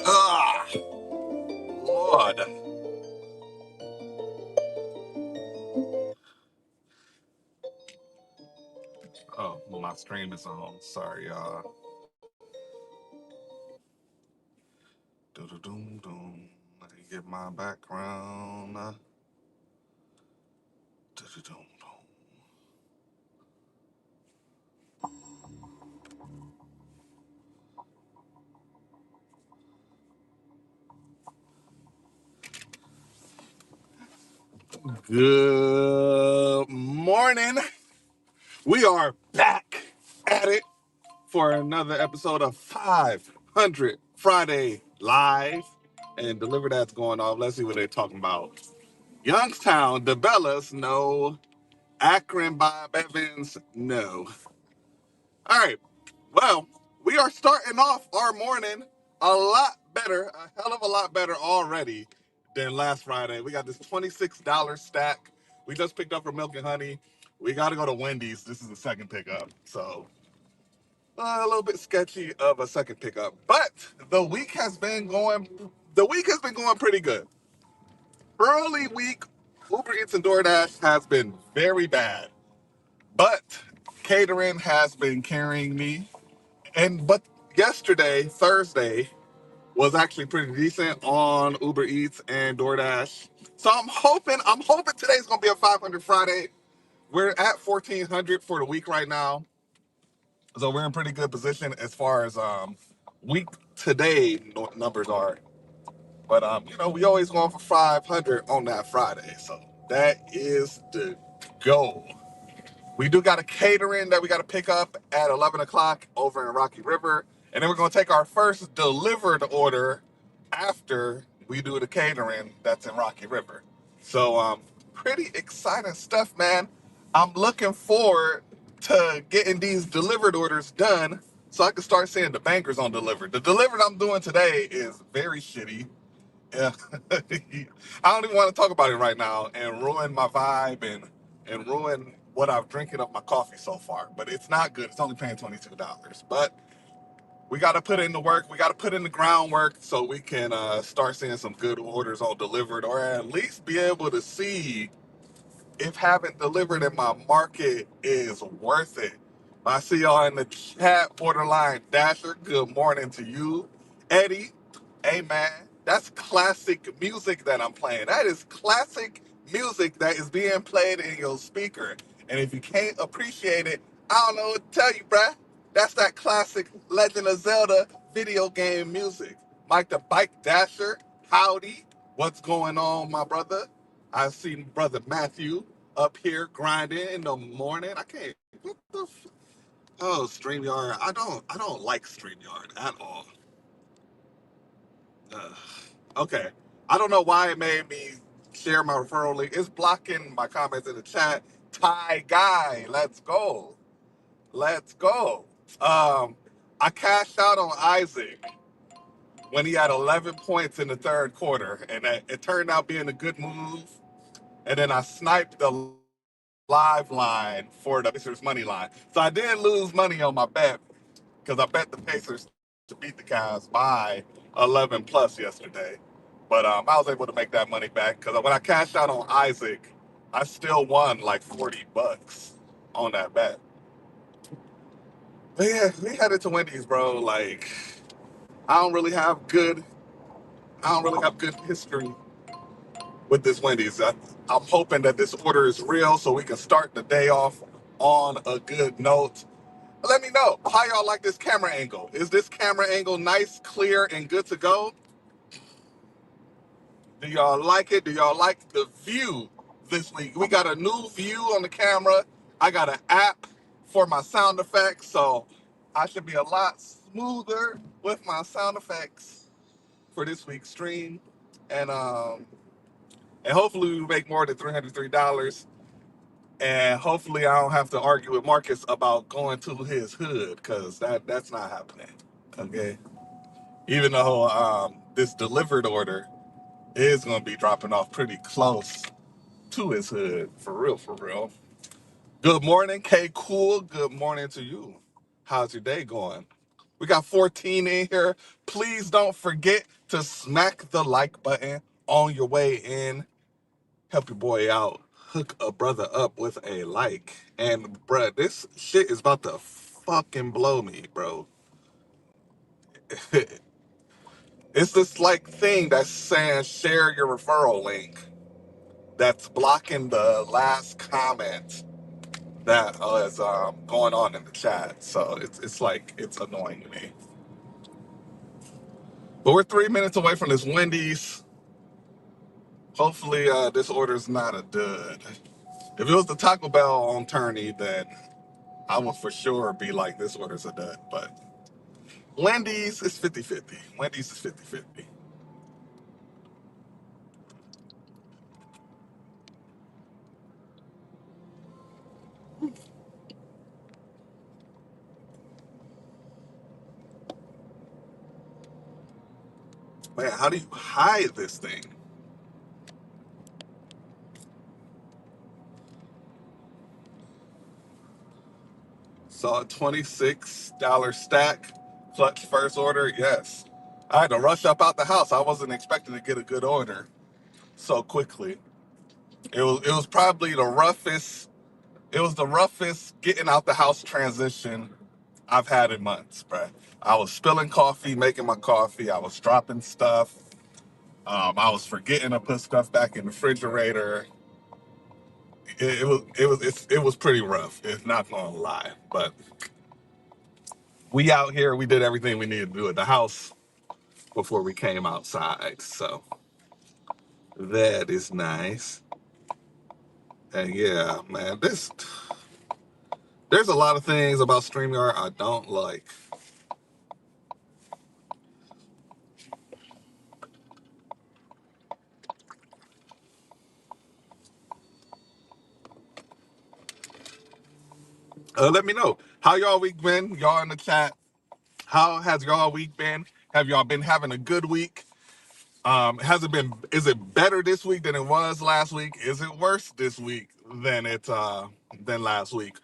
Ah, Lord. Oh, my stream is on. Sorry, y'all. Do-do-doom-doom. Let me get my background. Do-do-doom-doom. Good morning. We are back at it for another episode of 500 Friday Live. And Deliver That's going off. Let's see what they're talking about. Youngstown, DeBellas, no. Akron, Bob Evans, no. All right. Well, we are starting off our morning a lot better, a hell of a lot better already than last Friday. We got this $26 stack. We just picked up from Milk and Honey. We got to go to Wendy's. This is the second pickup. So a little bit sketchy of a second pickup. But the week has been going pretty good. Early week, Uber Eats and Doordash has been very bad. But catering has been carrying me. But yesterday, Thursday, was actually pretty decent on Uber Eats and DoorDash. So I'm hoping today's gonna be a 500 Friday. We're at 1400 for the week right now, so we're in pretty good position as far as week today numbers are. But we always going for 500 on that Friday, so that is the goal. We do got a catering that we got to pick up at 11 o'clock over in Rocky River. And then we're going to take our first delivered order after we do the catering that's in Rocky River. So, pretty exciting stuff, man. I'm looking forward to getting these delivered orders done so I can start seeing the bankers on delivered. The delivered I'm doing today is very shitty. Yeah. I don't even want to talk about it right now and ruin my vibe and ruin what I've drinking of my coffee so far. But it's not good. It's only paying $22. But we got to put in the work. We got to put in the groundwork so we can start seeing some good orders on delivered, or at least be able to see if having delivered in my market is worth it. I see y'all in the chat, Borderline Dasher. Good morning to you. Eddie, hey man, that's classic music that I'm playing. That is classic music that is being played in your speaker. And if you can't appreciate it, I don't know what to tell you, bruh. That's that classic Legend of Zelda video game music. Mike the Bike Dasher, howdy. What's going on, my brother? I see brother Matthew up here grinding in the morning. I can't. What the? Oh, Streamyard. I don't like Streamyard at all. Ugh. Okay. I don't know why it made me share my referral link. It's blocking my comments in the chat. Ty Guy, let's go. Let's go. I cashed out on Isaac when he had 11 points in the third quarter, and it turned out being a good move. And then I sniped the live line for the Pacers money line. So I did lose money on my bet because I bet the Pacers to beat the Cavs by 11 plus yesterday. But I was able to make that money back because when I cashed out on Isaac, I still won like $40 on that bet. But yeah, we headed to Wendy's, bro. Like, I don't really have good, I don't really have good history with this Wendy's. I'm hoping that this order is real so we can start the day off on a good note. Let me know how y'all like this camera angle. Is this camera angle nice, clear, and good to go? Do y'all like it? Do y'all like the view this week? We got a new view on the camera. I got an app for my sound effects, so I should be a lot smoother with my sound effects for this week's stream. And hopefully we make more than $303. And hopefully I don't have to argue with Marcus about going to his hood, because that's not happening. Okay. Even though this delivered order is gonna be dropping off pretty close to his hood. For real, for real. Good morning, K Cool. Good morning to you. How's your day going? We got 14 in here. Please don't forget to smack the like button on your way in. Help your boy out. Hook a brother up with a like. And bruh, this shit is about to fucking blow me, bro. It's this like thing that's saying share your referral link that's blocking the last comment that is going on in the chat. So it's like it's annoying me. But we're 3 minutes away from this Wendy's. Hopefully this order is not a dud. If it was the Taco Bell on Turney, then I would for sure be like, this order's a dud. But Wendy's is 50-50. Wendy's is 50-50. Man, how do you hide this thing? Saw a $26 stack. Clutch first order, yes. I had to rush up out the house. I wasn't expecting to get a good order so quickly. It was probably the roughest. It was the roughest getting out the house transition I've had in months, bruh. I was spilling coffee, making my coffee. I was dropping stuff. I was forgetting to put stuff back in the refrigerator. It was pretty rough. It's not gonna lie, but we out here. We did everything we needed to do at the house before we came outside. So that is nice. And yeah, man, there's a lot of things about StreamYard I don't like. Let me know how y'all week been. Y'all in the chat. How has y'all week been? Have y'all been having a good week? Has it been? Is it better this week than it was last week? Is it worse this week than last week?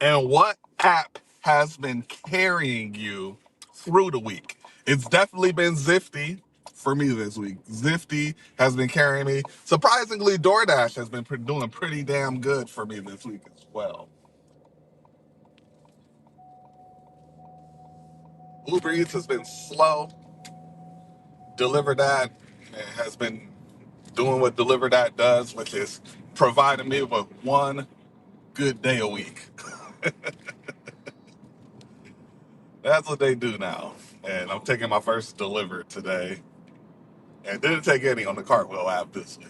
And what app has been carrying you through the week? It's definitely been Zifty for me this week. Zifty has been carrying me. Surprisingly, DoorDash has been doing pretty damn good for me this week as well. Uber Eats has been slow. Deliver That has been doing what Deliver That does, which is providing me with one good day a week. That's what they do now. And I'm taking my first deliver today. And didn't take any on the Cartwheel app this week.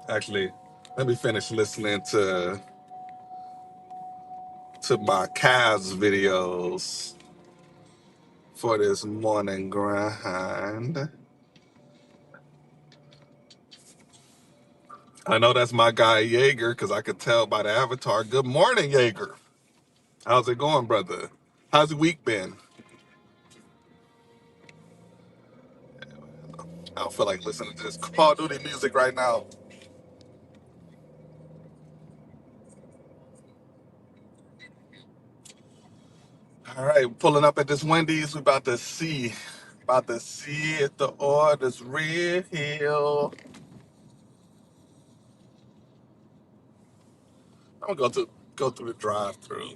Actually, let me finish listening to to my Cavs videos for this morning grind. I know that's my guy Jaeger because I could tell by the avatar. Good morning, Jaeger. How's it going, brother? How's the week been? I don't feel like listening to this Call of Duty music right now. All right, pulling up at this Wendy's. We about to see if the order's real. I'm gonna go through the drive-through.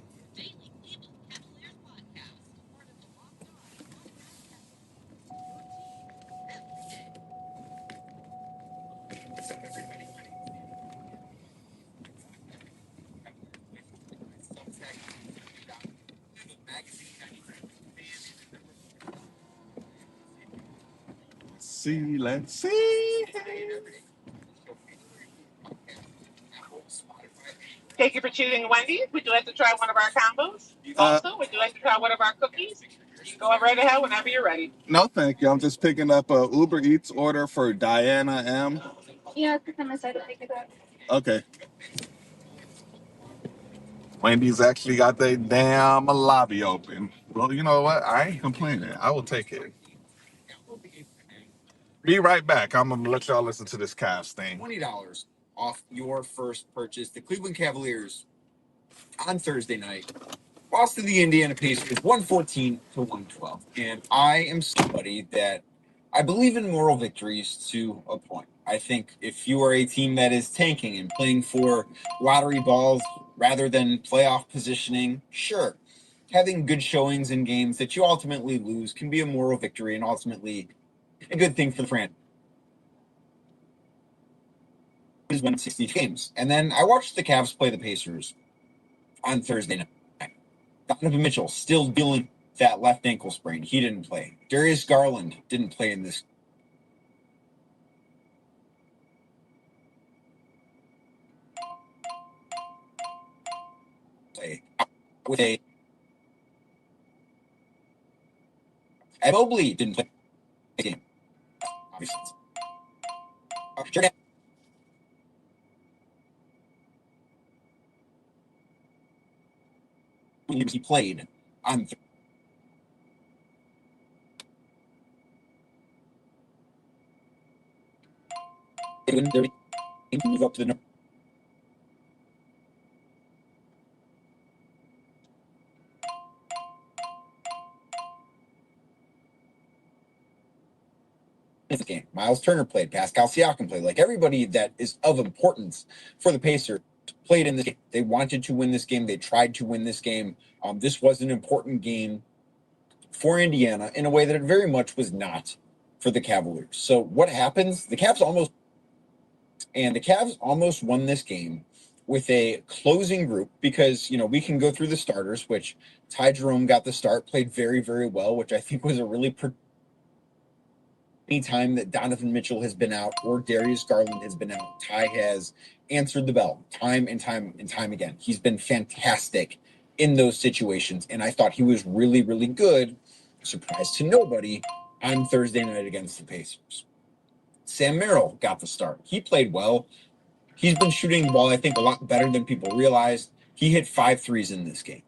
Let's see. Thank you for choosing Wendy's. Would you like to try one of our combos? Also, would you like to try one of our cookies? Go right ahead whenever you're ready. No, thank you. I'm just picking up a Uber Eats order for Diana M. Yeah, because I'm excited to pick it up. Okay. Wendy's actually got their damn lobby open. Well, you know what? I ain't complaining. I will take it. Be right back. I'm gonna let y'all listen to this Cavs thing. $20 off your first purchase. The Cleveland Cavaliers on Thursday night lost to the Indiana Pacers 114 to 112. And I am somebody that I believe in moral victories to a point. I think if you are a team that is tanking and playing for lottery balls rather than playoff positioning, sure. Having good showings in games that you ultimately lose can be a moral victory and ultimately a good thing for the franchise. Is win 60 games. And then I watched the Cavs play the Pacers on Thursday night. Donovan Mitchell still dealing with that left ankle sprain. He didn't play. Darius Garland didn't play in this play. With a Mobley didn't play the game. Obviously. Jordan he played on Thursday. Move up to the game. Miles Turner played. Pascal Siakam played. Like everybody that is of importance for the Pacers played in this game. They wanted to win this game. They tried to win this game. This was an important game for Indiana in a way that it very much was not for the Cavaliers. So what happens? The Cavs almost won this game with a closing group because we can go through the starters, which Ty Jerome got the start, played very, very well, which I think was a really any time that Donovan Mitchell has been out or Darius Garland has been out, Ty has answered the bell time and time and time again. He's been fantastic in those situations, and I thought he was really, really good. Surprise to nobody on Thursday night against the Pacers. Sam Merrill got the start. He played well. He's been shooting the ball, I think, a lot better than people realized. He hit 5 threes in this game.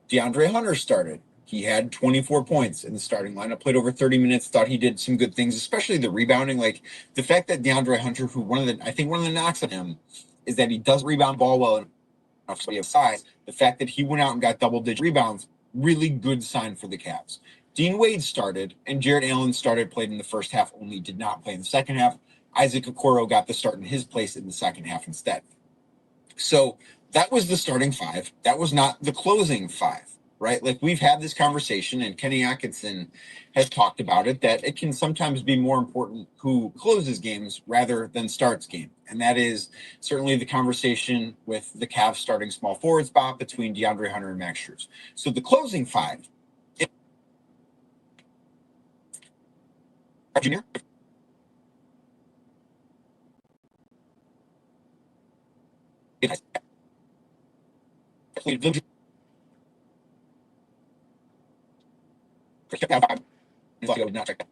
DeAndre Hunter started. He had 24 points in the starting lineup, played over 30 minutes, thought he did some good things, especially the rebounding. Like the fact that DeAndre Hunter, who I think one of the knocks on him is that he does rebound ball well enough so he has size. The fact that he went out and got double-digit rebounds, really good sign for the Cavs. Dean Wade started, and Jarrett Allen started, played in the first half, only did not play in the second half. Isaac Okoro got the start in his place in the second half instead. So that was the starting 5. That was not the closing 5, right? Like we've had this conversation, and Kenny Atkinson has talked about it, that it can sometimes be more important who closes games rather than starts game. And that is certainly the conversation with the Cavs starting small forward spot between DeAndre Hunter and Max Strus. So the closing 5, Junior, Chicago did not check that.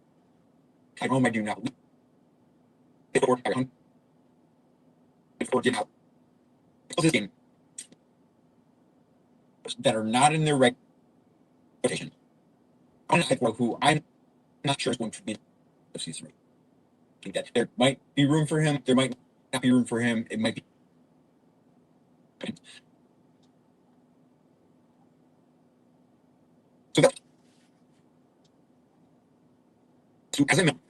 At home, I do not. Or did not. This game that are not in their regular rotation. Who I'm not sure is going to be the season. I think that there might be room for him. There might not be room for him. It might be. So that's as I mentioned,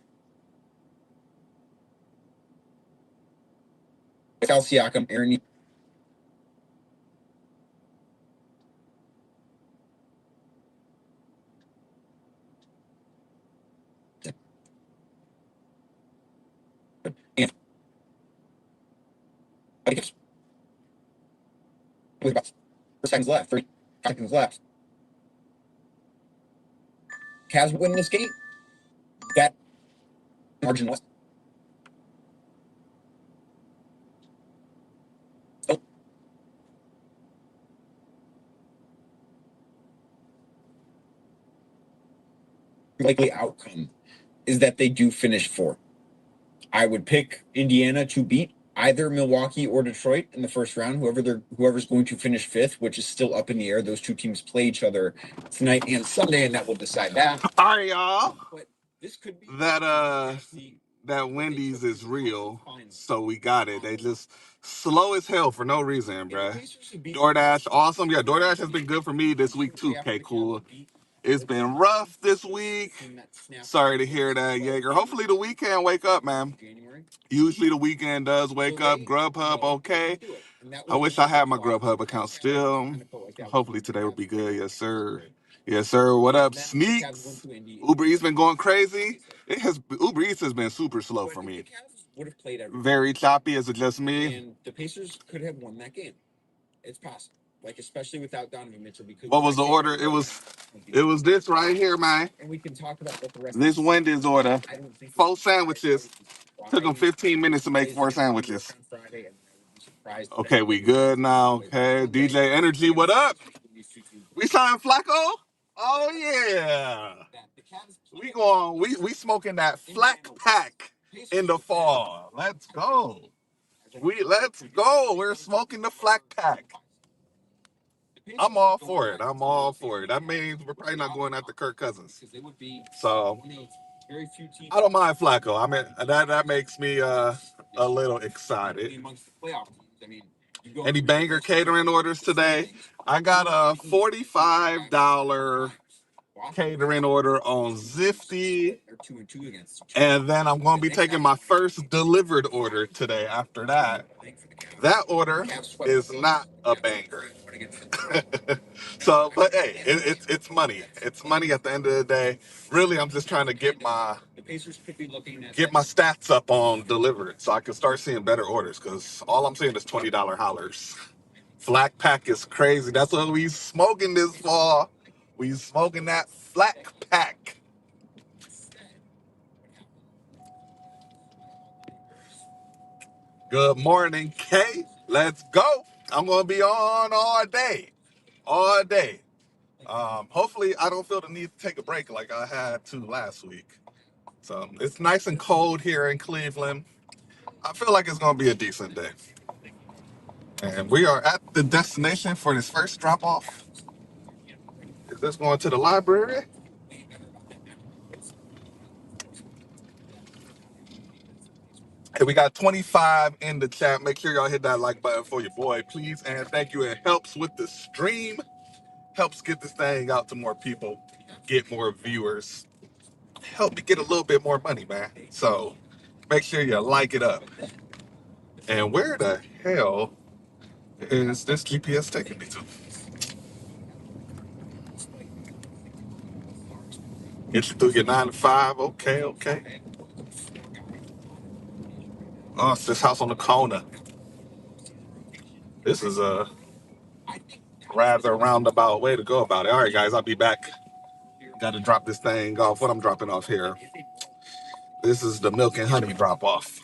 Cal Siakam, Aaron. And I think with about 4 seconds left, 3 seconds left. Cavs win this game. That margin was oh, likely outcome is that they do finish fourth. I would pick Indiana to beat either Milwaukee or Detroit in the first round. Whoever's going to finish fifth, which is still up in the air. Those two teams play each other tonight and Sunday, and that will decide that. All right, y'all. But this could be that Wendy's is real, so we got it. They just slow as hell for no reason, bruh. DoorDash, awesome. Yeah, DoorDash has been good for me this week too. Okay, cool. It's been rough this week. Sorry to hear that, Jaeger. Hopefully the weekend wake up, man. Usually the weekend does wake up. Grubhub, okay. I wish I had my Grubhub account still. Hopefully today will be good. Yes, sir. Yes, sir. What up, Sneaks? Uber Eats been going crazy. Uber Eats has been super slow for me. Very choppy. Is it just me? And the Pacers could have won that game. It's possible. Like especially without Donovan Mitchell. Because what was the order? It was this right here, man. And we can talk about what the rest. This Wendy's order. 4 sandwiches. Took them 15 minutes to make 4 sandwiches. Okay, we good now. Okay, DJ Energy, what up? We signed Flacco? Oh yeah. We smoking that Flack Pack in the fall. Let's go. Let's go. We're smoking the Flack Pack. I'm all for it. I'm all for it. That means we're probably not going after Kirk Cousins. So I don't mind Flacco. I mean that makes me a little excited. Any banger catering orders today? I got a $45 catering order on Zifty. And then I'm going to be taking my first delivered order today after that. That order is not a banger. So, but hey, it's money. It's money at the end of the day. Really, I'm just trying to get my stats up on delivered so I can start seeing better orders because all I'm seeing is $20 hollers. Flack Pack is crazy. That's what we smoking this fall. We smoking that Flack Pack. Good morning, Kay. Let's go. I'm gonna be on all day, all day. Hopefully, I don't feel the need to take a break like I had to last week. So it's nice and cold here in Cleveland. I feel like it's gonna be a decent day. And we are at the destination for this first drop off. Is this going to the library? Hey, we got 25 in the chat. Make sure y'all hit that like button for your boy, please. And thank you. It helps with the stream, helps get this thing out to more people, get more viewers, help me get a little bit more money, man. So make sure you like it up. And where the hell is this GPS taking me to? Get you through your 9 to 5. Okay, okay. Oh, it's this house on the corner. This is a rather roundabout way to go about it. All right, guys, I'll be back. Got to drop this thing off. What I'm dropping off here. This is the milk and honey drop off.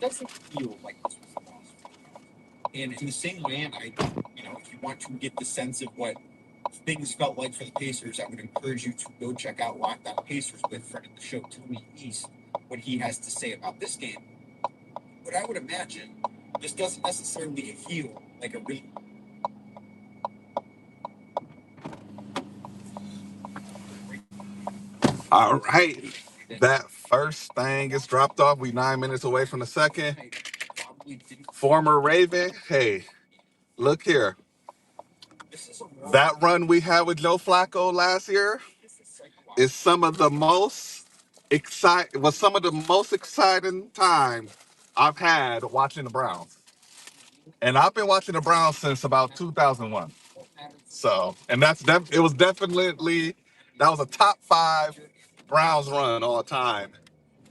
doesn't feel like this was the boss. And in the same way, and if you want to get the sense of what things felt like for the Pacers, I would encourage you to go check out Locked On Pacers with friend of the show, Tony East, what he has to say about this game. But I would imagine this doesn't necessarily feel like a really. All right. That first thing is dropped off. We 9 minutes away from the second. Former Raven. Hey, look here. That run we had with Joe Flacco last year is some of the most exciting time I've had watching the Browns. And I've been watching the Browns since about 2001. So, and it was definitely that was a top 5 Browns run all time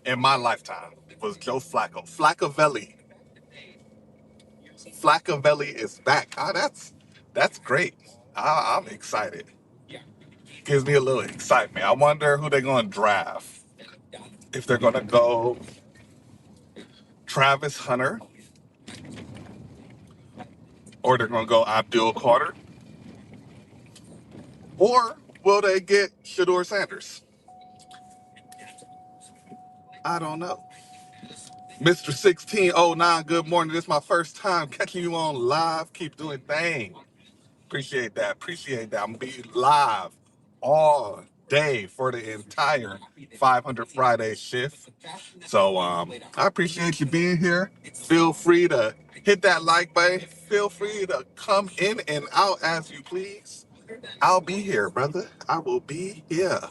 in my lifetime. It was Joe Flacco. Flaccavelli is back. That's great. I'm excited. Gives me a little excitement. I wonder who they're going to draft. If they're going to go Travis Hunter or they're going to go Abdul Carter, or will they get Shador Sanders? I don't know. Mr. 1609, good morning. This is my first time catching you on live. Keep doing thing. Appreciate that. I'm going to be live all day for the entire 500 Friday shift. So I appreciate you being here. Feel free to hit that like button. Feel free to come in and out as you please. I'll be here, brother. I will be here.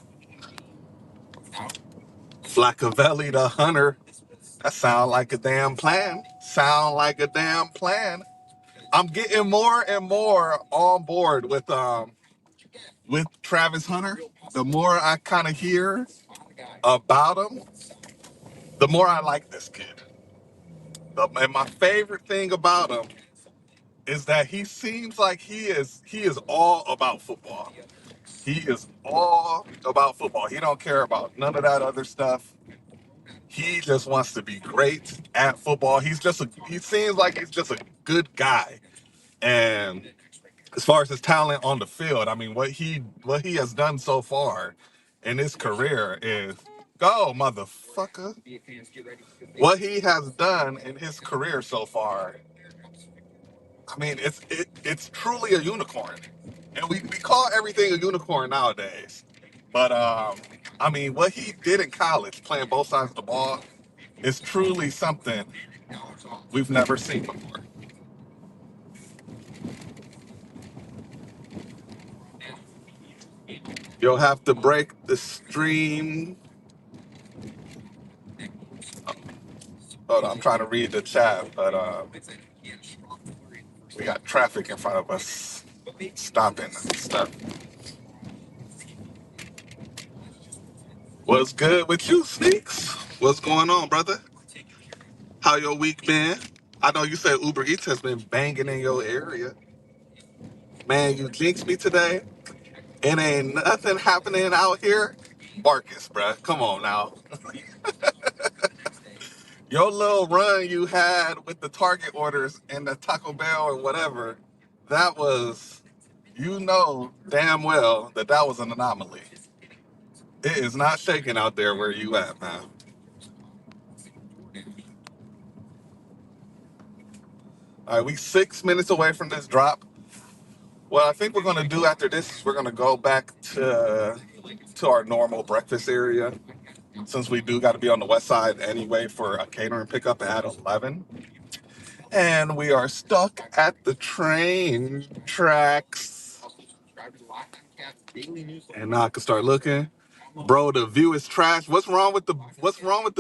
Flaccavelli the Hunter. That sound like a damn plan. I'm getting more and more on board with Travis Hunter. The more I kind of hear about him, the more I like this kid. And my favorite thing about him is that he seems like he is all about football. He is all about football. He don't care about none of that other stuff. He just wants to be great at football. He seems like he's just a good guy. And as far as his talent on the field, I mean, what he has done so far in his career is go, motherfucker. What he has done in his career so far, I mean, it's truly a unicorn. And we call everything a unicorn nowadays. But I mean, what he did in college, playing both sides of the ball, is truly something we've never seen before. You'll have to break the stream. Hold on, I'm trying to read the chat, but we got traffic in front of us stopping and stuff. What's good with you, Sneaks? What's going on, brother? How your week been? I know you said Uber Eats has been banging in your area. Man, you jinxed me today. It ain't nothing happening out here. Marcus, bruh. Come on now. Your little run you had with the Target orders and the Taco Bell or whatever, that was, damn well that was an anomaly. It is not shaking out there where you at, man. All right, we 6 minutes away from this drop. What I think we're gonna do after this is we're gonna go back to our normal breakfast area, since we do got to be on the west side anyway for a catering pickup at 11. And we are stuck at the train tracks. And now I can start looking. Bro, the view is trash. What's wrong with the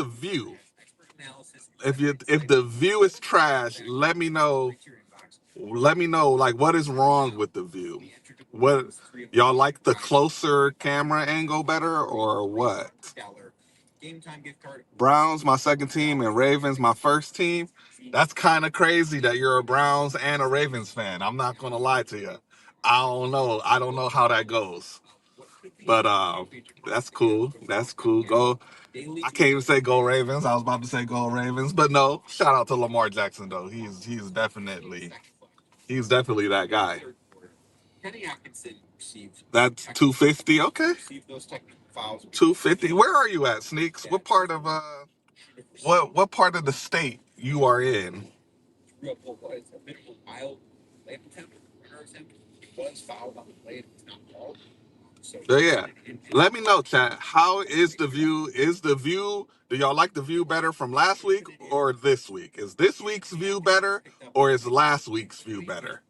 view? If the view is trash, let me know. Let me know, like, what is wrong with the view? What y'all like, the closer camera angle better or what? Browns my second team and Ravens my first team. That's kind of crazy that you're a Browns and a Ravens fan. I'm not gonna lie to you. I don't know how that goes. But that's cool. That's cool. Go. I can't even say go Ravens. I was about to say go Ravens, but no. Shout out to Lamar Jackson though. He's definitely that guy. That's 250. Okay. 250. Where are you at, Sneaks? What part of the state you are in? So yeah, let me know, chat. How is the view? Do y'all like the view better from last week or this week? Is this week's view better or is last week's view better?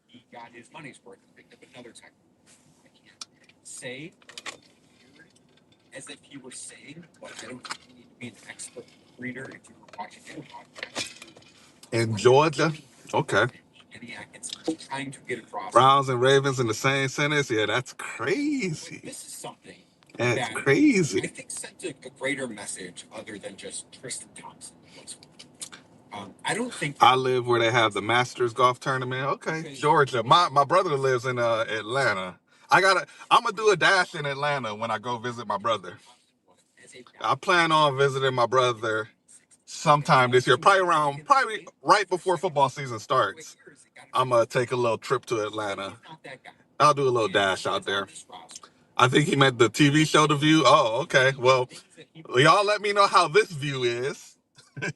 In Georgia? Okay. Browns and Ravens in the same sentence? Yeah, that's crazy. That's crazy. I think sent a greater message other than just Tristan Thompson. I don't think I live where they have the Masters golf tournament. Okay, Georgia. My brother lives in Atlanta. I'm gonna do a dash in Atlanta when I go visit my brother. I plan on visiting my brother sometime this year, probably right before football season starts. I'm gonna take a little trip to Atlanta. I'll do a little dash out there. I think he meant the TV show The View. Oh, okay. Well, y'all let me know how this view is.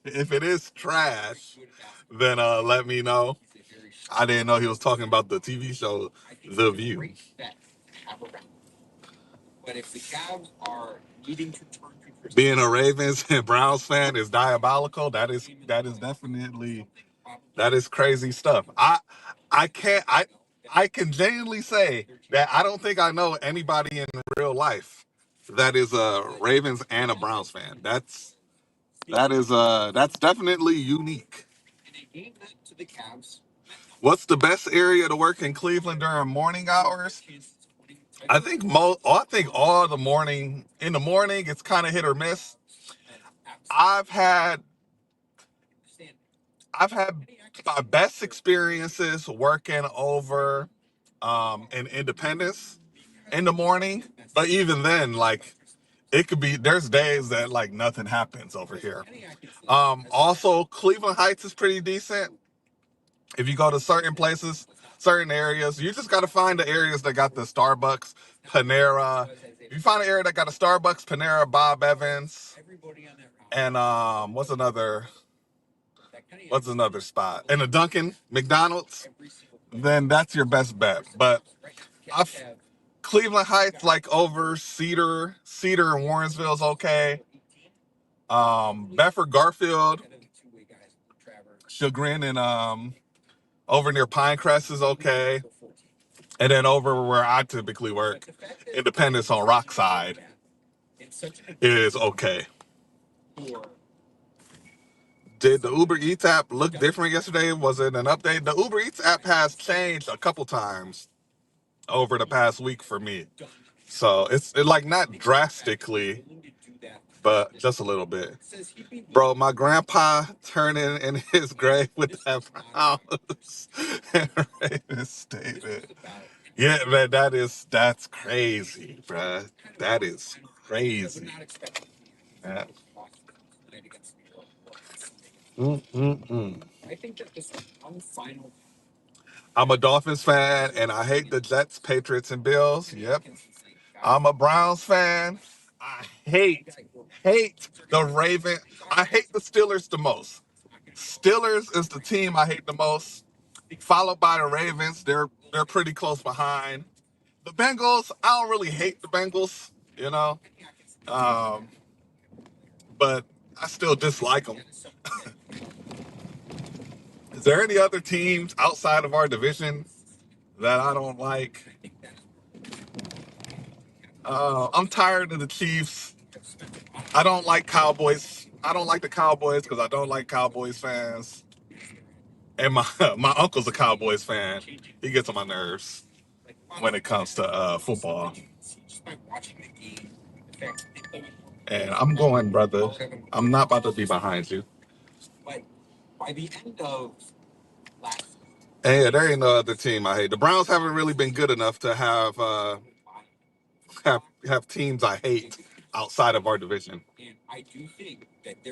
If it is trash, then let me know. I didn't know he was talking about the TV show The View. Being a Ravens and Browns fan is diabolical. That is crazy stuff. I can genuinely say that I don't think I know anybody in real life that is a Ravens and a Browns fan. That's definitely unique. What's the best area to work in Cleveland during morning hours? I think all the morning in the morning it's kind of hit or miss. I've had I've had my best experiences working over in Independence in the morning, but even then, like it could be there's days that like nothing happens over here. Also, Cleveland Heights is pretty decent. If you go to certain places, certain areas, you just got to find the areas that got the Starbucks, Panera. If you find an area that got a Starbucks, Panera, Bob Evans, and what's another spot? And a Dunkin', McDonald's, then that's your best bet. But I've Cleveland Heights, like over Cedar and Warrensville is okay. Bedford Garfield, Chagrin, and over near Pinecrest is okay. And then over where I typically work, Independence on Rockside is okay. Did the Uber Eats app look different yesterday? Was it an update? The Uber Eats app has changed a couple times over the past week for me. So it's like not drastically, but just a little bit. Bro, my grandpa turning in his grave with that Browns and Ravens statement. Yeah, man, that's crazy, bruh. That is crazy. Yeah. Mm-mm-mm. I'm a Dolphins fan, and I hate the Jets, Patriots, and Bills. Yep. I'm a Browns fan. I hate the Raven. I hate the Steelers the most. Steelers is the team I hate the most, followed by the Ravens. They're pretty close behind. The Bengals, I don't really hate the Bengals, you know, um, but I still dislike them. Is there any other teams outside of our division that I don't like? I'm tired of the Chiefs. I don't like Cowboys. I don't like the Cowboys because I don't like Cowboys fans. And my my uncle's a Cowboys fan. He gets on my nerves when it comes to football. And I'm going, brother. I'm not about to be behind you. Hey, there ain't no other team I hate. The Browns haven't really been good enough to have have teams I hate outside of our division.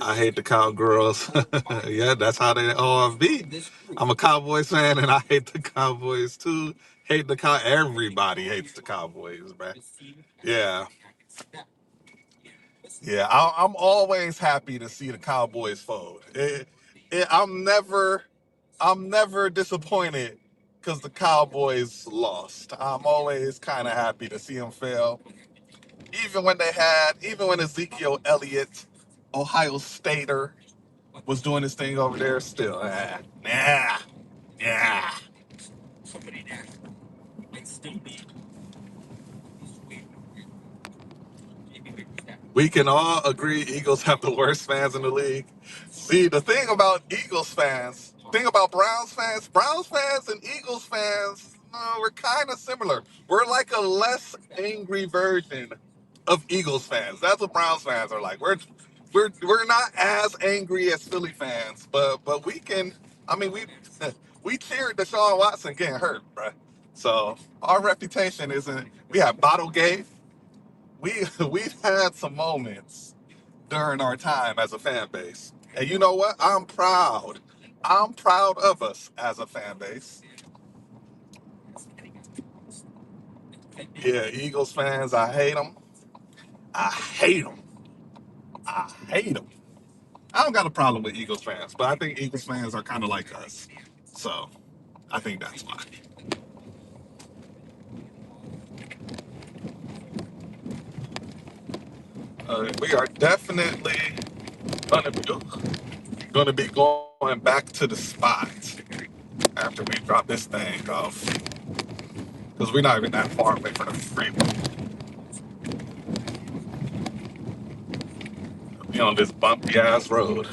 I hate the Cowgirls. Yeah, that's how they all be. I'm a Cowboys fan, and I hate the Cowboys too. Hate the Cow. Everybody hates the Cowboys, man. Yeah, yeah. I'm always happy to see the Cowboys fold. I'm never disappointed because the Cowboys lost. I'm always kind of happy to see them fail. Even when Ezekiel Elliott, Ohio Stater, was doing his thing over there, still, nah, yeah. We can all agree Eagles have the worst fans in the league. See, the thing about thing about Browns fans and Eagles fans, we're kind of similar. We're like a less angry version of Eagles fans. That's what Browns fans are like. We're not as angry as Philly fans, but we can. I mean, we we cheered Deshaun Watson getting hurt, bruh. So our reputation isn't. We have Bottlegate. We've had some moments during our time as a fan base. And you know what? I'm proud. I'm proud of us as a fan base. Yeah, Eagles fans, I hate them. I hate them. I hate them. I don't got a problem with Eagles fans, but I think Eagles fans are kind of like us. So I think that's why. We are definitely gonna be going back to the spot after we drop this thing off because we're not even that far away from the freeway. We on this bumpy ass road.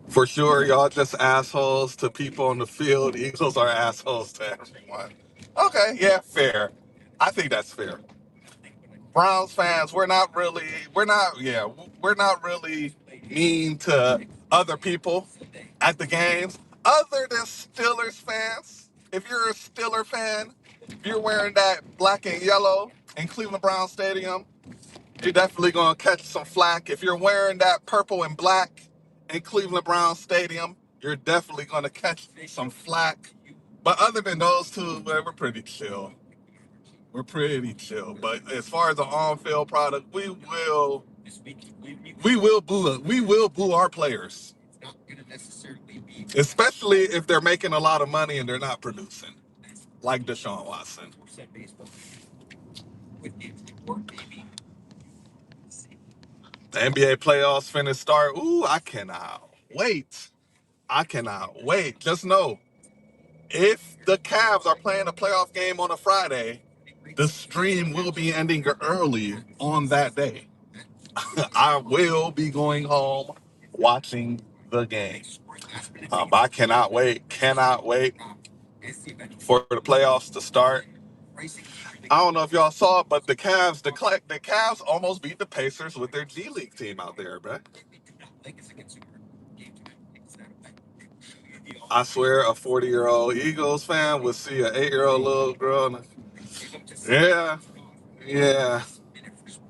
For sure, y'all just assholes to people on the field. Eagles are assholes to everyone. Okay, yeah, fair. I think that's fair. Browns fans, we're not really mean to other people at the games, other than Steelers fans. If you're a Steeler fan, if you're wearing that black and yellow in Cleveland Brown Stadium, you're definitely gonna catch some flack. If you're wearing that purple and black in Cleveland Brown Stadium, you're definitely gonna catch some flack. But other than those two, we're pretty chill. We're pretty chill. But as far as the on-field product, we will boo our players, especially if they're making a lot of money and they're not producing, like Deshaun Watson. The NBA playoffs finna start. Ooh, I cannot wait. I cannot wait. Just know, if the Cavs are playing a playoff game on a Friday, the stream will be ending early on that day. I will be going home watching the game. I cannot wait for the playoffs to start. I don't know if y'all saw it, but the Cavs almost beat the Pacers with their G League team out there, bro. I swear, a 40-year-old Eagles fan would see an 8-year-old little girl. Yeah, yeah,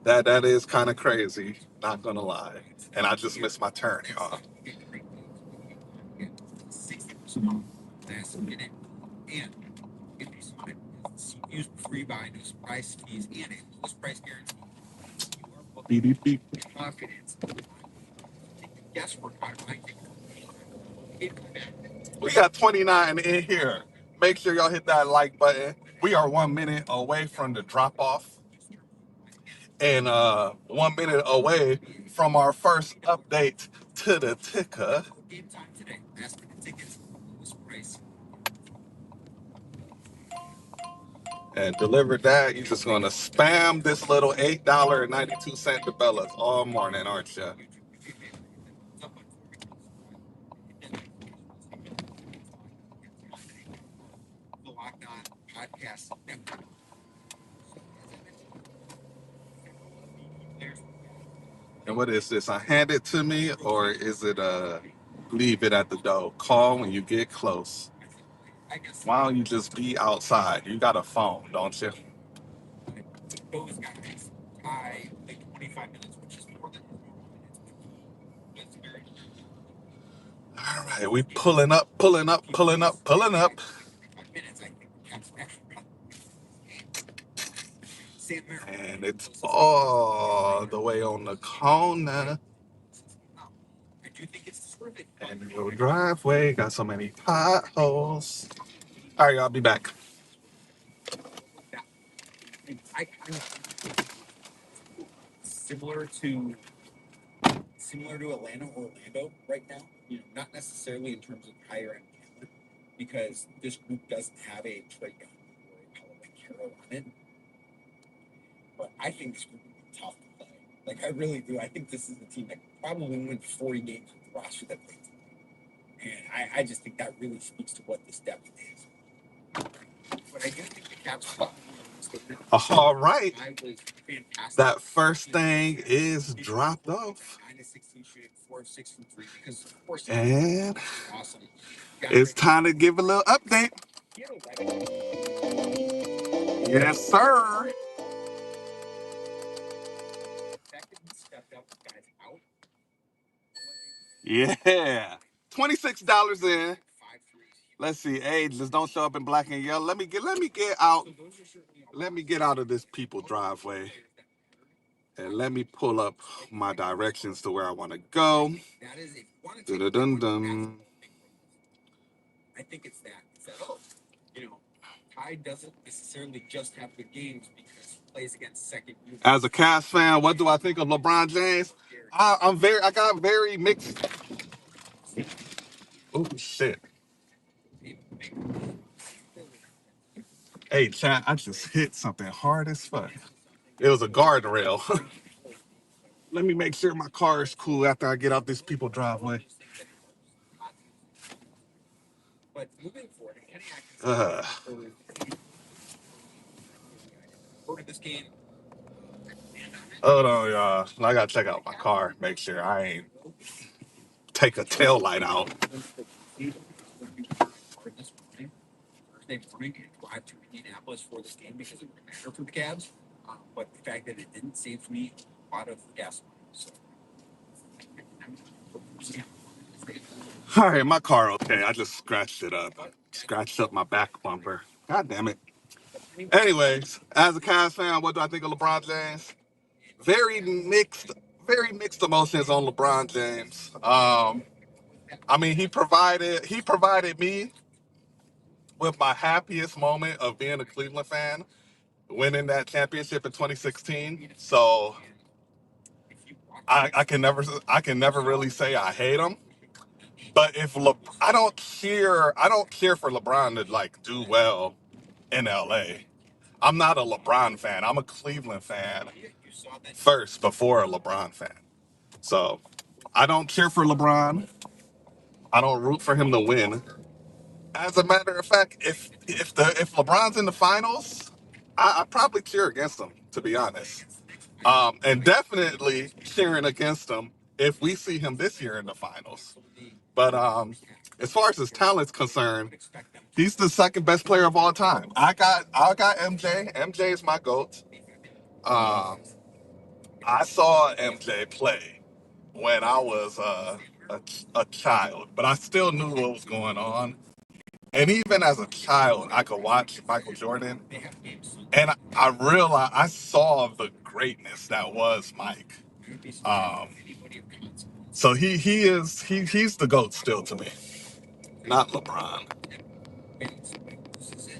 that is kind of crazy. Not gonna lie, and I just missed my turn, y'all. Beep, beep, beep. We got 29 in here. Make sure y'all hit that like button. We are 1 minute away from the drop off, and 1 minute away from our first update to the ticker. And delivered that, you're just gonna spam this little $8.92 Cabela's all morning, aren't you? And what is this? A hand it to me, or is it a Leave it at the door. Call when you get close. Why don't you just be outside? You got a phone, don't you? Those guys tie like 25 minutes, which is more than normal minutes. All right, we pulling up, pulling up, pulling up, pulling up. And it's all the way on the corner. And your driveway got so many potholes. All right, I'll be back. Similar to Atlanta or Orlando right now, not necessarily in terms of higher end talent, because this group doesn't have a Trey Young or a Paolo Banchero on it. But I think this group would be tough to play. Like, I really do. I think this is a team that could probably win 40 games with the roster that plays. And I just think that really speaks to what this depth is. But I do think the Caps. All right. That first thing is dropped off. And it's time to give a little update. Yes, sir. Yeah. $26 in. Let's see. Hey, just don't show up in black and yellow. Let me get out. Let me get out of this people driveway. And let me pull up my directions to where I want to go. Dun-dun-dun-dun. I think it's that. Ty doesn't necessarily just have good games because he plays against second unit. As a Cavs fan, what do I think of LeBron James? I got very mixed. Oh shit. Hey, chat, I just hit something hard as fuck. It was a guardrail. Let me make sure my car is cool after I get out this people driveway. Uh, Hold on, y'all. I gotta check out my car, make sure I ain't take a tail light out. Thursday morning and drive to Indianapolis for this game because it would matter for the Cavs. But the fact that it didn't save me a lot of gas money. So. All right, my car okay. I just scratched it up. Scratched up my back bumper. God damn it. Anyways, as a Cavs fan, what do I think of LeBron James? Very mixed emotions on LeBron James. I mean, he provided me with my happiest moment of being a Cleveland fan, winning that championship in 2016. So I can never really say I hate him. But if I don't cheer for LeBron to like do well in LA. I'm not a LeBron fan. I'm a Cleveland fan first before a LeBron fan. So I don't cheer for LeBron. I don't root for him to win. As a matter of fact, if LeBron's in the finals, I probably cheer against him, to be honest. And definitely cheering against him if we see him this year in the finals. But as far as his talent's concerned, he's the second best player of all time. I got MJ. MJ is my GOAT. I saw MJ play when I was a child, but I still knew what was going on. And even as a child, I could watch Michael Jordan, and I realized I saw the greatness that was Mike. Um, so he's the GOAT still to me, not LeBron.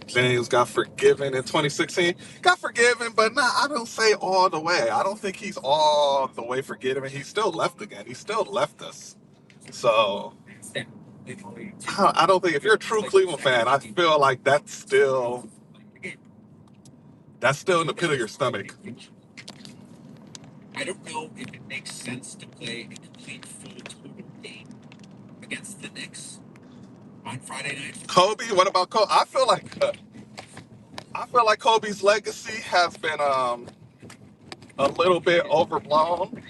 James got forgiven in 2016. Got forgiven, but I don't say all the way. I don't think he's all the way forgiven. He still left again. He still left us. So I don't think if you're a true Cleveland fan, I feel like that's still in the pit of your stomach. I don't know if it makes sense to play a complete full total game against the Knicks on Friday night. Kobe, what about Kobe? I feel like Kobe's legacy has been a little bit overblown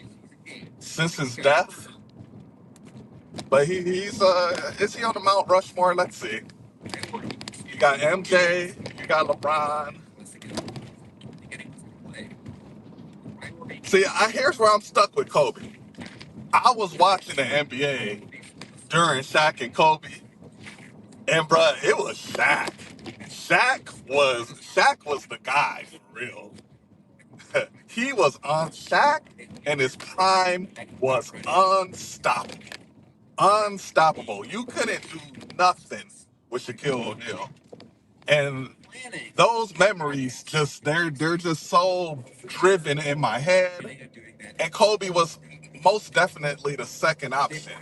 since his death. But he's is he on the Mount Rushmore? Let's see. You got MJ, you got LeBron. See, here's where I'm stuck with Kobe. I was watching the NBA during Shaq and Kobe, and bruh, it was Shaq. Shaq was the guy for real. He was on Shaq, and his prime was unstoppable. Unstoppable. You couldn't do nothing with Shaquille O'Neal. And those memories they're just so driven in my head. And Kobe was most definitely the second option.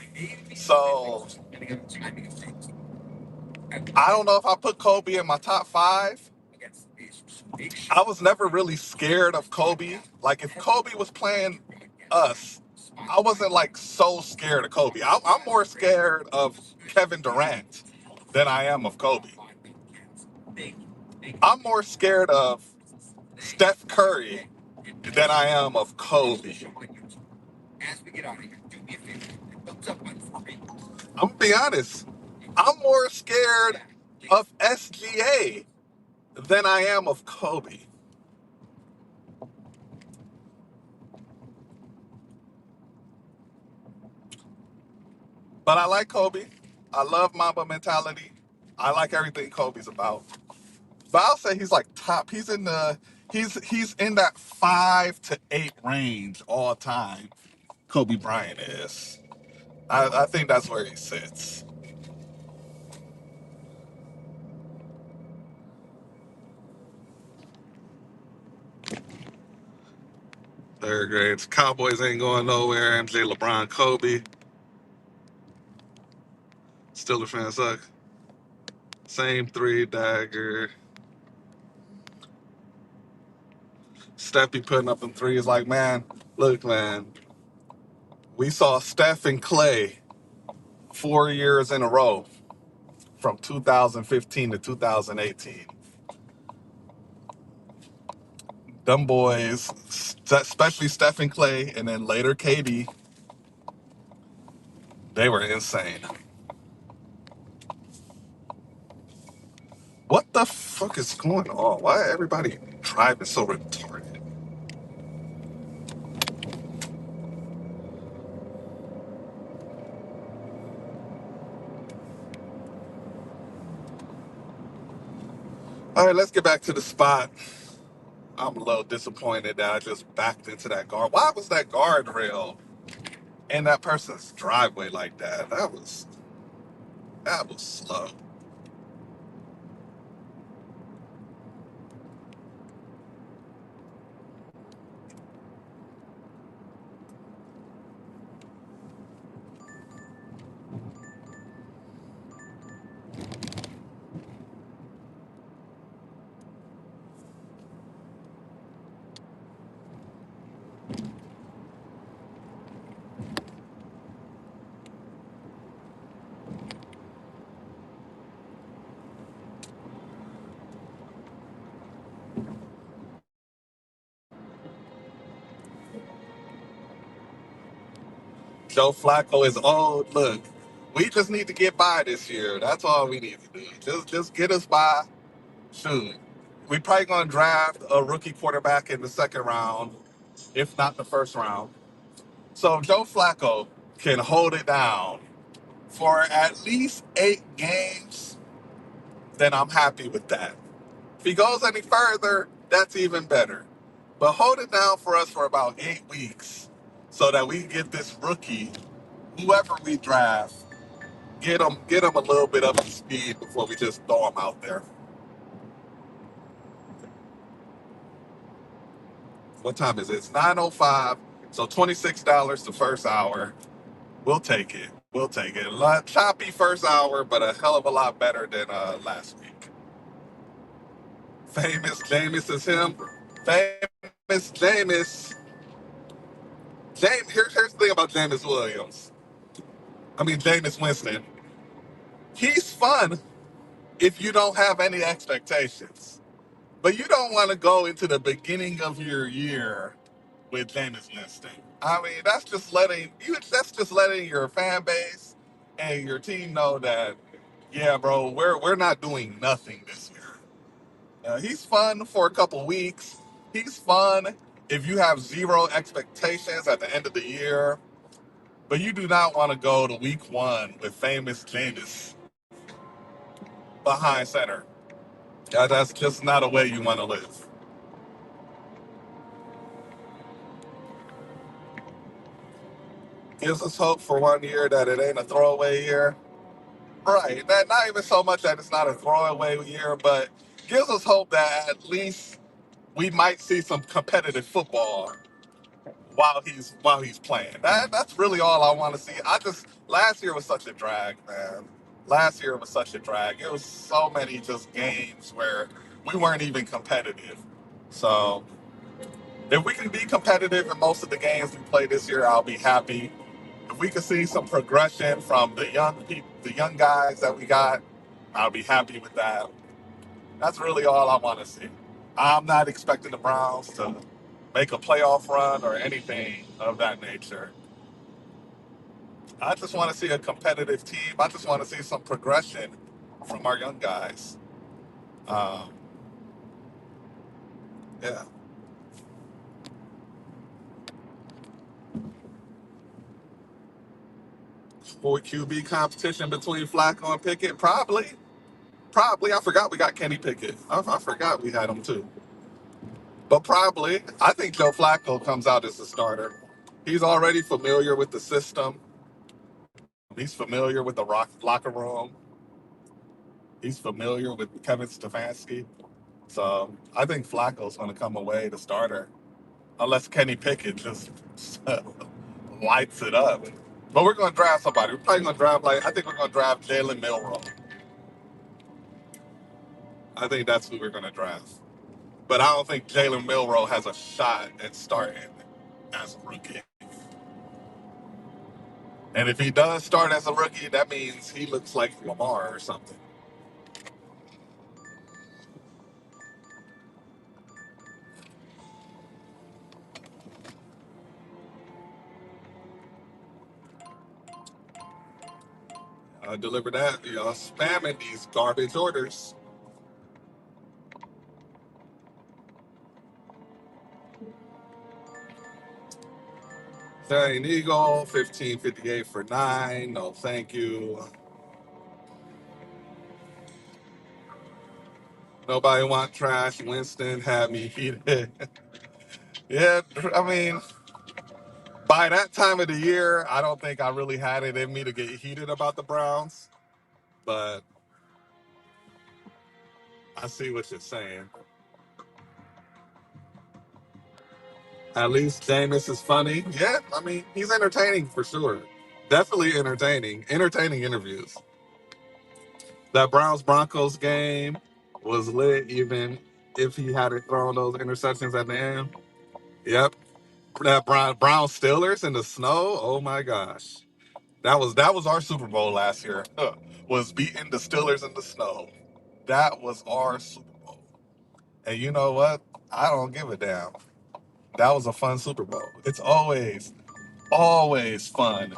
So I don't know if I put Kobe in my top five. I was never really scared of Kobe. Like if Kobe was playing us, I wasn't like so scared of Kobe. I'm more scared of Kevin Durant than I am of Kobe. I'm more scared of Steph Curry than I am of Kobe. I'm gonna be honest. I'm more scared of SGA than I am of Kobe. But I like Kobe. I love Mamba mentality. I like everything Kobe's about. But I'll say he's like top. He's in that 5 to 8 range all time. Kobe Bryant is. I think that's where he sits. Third grades. Cowboys ain't going nowhere. MJ, LeBron, Kobe. Steelers fans suck. Same three dagger. Steph be putting up them threes like, man, look, man, we saw Steph and Clay 4 years in a row from 2015 to 2018. Them boys, especially Steph and Clay, and then later KD, they were insane. What the fuck is going on? Why everybody driving so retarded? All right, let's get back to the spot. I'm a little disappointed that I just backed into that guard. Why was that guardrail in that person's driveway like that? That was slow. Joe Flacco is old. Look, we just need to get by this year. That's all we need to do. Just get us by. Shoot. We probably gonna draft a rookie quarterback in the second round, if not the first round. So if Joe Flacco can hold it down for at least 8 games, then I'm happy with that. If he goes any further, that's even better. But hold it down for us for about 8 weeks so that we can get this rookie, whoever we draft, get him a little bit up to speed before we just throw him out there. What time is it? It's 9:05. So $26 the first hour. We'll take it. We'll take it. Choppy first hour, but a hell of a lot better than last week. Famous Jameis is him. Famous Jameis. Here's the thing about Jameis Williams. I mean Jameis Winston. He's fun if you don't have any expectations. But you don't want to go into the beginning of your year with Jameis Winston. I mean, that's just letting your fan base and your team know that, yeah, bro, we're not doing nothing this year. He's fun for a couple weeks. He's fun if you have zero expectations at the end of the year, but you do not want to go to week one with famous Jameis behind center. That's just not a way you want to live. Gives us hope for 1 year that it ain't a throwaway year. Right. Not even so much that it's not a throwaway year, but gives us hope that at least we might see some competitive football while he's playing. That's really all I want to see. I just last year was such a drag, man. Last year was such a drag. It was so many just games where we weren't even competitive. So if we can be competitive in most of the games we play this year, I'll be happy. If we can see some progression from the young people, the young guys that we got, I'll be happy with that. That's really all I want to see. I'm not expecting the Browns to make a playoff run or anything of that nature. I just want to see a competitive team. I just want to see some progression from our young guys. Um, yeah. For QB competition between Flacco and Pickett, probably. Probably. I forgot we got Kenny Pickett. I forgot we had him too. But probably. I think Joe Flacco comes out as the starter. He's already familiar with the system. He's familiar with the locker room. He's familiar with Kevin Stefanski. So I think Flacco's going to come away the starter, unless Kenny Pickett just lights it up. But we're going to draft somebody. We're probably going to draft, I think we're going to draft Jalen Milroe. I think that's who we're going to draft. But I don't think Jalen Milroe has a shot at starting as a rookie. And if he does start as a rookie, that means he looks like Lamar or something. Deliver that. Y'all spamming these garbage orders. Giant Eagle, 1558 for 9. No, thank you. Nobody want trash. Winston had me heated. Yeah, I mean, by that time of the year, I don't think I really had it in me to get heated about the Browns. But I see what you're saying. At least Jameis is funny. Yeah, I mean, he's entertaining for sure. Definitely entertaining. Entertaining interviews. That Browns Broncos game was lit, even if he hadn't thrown those interceptions at the end. Yep. That Brown Steelers in the snow. Oh my gosh. That was our Super Bowl last year. Was beating the Steelers in the snow. That was our Super Bowl. And you know what? I don't give a damn. That was a fun Super Bowl. It's always fun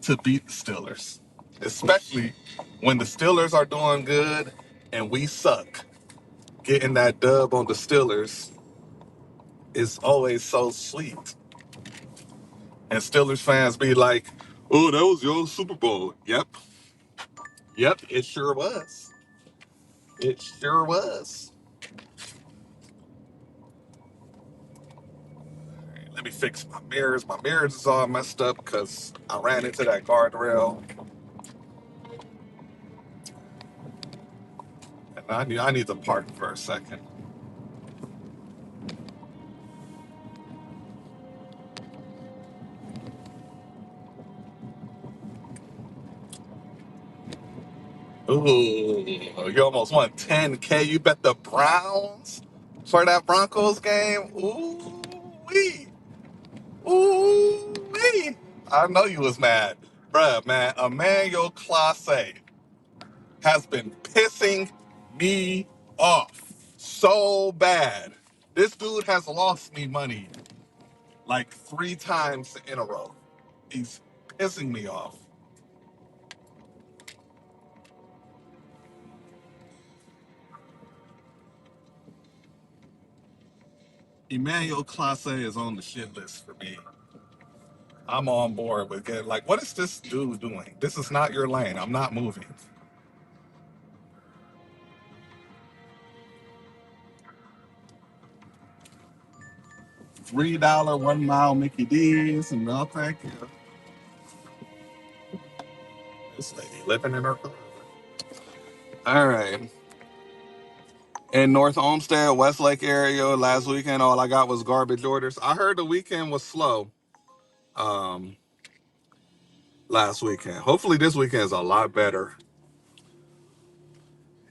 to beat the Steelers, especially when the Steelers are doing good and we suck. Getting that dub on the Steelers is always so sweet. And Steelers fans be like, "Oh, that was your Super Bowl." Yep, it sure was. It sure was. Let me fix my mirrors. My mirrors is all messed up because I ran into that guardrail. And I need to park for a second. Ooh, you almost won 10K. You bet the Browns for that Broncos game. Ooh wee. Ooh wee. I know you was mad. Bruh, man, Emmanuel Classe has been pissing me off so bad. This dude has lost me money like 3 times in a row. He's pissing me off. Emmanuel Classe is on the shit list for me. I'm on board with it. Like, what is this dude doing? This is not your lane. I'm not moving. $3 1 mile Mickey D's, and no thank you. This lady living in her car. All right. In North Olmsted, Westlake area, last weekend, all I got was garbage orders. I heard the weekend was slow. Um, Last weekend. Hopefully, this weekend is a lot better.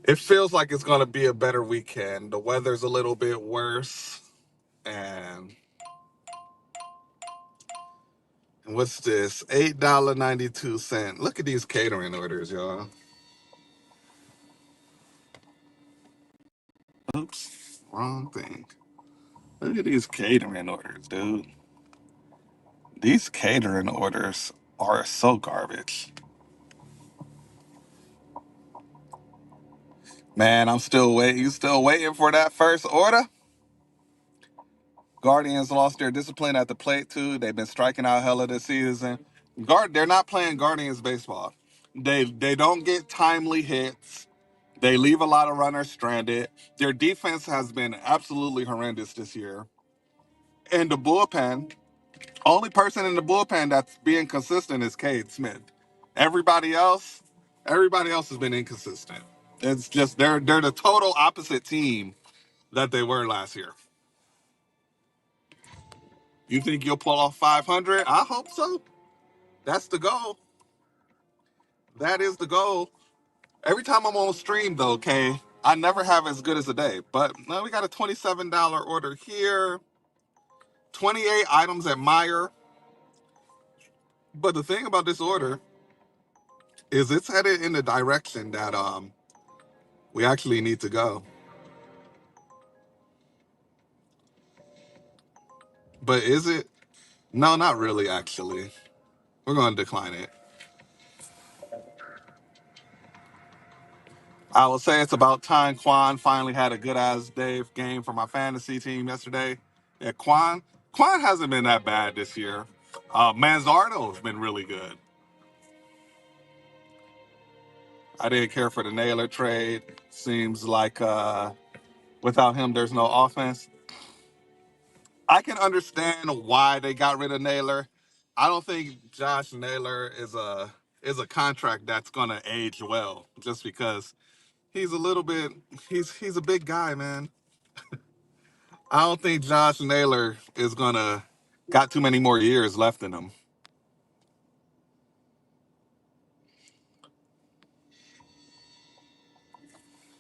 It feels like it's gonna be a better weekend. The weather's a little bit worse, and what's this? $8.92. Look at these catering orders, y'all. Oops, wrong thing. Look at these catering orders, dude. These catering orders are so garbage. Man, I'm still waiting. You still waiting for that first order? Guardians lost their discipline at the plate too. They've been striking out hella this season. They're not playing Guardians baseball. They don't get timely hits. They leave a lot of runners stranded. Their defense has been absolutely horrendous this year. And the bullpen, only person in the bullpen that's being consistent is Cade Smith. Everybody else, everybody else has been inconsistent. It's just they're the total opposite team that they were last year. You think you'll pull off 500? I hope so. That's the goal. That is the goal. Every time I'm on stream, though, okay, I never have as good as a day. But no, we got a $27 order here, 28 items at Meyer. But the thing about this order is it's headed in the direction that we actually need to go. But is it? No, not really, actually. We're going to decline it. I will say it's about time Quan finally had a good ass day game for my fantasy team yesterday. Yeah, Quan hasn't been that bad this year. Manzardo's been really good. I didn't care for the Naylor trade. Seems like without him, there's no offense. I can understand why they got rid of Naylor. I don't think Josh Naylor is a contract that's gonna age well, just because he's a little bit he's a big guy, man. I don't think Josh Naylor is gonna got too many more years left in him.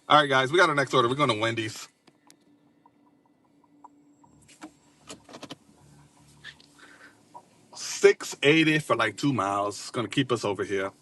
All right, guys, we got our next order. We're going to Wendy's. $6.80 for like 2 miles. It's gonna keep us over here.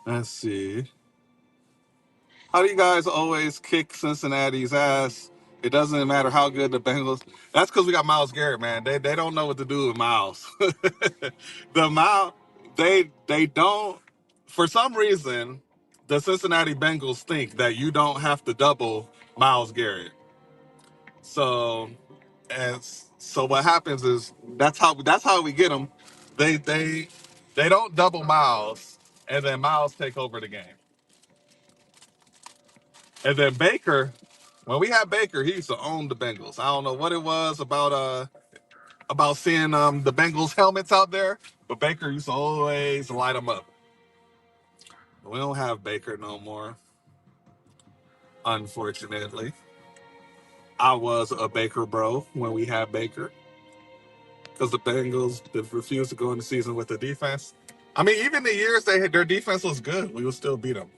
Let's see. How do you guys always kick Cincinnati's ass? It doesn't matter how good the Bengals. That's because we got Myles Garrett, man. They don't know what to do with Miles. the Miles they don't. For some reason, the Cincinnati Bengals think that you don't have to double Myles Garrett. So so what happens is that's how we get them. They don't double Miles, and then Miles take over the game. And then Baker, when we had Baker, he used to own the Bengals. I don't know what it was about seeing the Bengals helmets out there, but Baker used to always light them up. We don't have Baker no more, unfortunately. I was a Baker bro when we had Baker because the Bengals refused to go in the season with the defense. I mean, even the years their defense was good, we would still beat them.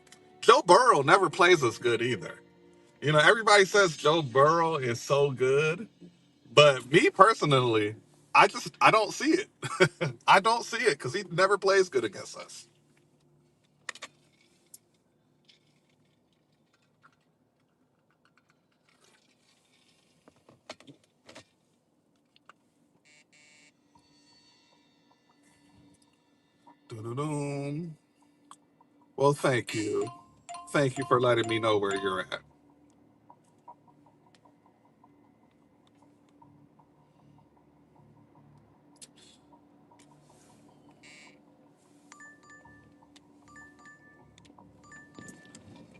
Joe Burrow never plays as good either. Everybody says Joe Burrow is so good, but me personally, I don't see it. I don't see it because he never plays good against us. Doo-doo-doo. Well, thank you. Thank you for letting me know where you're at.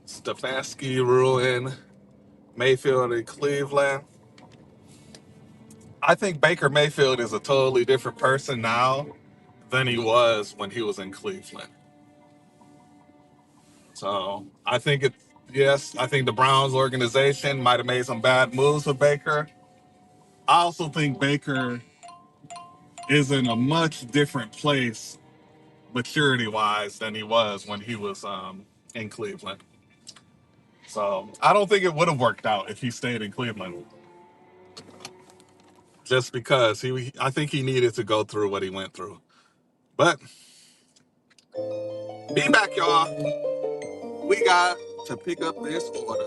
Stefanski ruin Mayfield in Cleveland. I think Baker Mayfield is a totally different person now than he was when he was in Cleveland. So I think yes, I think the Browns organization might have made some bad moves with Baker. I also think Baker is in a much different place maturity wise than he was when he was in Cleveland. So I don't think it would have worked out if he stayed in Cleveland. Just because I think he needed to go through what he went through. But be back, y'all. We got to pick up this order.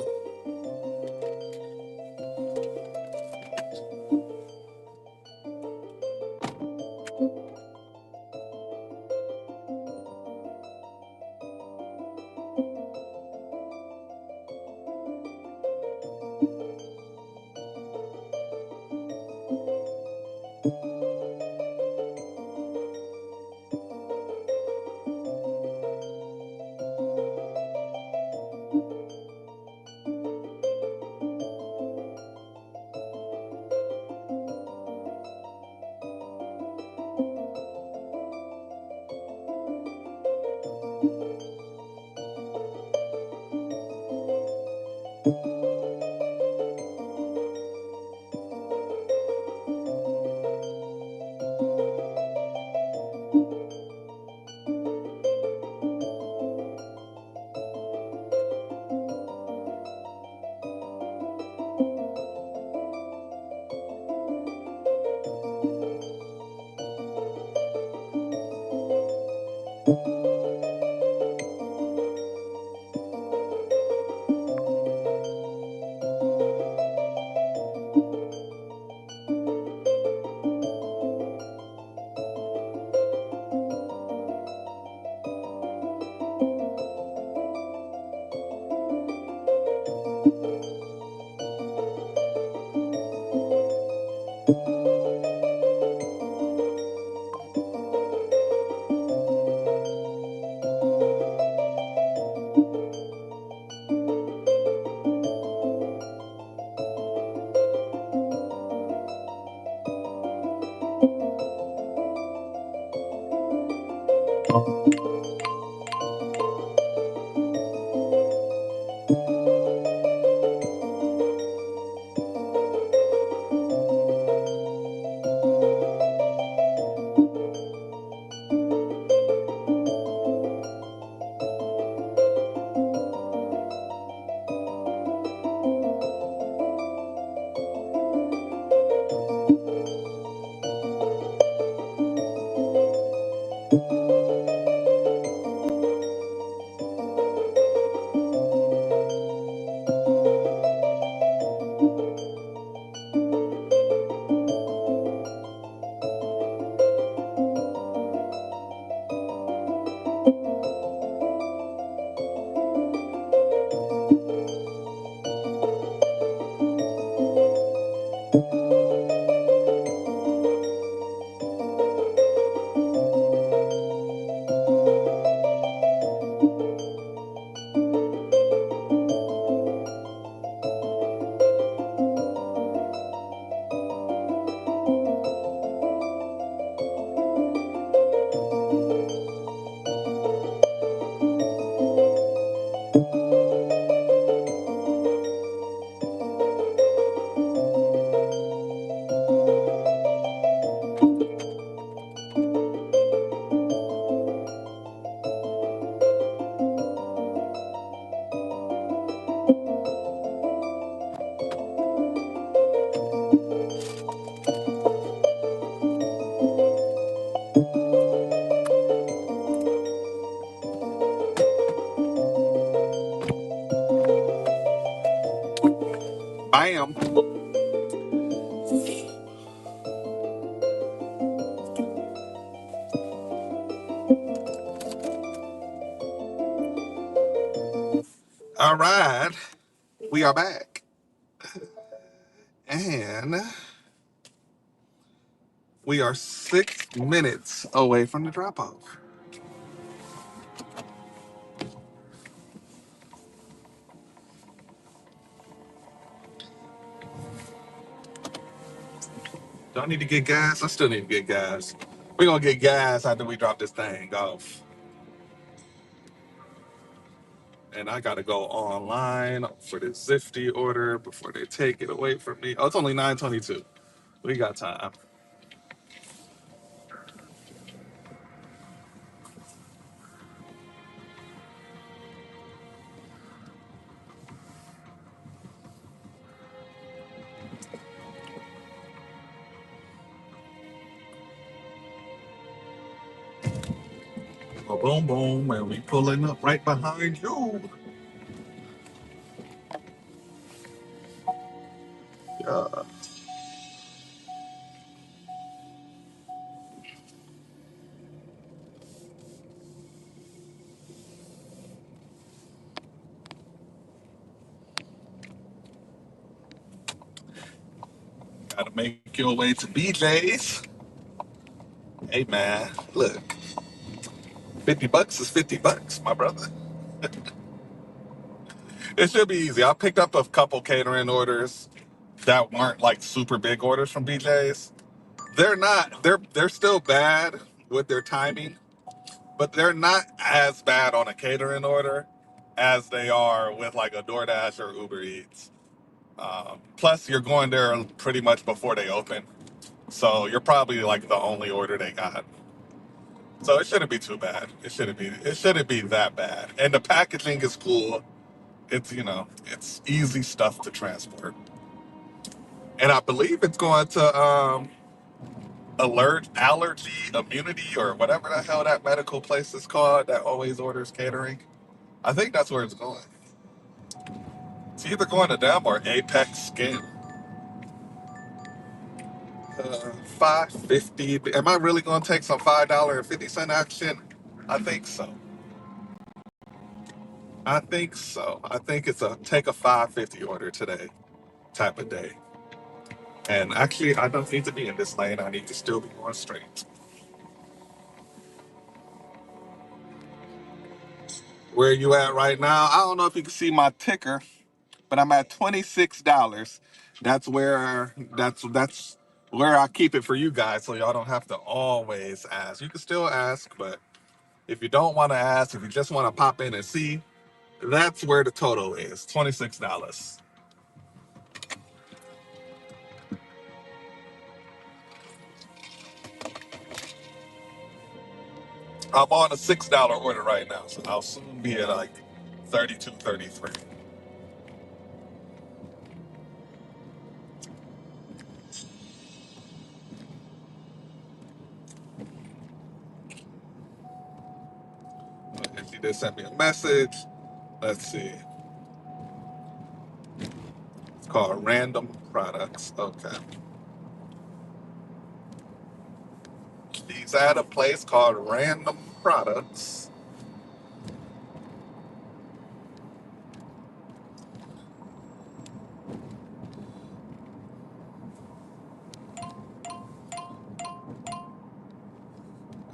Bam. All right, we are back, and we are 6 minutes away from the drop off. Do I need to get gas? I still need to get gas. We're gonna get gas after we drop this thing off. And I gotta go online for the Zifty order before they take it away from me. Oh, it's only 9:22. We got time. Oh, boom, boom, and we pulling up right behind you. Yeah, gotta make your way to BJ's. Hey man, look, $50 is $50, my brother. It should be easy. I picked up a couple catering orders that weren't like super big orders from BJ's. They're not. They're still bad with their timing, but they're not as bad on a catering order as they are with like a DoorDash or Uber Eats. Plus, you're going there pretty much before they open, so you're probably like the only order they got. So it shouldn't be too bad. It shouldn't be. It shouldn't be that bad. And the packaging is cool. It's it's easy stuff to transport. And I believe it's going to allergy immunity or whatever the hell that medical place is called that always orders catering. I think that's where it's going. It's either going to them or Apex Skin. 550. Am I really going to take some $5.50 action? I think so. I think so. I think it's a take a 550 order today type of day. And actually, I don't need to be in this lane. I need to still be going straight. Where you at right now? I don't know if you can see my ticker, but I'm at $26. That's where I keep it for you guys, so y'all don't have to always ask. You can still ask, but if you don't want to ask, if you just want to pop in and see, that's where the total is, $26. I'm on a $6 order right now, so I'll soon be at like 32, 33. If you did send me a message, let's see. It's called Random Products. Okay. He's at a place called Random Products.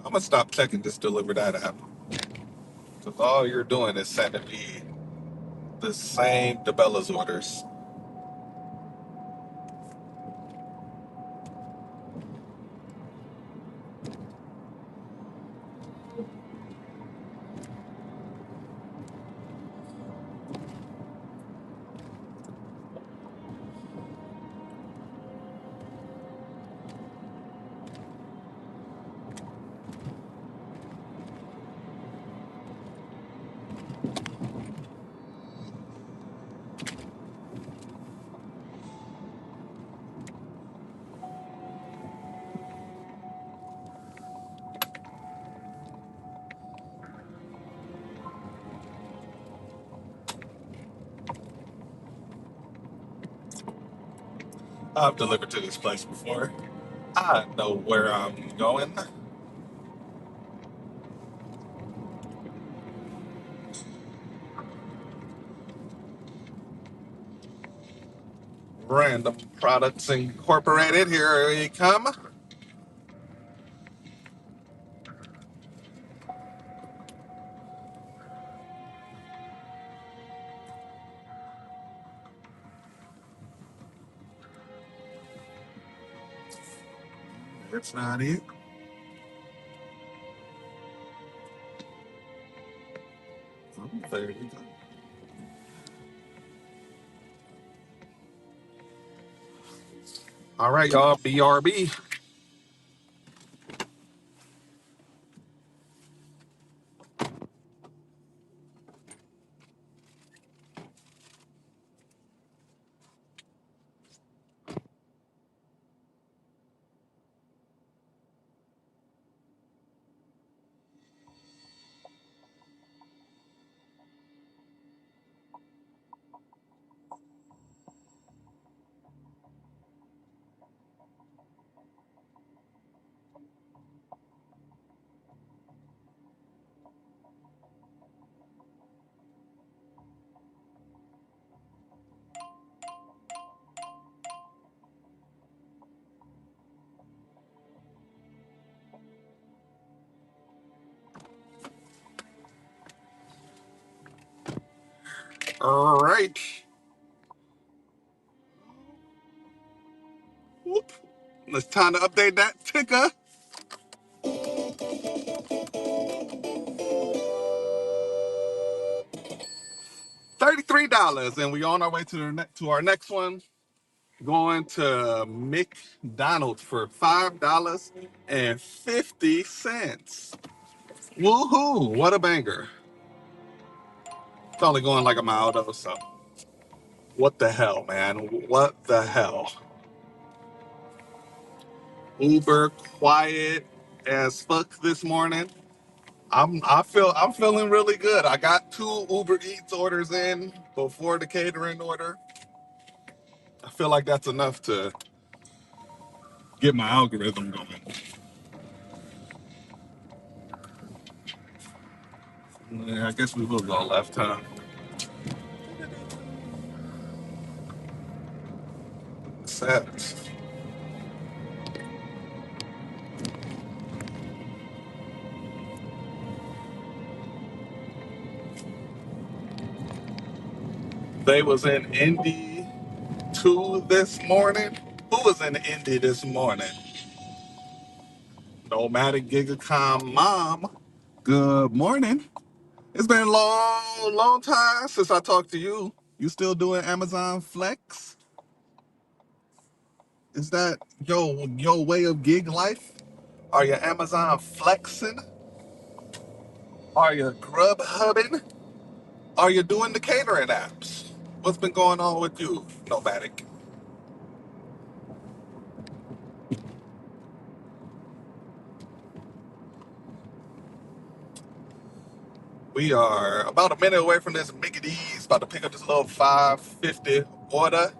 I'm gonna stop checking this Deliver That app because all you're doing is sending me the same DeBella's orders. I've delivered to this place before. I know where I'm going. Random Products Incorporated. Here we come. That's not it. Oh, there we go. All right, y'all. BRB. All right. Whoop. It's time to update that ticker. $33, and we on our way to to our next one. Going to McDonald's for $5.50. Woohoo! What a banger! It's only going like a mile though, so what the hell, man? What the hell? Uber quiet as fuck this morning. I'm feeling really good. I got 2 Uber Eats orders in before the catering order. I feel like that's enough to get my algorithm going. Yeah, I guess we will go left, huh? Accept. They was in Indy 2 this morning. Who was in Indy this morning? Nomadic Gigacom mom. Good morning. It's been a long time since I talked to you. You still doing Amazon Flex? Is that your way of gig life? Are you Amazon flexing? Are you grub hubbing? Are you doing the catering apps? What's been going on with you, Nomadic? We are about a minute away from this Mickey D's, about to pick up this little 550 order.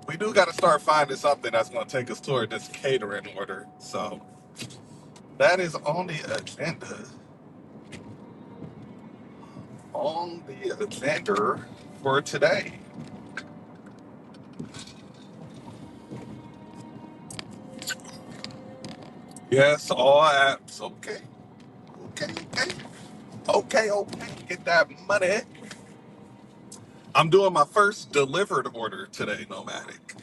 We do got to start finding something that's going to take us toward this catering order. So that is on the agenda. On the agenda for today. Yes, all apps. Okay. Okay, okay. Okay, okay. Get that money. I'm doing my first delivered order today, Nomadic.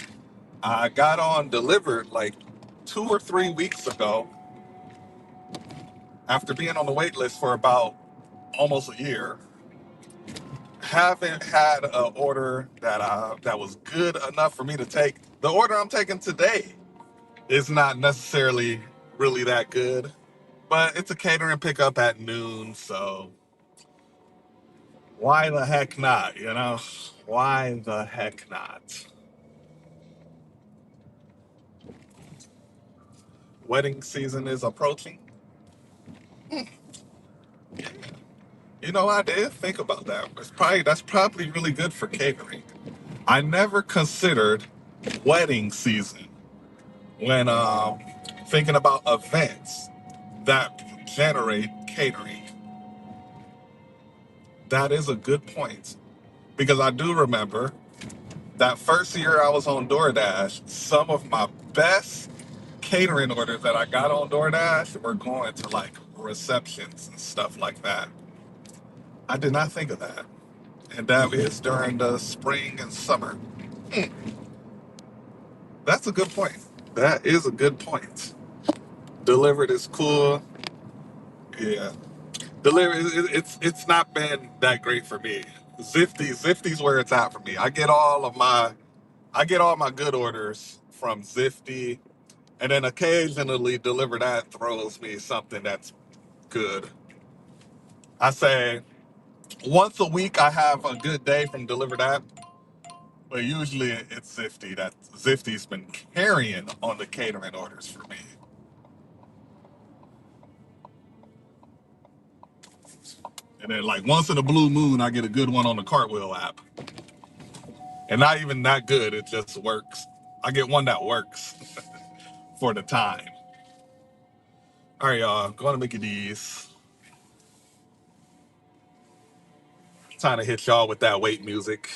I got on delivered like 2 or 3 weeks ago after being on the wait list for about almost a year. Haven't had an order that was good enough for me to take. The order I'm taking today is not necessarily really that good, but it's a catering pickup at noon, so why the heck not, you know? Why the heck not? Wedding season is approaching. You know, I did think about that. That's probably really good for catering. I never considered wedding season, when thinking about events that generate catering. That is a good point because I do remember that first year I was on DoorDash, some of my best catering orders that I got on DoorDash were going to like receptions and stuff like that. I did not think of that. And that is during the spring and summer. Hmm, that's a good point. That is a good point. Delivered is cool. Yeah. Delivered, it's not been that great for me. Zifty's where it's at for me. I get all my good orders from Zifty, and then occasionally Deliver That throws me something that's good. I say once a week I have a good day from Deliver That, but usually it's Zifty. That Zifty's been carrying on the catering orders for me. And then like once in a blue moon I get a good one on the Cartwheel app. And not even that good, it just works. I get one that works for the time. All right, y'all, going to Mickey D's. Trying to hit y'all with that wait music.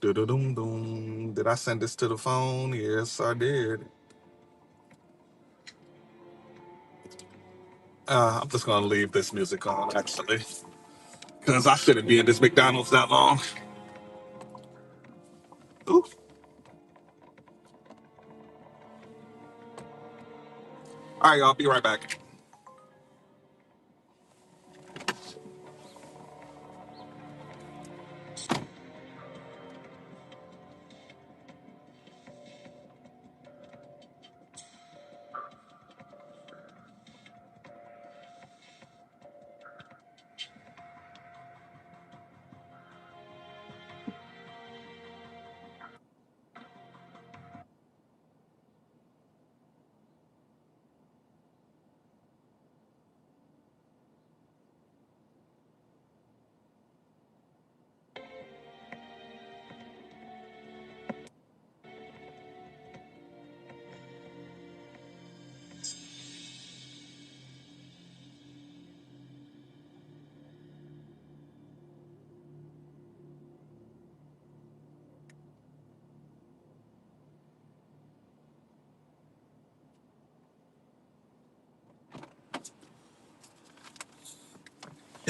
Do-do-dum-dum. Did I send this to the phone? Yes, I did. I'm just gonna leave this music on actually, because I shouldn't be in this McDonald's that long. Ooh. All right, y'all, be right back.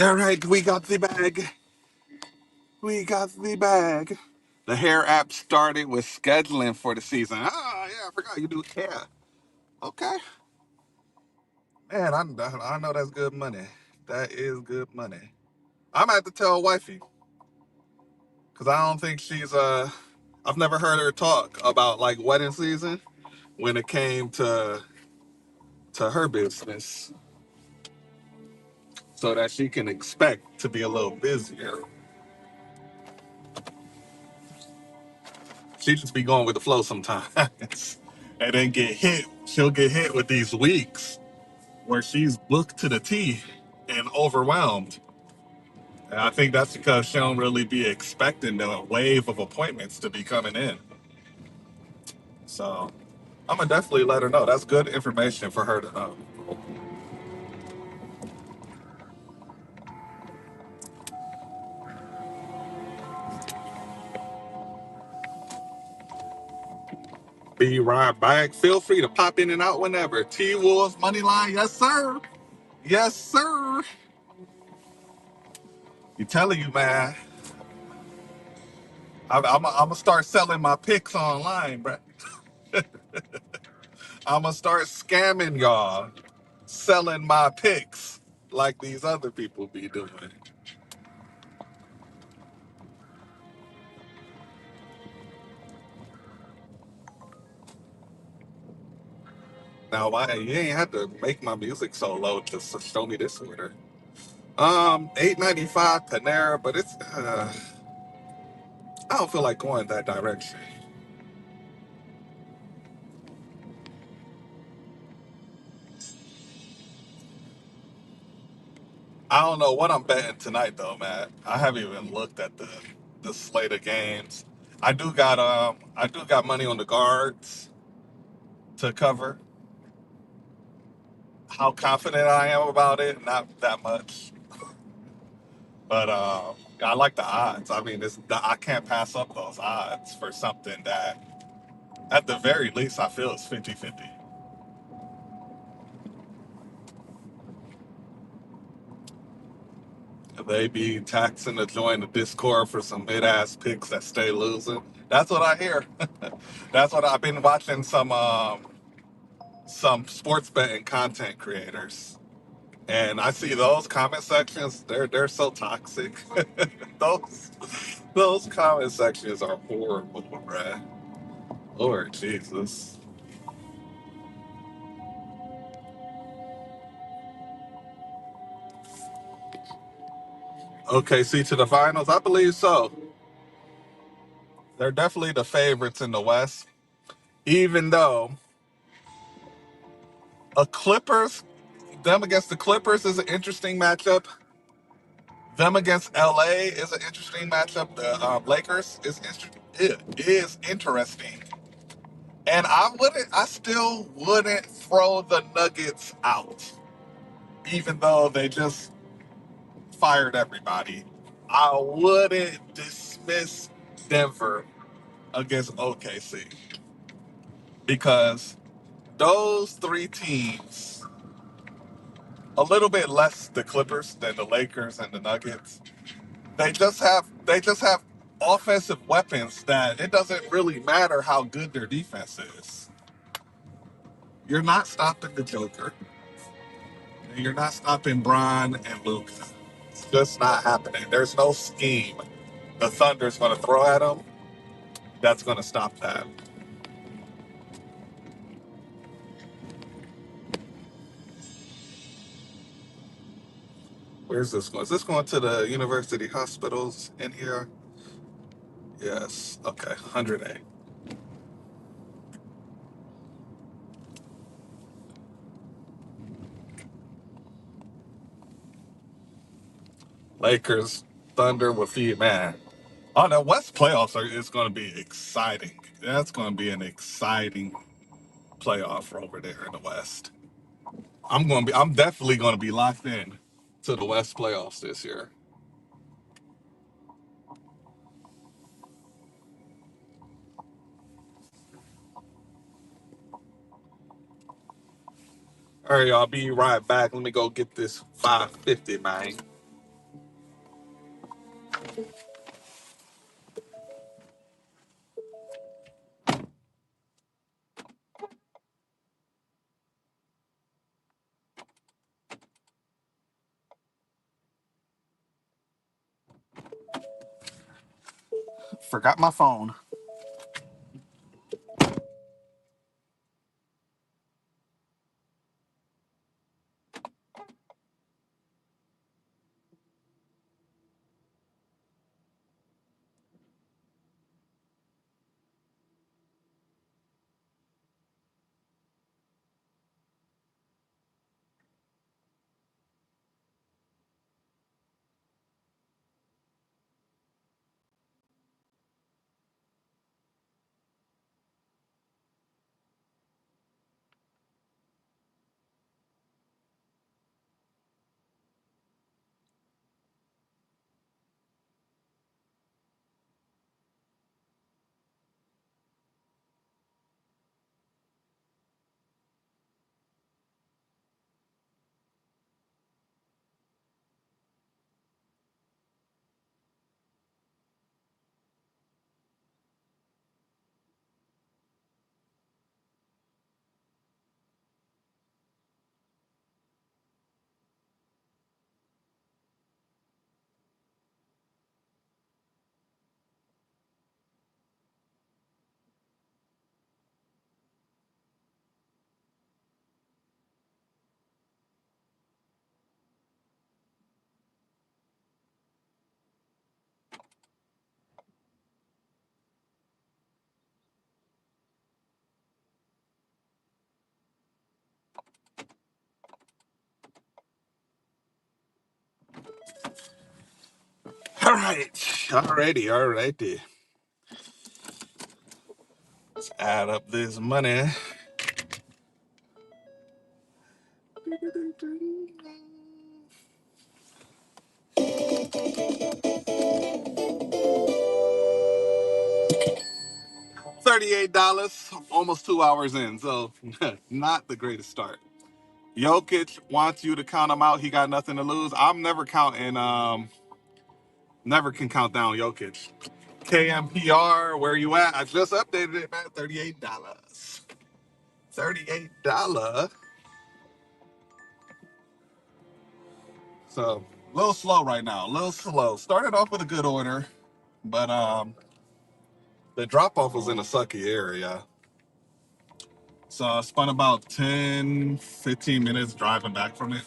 All right, we got the bag. We got the bag. The hair app started with scheduling for the season. Oh yeah, I forgot you do hair. Okay, man, I know that's good money. That is good money. I'm gonna have to tell wifey because I don't think she's I've never heard her talk about like wedding season when it came to her business, so that she can expect to be a little busier. She just be going with the flow sometimes, and then get hit. She'll get hit with these weeks where she's booked to the T and overwhelmed. And I think that's because she don't really be expecting the wave of appointments to be coming in. So I'm gonna definitely let her know. That's good information for her to know. Be right back. Feel free to pop in and out whenever. T Wolves Moneyline, yes sir, yes sir. You telling you, man. I'm gonna start selling my picks online, bro. I'm gonna start scamming y'all, selling my picks like these other people be doing. Now, why you ain't have to make my music so low to show me this order? 8.95 Panera, but it's I don't feel like going that direction. I don't know what I'm betting tonight though, man. I haven't even looked at the slate of games. I do got money on the guards to cover. How confident I am about it, not that much. But I like the odds. I mean, I can't pass up those odds for something that, at the very least, I feel is 50-50. They be taxing to join the Discord for some mid-ass picks that stay losing. That's what I hear. That's what I've been watching some sports betting content creators. And I see those comment sections, they're so toxic. those those comment sections are horrible, bruh. Lord Jesus. Okay, see to the finals? I believe so. They're definitely the favorites in the West. Even though a Clippers, them against the Clippers is an interesting matchup. Them against LA is an interesting matchup. The Lakers it is interesting. And I still wouldn't throw the Nuggets out, even though they just fired everybody. I wouldn't dismiss Denver against OKC because those three teams, a little bit less the Clippers than the Lakers and the Nuggets, they just have offensive weapons that it doesn't really matter how good their defense is. You're not stopping the Joker. You're not stopping Bron and Luke. It's just not happening. There's no scheme the Thunder's going to throw at them that's going to stop that. Where's this going? Is this going to the university hospitals in here? Yes. Okay. 100A. Lakers, Thunder will feed, man. Oh, the West playoffs is going to be exciting. That's going to be an exciting playoff over there in the West. I'm definitely going to be locked in to the West playoffs this year. All right, y'all. Be right back. Let me go get this 550, man. Forgot my phone. All right. Alrighty. Alrighty. Add up this money. $38, almost 2 hours in, so not the greatest start. Jokic wants you to count him out. He got nothing to lose. I'm never counting. Never can count down Jokic. KMPR, where you at? I just updated it, man. $38. $38. So a little slow right now. A little slow. Started off with a good order, but the drop off was in a sucky area. So I spent about 10, 15 minutes driving back from it.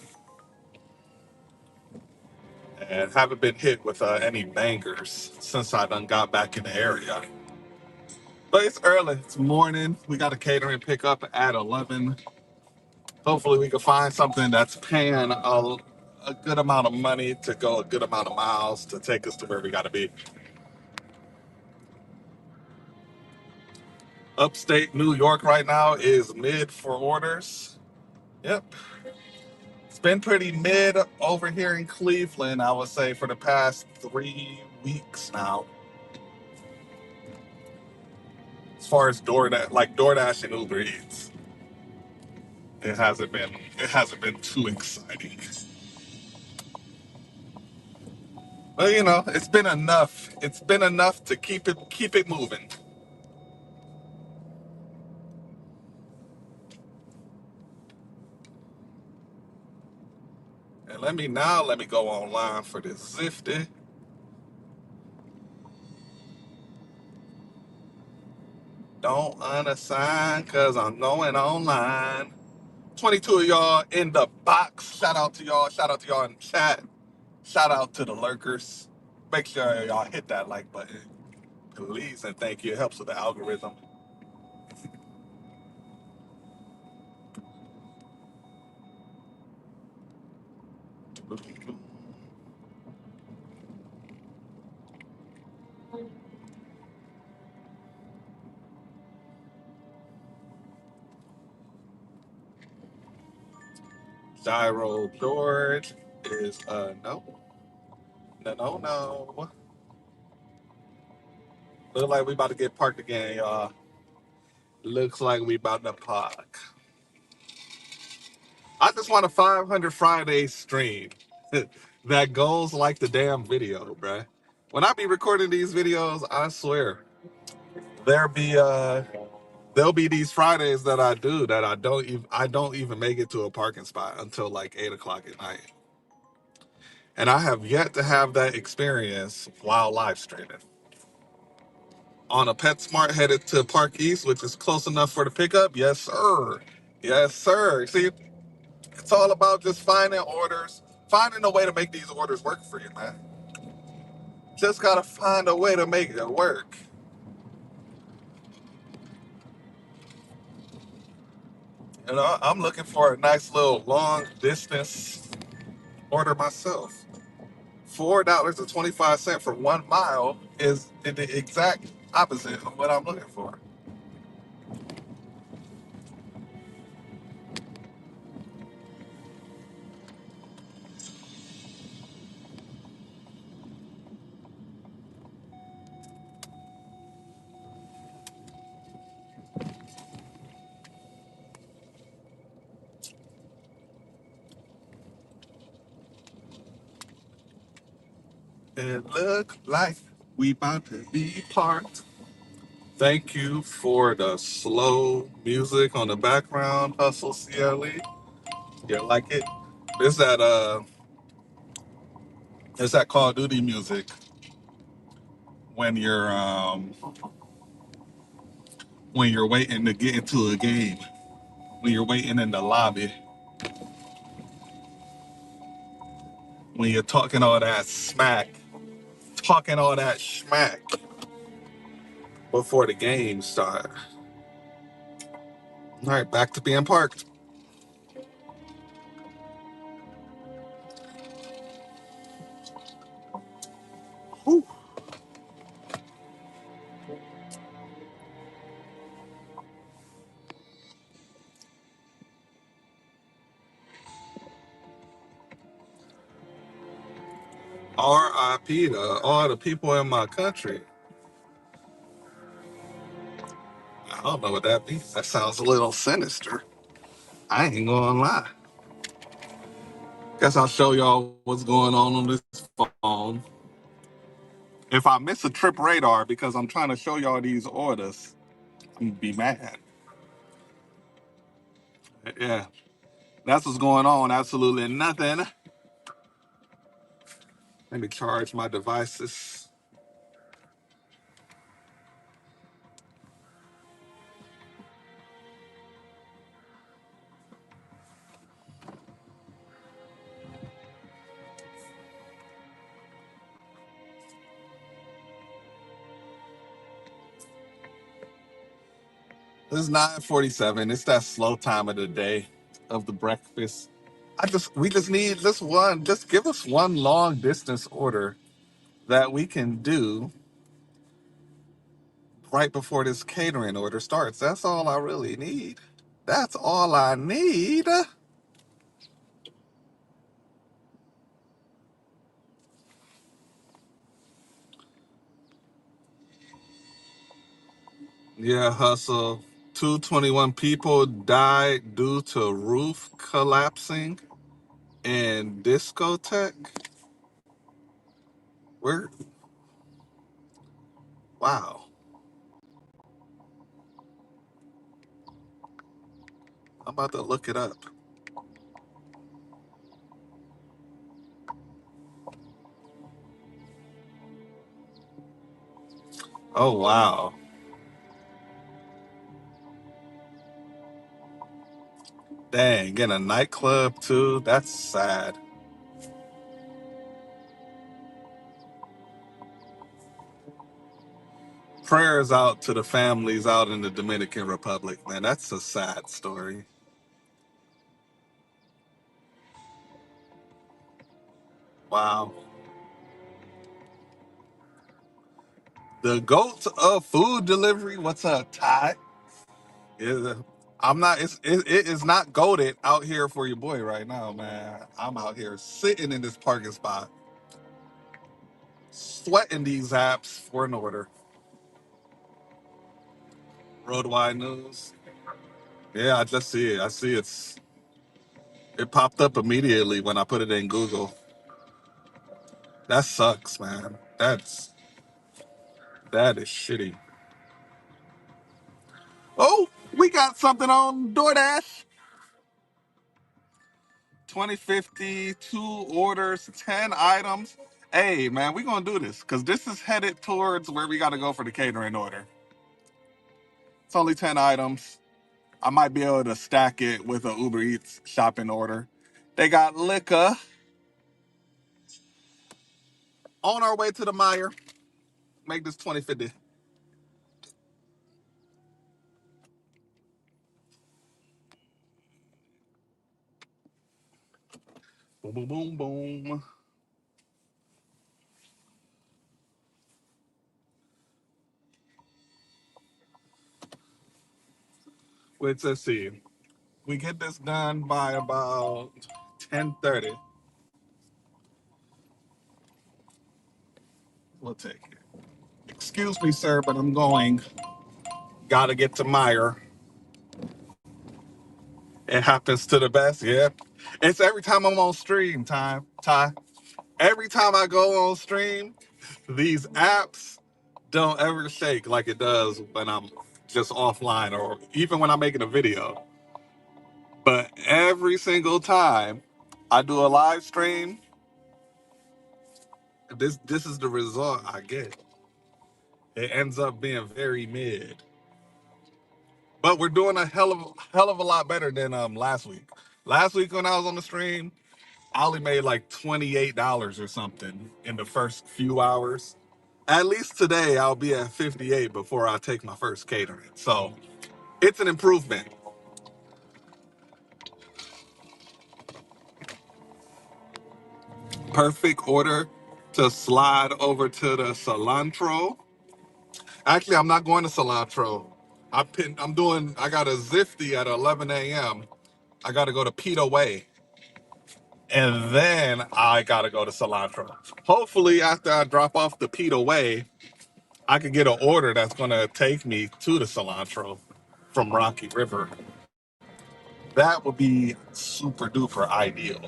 And haven't been hit with any bangers since I done got back in the area. But it's early. It's morning. We got a catering pickup at 11. Hopefully we can find something that's paying a good amount of money to go a good amount of miles to take us to where we got to be. Upstate New York right now is mid for orders. Yep. It's been pretty mid over here in Cleveland, I would say, for the past 3 weeks now. As far as Doordash and Uber Eats, it hasn't been too exciting. But it's been enough. It's been enough to keep it moving. And let me go online for this Zifty. Don't unassign cause I'm going online. 22 of y'all in the box. Shout out to y'all. Shout out to y'all in the chat. Shout out to the lurkers. Make sure y'all hit that like button. Please and thank you. It helps with the algorithm. Gyro George is no. No, no, no. Look like we about to get parked again, y'all. Looks like we about to park. I just want a 500 Friday stream that goes like the damn video, bruh. When I be recording these videos, I swear there be there'll be these Fridays that I do that I don't even make it to a parking spot until like 8 o'clock at night, and I have yet to have that experience while live streaming. On a PetSmart headed to Park East, which is close enough for the pickup. Yes, sir. Yes, sir. See, it's all about just finding a way to make these orders work for you, man. Just gotta find a way to make it work. I'm looking for a nice little long distance order myself. $4.25 for 1 mile is the exact opposite of what I'm looking for. It look like we about to be parked. Thank you for the slow music on the background, Hustle CLE. Yeah, like it. It's that Call of Duty music when you're waiting to get into a game, when you're waiting in the lobby, when you're talking all that smack before the game start. All right, back to being parked. Whew. PETA, all the people in my country. I don't know what that means. That sounds a little sinister. I ain't gonna lie. Guess I'll show y'all what's going on this phone. If I miss a trip radar because I'm trying to show y'all these orders, I'm gonna be mad. Yeah, that's what's going on. Absolutely nothing. Let me charge my devices. It's 9:47. It's that slow time of the day of the breakfast. We just need this one. Just give us one long distance order that we can do right before this catering order starts. That's all I really need. That's all I need. Yeah, hustle. 221 people died due to roof collapsing in discotheque. We're wow. I'm about to look it up. Oh wow. Dang, in a nightclub too. That's sad. Prayers out to the families out in the Dominican Republic, man. That's a sad story. Wow. The goat of food delivery. What's up, Ty? Yeah, I'm not. It is not goaded out here for your boy right now, man. I'm out here sitting in this parking spot, sweating these apps for an order. Roadwide news. Yeah, I just see it. I see it popped up immediately when I put it in Google. That sucks, man. That is shitty. Oh, we got something on DoorDash. 2050, two orders, 10 items. Hey, man, we gonna do this because this is headed towards where we gotta go for the catering order. It's only 10 items. I might be able to stack it with a Uber Eats shopping order. They got liquor on our way to the Meyer. Make this 2050. Boom, boom, boom, boom. Wait, let's see. We get this done by about 10:30. We'll take it. Excuse me, sir, but I'm going. Gotta get to Meyer. It happens to the best, yeah. It's every time I'm on stream, Ty. Every time I go on stream, these apps don't ever shake like it does when I'm just offline or even when I'm making a video. But every single time I do a live stream, this is the result I get. It ends up being very mid. But we're doing a hell of a lot better than last week. Last week when I was on the stream, I only made like $28 or something in the first few hours. At least today I'll be at 58 before I take my first catering. So it's an improvement. Perfect order to slide over to the cilantro. Actually, I'm not going to cilantro. I got a Zifty at 11 a.m. I got to go to Pita Way And then I gotta go to cilantro. Hopefully, after I drop off the Pete away, I could get an order that's gonna take me to the cilantro from Rocky River. That would be super duper ideal.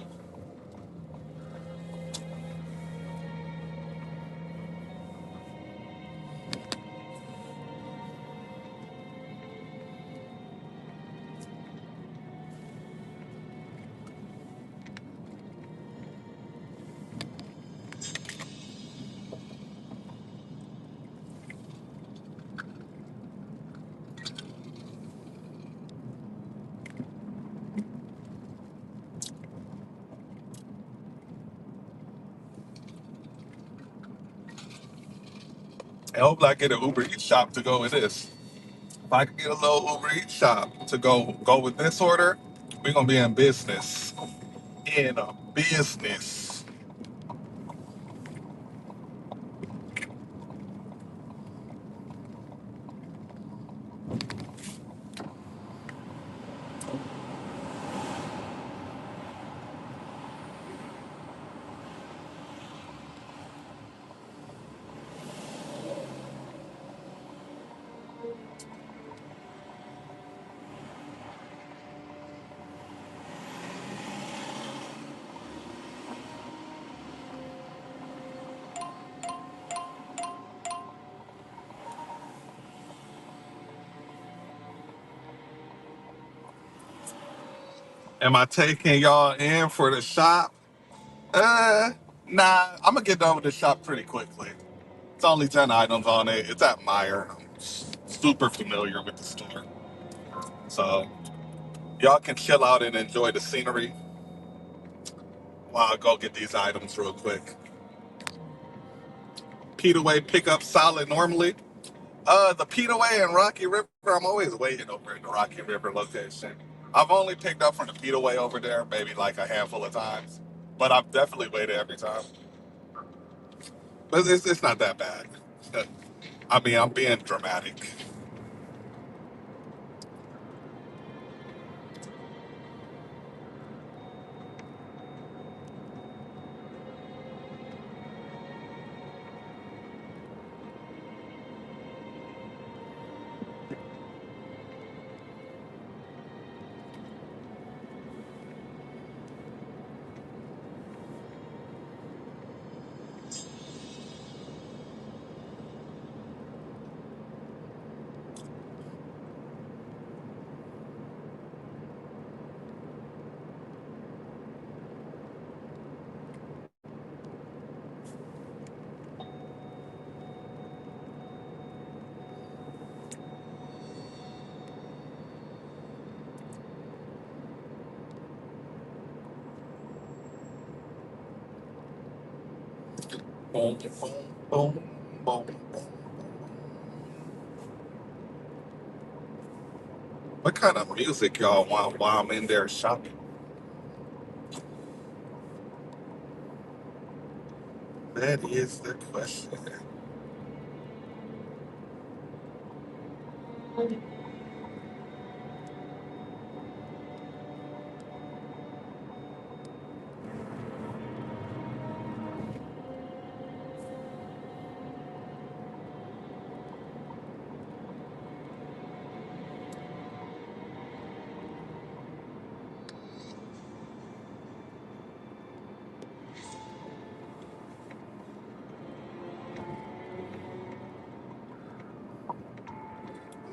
I hope I get an Uber Eats shop to go with this. If I could get a little Uber Eats shop to go with this order, we're gonna be in business. In a business. Am I taking y'all in for the shop? Uh, nah. I'm gonna get done with the shop pretty quickly. It's only 10 items on it. It's at Meyer. I'm super familiar with the store. So y'all can chill out and enjoy the scenery while I go get these items real quick. Petaway pickup solid normally. The Petaway and Rocky River, I'm always waiting over in the Rocky River location. I've only picked up from the Petaway over there maybe like a handful of times, but I've definitely waited every time. But it's not that bad. I mean, I'm being dramatic. Boom, boom, boom, boom. What kind of music y'all want while I'm in there shopping? That is the question.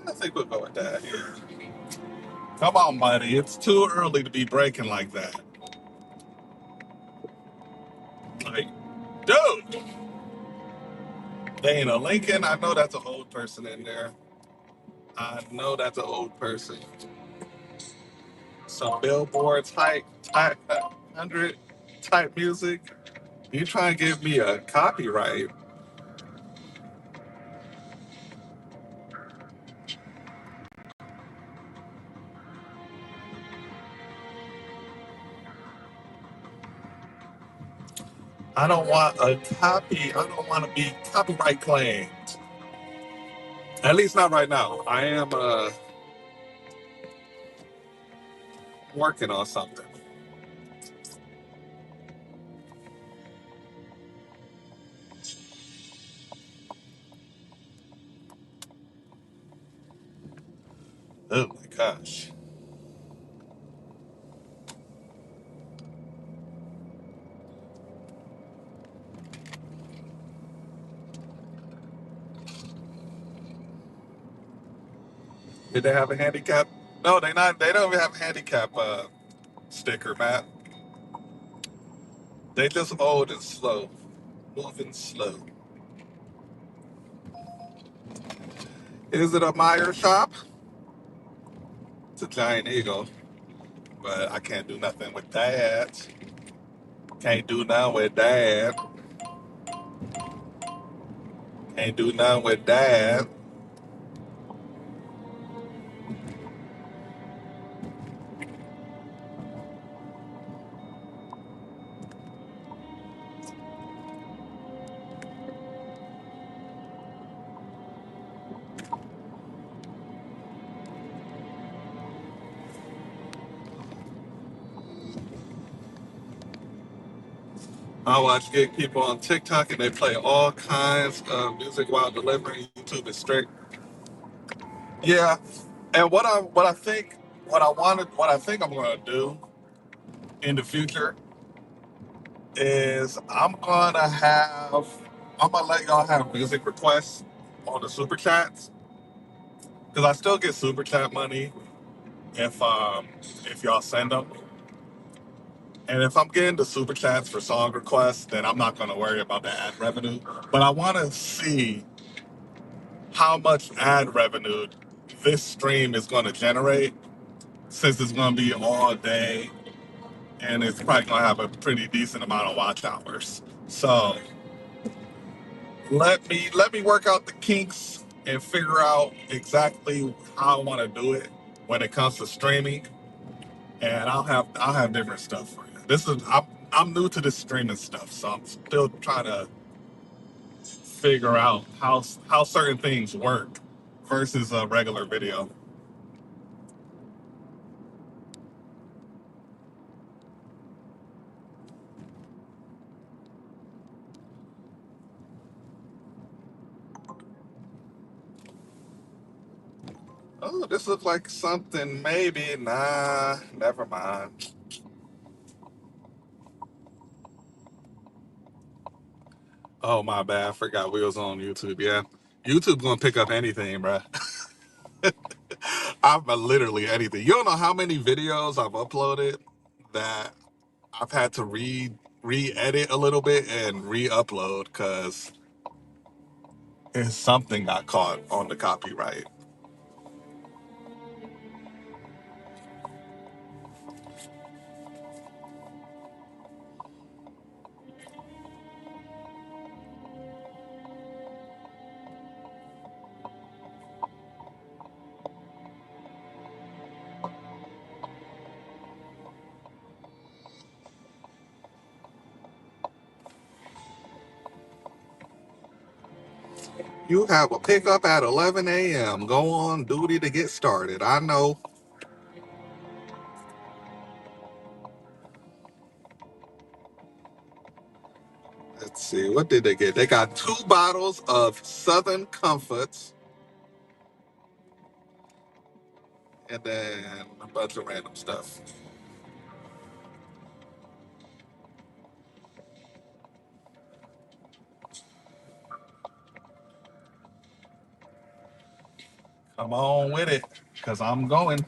I think we'll go with that here. Come on, buddy. It's too early to be breaking like that. Like, dude, Dana Lincoln, I know that's an old person in there. I know that's an old person. Some billboard type 100 type music. You trying to give me a copyright? I don't want a copy. I don't want to be copyright claimed. At least not right now. I am working on something. Oh my gosh. Did they have a handicap? No, they not. They don't even have a handicap sticker, Matt. They just old and slow, moving slow. Is it a Meyer shop? It's a giant eagle, but I can't do nothing with that. Can't do nothing with that. Can't do nothing with that. I watch gig people on TikTok and they play all kinds of music while delivering. YouTube is strict. Yeah, and what I think what I think I'm gonna do in the future is I'm gonna let y'all have music requests on the super chats because I still get super chat money if y'all send them. And if I'm getting the super chats for song requests, then I'm not gonna worry about the ad revenue. But I want to see how much ad revenue this stream is going to generate since it's going to be all day and it's probably going to have a pretty decent amount of watch hours. So let me work out the kinks and figure out exactly how I want to do it when it comes to streaming, and I'll have different stuff for you. I'm new to this streaming stuff, so I'm still trying to figure out how certain things work versus a regular video. Oh, this looks like something maybe. Nah, never mind. Oh, my bad. I forgot we was on YouTube. Yeah. YouTube gonna pick up anything, bruh. I'm literally anything. You don't know how many videos I've uploaded that I've had to re-edit a little bit and re-upload because something got caught on the copyright. You have a pickup at 11 a.m. Go on duty to get started. I know. Let's see. What did they get? They got 2 bottles of Southern Comforts and then a bunch of random stuff. Come on with it, because I'm going.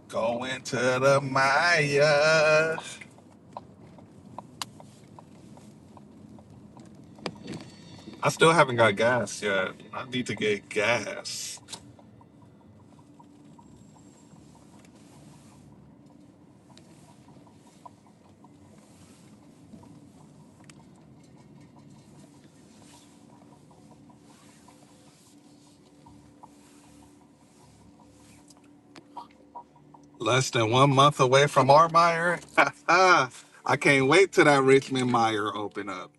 Going to the Maya. I still haven't got gas yet. I need to get gas. Less than 1 month away from our Meyer. I can't wait till that Richmond Meyer open up.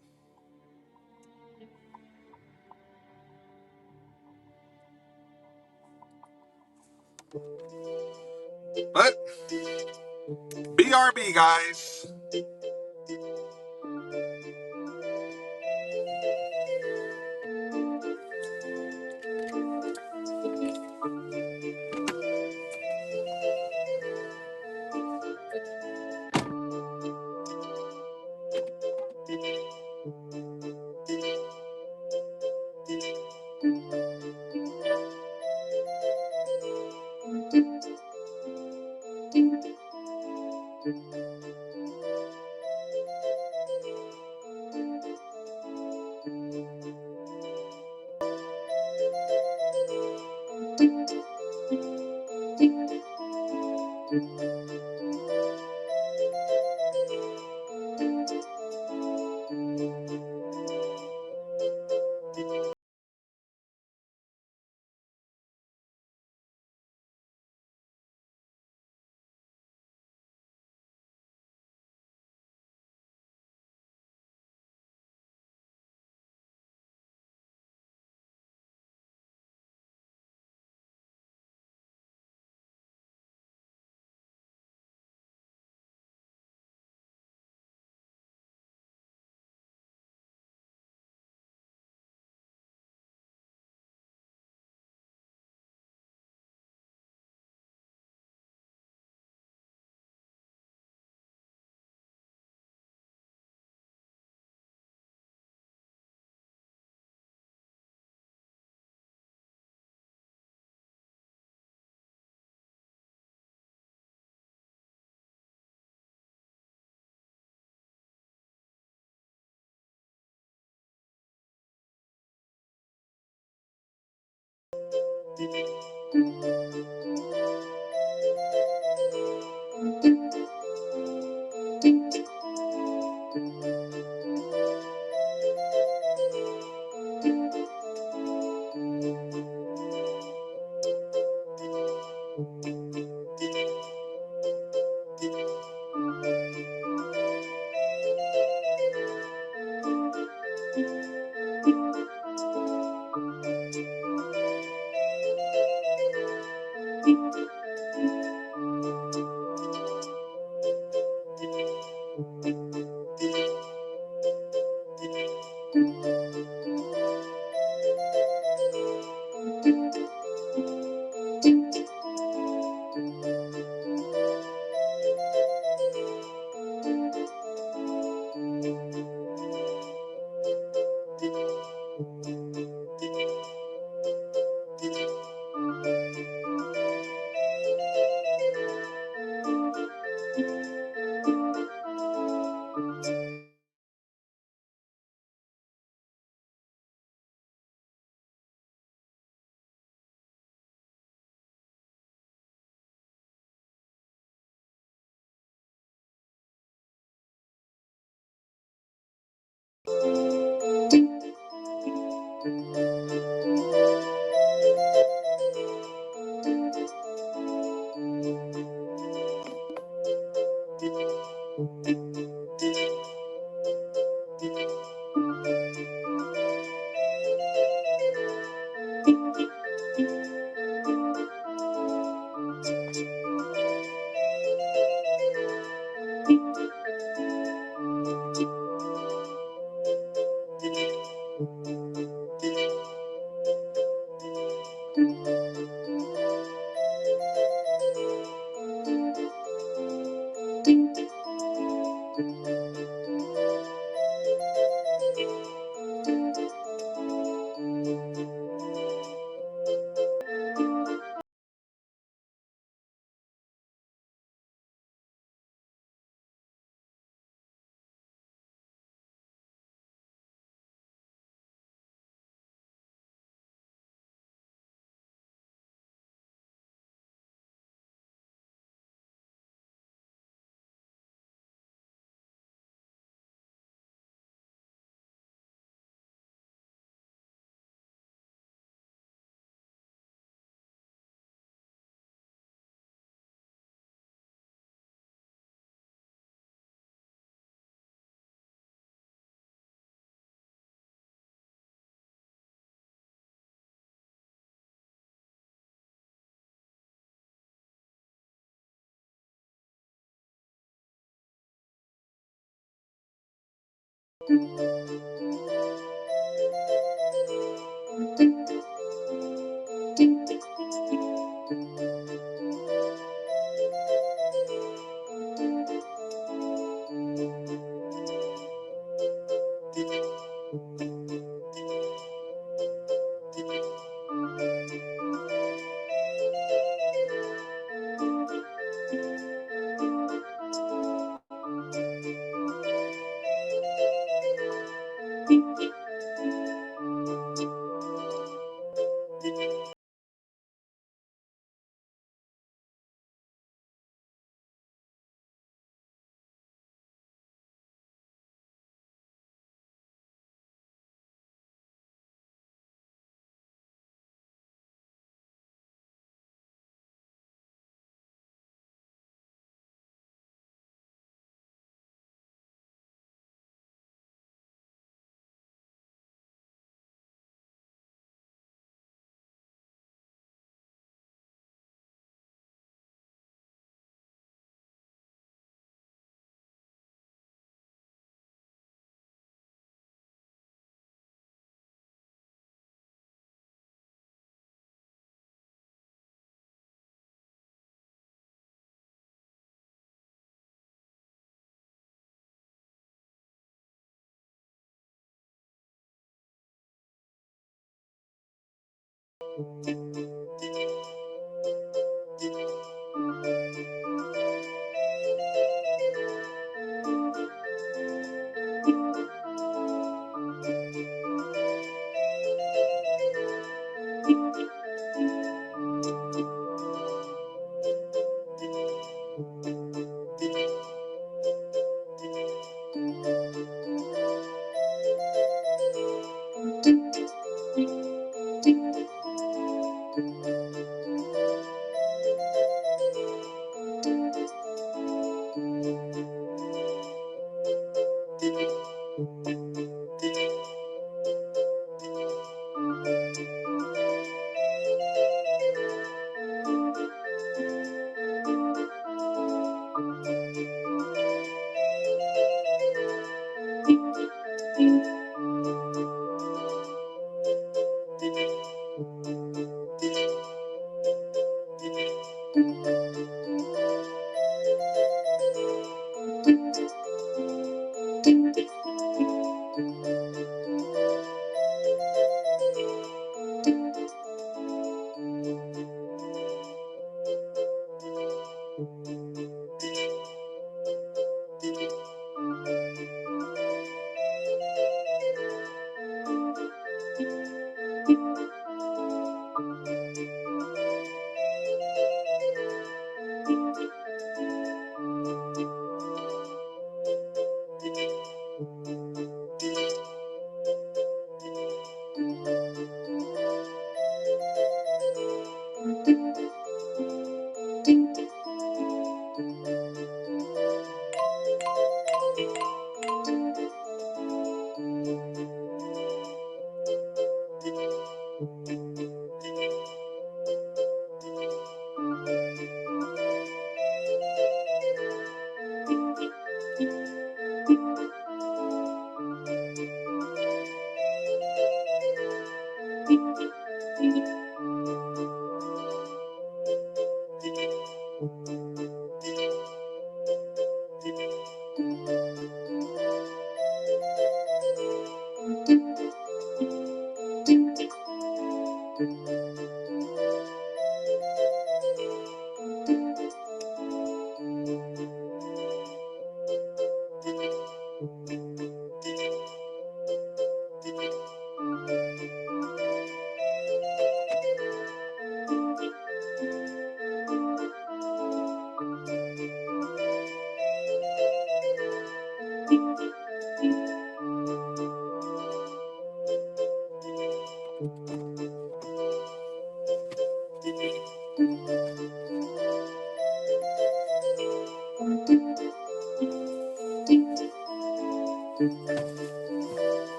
But BRB, guys.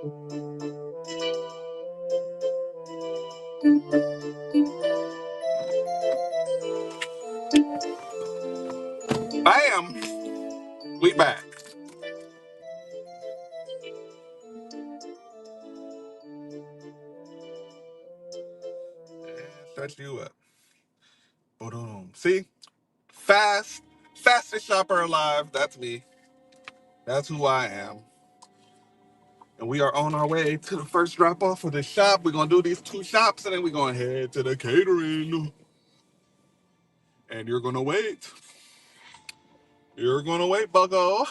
Bam! We back. Shut you up. Boom. See? Fastest shopper alive. That's me. That's who I am. And we are on our way to the first drop off of the shop. We're going to do these 2 shops and then we're going to head to the catering. And you're going to wait. You're going to wait, bucko.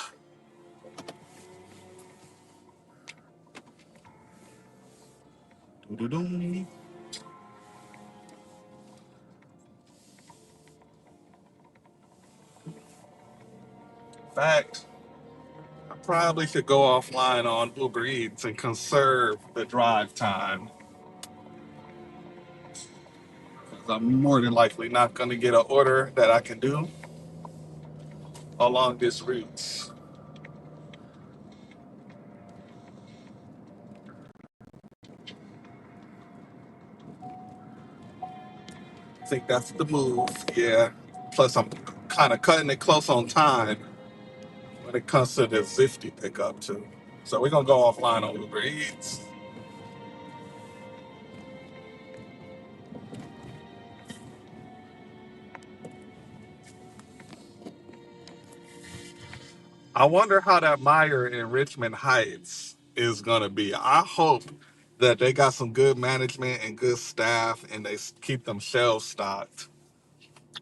Doo-doo-doo. Fact, I probably should go offline on Uber Eats and conserve the drive time. Because I'm more than likely not going to get an order that I can do along this route. I think that's the move, yeah. Plus, I'm kind of cutting it close on time when it comes to the Zifty pickup, too. So we're going to go offline on Uber Eats. I wonder how that Meyer in Richmond Heights is going to be. I hope that they got some good management and good staff and they keep them shelves stocked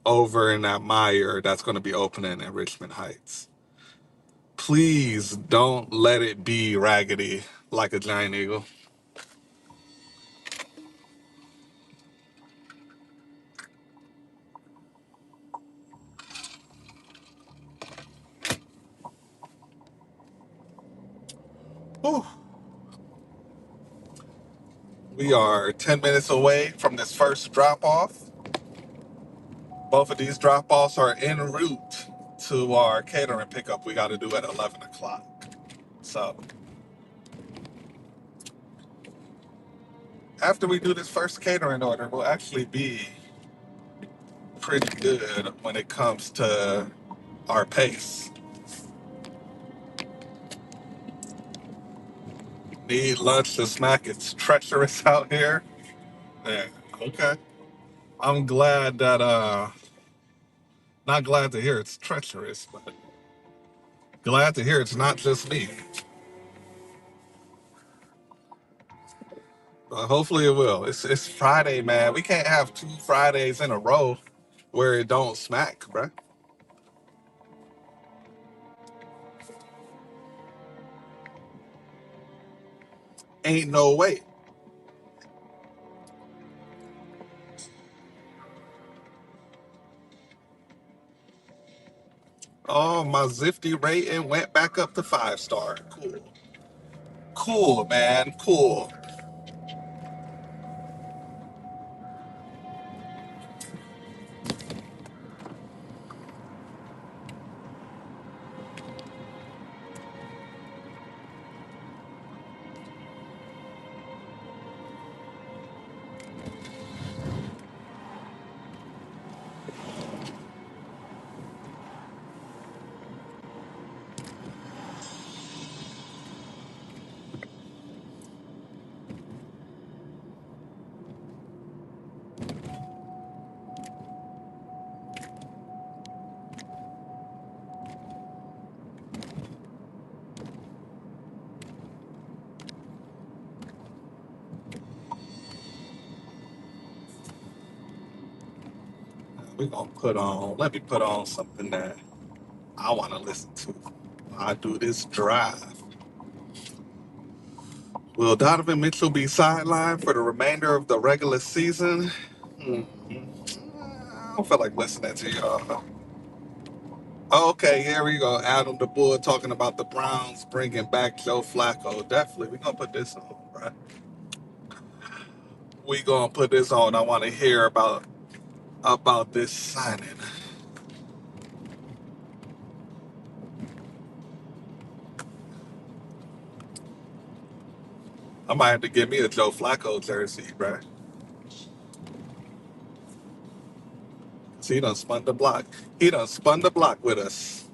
over in that Meyer that's going to be opening in Richmond Heights. Please don't let it be raggedy like a giant eagle. Whew. We are 10 minutes away from this first drop off. Both of these drop offs are en route to our catering pickup we got to do at 11 o'clock. So after we do this first catering order, we'll actually be pretty good when it comes to our pace. Need lunch to smack. It's treacherous out here. Yeah, okay. I'm glad that not glad to hear it's treacherous, but glad to hear it's not just me. But hopefully it will. It's Friday, man. We can't have 2 Fridays in a row where it don't smack, bruh. Ain't no way. Oh, my Zifty rating went back up to 5-star. Cool. Cool, man. Cool. We're gonna let me put on something that I wanna listen to while I do this drive. Will Donovan Mitchell be sidelined for the remainder of the regular season? Hmm. I don't feel like listening to y'all. Okay, here we go. Adam the Bull talking about the Browns bringing back Joe Flacco. Definitely, we're gonna put this on, right? We gonna put this on. I want to hear about this signing. I might have to get me a Joe Flacco jersey, bro. See, he done spun the block. He done spun the block with us.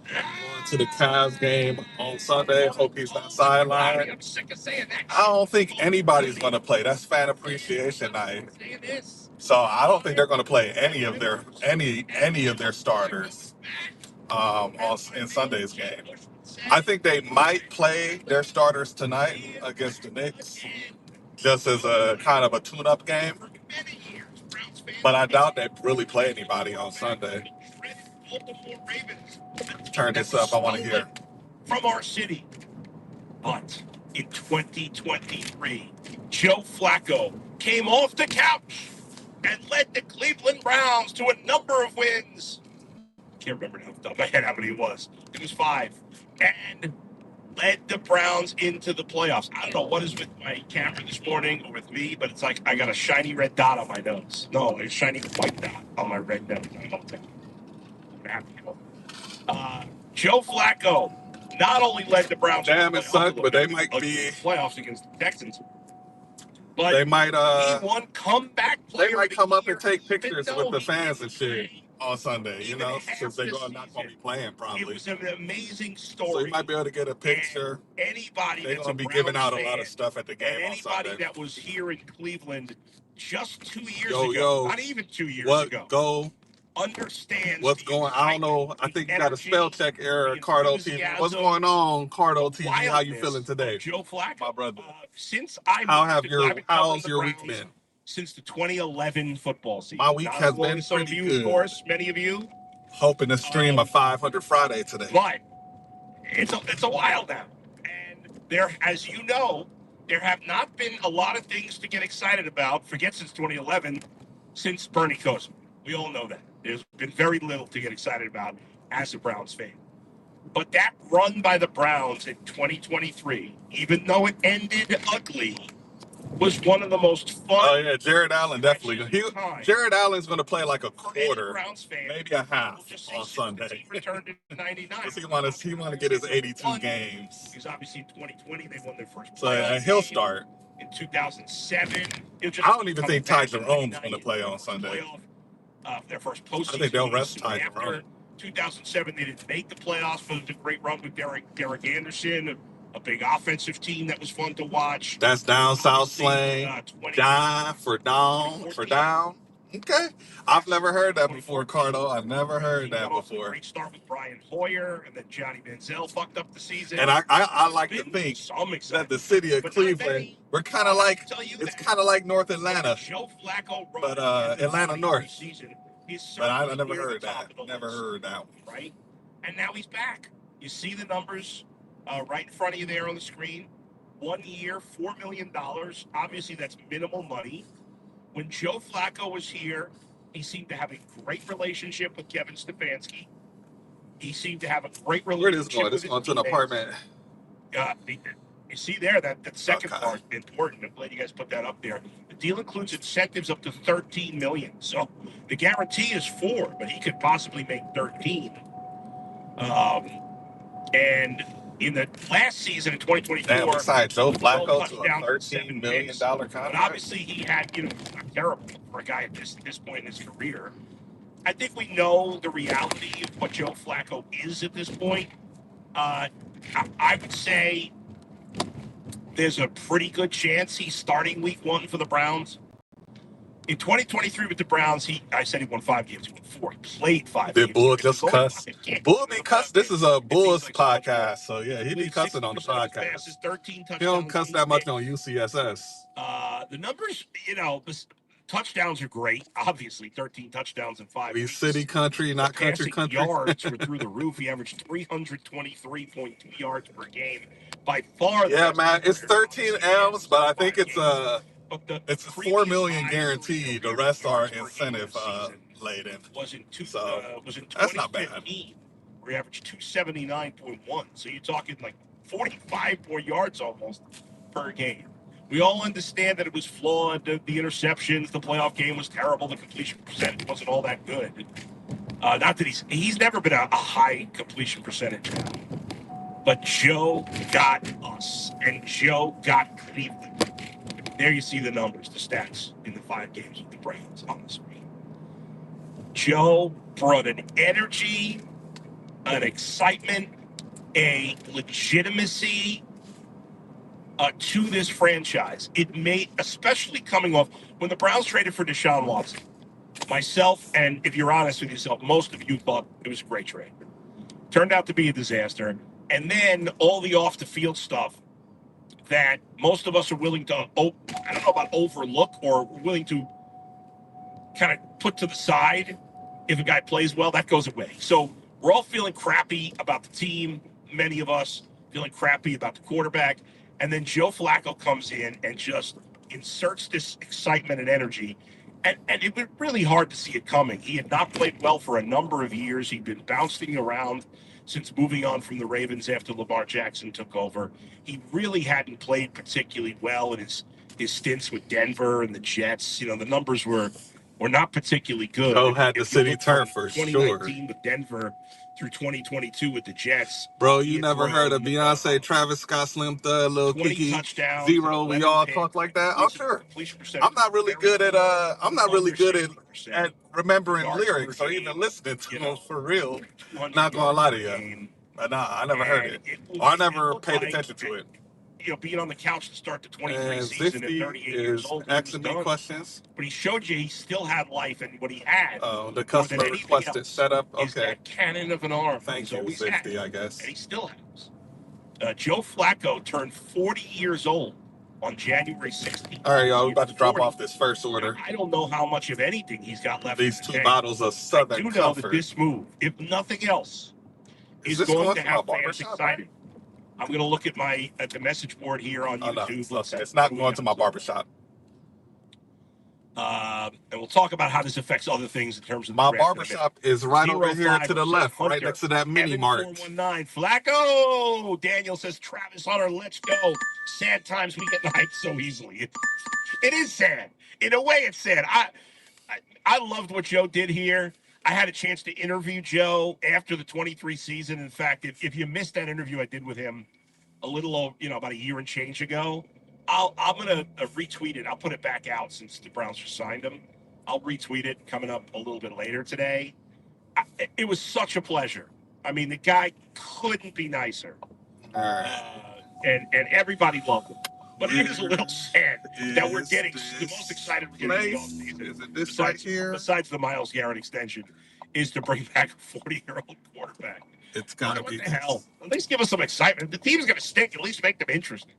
Going to the Cavs game on Sunday. Hope he's not sidelined. I don't think anybody's going to play. That's fan appreciation night. So I don't think they're going to play any of their starters in Sunday's game. I think they might play their starters tonight against the Knicks, just as a kind of a tune-up game. But I doubt they really play anybody on Sunday. Turn this up. I want to hear. From our city. But in 2023, Joe Flacco came off the couch and led the Cleveland Browns to a number of wins. Can't remember off the top of my head how many it was. It was 5. And led the Browns into the playoffs. I don't know what is with my camera this morning or with me, but it's like I got a shiny red dot on my nose. No, a shiny white dot on my red nose. I don't think. Joe Flacco not only led the Browns to the playoffs, but they might be playoffs against the Texans. But they might he won comeback player. They might come up and take pictures with the fans and shit on Sunday, since they're not going to be playing probably. It was an amazing story. So you might be able to get a picture. Anybody they're going to be giving out a lot of stuff at the game on Sunday. Anybody that was here in Cleveland just 2 years ago, not even 2 years ago, understands what's going. I don't know. I think you got a spell check error, Cardo TV. What's going on, Cardo TV? How you feeling today, Joe Flacco, my brother? Since how's your week been? Since the 2011 football season. My week has been pretty good. Of course, many of you hoping to stream a 500 Friday today. But it's a while now, and there, as you know, there have not been a lot of things to get excited about. Forget since 2011, since Bernie Kosar. We all know that. There's been very little to get excited about as a Browns fan. But that run by the Browns in 2023, even though it ended ugly, was one of the most fun. Oh, yeah, Jared Allen definitely. Jared Allen's going to play like a quarter, maybe a half on Sunday. Returned to 99. he want to get his 82 games. Because obviously in 2020, they won their first So he'll start. In 2007, I don't even think Ty Jerome's going to play on Sunday. Their first postseason. I think they'll rest Ty Jerome. 2007, they didn't make the playoffs, but it was a great run with Derek Anderson, a big offensive team that was fun to watch. That's down south slang. Down for down. Okay. I've never heard that before, Cardo. I've never heard that before. Great start with Brian Hoyer, and then Johnny Manziel fucked up the season. And I like to think that the city of Cleveland, we're kind of like, it's kind of like North Atlanta, but Atlanta North. But I never heard that. Never heard that one. Right? And now he's back. You see the numbers right in front of you there on the screen. 1 year, $4 million. Obviously, that's minimal money. When Joe Flacco was here, he seemed to have a great relationship with Kevin Stefanski. He seemed to have a great relationship. Where is this going? This going to an apartment. You see there, that second part is important. I'm glad you guys put that up there. The deal includes incentives up to $13 million. So the guarantee is 4, but he could possibly make 13. And in the last season in 2024, damn, besides Joe Flacco to a $13 million contract. But obviously he had, not terrible for a guy at this point in his career. I think we know the reality of what Joe Flacco is at this point. I would say there's a pretty good chance he's starting week 1 for the Browns. In 2023 with the Browns, I said he won 5 games. He won 4. He played 5 games. Did Bull just cuss? Bull be cuss. This is a Bulls podcast, so yeah, he be cussing on the podcast. He don't cuss that much on UCSS. The numbers, touchdowns are great. Obviously, 13 touchdowns in 5 weeks. City country, not country. Yards were through the roof. He averaged 323.2 yards per game. By far. Yeah, man, it's 13 M's, but I think it's it's $4 million guaranteed. The rest are incentive laden. So that's not bad. Where he averaged 279.1. So you're talking like 45 more yards almost per game. We all understand that it was flawed. The interceptions, the playoff game was terrible. The completion percentage wasn't all that good. Not that he's never been a high completion percentage guy. But Joe got us, and Joe got Cleveland. There you see the numbers, the stats in the 5 games with the Browns on the screen. Joe brought an energy, an excitement, a legitimacy to this franchise. It made, especially coming off when the Browns traded for Deshaun Watson. Myself, and if you're honest with yourself, most of you thought it was a great trade. Turned out to be a disaster. And then all the off the field stuff that most of us are willing to, I don't know about overlook, or willing to kind of put to the side. If a guy plays well, that goes away. So we're all feeling crappy about the team. Many of us feeling crappy about the quarterback. And then Joe Flacco comes in and just inserts this excitement and energy. And it was really hard to see it coming. He had not played well for a number of years. He'd been bouncing around since moving on from the Ravens after Lamar Jackson took over. He really hadn't played particularly well in his stints with Denver and the Jets. You know, the numbers were not particularly good. Joe had the If you city look turf from for sure. 2019 with Denver through 2022 with the Jets, Bro, he you had never heard of thrown Beyonce, Travis Scott, Slim Thug, Lil 20 Kiki, touchdowns, Zero? We 11 all picks. talk like that. I'm sure. Completion percentage I'm not really very good at under at remembering yards per lyrics or even game, listening to you them know, for real. 200 Not gonna yards lie per to you. game. But nah, I never heard And it. Or I never looked paid like, attention to it. you know, being on the couch to start the 23 And season at Zifty 38 years is old, he was asking me done. questions. But he showed you he still had life, and what he had The more than customer anything requested else setup. is Okay. that cannon of an arm that Thank he's you, always had, Zifty, I and guess. he still has. Joe Flacco turned 40 years old on January 16th. All right, y'all. We're about to drop off this first order. Now, I don't know how much of anything he's got left. These in the 2 tank. bottles of I Southern do know that Comfort. this move, if nothing else, Is is this going going to to my have fans barbershop? excited. I'm going to look at the message board here on Oh no, YouTube. okay. It's not going to my barbershop. And we'll talk about how this affects other things in terms of the My draft. barbershop is right over here to the left, right next to that mini mart. 419 Flacco. Daniel says Travis Hunter, let's go. Sad times we get hyped so easily. It is sad. In a way, it's sad. I loved what Joe did here. I had a chance to interview Joe after the 23 season. In fact, if you missed that interview I did with him a little over, about a year and change ago, I'm gonna retweet it. I'll put it back out since the Browns just signed him. I'll retweet it coming up a little bit later today. It was such a pleasure. I mean, the guy couldn't be nicer. All right. And everybody loved him. But it is a little sad that we're getting the this most excited we're getting in the place? offseason. Is it this right here? Besides the Myles Garrett extension, is to bring back a 40-year-old quarterback. It's gotta What be the this. hell? At least give us some excitement. If the team's going to stink, at least make them interesting.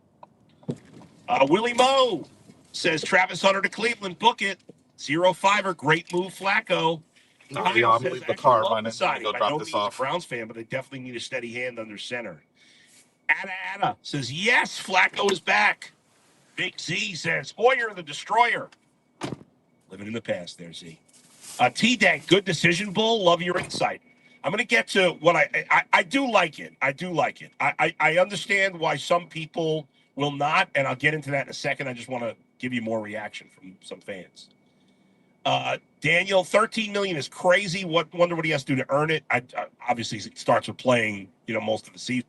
Willie Moe says Travis Hunter to Cleveland. Book it. 0-5er. Great move, Flacco. All right, y'all, I'm gonna leave the car running. Let me go drop this off. A Browns fan, but they definitely need a steady hand under center. Ada says, yes, Flacco is back. Big Z says, Hoyer the Destroyer. Living in the past there, Z. T-Dank, good decision, Bull. Love your insight. I'm going to get to what I do like it. I do like it. I understand why some people will not, and I'll get into that in a second. I just want to give you more reaction from some fans. Daniel, $13 million is crazy. Wonder what he has to do to earn it. Obviously, it starts with playing, most of the season.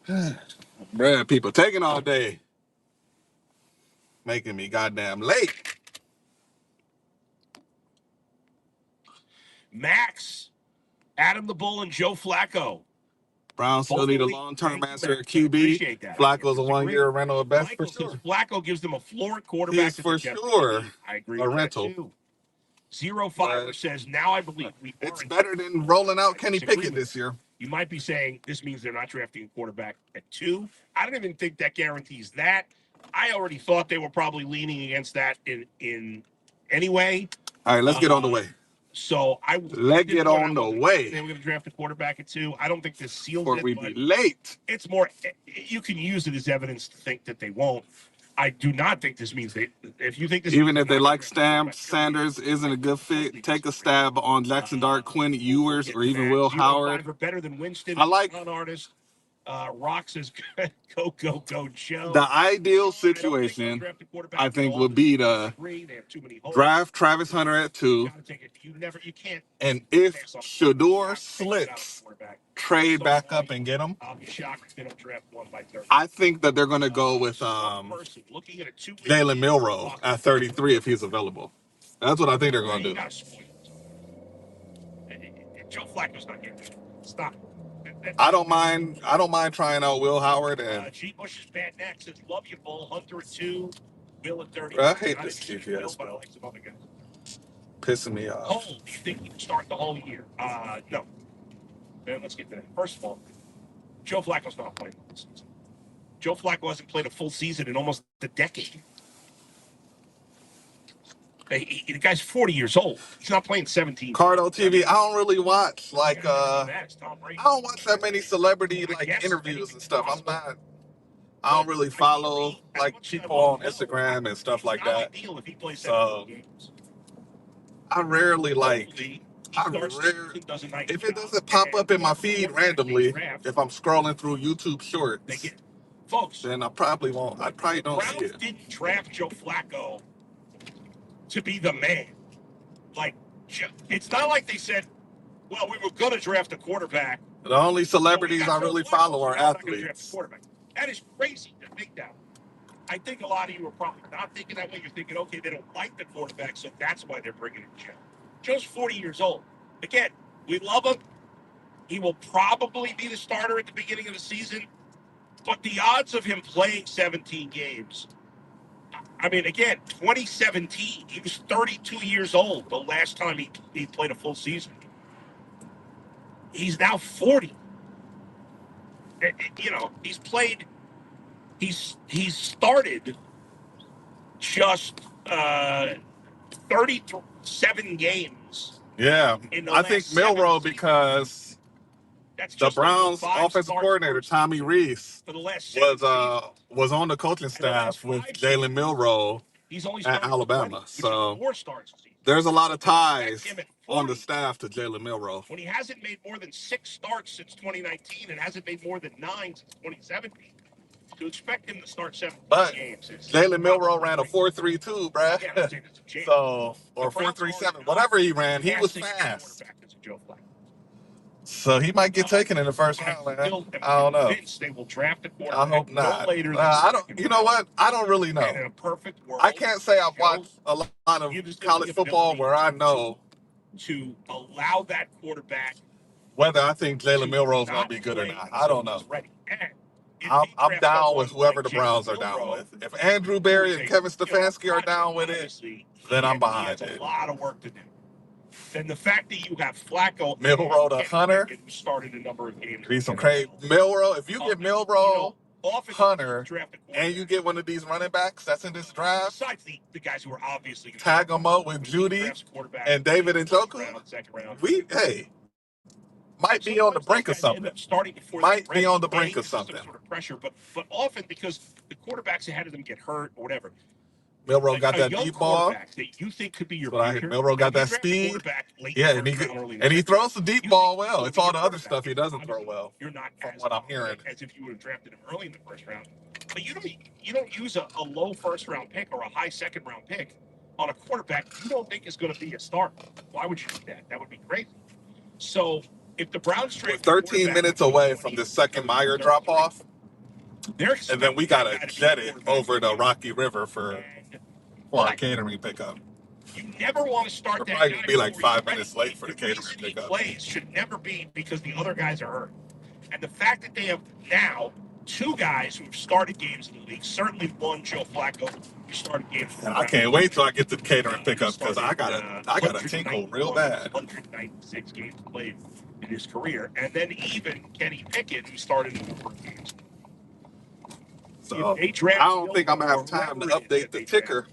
Bruh, people taking all day, making me goddamn late. Max, Adam the Bull, and Joe Flacco. Browns still Both need a elite. long-term Thank you, answer at Max. I QB. appreciate that. Flacco's a Disagree. one-year rental at best for Michael says sure. Flacco gives them a floor at He quarterback is that for they desperately sure need. I agree a with rental. that too. Zero Fiber But says, now I believe we it's aren't. better than rolling out I Kenny disagree Pickett with this year. You might be saying this means they're not drafting a quarterback at 2. I don't even think that guarantees that. I already thought they were probably leaning against that in anyway. All right, let's get on the way. So Let's get on the way. They were going to draft a quarterback at 2. I don't think this seals Before it, we but be late. it's more. You can use it as evidence to think that they won't. I do not think this means they. If you think this, Even if they like Sanders isn't a good fit, take a stab on Jackson Dart, Quinn Ewers, or even Will Howard. Are better than Winston. I like artist. Rock says, go, Joe. the ideal situation. I think would be to draft Travis Hunter at 2, and if Shador slips, trade back up and get him. I think that they're going to go with Jalen Milroe at 33 if he's available. That's what I think they're going to do. Joe Flacco's not getting it. Stop. I don't mind trying out Will Howard and G. Bush's bad neck says, love you, Bull. Hunter at 2, Will at 30. I hate this GPS, bro. Pissing me off. Cole, do you think he can start the whole year? No. Then let's get to that. First of all, Joe Flacco's not playing the season. Joe Flacco hasn't played a full season in almost a decade. The guy's 40 years old. He's not playing 17. Cardo TV. I don't really watch I don't watch that many celebrity interviews and stuff. I don't really follow people on Instagram and stuff like that. So I rarely if it doesn't pop up in my feed randomly, if I'm scrolling through YouTube Shorts, folks, then I probably won't. I probably don't see it. Didn't draft Joe Flacco to be the man. It's not like they said, well, we were going to draft a quarterback. The only celebrities I really follow are athletes. That is crazy to think that. I think a lot of you are probably not thinking that way. You're thinking, okay, they don't like the quarterback, so that's why they're bringing in Joe. Joe's 40 years old. Again, we love him. He will probably be the starter at the beginning of the season. But the odds of him playing 17 games, I mean, again, 2017, he was 32 years old the last time he played a full season. He's now 40. He's started just 37 games. Yeah, I think Milroe because the Browns offensive coordinator Tommy Rees was on the coaching staff with Jalen Milroe at Alabama. So there's a lot of ties on the staff to Jalen Milroe. When he hasn't made more than 6 starts since 2019 and hasn't made more than 9 since 2017. To expect him to start 7 games. Jalen Milroe ran a 4.32, bruh. So, or 4.37, whatever he ran, he was fast. So he might get taken in the first round, man. I don't know. I hope not. I don't. You know what? I don't really know. I can't say I've watched a lot of college football where I know to allow that quarterback whether I think Jalen Milroe is going to be good or not. I don't know. I'm down with whoever the Browns are down with. If Andrew Berry and Kevin Stefanski are down with it, then I'm behind it. A lot of work to do. Then the fact that you have Flacco, Milroe to Hunter, started a number of games. Be some crazy. Milroe, if you get Milroe, Hunter, and you get one of these running backs that's in this draft, besides the guys who are obviously tag them up with Judy and David and Njoku, might be on the brink of something. Might be on the brink of something. Pressure, but often because the quarterbacks ahead of them get hurt or whatever. Milroe got that deep ball. That you think could be your future. Milroe got that speed. Yeah, and he throws the deep ball well. It's all the other stuff he doesn't throw well. You're not from what I'm hearing. As if you would have drafted him early in the first round. But you don't use a low first round pick or a high second round pick on a quarterback you don't think is going to be a starter. Why would you do that? That would be crazy. So if the Browns trade, we're 13 minutes away from the second Meyer drop off. And then we got to jet it over the Rocky River for our catering pickup. You never want to start We're that probably guy going to be like before he's 5 minutes ready. late for the The catering reason he pickup. plays should never be because the other guys are hurt. And the fact that they have now two guys who have started games in the league, certainly one, Joe Flacco, who started games. I can't wait till I get to the catering pickup because I gotta tinkle real bad. 196 games played in his career, and then even Kenny Pickett, who started in the games. So I don't think I'm gonna have time to update the ticker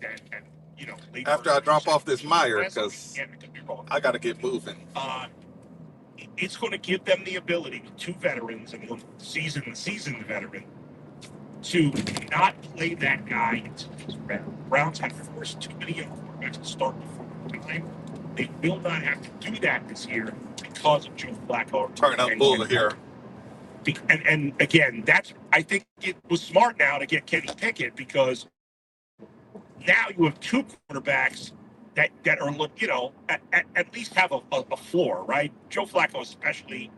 after I drop off this Meyer because I gotta get moving. It's going to give them the ability with two veterans and one seasoned veteran to not play that guy until he's ready. Browns have forced too many young quarterbacks to start before time. They will not have to do that this year because of Joe Flacco. Turn up Bull here. And again, I think it was smart now to get Kenny Pickett because now you have two quarterbacks that are, at least have a floor, right? Joe Flacco especially,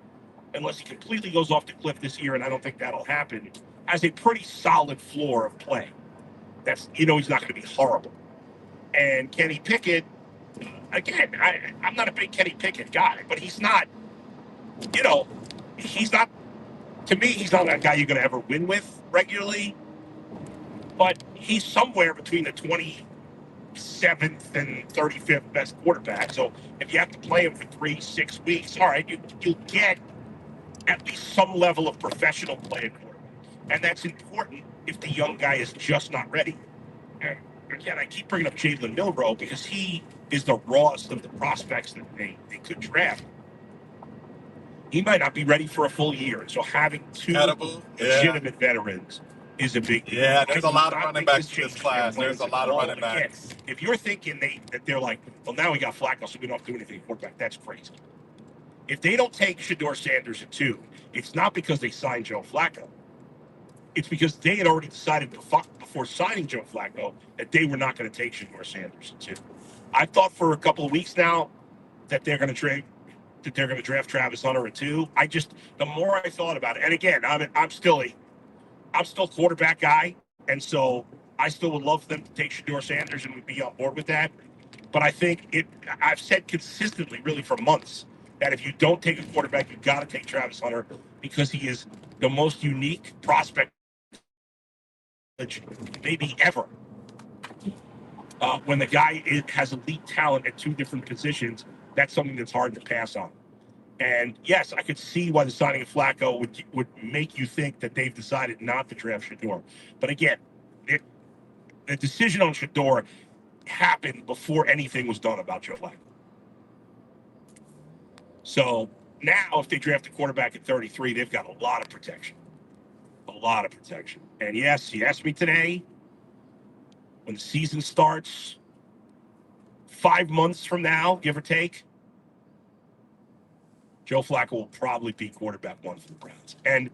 unless he completely goes off the cliff this year, and I don't think that'll happen, has a pretty solid floor of play. That's, he's not going to be horrible. And Kenny Pickett, again, I'm not a big Kenny Pickett guy, but he's not, to me, he's not that guy you're going to ever win with regularly, but he's somewhere between the 27th and 35th best quarterback. So if you have to play him for 3-6 weeks, all right, you'll get at least some level of professional play at quarterback. And that's important if the young guy is just not ready. And again, I keep bringing up Jalen Milroe because he is the rawest of the prospects that they could draft. He might not be ready for a full year. So having two legitimate veterans is a big deal. Yeah, there's a lot of running backs in this class. There's a lot of running backs. Again, if you're thinking that they're like, well, now we got Flacco, so we don't have to do anything at quarterback, that's crazy. If they don't take Shedeur Sanders at 2, it's not because they signed Joe Flacco. It's because they had already decided before signing Joe Flacco that they were not going to take Shedeur Sanders at 2. I thought for a couple of weeks now that they're going to draft Travis Hunter at 2. The more I thought about it, and again, I'm still a quarterback guy, and so I still would love for them to take Shedeur Sanders and would be on board with that. But I think I've said consistently, really for months, that if you don't take a quarterback, you've got to take Travis Hunter because he is the most unique prospect maybe ever. When the guy has elite talent at 2 different positions, that's something that's hard to pass on. And yes, I could see why the signing of Flacco would make you think that they've decided not to draft Shedeur. But again, the decision on Shedeur happened before anything was done about Joe Flacco. So now if they draft a quarterback at 33, they've got a lot of protection. A lot of protection. And yes, he asked me today, when the season starts 5 months from now, give or take, Joe Flacco will probably be quarterback 1 for the Browns. And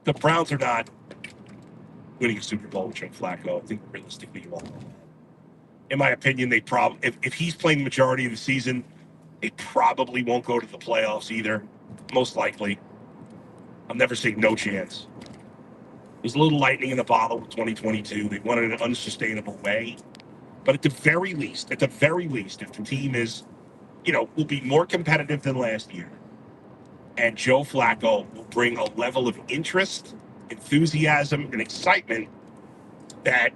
the Browns are not winning a Super Bowl with Joe Flacco. I think realistically you won't. In my opinion, they probably, if he's playing the majority of the season, they probably won't go to the playoffs either. Most likely. I'm never saying no chance. There's a little lightning in the bottle with 2022. They won it in an unsustainable way. But at the very least, if the team is, will be more competitive than last year, and Joe Flacco will bring a level of interest, enthusiasm, and excitement that,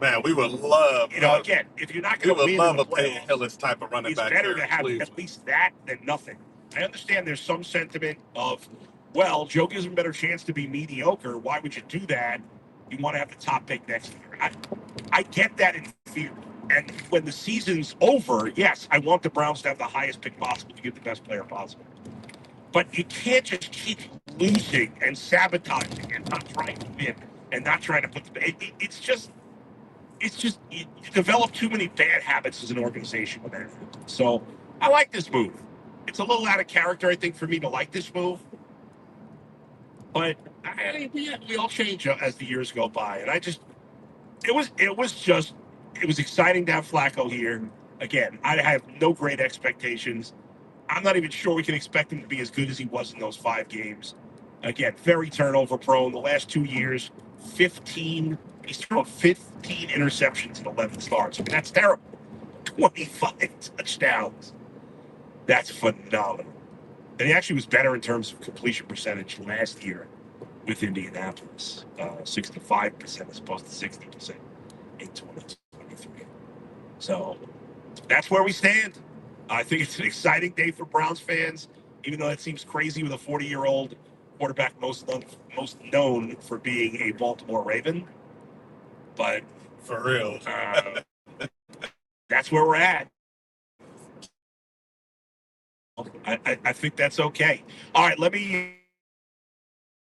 man, we would love, again, if you're not going to win, we would love a Peyton Hillis type of running back. It's better to have at least that than nothing. I understand there's some sentiment of, well, Joe gives him a better chance to be mediocre. Why would you do that? You want to have the top pick next year. I get that in theory. And when the season's over, yes, I want the Browns to have the highest pick possible to get the best player possible. But you can't just keep losing and sabotaging and not trying to win and not trying to put the. It's just you develop too many bad habits as an organization with that. So I like this move. It's a little out of character, I think, for me to like this move. But we all change as the years go by, and it was exciting to have Flacco here. Again, I have no great expectations. I'm not even sure we can expect him to be as good as he was in those 5 games. Again, very turnover prone. The last 2 years, 15. He's thrown 15 interceptions in 11 starts. I mean, that's terrible. 25 touchdowns. That's phenomenal. And he actually was better in terms of completion percentage last year with Indianapolis, 65% as opposed to 60% in 2023. So that's where we stand. I think it's an exciting day for Browns fans, even though it seems crazy with a 40-year-old quarterback most known for being a Baltimore Raven. But For real. that's where we're at. I think that's okay. All right, let me.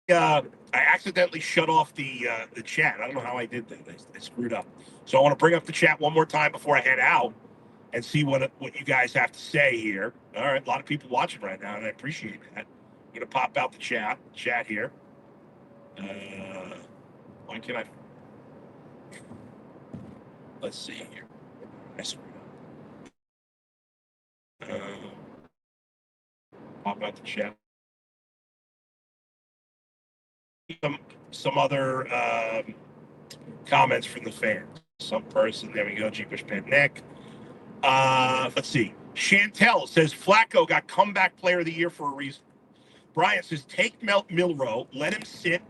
I accidentally shut off the chat. I don't know how I did that. I screwed up. So I want to bring up the chat one more time before I head out and see what you guys have to say here. All right, a lot of people watching right now, and I appreciate that. I'm gonna pop out the chat here. Why can't I? Let's see here. I screwed up. Pop out the chat. Some other comments from the fans. Some person. There we go. Jeepish Pan Nick. Let's see. Chantel says Flacco got comeback player of the year for a reason. Brian says take Milrow, let him sit,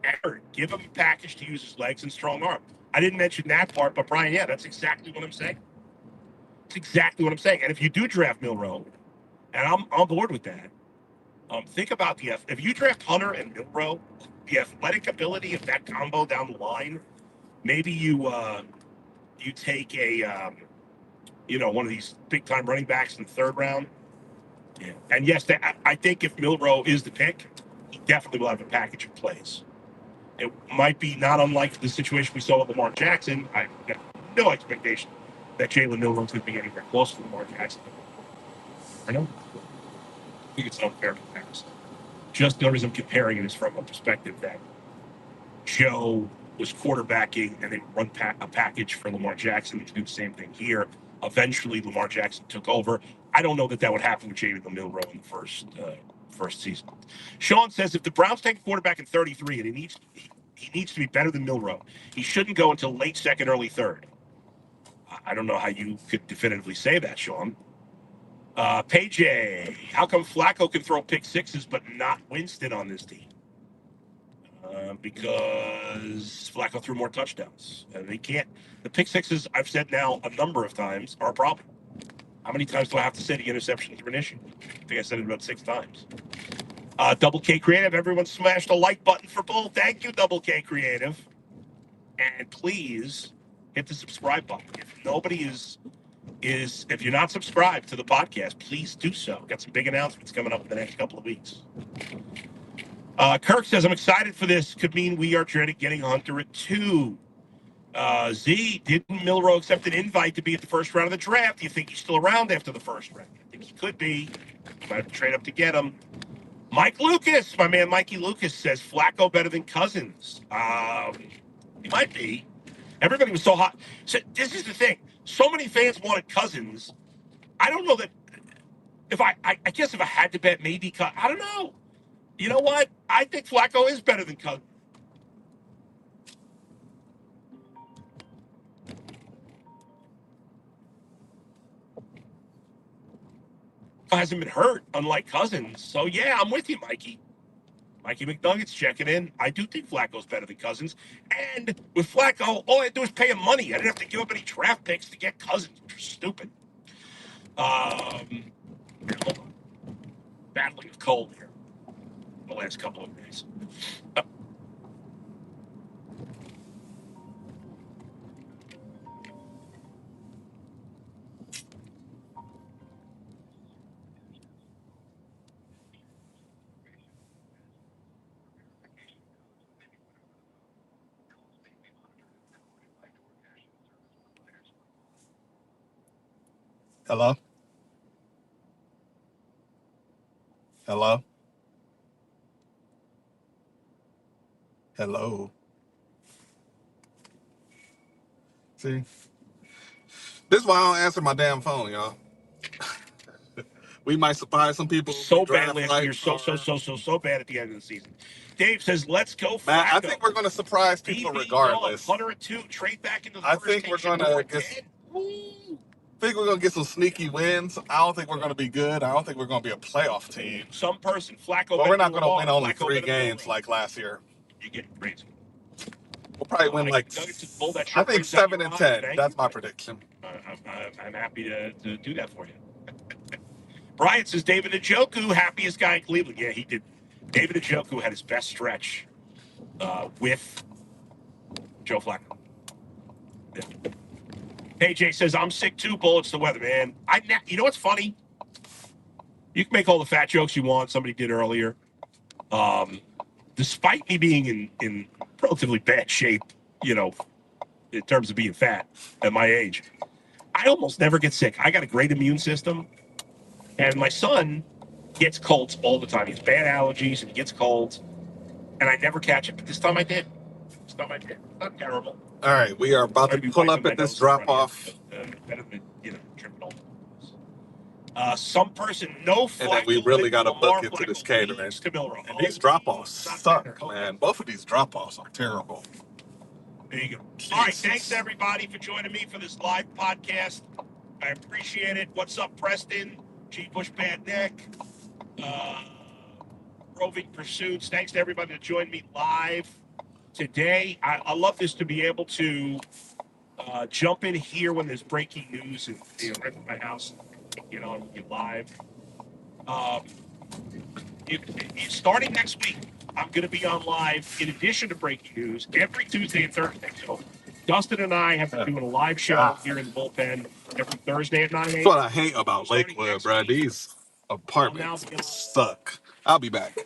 and give him a package to use his legs and strong arm. I didn't mention that part, but Brian, yeah, that's exactly what I'm saying. That's exactly what I'm saying. And if you do draft Milrow, and I'm on board with that, think about if you draft Hunter and Milrow, the athletic ability of that combo down the line, maybe you take a one of these big time running backs in the 3rd round. Yeah. And yes, I think if Milrow is the pick, he definitely will have a package of plays. It might be not unlike the situation we saw with Lamar Jackson. I got no expectation that Jalen Milrow's going to be anywhere close to Lamar Jackson. I know. I think it's an unfair comparison. Just the only reason I'm comparing it is from a perspective that Joe was quarterbacking and then run a package for Lamar Jackson to do the same thing here. Eventually, Lamar Jackson took over. I don't know that would happen with Jalen Milrow in the first season. Sean says if the Browns take a quarterback in 33 and he needs to be better than Milrow, he shouldn't go until late 2nd, early 3rd. I don't know how you could definitively say that, Sean. Page A, how come Flacco can throw pick sixes but not Winston on this team? Because Flacco threw more touchdowns. And they can't. The pick sixes, I've said now a number of times, are a problem. How many times do I have to say the interceptions are an issue? I think I said it about 6 times. Double K Creative, everyone smash the like button for Bull. Thank you, Double K Creative. And please hit the subscribe button. If nobody if you're not subscribed to the podcast, please do so. Got some big announcements coming up in the next couple of weeks. Kirk says, I'm excited for this. Could mean we are getting Hunter at 2. Z, didn't Milrow accept an invite to be at the first round of the draft? Do you think he's still around after the first round? I think he could be. Might have to trade up to get him. Mike Lucas, my man Mikey Lucas says Flacco better than Cousins. He might be. Everybody was so hot. So this is the thing. So many fans wanted Cousins. I don't know that if I guess if I had to bet, maybe I don't know. You know what? I think Flacco is better than Cousins. Hasn't been hurt, unlike Cousins. So yeah, I'm with you, Mikey. Mikey McNuggets checking in. I do think Flacco's better than Cousins. And with Flacco, all I had to do was pay him money. I didn't have to give up any draft picks to get Cousins, which was stupid. Hold on. Battling with cold here the last couple of days. Hello? Hello? Hello? See? This is why I don't answer my damn phone, y'all. We might surprise some people. So bad Draft last year. rights So bad at the end of the season. Dave says, let's go Man, I Flacco. think we're going to surprise people DB regardless. Gone, punter at 2, trade back into the I first. think we're going to get some sneaky wins. I don't think we're going to be good. I don't think we're going to be a playoff team. Some person, Flacco. But we're not going to win only Flacco 3 games like last year. You get crazy. We'll probably win like, I think 7 and 10. That's my prediction. I'm happy to do that for you. Brian says David Njoku, happiest guy in Cleveland. Yeah, he did. David Njoku had his best stretch with Joe Flacco. Yeah. AJ says, I'm sick too, Bull. It's the weather, man. You know what's funny? You can make all the fat jokes you want. Somebody did earlier. Despite me being in relatively bad shape, you know, in terms of being fat at my age, I almost never get sick. I got a great immune system. And my son gets colds all the time. He has bad allergies and he gets colds. And I never catch it. But this time I did. Not terrible. All right, we are about to pull up at this drop-off. Better than, tripping all some person, no Flacco. And then we really got to book into this catering. And these drop-offs suck, man. Both of these drop-offs are terrible. There you go. All right, thanks everybody for joining me for this live podcast. I appreciate it. What's up, Preston? G. Bush Bad Neck. Roving Pursuits. Thanks to everybody that joined me live today. I love this to be able to jump in here when there's breaking news and right from my house, get on with you live. Starting next week, I'm going to be on live in addition to breaking news every Tuesday and Thursday. So Dustin and I have been doing a live show here in the bullpen every Thursday at 9 a.m. That's what I hate about Lakewood, bro. These apartments suck. I'll be back.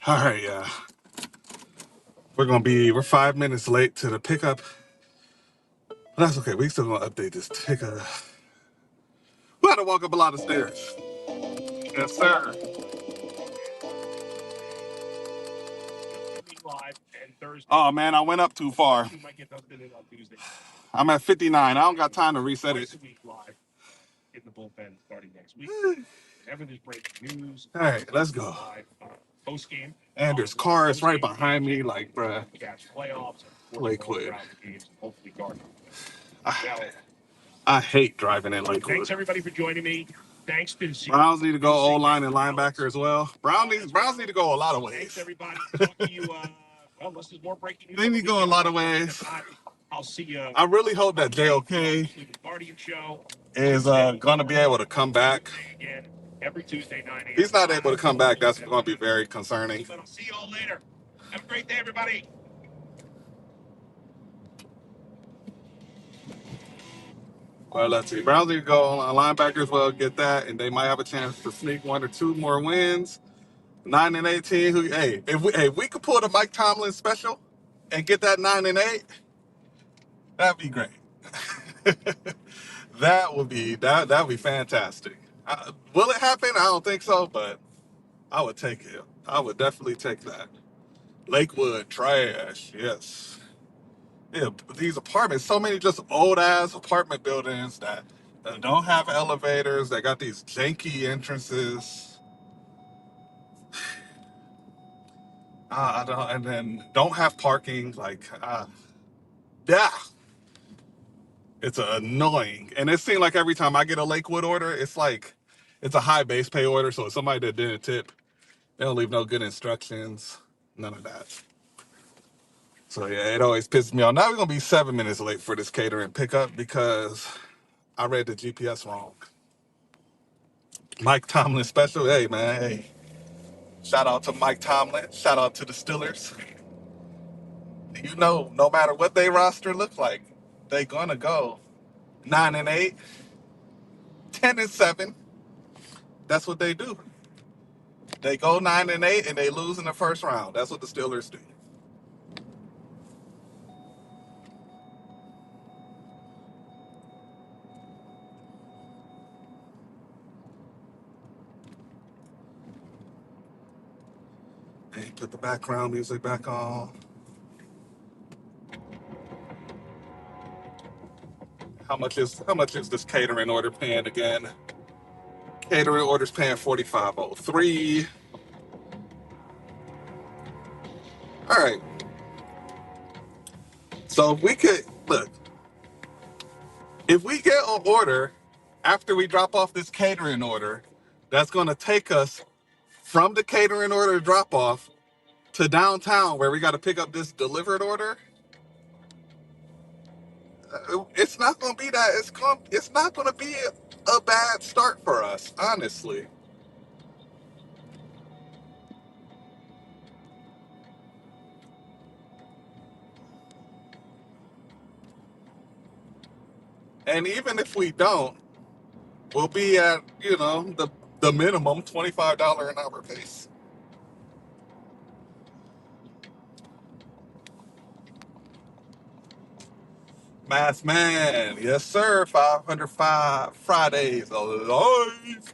All right, yeah. We're 5 minutes late to the pickup. But that's okay. We still gonna update this ticker. We gotta walk up a lot of stairs. Yes, sir. Oh man, I went up too far. I'm at 59. I don't got time to reset it. In the bullpen starting next week. Whenever there's breaking news. All right, let's go. Post game. And there's cars right behind me, like, bruh. Catch playoffs. Lakewood. Games, hopefully guard. I hate driving in Lakewood. Thanks everybody for joining me. Thanks to Browns need to go O-line and linebacker as well. Browns need to go a lot of ways. Thanks everybody. Talk to you. Well, unless there's more breaking news. They need to go a lot of ways. I'll see you. I really hope that JOK is going to be able to come back. Every Tuesday, 9 a.m. He's not able to come back. That's going to be very concerning. But I'll see you all later. Have a great day, everybody. Well, let's see. Browns need to go on linebackers. Well, get that, and they might have a chance to sneak 1 or 2 more wins. 9-18. Hey, if we could pull the Mike Tomlin special and get that 9-8, that'd be great. that would be fantastic. Will it happen? I don't think so, but I would take it. I would definitely take that. Lakewood trash, yes. Yeah, these apartments, so many just old ass apartment buildings that don't have elevators. They got these janky entrances. I don't, and then don't have parking. Like, yeah, it's annoying. And it seems like every time I get a Lakewood order, it's like it's a high base pay order. So it's somebody that didn't tip. They don't leave no good instructions. None of that. So yeah, it always pisses me off. Now we're gonna be 7 minutes late for this catering pickup because I read the GPS wrong. Mike Tomlin special. Hey man, hey. Shout out to Mike Tomlin. Shout out to the Steelers. You know, no matter what they roster look like, they gonna go 9-8, 10-7. That's what they do. They go 9-8 and they lose in the first round. That's what the Steelers do. Hey, put the background music back on. How much is this catering order paying again? Catering order's paying $45.03. All right. So if we could look, if we get an order after we drop off this catering order, that's going to take us from the catering order drop off to downtown where we got to pick up this delivered order. It's not going to be that. It's not going to be a bad start for us, honestly. And even if we don't, we'll be at, the minimum $25 an hour pace. Math man, yes sir, 505 Fridays, alive.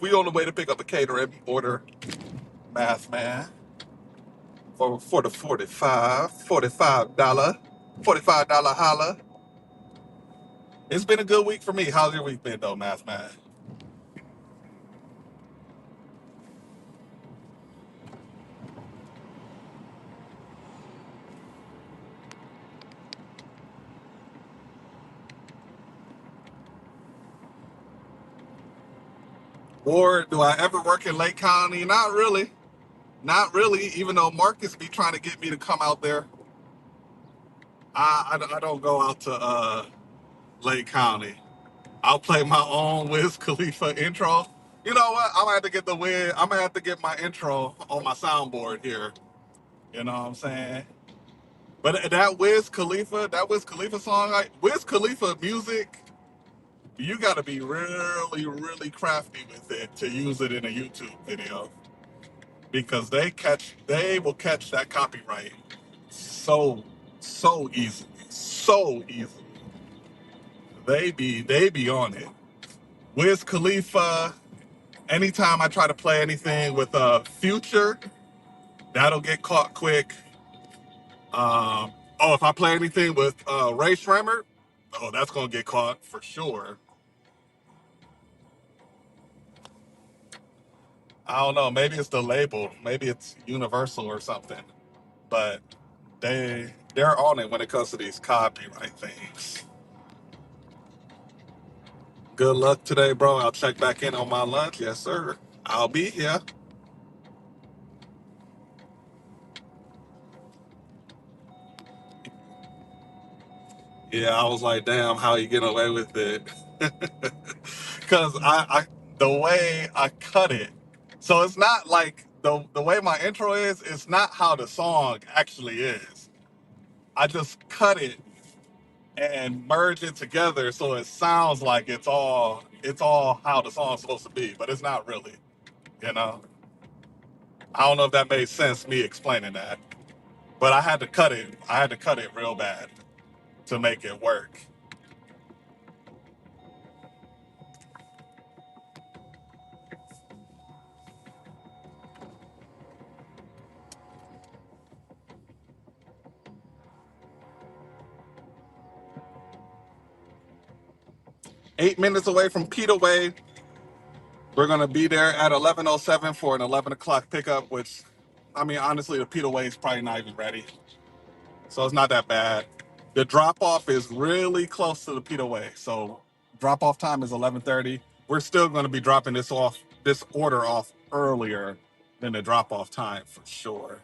We on the way to pick up a catering order. Math man. For the $45 holla. It's been a good week for me. How's your week been though, Math man? Or do I ever work in Lake County? Not really. Not really, even though Marcus be trying to get me to come out there. I don't go out to Lake County. I'll play my own Wiz Khalifa intro. You know what? I'm gonna have to get I'm gonna have to get my intro on my soundboard here. You know what I'm saying? But that Wiz Khalifa song, Wiz Khalifa music, you got to be really, really crafty with it to use it in a YouTube video because they will catch that copyright so easily, so easily. They be on it. Wiz Khalifa. Anytime I try to play anything with Future, that'll get caught quick. If I play anything with Ray Shremmer, that's gonna get caught for sure. I don't know. Maybe it's the label. Maybe it's Universal or something. But they're on it when it comes to these copyright things. Good luck today, bro. I'll check back in on my lunch. Yes, sir. I'll be here. Yeah, I was like, damn, how you get away with it? Because the way I cut it, so it's not like the way my intro is. It's not how the song actually is. I just cut it and merge it together so it sounds like it's all how the song's supposed to be, but it's not really. You know, I don't know if that made sense me explaining that, but I had to cut it. I had to cut it real bad to make it work. 8 minutes away from Peter Way. We're gonna be there at 11:07 for an 11 o'clock pickup. Which, I mean, honestly, the Peter Way is probably not even ready, so it's not that bad. The drop off is really close to the Peter Way, so drop off time is 11:30. We're still gonna be dropping this order off earlier than the drop off time for sure.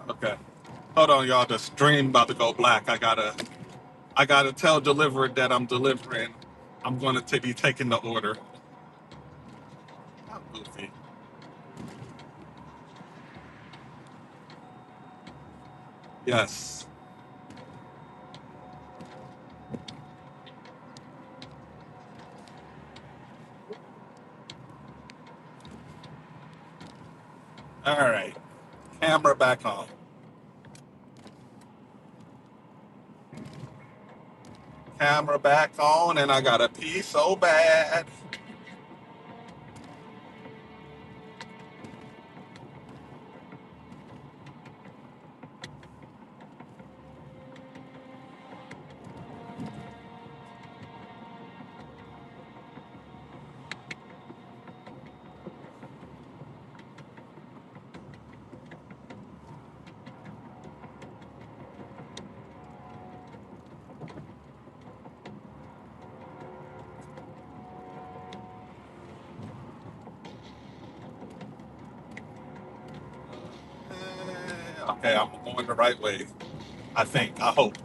Okay. Hold on, y'all. The stream about to go black. I gotta tell deliverer that I'm delivering. I'm gonna be taking the order. How goofy. Yes. All right. Camera back on. Camera back on, and I gotta pee so bad. Okay, I'm going the right way. I think. I hope.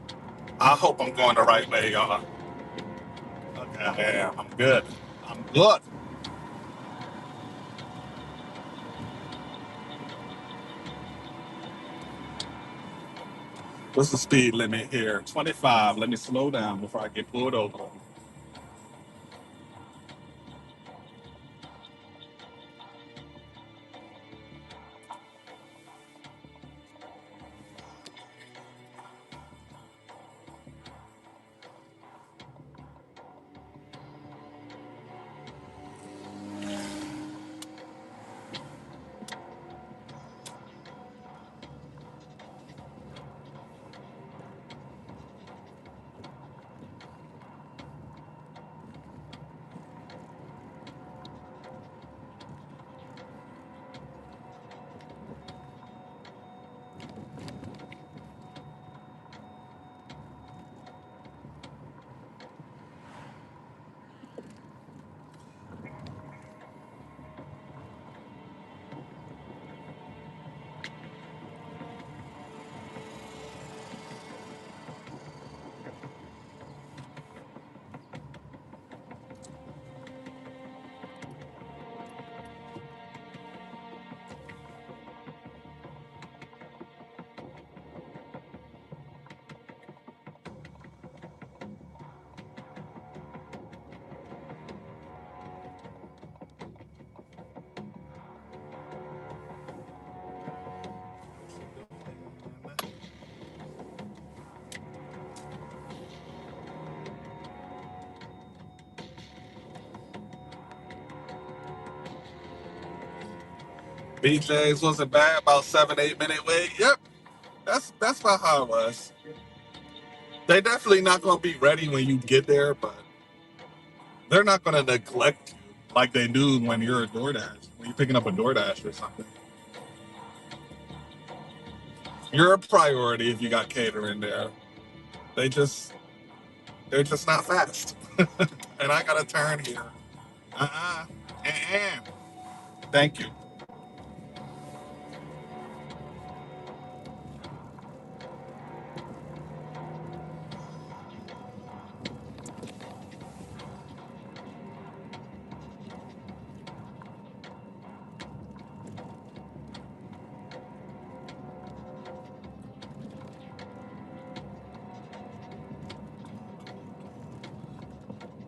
I hope I'm going the right way, y'all. Okay, yeah, I'm good. I'm good. What's the speed limit here? 25. Let me slow down before I get pulled over. BJ's wasn't bad, about 7, 8 minute wait. Yep, that's about how it was. They definitely not gonna be ready when you get there, but they're not gonna neglect you like they do when you're a DoorDash, when you're picking up a DoorDash or something. You're a priority if you got catering there. They just they're just not fast. And I gotta turn here. Uh-uh. Uh-uh. Thank you.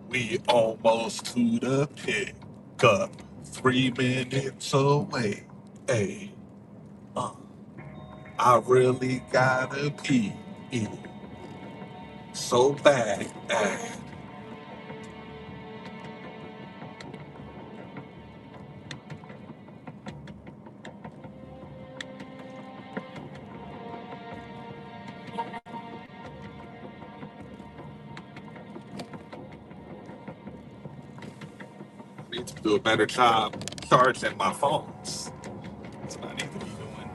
We almost to the pickup. 3 minutes away. Hey, uh, I really gotta pee so bad. I need to do a better job charging my phones. That's what I need to be doing.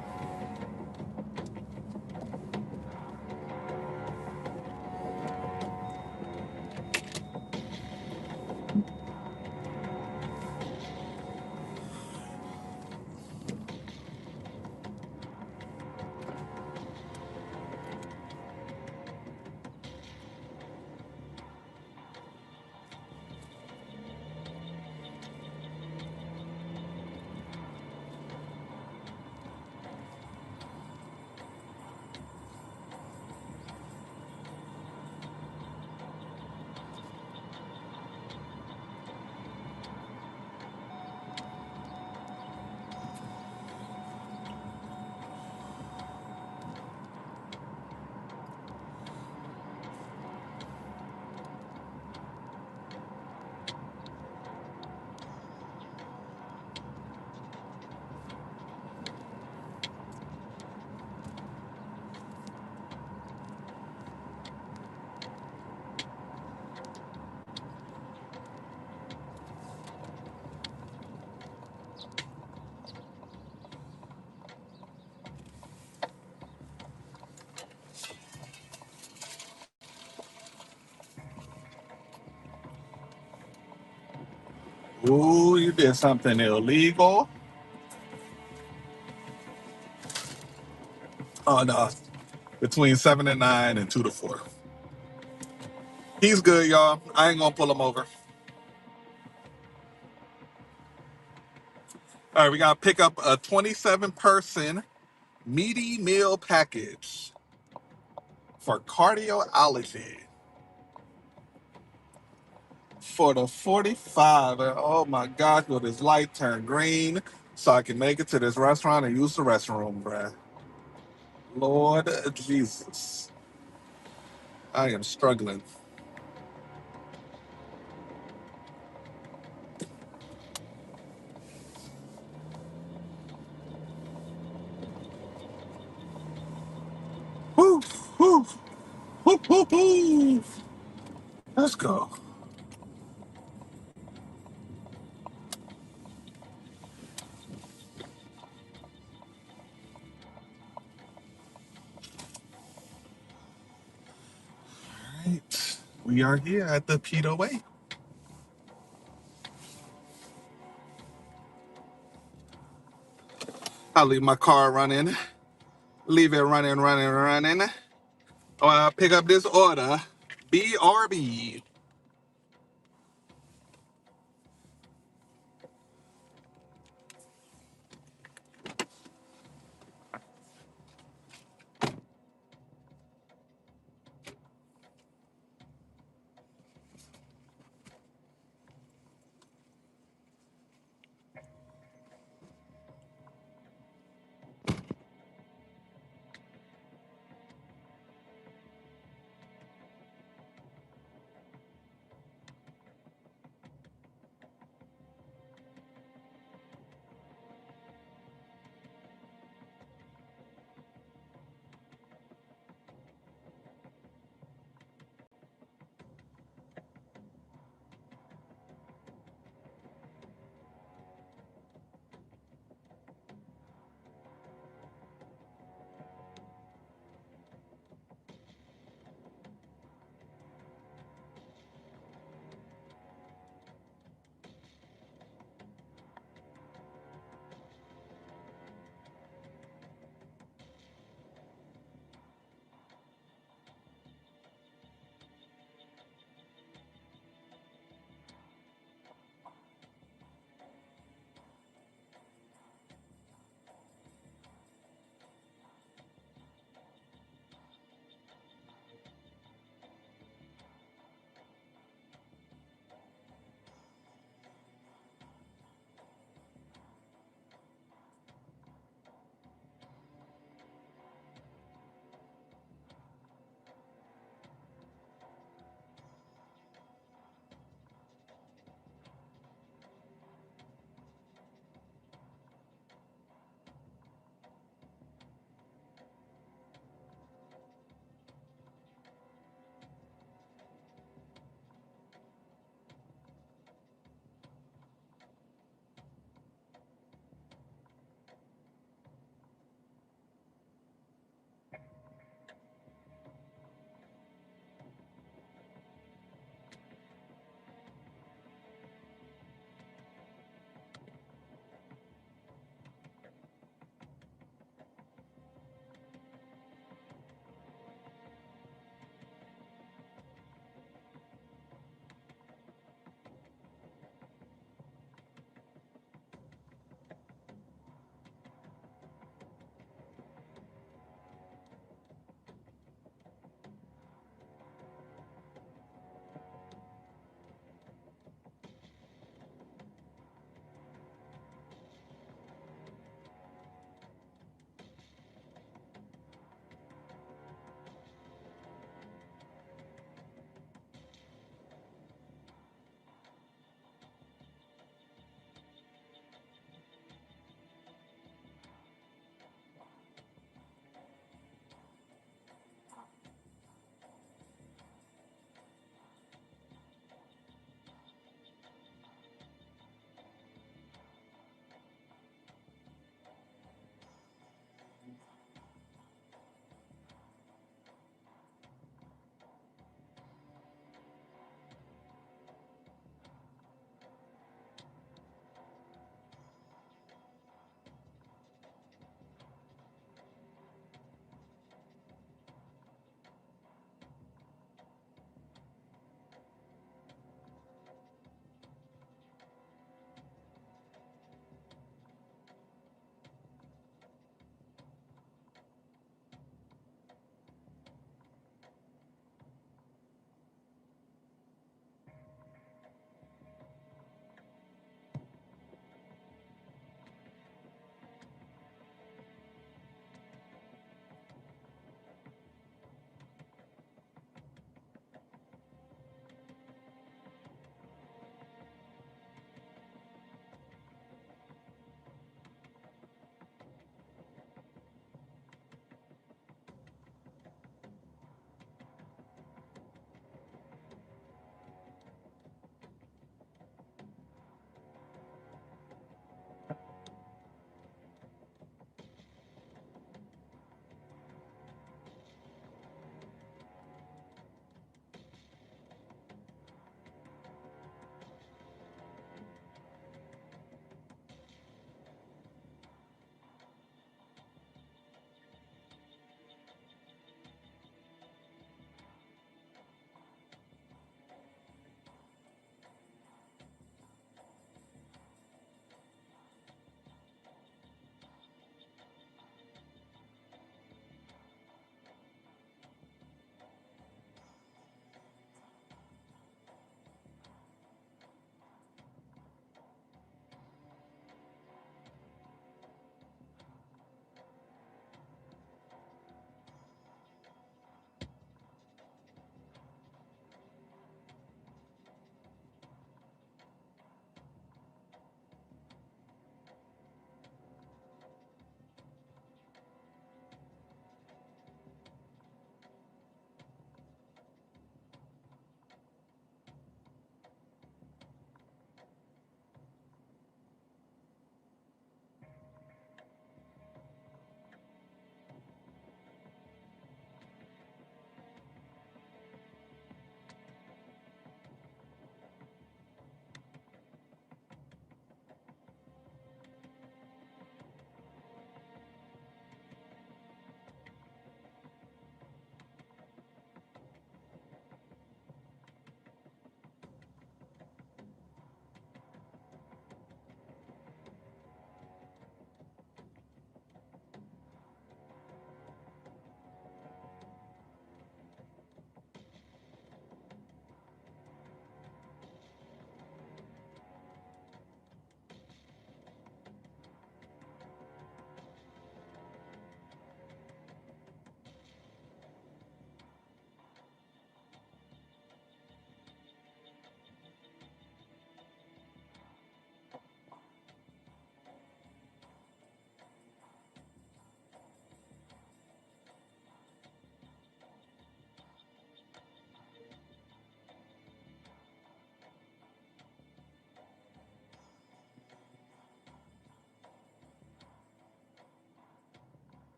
Ooh, you did something illegal. Oh no. Between 7 and 9 and 2 to 4. He's good, y'all. I ain't gonna pull him over. All right, we gotta pick up a 27-person meaty meal package for cardiology for the 45. Oh my gosh, will this light turn green so I can make it to this restaurant and use the restroom, bruh? Lord Jesus. I am struggling. Woo, woo, woo, woo, woo. Let's go. All right. We are here at the Pito Way. I'll leave my car running. Leave it running, running, running. Or I'll pick up this order. BRB.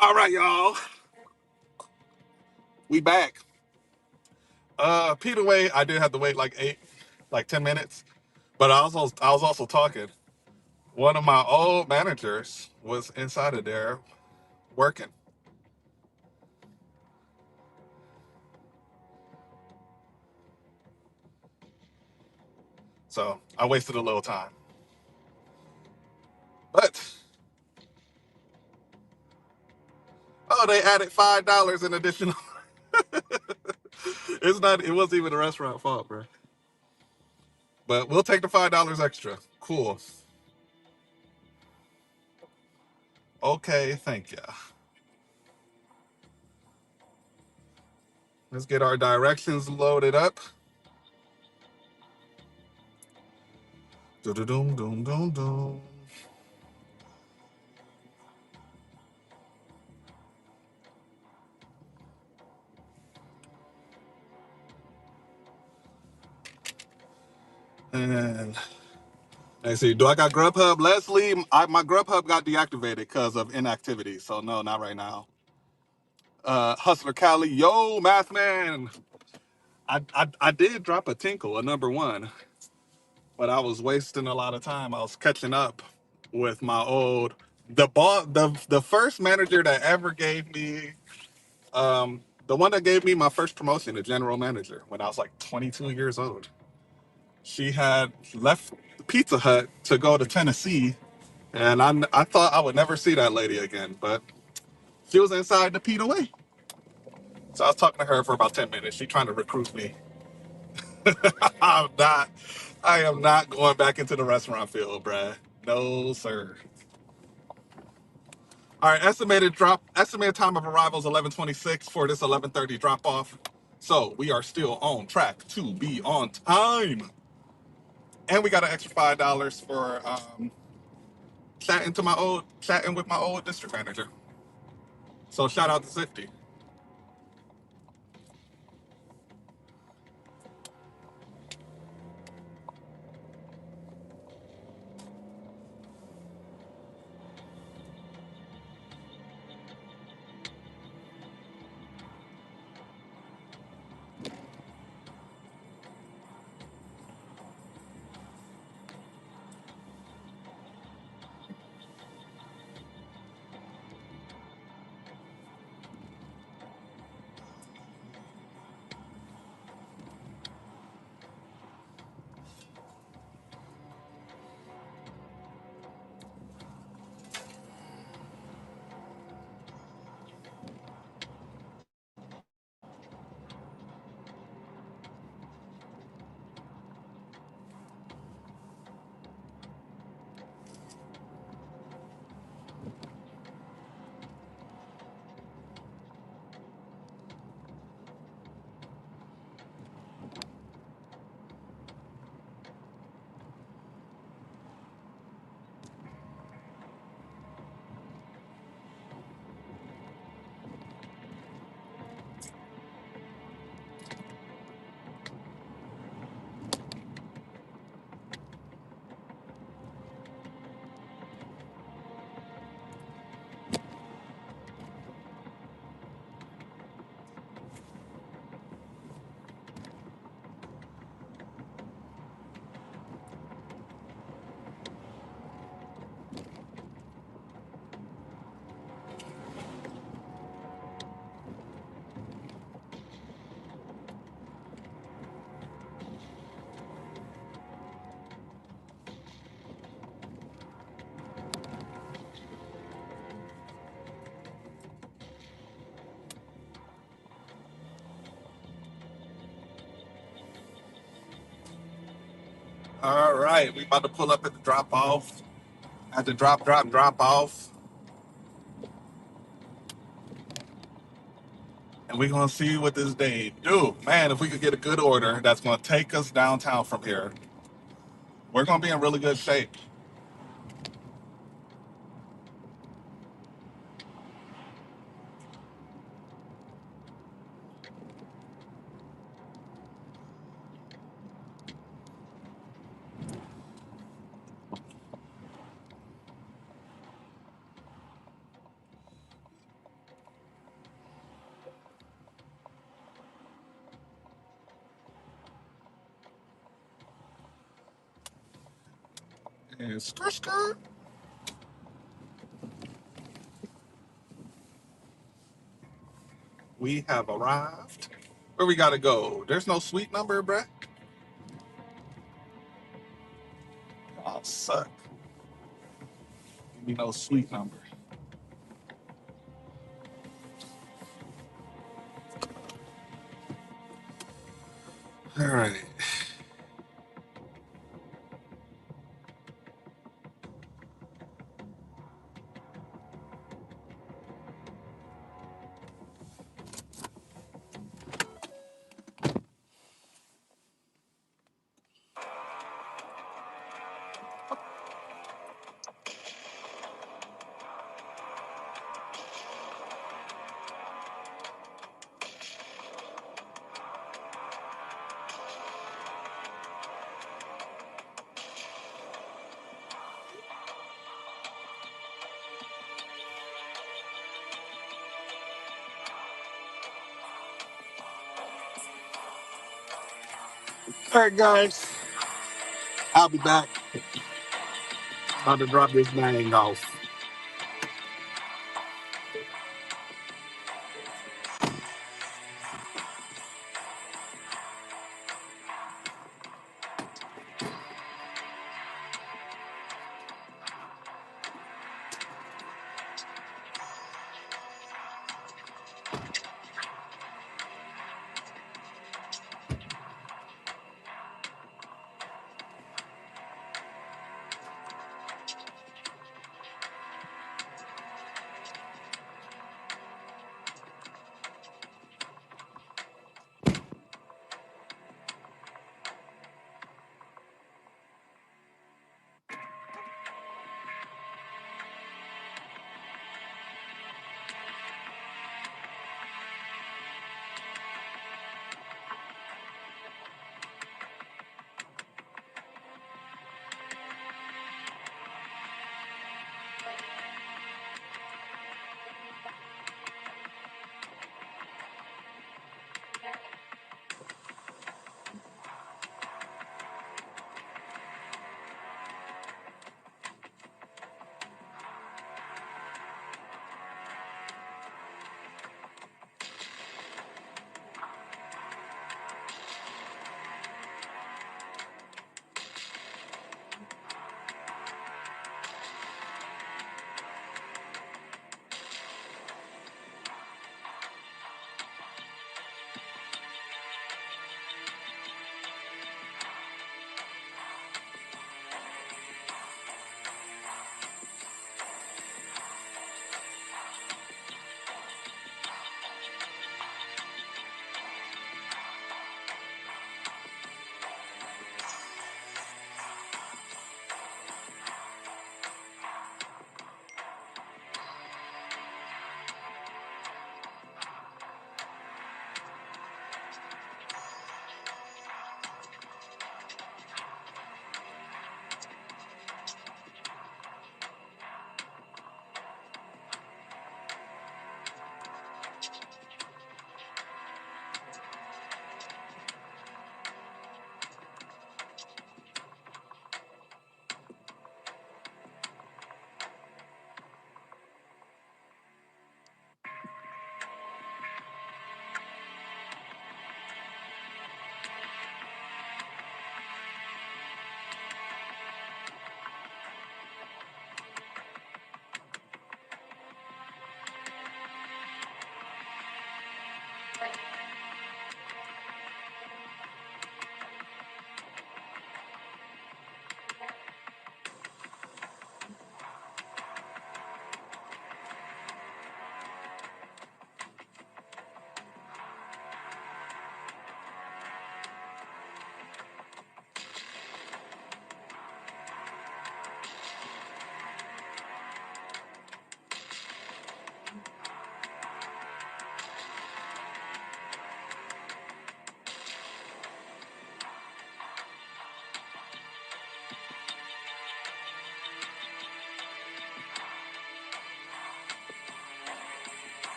All right, y'all. We back. Peter Way, I did have to wait like 10 minutes, but I was also talking. One of my old managers was inside of there working. So I wasted a little time. But they added $5 in additional. It wasn't even the restaurant fault, bro. But we'll take the $5 extra. Cool. Okay, thank you. Let's get our directions loaded up. Doom doom doom doom. And let's see. Do I got Grubhub? Leslie, my Grubhub got deactivated because of inactivity. So no, not right now. Hustler Cali, yo, math man. I did drop a tinkle, a number one, but I was wasting a lot of time. I was catching up with my old the first manager that ever gave me the one that gave me my first promotion, the general manager, when I was like 22 years old. She had left Pizza Hut to go to Tennessee, and I thought I would never see that lady again, but she was inside the Pete away. So I was talking to her for about 10 minutes. She trying to recruit me. I'm not. I am not going back into the restaurant field, bruh. No, sir. All right, estimated time of arrival is 11:26 for this 11:30 drop off. So we are still on track to be on time. And we got an extra $5 for chatting with my old district manager. So shout out to Zifty. All right, we about to pull up at the drop off. At the drop off. And we're gonna see what this day do. Man, if we could get a good order that's gonna take us downtown from here, we're gonna be in really good shape. And skirt. We have arrived. Where we gotta go? There's no suite number, bruh. Oh, suck. Give me no suite number. All right. All right, guys. I'll be back. About to drop this bang off.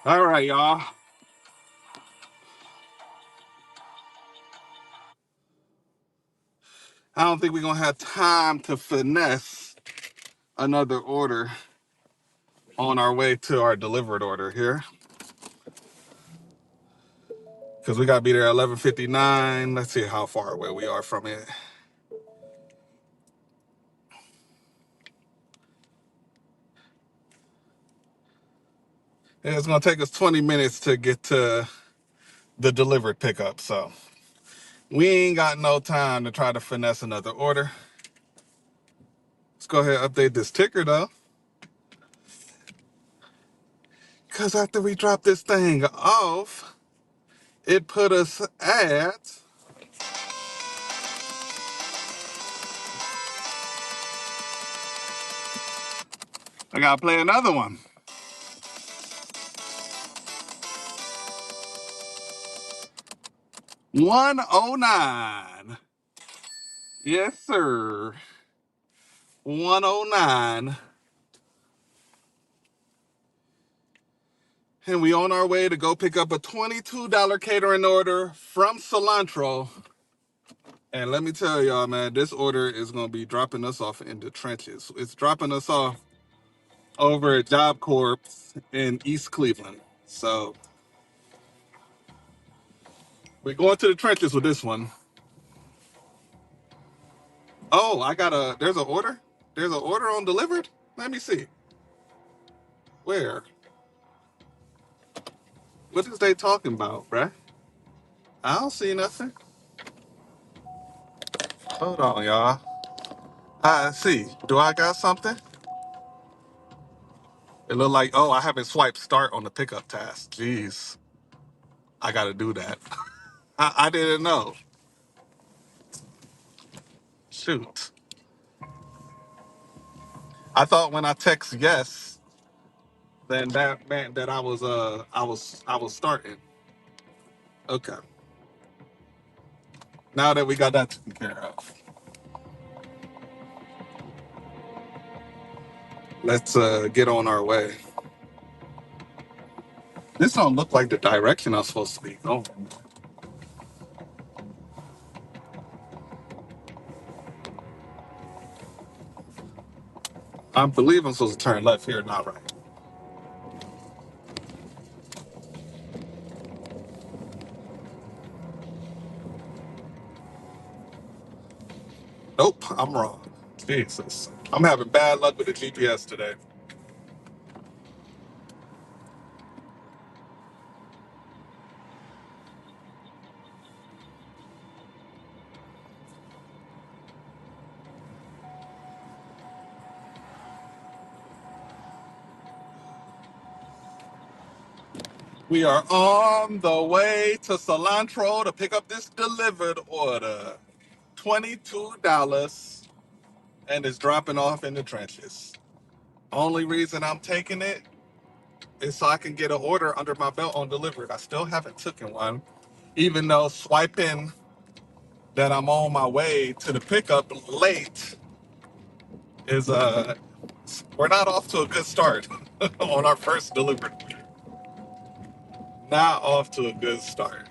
All right, y'all. I don't think we're gonna have time to finesse another order on our way to our delivered order here. Because we gotta be there at 11:59. Let's see how far away we are from it. Yeah, it's gonna take us 20 minutes to get to the delivered pickup, so we ain't got no time to try to finesse another order. Let's go ahead and update this ticker though. Because after we drop this thing off, it put us at, I gotta play another one. 109. Yes, sir. 109. And we on our way to go pick up a $22 catering order from Cilantro. And let me tell y'all, man, this order is going to be dropping us off in the trenches. It's dropping us off over at Job Corps in East Cleveland. So we're going to the trenches with this one. Oh, there's an order? There's an order on delivered? Let me see. Where? What is they talking about, bruh? I don't see nothing. Hold on, y'all. I see. Do I got something? It look like, oh, I haven't swiped start on the pickup task. Jeez. I got to do that. I didn't know. Shoot. I thought when I text yes, then that meant that I was starting. Okay. Now that we got that taken care of, let's get on our way. This don't look like the direction I'm supposed to be going. I believe I'm supposed to turn left here, not right. Nope, I'm wrong. Jesus. I'm having bad luck with the GPS today. We are on the way to Cilantro to pick up this delivered order. $22 and it's dropping off in the trenches. Only reason I'm taking it is so I can get an order under my belt on delivered. I still haven't taken one, even though swiping that I'm on my way to the pickup late is we're not off to a good start on our first delivery. Not off to a good start.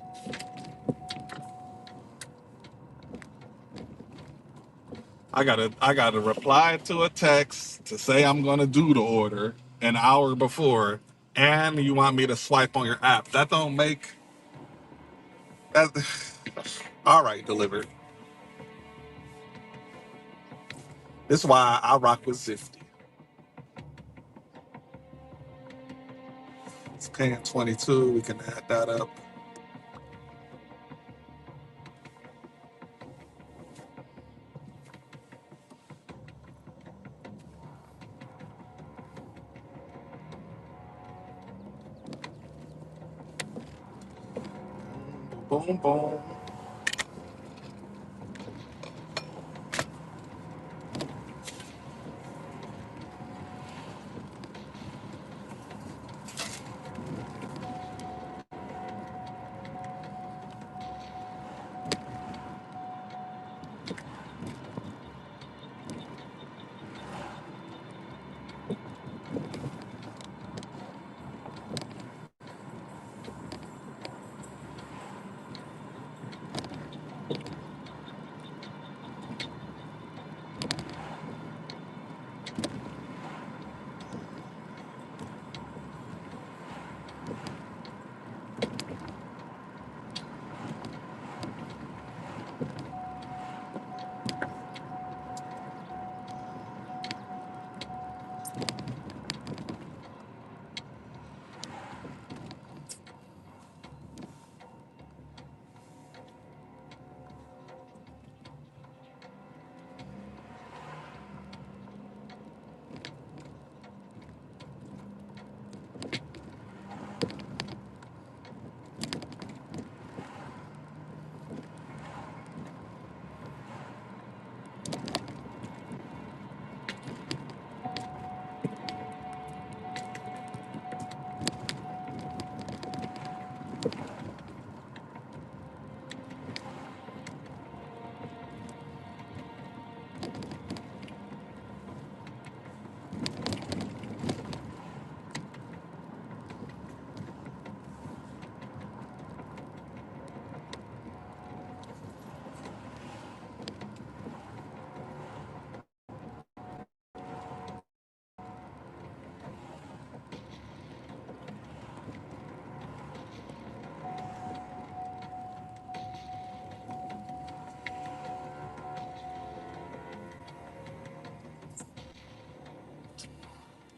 I gotta reply to a text to say I'm gonna do the order an hour before, and you want me to swipe on your app. That don't make that. All right, delivered. This is why I rock with Zifty. It's paying 22. We can add that up. Boom, boom.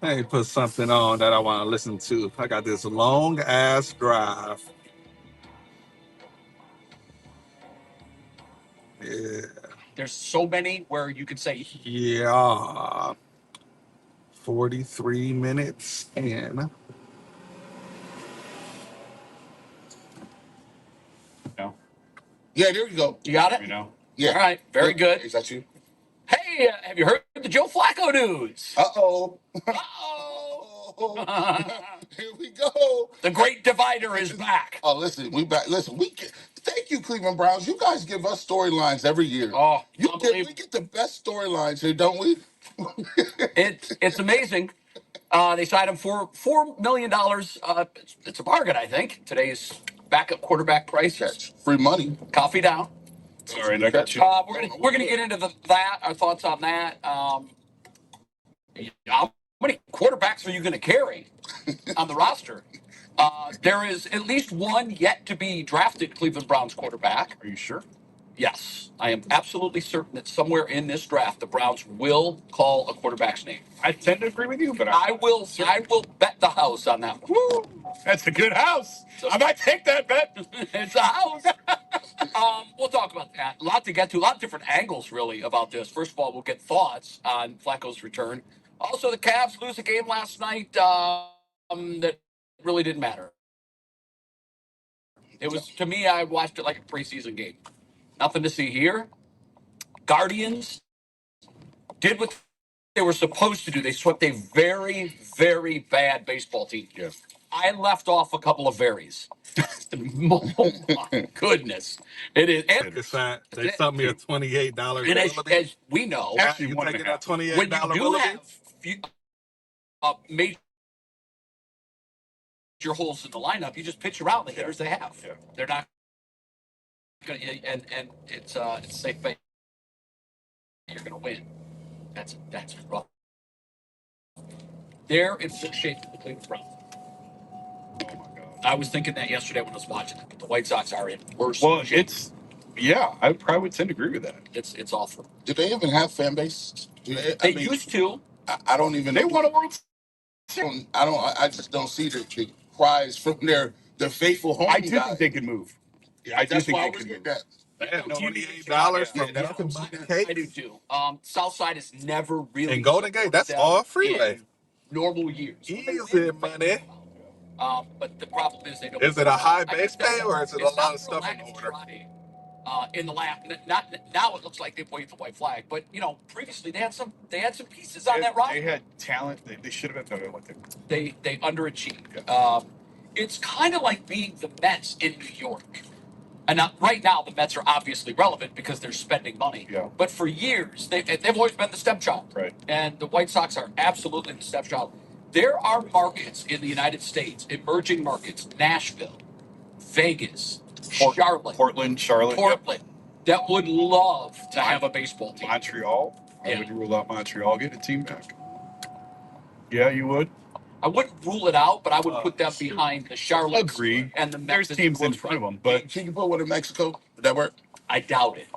Let me put something on that I want to listen to. I got this long ass drive. Yeah. There's so many where you could say, Yeah. 43 minutes in. no, Yeah, there you go. you got it? Yeah. All right, very good. Is that you? Hey, have you heard the Joe Flacco news? Uh-oh. Uh-oh. Here we go. The great divider is back. Oh, listen, we back. Listen, thank you, Cleveland Browns. You guys give us storylines every year. Oh, We get the best storylines here, don't we? it's amazing. They signed him for $4 million. It's a bargain, I think. Today's backup quarterback price is Free money. coffee down. All right, I got you. We're gonna get into that. Our thoughts on that. How many quarterbacks are you going to carry on the roster? There is at least one yet to be drafted Cleveland Browns quarterback. Are you sure? Yes, I am absolutely certain that somewhere in this draft the Browns will call a quarterback's name. I tend to agree with you, but I will bet the house on that one. Woo, that's a good house. I might take that bet. It's a house. We'll talk about that. A lot to get to, a lot of different angles really about this. First of all, we'll get thoughts on Flacco's return. Also, the Cavs lose a game last night that really didn't matter. It was, to me, I watched it like a preseason game. Nothing to see here. Guardians did what they were supposed to do. They swept a very, very bad baseball team. Yeah. I left off a couple of varies. Oh my goodness. It is. It's that they sent me a $28 And as we know, Actually, you taking that $28 when you do Willoughby? have major holes in the lineup, you just pitch around the hitters they have. Yeah. They're not going to, and it's a safe bet. You're going to win. That's rough. They're in good shape to the Cleveland Browns. Oh my God. I was thinking that yesterday when I was watching it, but the White Sox are in worse shape. I probably would tend to agree with that. It's awful. Do they even have fan base? They used to. I don't even. They won a World Series. I just don't see the cries from their faithful home I do guys. think they could move. Yeah, I do that's think why they I was could getting move. that. $28 from Yeah, nothing but cake. I do too. Southside has never really. And Golden Gate, that's them all freeway. in normal years. Easy money. But the problem is they don't. Is it a high I guess base pay or is it a it's lot not of stuff in relaxed order? Friday, in the lap, not now. It looks like they've waved the white flag, but previously they had some pieces on that roster. They had talent. They should have been what They underachieved. It's kind of like being the Mets in New York. And right now, the Mets are obviously relevant because they're spending money. Yeah. But for years, they've always been the stepchild. Right. And the White Sox are absolutely the stepchild. There are markets in the United States, emerging markets, Nashville, Vegas, Charlotte, Portland, that would love to have a baseball team. Montreal. Yeah. I would rule out Montreal. Get a team back. Yeah, you would. I wouldn't rule it out, but I would put them behind the Charlotte Agree. and the Mets. There's teams in front of them, but Can you put one in Mexico? Would that work? I doubt it.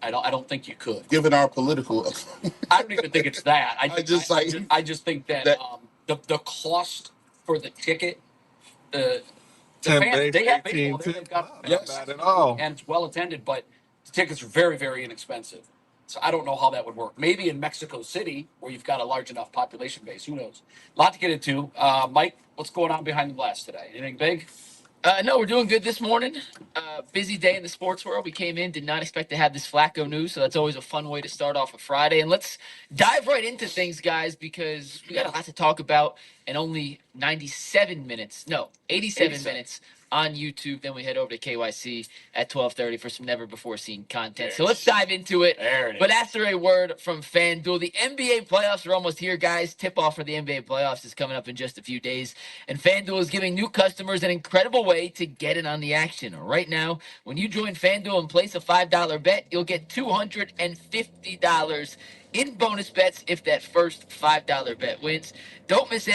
I don't think you could. Given our political, I don't even think it's that. I just think that, that- the cost for the ticket, the 10 fans, base, they have 18 baseball there, they've got not bad at all. and it's well attended, but the tickets are very, very inexpensive. So I don't know how that would work. Maybe in Mexico City, where you've got a large enough population base. Who knows? A lot to get into. Mike, what's going on behind the glass today? Anything big? No, we're doing good this morning. Busy day in the sports world. We came in, did not expect to have this Flacco news, so that's always a fun way to start off a Friday. And let's dive right into things, guys, because we got a lot to talk about and only 87 minutes minutes on YouTube. Then we head over to KYC at 12:30 for some never before seen content. So let's dive into it. There it is. But after a word from FanDuel, the NBA playoffs are almost here, guys. Tip off for the NBA playoffs is coming up in just a few days. And FanDuel is giving new customers an incredible way to get in on the action. Right now, when you join FanDuel and place a $5 bet, you'll get $250 in bonus bets if that first $5 bet wins. Don't miss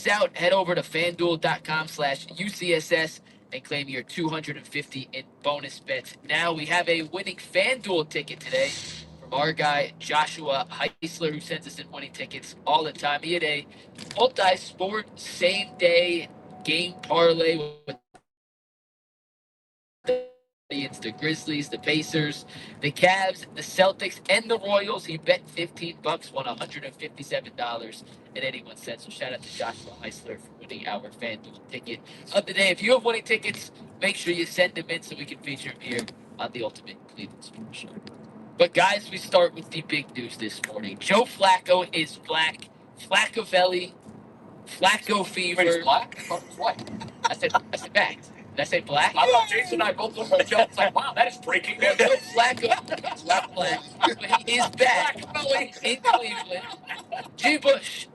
out. Head over to fanduel.com/UCSS and claim your $250 in bonus bets. Now we have a winning FanDuel ticket today from our guy Joshua Heisler, who sends us in winning tickets all the time. He had a multi-sport same-day game parlay with the Grizzlies, the Pacers, the Cavs, the Celtics, and the Royals. He bet $15, won $157.81. So shout out to Joshua Heisler for winning our FanDuel ticket of the day. If you have winning tickets, make sure you send them in so we can feature them here on the Ultimate Cleveland Sports Show. But guys, we start with the big news this morning. Joe Flacco is black. Flaccovelli, Flacco fever. Wait, he's black? I thought it was white. I said back. Did I say black? I thought Jason and I both looked at each other. It's like, wow, that is breaking news. Joe Flacco is not black, but he is back in Cleveland. G. Bush,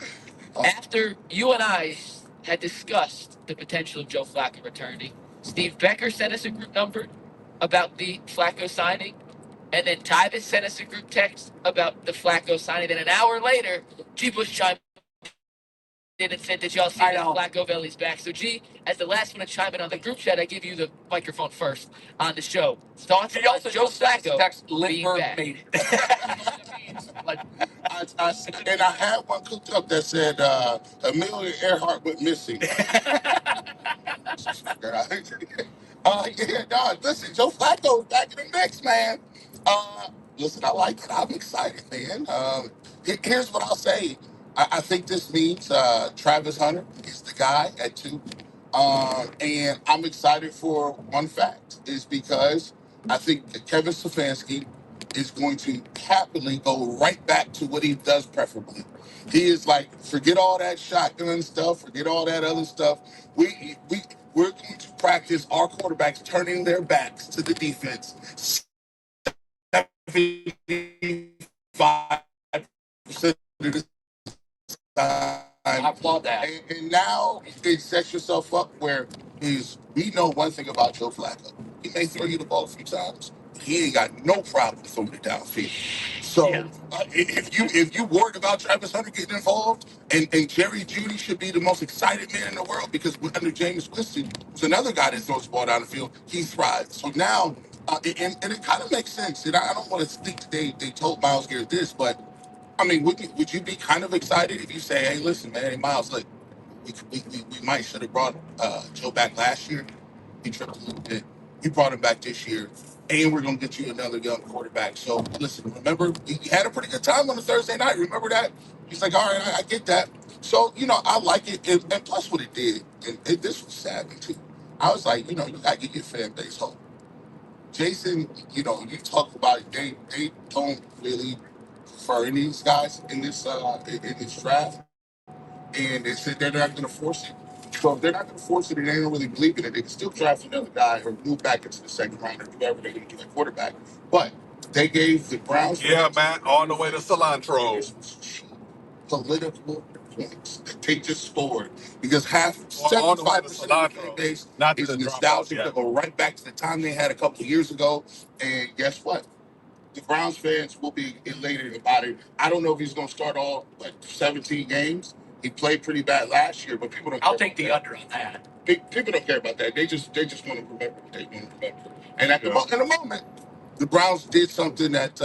after you and I had discussed the potential of Joe Flacco returning, Steve Becker sent us a group number about the Flacco signing, and then Tyvis sent us a group text about the Flacco signing. Then an hour later, G. Bush chimed in and said, "Did y'all see that Flacco Valley's back?" So, G, as the last one to chime in on the group chat, I give you the microphone first on the show. Thoughts He on also Joe just text Flacco being Lindbergh back? made it. Like, and I had one cooked up that said Amelia Earhart went missing. Yeah, no, listen, Joe Flacco's back in the mix, man. Listen, I like it. I'm excited, man. Here's what I'll say. I think this means Travis Hunter is the guy at 2. And I'm excited for one fact is because I think Kevin Stefanski is going to happily go right back to what he does preferably. He is like, forget all that shotgun stuff, forget all that other stuff. We're going to practice our quarterbacks turning their backs to the defense 75% of the time. I applaud that. And now it sets yourself up where we know one thing about Joe Flacco. He may throw you the ball a few times, but he ain't got no problem throwing it downfield. So Yeah. if you worried about Travis Hunter getting involved, and Jerry Jeudy should be the most excited man in the world because under James Winston, who's another guy that throws the ball down the field, he thrives. So now, and it kind of makes sense. And I don't want to think that they told Miles Garrett this, but I mean, would you be kind of excited if you say, hey, listen, man, hey, Miles, look, we might should have brought Joe back last year. He tripped a little bit. We brought him back this year, and we're going to get you another young quarterback. So, listen, remember, he had a pretty good time on a Thursday night. Remember that? He's like, all right, I get that. So, I like it. And plus what it did, and this was savvy, too. I was like, you got to get your fan base home. Jason, you talk about it. They don't really prefer any of these guys in this draft, and they said they're not going to force it. So if they're not going to force it, and they don't really believe in it, they can still draft another guy or move back into the second round or do whatever they're going to do at quarterback. But they gave the Browns, Yeah, man, all the way to cilantro. political points that they just scored because All the way to 75% of the fan cilantro. base Not to is the drop off nostalgic to yet. go right back to the time they had a couple of years ago. And guess what? The Browns fans will be elated about it. I don't know if he's going to start all 17 games. He played pretty bad last year, but people don't. I'll take the under on that. People don't care about that. They just want to remember what they want to remember. And at in the moment, the Browns did something that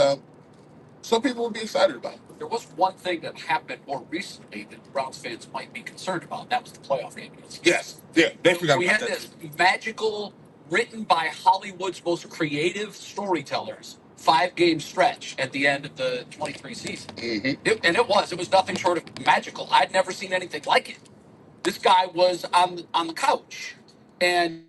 some people would be excited about. There was one thing that happened more recently that Browns fans might be concerned about. That was the playoff game. Yes, yeah, they forgot We about had that. this magical, written by Hollywood's most creative storytellers, 5-game stretch at the end of the 23 season. Mm-hmm. And it was nothing short of magical. I'd never seen anything like it. This guy was on the couch and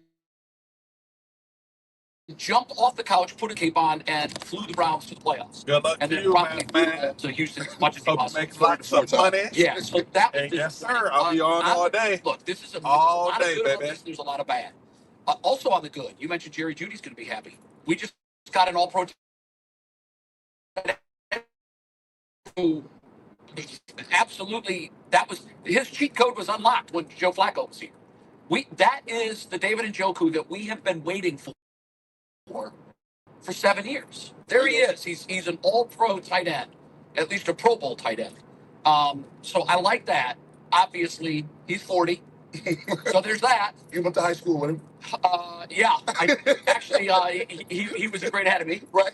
jumped off the couch, put a cape on, and flew the Browns to the playoffs. Good luck And to then you, promptly man. to Houston as much as he Hope you possibly make lots of money. Yeah, so that was And yes, sir, I'll be on all day. Look, this is there's a All lot day, of good about baby. this. There's a lot of bad. Also on the good, you mentioned Jerry Judy's going to be happy. We just got an All-Pro who absolutely that was his cheat code was unlocked when Joe Flacco was here. That is the David Njoku that we have been waiting for 7 years. There he is. He's an All-Pro tight end, at least a Pro Bowl tight end. So I like that. Obviously, he's 40, so there's that. You went to high school with him, Yeah, he was a great ahead of me. right?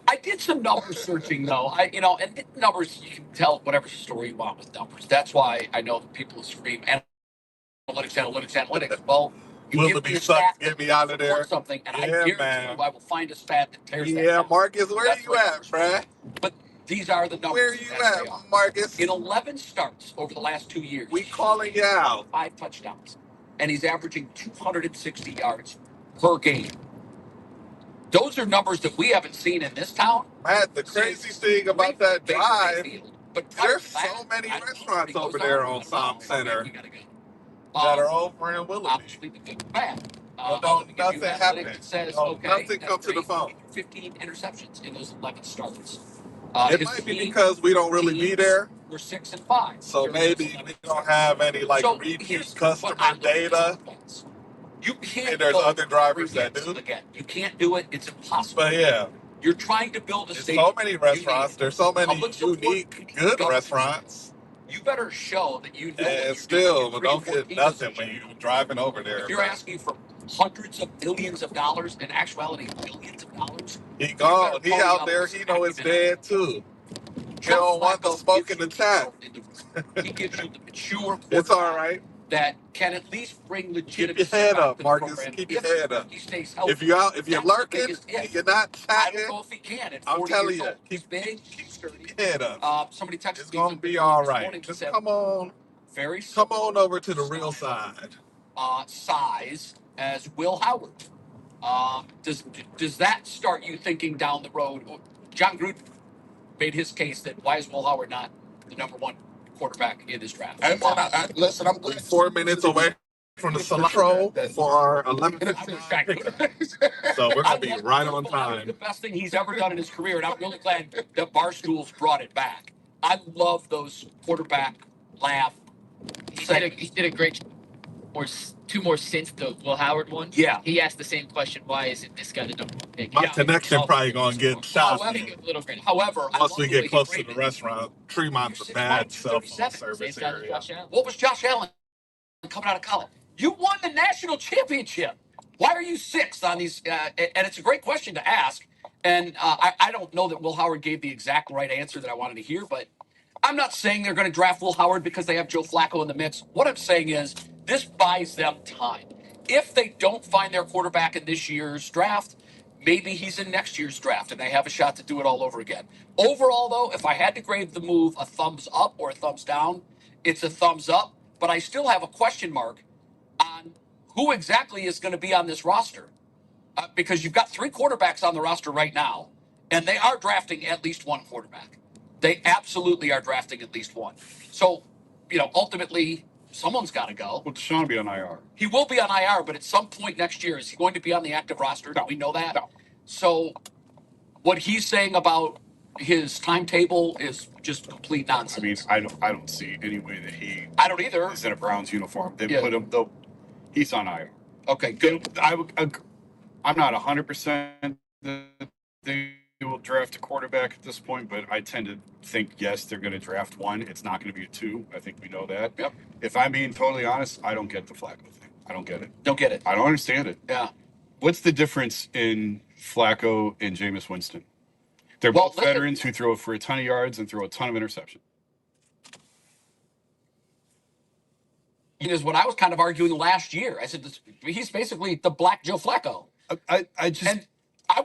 I did some number searching though. And numbers, you can tell whatever story you want with numbers. That's why I know people scream analytics. Well, you give Willoughby me a sucks. stat Get me out of there. something, and I Yeah, guarantee man. you I will find a stat that tears that Yeah, down. Marcus, where That's you what at, numbers bruh? But these are the numbers. Where you as they at, are. Marcus? In 11 starts over the last 2 years, We calling you out. 5 touchdowns, and he's averaging 260 yards per game. Those are numbers that we haven't seen in this town. Man, the crazy thing about that drive, there's so many restaurants over there on Psalm Center that are over in Willoughby. Obviously, the good bad. But don't nothing happen. Says, Don't nothing come to the phone. 15 interceptions in those 11 starts. It might be because we don't really be there. We're 6 and 5. So maybe we don't have any like repeat customer data. You can't. And there's other drivers that do. Again, you can't do it. It's impossible. But yeah, you're trying to build a there's stadium. so many restaurants. There's so many unique, good restaurants. You better show that you know. And still, but don't get nothing when you're driving over there. If you're asking for hundreds of millions of dollars, in actuality, billions of dollars. He gone. He out there. He know it's dead too. He don't want the smoke in the chat. He gives you the mature. It's all right. That can at least bring legitimacy. Keep your head up, Marcus. Keep your head up. He stays healthy. If you're lurking, and you're not chatting, I don't know if he can. I'm telling you, keep your head up. Somebody texted it's gonna be all right. Just come on over to the real side. Size as Will Howard. Does that start you thinking down the road? John Gruden made his case that why is Will Howard not the number 1 quarterback in this draft? Listen, I'm glad 4 minutes away from the Solano for our 11:15. So we're gonna be right on time. The best thing he's ever done in his career, and I'm really glad that Barstool's brought it back. I love those quarterback laugh. He did a great job. Or 2 more since the Will Howard one. Yeah. He asked the same question, why isn't this guy the number 1 pick? My connection probably gonna get shot. However, once we get close to the restaurant, Tremont's a bad cell phone service area. What was Josh Allen coming out of college? You won the national championship. Why are you 6th on these? And it's a great question to ask. And I don't know that Will Howard gave the exact right answer that I wanted to hear, but I'm not saying they're going to draft Will Howard because they have Joe Flacco in the mix. What I'm saying is this buys them time. If they don't find their quarterback in this year's draft, maybe he's in next year's draft and they have a shot to do it all over again. Overall, though, if I had to grade the move a thumbs up or a thumbs down, it's a thumbs up. But I still have a question mark on who exactly is going to be on this roster. Because you've got 3 quarterbacks on the roster right now, and they are drafting at least 1 quarterback. They absolutely are drafting at least 1. So, ultimately, someone's got to go. Well, Deshaun will be on IR. He will be on IR, but at some point next year, is he going to be on the active roster? No. Do we know that? No. So, what he's saying about his timetable is just complete nonsense. I mean, I don't see any way that he. I don't either. Is in a Browns uniform. They Yeah. put him though. He's on IR. Okay, good. I'm not 100% that they will draft a quarterback at this point, but I tend to think yes, they're going to draft 1. It's not going to be a 2. I think we know that. Yep. If I'm being totally honest, I don't get the Flacco thing. I don't get it. Don't get it. I don't understand it. Yeah. What's the difference in Flacco and Jameis Winston? They're both veterans who throw for a ton of yards and throw a ton of interception. Is what I was kind of arguing last year. I said he's basically the Black Joe Flacco. I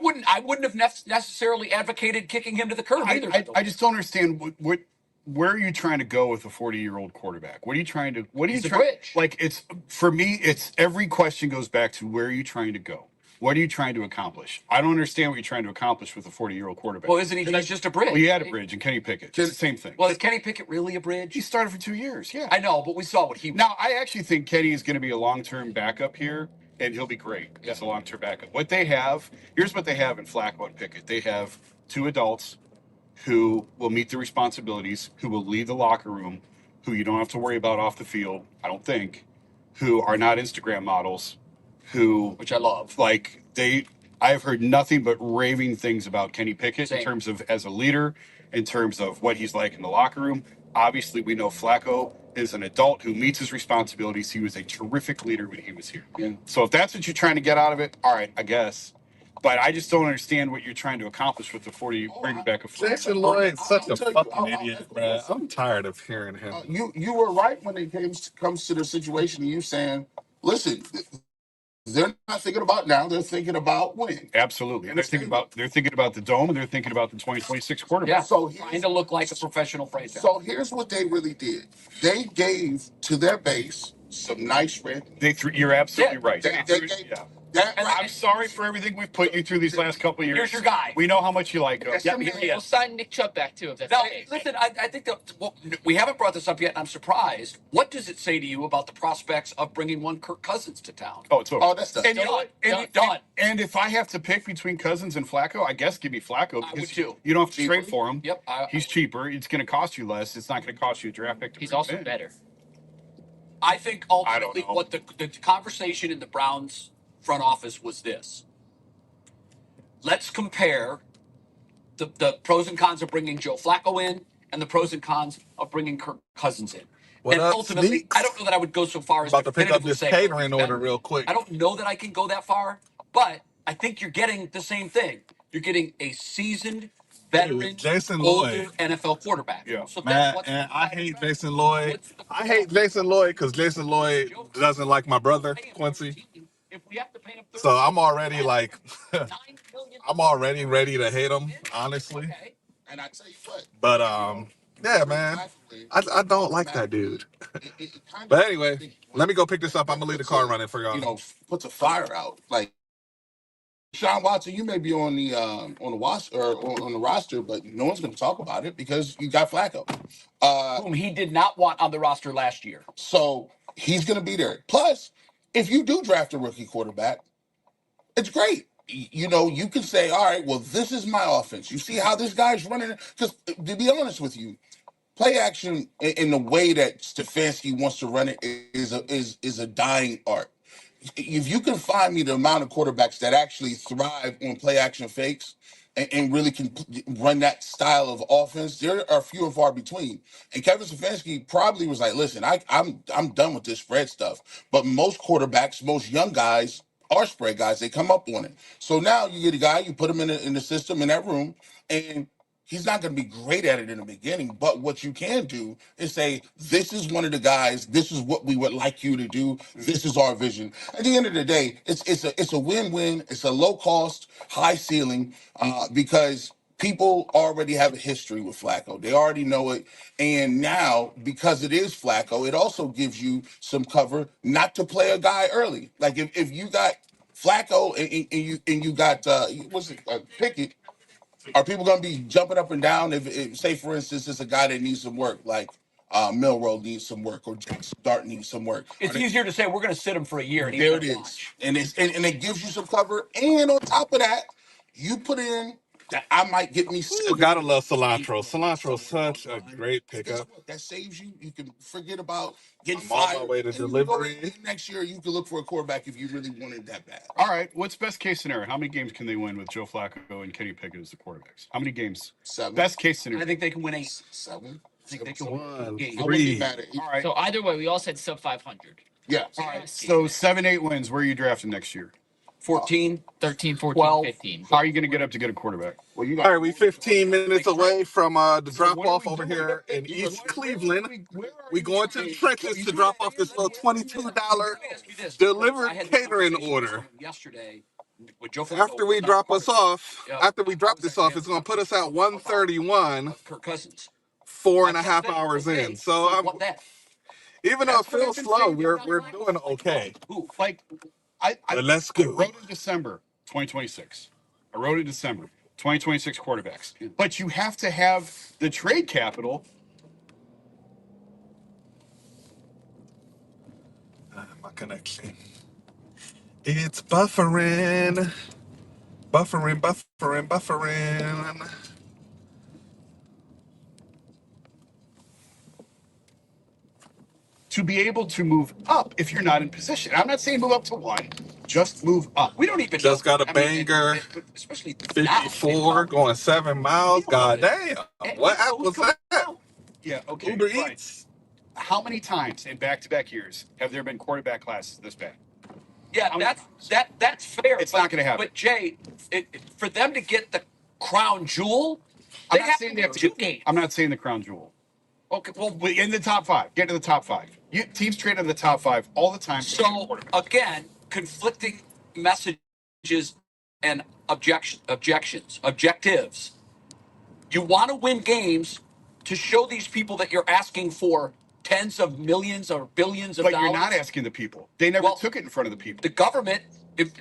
wouldn't have necessarily advocated kicking him to the curb either. I just don't understand where are you trying to go with a 40-year-old quarterback? What are you trying to? What are you trying? Like it's for me, it's every question goes back to where are you trying to go? What are you trying to accomplish? I don't understand what you're trying to accomplish with a 40-year-old quarterback. Well, isn't he? He's just a bridge. Well, he had a bridge, and Kenny Pickett. It's the same thing. Well, is Kenny Pickett really a bridge? He started for 2 years. Yeah, I know, but we saw what he. Now, I actually think Kenny is going to be a long-term backup here, and he'll be great as a long-term backup. What they have, here's what they have in Flacco and Pickett. They have 2 adults who will meet the responsibilities, who will leave the locker room, who you don't have to worry about off the field, I don't think, who are not Instagram models, which I love. I've heard nothing but raving things about Kenny Pickett Same. in terms of as a leader, in terms of what he's like in the locker room. Obviously, we know Flacco is an adult who meets his responsibilities. He was a terrific leader when he was here. Yeah. So if that's what you're trying to get out of it, all right, I guess. But I just don't understand what you're trying to accomplish with the 40 bringing back a 40. Jason Lloyd's such a fucking idiot, bro. I'm tired of hearing him. You were right when it comes to the situation. You saying, listen, they're not thinking about now. They're thinking about when. Absolutely. And they're thinking about the dome, and they're thinking about the 2026 quarterback. Yeah. So Trying to look like a professional franchise. So here's what they really did. They gave to their base some nice red. You're absolutely right. They gave that. And I'm sorry for everything we've put you through these last couple of years. Here's your guy. We know how much you like us. Yeah, here he We'll is. sign Nick Chubb back too if that's Now, okay. listen, I think that we haven't brought this up yet, and I'm surprised. What does it say to you about the prospects of bringing one Kirk Cousins to town? Oh, it's over. Oh, that's done. And you know what? Done. And if I have to pick between Cousins and Flacco, I guess give me Flacco. I would Because too. you don't have to Cheaper. trade for him. Yep. He's cheaper. It's going to cost you less. It's not going to cost you a draft pick. He's also better. I think I don't ultimately know. what the conversation in the Browns front office was this. Let's compare the pros and cons of bringing Joe Flacco in and the pros and cons of bringing Kirk Cousins in. What and up, ultimately, Sneaks? I don't know that I would go so far as About to pick up definitively this say catering Kirk is order better. real quick. I don't know that I can go that far, but I think you're getting the same thing. You're getting a seasoned, veteran, Jason older Lloyd. NFL quarterback. Yeah. So Man, what's and I hate better? Jason Lloyd. What's the- I hate Jason Lloyd because Jason Lloyd doesn't like my brother, Quincy. If we have to pay him So I'm already like, $9 million, I'm already ready to hate him, honestly. okay. And I tell you what. But yeah, man, I don't like that dude. It kind of, But anyway, let me go pick this up. I'm gonna leave the car running for y'all. you know, puts a fire out. Like Sean Watson, you may be on the roster or on the roster, but no one's going to talk about it because you got Flacco. Whom he did not want on the roster last year. So he's going to be there. Plus, if you do draft a rookie quarterback, it's great. You know, you can say, all right, well, this is my offense. You see how this guy's running? Because to be honest with you, play action in the way that Stefanski wants to run it is a dying art. If you can find me the amount of quarterbacks that actually thrive on play action fakes and really can run that style of offense, there are few and far between. And Kevin Stefanski probably was like, "Listen, I'm done with this spread stuff." But most quarterbacks, most young guys are spread guys. They come up on it. So now you get a guy, you put him in the system in that room, and he's not going to be great at it in the beginning, but what you can do is say, this is one of the guys, this is what we would like you to do, this is our vision. At the end of the day, it's a win-win, it's a low cost, high ceiling, because people already have a history with Flacco. They already know it. And now, because it is Flacco, it also gives you some cover not to play a guy early. Like if you got Flacco and you got Pickett, are people going to be jumping up and down if, say, for instance, it's a guy that needs some work, like Milrow needs some work or Jackson Dart needs some work? It's easier to say we're going to sit him for a year. And There it is, and and it gives you some cover. And on top of that, you put in that I might get me. Ooh, gotta love cilantro. Cilantro's such a great pickup. That saves you. You can forget about getting I'm on my fired. way to And you can go delivery. next year, you can look for a quarterback if you really wanted that bad. All right. What's best case scenario? How many games can they win with Joe Flacco and Kenny Pickett as the quarterbacks? How many games? 7. Best case I scenario. think they can win 8. 7. I think they can win 1, games. I wouldn't be 3. mad at 8. All right. So either way, we all said sub 500. Yeah. All right. So 7-8 wins. Where are you drafting next year? 14, 13, 14, 12. 15. How are you going to get up to get a quarterback? Well, you All got. right, we 15 minutes away from the So drop what are off we over doing? here in East Cleveland. Where are We you going to the trying- trenches to drop off this little $22 delivered catering order. Yesterday, with Joe Flacco After we was not drop part us of it. off, Yeah. after we drop this off, it's gonna put us at 131, Kirk Cousins. 4.5 hours Okay, in. So what then? even though it feels slow, we're doing okay. Who? Like, I But let's I go. wrote in December 2026. I wrote in December 2026 quarterbacks. But you have to have the trade capital. My connection. It's buffering. Buffering. To be able to move up if you're not in position. I'm not saying move up to 1, just move up. We don't even Just know. got a banger. Especially 54 now. going 7 miles. God damn. What app was that? Yeah, okay. Uber right. Eats. How many times in back-to-back years have there been quarterback classes this bad? Yeah, I'm- that's fair. It's not gonna happen. But Jay, for them to get the crown jewel, I'm they not have saying to they win have to two get. games. I'm not saying the crown jewel. Okay, well, In the top 5, get to the top 5. Teams trade in the top 5 all the time. so again, conflicting messages and objectives. You want to win games to show these people that you're asking for tens of millions or billions of But dollars. you're not asking the people. They never took it in front of the people. The government, if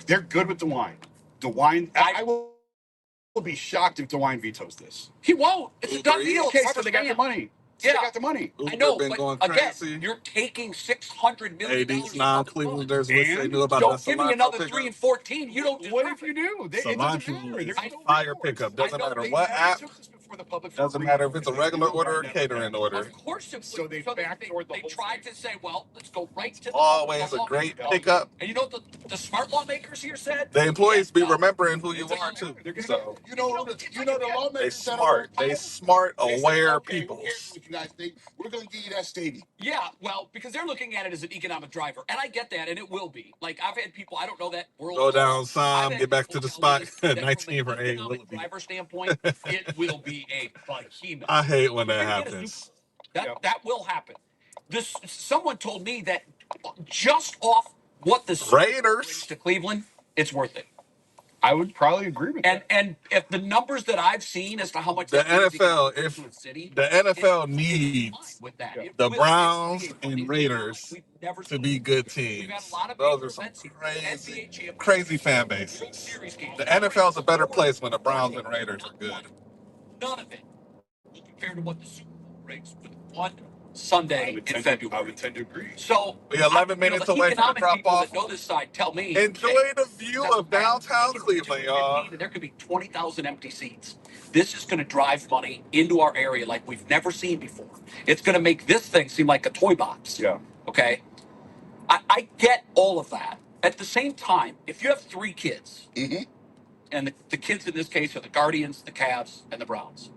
They're good with DeWine. DeWine, I will be shocked if DeWine vetoes this. he won't. It's a done deal. Okay, It's so they got the stamp. money. So Yeah. they got the money. I know, been but going again, crazy. you're taking $600 million. Hey, these non-Clevelanders wish they And knew about So that give me cilantro another pickup. 3 and 14. You don't what deserve if you it. do? It doesn't Cilantro matter. is There's no fire recourse. pickup. Doesn't I know matter they what Never app. took this before the public for Doesn't free. matter if it's a They regular knew order or about catering that. order. Of course it would. So they backdoored the they whole tried thing. to say, well, let's go right to the Always a lawmakers. great pickup. And you know what the smart lawmakers here said? The employees be Yeah, no. remembering who you It's are like, too. They're gonna So You know, the they lawmakers that are smart. They power, smart, they said, aware okay, who people. cares what you guys think? We're going to give you that stadium. Yeah, well, because they're looking at it as an economic driver, and I get that, and it will be. Like I've had people, I don't know that world. Go down I've some, had get back to people the tell me spot. that from 19 an for 8. Will economic it be? driver standpoint, it will be a behemoth. I hate when that We're gonna get a Super happens. Bowl. That will happen. This someone told me that just off what the Super Bowl brings Raiders. to Cleveland, it's worth it. I would probably agree with that. And if the numbers that I've seen as to how much The that brings NFL, economically if to a city, the NFL it's fine needs with that. It the will Browns be a and money Raiders we've never to seen. be good We've had a teams. lot of Those major are some events here. crazy, NBA championship, crazy fan World bases. Series games. The NFL is a better place when the Browns and Raiders are good. None of it will compare to what the Super Bowl brings with one Sunday in February. I would tend to agree. So We're 11 minutes the away from the economic drop people off. that know this side tell me, Enjoy hey, the view doesn't of matter. downtown It could be Cleveland, y'all. 215 and there could be 20,000 empty seats. This is going to drive money into our area like we've never seen before. It's going to make this thing seem like a toy box. Yeah. Okay. I get all of that. At the same time, if you have 3 kids, and the kids in this case are the Guardians, the Cavs, and the Browns,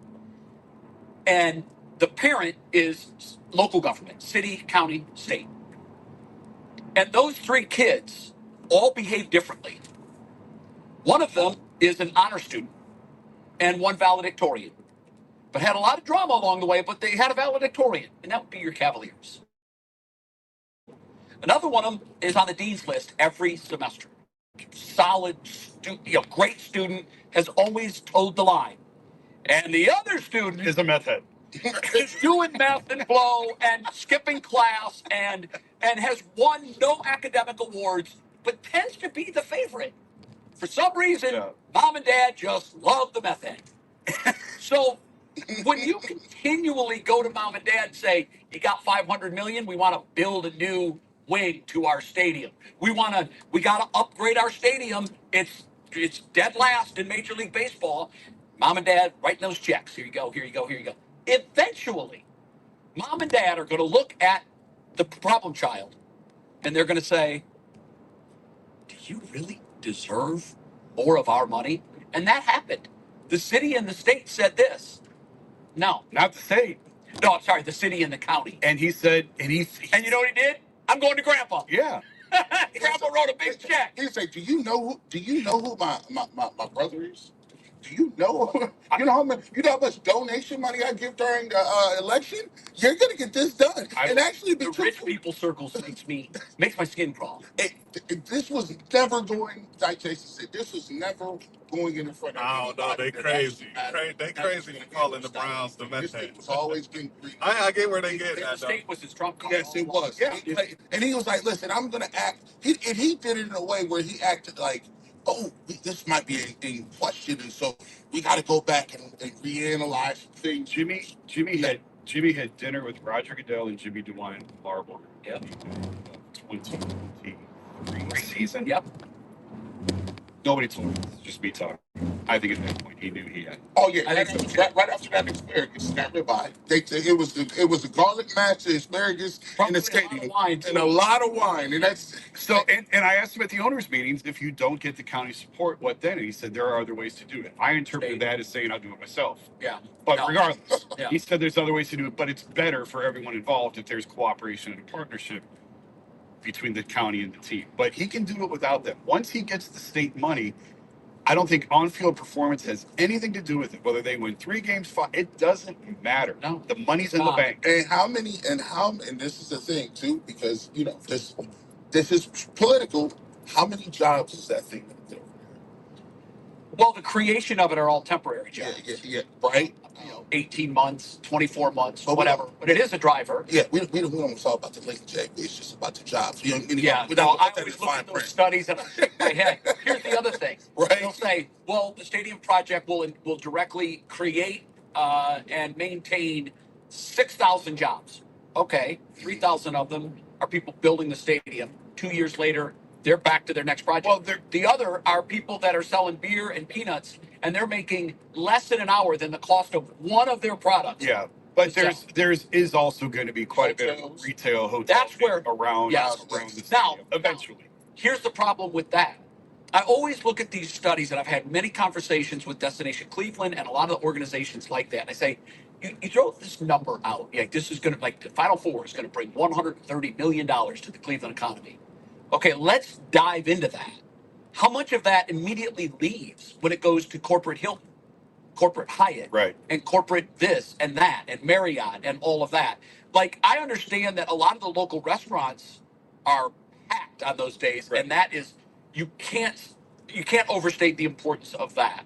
and the parent is local government, city, county, state, and those 3 kids all behave differently. One of them is an honor student and one valedictorian, but had a lot of drama along the way, but they had a valedictorian, and that would be your Cavaliers. Another one of them is on the dean's list every semester. Solid, great student, has always toed the line. And the other student Is a meth head. is doing meth and blow and skipping class and has won no academic awards, but tends to be the favorite. For some reason, mom and dad just love the meth head. So when you continually go to mom and dad and say, you got 500 million, we want to build a new wing to our stadium. We got to upgrade our stadium. It's dead last in Major League Baseball. Mom and dad writing those checks. Here you go, here you go, here you go. Eventually, mom and dad are going to look at the problem child and they're going to say, do you really deserve more of our money? And that happened. The city and the state said this. No. Not the state. No, I'm sorry, the city and the county. And he said, and And you know what he did? I'm going to Grandpa. yeah. Grandpa wrote a big check. He's like, do you know who my brother is? Do you know? You know how much donation money I give during the election? You're gonna get this done. And actually, The rich people circles makes my skin crawl. This was never going. Like Jason said, this was never going in front of. I don't know. They crazy. They crazy for calling the Browns the meth head. Was always getting. I get where they get The that though. state was his trump card. Yes, it was. Yeah. And he was like, listen, I'm going to act. And he did it in a way where he acted like, oh, this might be in question. And so we got to go back and reanalyze things. Jimmy had dinner with Roger Goodell and Jimmy DeWine in Marble. Yep. 2023 season. Yep. Nobody told him. It's just me talking. I think at that point he knew he had. Oh yeah, right after that asparagus got ribeye. It was the garlic match, the asparagus, and the stadium, and a lot of wine, and that's So. And I asked him at the owners' meetings, if you don't get the county support, what then? And he said there are other ways to do it. I interpreted that as saying I'll do it myself. Yeah. But No. regardless, Yeah. he said there's other ways to do it, but it's better for everyone involved if there's cooperation and a partnership. between the county and the team. But he can do it without them. Once he gets the state money, I don't think on-field performance has anything to do with it. Whether they win 3 games, 5, it doesn't matter. No. The money's in the bank. And and this is the thing too, because this is political. How many jobs is that thing gonna do? Well, the creation of it are all temporary jobs. Yeah, right. 18 months, 24 months, But whatever. But it is a driver. Yeah, we don't talk about the link, Jay. It's just about the jobs. Yeah, we no, don't I put that in always look fine at those print. studies and I shake my head. Here's the other thing. Right. They'll say, well, the stadium project will directly create and maintain 6,000 jobs. Okay, 3,000 of them are people building the stadium. 2 years later, they're back to their next project. Well, the other are people that are selling beer and peanuts, and they're making less than an hour than the cost of one of their products. Yeah, but there's also going to be quite a bit of retail hotel That's where around yes. around the Now, stadium eventually. Here's the problem with that. I always look at these studies, and I've had many conversations with Destination Cleveland and a lot of the organizations like that. And I say, you throw this number out. Yeah, this is going to, like, the Final Four is going to bring $130 million to the Cleveland economy. Okay, let's dive into that. How much of that immediately leaves when it goes to corporate Hilton, corporate Hyatt, Right. and corporate this and that, and Marriott, and all of that? Like, I understand that a lot of the local restaurants are packed on those days, Right. and that is you can't overstate the importance of that.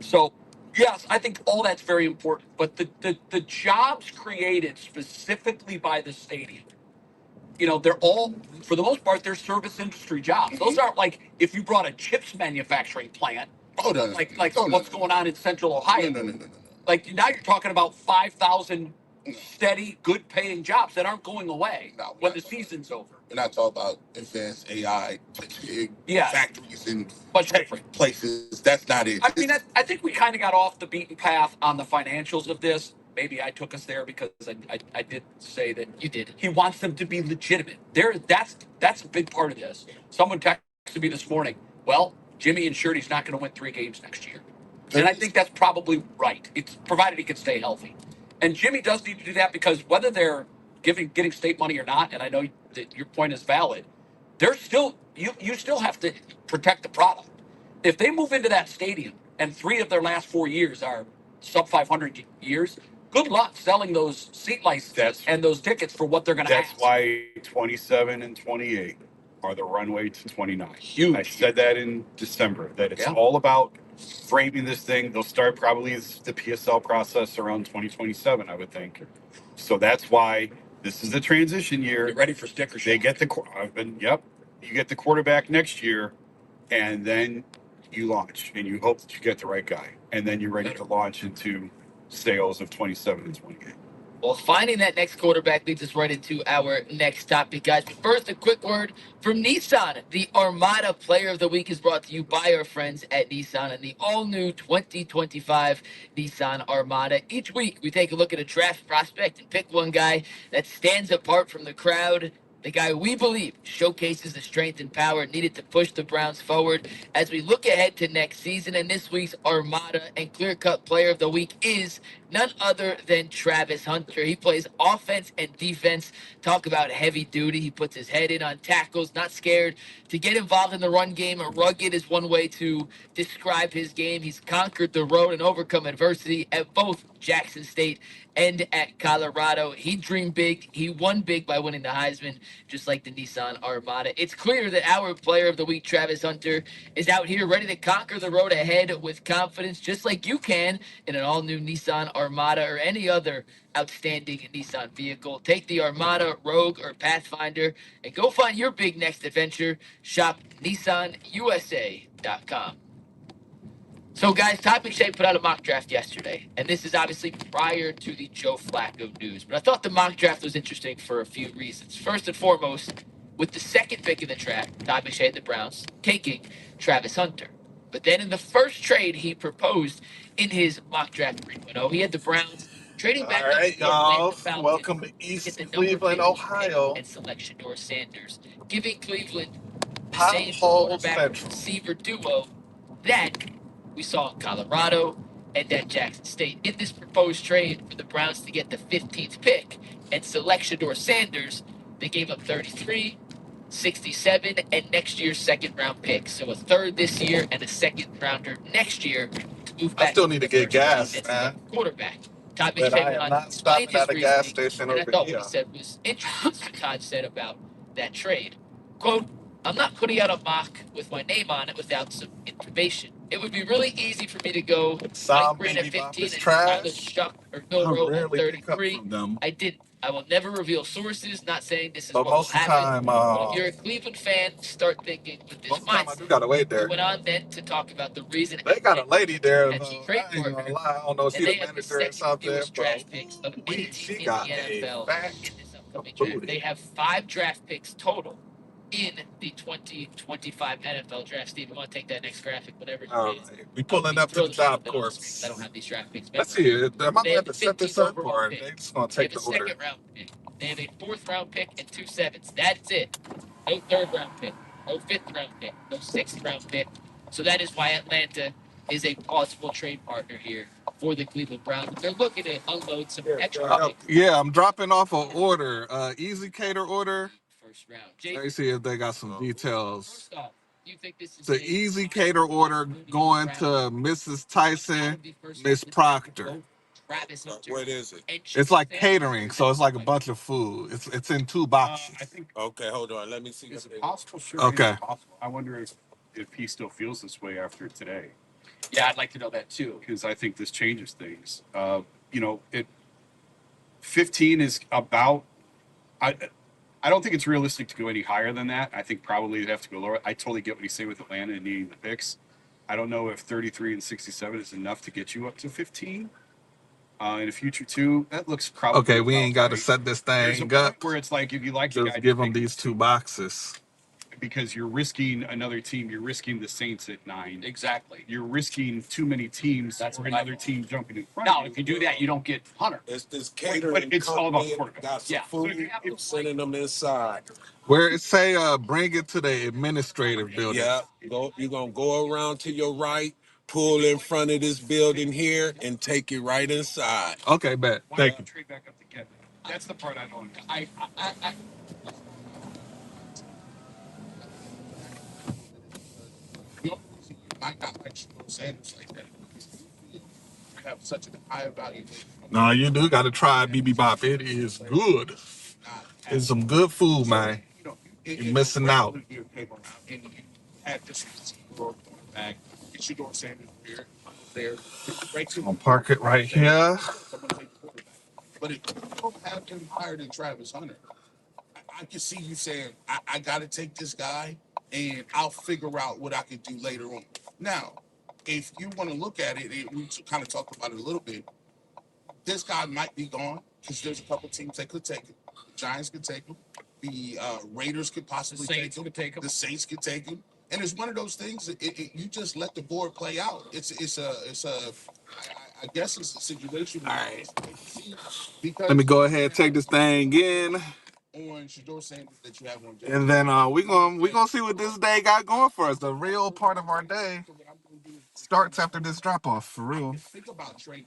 So yes, I think all that's very important, but the jobs created specifically by the stadium, they're all, for the most part, they're service industry jobs. Those aren't like if you brought a chips manufacturing plant, Oh no, like no, what's going on in Central Ohio. No. Like now you're talking about 5,000 steady, good-paying jobs that aren't going away No, when the season's over. We're not talking about advanced AI factories and Much different places. That's not it. I mean, I think we kind of got off the beaten path on the financials of this. Maybe I took us there because I did say that You did. he wants them to be legitimate. That's a big part of this. Someone texted me this morning. Well, Jimmy ensured he's not going to win 3 games next year, and I think that's probably right. It's provided he can stay healthy, and Jimmy does need to do that because whether they're getting state money or not, and I know that your point is valid, they're still you still have to protect the product. If they move into that stadium and 3 of their last 4 years are sub 500 years, good luck selling those seat licenses and those tickets for what they're going to ask. That's why 27 and 28 are the runway to 29. Huge. I said that in December, that it's all about framing this thing. They'll start probably the PSL process around 2027, I would think. So that's why this is the transition year. Get ready for sticker shock. They get you get the quarterback next year, and then you launch, and you hope that you get the right guy, and then you're ready to launch into sales of 27 and 28. Well, finding that next quarterback leads us right into our next topic, guys. But first, a quick word from Nissan. The Armada Player of the Week is brought to you by our friends at Nissan and the all-new 2025 Nissan Armada. Each week, we take a look at a draft prospect and pick one guy that stands apart from the crowd, the guy we believe showcases the strength and power needed to push the Browns forward as we look ahead to next season. And this week's Armada and clear-cut Player of the Week is none other than Travis Hunter. He plays offense and defense. Talk about heavy duty. He puts his head in on tackles, not scared to get involved in the run game. Rugged is one way to describe his game. He's conquered the road and overcome adversity at both Jackson State and at Colorado. He dreamed big. He won big by winning the Heisman, just like the Nissan Armada. It's clear that our Player of the Week, Travis Hunter, is out here ready to conquer the road ahead with confidence, just like you can in an all-new Nissan Armada or any other outstanding Nissan vehicle. Take the Armada, Rogue, or Pathfinder and go find your big next adventure. Shop NissanUSA.com. So, guys, Topic Shape put out a mock draft yesterday, and this is obviously prior to the Joe Flacco news. But I thought the mock draft was interesting for a few reasons. First and foremost, with the second pick in the draft, Topic Shape, the Browns, taking Travis Hunter. But then in the first trade he proposed in his mock draft 3.0, he had the Browns trading back All right, up to the Atlanta y'all. Falcons Welcome to to East get the Cleveland, number 50 Ohio. pick and selection door Sanders, giving Cleveland the Pothole same quarterback Central. receiver duo that we saw in Colorado and at Jackson State. In this proposed trade for the Browns to get the 15th pick and selection door Sanders, they gave up 33, 67, and next year's second round pick. So a third this year and a second rounder next year to move back. I still need to get gas, and man. quarterback. Todd But I McShay am on not explained stopping his at a gas reasoning, station and I over thought here. what he said was interesting. This is what Todd said about that trade. Quote, I'm not putting out a mock with my name on it without some information. It would be really easy for me to go Mike Some Green at baby bop 15 is and Tyler trash. Shuck or I Milrow at rarely pick up 33. from them. I didn't. I will never reveal sources, not saying this is But what will most of the happen. time, But if you're a Cleveland fan, start thinking with this I do mindset. gotta wait He there. went on then to talk about the reason They got a lady there, Petty though. trade I ain't gonna partner, lie. I don't know if and she they the have the manager or second something, fewest but draft picks of any team she in the got a NFL fat in this upcoming draft. booty. They have 5 draft picks total in the 2025 NFL draft. Steve, you want to take that next graphic, whatever it All is. right, we pulling up to the job corpse. I don't have these draft picks. Let's see. Am I gonna They have have the to set 15th this up, overall or pick. they just gonna They have take a the order? second round pick. They have a 4th round pick and 2 7s. That's it. No 3rd round pick. No 5th round pick. No 6th round pick. So that is why Atlanta is a plausible trade partner here for the Cleveland Browns. They're looking to unload some extra picks. Yeah, I'm dropping off an order. Easy cater order. First round. Let me see if they got some details. First off, do you think this is It's an easy cater order going to Mrs. Tyson, Miss Proctor. What is it? It's like catering, so it's like a bunch of food. It's in 2 boxes. I think Okay, hold on. Let me see. it's possible. Sure, Okay. it's possible. I wonder if he still feels this way after today, Yeah, I'd like to know that too. because I think this changes things. It 15 is about. I don't think it's realistic to go any higher than that. I think probably you'd have to go lower. I totally get what he's saying with Atlanta and needing the picks. I don't know if 33 and 67 is enough to get you up to 15. In the future too, that looks probably Okay, we ain't got to right. set this There's a thing point up. where it's like if you like the guy, Just give them take these 2 boxes. because you're risking another team. You're risking the Saints at 9. Exactly. You're risking too many teams That's or what I another want. team jumping in front Now, of you. if you do that, you don't get Hunter. It's this But catering it's all about company quarterback. got some Yeah. food. I'm sending them inside. Where it say bring it to the administrative building. Yeah, you're gonna go around to your right, pull in front of this building here, and take it right inside. Okay, bet. Why Thank not you. trade back up to get them? That's the part I don't understand. The only reason you might not like Shador Sanders like that is because you feel you have such a high evaluation. No, you do got to try BB Bop. It is good. It's some good food, man. You're missing out. You came around and you had this receiver or cornerback, and Shador Sanders there. I'll park it right here. Someone take the quarterback. But if you don't have him higher than Travis Hunter, I can see you saying, I got to take this guy and I'll figure out what I can do later on. Now, if you want to look at it, we kind of talked about it a little bit. This guy might be gone because there's a couple teams that could take him. The Giants could take him. The Raiders could possibly take him. The Saints could take him. And it's one of those things that you just let the board play out. I guess it's a situation. All right. Let me go ahead and take this thing in. On Shador Sanders that you have on, And then we gonna see what this day got going for us. The real part of our day starts after this drop off, for real. Think about trading.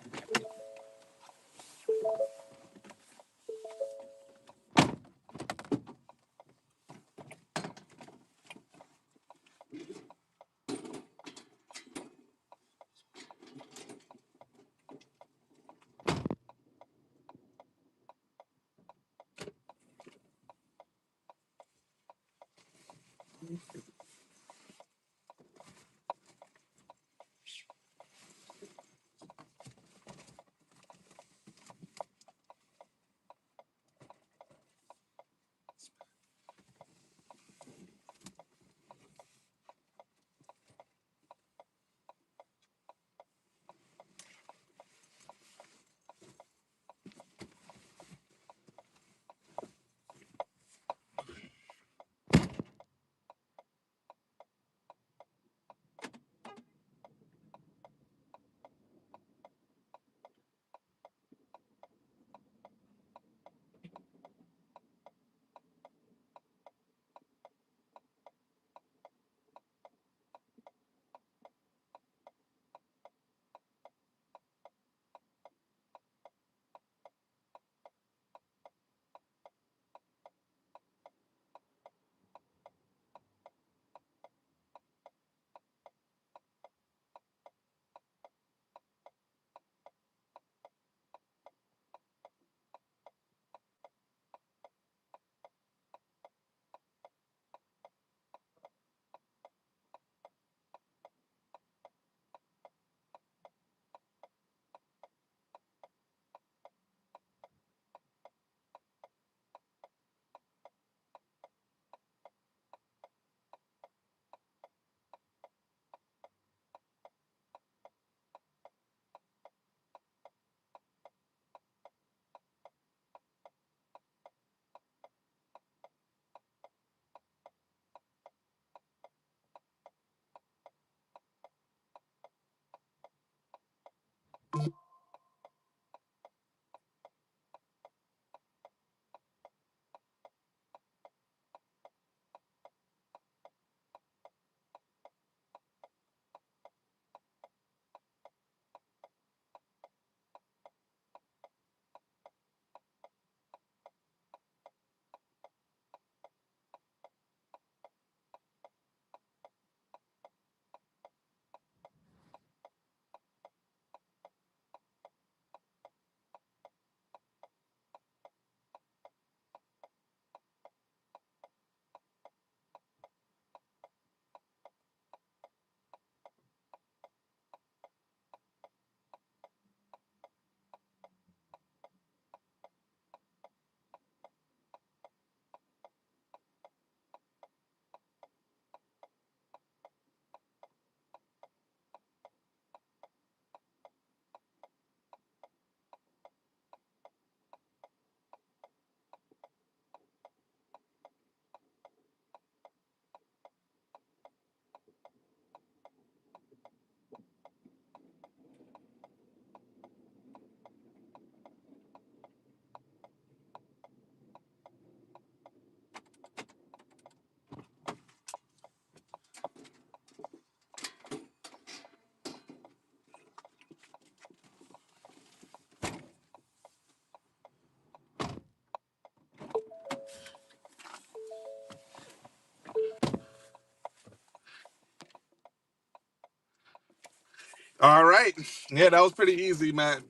All right. Yeah, that was pretty easy, Matt.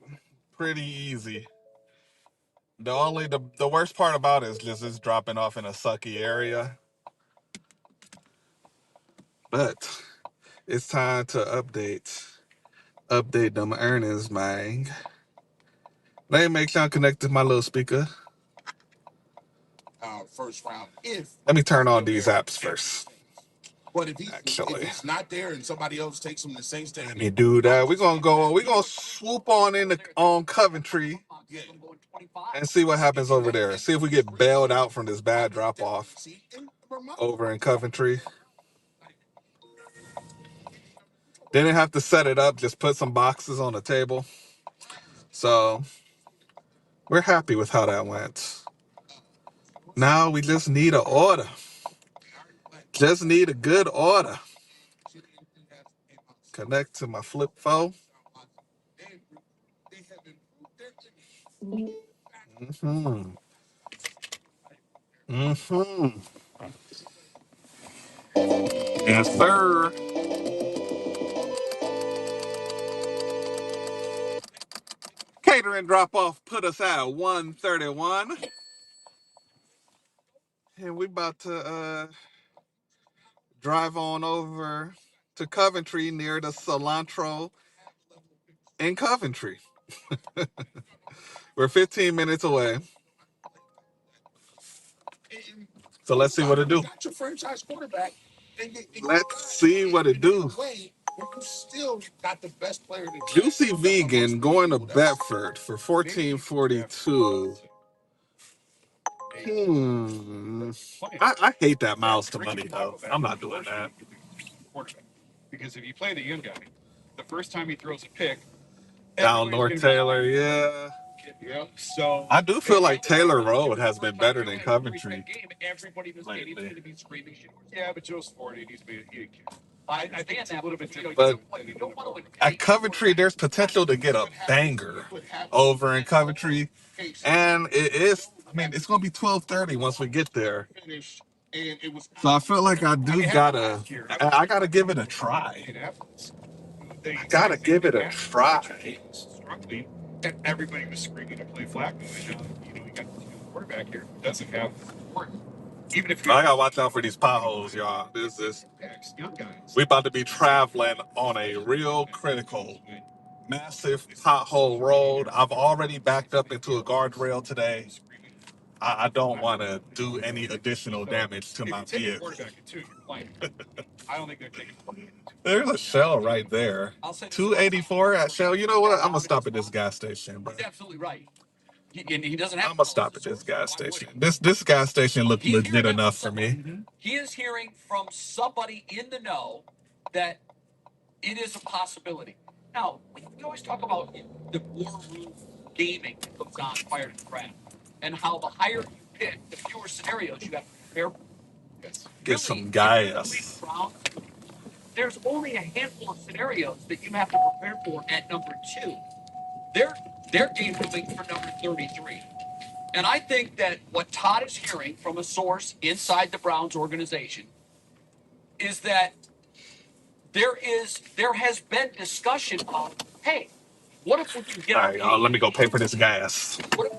Pretty easy. The worst part about it is just it's dropping off in a sucky area. But it's time to update them earnings, man. Let me make sure I'm connected to my little speaker. First round. If Let me turn on these apps first. But if Actually, he's not there and somebody else takes him, the Saints take him. let me do that. We're gonna swoop on Coventry and see what happens over there. See if we get bailed out from this bad drop off over in Coventry. Didn't have to set it up, just put some boxes on the table. So we're happy with how that went. Now we just need an order. Just need a good order. Connect to my flip phone. Mm-hmm. Mm-hmm. Yes, sir. Catering drop off put us at 131. And we about to drive on over to Coventry near the Cilantro in Coventry. We're 15 minutes away. So let's see what it do. Got your franchise quarterback. Let's see what it do. You still got the best player. Juicy Vegan going to Bedford for 1442. I hate that miles to money though. I'm not doing that. Because if you play the young guy, the first time he throws a pick, Down North Taylor, yeah. Yep. So I do feel like Taylor Road has been better than Coventry. Everybody in the stadium's going to be screaming. Yeah, but Joe's 40. He didn't care. I think it's a little bit different. But at Coventry, there's potential to get a banger over in Coventry. And it is, I mean, it's going to be 12:30 once we get there. So I feel like I gotta give it a try. I gotta give it a try. Struggling, and everybody was screaming to play Flacco. And you got the quarterback here who doesn't have support. Even if I gotta watch out for these potholes, y'all. We about to be traveling on a real critical, massive pothole road. I've already backed up into a guardrail today. I don't want to do any additional damage to my vehicle. I don't think they're taking. There's a Shell right there. 284 at Shell. You know what? I'm gonna stop at this gas station, bro. He's absolutely right. He doesn't have. I'm gonna stop at this gas station. This gas station looked legit enough for me. He is hearing from somebody in the know that it is a possibility. Now, we always talk about the war room gaming that goes on prior to the draft, and how the higher you pick, the fewer scenarios you have to prepare for. Get some gas. There's only a handful of scenarios that you have to prepare for at number 2. They're game moving for number 33. And I think that what Todd is hearing from a source inside the Browns organization is that there has been discussion of, hey, what if we can get All right, y'all. Let me go pay for this gas. what if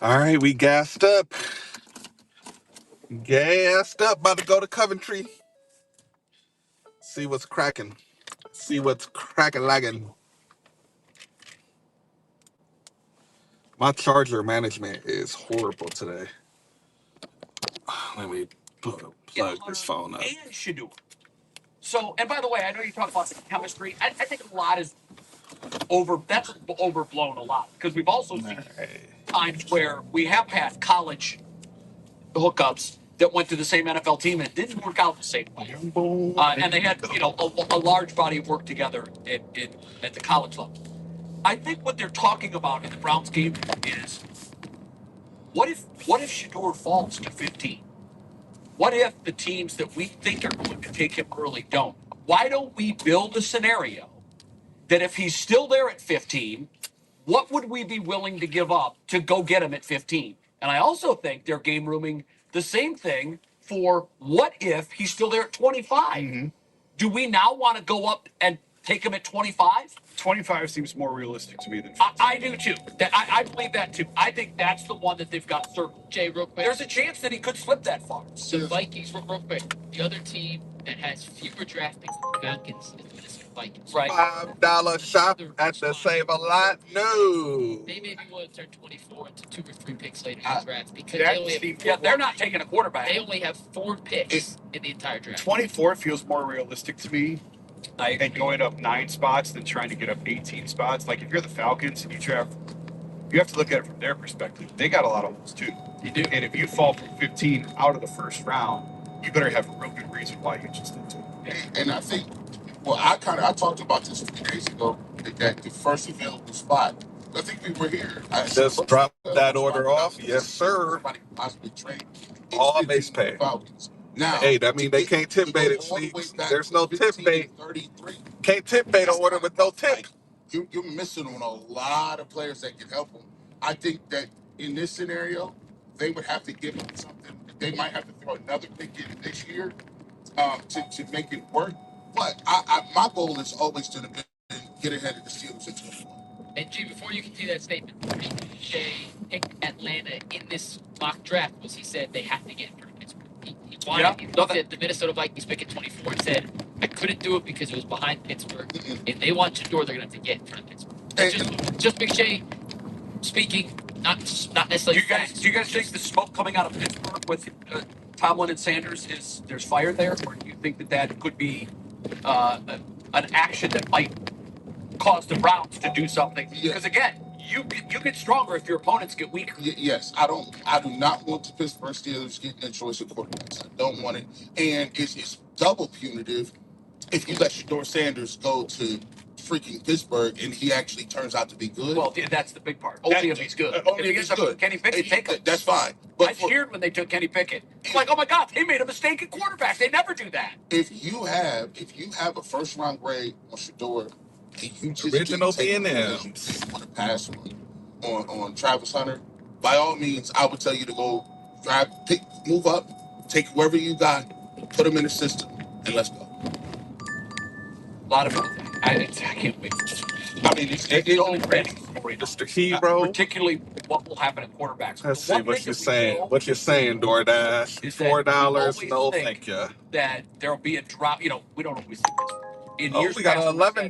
All right, we gassed up. Gassed up. About to go to Coventry. See what's cracking. See what's cracking lagging. My charger management is horrible today. Let me plug this phone up. And Shador. So, and by the way, I know you talk about chemistry. I think a lot is that's overblown a lot because we've also seen times where we have had college hookups that went to the same NFL team and it didn't work out the same way. And they had, a large body of work together at the college level. I think what they're talking about in the Browns game is what if Shador falls to 15? What if the teams that we think are going to take him early don't? Why don't we build a scenario that if he's still there at 15, what would we be willing to give up to go get him at 15? And I also think they're game rooming the same thing for what if he's still there at 25? Do we now want to go up and take him at 25? 25 seems more realistic to me than 15. I do too. I believe that too. I think that's the one that they've got circled. Jay, real quick. There's a chance that he could slip that far. The Vikings, real quick. The other team that has fewer draft picks than the Falcons is the Minnesota Vikings. Right. $5 shop at the Save a Lot. No. They maybe want to turn 24 into 2 or 3 picks later in the draft because that they only have seems- Yeah, they're not taking a quarterback. they only have 4 picks in the entire draft. 24 feels more realistic to me. I And going up 9 spots than trying to get up 18 spots. Like if you're the Falcons and you draft, you have to look at it from their perspective. They got a lot of holes too. You do. And if you fall from 15 out of the first round, you better have a real good reason why you just did it. And I think, well, I talked about this 3 days ago, that the first available spot, I think we were here. Just drop that order off. Yes, sir. Somebody possibly trade. All base pay. Falcons. Now, Hey, that means they can't tip bait it, Sneaks. There's no tip bait. 33. Can't tip bait an order with no tip. Like, you're missing on a lot of players that can help them. I think that in this scenario, they would have to give him something. They might have to throw another pick in this year to make it work. But my goal is always to get ahead of the Steelers at 21. And G, before you continue that statement, the reason Jay picked Atlanta in this mock draft was he said they have to get in front of Pittsburgh. He looked at the Minnesota Vikings pick at 24 and said, I couldn't do it because it was behind Pittsburgh. If they want Shador, they're going to have to get in front of Pittsburgh. That's just Big Jay speaking, not necessarily. Do you guys think the smoke coming out of Pittsburgh with Tomlin and Sanders is there's fire there, or do you think that could be an action that might cause the Browns to do something? Because again, you get stronger if your opponents get weaker. Yes, I do not want the Pittsburgh Steelers getting a choice of quarterbacks. I don't want it, and it's double punitive if you let Shador Sanders go to freaking Pittsburgh and he actually turns out to be good. Well, that's the big part. Only if he's good. Only if if he's up good. Kenny Pickett, take him. That's fine. I But cheered when they took Kenny Pickett. I'm like, oh my God, they made a mistake at quarterback. They never do that. if you have a first round grade on Shador, and you just Original didn't take him B&M. because you want to pass on Travis Hunter, by all means, I would tell you to go move up, take whoever you got, put him in the system, and let's go. A lot of it. I can't wait. I mean, It's only ready for it. Mr. Hero. Particularly what will happen at quarterbacks. Let's The see one what thing you're that we saying. know What you're saying, DoorDash. is that $4. we No, always thank think you. that there will be a drop. We don't always think this. In Oh, years we got past, an we said $11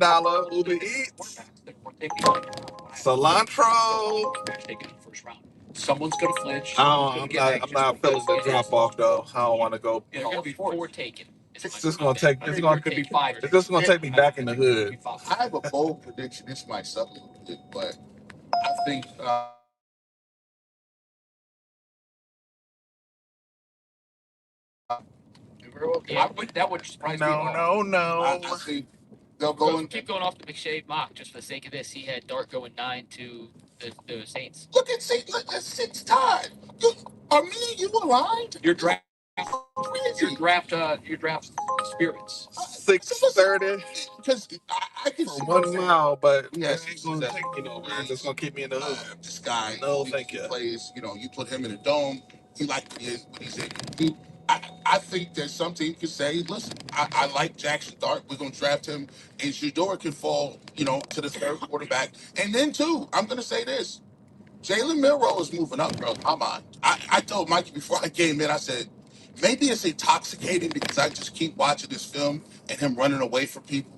Uber quarterbacks Eats. that were taken like Cilantro. taken in the first round. Someone's going to flinch. I'm not feeling the drop off though. I don't want to go. They're going to be 4 taken. It's just gonna take. It's gonna could be 5. It's just gonna take me back in the hood. I have a bold prediction. This might suck a little bit, but I think That would surprise me. No. I think they'll go So and keep going off the McShay mock just for the sake of this. He had Dart going 9 to the Saints. look at that's 6 tied. Are me and you aligned? Your draft Crazy. your draft spirits. 6:30 Because I can for see 1 mile, but Yes, it ain't gonna take me nowhere. It's just gonna keep me in the hood. this guy. No, he thank you. Plays. You put him in a dome. He like what he's able to do. I think that some team could say, listen, I like Jackson Dart. We're gonna draft him, and Shador can fall, to the third quarterback. And then too, I'm gonna say this: Jalen Milroe is moving up, bro. I'm on. I told Mikey before I came in, I said, maybe it's intoxicating because I just keep watching this film and him running away from people.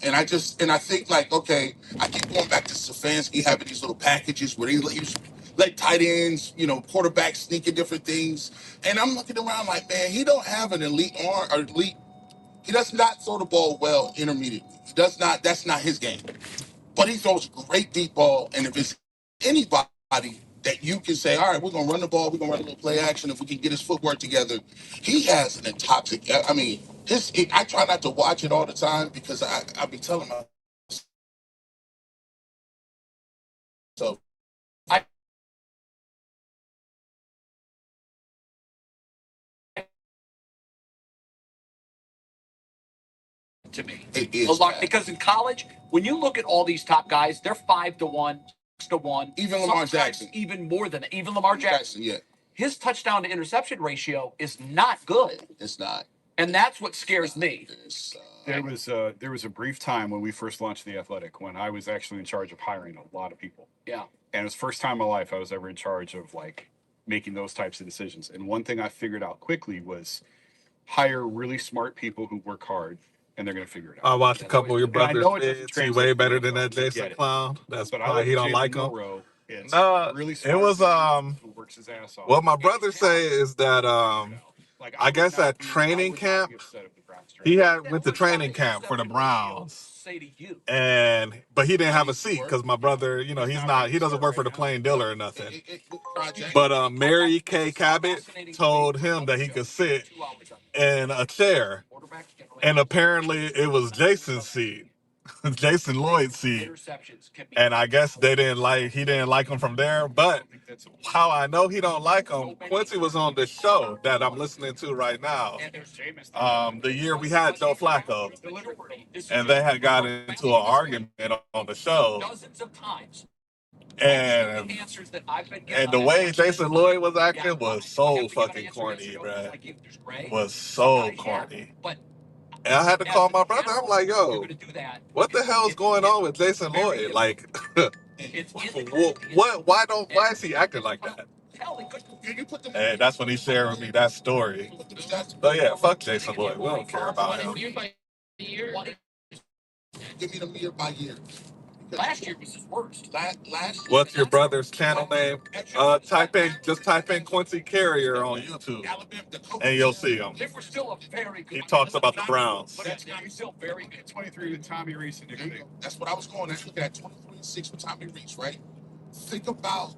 And I think like, okay, I keep going back to Stefanski having these little packages where he let tight ends, quarterbacks sneak in different things. And I'm looking around like, man, he don't have an elite arm or elite. He does not throw the ball well intermediately. He does not. That's not his game. But he throws great deep ball. And if it's anybody that you can say, all right, we're gonna run the ball, we're gonna run a little play action, if we can get his footwork together, he has an intoxic. I mean, I try not to watch it all the time because I be telling myself I to me. it is lot bad. because in college, when you look at all these top guys, they're 5-1, 6-1. Even Lamar sometimes Jackson. even more than even Lamar Jackson. Yeah, His touchdown to interception ratio is not good, it's not. and that's what scares me. There was a brief time when we first launched The Athletic when I was actually in charge of hiring a lot of people. Yeah. And it was the first time in my life I was ever in charge of like making those types of decisions. And one thing I figured out quickly was hire really smart people who work hard and they're going to figure it I out. watched a couple of your And I brothers' know it doesn't vids. He translate way to better the than that NFL. I Jason get it. Clown. That's But I why look he at don't Jalen like him. Milroe. It's No, really it smart was who works his ass off. what my and he's brother say talented. is that Like I would guess not at be training camp upset if the Browns he traded. had went to training camp for the Browns, Say to you. but he didn't have a seat because my brother, he doesn't work for the plain dealer or nothing. But Mary Kay Cabot told him that he could sit in a chair, and apparently it was Jason's seat, Jason Lloyd's seat, and I guess he didn't like him from there. But how I know he don't like him, Quincy was on the show that I'm listening to right now. The year we had Joe Flacco, and they had got into an argument on the show, and the way Jason Lloyd was acting was so fucking corny, bro. Was so corny. And I had to call my brother. I'm like, yo, what the hell is going on with Jason Lloyd? Like, why is he acting like that? And that's when he shared with me that story. But yeah, fuck Jason Lloyd. We don't care about him. Give me them year by year. Last year was his worst. What's your brother's channel name? Just type in Quincy Carrier on YouTube, and you'll see him. He talks about the Browns. He's still very good. 23 with Tommy Reese and Nick. That's what I was going. That's looking at 23-6 with Tommy Reese, right? Think about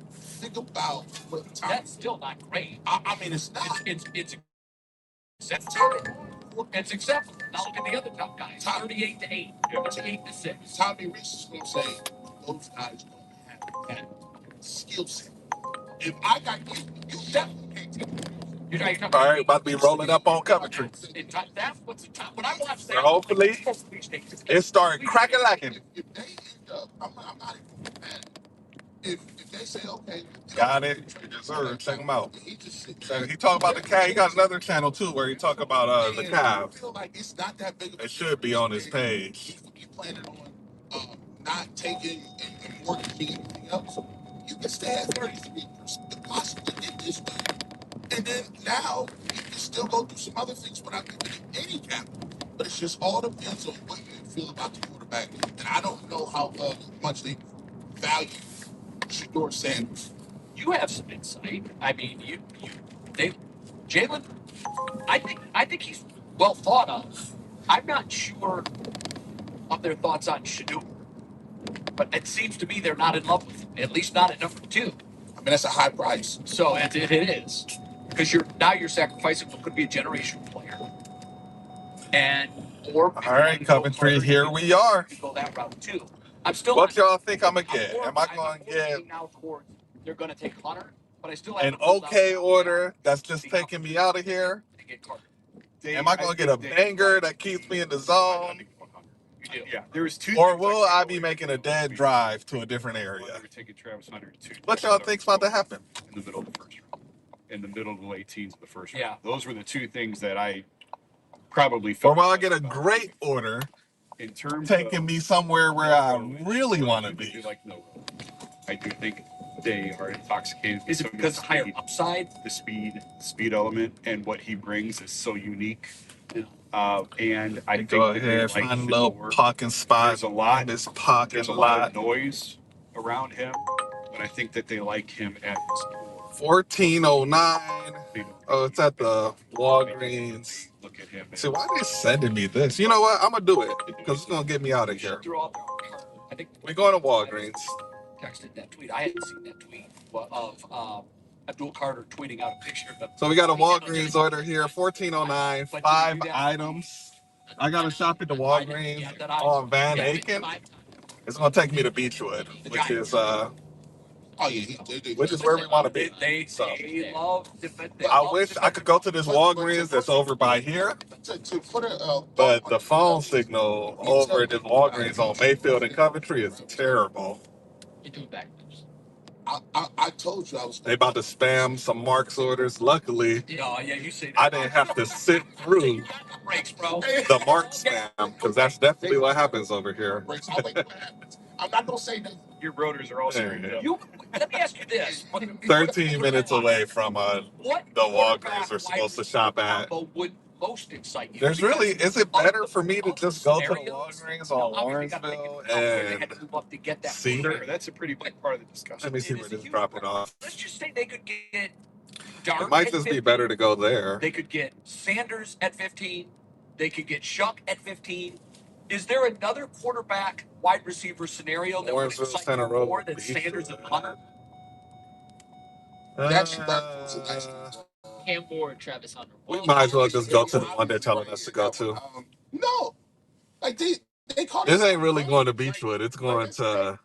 what Tommy. That's still not great. I mean, it's not. It's acceptable. It's acceptable. Now look at the other top guys. 38-8. 38-6. Tommy Reese is going to say those guys don't have that skill set. If I got you definitely can't take it. All right, about to be rolling up on Coventry. That's what's the top. When I watch that, Hopefully, it started cracking lacking. If they end up, I'm not even mad. If they say, okay, Got it. Yes, sir. Check him out. He talk about the Cavs. He got another channel too where he talk about the Cavs. I feel like it's not that big. It should be on his page. You planning on not taking and working anything else. You can stay at 33%, possibly get this done. And then now you can still go through some other things without giving any capital. But it's just all depends on what you feel about the quarterback. And I don't know how much they value Shador Sanders. you have some insight. I mean, Jalen. I think he's well thought of. I'm not sure of their thoughts on Shador, but it seems to me they're not in love with him. At least not at number 2. I mean, that's a high price. So it is because you're sacrificing what could be a generational player, or All right, Coventry, here we are. go that route too. I'm still. What y'all think I'm gonna get? Am I going to get now towards they're going to take Hunter, but I still an okay order that's just taking me out of here? Am I going to get a banger that keeps me in the zone? Yeah, there was two. Or will I be making a dead drive to a different area? What y'all think's about to happen? In the middle of the first round. In the middle of the late teens of the first round. Yeah. Those were the two things that I probably Or felt. will I get a great order in terms taking me somewhere where I really want to be? I do think they are intoxicated. Is it because of higher upside? The speed element, and what he brings is so unique. Yeah. And I think Go that they ahead, like find a him little more. parking spot. There's a lot. This parking There's a lot lot. of noise around him, but I think that they like him at his core. 1409. Oh, it's at the Walgreens. Look at him. See, why are they sending me this? You know what? I'm gonna do it because it's gonna get me out of We should here. throw out there. I think We're going to Walgreens. texted that tweet. I hadn't seen that tweet of Abdul Carter tweeting out a picture of. So we got a Walgreens order here, 1409, 5 items. I gotta shop at the Walgreens on Van Aiken. It's gonna take me to Beechwood, which is which is where we want to be. So They love I wish I could go to this Walgreens that's over by here, but the phone signal over at this Walgreens on Mayfield and Coventry is terrible. You're doing backflips. I told you I was. They about to spam some Mark's orders. Luckily, Oh yeah, you say that. I didn't have to sit through Breaks, bro. the Mark spam because that's definitely what happens over here. I'm not gonna say that. Your rotors are all screwed up. Let me ask you this: 13 minutes away from what the Walgreens we're supposed to shop at. would most excite you? There's really, is it better for me to just go to the Scenarios? Walgreens on Lawrenceville and see? Sure, that's a pretty big part of the discussion. Let me see where this is dropping off. Let's just say they could get Dart. It might at just be 15. better to go there. They could get Sanders at 15. They could get Shuck at 15. Is there another quarterback wide receiver scenario that would Lawrenceville, excite Center you Road, more than Sanders and Hunter? Cam Ward, Travis Hunter. We might as well just go to the one they're telling us to go to. No, like they call This ain't really going to Beechwood. It's going to.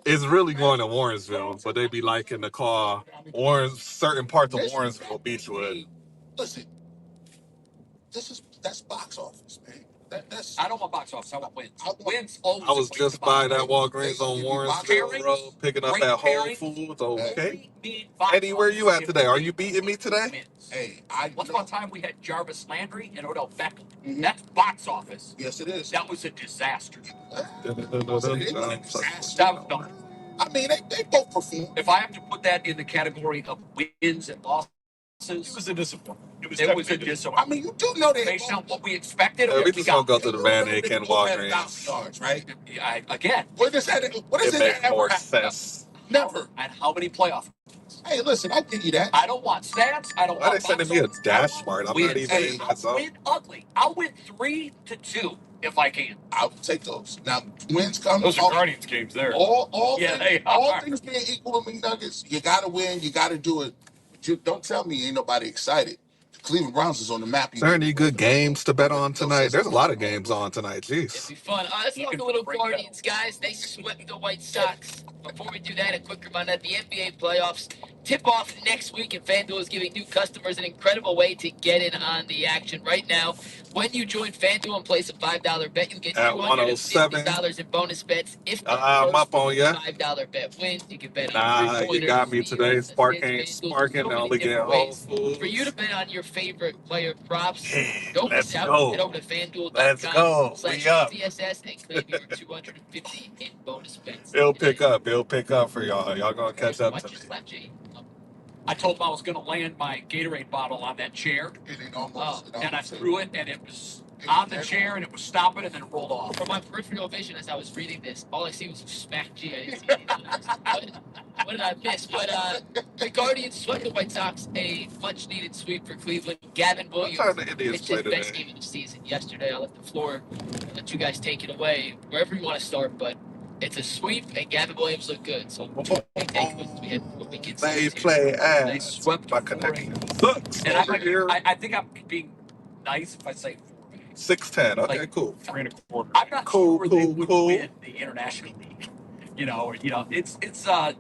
It's really going to Warrensville, but they be liking to call certain parts of Warrensville Beechwood. Listen, that's box office, man. That's I don't want box office. I want wins. Wins always. I was equate just to box by that office. Walgreens on Warrensville Road, picking up Great at Whole pairings. Foods. Okay. We need box Eddie, where you office at today? Are you if beating me today? wins. hey, Once upon a time, we had Jarvis Landry and Odell Beckham. Mhm. That's box office. yes, it is. That was a disaster. That I mean, they both perform. If I have to put that in the category of wins and losses, It was a disappointment. It was a definitely disappointment. I mean, you do know that Based on what we expected, Yeah, we what just got. gonna go to the Van Aiken Walgreens. yards, right? Again, What is that? What is It it makes that more ever happened? sense. Never. and how many playoff? Hey, listen, I'll give you that. I don't want stats. I don't Why want. they sending box me a office. dash I want smart? I'm wins. not even Hey, in that I'll zone. win ugly. I'll win 3-2 if I can. I'll take those. Now, wins come. Those are Guardians games there. All Yeah, they things, all are. things being equal to McNuggets, you gotta win. You gotta do it. But you don't tell me ain't nobody excited. The Cleveland Browns is on the map. Is there any good games to bet on tonight? There's a lot of games on tonight. It'd Jeez. be fun. Let's You talk can a little break that Guardians, guys. They swept the White Sox. Before we do that, a quick reminder that the NBA playoffs tip off next week, and FanDuel is giving new customers an incredible way to get in on the action. Right now, when you join FanDuel and place a $5 bet, you'll get At 107. $250 in bonus bets. If the I'm up on ya. $5 bet wins, you can bet on Nah, three-pointers, you got me today. steals, Spark assists, ain't FanDuel, sparking. so I many only get different Whole ways Foods. for you to bet on your favorite player props. Yeah, Don't let's miss out. go. Head over to FanDuel.com Let's go. We up. /CSS and claim your 250 in bonus bets. It'll pick up. It'll pick up for y'all. Y'all gonna catch up Watch to your me. slap, Jay. I told him I was going to land my Gatorade bottle on that chair, and I threw it, and it was on the chair, and it was stopping, and then it rolled off. From my peripheral vision, as I was reading this, all I see was smack G. I didn't see anything else. What did I miss? But the Guardians swept the White Sox, a much-needed sweep for Cleveland. Gavin What Williams time the Indians pitched play his best today? game of the season yesterday. I'll let the floor, let you guys take it away wherever you want to start. But it's a sweep, and Gavin Williams looked good. So big takeaways we had what we can They see. play They ass. swept My 4-8. connection sucks And over here. I think I'm being nice if I say 4-8. 6'10". Okay, Like, cool. 3 1/4. I'm not Cool, sure they cool, would cool. win the International League.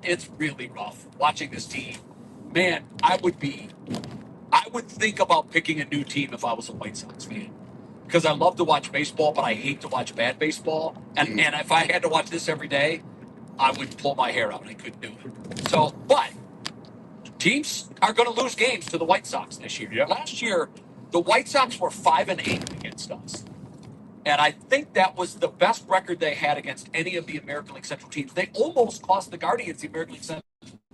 It's really rough watching this team. Man, I would think about picking a new team if I was a White Sox fan. Because I love to watch baseball, but I hate to watch bad baseball. And if I had to watch this every day, I would pull my hair out. I couldn't do it. So, but teams are going to lose games to the White Sox this year. Yep. Last year, the White Sox were 5-8 against us. And I think that was the best record they had against any of the American League Central teams. They almost cost the Guardians the American League Central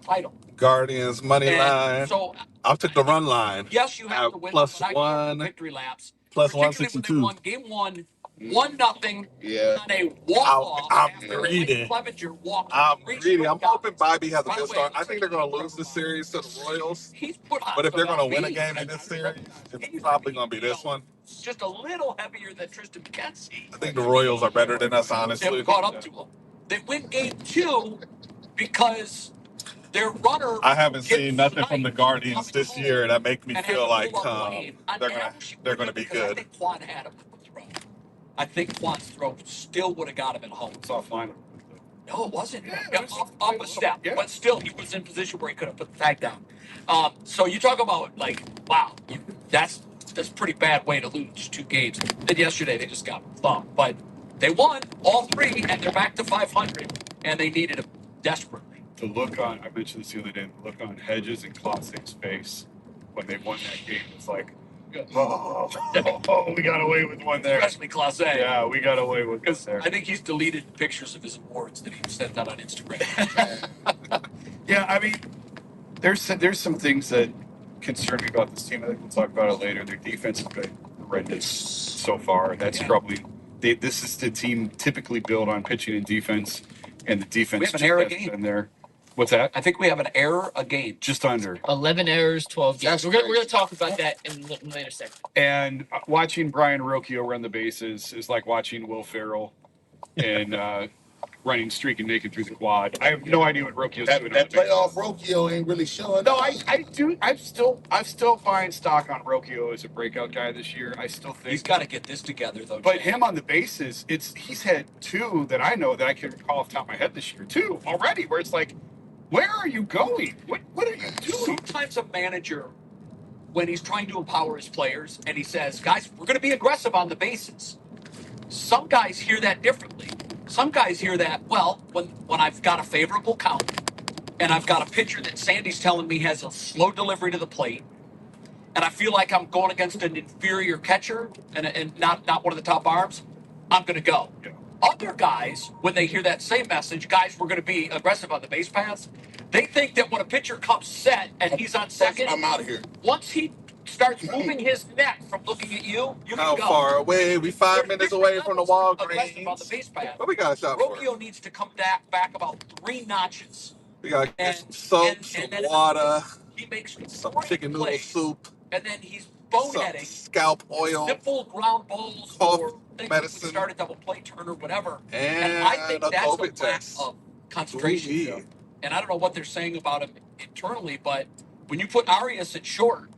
title. Guardians money And line. so I took the run line. yes, you have to win them, Plus but I gave them one, victory laps, plus particularly when they 162. won game one, 1-0 Yeah. on a walk-off I'm after greedy. Mike Clevenger walked I'm three greedy. straight I'm hoping guys. Bobby has a By the good way, start. I looks think like they're he going to broke lose the my series to the Royals. He's put on But if some they're going to win a LB. game in this series, it's probably going to be this one. Just a little heavier than Tristan McKenzie. I think the Royals are better than us, They honestly. haven't caught up to him. They win game two because their runner. I haven't seen gets nothing from the sniped Guardians coming this year that make me and has feel to like pull up lane. On they're average, he gonna wouldn't be because I good. think Quan had him with the throw. I think Quan's throw still would have got him at home. It's offline. No, it wasn't. Yeah, Yeah, it was up a step, yeah. but still, he was in position where he could have put the tag down. So you talk about like, wow, that's pretty bad way to lose 2 games. Then yesterday they just got thumped, but they won all 3 and they're back to 500, and they needed him desperately. The look on, I mentioned this the other day, the look on Hedges and Clause's face when they won that game was like, oh, we got away with one there. Especially Clause. Yeah, we got away with one Because there. I think he's deleted pictures of his awards that he sent out on Instagram. Yeah, I mean, there's some things that concern me about this team. I think we'll talk about it later. Their defense has been horrendous so far. That's probably this is the team typically built on pitching and defense, and the defense We have an just error hasn't game. been there. What's that? I think we have an error a game. Just under. 11 errors, 12 games. That's We're gonna talk about that in later segment. And watching Brian Rocchio run the bases is like watching Will Ferrell and running streak and naked through the quad. I have no idea what Rocchio's doing. That playoff Rocchio ain't really showing. No, I do. I'm still buying stock on Rocchio as a breakout guy this year. I still think He's got to get this together, though. But him on the bases, he's had 2 that I know that I can recall off the top of my head this year. 2 already, where it's like, where are you going? What are you doing? Sometimes a manager, when he's trying to empower his players, and he says, "Guys, we're going to be aggressive on the bases." Some guys hear that differently. Some guys hear that, well, when I've got a favorable count, and I've got a pitcher that Sandy's telling me has a slow delivery to the plate, and I feel like I'm going against an inferior catcher and not one of the top arms, I'm going to go. Yeah. Other guys, when they hear that same message, guys, we're going to be aggressive on the base paths, they think that when a pitcher comes set and he's on second, I'm out of here. once he starts moving his neck from looking at you can How go. far away? We 5 minutes away from the Aggressive on the Walgreens. base path. What we got a shot for? Rocchio needs to come back about 3 notches. We got to get And- some soap, and some then water, He makes some great chicken noodle plays, soup, and then he's some boneheading. scalp oil, Simple ground balls cough or things medicine, that start a double play turn or whatever. and I think a that's a COVID lack test. of concentration. Ooh-wee. And I don't know what they're saying about him internally, but when you put Arias at short,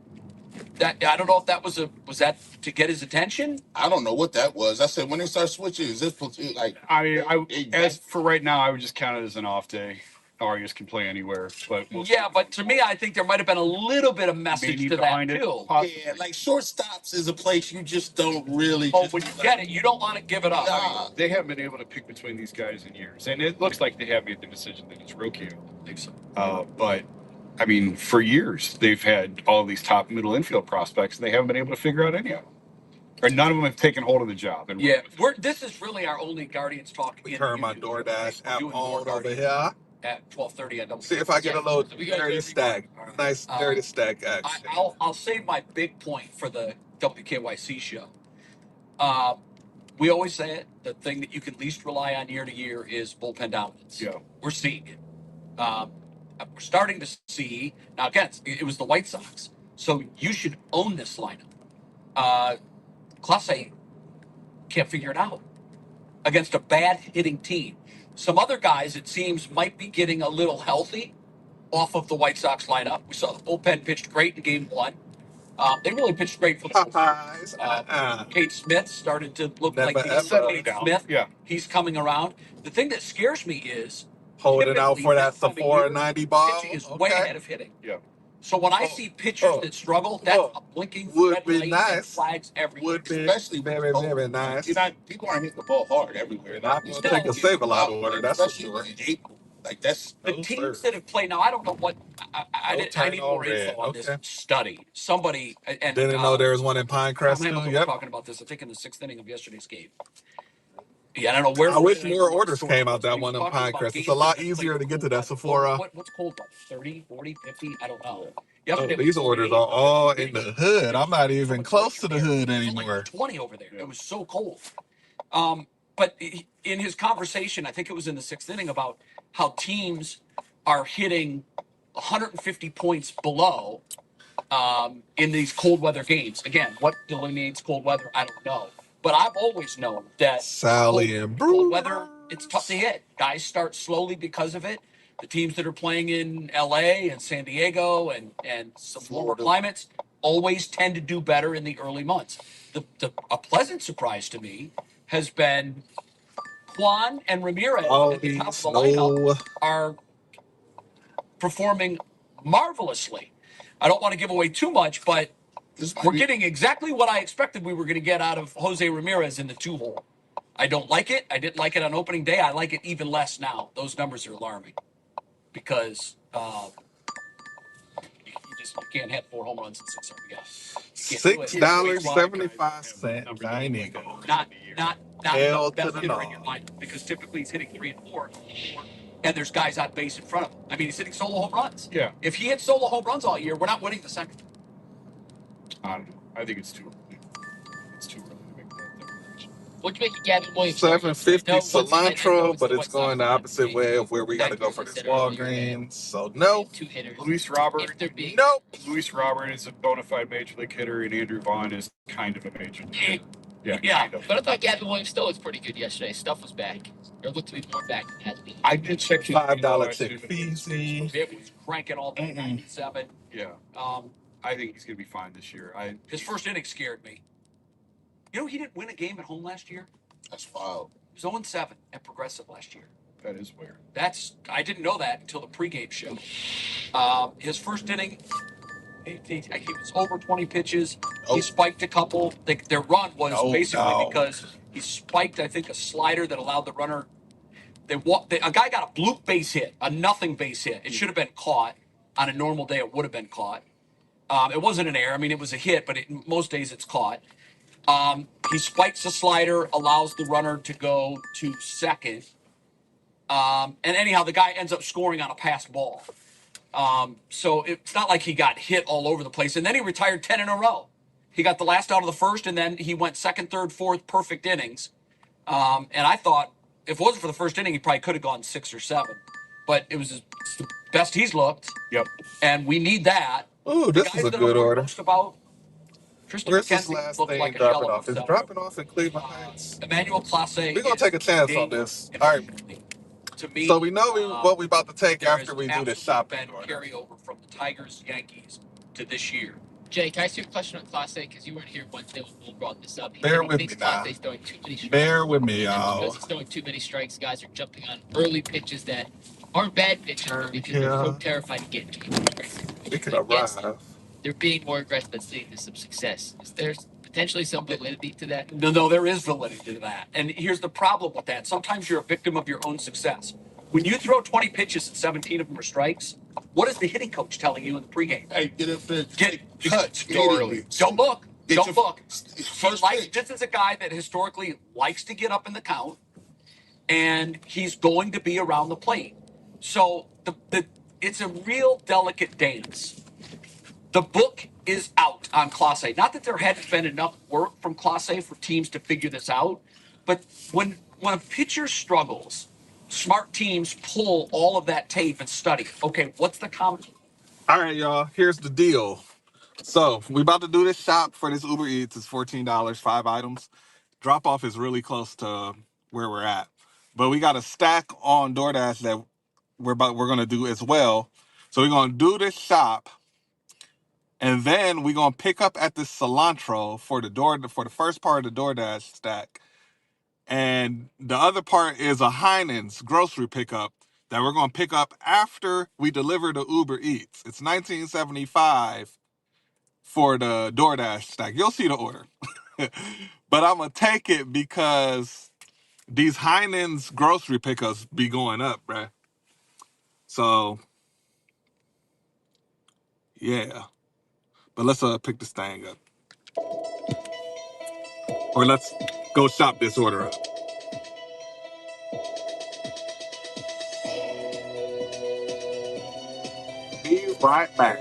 that I don't know if that was that to get his attention. I don't know what that was. I said when they start switching, is this like? As for right now, I would just count it as an off day. Arias can play anywhere, but But to me, I think there might have been a little bit of message maybe to that behind it. too. Yeah, like shortstops is a place you just don't really. Oh, when you get it, you don't want to give it up. Nah. They haven't been able to pick between these guys in years, and it looks like they have made the decision that it's Rocchio. I think so. But I mean, for years they've had all these top middle infield prospects, and they haven't been able to figure out any of them, or none of them have taken hold of the job. And Yeah, this is really our only Guardians talk. We turn my DoorDash app on over here. At 12:30. I don't See if I get a little dirty stack. Nice dirty stack action. I'll save my big point for the WKYC show. We always say it. The thing that you can least rely on year to year is bullpen dominance. Yeah. We're seeing it. We're starting to see now. Again, it was the White Sox, so you should own this lineup. Clase can't figure it out against a bad hitting team. Some other guys, it seems, might be getting a little healthy off of the White Sox lineup. We saw the bullpen pitched great in game 1. They really pitched great for the Popeyes. Kate Smith started to look Never like the ever. Kate Smith. Yeah. He's coming around. The thing that scares me is Holding out typically for that this time of Sephora year, 90 ball. pitching is way ahead of hitting. Yeah. So when I see pitchers that struggle, that's a blinking Would red be light nice. and flags everywhere. Would be Especially very, with very COVID. nice. You're not, people aren't hitting the ball hard everywhere. Not Like, gonna take a Save-A-Lot order, that's for especially sure. in April. Like that's The No, teams sir. that have played now, I don't know what I No need more turn on info red. on this Okay. study. Somebody and Didn't know there was one in Tom Pinecrest Hamilton too. was Yep. talking about this. I think in the 6th inning of yesterday's game. Yeah, I don't know where. I wish I don't know more what the orders source came was, out but that he was one in talking about Pinecrest. It's games a that lot have been played easier to in get to cold that weather. Well, Sephora. what's cold weather? 30, 40, 50? I don't know. Oh, Yesterday these was orders 48. are all in the hood. It I'm was not from even a close drink to in the there. hood It felt like anymore. 20 over there. Yeah. It was so cold. But in his conversation, I think it was in the sixth inning, about how teams are hitting 150 points below in these cold weather games. Again, what delineates cold weather, I don't know. But I've always known that Sally and cold weather, it's tough to Brewers. hit. Guys start slowly because of it. The teams that are playing in LA and San Diego and some warmer Florida. climates always tend to do better in the early months. A pleasant surprise to me has been Juan and Ramirez All at the top of these the lineup no. are performing marvelously. I don't want to give away too much, but This might we're be getting exactly what I expected we were going to get out of Jose Ramirez in the 2-hole. I don't like it. I didn't like it on opening day. I like it even less now. Those numbers are alarming because you can't hit 4 home runs and 6 RBI. You can't do it. $6.75 nine eagles. Not L the to best the hitter in your no. lineup, because typically he's hitting 3 and 4, and there's guys on base in front of him. I mean, he's hitting solo home runs. Yeah. If he hits solo home runs all year, we're not winning the second. I don't know. I think it's too early. It's too early to make that declaration. What'd you make of Gavin Williams? 750 I know, once again, I know cilantro, it's but the it's White Sox going the lineup, opposite way of where we got to go for this Walgreens. So no. 2 hitters. Luis Robert. If they're being Nope. Luis Robert is a bona fide major league hitter, and Andrew Vaughn is kind of a major league hitter. Yeah. Kind of. But I thought Gavin Williams still was pretty good yesterday. Stuff was back. Or looked to be more back than it has been. I did check his $5 I chick assumed it was feezy. It was cranking all day, 97. Yeah, Um, I think he's gonna be fine this year. his first inning scared me. You know, he didn't win a game at home last year. that's wild. He was 0-7 at Progressive last year. That is weird. I didn't know that until the pregame show. His first inning, he was over 20 pitches. Oh. He spiked a couple. Their run was Oh, basically no. because he spiked, I think, a slider that allowed the runner. A guy got a bloop base hit, a nothing base hit. It should have been caught. On a normal day, it would have been caught. It wasn't an error. I mean, it was a hit, but most days it's caught. He spikes the slider, allows the runner to go to second. And anyhow, the guy ends up scoring on a pass ball. So it's not like he got hit all over the place. And then he retired 10 in a row. He got the last out of the first, and then he went second, third, fourth, perfect innings. And I thought if it wasn't for the first inning, he probably could have gone 6 or 7. But it's the best he's looked. Yep. And we need that. Ooh, The this guys is a that good are order. most about Tristan Where's this McKenzie last looked thing like a dropping shell of off? Is it himself. dropping off in Cleveland Heights? Emmanuel Clase. We're going to take a chance on this. All right. To me, So we know what we about to take there after has we do this absolutely shopping. been carryover from the Tigers, Yankees to this year. Jay, can I ask you a question on Class A? Because you weren't here Wednesday when Will brought this up. Bear He with thinks me Class now. A is throwing too many strikes. Bear with me, And that's y'all. because he's throwing too many strikes. Guys are jumping on early pitches that aren't bad pitches, but because they're so terrified to get into it. We could Yes, arrive. they're being more aggressive and seeing some success. Is there potentially some validity to that? No, there is validity to that. And here's the problem with that. Sometimes you're a victim of your own success. When you throw 20 pitches and 17 of them are strikes, what is the hitting coach telling you in the pregame? Hey, get up there. Get Touch go immediately. Don't look. Get Don't your look. First pitch. This is a guy that historically likes to get up in the count, and he's going to be around the plate. So it's a real delicate dance. The book is out on Class A. Not that there hadn't been enough work from Class A for teams to figure this out, but when a pitcher struggles, smart teams pull all of that tape and study. Okay, what's the common? All right, y'all. Here's the deal. So we about to do this shop for this Uber Eats. It's $14, 5 items. Drop off is really close to where we're at, but we got a stack on DoorDash that we're gonna do as well. So we're gonna do this shop, and then we're gonna pick up at this cilantro for the first part of the DoorDash stack. And the other part is a Heinen's grocery pickup that we're going to pick up after we deliver the Uber Eats. It's $19.75 for the DoorDash stack. You'll see the order. But I'm going to take it because these Heinen's grocery pickups be going up, bruh. So, yeah. But let's pick this thing up. Or let's go shop this order up. right back.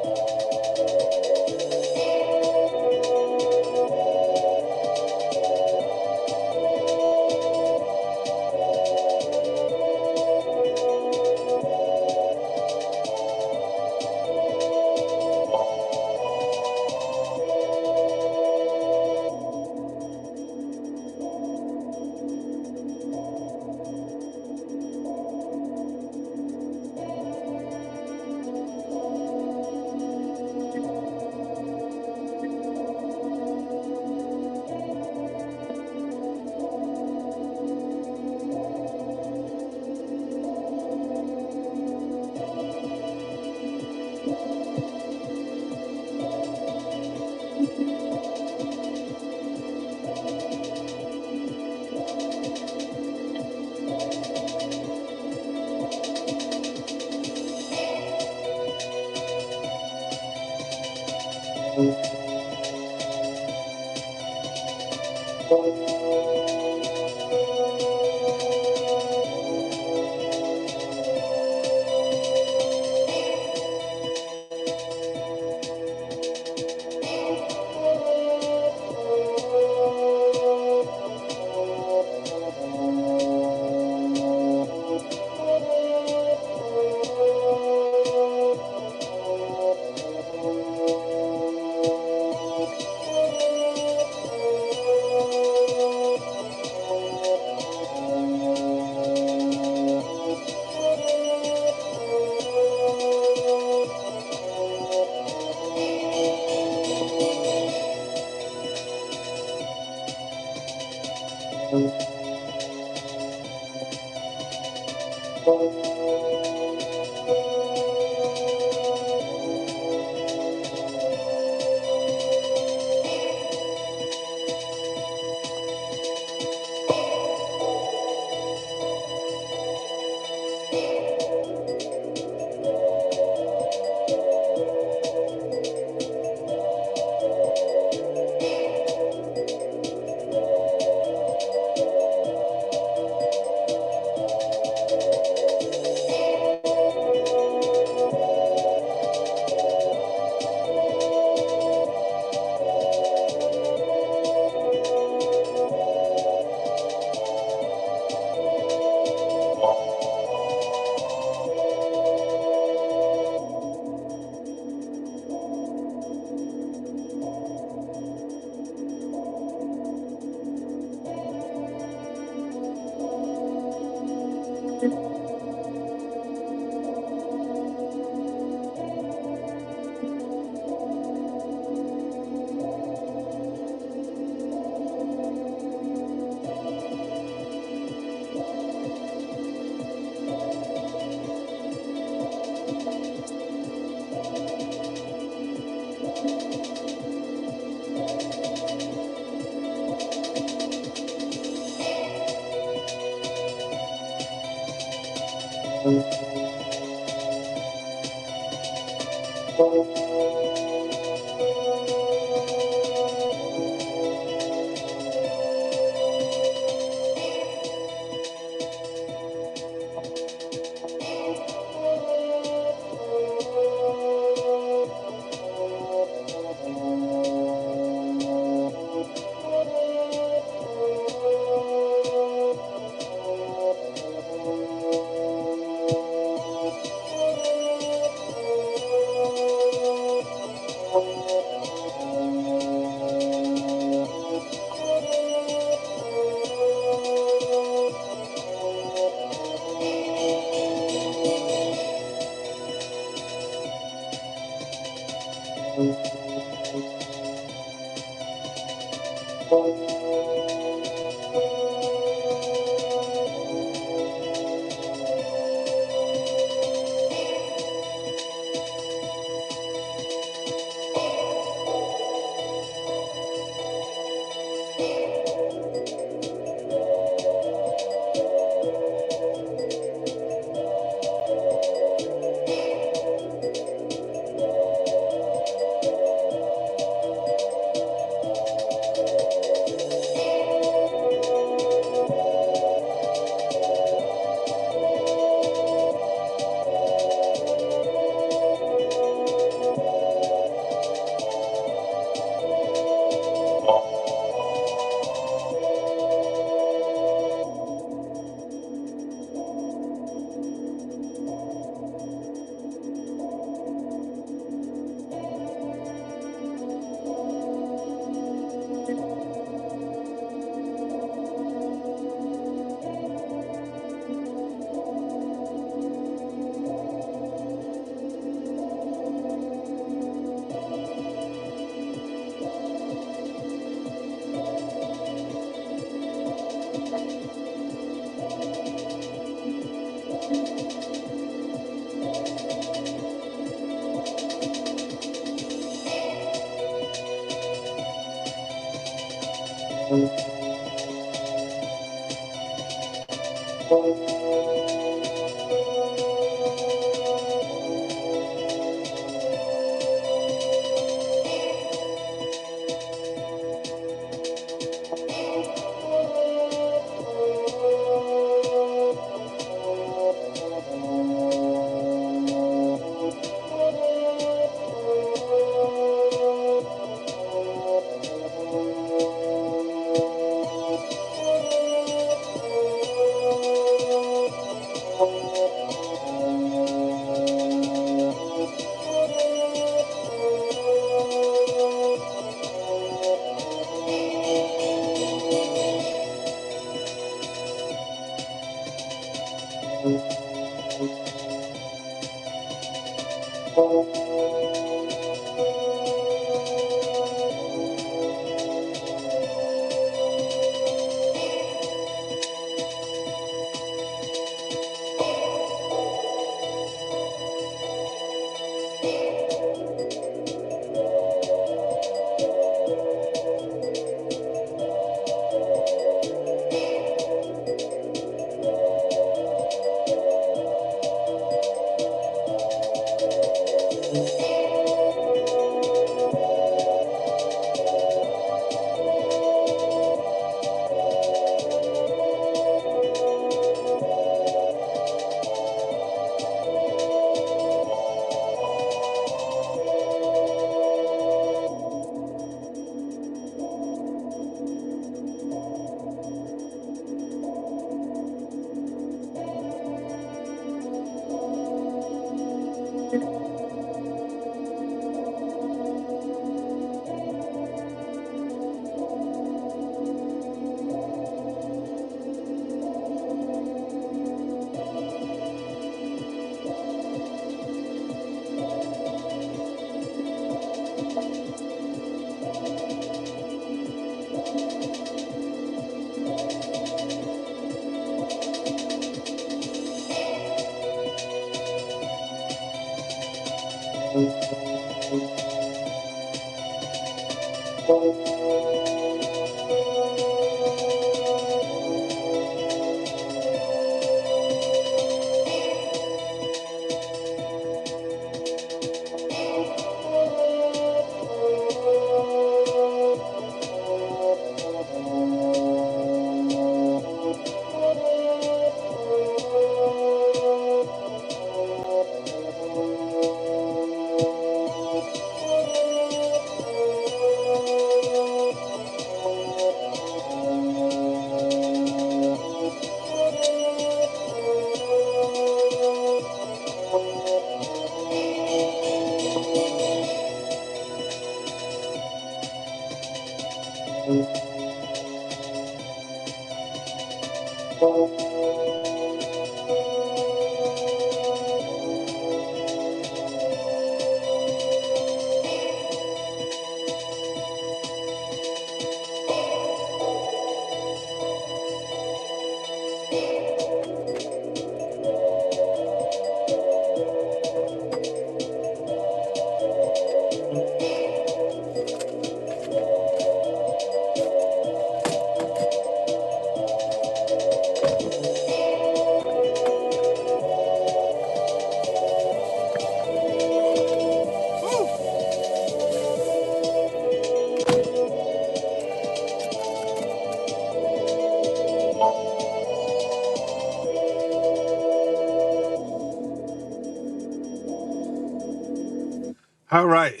All right.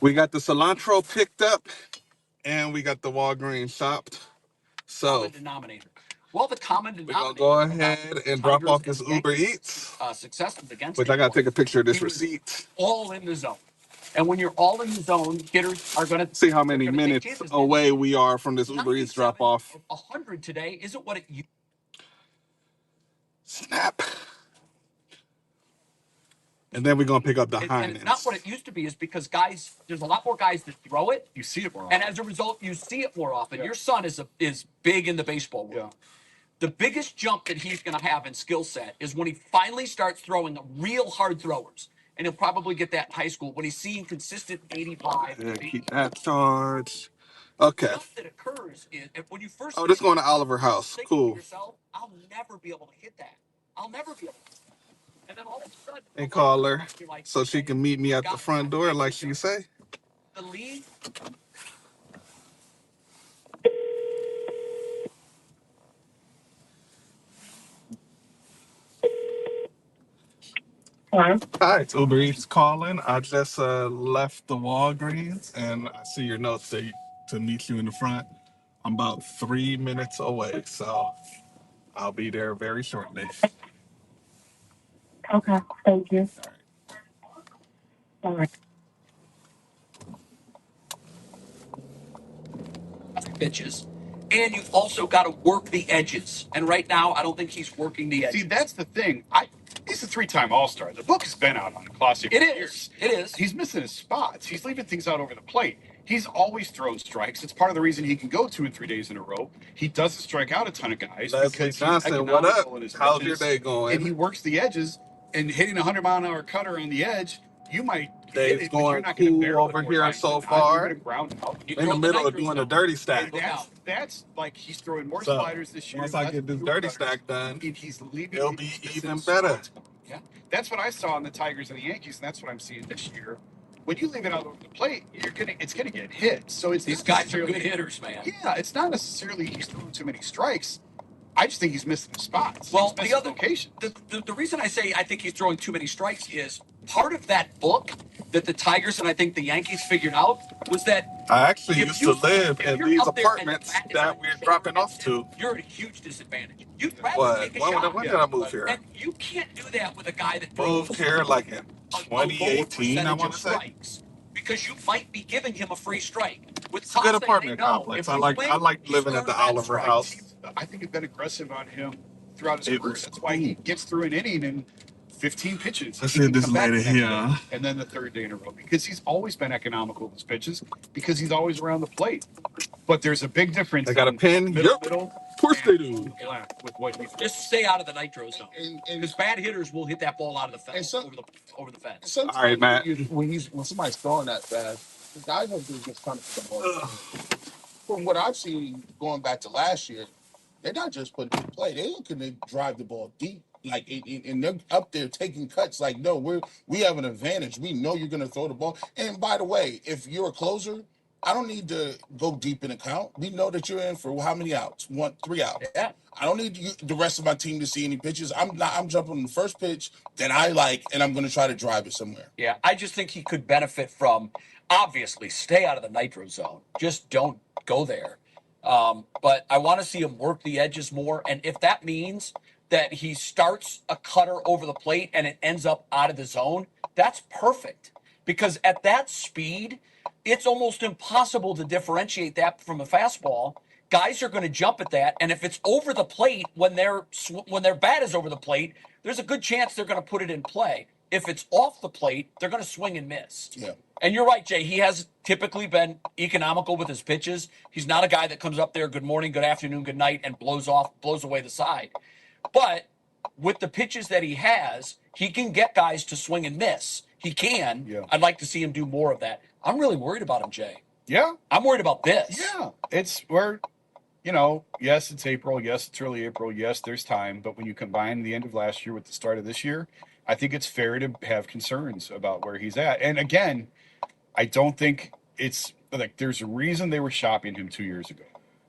We got the cilantro picked up and we got the Walgreens shopped. So Common denominator. Well, the common we're gonna denominator go about ahead the and drop Tigers off and this the Uber Yankees Eats, successes against which him I gotta take a picture of this he was receipt. all in the zone. And when you're all in the zone, hitters are going to See how many minutes away we are from this Uber Eats drop off. 100 today isn't what it used. Snap. And then we're gonna pick up the And it's not what it Heinens. used to be, is because guys, there's a lot more guys that throw it, You see it more and often. as a result, you see it more often. Yeah. Your son is big in the baseball world. Yeah. The biggest jump that he's going to have in skill set is when he finally starts throwing real hard throwers. And he'll probably get that in high school when he's seeing consistent 85. Yeah, keep that charged. Okay. The jump that occurs is when you first. Oh, this going to Oliver House. Thinking to Cool. yourself, I'll never be able to hit that. I'll never be able to. And then all of a sudden, And call her you're like, so she can meet me at the front door, like she say. the league. Hi, it's Uber Eats calling. I just left the Walgreens, and I see your note to meet you in the front. I'm about 3 minutes away, so I'll be there very shortly. Okay, thank you. All right. All right. Pitches. And you've also got to work the edges. And right now, I don't think he's working the edges. See, that's the thing. He's a 3-time All-Star. The book has been out on Classic for years. It is. He's missing his spots. He's leaving things out over the plate. He's always thrown strikes. It's part of the reason he can go 2 and 3 days in a row. He doesn't strike out a ton of guys Leslie because Johnson, he's what up? economical in his How's your pitches, day going? and he works the edges. And hitting a 100-mile-an-hour cutter on the edge, you might hit Day's it, but you're going not going to cool barrel over it more here times so than not. far. You're going to ground out. In the middle of doing a dirty stack. And that's like he's throwing more So sliders this year. once I less get this fewer dirty cutters, stack done, and he's leaving. it'll be even better. Yeah, that's what I saw in the Tigers and the Yankees, and that's what I'm seeing this year. When you leave it out over the plate, it's gonna get hit. So it's These guys are good hitters, man. Yeah, it's not necessarily he's throwing too many strikes. I just think he's missing the spots. Well, he's the other location. the reason I say I think he's throwing too many strikes is part of that book that the Tigers and I think the Yankees figured out was that I actually if used you- to live if in you're these up there and the apartments bat is that on we're shape dropping off to. you're at a huge disadvantage. You'd rather What? take a When shot. did I move here? And you can't do that with a guy that throws Moved here like in a lower 2018, I percentage want of to say. strikes because you might be giving him a free strike. With It's a good Kosek, apartment they know complex. if I we like win, he living at the earns that Oliver strike. House. I think it's been aggressive on him throughout his It career. was That's why he gets through an inning in 15 pitches. Let's He see can this come back lady the next here. day, and then the third day in a row because he's always been economical with his pitches because he's always around the plate. But there's a big difference. They got a in pin? middle, Yep. middle, Of course they do. and left with what he's Just stay out of the nitro zone. And Because bad hitters will hit that ball out of the fence And over the fence. sometimes All right, Matt. when somebody's throwing that fast, the guy has to just kind of for the ball. From what I've seen going back to last year, they're not just putting it in play. They're looking to drive the ball deep. Like and they're up there taking cuts. Like, no, we have an advantage. We know you're gonna throw the ball. And by the way, if you're a closer, I don't need to go deep in the count. We know that you're in for how many outs? 3 outs. Yeah. I don't need the rest of my team to see any pitches. I'm jumping on the first pitch that I like, and I'm gonna try to drive it somewhere. Yeah, I just think he could benefit from obviously stay out of the nitro zone. Just don't go there. But I want to see him work the edges more. And if that means that he starts a cutter over the plate and it ends up out of the zone, that's perfect. Because at that speed, it's almost impossible to differentiate that from a fastball. Guys are going to jump at that, and if it's over the plate when their bat is over the plate, there's a good chance they're going to put it in play. If it's off the plate, they're going to swing and miss. Yeah. And you're right, Jay. He has typically been economical with his pitches. He's not a guy that comes up there, good morning, good afternoon, good night, and blows away the side. But with the pitches that he has, he can get guys to swing and miss. He can. Yeah. I'd like to see him do more of that. I'm really worried about him, Jay. Yeah. I'm worried about this. Yeah. It's yes, it's April. Yes, it's early April. Yes, there's time. But when you combine the end of last year with the start of this year, I think it's fair to have concerns about where he's at. And again, I don't think it's like there's a reason they were shopping him 2 years ago.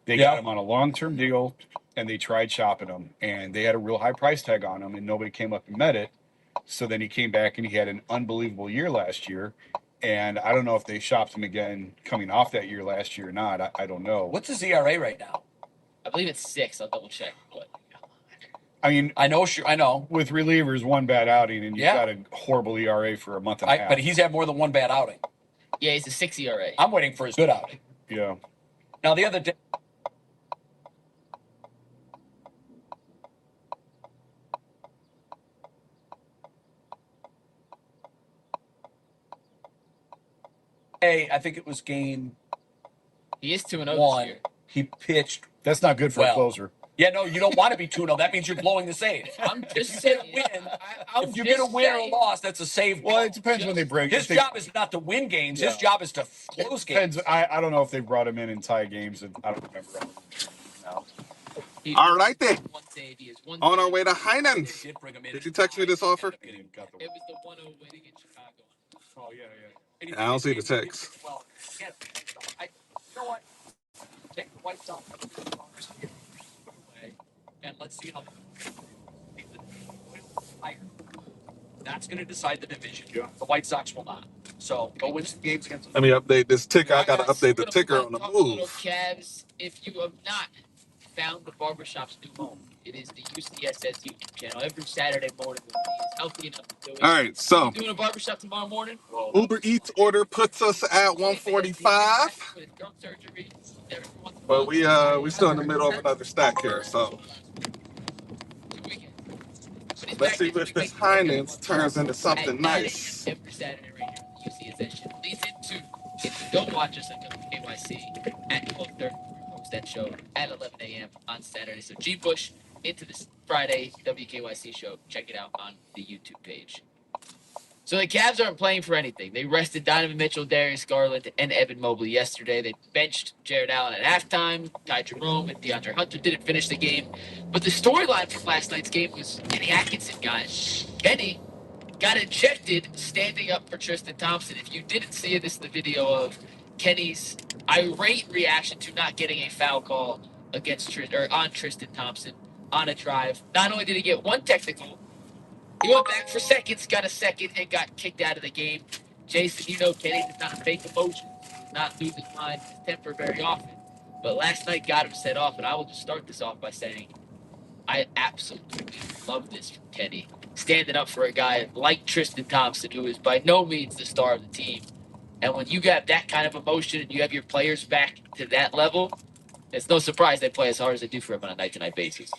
They got him on a long-term deal, and they tried shopping him, and they had a real high price tag on him, and nobody came up and met it. So then he came back and he had an unbelievable year last year. And I don't know if they shopped him again coming off that year last year or not. I don't know. What's his ERA right now? I believe it's 6. I'll double check. But I mean, I know. with relievers, one bad outing, and you've Yeah. got a horrible ERA for a month and a half. But he's had more than one bad outing. yeah, he's a 6 ERA. I'm waiting for his good outing. Yeah. Now, the other day, I think it was game He is 2-0 this 1. year. He pitched. That's not good for a Well, closer. Yeah, no, you don't want to be 2-0. That means you're blowing the save. I'm If just you saying. get a win, I'm if you just get a win or a saying. loss, that's a save. Well, it depends when they break. His job is not to win games. His job is to close games. Depends. I don't know if they brought him in and tie games, and I don't remember now. All right then. One save, he has one On our save. way to They Heinen's. did bring him in. Did you text me this offer? Got the It was the 1-0 win against Chicago. Oh yeah. I don't see the text. Well, again, you know what? Take the White Sox away, and let's see how. That's going to decide the division. Yeah. The White Sox will not. So go win some games against. Let me update this ticker. I gotta Guys, update the we're gonna ticker move on the talk a little move. Cavs. If you have not found the barbershop's new home, it is the UCSS YouTube channel. Every Saturday morning, when he is healthy enough to do it. All right, so Doing a barbershop tomorrow morning. Uber Eats order puts us at 145, With gum surgery, every once in a but while. we still in the middle of another stack here. So let's see if this Heinen's turns into something nice. Every Saturday right here on the UCSS channel. Leads into, if you don't watch us on WKYC at 12:30, we post that show at 11 a.m. on Saturday. So G Bush into this Friday WKYC show. Check it out on the YouTube page. So the Cavs aren't playing for anything. They rested Donovan Mitchell, Darius Garland, and Evan Mobley yesterday. They benched Jared Allen at halftime. Ty Jerome and DeAndre Hunter didn't finish the game. But the storyline from last night's game was Kenny Atkinson, guys. Kenny got ejected standing up for Tristan Thompson. If you didn't see it, this is the video of Kenny's irate reaction to not getting a foul call against on Tristan Thompson on a drive. Not only did he get one technical, he went back for seconds, got a second, and got kicked out of the game. Jason, you know Kenny does not fake emotions, does not lose his mind, his temper very often. But last night got him set off, and I will just start this off by saying I absolutely love this from Kenny. Standing up for a guy like Tristan Thompson, who is by no means the star of the team. And when you got that kind of emotion and you have your players back to that level, it's no surprise they play as hard as they do for him on a night-to-night basis.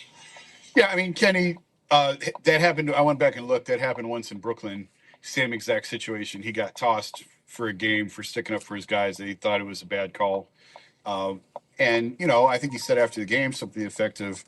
Yeah, I mean, Kenny, that happened. I went back and looked. That happened once in Brooklyn. Same exact situation. He got tossed for a game for sticking up for his guys. They thought it was a bad call. And, I think he said after the game something to the effect of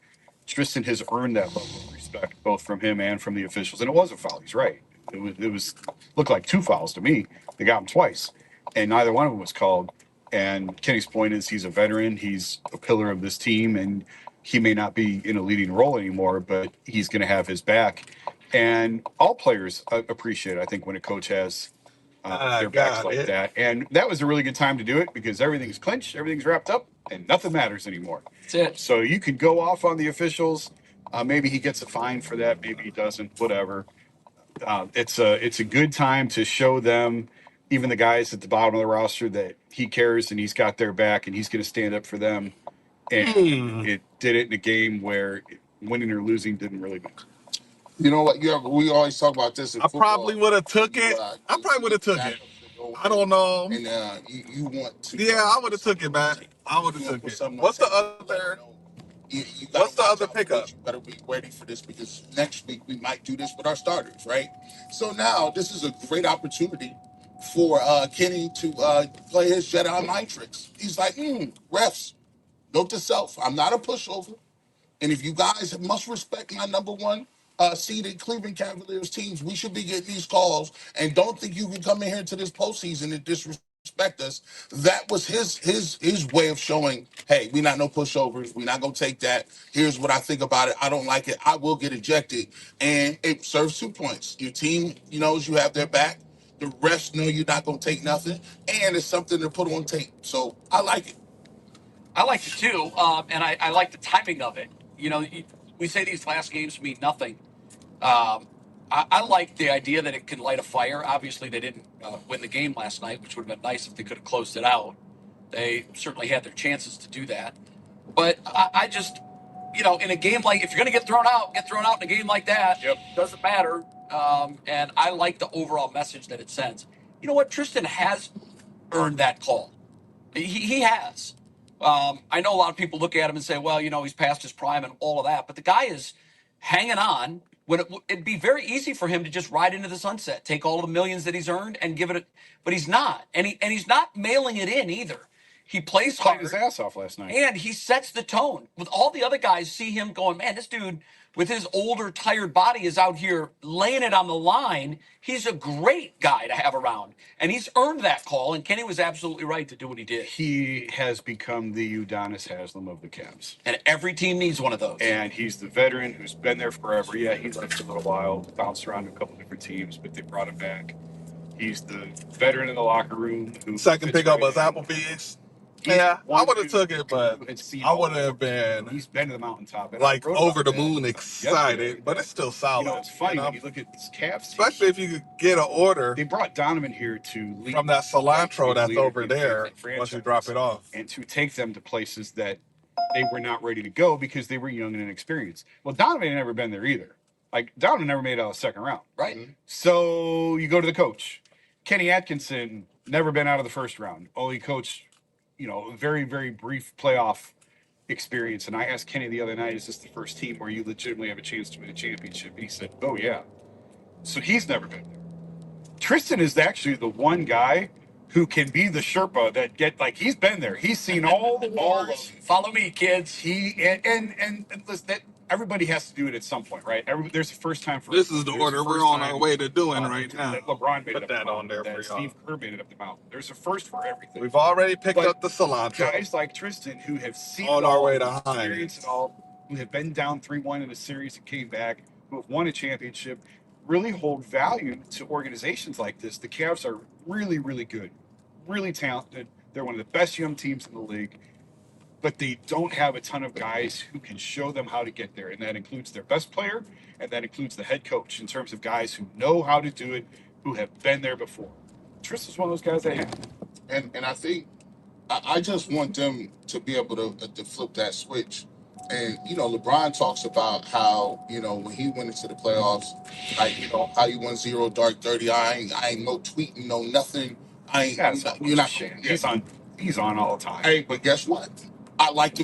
Tristan has earned that level of respect, both from him and from the officials. And it was a foul. He's right. It was looked like 2 fouls to me. They got him twice, and neither one of them was called. And Kenny's point is he's a veteran. He's a pillar of this team, and he may not be in a leading role anymore, but he's going to have his back. And all players appreciate it, I think, when a coach has their backs like that. And that was a really good time to do it because everything's clinched, everything's wrapped up, and nothing matters anymore. That's it. So you could go off on the officials. Maybe he gets a fine for that. Maybe he doesn't. Whatever. It's a good time to show them, even the guys at the bottom of the roster, that he cares and he's got their back and he's going to stand up for them. And it did it in a game where winning or losing didn't really matter. You know what? We always talk about this in I football. probably would have took it. I probably would have took it. I don't know. And you want to? Yeah, I would have took it, man. I would have took it. What's the other? What's the other pickup? You better be ready for this because next week we might do this with our starters, right? So now this is a great opportunity for Kenny to play his Jedi mind tricks. He's like, refs, note to self, I'm not a pushover. And if you guys must respect my number one seeded Cleveland Cavaliers teams, we should be getting these calls. And don't think you can come in here to this postseason and disrespect us. That was his way of showing, hey, we're not no pushovers. We're not gonna take that. Here's what I think about it. I don't like it. I will get ejected. And it serves 2 points. Your team knows you have their back. The refs know you're not gonna take nothing, and it's something to put on tape. So I like it. I like it too, and I like the timing of it. We say these last games mean nothing. I like the idea that it can light a fire. Obviously, they didn't win the game last night, which would have been nice if they could have closed it out. They certainly had their chances to do that. But I just, in a game like, if you're going to get thrown out in a game like that. Yep. Doesn't matter. And I like the overall message that it sends. You know what? Tristan has earned that call. He has. I know a lot of people look at him and say, well, he's past his prime and all of that. But the guy is hanging on when it'd be very easy for him to just ride into the sunset, take all of the millions that he's earned and give it. But he's not. And he's not mailing it in either. He plays Played hard. his ass off last night. And he sets the tone. With all the other guys see him going, man, this dude with his older, tired body is out here laying it on the line. He's a great guy to have around. And he's earned that call. And Kenny was absolutely right to do what he did. He has become the Udonis Haslam of the Cavs. And every team needs one of those. And he's the veteran who's been there forever. Yeah, he left for a little while, bounced around to a couple different teams, but they brought him back. He's the veteran in the locker room. Who Second fits pickup right was in. Applebee's. He's Yeah, I one would have dude took it, but who had seen I all would the have work. been He's been to the mountaintop. And like I wrote over the about that moon yesterday. excited, but it's still solid. It's funny when you look at this Cavs team. Especially if you could get an order They brought Donovan here to lead from that cilantro that's lead over in there the once you drop it off. and to take them to places that they were not ready to go because they were young and inexperienced. Well, Donovan had never been there either. Like, Donovan never made it out of the second round. Right. Mm-hmm. So you go to the coach. Kenny Atkinson, never been out of the first round. Only coached, a very, very brief playoff experience. And I asked Kenny the other night, is this the first team where you legitimately have a chance to win a championship? And he said, oh, yeah. So he's never been there. Tristan is actually the one guy who can be the Sherpa that he's been there. He's seen all the wars. Follow me, kids. And listen, that everybody has to do it at some point, right? There's a first time for This is the order we're on our way to doing right now. that LeBron made Put it up that the on there mountain, for that y'all. Steve Kerr made it up the mountain. There's a first for everything. We've already picked But up the cilantro. guys like Tristan who have seen On it our all, way to experienced Heinz. it all, who have been down 3-1 in a series and came back, who have won a championship, really hold value to organizations like this. The Cavs are really, really good, really talented. They're one of the best young teams in the league, but they don't have a ton of guys who can show them how to get there. And that includes their best player, and that includes the head coach in terms of guys who know how to do it, who have been there before. Tristan's one of those guys they have. And I think I just want them to be able to flip that switch. And LeBron talks about how when he went into the playoffs, like how he won 0 dark 30. I ain't no tweeting, no nothing. I ain't. That's You're not. shit. He's on all the time. Hey, but guess what? I like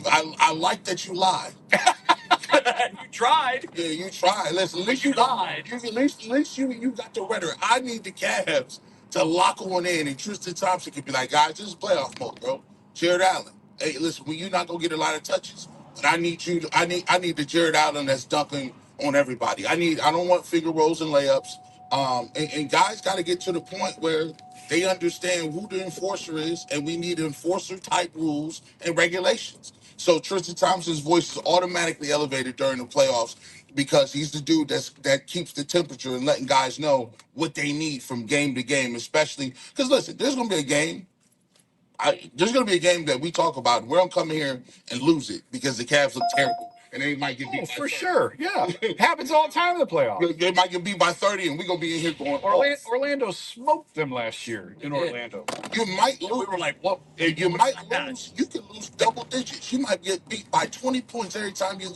that you lied. You tried. Yeah, you tried. Listen, at least You lied. At least you got the rhetoric. I need the Cavs to lock one in, and Tristan Thompson could be like, guys, this is playoff mode, bro. Jared Allen. Hey, listen, you're not gonna get a lot of touches, but I need you. I need the Jared Allen that's dunking on everybody. I don't want finger rolls and layups. And guys got to get to the point where they understand who the enforcer is, and we need enforcer type rules and regulations. So Tristan Thompson's voice is automatically elevated during the playoffs because he's the dude that keeps the temperature and letting guys know what they need from game to game, especially because listen, there's gonna be a game. There's gonna be a game that we talk about. We're gonna come here and lose it because the Cavs look terrible. And they might get beat by For 30. sure. Yeah. Happens all the time in the playoffs. They might get beat by 30, and we're gonna be in here going, Orlando smoked them last year in Orlando. you might lose. We were like, what? You might lose. You can lose double digits. You might get beat by 20 points every time you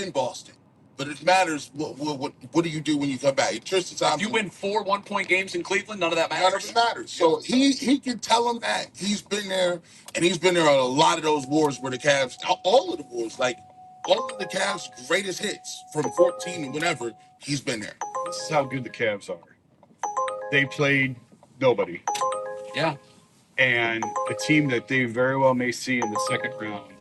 in Boston. But it matters. What do you do when you come back? Tristan Thompson. If you win 4 1-point games in Cleveland, none of that None of matters. it matters. So he can tell them that he's been there, and he's been there on a lot of those wars where the Cavs, all of the wars, like all of the Cavs' greatest hits from 14 and whenever, he's been there. This is how good the Cavs are. They played nobody. Yeah. And a team that they very well may see in the second round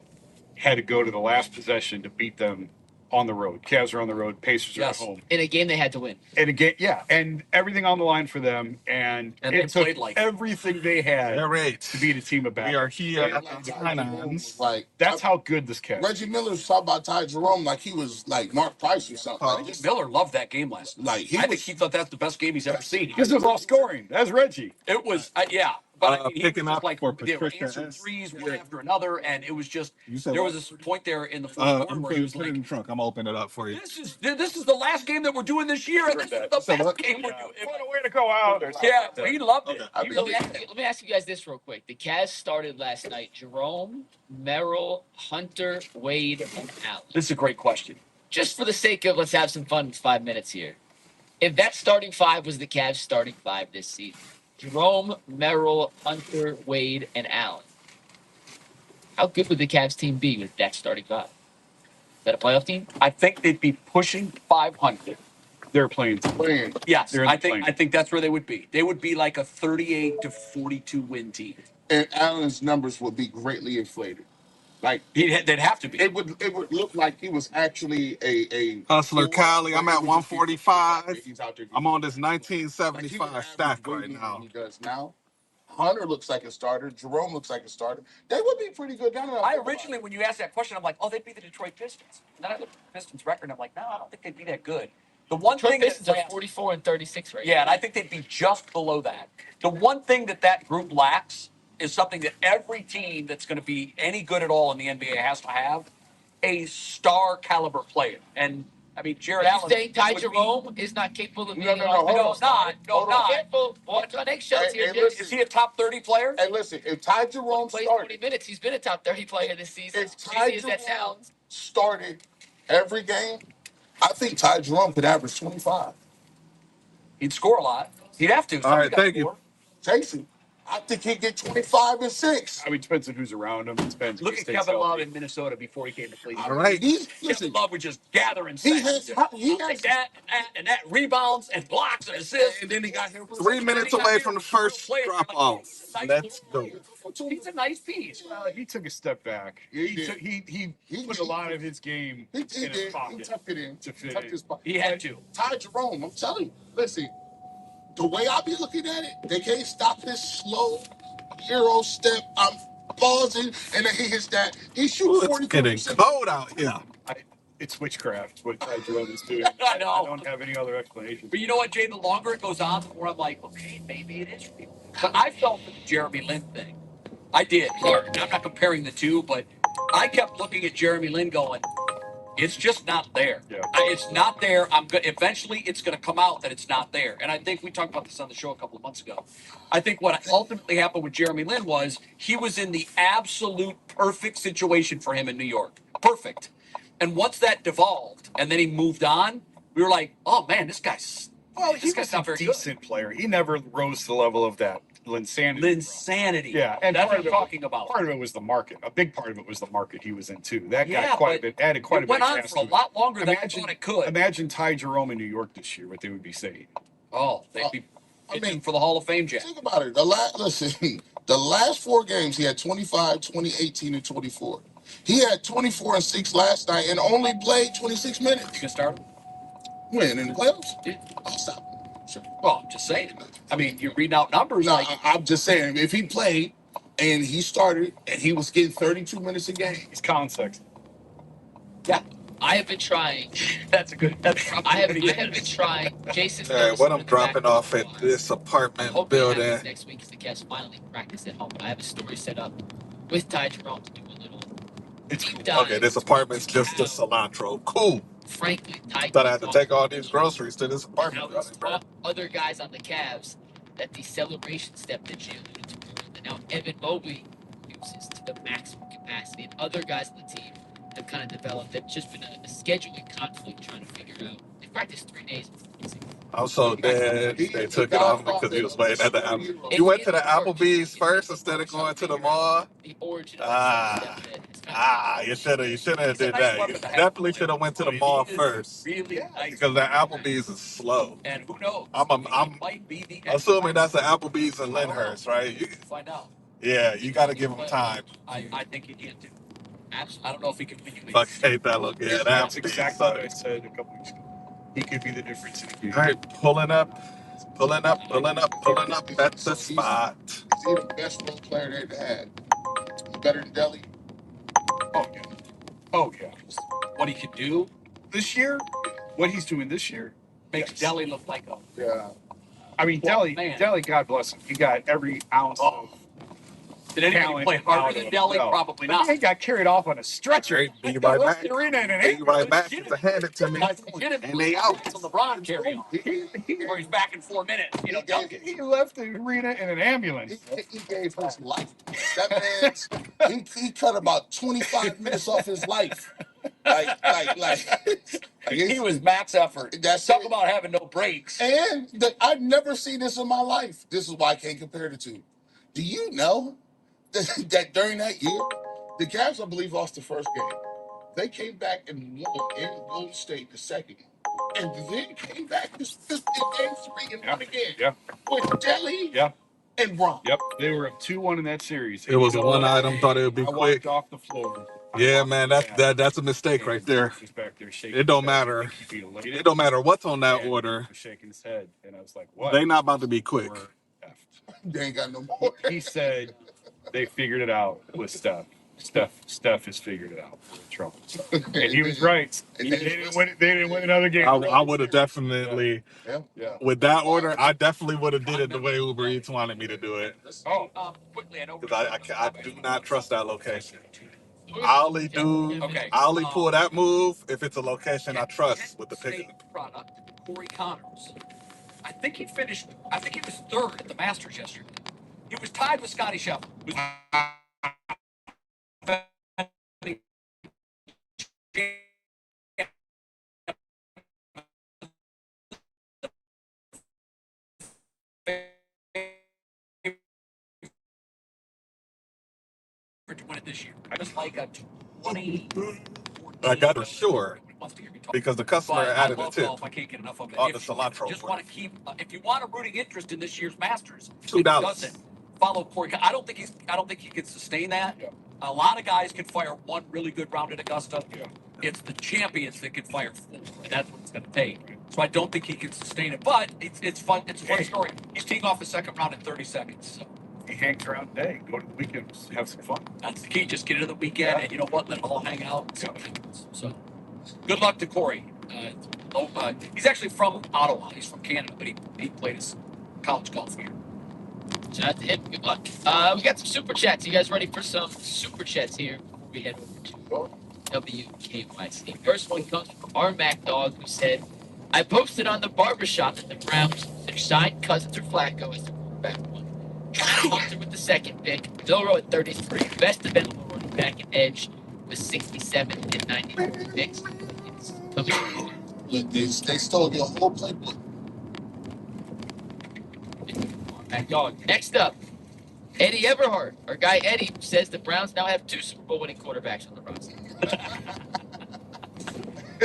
had to go to the last possession to beat them on the road. Cavs are on the road. Pacers are at home. In a game they had to win. And again, yeah, and everything on the line for them, and they it took played like everything they had All right. to beat a team of We bad. are here at the Finance. Like That's how good this Cavs. Reggie Miller was talking about Ty Jerome like he was like Mark Price or something. Reggie Miller loved that game last night. Like I think he thought that's the best game he's ever seen. Because it was all scoring. That's Reggie. It was, yeah. But I mean, he picking was just up like for they were Patricia answering S. threes one after another, and it was just You said there what? was a point there in the fourth quarter I'm where he was put it like, in the trunk. I'm gonna open it up for you. this is the last game that we're doing this year, and this is the So best what? game we're doing. What a way to go out. Yeah, he loved it. Okay. He Let really me, let me ask you guys this real quick. The Cavs started last night. Jerome, Merrill, Hunter, Wade, and Allen. This is a great question. Just for the sake of let's have some fun with 5 minutes here. If that starting five was the Cavs starting five this season, Jerome, Merrill, Hunter, Wade, and Allen, how good would the Cavs team be with that starting five? Is that a playoff team? I think they'd be pushing 500. They're playing. Yes, They're in the I plane. think that's where they would be. They would be like a 38 to 42 win team. And Allen's numbers would be greatly inflated. Like They'd have to be. it would look like he was actually a Hustler Cali, I'm at 145. He's out there. I'm on this Like, he would 1975 average stack way right more now. than he does now. Hunter looks like a starter. Jerome looks like a starter. They would be pretty good. I originally, when you asked that question, I'm like, oh, they'd be the Detroit Pistons. And then I looked at the Pistons record, and I'm like, no, I don't think they'd be that good. The one Detroit thing Pistons that are 44 and 36 right yeah, now. and I think they'd be just below that. The one thing that group lacks is something that every team that's going to be any good at all in the NBA has to have: a star caliber player. And I mean, Jared Are you Allen. saying Ty Jerome is not capable of being No, an hold offensive on. star? Hold on. Careful. Walk on eggshells here, Hey, Jason. Is he a top 30 player? Hey, listen, if Ty He Jerome plays started, 20 minutes. He's been a top 30 player this season. if As Ty crazy as that Jerome sounds. started every game, I think Ty Jerome could average 25. He'd score a lot. He'd have to. All Somebody's right, got to thank you. score. Jason, I think he'd get 25 and 6. I mean, it depends on who's around him. It depends. Look if at he stays Kevin Love healthy. in Minnesota before he came to Cleveland. All right. Listen, Kevin Love would just gather and he say, has that rebounds and blocks and assists. and then he got him 3 minutes away from the first drop off. Let's go. He's a nice piece. He took a step back. Yeah, He he took, he He- put a lot of his game He in did. his He pocket tucked it in. to fit Tucked in. his pocket. He had to. Ty Jerome, I'm telling you, listen, the way I be looking at it, they can't stop his slow Euro step. I'm pausing, and then he hits that. He shoots It's getting 43%. cold out here. It's witchcraft. What Ty Jerome is doing. I know. I don't have any other explanation. But you know what, Jay? The longer it goes on, the more I'm like, okay, maybe it is real. But I felt for the Jeremy Lin thing. I did hard. And I'm not comparing the two, but I kept looking at Jeremy Lin going, it's just not there. Yeah. It's not there. I'm good. Eventually, it's going to come out that it's not there. And I think we talked about this on the show a couple of months ago. I think what ultimately happened with Jeremy Lin was he was in the absolute perfect situation for him in New York. Perfect. And once that devolved, and then he moved on, we were like, oh man, this guy's He was a decent player. He never rose to the level of that Linsanity. Linsanity. Yeah, and that's part what of I'm it- talking about. Part of it was the market. A big part of it was the market he was in too. That Yeah, got quite a but bit, added quite a It bit. went of on gas for a to it. lot longer than I thought it could. Imagine Ty Jerome in New York this year, what they would be saying. Oh, they'd be pitching for the Hall of Fame, Jack. Think about it. The last 4 games, he had 25, 20, 18, and 24. He had 24 and 6 last night and only played 26 minutes. You can start him? When in the playoffs? Yeah. I'll stop. Sure. Well, I'm just saying. I mean, you're reading out numbers No, like I'm just saying, if he played and he started and he was getting 32 minutes a game, He's Colin Sexton. yeah. I have been trying. That's a good. That's I have been trying. Jason. All right, what I'm dropping off at this apartment Hoping it happens building. next week because the Cavs finally practice at home. I have a story set up with Ty Jerome to do a little deep dive. Okay, this apartment's just the cilantro. Cool. Frankly, Ty Thought I had to take all these groceries to this how apartment he's building, bro. taught other guys on the Cavs that the celebration step that Jay alluded to earlier, that now Evan Mobley uses to the maximum capacity, and other guys on the team have kind of developed. It's just been a scheduling conflict trying to figure out. They practiced 3 days before the season. I'm so dead. They took it off because he was waiting at the Apple. You went to the Applebee's first instead of going to the mall. The origin of Ah. the step that is kind of You should have It's a did nice that. You weapon to have. definitely should have went to the mall He is first really nice. because the Applebee's is slow. And who knows? I'm He might be the assuming that's the Applebee's in Lyndhurst, right? Find out. Yeah, you got to give him time. I think he can too. Absolutely. I don't know if he can be. Fuck, hate that look. Yeah, That's Applebee's exactly what I sucks. said a couple weeks ago. He could be the difference in the game. All right, pulling up at the spot. is he the best role player they ever had? He's better than Deli. Oh yeah. Oh yeah. What he can do This year, what he's doing this year, makes Yes. Delhi look like a Yeah. I mean, Well, Deli, man. Deli, God bless him. He got every ounce of Did anybody talent play out harder of than him. Deli? No. Probably The not. man got carried off on a stretcher. Right, be He right left back. the arena in an Be right ambulance. back to hand it to me. And they out. It's on LeBron carry on. Where he's back in 4 minutes. You know, dunking. He left the arena in an ambulance. He gave his life. That man's he cut about 25 minutes off his life. He was max effort. That's Talk it. about having no breaks. And I've never seen this in my life. This is why I can't compare the two. Do you know that during that year, the Cavs, I believe, lost the first game. They came back and won in Golden State the second, and then came back this in game 3 and won again. Yeah. With Deli Yeah. and Bron. Yep. They were up 2-1 in that series. It was a one item. Thought it would be I quick. walked off the floor. Yeah, man, that's a mistake right there. He was back there shaking It don't his head. matter. I think he'd be elated. It don't matter what's on that And order. he was shaking his head, and I was like, "What?" They not about to be quick. We're effed. They ain't got no more. He said they figured it out with Steph. Steph has figured it out. We're in trouble. So. And he was right. They didn't win another game. I would have definitely, Yeah. with that order, I definitely would have did it the way Uber Eats wanted me to do it. Oh, Quickly, I know. Because I do not trust that location. I only pull that move if it's a location I trust with the pickup. Product, Corey Connors. I think he was third at the Masters yesterday. He was tied with Scotty Scheffler. To win it this year. I was like a 20. I got it sure because the customer But added I a love tip. golf. I can't get enough of it. On If the you cilantro just order. want to keep, if you want a rooting interest in this year's Masters, $2. doesn't follow Corey. I don't think he can sustain that. Yeah. A lot of guys can fire one really good round at Augusta. Yeah. It's the champions that can fire four, and that's what it's going to take. So I don't think he can sustain it. But it's fun. It's a fun story. He's teeing off his second round in 30 seconds. So. he hangs around today. Go to the weekends, have some fun. That's the key. Just get into the weekend, and you know what? Let them all hang out. So, good luck to Corey. He's actually from Ottawa. He's from Canada, but he played his college golf here. So that's him. Good luck. We got some super chats. You guys ready for some super chats here before we head over to WKYC? First one comes from our Mac Dog, who said, "I posted on the barbershop that the Browns signed Cousins or Flacco as the quarterback one. Hunter with the second pick. Bilro at 33. Best available running back and edge with 67 and 92 picks. It's coming. Look, they stole your whole playbook. Mac Dog. Next up, Eddie Everhart, our guy Eddie, who says the Browns now have 2 Super Bowl winning quarterbacks on the roster.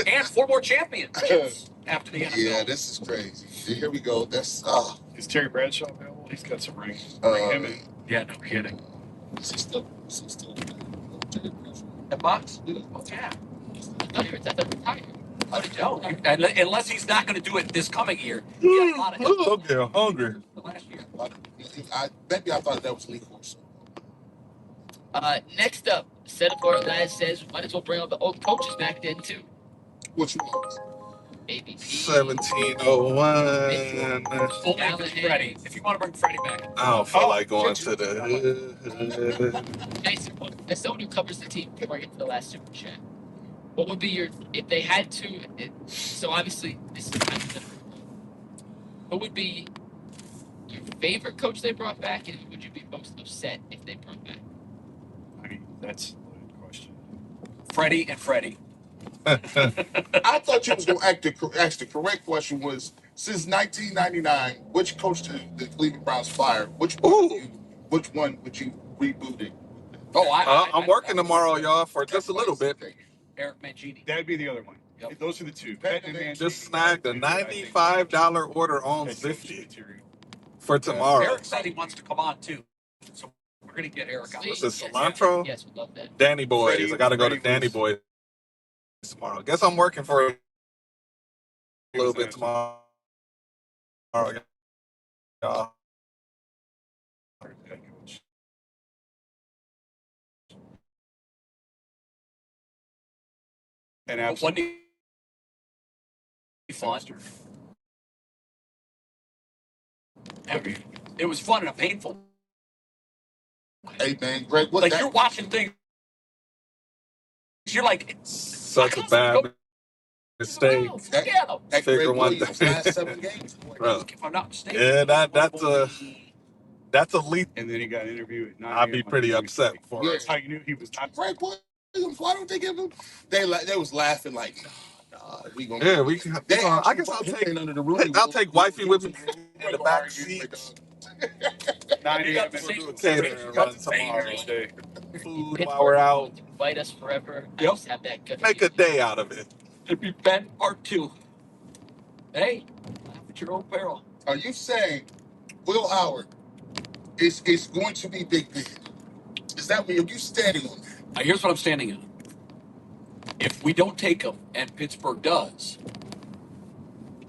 And 4 more championships after the NFL. Yeah, this is crazy. Here we go. That's Is Terry Bradshaw available? He's got some rings. Bring him in. Yeah, no kidding. still The Bucks? Yeah. That's retired. How did you know? Unless he's not going to do it this coming year. He had a lot of help I'm getting hungry. last year. maybe I thought that was Lee Horse. Next up, set of our guys says might as well bring up the old coaches back then too. Which one? Maybe 1701. Only if it's Freddie. If you want to bring Freddie back. I don't feel like going to the. Nicer one. As someone who covers the team before I get to the last super chat, what would be your, if they had to, so obviously this is kind of what would be your favorite coach they brought back, and who would you be most upset if they brought back? I mean, that's a loaded question. Freddie and Freddie. I thought you was going to ask the correct question was, since 1999, which coach did the Cleveland Browns fire? Which one would you reboot it? Oh, I'm working tomorrow, y'all, for just a little bit. Eric Mangini. That'd be the other one. Yep. Those are the two. Pet and Mancini. Just snagged a $95 order on Head coach 50 material. for tomorrow. Eric said he wants to come on too. So we're going to get Eric on. Please, What's this, yes, cilantro? Yes, we'd love that. Danny Boys. I got to go to Danny Boys tomorrow. Guess I'm working for a little bit tomorrow. Y'all. Head coach. And But absolutely. Wendy Foster. It was fun in a painful. Hey man, Greg, what Like that? you're watching things, you're like, Such a bad mistake. That, that Figure Greg one Williams thing. last 7 games. Bro. if I'm not mistaken. Yeah, that's a leap. And then he got interviewed at 9 I'd be a.m. on pretty New Year's upset Day. for Yeah. That's how you knew he was not. Greg Williams, why don't they give him? They was laughing like, nah, we gonna. Yeah, we can. They I guess I'll take wifey with me in the back seat. 9 You got a.m. the same Do a and catering run tomorrow. New Day. Food while we're out. Invite us forever. I Yep. just have that gut Make a day out of it. It'd be Ben Part 2. Hey, laugh at your own peril. Are you saying Will Howard is going to be Big Ben? Is that what you standing on that? Here's what I'm standing on. If we don't take him and Pittsburgh does,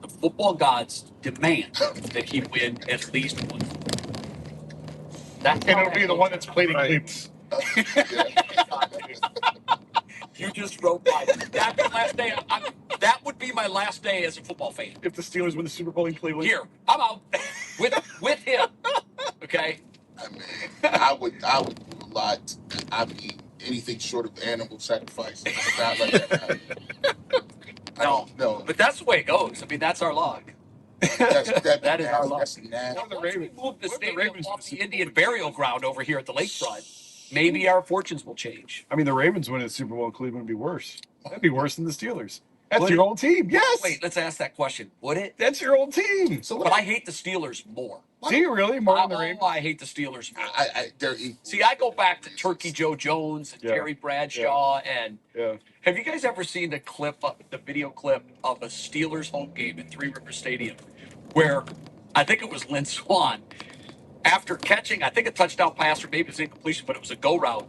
the football gods demand that he win at least one. That's And how it'll be the one that's played in Right. Cleveland. you just wrote by. That's the last day. That would be my last day as a football fan. If the Steelers win the Super Bowl in Cleveland. Here, I'm out with him. Okay. I mean, I would do a lot. I mean, anything short of animal sacrifice. Not let that happen. No. But that's the way it goes. I mean, that's our log. That is our log. That's nasty. Or the Once we Ravens. move the What if the stadium Ravens off win the Super Indian Bowl? burial ground over here at the lakefront, maybe our fortunes will change. I mean, the Ravens winning the Super Bowl in Cleveland would be worse. That'd be worse than the Steelers. That's Would your it? old team. Yes. Wait, let's ask that question. Would it? That's your old team. So But I hate the Steelers more. Do you really more than the Ravens? I hate the Steelers more. They're equal. See, I go back to Turkey Joe Jones and Yeah. Terry Bradshaw, and Yeah. have you guys ever seen the video clip of a Steelers home game at Three River Stadium, where I think it was Lynn Swann, after catching, I think a touchdown pass or maybe it was incompletion, but it was a go route.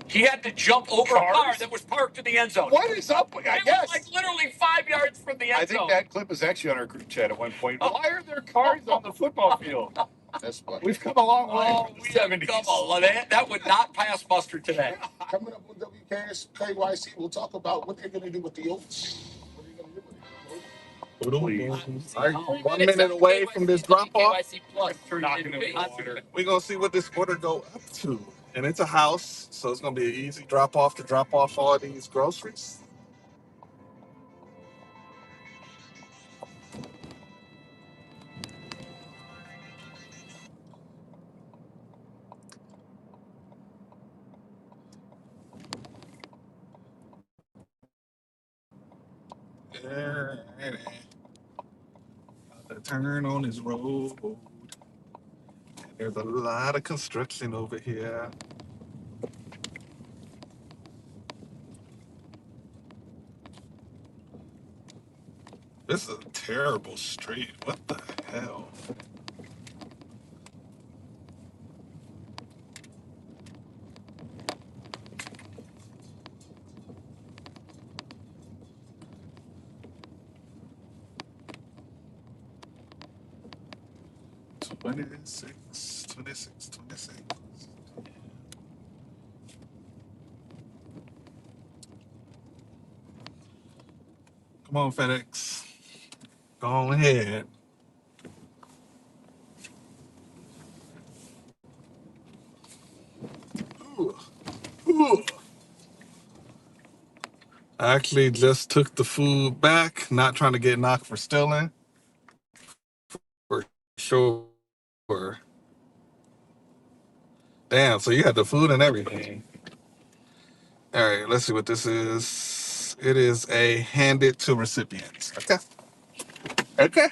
He had to jump over a car that was parked in the end zone. What is up with that? It was like literally 5 yards from the end I zone. think that clip was actually on our group chat at one point. Why are there cars on the football field? That's what. We've come a long way Oh, from we the have 70s. come on. That would not pass muster today. Coming up on WKYC, we'll talk about what they're going to do with the Oats. What are they going to do with it? All right, 1 minute away from this drop off. KYC Plus. Knocking in the water. We're gonna see what this order go up to. And it's a house, so it's gonna be an easy drop off to drop off all these groceries. Yeah, about to turn on this road. There's a lot of construction over here. This is a terrible street. What the hell? Twenty-six. Come on, FedEx. Go on ahead. Ooh. Ooh. I actually just took the food back, not trying to get knocked for stealing. For sure. Damn, so you had the food and everything. All right, let's see what this is. It is a handed to recipients. Okay. Okay.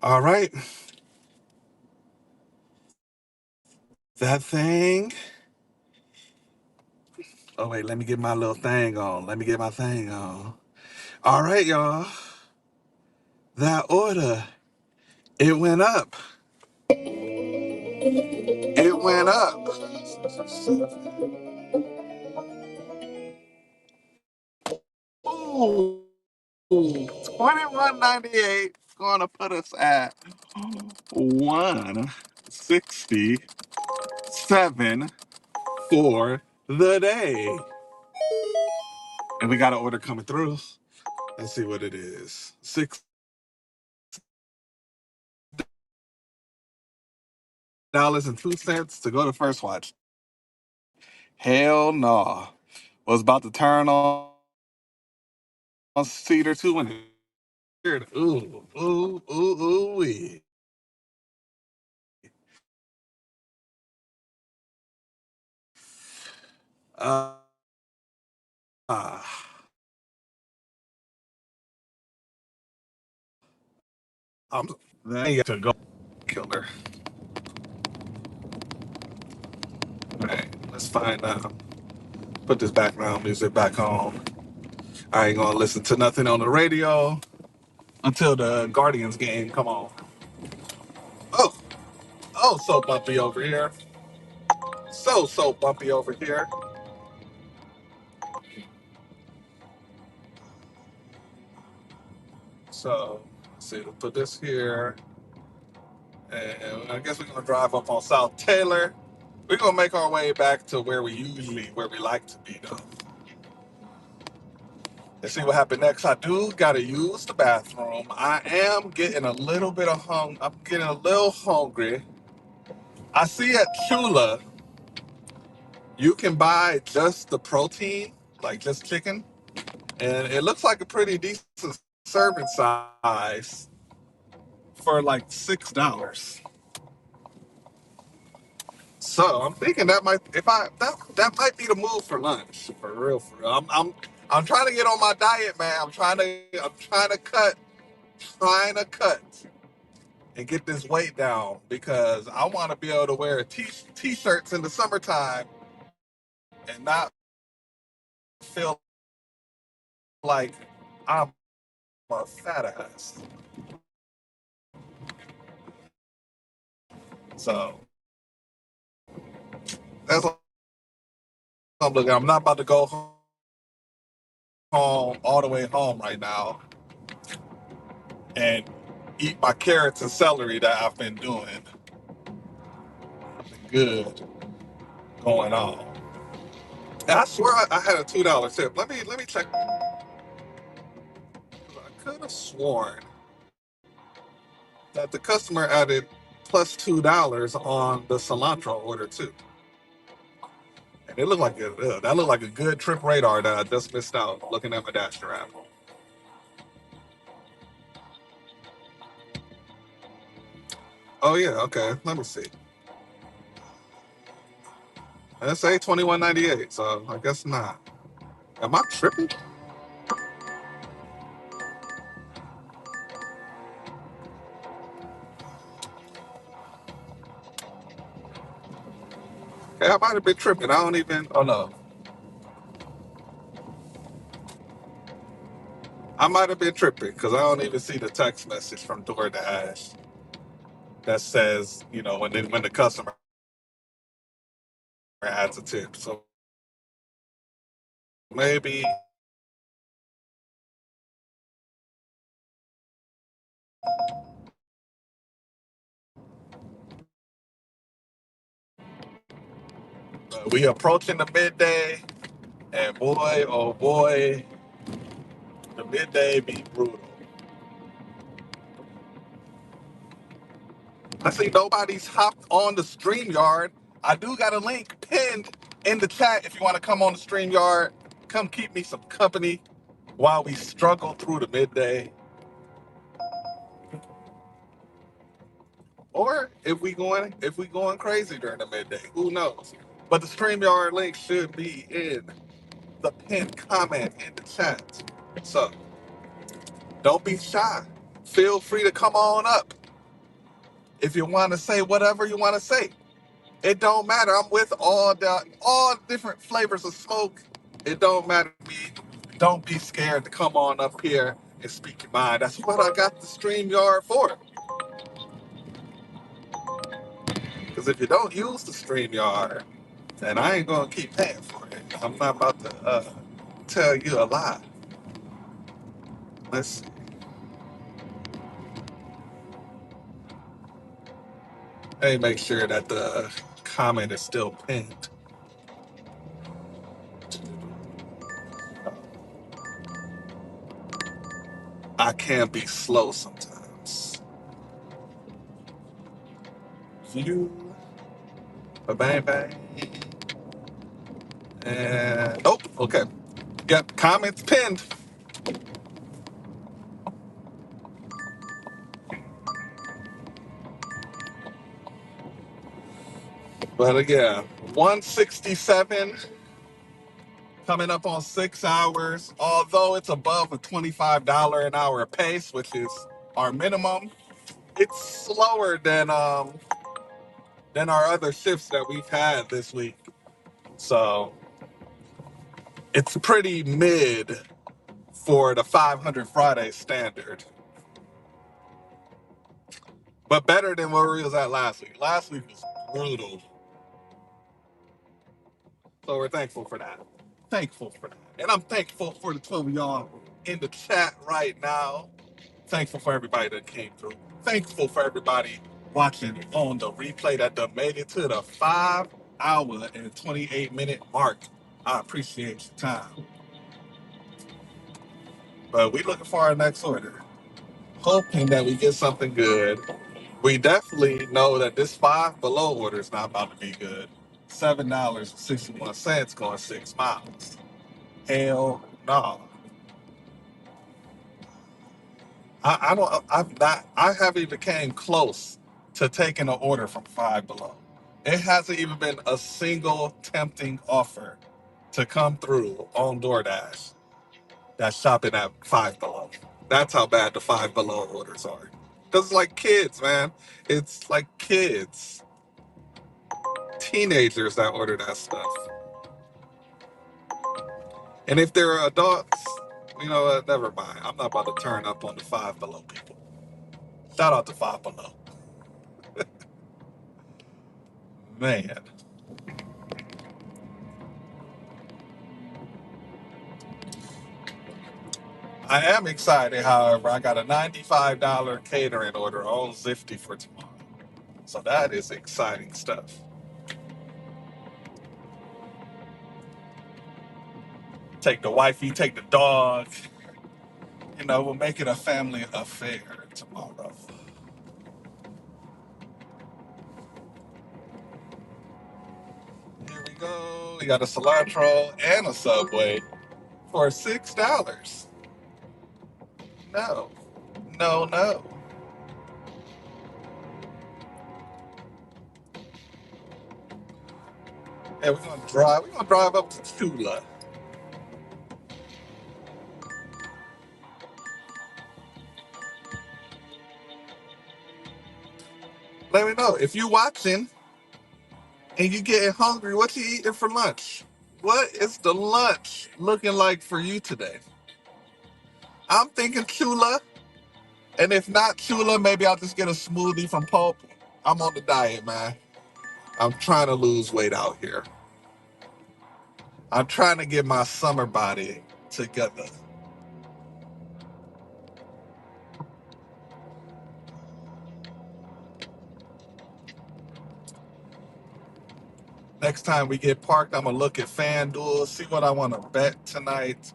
All right, that thing. Oh wait, let me get my little thing on. Let me get my thing on. All right, y'all. That order, it went up. It went up. Ooh, 21.98. Gonna put us at 167 for the day. And we got an order coming through. Let's see what it is. $6.02 to go to First Watch. Hell no. Was about to turn on Cedar 2 when it heard, ooh, ooh, ooh, ooh, wee. Uh, uh, I'm they to go killer. All right, let's find put this background music back on. I ain't gonna listen to nothing on the radio until the Guardians game come on. Oh, oh, so bumpy over here. So bumpy over here. So let's see, we'll put this here. And I guess we're gonna drive up on South Taylor. We're gonna make our way back to where we like to be though. Let's see what happened next. I do gotta use the bathroom. I am getting a little bit of I'm getting a little hungry. I see at Chula you can buy just the protein, like just chicken, and it looks like a pretty decent serving size for like $6. So I'm thinking that might if I that might be the move for lunch for real. For real. I'm trying to get on my diet, man. I'm trying to cut and get this weight down because I want to be able to wear t-shirts in the summertime and not feel like I'm a fat ass. So that's what I'm looking. I'm not about to go home all the way home right now and eat my carrots and celery that I've been doing. Good going on. And I swear I had a $2 tip. Let me check. I could have sworn that the customer added plus $2 on the cilantro order too. And it looked like that looked like a good trip radar that I just missed out looking at my dash app. Oh yeah, okay. Let me see. Let's say 21.98. So I guess not. Am I tripping? Okay, I might have been tripping. I don't even. Oh no, I might have been tripping because I don't even see the text message from DoorDash that says when the customer adds a tip. So maybe we approaching the midday, and boy, oh boy, the midday be brutal. I see nobody's hopped on the StreamYard. I do got a link pinned in the chat if you want to come on the StreamYard. Come keep me some company while we struggle through the midday. Or if we going crazy during the midday, who knows? But the StreamYard link should be in the pinned comment in the chat. So don't be shy. Feel free to come on up. If you want to say whatever you want to say, it don't matter. I'm with all different flavors of smoke. It don't matter to me. Don't be scared to come on up here and speak your mind. That's what I got the StreamYard for. Because if you don't use the StreamYard, then I ain't gonna keep paying for it. I'm not about to tell you a lie. Let's Let me make sure that the comment is still pinned. I can be slow sometimes. You, bang bang, and nope. Okay, yep. Comments pinned. But again, 167 coming up on 6 hours. Although it's above a $25 an hour pace, which is our minimum, it's slower than our other shifts that we've had this week. So it's pretty mid for the 500 Friday standard, but better than where we was at last week. Last week was brutal, so we're thankful for that. Thankful for that, and I'm thankful for the 12 of y'all in the chat right now. Thankful for everybody that came through. Thankful for everybody watching on the replay that done made it to the 5 hour and 28-minute mark. I appreciate your time, but we looking for our next order, hoping that we get something good. We definitely know that this Five Below order is not about to be good. $7.61 going 6 miles. Hell no. I don't. I've not. I haven't even came close to taking an order from Five Below. It hasn't even been a single tempting offer to come through on DoorDash that's shopping at Five Below. That's how bad the Five Below orders are. Cause it's like kids, man. It's like kids, teenagers that order that stuff. And if they're adults, you know what? Never mind. I'm not about to turn up on the Five Below people. Shout out to Five Below, man. I am excited, however. I got a $95 catering order on Zifty for tomorrow. So that is exciting stuff. Take the wifey, take the dog. You know, we'll make it a family affair tomorrow. Here we go. We got a cilantro and a Subway for $6. No, no, no. And we're gonna drive. We're gonna drive up to Tula. Let me know if you're watching and you getting hungry. What you eating for lunch? What is the lunch looking like for you today? I'm thinking Chula, and if not Chula, maybe I'll just get a smoothie from Pulp. I'm on the diet, man. I'm trying to lose weight out here. I'm trying to get my summer body together. Next time we get parked, I'm gonna look at FanDuel, see what I want to bet tonight.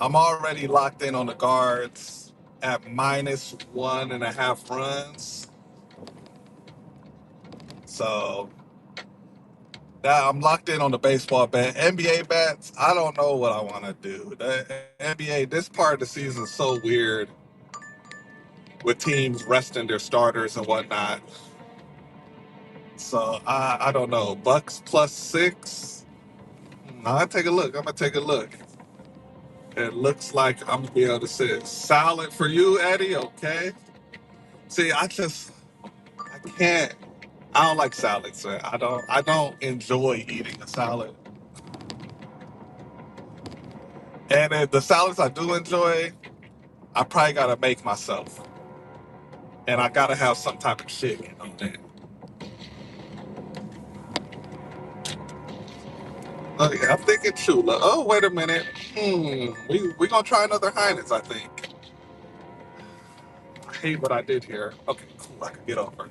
I'm already locked in on the guards at -1.5 runs. So now I'm locked in on the baseball bet. NBA bets, I don't know what I want to do. The NBA, this part of the season is so weird with teams resting their starters and whatnot. So I don't know. Bucks +6. I'll take a look. I'm gonna take a look. It looks like I'm gonna be able to sit solid for you, Eddie. Okay. See, I can't. I don't like salads. Man. I don't enjoy eating a salad. And the salads I do enjoy, I probably gotta make myself, and I gotta have some type of chicken on there. Okay, I'm thinking Chula. Oh, wait a minute. We gonna try another Highness, I think. I hate what I did here. Okay, cool. I can get over.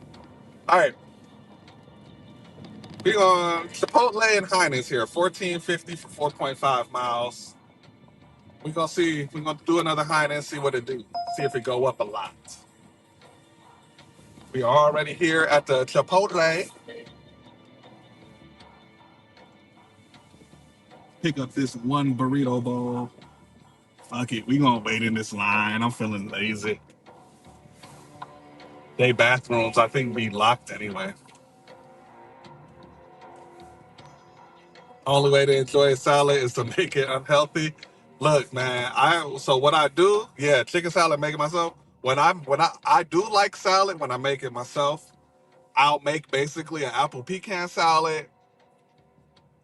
All right, we on Chipotle and Highness here. 14.50 for 4.5 miles. We gonna see. We gonna do another Highness. See what it do. See if it go up a lot. We are already here at the Chipotle. Pick up this one burrito bowl. Fuck it, we gonna wait in this line. I'm feeling lazy. They bathrooms, I think, be locked anyway. Only way to enjoy a salad is to make it unhealthy. Look, man, so what I do, yeah, chicken salad, make it myself. When I do like salad when I make it myself, I'll make basically an apple pecan salad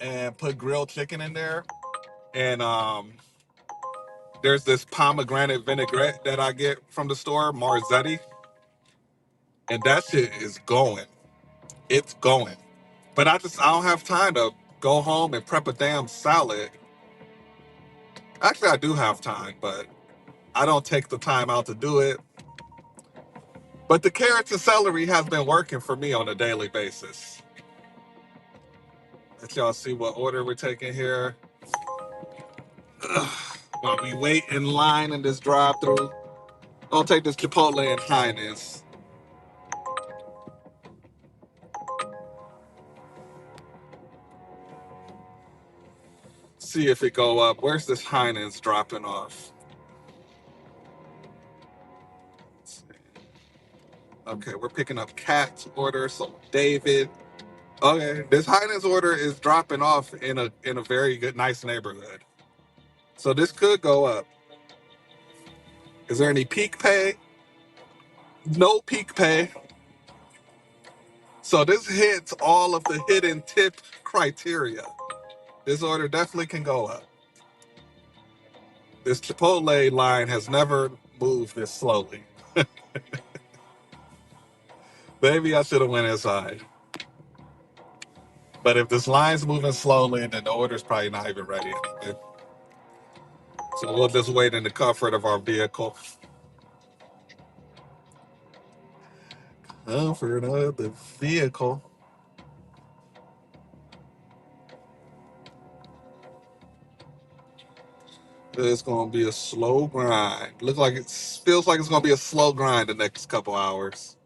and put grilled chicken in there. And there's this pomegranate vinaigrette that I get from the store, Marzetti, and that shit is going. It's going. But I don't have time to go home and prep a damn salad. Actually, I do have time, but I don't take the time out to do it. But the carrots and celery has been working for me on a daily basis. Let y'all see what order we're taking here. Ugh. While we wait in line in this drive-through, I'll take this Chipotle and Highness. See if it go up. Where's this Highness dropping off? Okay, we're picking up Cat's order. So David. Okay, this Highness order is dropping off in a very good, nice neighborhood. So this could go up. Is there any peak pay? No peak pay. So this hits all of the hidden tip criteria. This order definitely can go up. This Chipotle line has never moved this slowly. Maybe I should have went inside. But if this line's moving slowly, then the order's probably not even ready. So we'll just wait in the comfort of our vehicle. Comfort of the vehicle. It's gonna be a slow grind. Feels like it's gonna be a slow grind the next couple hours.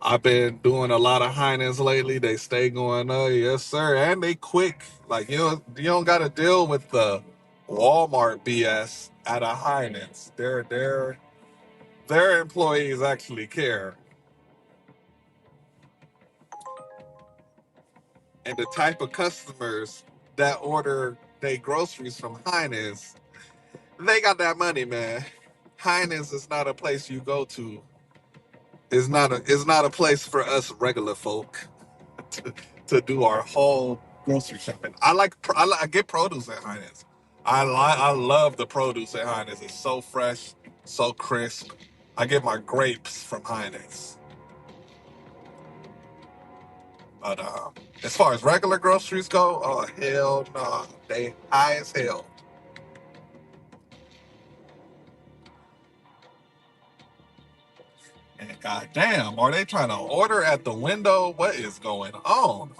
I've been doing a lot of Heinens lately. They stay going, yes, sir, and they quick. Like you don't got to deal with the Walmart BS at a Heinens. Their employees actually care, and the type of customers that order their groceries from Heinens, they got that money, man. Heinens is not a place you go to. It's not a place for us regular folk to do our whole grocery shopping. I get produce at Heinz. I love the produce at Heinz. It's so fresh, so crisp. I get my grapes from Heinz. But as far as regular groceries go, oh hell no, they high as hell. And goddamn, are they trying to order at the window? What is going on?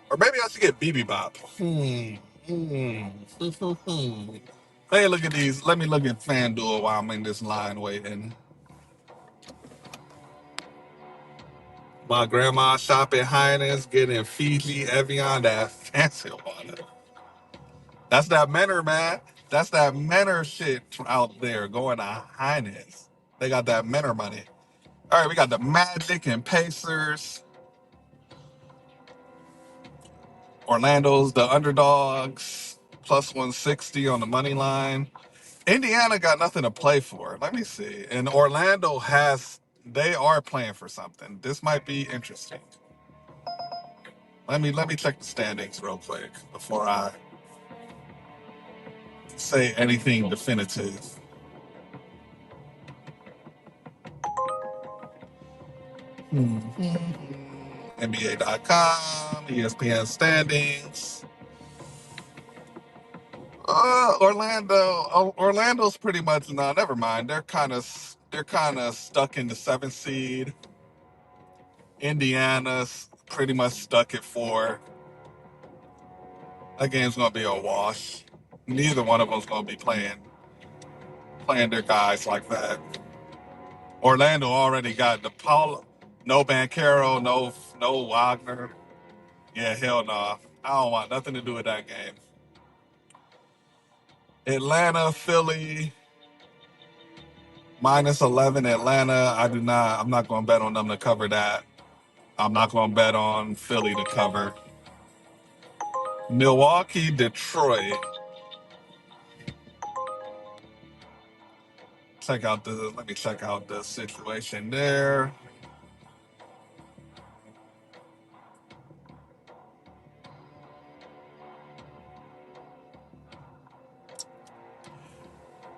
Or maybe I should get BB Bop. Hey, look at these. Let me look at FanDuel while I'm in this line waiting. My grandma shop at Highness, getting Fiji, Evian, that fancy water. That's that Menor, man. That's that Menor shit out there going to Highness. They got that Menor money. All right, we got the Magic and Pacers. Orlando's the underdogs, plus 160 on the money line. Indiana got nothing to play for. Let me see. And Orlando they are playing for something. This might be interesting. Let me check the standings real quick before I say anything definitive. NBA.com, ESPN standings. Orlando's pretty much no. Never mind. They're kind of stuck in the seventh seed. Indiana's pretty much stuck at 4. That game's gonna be a wash. Neither one of them's gonna be playing their guys like that. Orlando already got the Paul, no Bancaro, no Wagner. Yeah, hell no. I don't want nothing to do with that game. Atlanta, Philly, minus 11. Atlanta, I'm not going to bet on them to cover that. I'm not going to bet on Philly to cover. Milwaukee, Detroit. Let me check out the situation there.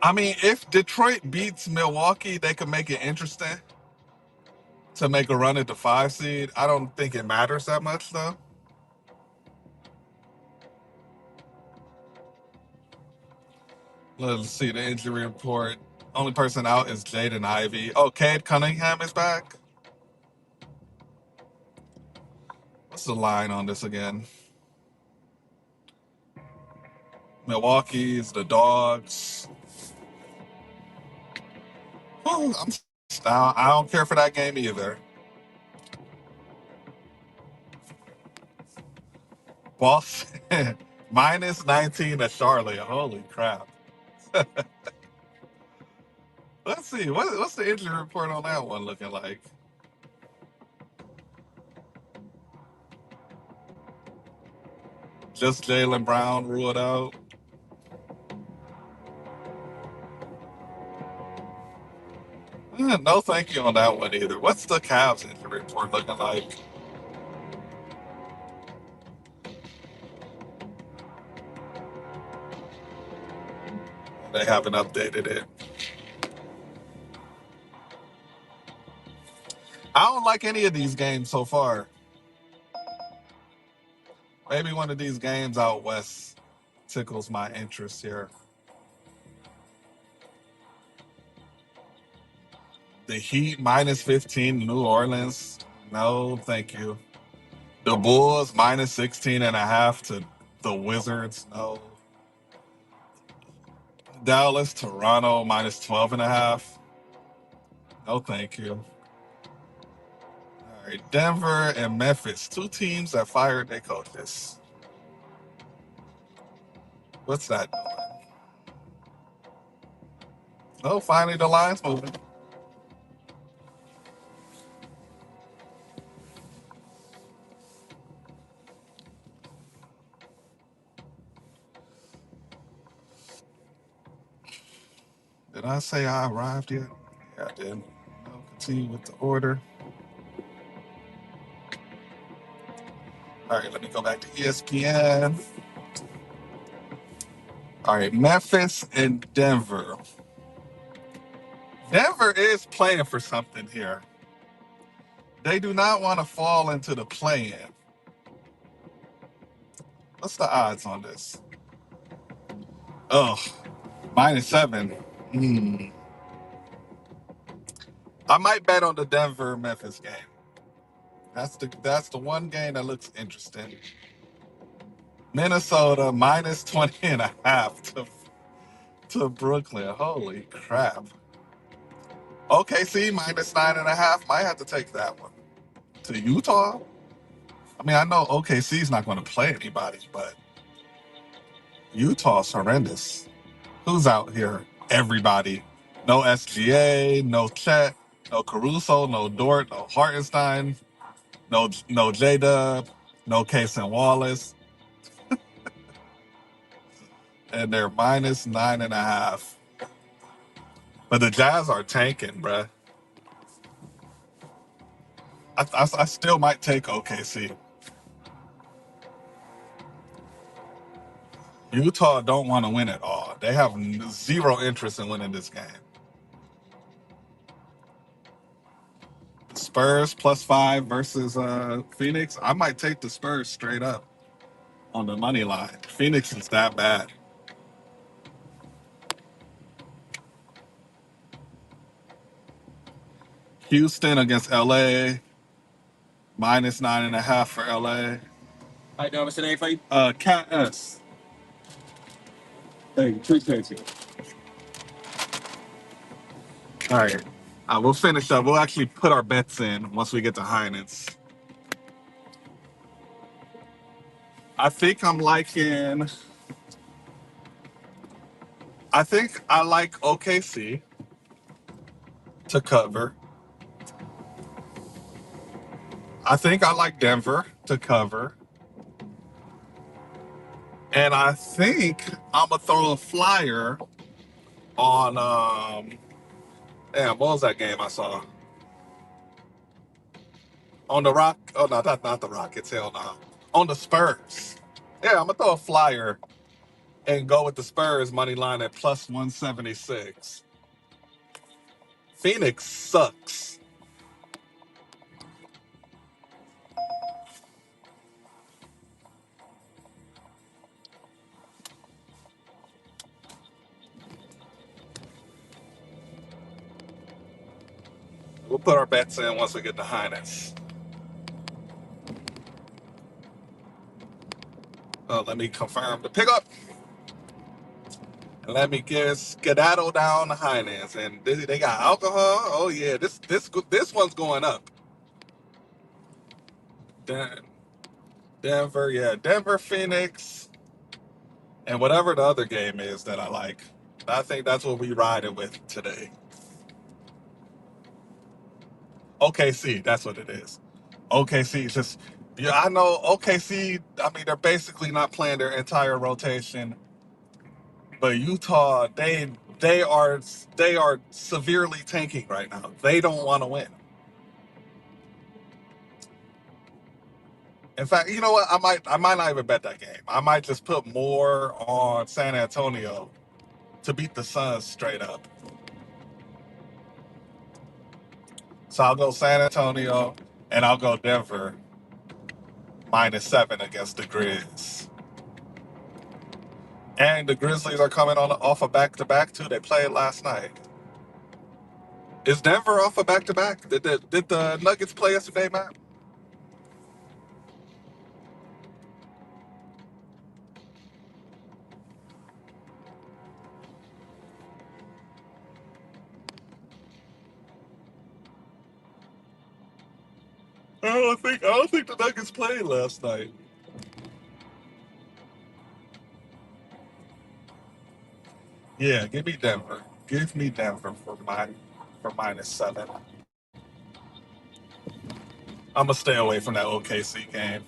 I mean, if Detroit beats Milwaukee, they could make it interesting to make a run at the 5 seed. I don't think it matters that much, though. Let's see the injury report. Only person out is Jaden Ivey. Oh, Cade Cunningham is back. What's the line on this again? Milwaukee's the dogs. I don't care for that game either. Boston minus 19 at Charlotte. Holy crap. Let's see. What's the injury report on that one looking like? Just Jaylen Brown ruled out. No thank you on that one either. What's the Cavs injury report looking like? They haven't updated it. I don't like any of these games so far. Maybe one of these games out west tickles my interest here. The Heat minus 15, New Orleans. No, thank you. The Bulls minus 16 and a half to the Wizards. No. Dallas, Toronto minus 12 and a half. No, thank you. All right, Denver and Memphis, 2 teams that fired their coaches. What's that doing? Oh, finally the line's moving. Did I say I arrived yet? Yeah, I did. I'll continue with the order. All right, let me go back to ESPN. All right, Memphis and Denver. Denver is playing for something here. They do not want to fall into the play-in. What's the odds on this? Oh, minus 7. I might bet on the Denver-Memphis game. That's the one game that looks interesting. Minnesota minus 20 and a half to Brooklyn. Holy crap. OKC minus 9.5. Might have to take that one. To Utah? I mean, I know OKC's not going to play anybody, but Utah's horrendous. Who's out here? Everybody. No SGA, no Chet, no Caruso, no Dort, no Hartenstein, no J-Dub, no Case and Wallace. and they're minus 9.5. But the Jazz are tanking, bruh. I still might take OKC. Utah don't want to win at all. They have zero interest in winning this game. Spurs +5 versus Phoenix. I might take the Spurs straight up on the money line. Phoenix is that bad. Houston against LA, minus 9.5 for LA. How you doing, Mr. Name for you? Cat S. Hey, appreciate you. All right. We'll finish up. We'll actually put our bets in once we get to Heinz. I think I'm liking. I think I like OKC to cover. I think I like Denver to cover. And I think I'm going to throw a flyer on, damn, what was that game I saw? On the Rock? Oh, no, not the Rockets. Hell no. On the Spurs. Yeah, I'm going to throw a flyer and go with the Spurs money line at plus 176. Phoenix sucks. We'll put our bets in once we get to Heinz. Let me confirm the pickup. And let me get skedaddle down to Heinz. And they got alcohol. Oh yeah, this one's going up. Denver, yeah, Denver, Phoenix, and whatever the other game is that I like. I think that's what we riding with today. OKC, that's what it is. OKC is just, yeah, I know OKC. I mean, they're basically not playing their entire rotation, but Utah, they are severely tanking right now. They don't want to win. In fact, you know what? I might not even bet that game. I might just put more on San Antonio to beat the Suns straight up. So I'll go San Antonio and I'll go Denver -7 against the Grizz. And the Grizzlies are coming on off a back-to-back too. They played last night. Is Denver off a back-to-back? Did the Nuggets play yesterday, Matt? I don't think the Nuggets played last night. Yeah, give me Denver. Give me Denver for -7. I'm gonna stay away from that OKC game.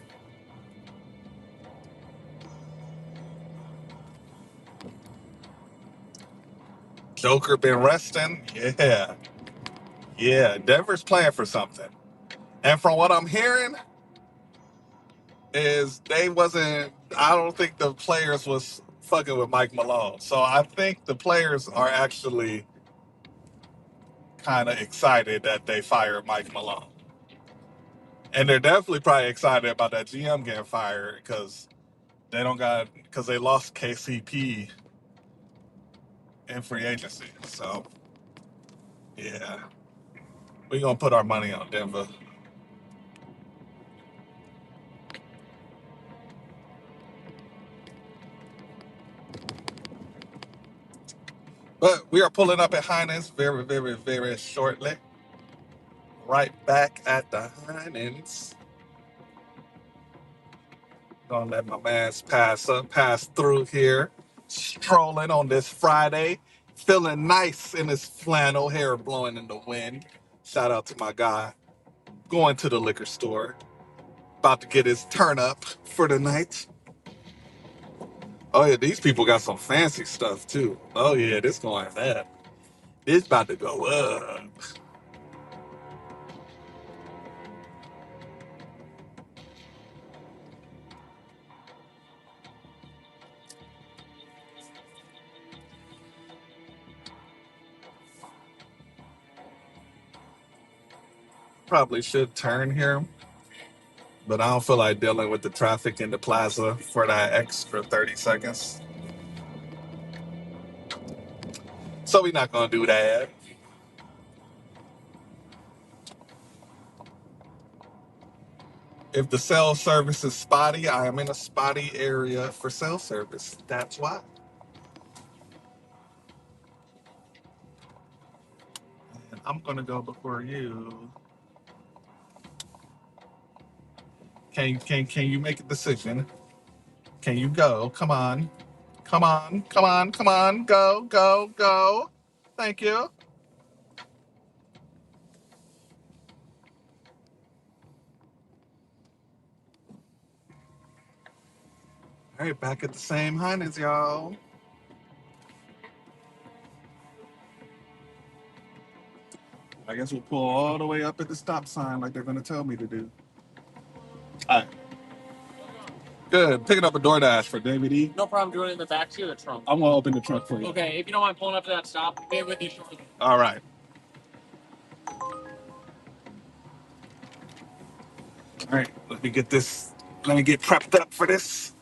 Joker been resting. Yeah, yeah. Denver's playing for something. And from what I'm hearing, is they wasn't. I don't think the players was fucking with Mike Malone. So I think the players are actually kind of excited that they fired Mike Malone, and they're definitely probably excited about that GM getting fired because they lost KCP in free agency. So yeah, we gonna put our money on Denver. But we are pulling up at Heinz very, very, very shortly. Right back at the Heinz. Gonna let my man's pass through here. Strolling on this Friday. Feeling nice in his flannel, hair blowing in the wind. Shout out to my guy. Going to the liquor store. About to get his turn up for the night. Oh yeah, these people got some fancy stuff too. Oh yeah, this going that. This about to go up. Probably should turn here, but I don't feel like dealing with the traffic in the plaza for that extra 30 seconds. So we're not gonna do that. If the cell service is spotty, I am in a spotty area for cell service. That's why. And I'm gonna go before you. Can you make a decision? Can you go? Come on. Come on. Come on. Come on. Go, go, go. Thank you. All right, back at the same Highness, y'all. I guess we'll pull all the way up at the stop sign like they're gonna tell me to do. All right. Good. Picking up a DoorDash for David E. No problem doing it in the backseat or the trunk. I'm gonna open the trunk for you. Okay, if you don't mind pulling up to that stop, I'll be with you shortly. All right. All right. Let me get this. Let me get prepped up for this.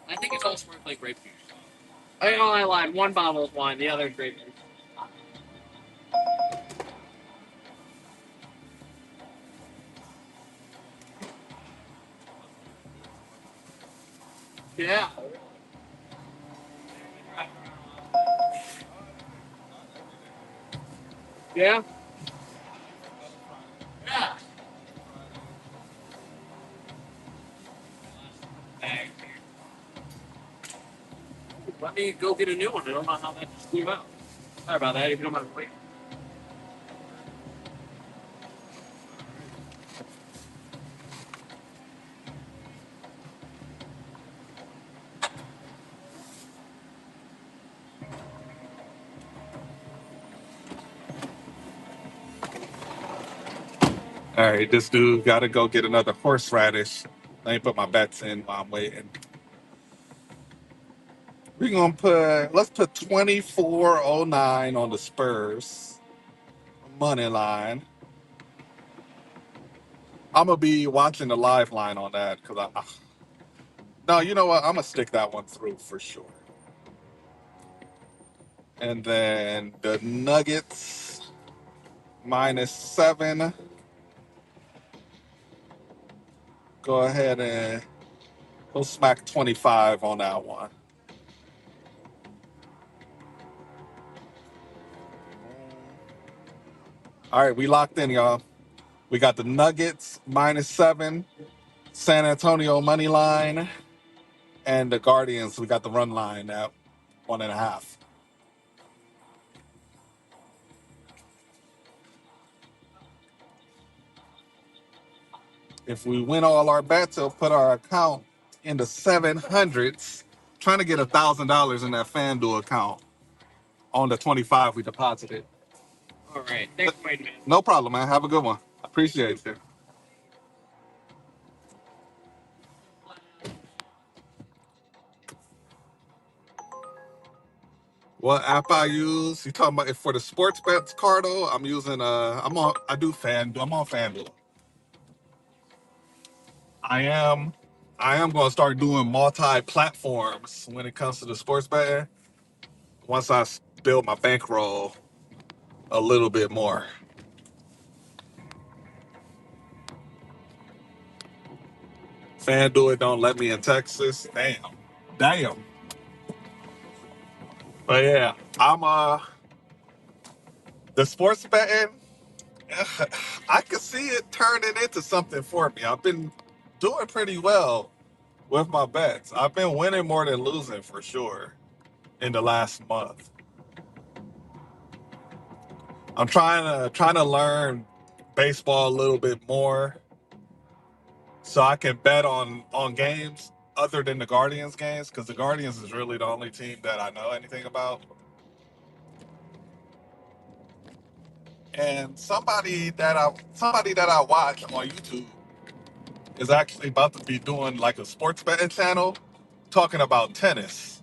I think it's all sparkling grape juice. I lied. One bottle is wine, the other is grape juice. Yeah. Yeah. Yeah. Let me go get a new one. I don't know how that just came out. Sorry about that. If you don't mind waiting. All right. This dude got to go get another horseradish. Let me put my bets in while I'm waiting. We're gonna let's put 2409 on the Spurs money line. I'm gonna be watching the live line on that because no, you know what? I'm gonna stick that one through for sure. And then the Nuggets -7. Go ahead and we'll smack 25 on that one. All right, we locked in, y'all. We got the Nuggets -7, San Antonio money line, and the Guardians. We got the run line at 1.5. If we win all our bets, it'll put our account in the 700s. Trying to get $1,000 in that FanDuel account on the 25 we deposited. All right. Thanks for waiting, man. No problem, man. Have a good one. Appreciate you. What app I use? You talking about if for the sports bets, Cardo? I'm using I do FanDuel. I'm on FanDuel. I am I am gonna start doing multi-platforms when it comes to the sports betting. Once I build my bankroll a little bit more. FanDuel don't let me in Texas. Damn. Damn. But yeah, I'm the sports betting. I could see it turning into something for me. I've been doing pretty well with my bets. I've been winning more than losing for sure in the last month. I'm trying to learn baseball a little bit more so I can bet on games other than the Guardians games because the Guardians is really the only team that I know anything about. And somebody that I watch on YouTube is actually about to be doing like a sports betting channel talking about tennis.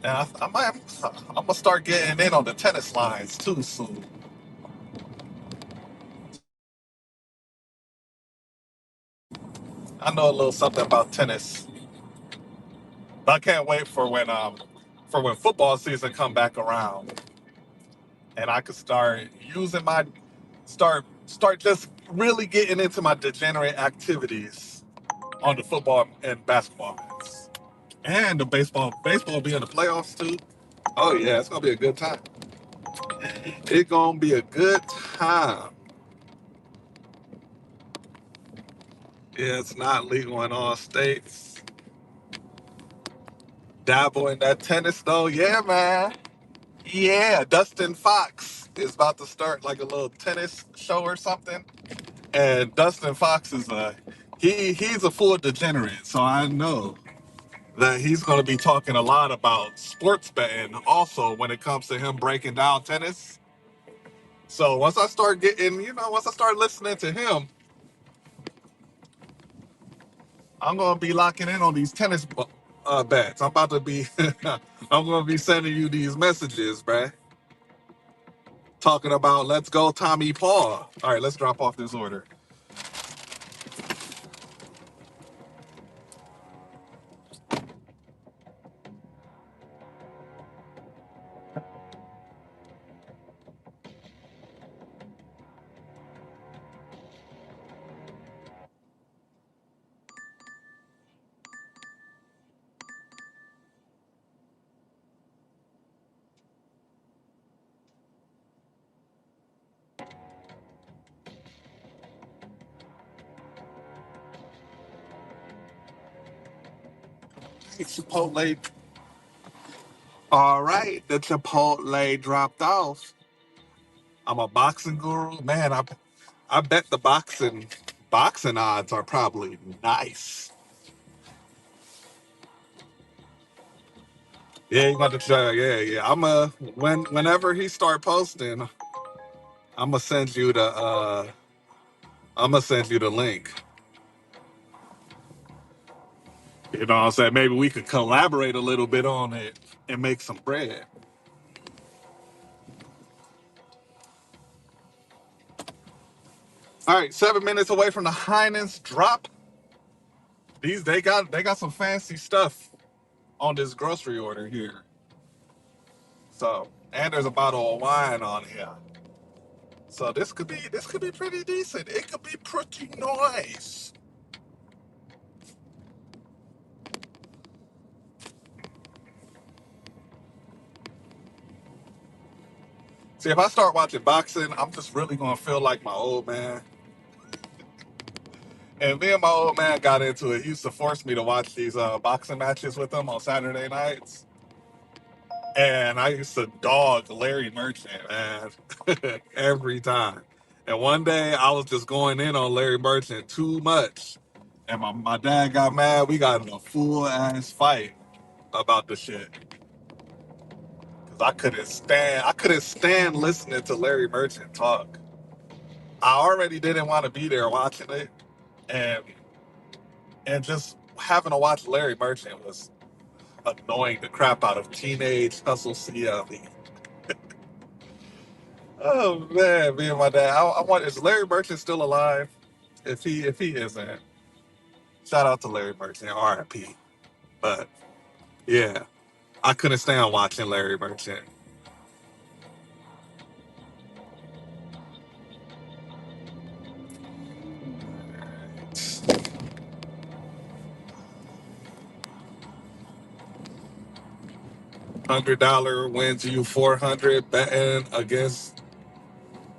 And I'm gonna start getting in on the tennis lines too soon. I know a little something about tennis. But I can't wait for when football season come back around and I could start using my start just really getting into my degenerate activities on the football and basketball bets. And the baseball be in the playoffs too. Oh yeah, it's gonna be a good time. It's gonna be a good time. Yeah, it's not legal in all states. Dabble in that tennis though, yeah, man. Yeah, Dustin Fox is about to start like a little tennis show or something. And Dustin Fox is he's a full degenerate, so I know that he's going to be talking a lot about sports betting also when it comes to him breaking down tennis. So once I start listening to him, I'm going to be locking in on these tennis bets. I'm about to be, I'm going to be sending you these messages, bruh. Talking about let's go Tommy Paul. All right, let's drop off this order. Chipotle. All right, the Chipotle dropped off. I'm a boxing guru, man. I bet the boxing odds are probably nice. Yeah, you got to try. Yeah, yeah. Whenever he start posting, I'm gonna send you the link. You know what I'm saying? Maybe we could collaborate a little bit on it and make some bread. All right, 7 minutes away from the Heinz drop. They got some fancy stuff on this grocery order here. So, and there's a bottle of wine on here. So this could be pretty decent. It could be pretty nice. See, if I start watching boxing, I'm just really gonna feel like my old man. And me and my old man got into it. He used to force me to watch these boxing matches with him on Saturday nights. And I used to dog Larry Merchant, man, every time. And one day I was just going in on Larry Merchant too much. And my dad got mad. We got in a full ass fight about the shit. Cause I couldn't stand listening to Larry Merchant talk. I already didn't want to be there watching it. And and just having to watch Larry Merchant was annoying the crap out of teenage hustle CLE. Oh man, me and my dad. I want is Larry Merchant still alive? If he isn't, shout out to Larry Merchant, R.I.P. But yeah, I couldn't stand watching Larry Merchant. $100 wins you 400 betting against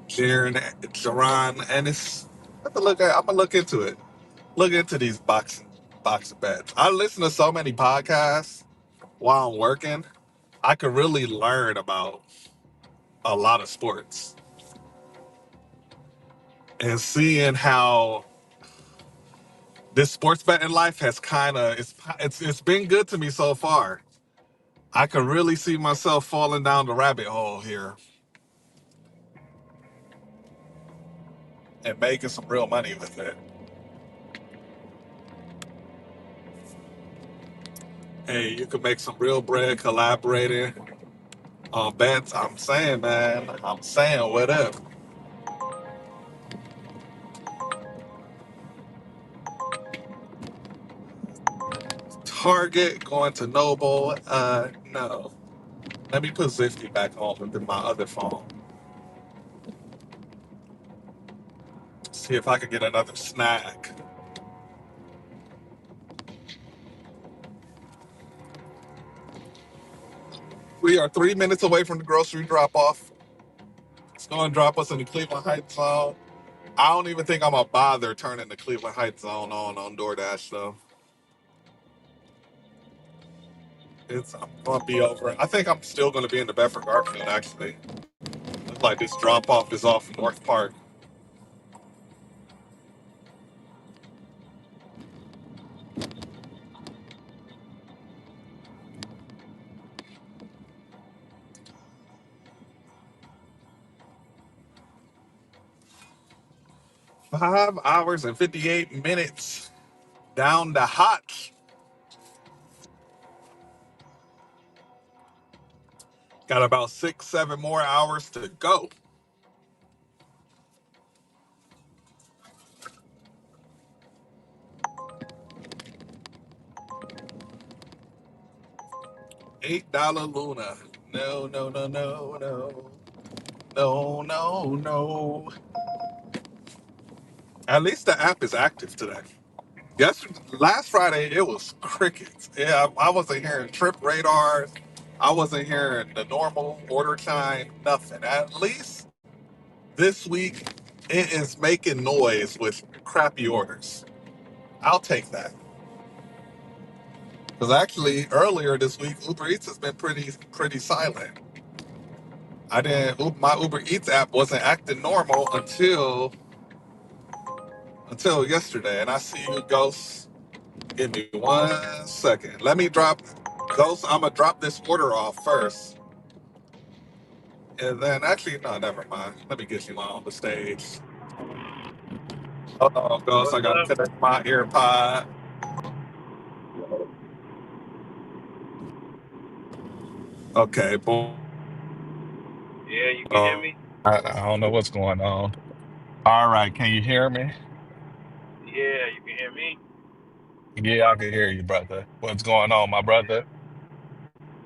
Jaron Ennis. I'm gonna look into it. Look into these boxing bets. I listen to so many podcasts while I'm working. I could really learn about a lot of sports and seeing how this sports betting life has kind of it's been good to me so far. I could really see myself falling down the rabbit hole here and making some real money with it. Hey, you could make some real bread collaborating on bets. I'm saying, man. I'm saying, what up? Target going to Noble. No. Let me put Zifty back on with my other phone. See if I can get another snack. We are 3 minutes away from the grocery drop off. It's going to drop us in the Cleveland Heights zone. I don't even think I'm going to bother turning the Cleveland Heights zone on Doordash, though. I'm going to be over. I think I'm still going to be in the Bedford Garfield, actually. Looks like this drop off is off North Park. $5 and 58 minutes down the hotch. Got about 6, 7 more hours to go. $8 Luna. No, no, no, no, no. No, no, no. At least the app is active today. Last Friday, it was crickets. Yeah, I wasn't hearing trip radars. I wasn't hearing the normal order chime, nothing. At least this week, it is making noise with crappy orders. I'll take that. Because actually, earlier this week, Uber Eats has been pretty silent. I didn't. My Uber Eats app wasn't acting normal until yesterday, and I see you, Ghost. Give me 1 second. Let me drop Ghost. I'm gonna drop this order off first, and then actually, no, never mind. Let me get you on the stage. Hold on, Ghost. I What's gotta up? connect my earpod. Okay, boom. Yeah, you can hear me? I don't know what's going on. All right, can you hear me? Yeah, you can hear me? Yeah, I can hear you, brother. What's going on, my brother?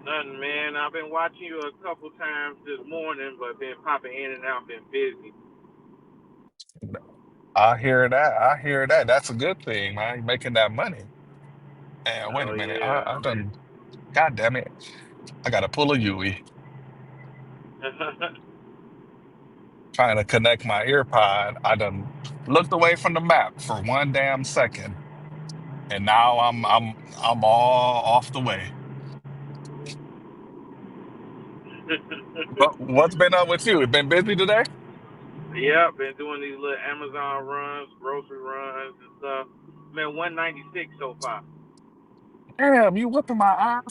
Nothing, man. I've been watching you a couple times this morning, but been popping in and out, been busy. I hear that. I hear that. That's a good thing, man. You're making that money. And wait Oh, a minute. yeah. I done. God damn it. I gotta pull a Yui. Trying to connect my earpod. I done looked away from the map for 1 damn second, and now I'm all off the way. But what's been up with you? It been busy today? Yeah, been doing these little Amazon runs, grocery runs, and stuff. Man, 196 so far. Damn, you whipping my ass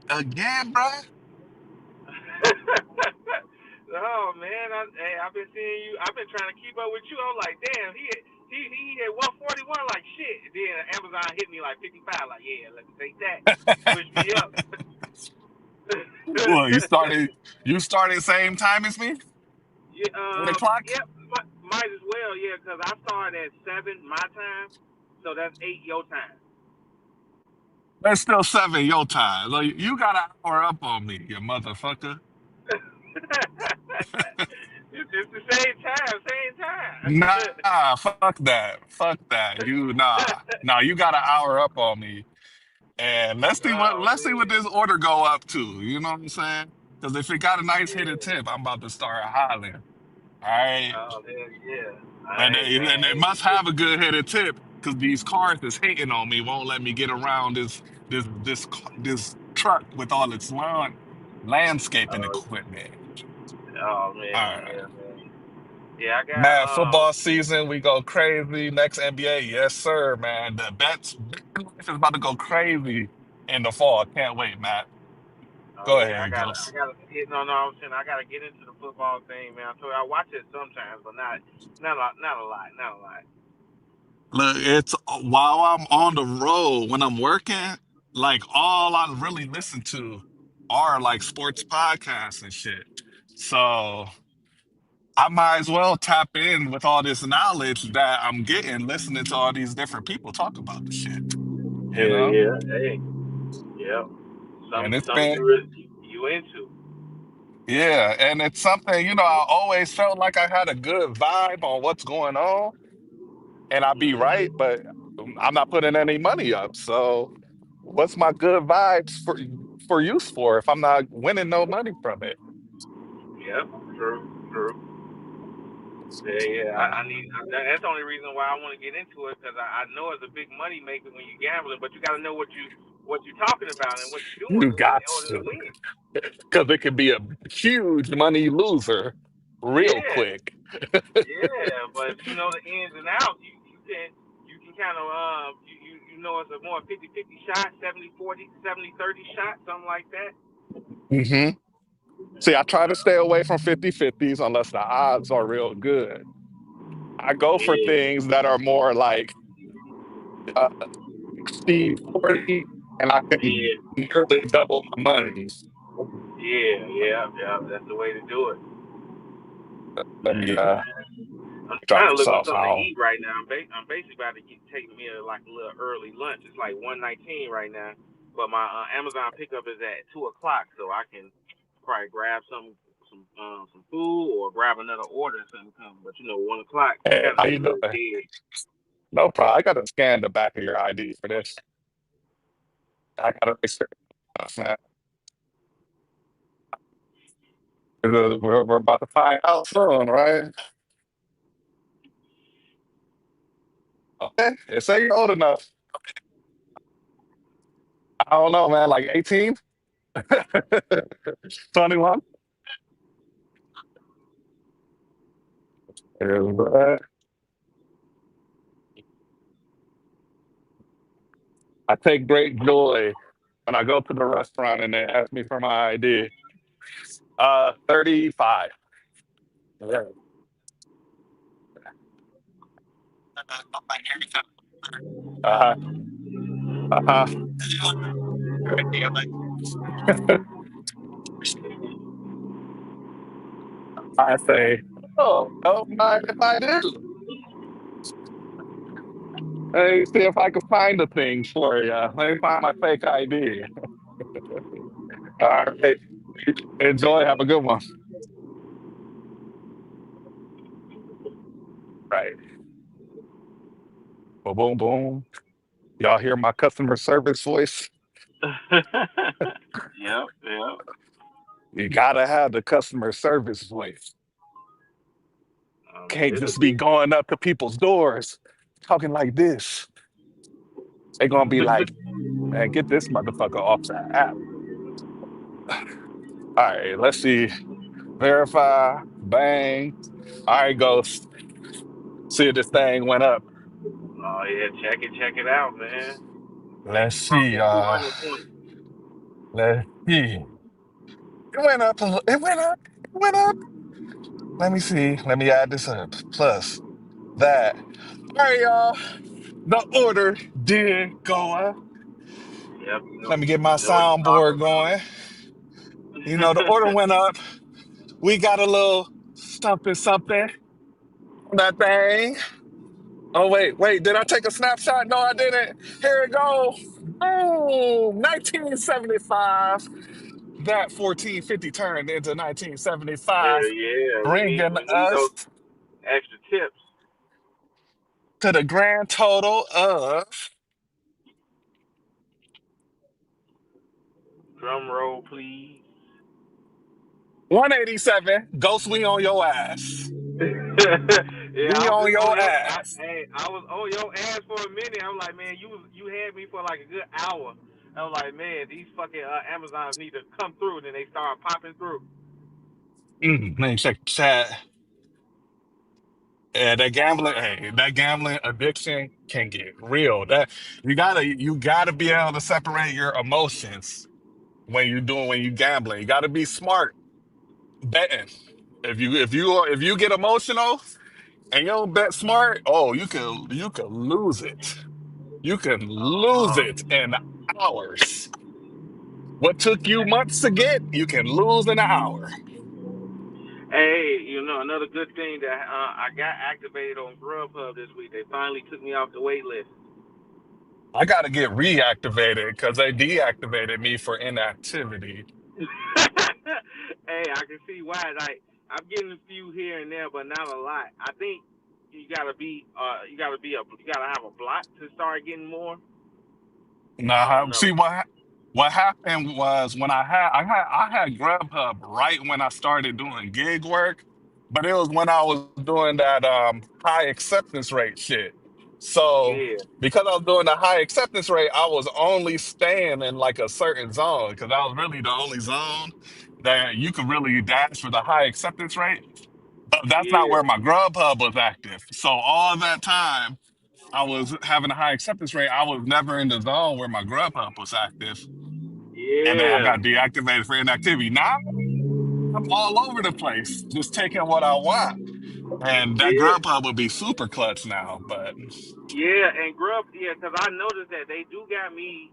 again, bruh? Oh man, I've been seeing you. I've been trying to keep up with you. I'm like, damn, he hit 141 like shit. Then Amazon hit me like 55. Like, yeah, let me take that. Push me up. Well, you started same time as me? Yeah, 8 o'clock? yep, might as well, yeah, because I started at 7 my time, so that's 8 your time. That's still 7 your time. Like, you got an hour up on me, you motherfucker. It's the same time, same time. Nah, fuck that. Fuck that. Nah, you got an hour up on me. And Oh let's see what man. this order go up to. You know what I'm saying? Because if it got a nice hidden Yeah. tip, I'm about to start hollering. All right. Oh hell yeah. And Hey man. they Hey. must have a good headed tip because these cars is hating on me, won't let me get around this truck with all its landscaping Oh, equipment. oh All man. right. Yeah man. Yeah, I got Man, football season, we go crazy. Next NBA, yes, sir, man. The bet life is about to go crazy in the fall. Can't wait, Matt. oh Go yeah, ahead, I Ghost. gotta get no no I'm saying I gotta get into the football thing, man. So I watch it sometimes, but not a lot, not a lot. Look, it's while I'm on the road, when I'm working, like all I really listen to are like sports podcasts and shit. So I might as well tap in with all this knowledge that I'm getting listening to all these different people talk about the shit, you Yeah, know? yeah. Hey. Yeah. And it's Some been, you into. yeah, and it's something, I always felt like I had a good vibe on what's going on, and I'd be right, Mm-hmm. but I'm not putting any money up. So what's my good vibes for use for if I'm not winning no money from it? Yep. True. True. Yeah, yeah. Uh, That's the only reason why I want to get into it because I know it's a big money maker when you gambling, but you got to know what you're talking about and what you're doing you got in order to to, win. because it could be a huge money loser real Yeah, quick. yeah. But if you know the ins and outs, you can kind of you know it's a more 50-50 shot, 70-40, 70-30 shot, something like that. hmm See, I try to stay away from 50-50s unless the odds are real good. I go for Yeah, things that are more like uh, 60-40, and I can yeah, nearly double my money. yeah, yeah, yeah. That's the way to do it. Let me Yeah, I'm drop trying to this look for off. something to I'll, eat right now. I'm basically about to take me like a little early lunch. It's like 1:19 right now, but my Amazon pickup is at 2 o'clock, so I can probably grab some food or grab another order or something. Come, but 1 o'clock hey, kind of how be you a little doing? dead. No problem. I gotta scan the back of your ID for this. I gotta make sure. Man, we're about to find out soon, right? Okay, it say you're old enough. I don't know, man. Like 18, 21. Yeah, but I take great joy when I go to the restaurant and they ask me for my ID. 35. Yeah. Uh-huh. Uh-huh. I say, oh, don't mind if I do. Hey, see if I can find a thing for you. Let me find my fake ID. All right. Enjoy. Have a good one. Right. Boom, boom, boom. Y'all hear my customer service voice? Yep, yep. You gotta have the customer service voice. Man, Can't it'll just be be. going up to people's doors talking like this. They're gonna be like, man, get this motherfucker off the app. All right, let's see. Verify, bang. All right, Ghost. See if this thing went up. Oh yeah, check it out, man. Make Let's you profit see. 200 points. Let's see. It went up. It went up. It went up. Let me see. Let me add this up. Plus that. All right, y'all. The order did go up. Yep, Let me get my you know what you're talking soundboard about. going. The order went up. We got a little something, something on that thing. Oh, wait. Did I take a snapshot? No, I didn't. Here it go. Boom. 1975. That 1450 turned into Hell 1975, yeah, bringing we need us those extra tips. to the grand total of Drum roll, please. 187. Ghost, we on your ass. Yeah, We I was on just on your your. ass. Hey, I was on your ass for a minute. I'm like, man, you had me for like a good hour. I was like, man, these fucking Amazons need to come through. Then they start popping through. Let me check the chat. Yeah, that gambling addiction can get real. That you gotta be able to separate your emotions when you gambling. You gotta be smart betting. If you get emotional and you don't bet smart, oh, you can lose it. You can lose Uh-huh. it in hours. What took you months to get, you can lose in an hour. Hey, another good thing that I got activated on Grubhub this week. They finally took me off the wait list. I gotta get reactivated because they deactivated me for inactivity. Hey, I can see why. Like, I'm getting a few here and there, but not a lot. I think you gotta have a block to start getting more. I Nah, don't know. see what happened was when I had Grubhub right when I started doing gig work, but it was when I was doing that high acceptance rate shit. So Yeah, because I was doing the high acceptance rate, I was only staying in like a certain zone because I was really the only zone that you could really dash for the high acceptance rate. But that's not yeah, where my Grubhub was active. So all that time I was having a high acceptance rate. I was never in the zone where my Grubhub was active. And then I yeah, got deactivated for inactivity. Now I'm all over the place, just taking what I want. And that yeah, Grubhub would be super clutch now. But yeah. And because I noticed that they do got me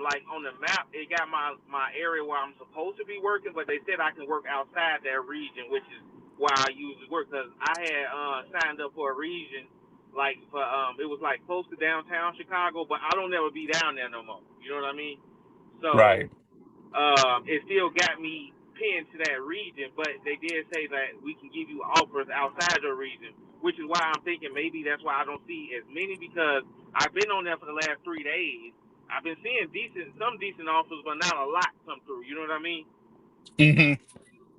like on the map, it got my area where I'm supposed to be working, but they said I can work outside that region, which is why I usually work. Because I had signed up for a region like for it was like close to downtown Chicago, but I don't ever be down there no more. You know what I mean? So right. it still got me pinned to that region, but they did say that we can give you offers outside your region, which is why I'm thinking maybe that's why I don't see as many because I've been on there for the last 3 days. I've been seeing some decent offers, but not a lot come through. You know what I mean? Hmm.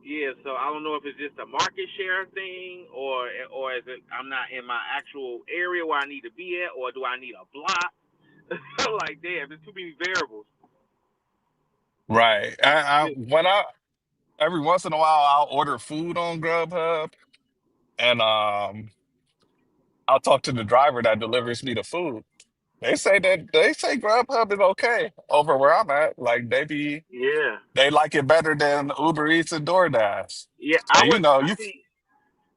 Yeah. So I don't know if it's just a market share thing, or is it I'm not in my actual area where I need to be at, or do I need a block? Like, damn, there's too many variables. Right. When I every once in a while I'll order food on Grubhub and I'll talk to the driver that delivers me the food. They say Grubhub is okay over where I'm at. Like Yeah. they like it better than Uber Eats and DoorDash. Yeah, And I see.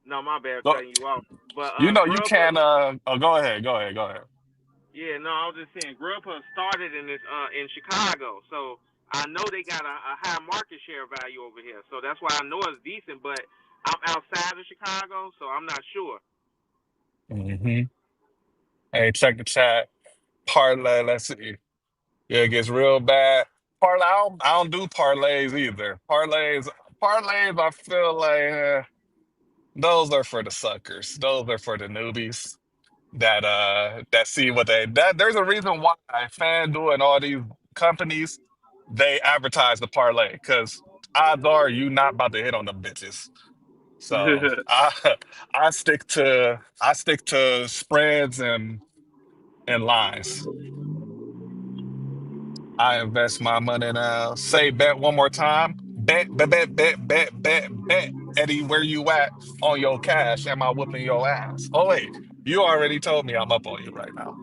No, my bad, go- cutting you off. But you Grubhub, can oh, go ahead. yeah, no, I was just saying Grubhub started in this in Chicago, so I know they got a high market share value over here. So that's why I know it's decent. But I'm outside of Chicago, so I'm not sure. Hmm. Hey, check the chat. Parlay, let's see. Yeah, it gets real bad. Parlay, I don't do parlays either. Parlays, I feel like those are for the suckers. Those are for the newbies that see what that there's a reason why FanDuel and all these companies they advertise the parlay because odds are you not about to hit on them bitches. So I stick to spreads and lines. I invest my money now. Say bet one more time. Bet. Eddie, where you at on your cash? Am I whooping your ass? Oh wait, you already told me I'm up on you right now.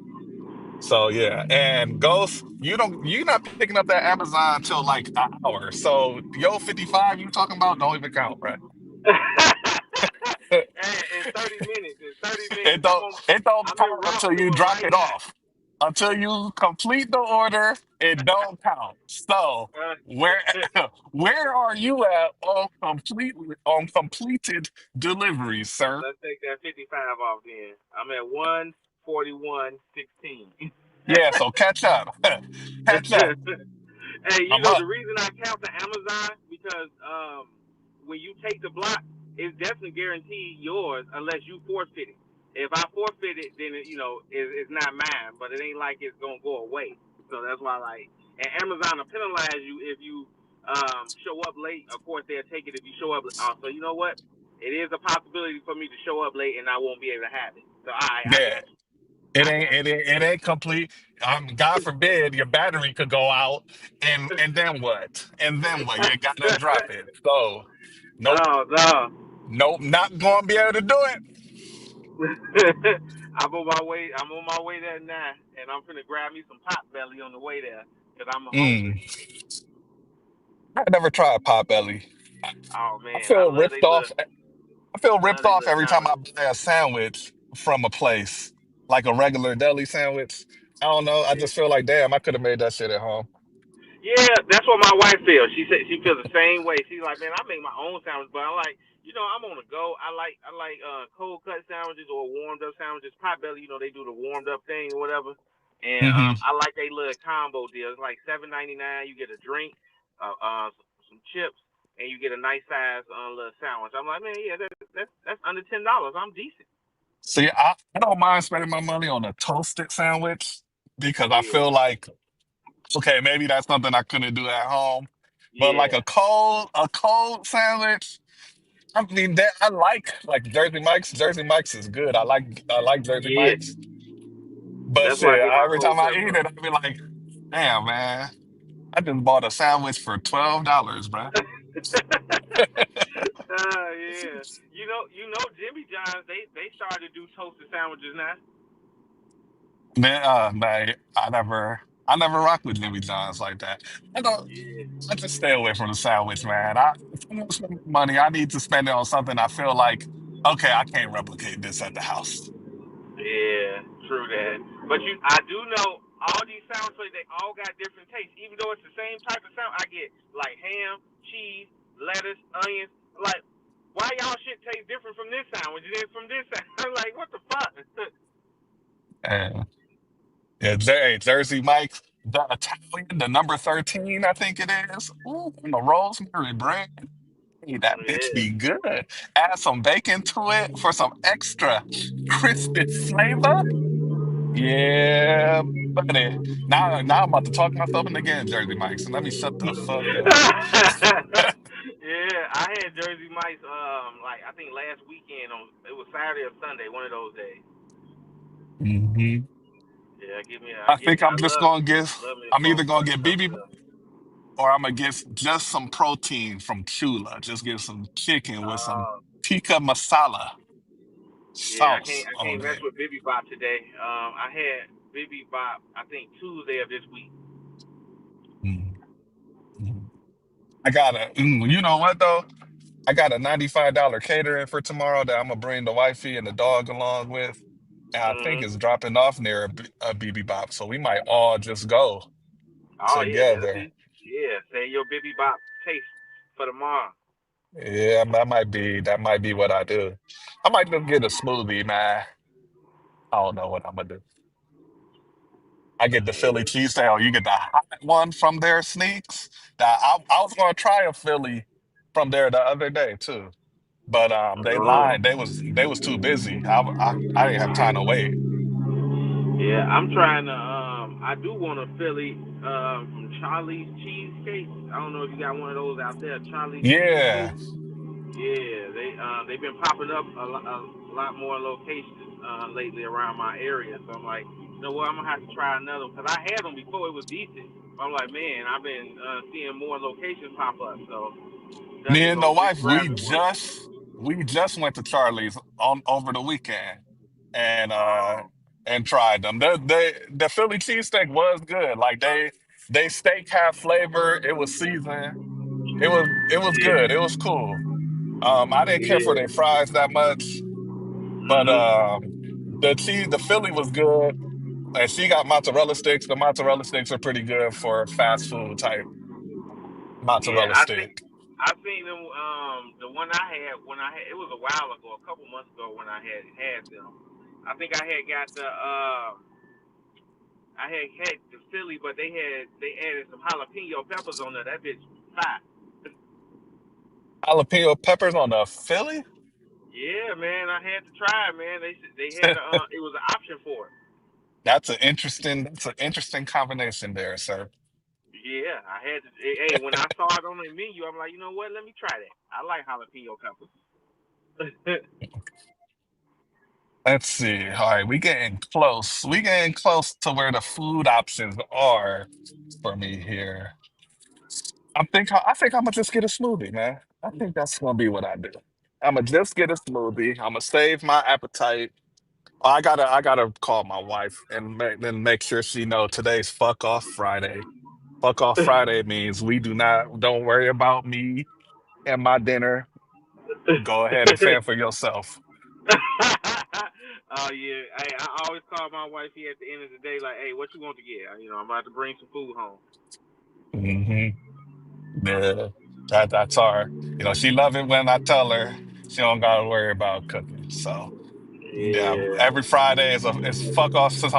So yeah, and Ghost, you're not picking up that Amazon till like an hour. So yo 55 you talking about don't even count, right? And in 30 minutes, It don't it don't I'm count en route until to you it drop right it now. off. Until you complete the order, it don't count. So where where are you at on completed deliveries, sir? Let's take that 55 off then. I'm at 141.16. Yeah, so catch up. Catch up. Hey, I'm up. the reason I count the Amazon because when you take the block, it's definitely guaranteed yours unless you forfeit it. If I forfeit it, then it's not mine. But it ain't like it's gonna go away. So that's why, like, and Amazon will penalize you if you show up late. Of course, they'll take it if you show up. So you know what? It is a possibility for me to show up late and I won't be able to have it. So I Yeah, got you. it I ain't got it ain't, it ain't complete. God forbid your battery could go out, and then what? And then what? You gotta drop it. So, nope, you. No. nope, not gonna be able to do it. I'm on my way. I'm on my way there now, and I'm finna grab me some pot belly on the way there because I'm Mm. hungry. I never tried Potbelly. Oh I man, feel ripped off. I feel I love ripped they off little every time I sandwiches. buy a sandwich from a place, like a regular deli sandwich. I don't know. I just feel like, damn, I could have made that shit at home. Yeah, that's what my wife feels. She said she feels the same way. She's like, man, I make my own sandwich, but I like, I'm on the go. I like cold cut sandwiches or warmed up sandwiches. Potbelly, they do the warmed up thing or whatever. And Hmm. I like they little combo deal. It's like $7.99. You get a drink, some chips, and you get a nice size little sandwich. I'm like, man, yeah, that's under $10. I'm decent. See, I don't mind spending my money on a toasted sandwich because I Yeah, feel like, okay, maybe that's something I couldn't do at home. But like yeah, a cold sandwich, I mean, that I like Jersey Mike's. Jersey Mike's is good. I like Jersey yeah. Mike's. But That's where I shit, get my every cold time I cuts eat from. it, I be like, damn, man, I just bought a sandwich for $12, bro. Yeah. Jimmy John's. They started to do toasted sandwiches now. Man, I never rock with Jimmy John's like that. I don't. Yeah, I just stay away from the sandwich, man. If I'm gonna spend money, I need to spend it on something I feel like, okay, I can't replicate this at the house. yeah, true that. But I do know all these sandwiches. They all got different tastes, even though it's the same type of sandwich. I get like ham, cheese, lettuce, onions. Like, why y'all shit taste different from this sandwich than from this sandwich? I'm like, what the fuck? And yeah, hey, Jersey Mike's, the Italian, the number 13, I think it is. Ooh, and the rosemary bread. Hey, that bitch Yeah. be good. Add some bacon to it for some extra crispy flavor. Yeah, buddy. Now I'm about to talk myself into getting Jersey Mike's, and let me shut the fuck up. Yeah, I had Jersey Mike's like I think last weekend on it was Saturday or Sunday, one of those days. Hmm. Yeah, give me I think I'm just gonna get. I love me a I'm either gonna funky get toast BB though. or I'm gonna get just some protein from Chula. Just get some chicken with some Uh tikka masala yeah, sauce I on can't mess it. with Bibi Bop today. I had Bibi Bop I think Tuesday of this week. Mm. Mm. You know what though? I got a $95 catering for tomorrow that I'm gonna bring the wifey and the dog along with. And I think it's Mhm. dropping off near a BB Bop. So we might all just go Oh yeah, that'll together. be yeah. Say your Bibi Bop taste for tomorrow. Yeah, that might be what I do. I might just get a smoothie, man. I don't know what I'm gonna do. I get the Philly Yeah. cheesesteak, or you get the hot one from their sneaks. That I was gonna try a Philly from there the other day too, but they Uh-huh. lied. They was too busy. I didn't have time to wait. Yeah, I'm trying to. I do want a Philly from Charlie's Cheesecake. I don't know if you got one of those out there, Charlie's Cheesecake. Yeah, Yeah, they've been popping up a lot more locations lately around my area. So I'm like, you know what? I'm gonna have to try another because I had them before. It was decent. I'm like, man, I've been seeing more locations pop up. So me definitely and the gonna wife, grab we me one. just went to Charlie's on over the weekend and uh Um, and tried them. The Philly cheesesteak was good. Like they steak had flavor. It was seasoned. It was good. It was cool. I didn't care for yeah. their fries that much, but Mhm. the Philly was good. And she got mozzarella sticks. The mozzarella sticks are pretty good for fast food type Yeah, mozzarella stick. I seen them. The one I had when I had it was a while ago, a couple months ago when I had them. I think I had got the I had the Philly, but they added some jalapeno peppers on there. That bitch fat. Jalapeno peppers on the Philly? Yeah, man, I had to try it, man. They had it was an option for it. That's an interesting combination there, sir. Yeah, I had to. Hey, when I saw it on the menu, I'm like, you know what? Let me try that. I like jalapeno peppers. Let's see. All right, we getting close. We getting close to where the food options are for me here. I think I'm gonna just get a smoothie, man. I think that's gonna be what I do. I'm gonna just get a smoothie. I'm gonna save my appetite. I gotta call my wife and then make sure she know today's fuck off Friday. Fuck off Friday means we don't worry about me and my dinner. Go ahead and fend for yourself. Oh yeah, hey, I always call my wife here at the end of the day, like, hey, what you want to get? I'm about to bring some food home. Hmm. Yeah, that's our. She love it when I tell her she don't gotta worry about cooking. So yeah, Yeah. every Friday is fuck off since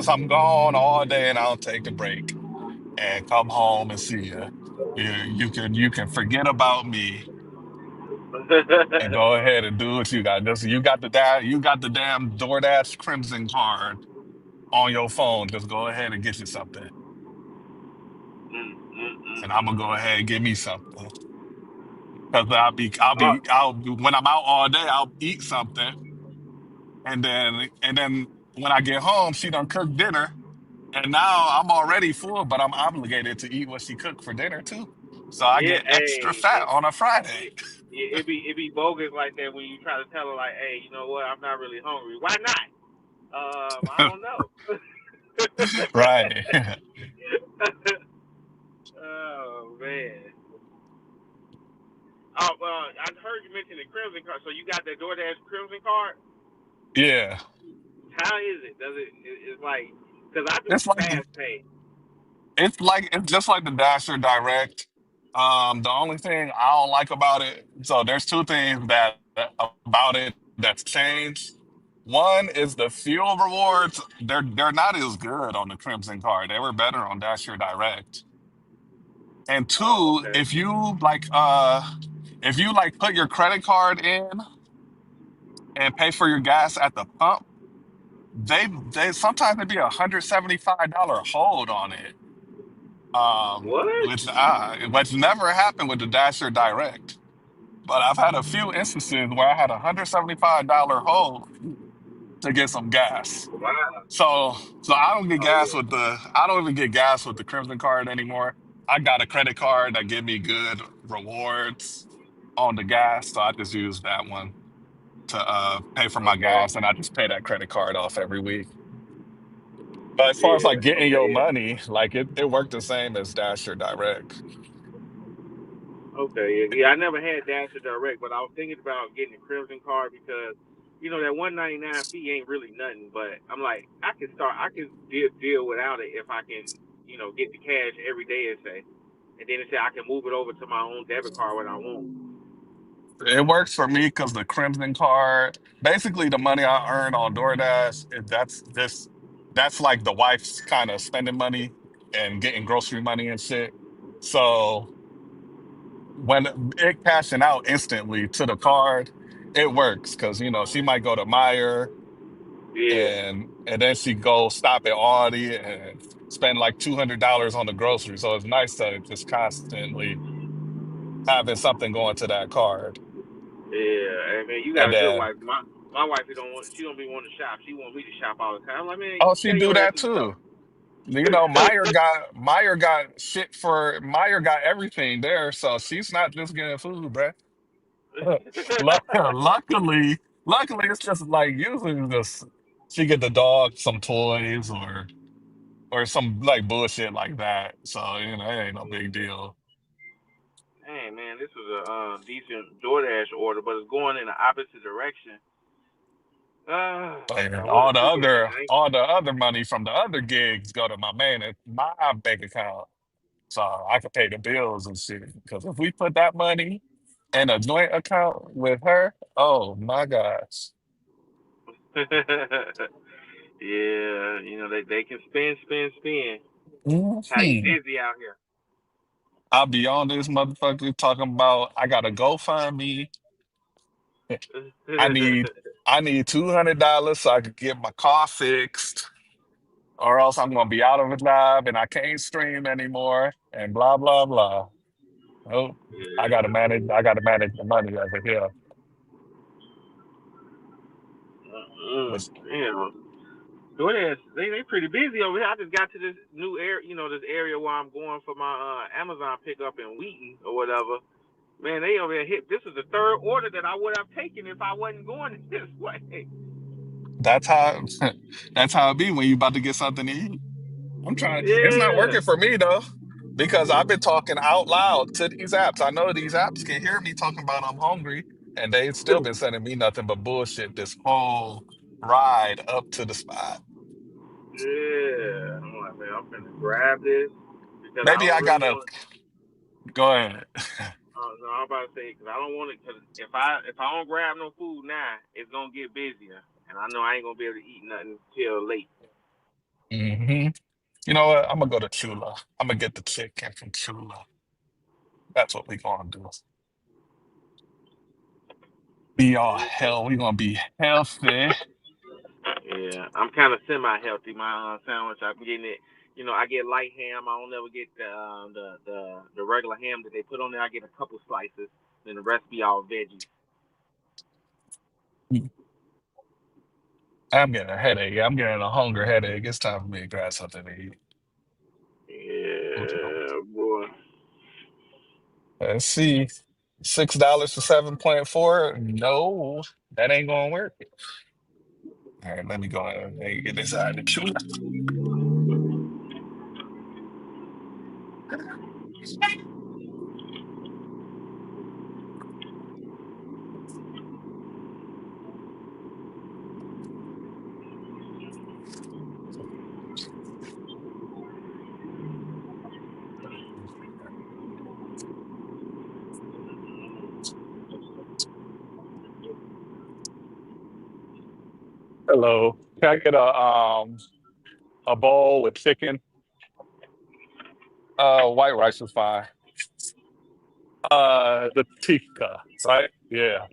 I'm gone all day and I don't take the break and come home and see you. You can forget about me and go ahead and do what you got. You got the damn DoorDash Crimson card on your phone. Just go ahead and get you something, and I'm gonna go ahead and get me something. Because when I'm out all day, I'll eat something, and then when I get home, she done cook dinner, and now I'm already full, but I'm obligated to eat what she cooked for dinner too. So I Yeah, get extra hey, fat on a Friday. it be bogus like that when you try to tell her like, hey, you know what? I'm not really hungry. Why not? I don't know. Right. Oh man. Oh, I heard you mention the Crimson card. So you got the DoorDash Crimson card? Yeah. How is it? It's like, cause I do It's like the fast pay. it's just like the Dasher Direct. The only thing I don't like about it, so there's two things that about it that's changed. One is the fuel rewards. They're not as good on the Crimson Card. They were better on Dasher Direct. And Oh, two, okay. if you put your credit card in and pay for your gas at the pump, they sometimes it'd be $175 hold on it. What? Which never happened with the Dasher Direct. But I've had a few instances where I had $175 hold to get some gas. Wow. So Oh yeah. I don't even get gas with the Crimson card anymore. I got a credit card that give me good rewards on the gas, so I just use that one to pay for my Okay. gas, and I just pay that credit card off every week. But as far as like Yeah. getting Okay. your Yeah. money, like it worked the same as Dasher Direct. Okay. Yeah. Yeah. I never had Dasher Direct, but I was thinking about getting a Crimson card because that 199 fee ain't really nothing. But I'm like, I can deal without it if I can get the cash every day and say, and then it say I can move it over to my own debit card when I want. It works for me because the Crimson card, basically the money I earn on DoorDash, that's like the wife's kind of spending money and getting grocery money and shit. So when it cashing out instantly to the card, it works because she might go to Meyer Yeah. and then she go stop at Aldi and spend like $200 on the groceries. So it's nice to just constantly having something going to that card. Yeah. I mean, you got And a good then wife. My wife, she don't be wanting to shop. She want me to shop all the time. I'm like, man, oh, she stay do your ass that in the store. too. Meyer got everything there, so she's not just getting food, bruh. Luckily, it's just like usually just she get the dog some toys or some like bullshit like that. So it ain't no big deal. Hey man, this was a decent DoorDash order, but it's going in the opposite direction. And I wasn't cooking today. all the other money from the other gigs go to my bank account, so I can pay the bills and shit. Because if we put that money in a joint account with her, oh my gosh. Yeah, they can spin. How you Mhm. busy out here? I'll be on this motherfucker talking about I gotta GoFundMe. I need I need $200 so I could get my car fixed. or else I'm gonna be out of a job and I can't stream anymore, and blah blah blah. Oh, I gotta Yeah. manage. I gotta manage the money over here. Was Damn. DoorDash, they pretty busy over here. I just got to this new area, this area where I'm going for my Amazon pickup in Wheaton or whatever. Man, they over here hit. This is the third order that I would have taken if I wasn't going this way. that's how that's how it be when you about to get something to eat. I'm trying. It's not Yeah. working for me though, because I've been talking out loud to these apps. I know these apps can hear me talking about I'm hungry, and they've still been sending me nothing but bullshit this whole ride up to the spot. Yeah. I'm like, man, I'm finna grab this because I Maybe don't I really gotta want. go ahead. No, I'm about to say because I don't want it. Because if I don't grab no food now, it's gonna get busier, and I know I ain't gonna be able to eat nothing till late. Hmm. You know what? I'm gonna go to Chula. I'm gonna get the chicken from Chula. That's what we gonna do. Be all hell. We gonna be healthy. Yeah, I'm kind of semi-healthy. My sandwich, I'm getting it. I get light ham. I don't ever get the regular ham that they put on there. I get a couple slices, then the rest be all veggies. I'm getting a headache. I'm getting a hunger headache. It's time for me to grab something to eat. Yeah, boy. Let's see. $6 for 7.4. No, that ain't gonna work. All right, let me go ahead and get this out of the Chula. Hello. Can I get a bowl with chicken? White rice is fine. The tikka, right? Yeah.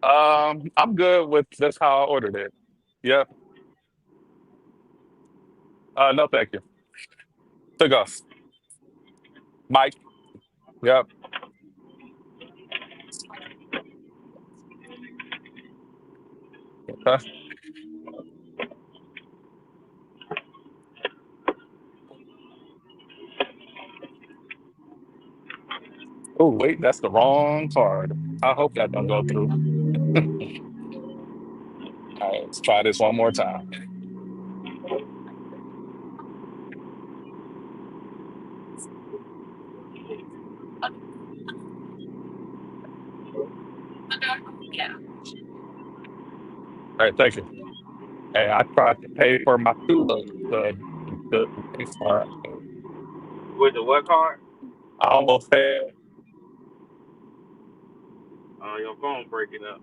I'm good with that's how I ordered it. Yep. No, thank you. To Gus. Mike. Yep. Okay. Oh, wait, that's the wrong card. I hope that don't go through. All right, let's try this one more time. All right, thank you. Hey, I tried to pay for my Tula. The card. With the what card? I almost had. Your phone breaking up.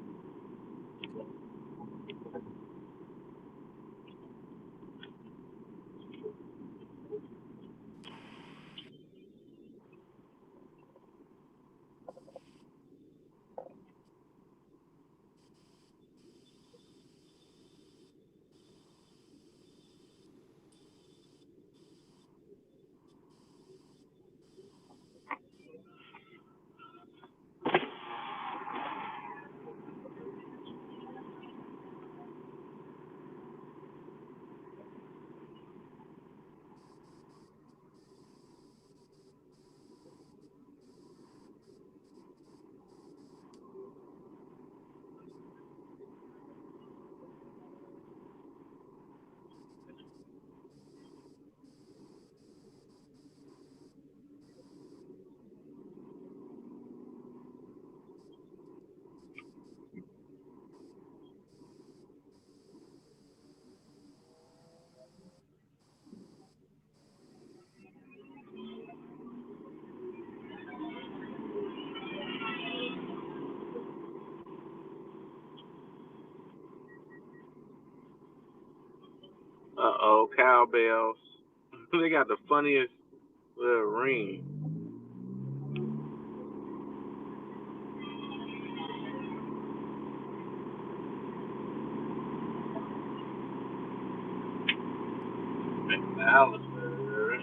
Cowbells. They got the funniest little ring. Alistair.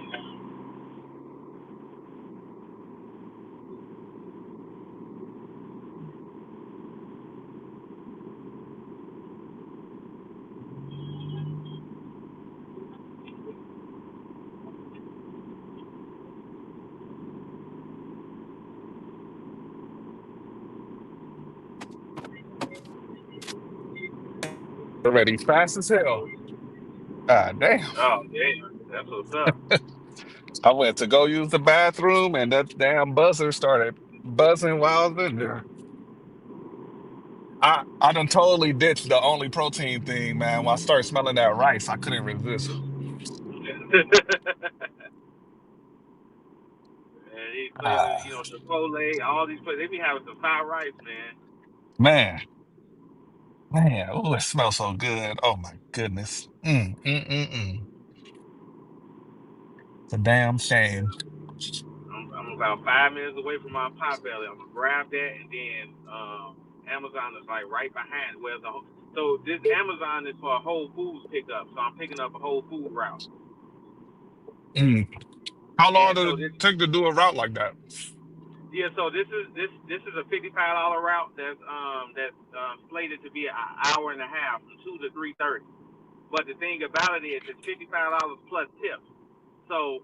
Already fast as hell. Ah, damn. Oh, damn. That's what's up. I went to go use the bathroom and that damn buzzer started buzzing while I was in there. I done totally ditched the only protein thing, man. When I started smelling that rice, I couldn't resist. And these places, Ah, Chipotle, all these places, they be having some fire rice, man. man, man. Oh, it smells so good. Oh my goodness. Mm. It's a damn shame. I'm about 5 minutes away from my pot belly. I'm gonna grab that, and then Amazon is like right behind. So this Amazon is for a Whole Foods pickup, so I'm picking up a Whole Food route. Mm. How long And does so it this, take to do a route like that? yeah, so this is a $55 route that's slated to be an hour and a half, from 2 to 3:30. But the thing about it is, it's $55 plus tips. So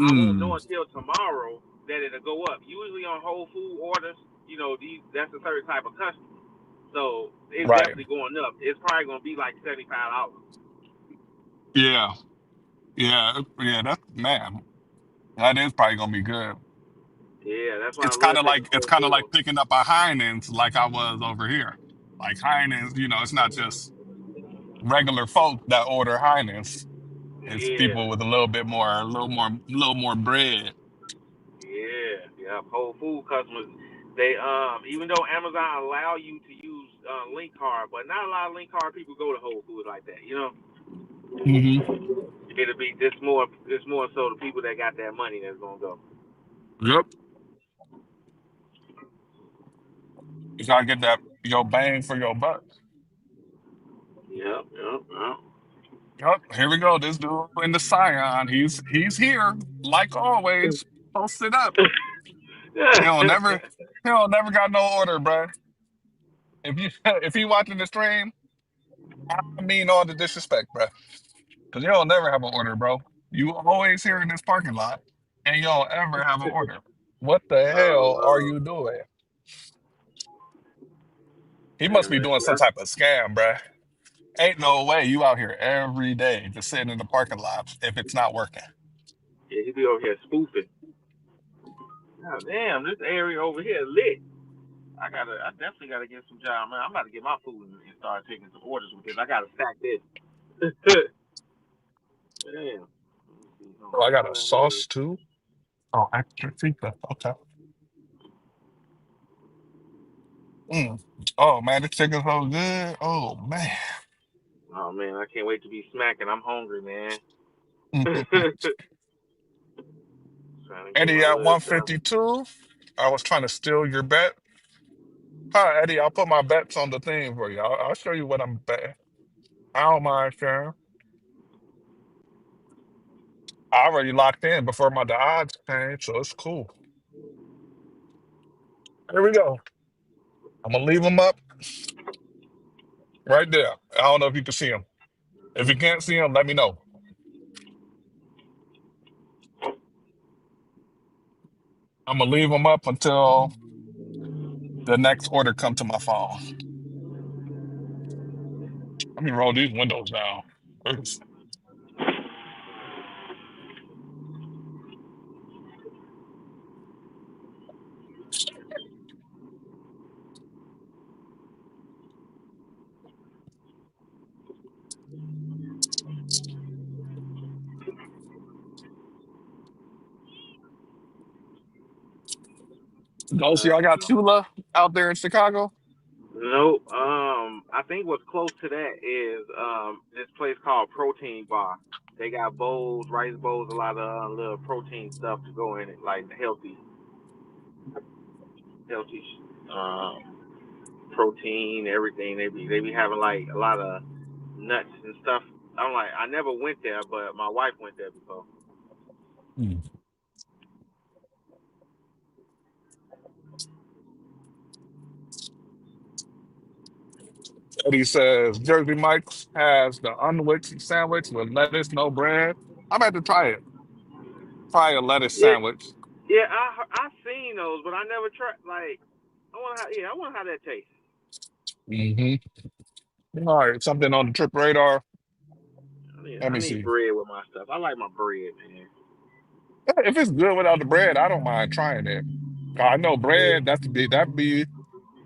I won't know Mm. until tomorrow that it'll go up. Usually on Whole Food orders, that's a certain type of customer. So it's Right. definitely going up. It's probably gonna be like $75. Yeah. Yeah. That's man. That is probably gonna be good. Yeah, that's why I It's love kind of taking like Whole Food. picking up a Heinen's like I was over here. Like Heinen's, it's not just regular folk that order Heinen's. It's Yeah, people with a little more bread. yeah. Whole Food customers, they even though Amazon allow you to use link card, but not a lot of link card people go to Whole Food like that. Hmm. It'll be this more so the people that got that money that's gonna go. Yep. You gotta get that your bang for your buck. Yep. Yep. Here we go. This dude in the Scion. He's here like always. Posted up. He'll never he'll never got no order, bruh. If you if he watching the stream, I mean all the disrespect, bruh. Because you don't never have an order, bro. You always here in this parking lot, and you don't ever have an order. What the hell are Oh, you doing? He must man, be doing some type of scam, bruh. Ain't no way you out here every day just sitting in the parking lot if it's not working. yeah, he be over here spoofing. God damn, this area over here lit. I definitely gotta get some job, man. I'm about to get my food and start taking some orders with this. I gotta stack this. Damn. Let me see. Hold Oh, I on. got Where a the hell is? sauce too. Oh, extra pizza. Okay. Mm. Oh man, this chicken's so good. Oh man. Oh man, I can't wait to be smacking. I'm hungry, man. Trying to get Eddie my at little job. 152. I was trying to steal your bet. Hi, Eddie. I'll put my bets on the thing for you. I'll show you what I'm betting. I don't mind sharing. I already locked in before my odds changed, so it's cool. Here we go. I'm gonna leave them up right there. I don't know if you can see them. If you can't see them, let me know. I'm gonna leave them up until the next order come to my phone. Let me roll these windows down. Ghost, y'all got Tula out there in Chicago? Nope. I think what's close to that is this place called Protein Bar. They got bowls, rice bowls, a lot of little protein stuff to go in it, like healthy, protein, everything. They be having like a lot of nuts and stuff. I'm like, I never went there, but my wife went there before. Mm. Eddie says Jersey Mike's has the unwich sandwich with lettuce, no bread. I'm about to try it. Try a lettuce Yeah, sandwich. yeah, I seen those, but I never tried. Like, I wonder how that tastes. Hmm. All right, something on the trip radar. Let I me need see. bread with my stuff. I like my bread, man. If it's good without the bread, I don't mind trying it. I know bread. That be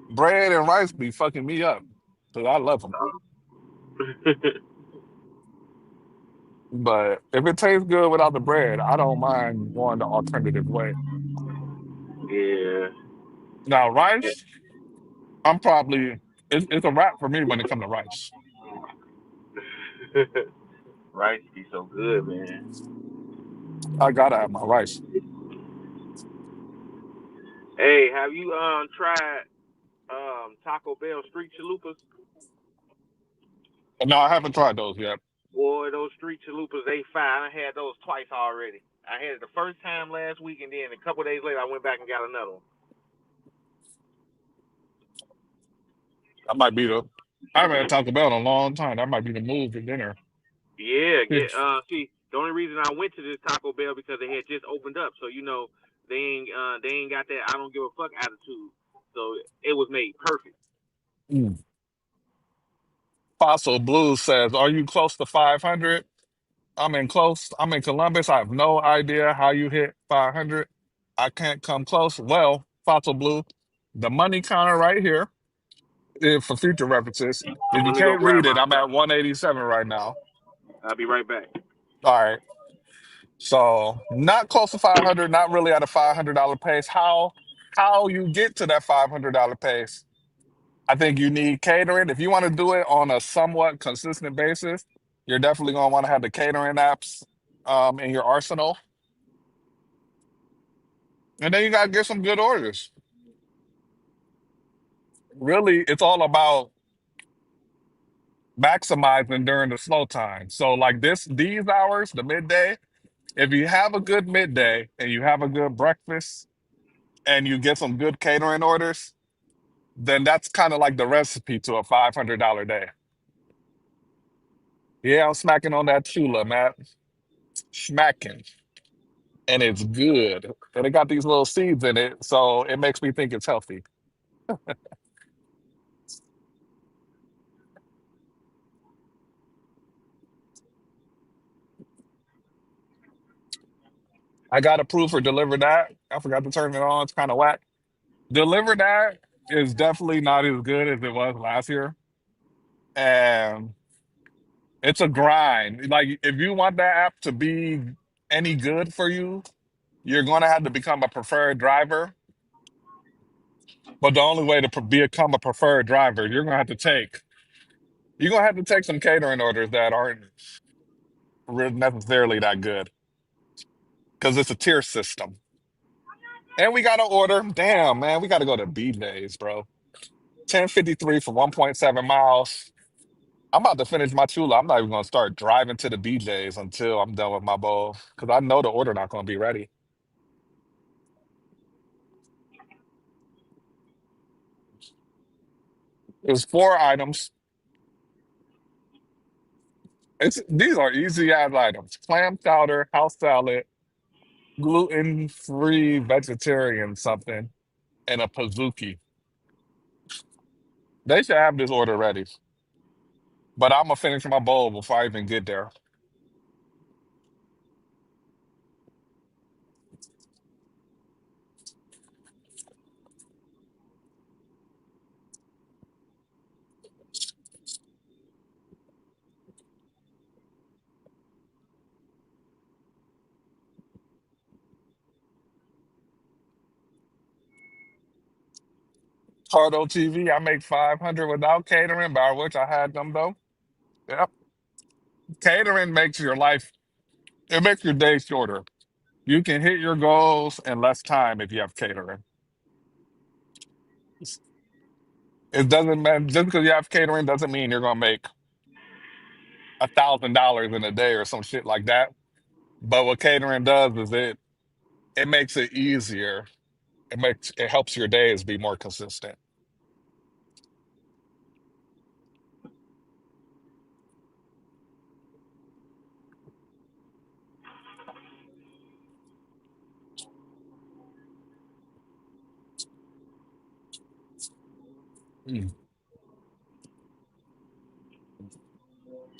bread and rice be fucking me up because I love them. But if it tastes good without the bread, I don't mind going the alternative way. Yeah. Now rice, I'm probably it's a wrap for me when it comes to rice. Rice be so good, man. I gotta have my rice. Hey, have you tried Taco Bell street chalupas? But no, I haven't tried those yet. Boy, those street chalupas, they fine. I had those twice already. I had it the first time last week, and then a couple days later, I went back and got another one. That might be the. I haven't had Taco Bell in a long time. That might be the move for dinner. Yeah, get It's- see, the only reason I went to this Taco Bell because they had just opened up, so they ain't got that I don't give a fuck attitude. So it was made perfect. Mm. Fossil Blues says, "Are you close to 500?" I'm in close. I'm in Columbus. I have no idea how you hit 500. I can't come close. Well, Fossil Blue, the money counter right here, for future references. If you Let me go can't grab read it, my I'm stuff. at 187 right now. I'll be right back. All right. So not close to 500, not really at a $500 pace. How you get to that $500 pace? I think you need catering. If you want to do it on a somewhat consistent basis, you're definitely going to want to have the catering apps in your arsenal. And then you got to get some good orders. Really, it's all about maximizing during the slow time. So like these hours, the midday, if you have a good midday and you have a good breakfast and you get some good catering orders, then that's kind of like the recipe to a $500 day. Yeah, I'm smacking on that chula, man. Smacking. And it's good. And it got these little seeds in it, so it makes me think it's healthy. I got approved for Deliver That. I forgot to turn it on. It's kind of whack. Deliver That is definitely not as good as it was last year. And it's a grind. Like, if you want that app to be any good for you, you're going to have to become a preferred driver. But the only way to become a preferred driver, you're gonna have to take some catering orders that aren't necessarily that good because it's a tier system. And we got to order. Damn, man, we got to go to BJ's, bro. 1053 for 1.7 miles. I'm about to finish my chula. I'm not even gonna start driving to the BJ's until I'm done with my bowl because I know the order not gonna be ready. It's 4 items. These are easy as items: clam chowder, house salad, gluten-free vegetarian something, and a pizookie. They should have this order ready, but I'm gonna finish my bowl before I even get there. Cardo TV, I make 500 without catering, but I wish I had them though. Yep. Catering makes your life, it makes your day shorter. You can hit your goals in less time if you have catering. It doesn't mean just because you have catering doesn't mean you're gonna make $1,000 in a day or some shit like that. But what catering does is it makes it easier. It helps your days be more consistent. Mm.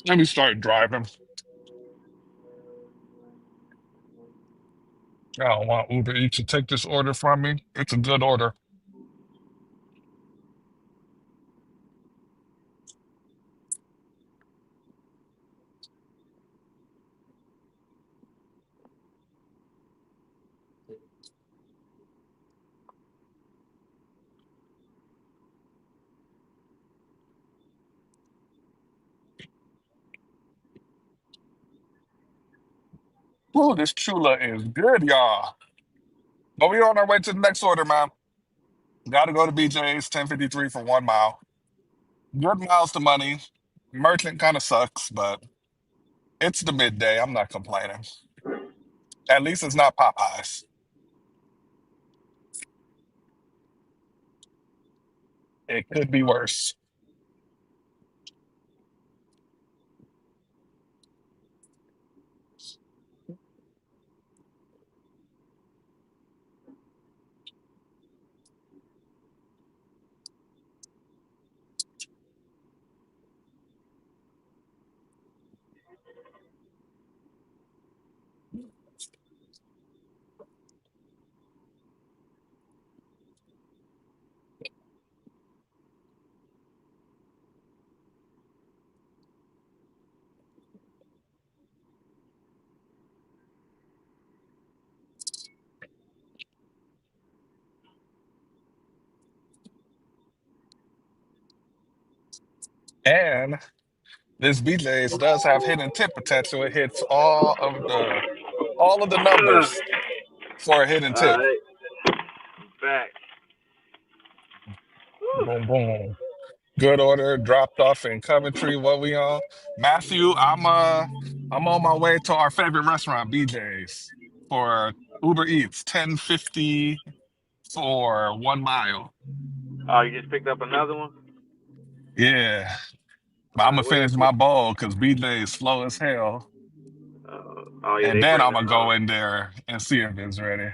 Let me start driving. I don't want Uber Eats to take this order from me. It's a good order. Oh, this chula is good, y'all. But we on our way to the next order, man. Got to go to BJ's 1053 for 1 mile. Good miles to money. Merchant kind of sucks, but it's the midday. I'm not complaining. At least it's not Popeyes. It could be worse. And this BJ's does have hidden tip potential. It hits all of the numbers for a hidden tip. Alright, back. Boom, boom. Good order dropped off in Coventry. What we on? Matthew, I'm on my way to our favorite restaurant, BJ's, for Uber Eats, 1050 for 1 mile. Oh, you just picked up another one? Yeah. But I'm Alright, gonna what is finish it? my bowl because BJ is slow as hell. Oh yeah, And they then bring I'm them. gonna go in there and see if it's ready.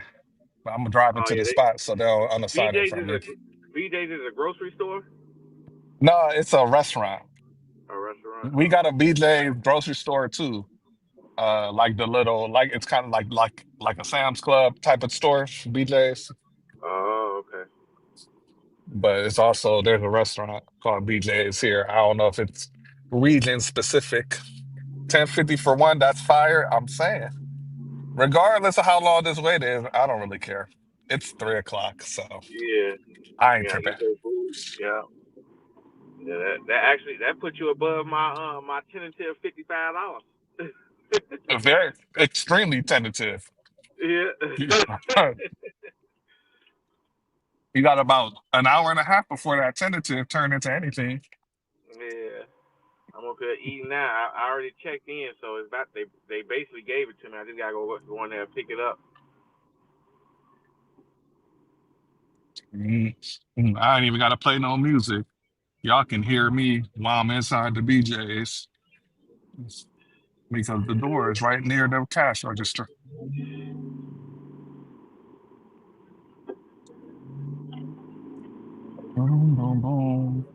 But I'm gonna drive Oh into yeah, the spot so they'll unassign it BJ's from is me. a grocery store, No, it's a restaurant. a restaurant. We got a BJ grocery store too. Like the little, like it's kind of like a Sam's Club type of store, BJ's. Oh, okay. But it's also there's a restaurant called BJ's here. I don't know if it's region specific. 1050 for one, that's fire. I'm saying. Regardless of how long this wait is, I don't really care. It's 3 o'clock, so Yeah, I ain't yeah. tripping. Eat their food. Yeah. Yeah, that actually that put you above my tentative $55. Very extremely tentative. Yeah. You got about an hour and a half before that tentative turned into anything. Yeah. I'm up here eating now. I already checked in, so it's about they basically gave it to me. I just gotta go in there and pick it up. Mm, I ain't even got to play no music. Y'all can hear me while I'm inside the BJ's because the door is right near the cash register. Boom, boom, boom.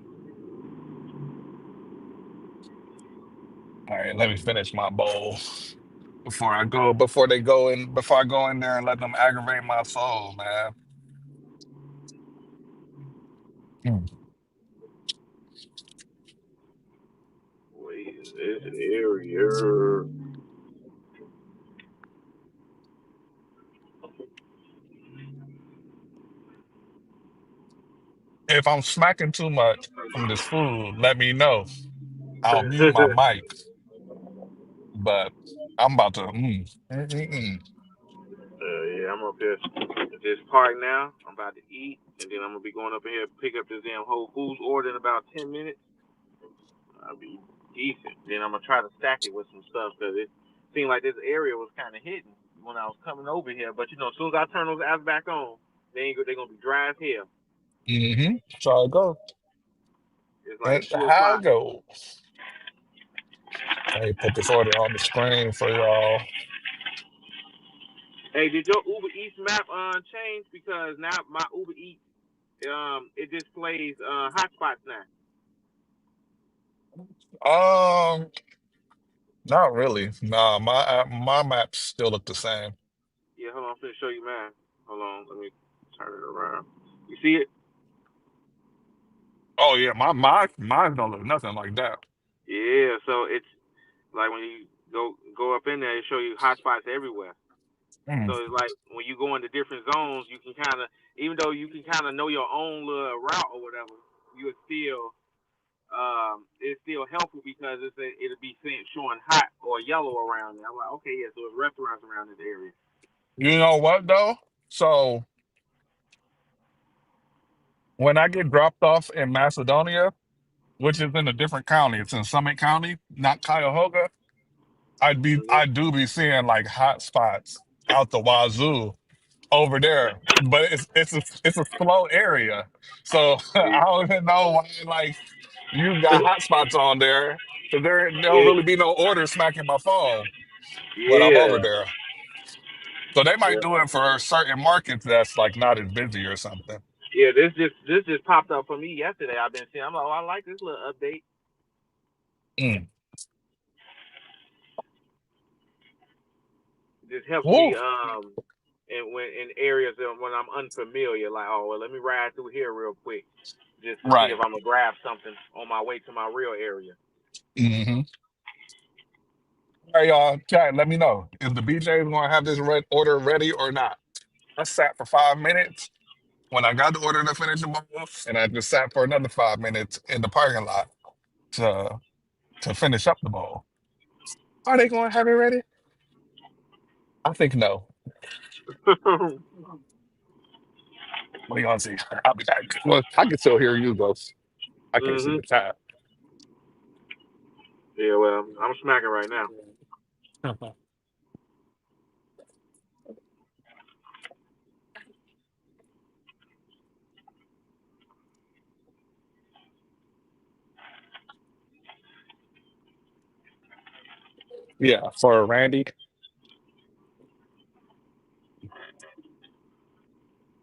All right, let me finish my bowl before I go in there and let them aggravate my soul, man. Mm. Wait, is this area? If I'm smacking too much from this food, let me know. I'll mute my mic, but I'm about to. Yeah, I'm up here at this park now. I'm about to eat, and then I'm gonna be going up in here to pick up this damn Whole Foods order in about 10 minutes. I'll be decent. Then I'm gonna try to stack it with some stuff because it seemed like this area was kind of hidden when I was coming over here. But as soon as I turn those apps back on, they're gonna be dry as hell. Mm-hmm. So I go. It's like That's two how I o'clock. go. Let me put this order on the screen for y'all. Hey, did your Uber Eats map change? Because now my Uber Eats it displays hotspots now. Um, Not really. Nah, my maps still look the same. Yeah, hold on, I'm finna show you mine. Hold on, let me turn it around. You see it? Oh yeah, mine don't look nothing like that. Yeah, so it's like when you go up in there, it show you hotspots everywhere. Mm. So it's like when you go into different zones, you can kind of, even though you can kind of know your own little route or whatever, you still it's still helpful because it'll be showing hot or yellow around there. I'm like, okay, yeah, so it's restaurants around this area. You know what though? So when I get dropped off in Macedonia, which is in a different county, it's in Summit County, not Cuyahoga. I do be seeing like hot spots out the wazoo over there, but it's a slow area, so I don't even know why like you got hot spots on there because there don't Yeah, really be no orders smacking my phone when I'm over yeah, there. So they might yeah. do it for certain markets that's like not as busy or something. Yeah, this just popped up for me yesterday. I've been seeing. I'm like, oh, I like this little update. Mm. This helps Woo. me in areas when I'm unfamiliar. Like, oh well, let me ride through here real quick just to see if Right. I'm gonna grab something on my way to my real area. Mm-hmm. All right, y'all. Chat, let me know if the BJ is going to have this order ready or not. I sat for 5 minutes when I got the order to finish the bowl, and I just sat for another 5 minutes in the parking lot to to finish up the bowl. Are they going to have it ready? I think no. We gonna see. I'll be back. Well, I can still hear you, though. I can't see Mhm. the chat. Yeah, well, I'm smacking right now. Yeah, for Randy.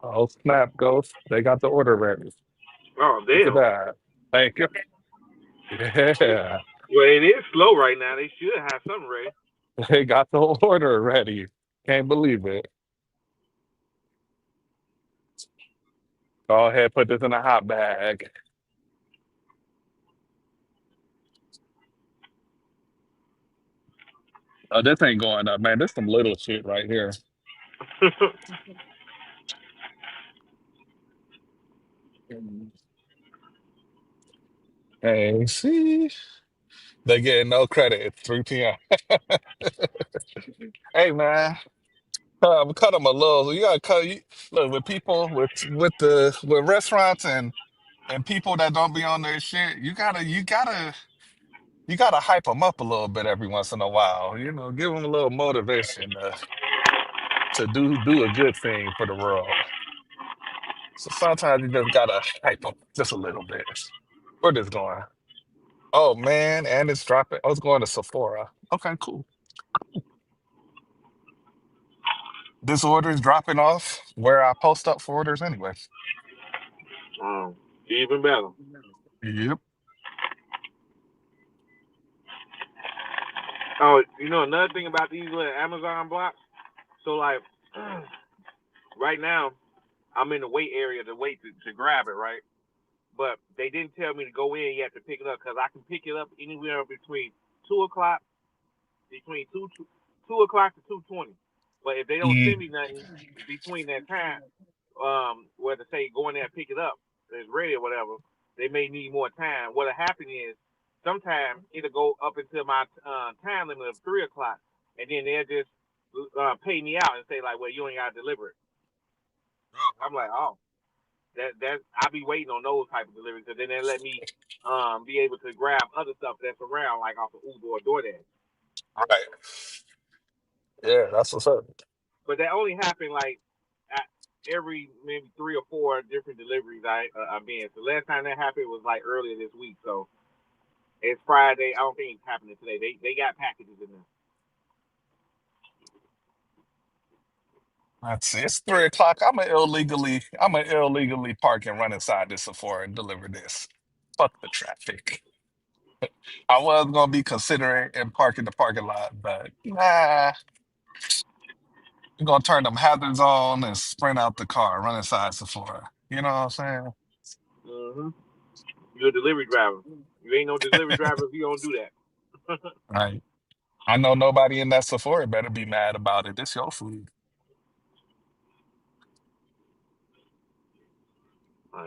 Oh, snap, Ghost. They got the order ready. Oh Look at damn. that. Thank you. Yeah, Well, it is slow right now. They should have something ready. they got the order ready. Can't believe it. Go ahead, put this in a hot bag. Oh, this ain't going up, man. This some little shit right here. Hey, see, they getting no credit. It's 3 p.m. Hey, man, cut them a little. You gotta cut. Look with people with restaurants and people that don't be on their shit. You gotta hype them up a little bit every once in a while. You know, give them a little motivation to do a good thing for the world. So sometimes you just gotta hype them just a little bit. Where this going? Oh man, and it's dropping. I was going to Sephora. Okay, cool. This order is dropping off where I post up for orders anyway. um, even better. Yep. Oh, another thing about these little Amazon blocks. So like, right now I'm in the wait area to wait to grab it, right? But they didn't tell me to go in yet to pick it up because I can pick it up anywhere between 2 o'clock, between 2 o'clock to 2:20. But if they don't send Mm. me nothing between that time, where to say go in there and pick it up, it's ready or whatever, they may need more time. What'll happen is sometimes it'll go up until my time limit of 3 o'clock, and then they'll just pay me out and say like, well, you ain't gotta deliver it. I'm like, oh. That I be waiting on those type of deliveries, because then they let me be able to grab other stuff that's around, like off of Uber or DoorDash. Right. Yeah, that's what's up. But that only happened like at every maybe 3 or 4 different deliveries I've been. So last time that happened was like earlier this week. So it's Friday. I don't think it's happening today. They got packages in there. Let's see. It's 3 o'clock. I'm gonna illegally park and run inside this Sephora and deliver this. Fuck the traffic. I was gonna be considering and park in the parking lot, but nah. I'm gonna turn them hazards on and sprint out the car, run inside Sephora. You know what I'm saying? Mm-hmm. You're a delivery driver. You ain't no delivery driver if you don't do that. Right. I know nobody in that Sephora better be mad about it. This your food.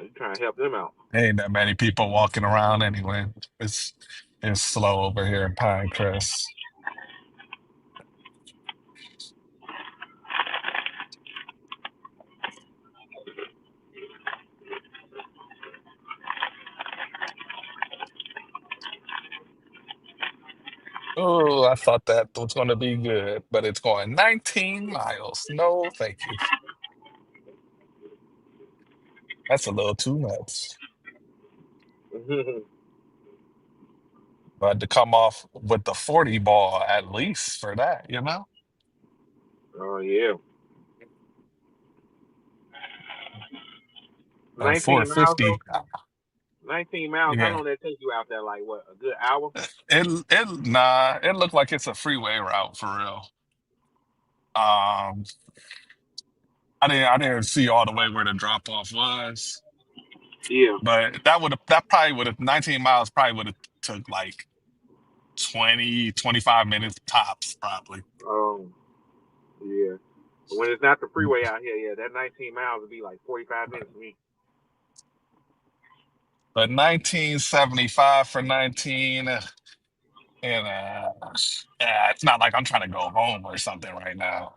You trying to help them out. Ain't that many people walking around anyway. It's it's slow over here in Pinecrest. Oh, I thought that was going to be good, but it's going 19 miles. No, thank you. That's a little too much. But to come off with the 40 ball at least for that, you know? Oh yeah. 19 miles 450. though. 19 miles. How Yeah. long that take you out there? Like what? A good hour? It looked like it's a freeway route for real. Um, I didn't see all the way where the drop off was, Yeah. but that probably would have 19 miles probably would have took like 20, 25 minutes tops probably. Um. Yeah. But when it's not the freeway out here, yeah, that 19 miles would be like 45 minutes for me. But 1975 for 19 and yeah, it's not like I'm trying to go home or something right now.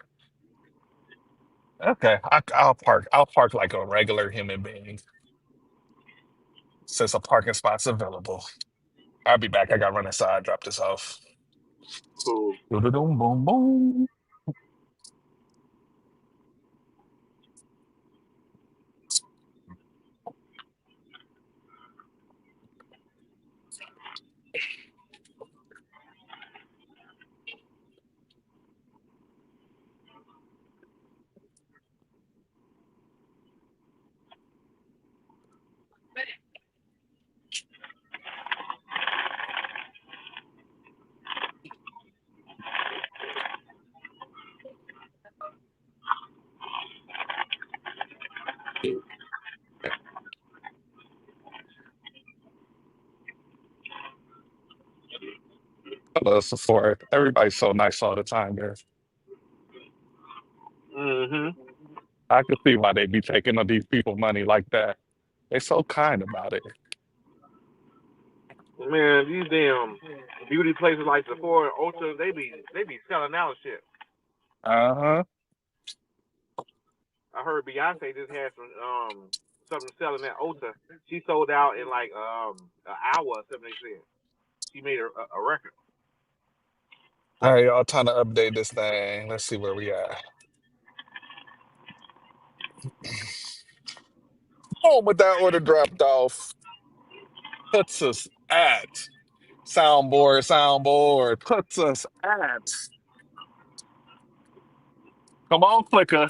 Okay, I'll park. I'll park like a regular human being since a parking spot's available. I'll be back. I got to run inside, drop this off. Cool. Boom, boom, boom. Hello, Sephora. Everybody's so nice all the time there. Mhm. I can see why they be taking on these people money like that. They're so kind about it. Man, these damn beauty places like Sephora and Ulta, they be selling out shit. Uh-huh. I heard Beyonce just had something selling at Ulta. She sold out in like an hour or something. They said she made a record. All right, y'all, time to update this thing. Let's see where we at. Oh, with that order dropped off, puts us at soundboard, puts us at. Come on, clicker.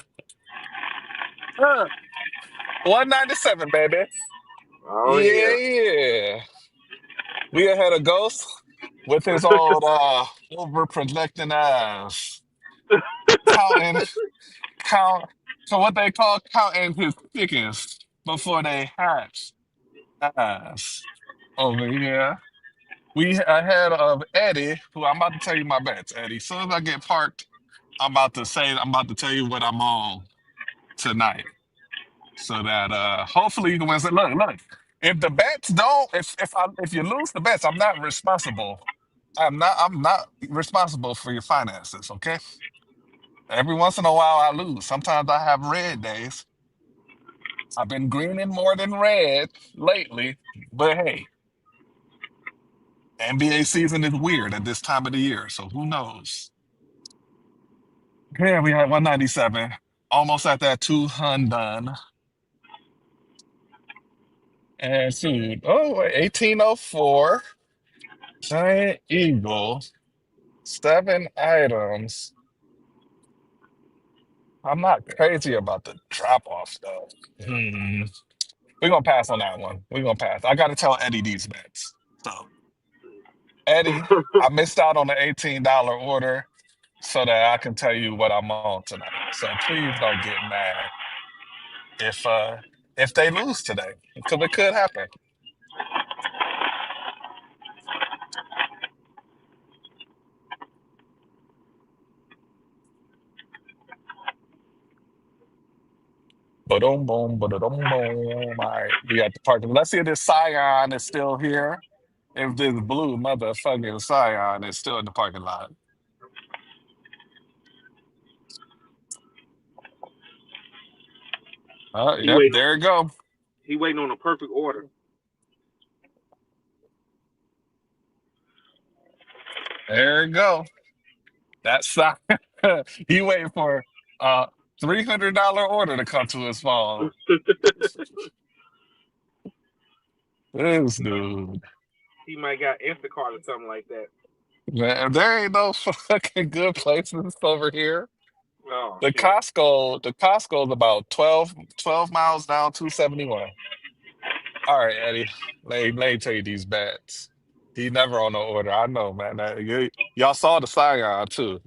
197, baby. Oh Yeah, yeah. yeah. We ahead of Ghost with his old over projecting ass. Counting, count so what they call counting his chickens before they hatch. Ass over here. We ahead of Eddie, who I'm about to tell you my bets, Eddie. As soon as I get parked, I'm about to tell you what I'm on tonight. So that hopefully you can win. Look. If the bets don't, if you lose the bets, I'm not responsible. I'm not responsible for your finances, okay? Every once in a while I lose. Sometimes I have red days. I've been greening more than red lately, but hey, NBA season is weird at this time of the year, so who knows? Yeah, we had 197, almost at that 200. And see, oh, 1804, Giant Eagle, 7 items. I'm not crazy about the drop off though. We're gonna pass on that one. We're gonna pass. I gotta tell Eddie these bets. So, Eddie, I missed out on the $18 order so that I can tell you what I'm on tonight. So please don't get mad if uh if they lose today, because it could happen. Boom, boom, boom, boom. All right, we got the parking. Let's see if this Scion is still here. If this blue motherfucking Scion is still in the parking lot. He Yep, waiting. there you go. He waiting on a perfect order. There you go. That's Scion. He waiting for a $300 order to come to his phone. This dude. He might got Instacart or something like that. Man, there ain't no fucking good places over here. Oh The shit. Costco, the Costco's about 12 miles down 271. All right, Eddie. Let me tell you these bets. He never on no order. I know, man. Y'all saw the Scion too.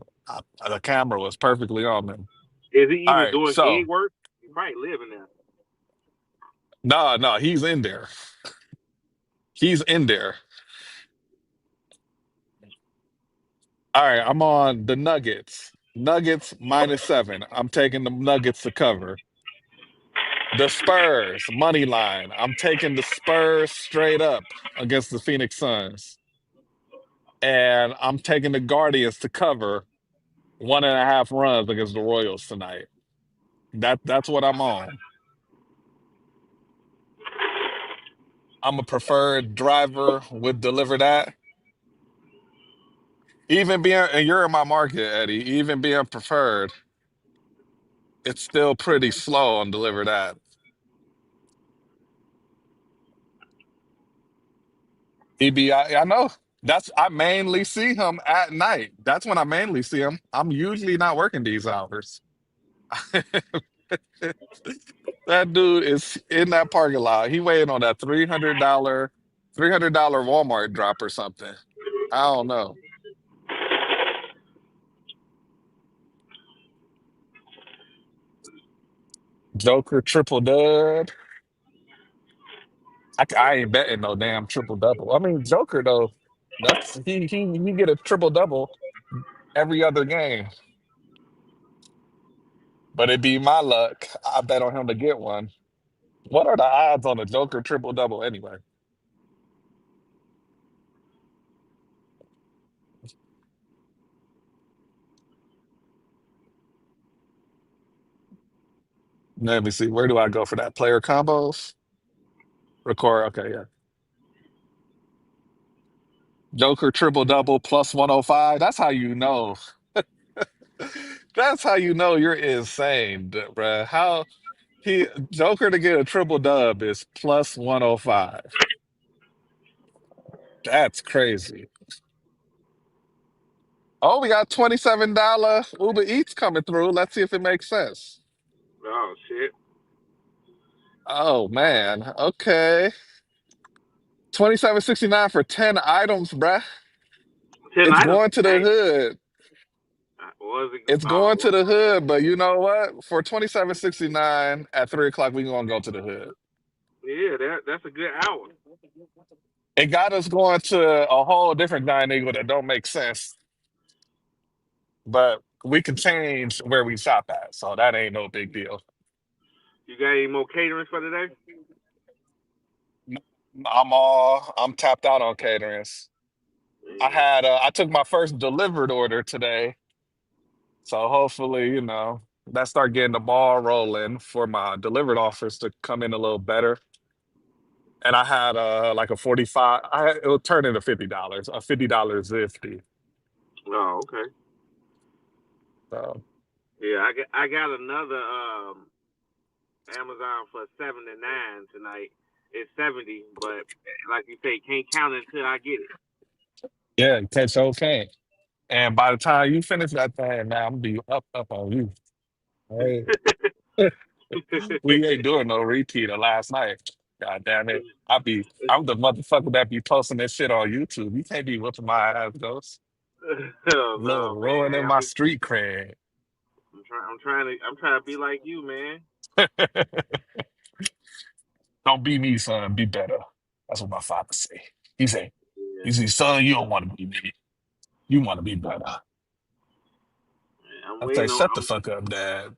The camera was perfectly on him. Is he All even right, doing any so work? He might live in there. no, he's in there. He's in there. All right, I'm on the Nuggets. Nuggets -7. I'm taking the Nuggets to cover. The Spurs money line. I'm taking the Spurs straight up against the Phoenix Suns. And I'm taking the Guardians to cover 1.5 runs against the Royals tonight. That's what I'm on. I'm a preferred driver, would deliver that. Even being, and you're in my market, Eddie, even being preferred, it's still pretty slow on deliver that. I know. I mainly see him at night. That's when I mainly see him. I'm usually not working these hours. That dude is in that parking lot. He waiting on that $300 Walmart drop or something. I don't know. Joker triple dub. I ain't betting no damn triple double. I mean, Joker though, he get a triple double every other game. But it be my luck. I bet on him to get one. What are the odds on a Joker triple double anyway? Let me see. Where do I go for that? Player combos? Record. Okay, yeah. Joker triple double +105. That's how you know. That's how you know you're insane, bruh. How he Joker to get a triple dub is +105. That's crazy. Oh, we got $27 Uber Eats coming through. Let's see if it makes sense. Oh shit. Oh man. Okay. 27.69 for 10 items, bruh. 10 It's items. going to the Dang. hood. Was it? It's going to Oh, the hood, but you know what? For 27.69 at 3 o'clock, we gonna go to the hood. yeah. That's a good hour. It got us going to a whole different giant eagle that don't make sense, but we can change where we shop at, so that ain't no big deal. You got any more catering for today? I'm tapped out on caterings. Yeah. I took my first delivered order today, so hopefully, you know. That start getting the ball rolling for my delivered offers to come in a little better. And I had like a 45. It'll turn into $50, a $50 Zifty. Oh, okay. So Yeah, I got another Amazon for 79 tonight. It's 70, but like you say, can't count it until I get yeah, catch okay. And by the time you finish that thing, man, I'm gonna be up on you. Hey. We ain't doing no repeat of last night. God damn it. I'm the motherfucker that be posting that shit on YouTube. You can't be whooping my ass, Ghost. Oh Little no, man. ruining my street cred. I'm trying to be like you, man. Don't be me, son. Be better. That's what my father say. He say, Yeah, he say, son, you don't want to be me. You want to be better. I'm I say, waiting on shut the I'm fuck up, Dad.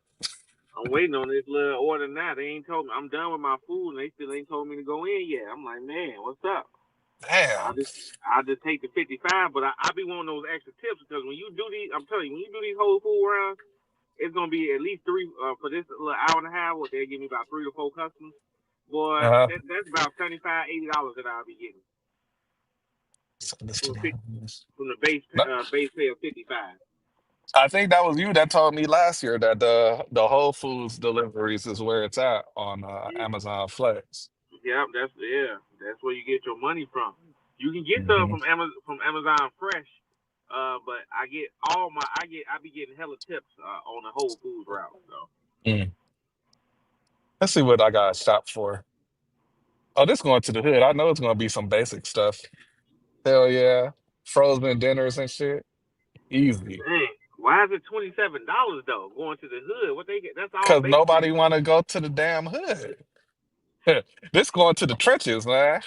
I'm waiting on this little order now. They ain't told me I'm done with my food, and they still ain't told me to go in yet. I'm like, man, what's up? I Damn. just I just take the 55, but I be wanting those extra tips because when you do these, I'm telling you, when you do these whole food runs, it's gonna be at least three for this little hour and a half. What they give me about 3 to 4 customers. Boy, Uh-huh. that's about $75, $80 that I'll be getting So this from tomorrow. from the base pay of 55. I think that was you that told me last year that the Whole Foods deliveries is where it's at on Amazon Flex. That's where you get your money from. You can get some Hmm. from Amazon Fresh, but I be getting hella tips on the Whole Foods route. So Mm. Let's see what I got shop for. Oh, this going to the hood. I know it's gonna be some basic stuff. Hell yeah, frozen dinners and shit. Easy. dang, why is it $27 though? Going to the hood, what they get? That's all Cause bakery. nobody want to go to the damn hood. This going to the trenches, man.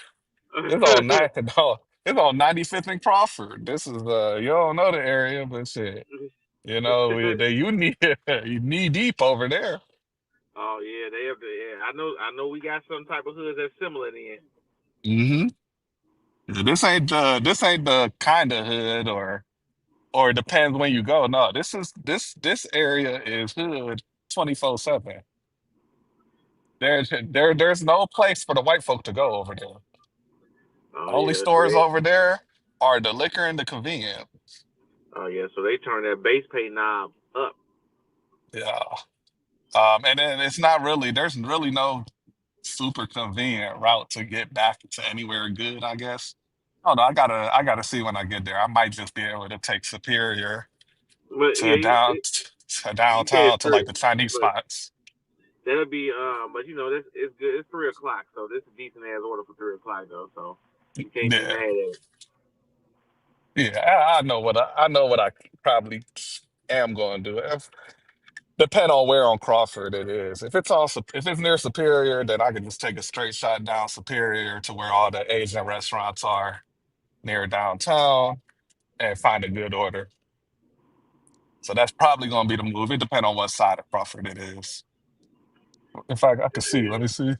It's on nine. No, it's on 95th and Crawford. This is you don't know the area, but shit. You know, you need you knee deep over there. Oh yeah, they have the yeah. I know we got some type of hoods that's similar then. Hmm. This ain't the kind of hood or it depends when you go. No, this area is hood 24/7. There's no place for the white folk to go over there. Oh Only yeah, so stores they over there are the liquor and the convenience. turn that base pay knob up. Yeah. And then there's really no super convenient route to get back to anywhere good, I guess. Oh no, I gotta see when I get there. I might just be able to take Superior But to yeah, to you say downtown it's to like three, the Chinese but spots. that'll be but this it's good. It's 3 o'clock, so this is a decent ass order for 3 o'clock though. So you can't be Yeah. mad at it. Yeah, I know what I probably am going to do. Depend on where on Crawford it is. If it's near Superior, then I can just take a straight shot down Superior to where all the Asian restaurants are near downtown and find a good order. So that's probably gonna be the move. It depends on what side of Crawford it is. In fact, I can see. Let me see.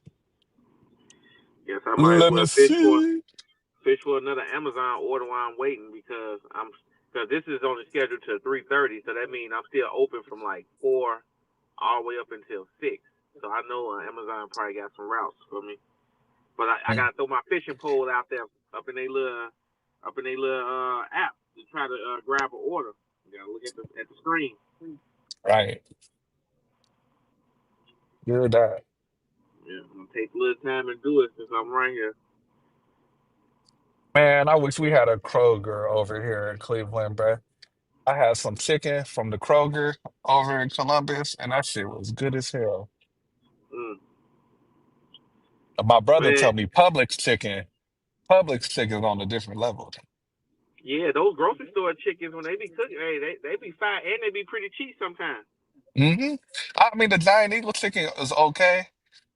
Yes, I might as Let well me see. fish for another Amazon order while I'm waiting because this is only scheduled to 3:30, so that means I'm still open from like 4 all the way up until 6. So I know Amazon probably got some routes for me, but I Mm. gotta throw my fishing pole out there up in their little app to try to grab an order. You gotta look at the screen. Right. You're that. Yeah, I'm gonna take a little time and do it since I'm right here. Man, I wish we had a Kroger over here in Cleveland, bro. I had some chicken from the Kroger over in Columbus, and that shit was good as hell. Mm. My brother Man, told me Publix chicken is on a different level. yeah, those grocery store chickens when they be cooking, hey, they be fine and they be pretty cheap sometimes. Hmm. I mean, the Giant Eagle chicken is okay,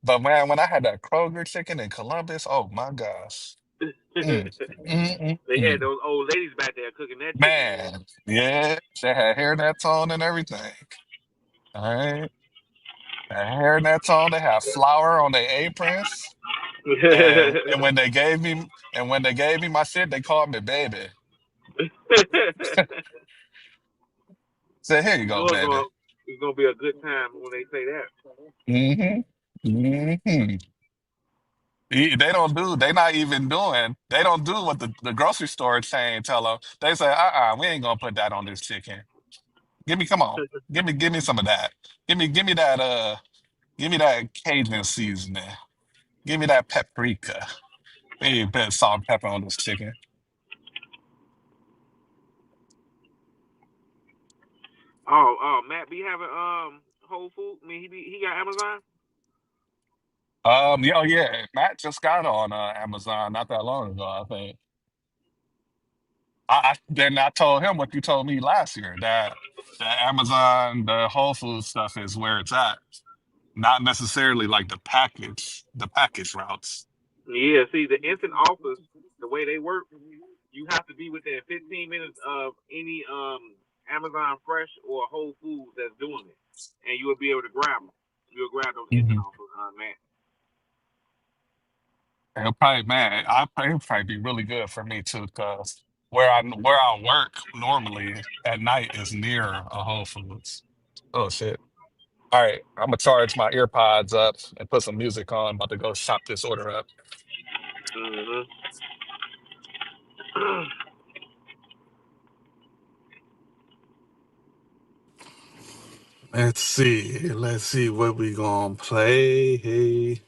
but man, when I had that Kroger chicken in Columbus, oh my gosh. Mm, mm, mm, They had mm. those old ladies back there cooking that chicken, man. Man, yeah, they had hair nets on and everything. All right. They had hair nets on, they had flour on their aprons. And when they gave me my shit, they called me baby. Said, here you you go, know it's baby. going. It's gonna be a good time when they say that. Mm-hmm. Mm-hmm. They don't do. They not even doing. They don't do what the grocery store chain tell them. They say, we ain't gonna put that on this chicken. Come on, give me some of that. Give me that. Give me that Cajun seasoning. Give me that paprika. Hey, put salt and pepper on this chicken. Matt be having Whole Food. I mean, he got Amazon. Yeah, oh, yeah. Matt just got on Amazon not that long ago, I think. Then I told him what you told me last year that the Amazon, the Whole Foods stuff is where it's at, not necessarily like the package routes. Yeah, see the instant offers, the way they work, you have to be within 15 minutes of any Amazon Fresh or Whole Foods that's doing it, and you will be able to grab them. You'll grab those instant Hmm. offers, man. It'll probably, man, it'll probably be really good for me too, because where I work normally at night is near a Whole Foods. Oh shit. All right, I'm gonna charge my earpods up and put some music on. I'm about to go shop this order up. Mm-hmm. Let's see. Let's see what we gonna play. Hey.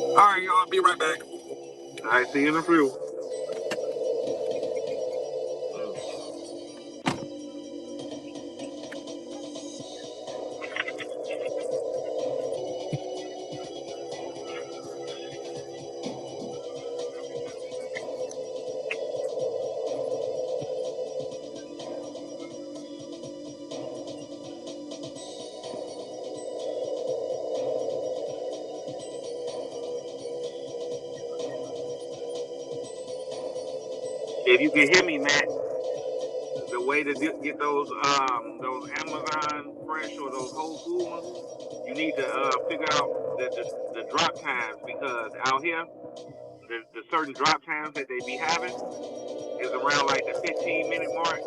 All right, y'all. Be right back. I see you in a few. If you can hear me, Matt, the way to get those Amazon Fresh or those Whole Food ones, you need to figure out the drop times because out here the certain drop times that they be having is around like the 15-minute mark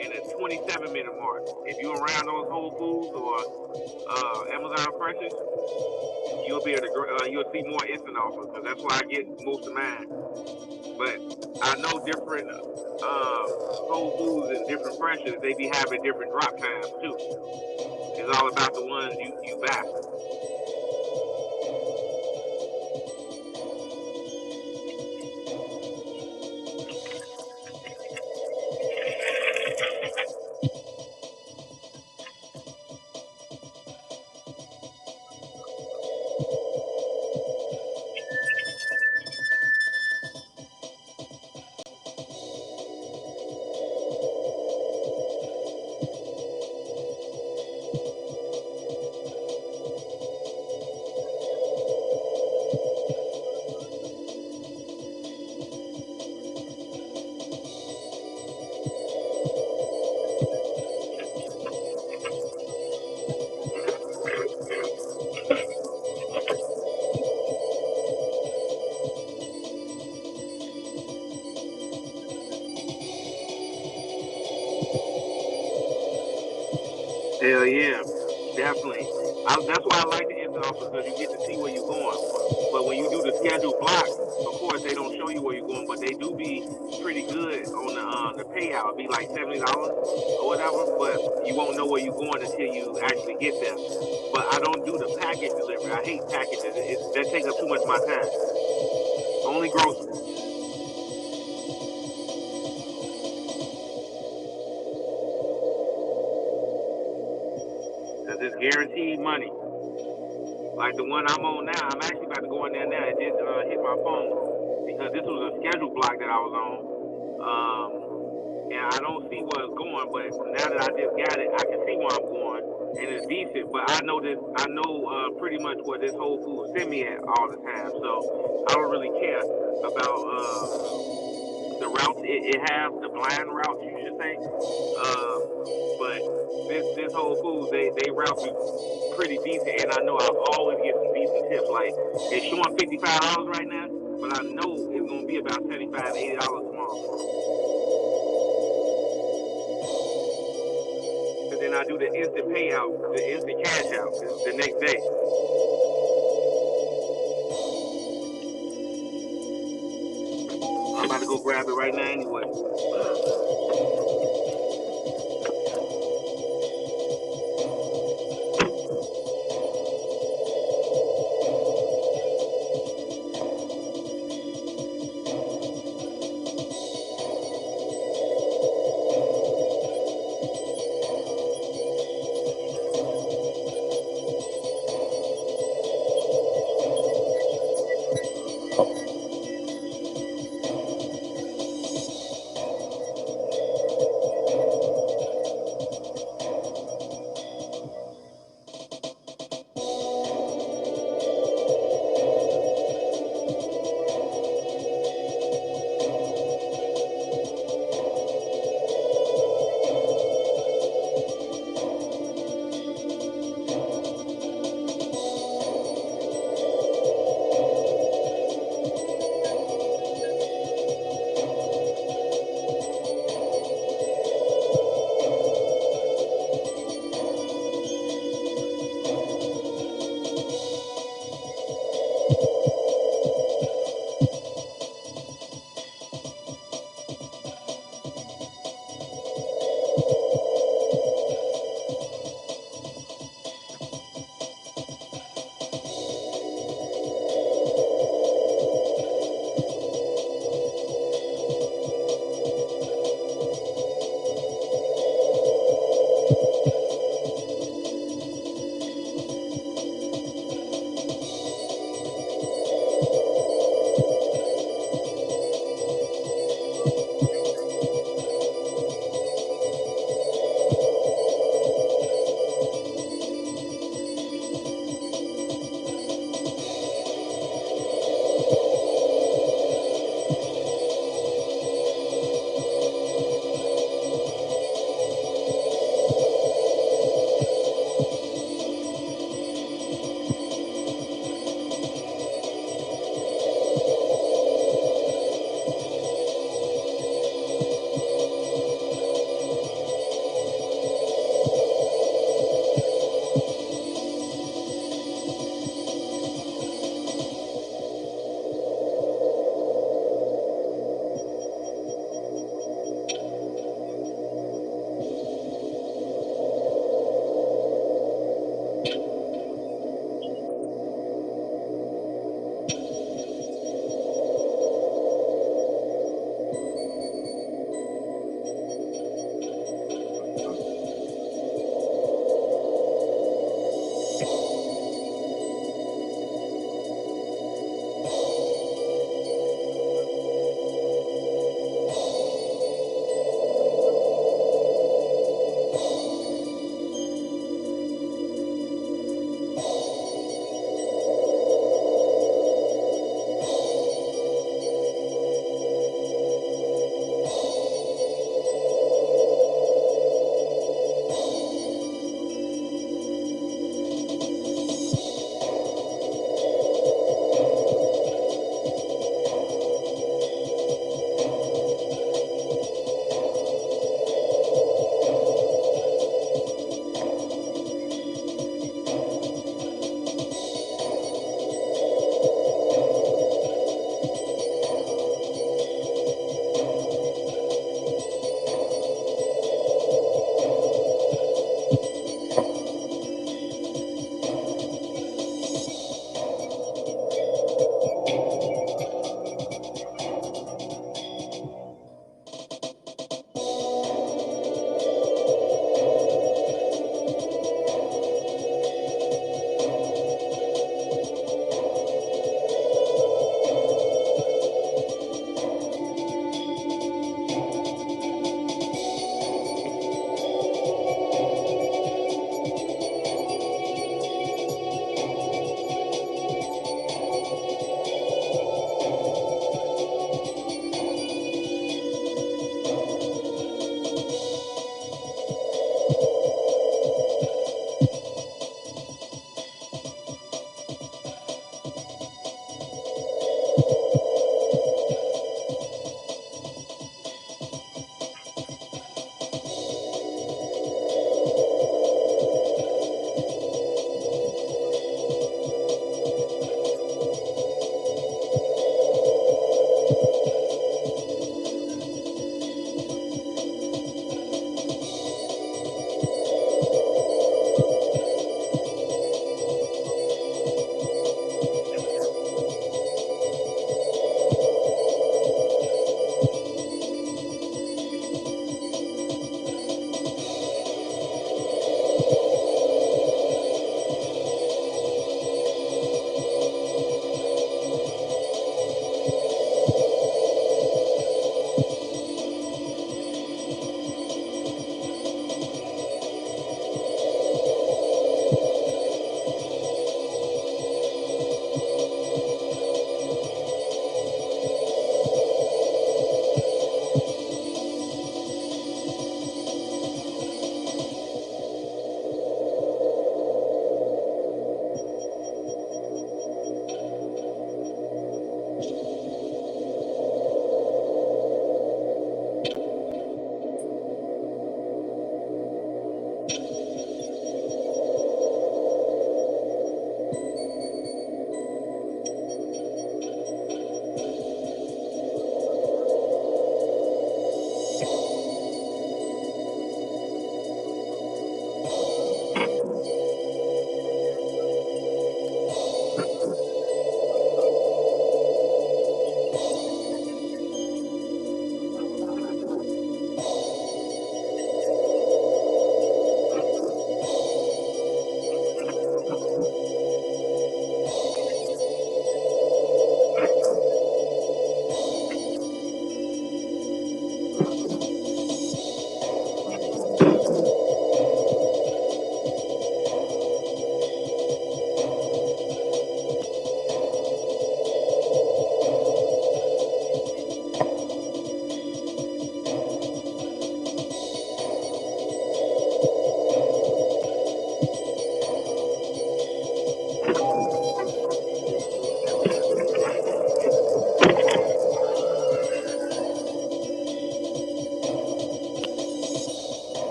and the 27-minute mark. If you're around those Whole Foods or Amazon Freshes, you'll be able to you'll see more instant offers because that's where I get most of mine. But I know different Whole Foods and different Freshes, they be having different drop times too. It's all about the ones you buy. Hell yeah, definitely. That's why I like the instant offers because you get to see where you're going. But when you do the scheduled block, of course they don't show you where you're going, but they do be pretty good on the payout. It'd be like $70 or whatever, but you won't know where you're going until you actually get there. But I don't do the package delivery. I hate packages. That take up too much of my time. Only groceries. Cause it's guaranteed money. Like the one I'm on now, I'm actually about to go in there now. It just hit my phone because this was a scheduled block that I was on. And I don't see where it's going, but now that I just got it, I can see where I'm going, and it's decent. But I know this, I know pretty much where this Whole Foods send me at all the time, so I don't really care about the routes it has, the blind routes, you should say. But this Whole Foods, they route me pretty decent, and I know I always get some decent tips. Like it's showing $55 right now, but I know it's gonna be about $75, $80 tomorrow. And then I do the instant payout, the instant cash out the next day. I'm about to go grab it right now anyway.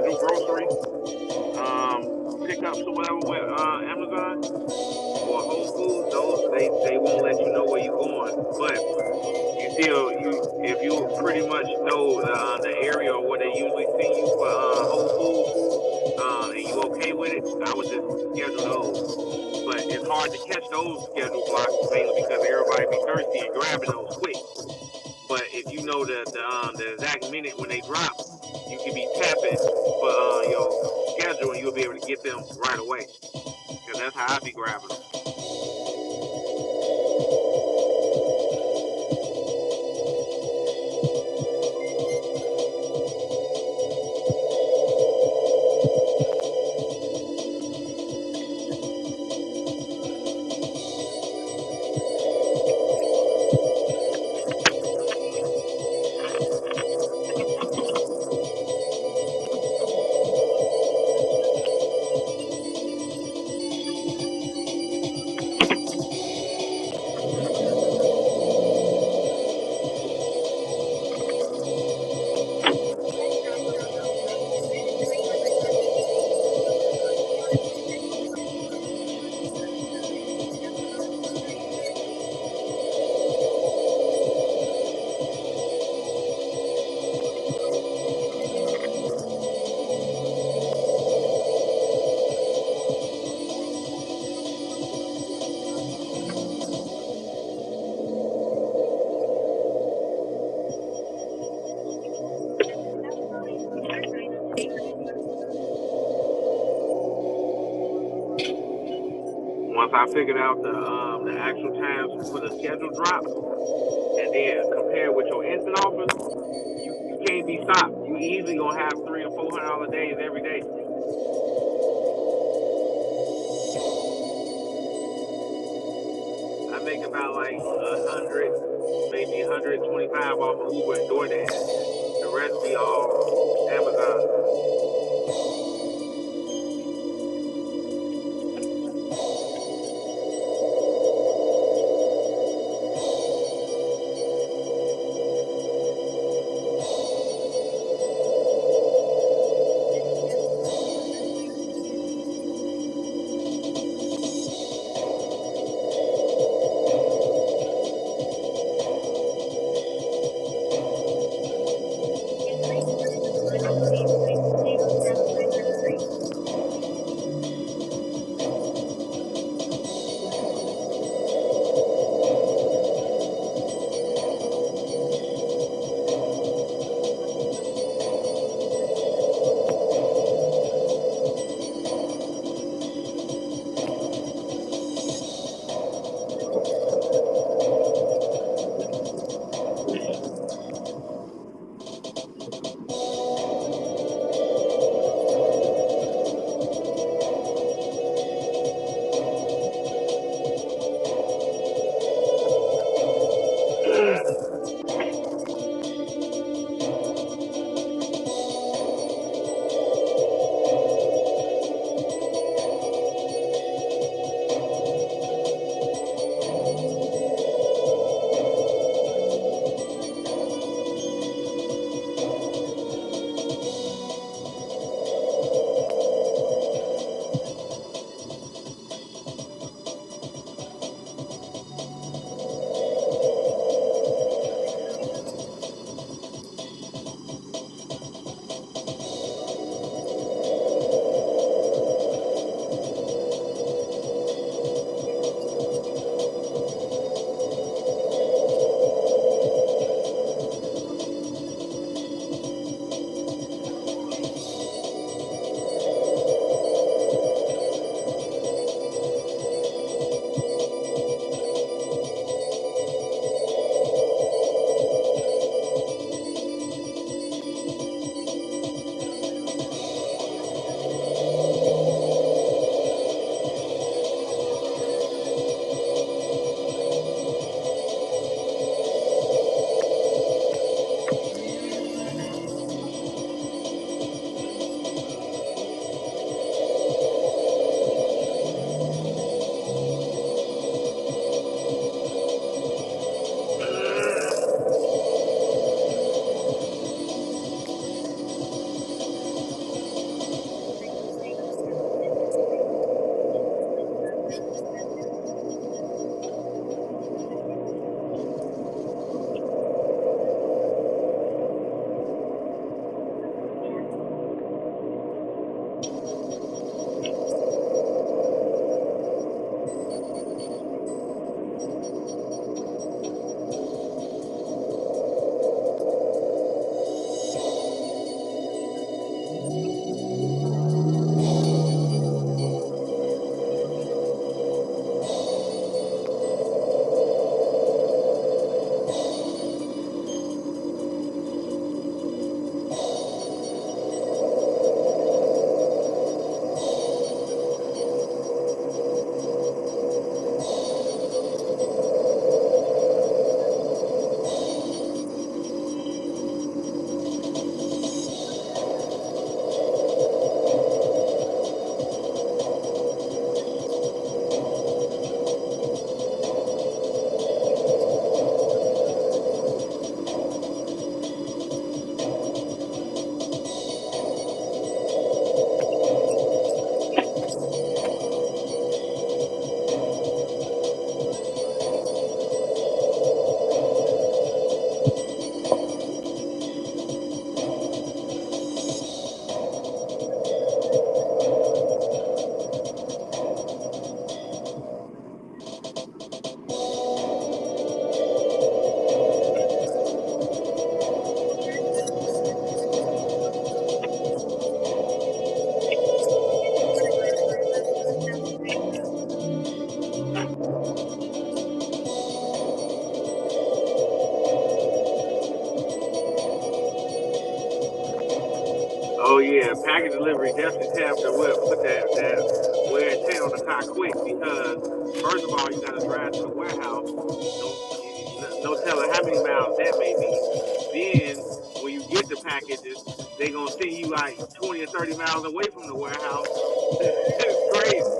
schedule grocery pickups or whatever with Amazon or Whole Foods, those they won't let you know where you're going. But you still you if you pretty much know the area or what they usually send you for Whole Foods, and you okay with it, I would just schedule those. But it's hard to catch those schedule blocks mainly because everybody be thirsty and grabbing those quick. But if you know the exact minute when they drop, you can be tapping for your schedule and you'll be able to get them right away. Because that's how I be grabbing them. Once I figured out the actual times for the schedule drops, and then compare with your instant offers, you can't be stopped. You easily gonna have $300 or $400 days every day. I make about like 100, maybe 125 off of Uber and DoorDash. The rest be all Amazon. yeah, package delivery definitely have to put that wear and tear on the car quick because first of all you got to drive to the warehouse. No, no telling how many miles that may be. Then when you get the packages, they gonna send you like 20 or 30 miles away from the warehouse. It's crazy.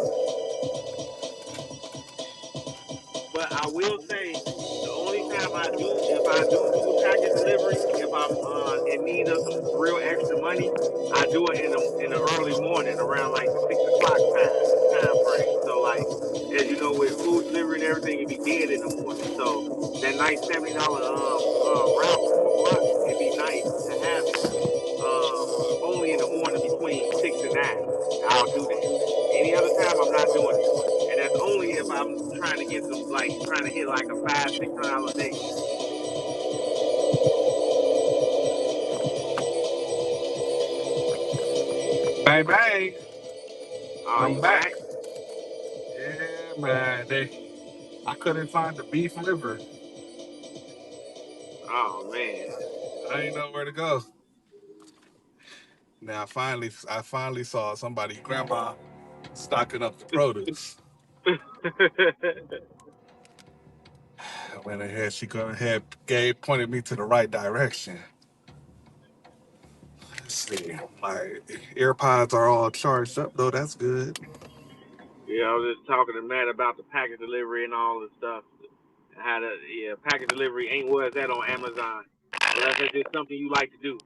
But I will say, the only time if I do a package delivery, if I'm in need of some real extra money, I do it in the early morning around like 6 o'clock time frame. So like, as you know, with food delivery and everything, it be dead in the morning. So that nice $70 route from a block, it'd be nice to have it only in the morning between 6 and 9. I'll do that. Any other time, I'm not doing it, and that's only if I'm trying to get some like trying to hit like a $500-600 a day. Bang bang. Oh, I'm you back. back? Yeah, man. I couldn't find the beef liver. Oh man. I didn't know where to go. Now I finally saw somebody grandma stocking up the produce. I went ahead. She go ahead, gave pointed me to the right direction. Let's see. My AirPods are all charged up though. That's good. Yeah, I was just talking to Matt about the package delivery and all this stuff. How to package delivery ain't where it's at on Amazon, unless it's just something you like to do.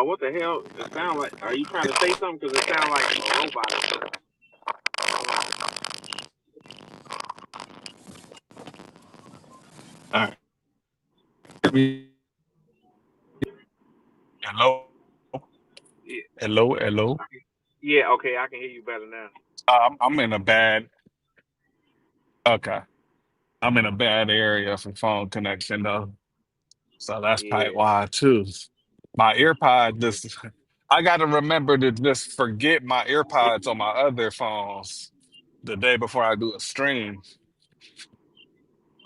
What the hell? It sound like? Are you trying to say something? Because it sounds like a robot or something. All right. Hello. Yeah. Hello. Hello. Yeah. Okay, I can hear you better now. I'm in a bad. Okay. I'm in a bad area for phone connection though. So that's probably Yeah. why too. My earpod Yeah. just I gotta remember to just forget my earpods on my other phones the day before I do a stream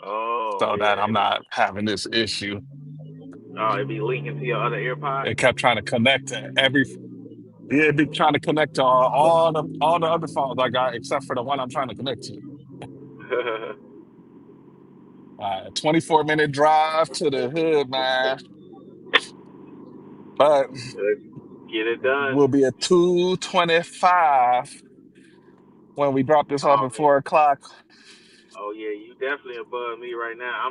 Oh so that yeah. I'm not having this issue. It'd be linking to your other AirPod. It kept trying to connect to every yeah, it be trying to connect to all the other phones I got except for the one I'm trying to connect to. 24-minute drive to the hood, man. But Get it done. we'll be at 2:25 when we drop this off Oh at man. 4 o'clock. Oh yeah, you definitely above me right now.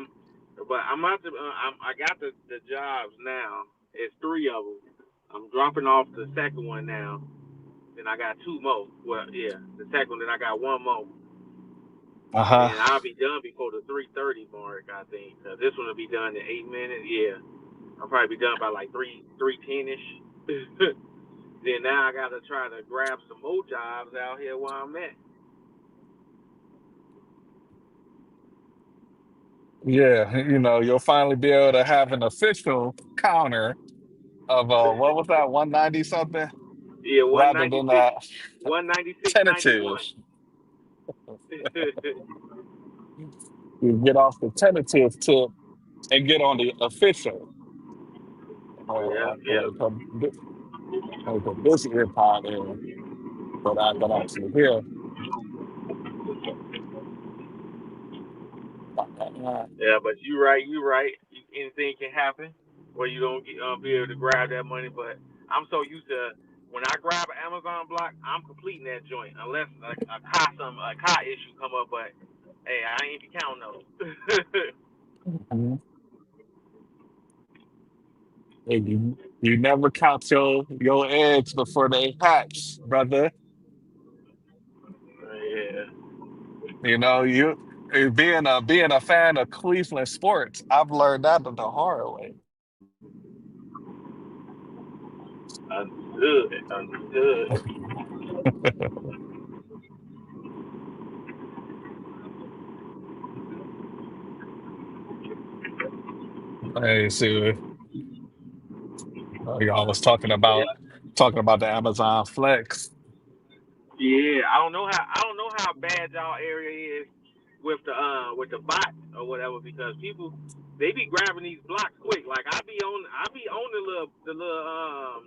But I'm out to. I got the jobs now. It's three of them. I'm dropping off the second one now. Then I got two more. Well, yeah, the second one. Then I got one more. And Uh-huh. then I'll be done before the 3:30 mark. I think. This one will be done in 8 minutes. Yeah, I'll probably be done by like 3:10 ish. Then now I gotta try to grab some more jobs out here where I'm at. Yeah, you'll finally be able to have an official counter of what was that, 190 something, Yeah, rather than 196, that 196.91. tentative. You get off the tentative tip and get on the official. Yeah, yeah. Like put this ear pod in so that I can actually hear. Yeah, but you right, you right. Anything can happen where you don't be able to grab that money. But I'm so used to when I grab an Amazon block, I'm completing that joint unless a car issue come up. But hey, I ain't be counting those. Mhm. And you never count your eggs before they hatch, brother. Yeah, Being a fan of Cleveland sports, I've learned that the hard way. understood, understood. Hey, see, y'all was talking Yeah, about the Amazon Flex. Yeah, I don't know how bad y'all area is with the bots or whatever because people they be grabbing these blocks quick. Like I be on the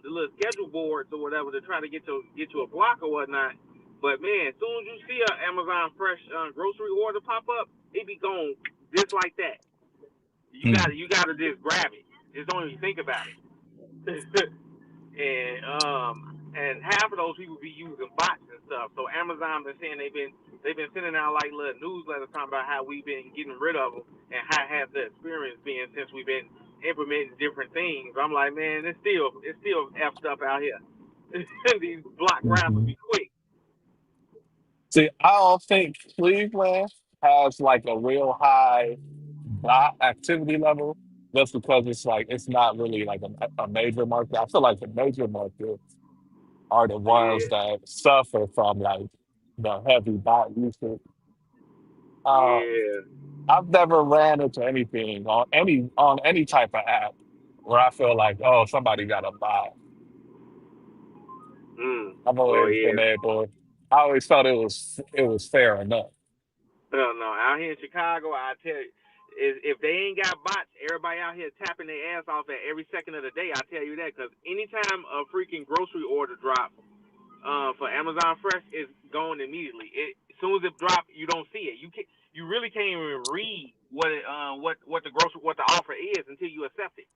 little schedule boards or whatever to try to get to a block or whatnot. But man, as soon as you see a Amazon Fresh grocery order pop up, it be gone just like that. You Mm. gotta you gotta just grab it. Just don't even think about it. And half of those people be using bots and stuff. So Amazon been saying they've been sending out like little newsletters talking about how we've been getting rid of them and how has the experience been since we've been implementing different things. I'm like, man, it's still effed up out here. These block rappers Hmm. be quick. See, I don't think Cleveland has like a real high bot activity level just because it's like it's not really like a major market. I feel like the major markets are the ones Yeah, that suffer from like the heavy bot usage. Uh, yeah. I've never ran into anything on any type of app where I feel like, oh, somebody got a bot. I've Well, always yeah. been able. I always thought it was fair enough. Hell no. Out here in Chicago, I tell you, if they ain't got bots, everybody out here tapping their ass off at every second of the day. I tell you that because anytime a freaking grocery order drops for Amazon Fresh, it's going immediately. As soon as it drops, you don't see it. You really can't even read what the offer is until you accept it.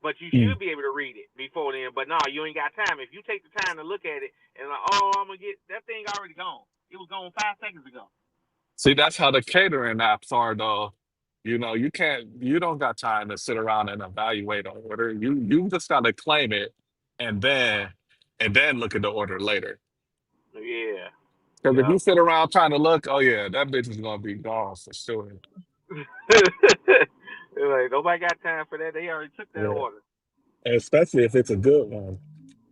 But you Mm. should be able to read it before then. But no, you ain't got time. If you take the time to look at it and like, oh, I'm gonna get that thing already gone. It was gone 5 seconds ago. See, that's how the catering apps are, though. You don't got time to sit around and evaluate an order. You just gotta claim it and then look at the order later. Yeah. Because if Yep. you sit around trying to look, oh yeah, that bitch is gonna be gone for sure. Like nobody got time for that. They already took that Yeah. order. And especially if it's a good one.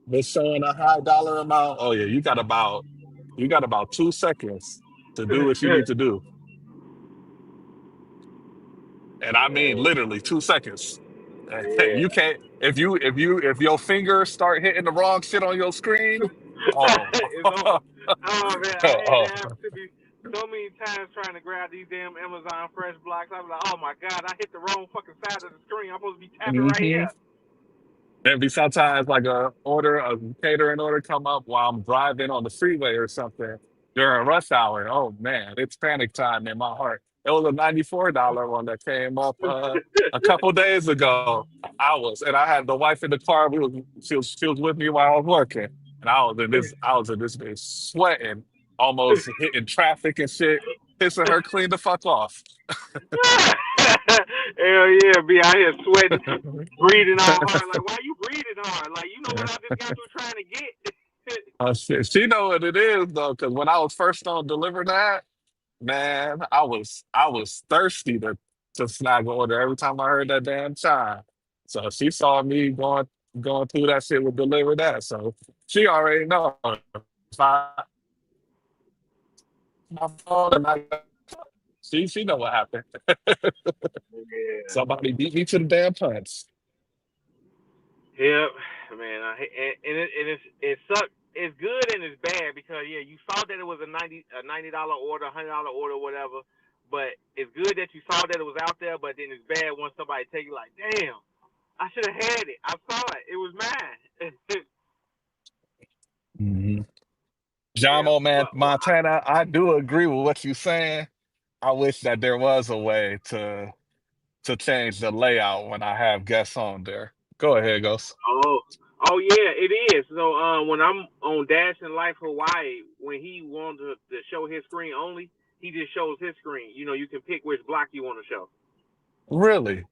If it's showing a high dollar amount, oh yeah, you got about 2 seconds to do what you need to do. And I mean Yeah. literally 2 seconds. You Yeah. can't if your fingers start hitting the wrong shit on your screen. Oh, It's over. Oh man, I had oh. that happen to me so many times trying to grab these damn Amazon Fresh blocks. I was like, oh my god, I hit the wrong fucking side of the screen. I'm supposed to be tapping right Hmm. here. There'd be sometimes like a catering order come up while I'm driving on the freeway or something during rush hour. Oh man, it's panic time in my heart. It was a $94 one that came up a couple days ago. And I had the wife in the car. She was with me while I was working, and I was in this bitch sweating, almost hitting traffic and shit, pissing her clean the fuck off. Hell yeah, be out here sweating, breathing all hard. Like, why you breathing hard? Like, you know what I just got through trying to get. Shit. She know what it is though, because when I was first on Deliver that, man, I was thirsty to snag an order every time I heard that damn chime. So she saw me going through that shit with Deliver that. So she already know. If I my phone and she know what happened. Yeah. Somebody beat me to the damn punch. Yep, man. It sucks. It's good and it's bad because yeah, you saw that it was a $90 order, $100 order, whatever. But it's good that you saw that it was out there. But then it's bad when somebody take you like, damn, I should have had it. I saw it. It was mine. Mhm. Yeah. Jamo, man, Well, Montana, I do agree with what you're saying. I wish that there was a way to change the layout when I have guests on there. Go ahead, Ghost. oh, oh yeah, it is. So when I'm on Dash and Life Hawaii, when he wanted to show his screen only, he just shows his screen. You know, you can pick which block you want to show. Really?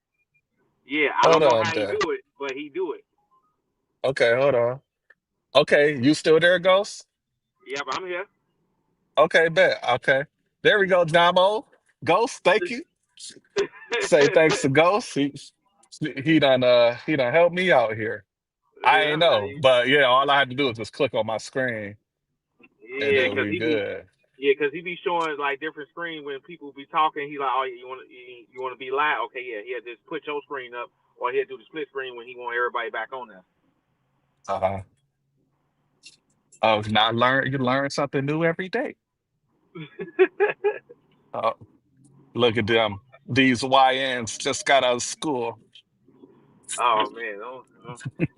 Yeah, I Hold don't know on how he there. do it, but he do it. Okay, hold on. Okay, you still there, Ghost? Yep, I'm here. Okay, bet. Okay. There we go, Jamo. Ghost, thank you. Say thanks to Ghost. He done helped me out here. I Yeah, ain't man. know. But yeah, all I had to do was just click on my screen and Yeah, then cause we he be good. cause he be showing like different screen when people be talking. He like, oh yeah, you want to be live? Okay, yeah, he'll just put your screen up, or he'll do the split screen when he want everybody back on there. Uh-huh. Oh, now learn you learn something new every day. Oh, look at them. These YNs just got out of school. Oh man,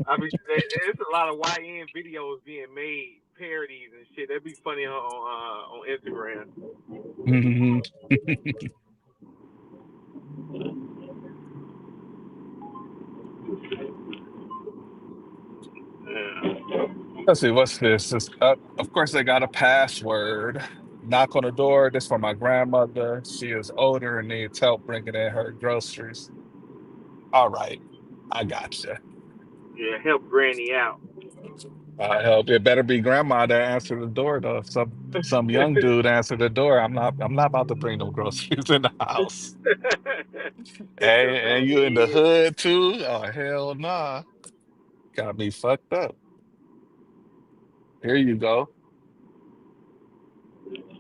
I mean, there's a lot of YN videos being made, parodies and shit. That'd be funny on Instagram. Hmm. Yeah. Let's see, what's this? Of course, they got a password. Knock on the door. This for my grandmother. She is older and needs help bringing in her groceries. All right, I got you. Yeah, help Granny out. I hope it better be grandma that answer the door though. If some young dude answer the door, I'm not about to bring no groceries in the house. Cause And man, you in the hood too? Oh hell nah. Got me fucked up. Here you go.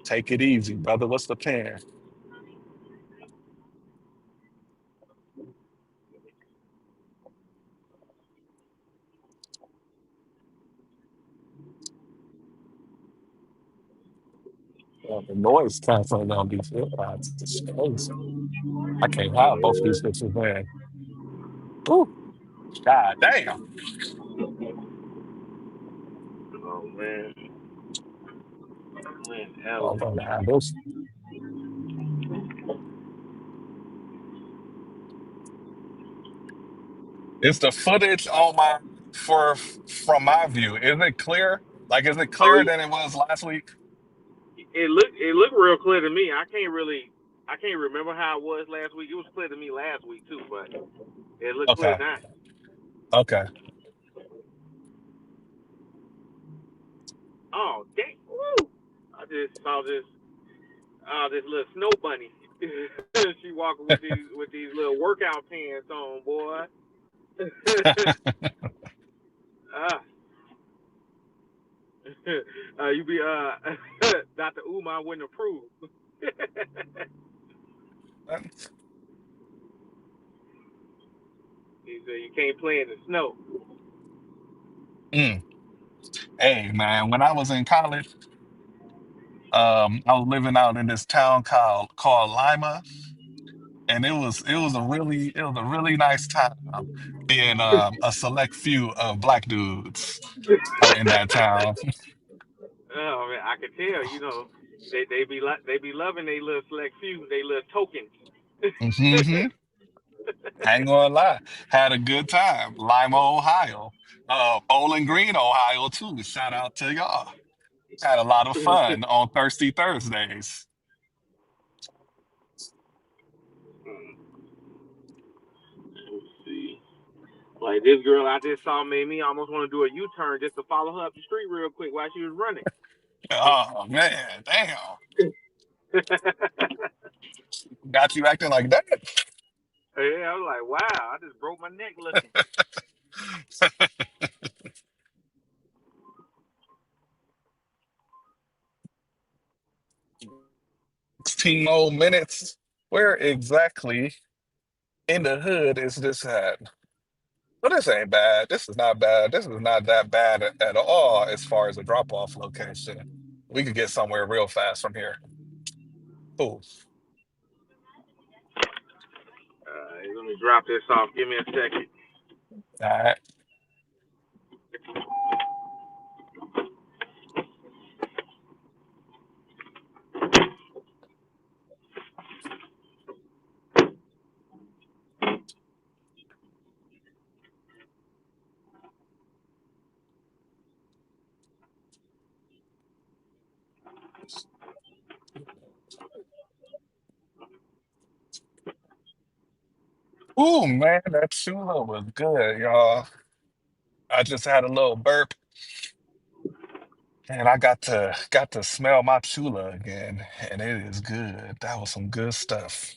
Take it easy, brother. What's the plan? The noise canceling on these earpods is crazy. I can't have both these bitches in. Ooh, god damn. oh man, Lynn Oh, I'm Ellis. gonna have this. Is the footage on my for from my view? Is it clear? Like, is it Oh, clearer than it was last week? it looked real clear to me. I can't remember how it was last week. It was clear to me last week too, but it looked clear Okay, now. okay. Oh dang! Woo! I just saw this little snow bunny. She walking with these little workout pants on, boy. ah, you be Dr. Umar wouldn't approve. He said you can't play in the snow. Mm. Hey man, when I was in college, I was living out in this town called Lima, and it was a really nice time being a select few of black dudes in that town. Oh man, I could tell. They be loving they little select few, they little tokens. Hmm. Ain't gonna lie, had a good time. Lima, Ohio, Bowling Green, Ohio too. Shout out to y'all. Had a lot of fun on Thirsty Thursdays. Let's see. Like this girl I just saw made me almost want to do a U-turn just to follow her up the street real quick while she was running. Oh man, damn, Yeah, got you acting like that. I was like, wow, I just broke my neck looking. 16 more minutes. Where exactly in the hood is this at? Well, this ain't bad. This is not bad. This is not that bad at all as far as a drop-off location. We could get somewhere real fast from here. Cool. Let me drop this off. Give me a second. All right. Ooh, man, that chula was good, y'all. I just had a little burp and I got to smell my chula again, and it is good. That was some good stuff.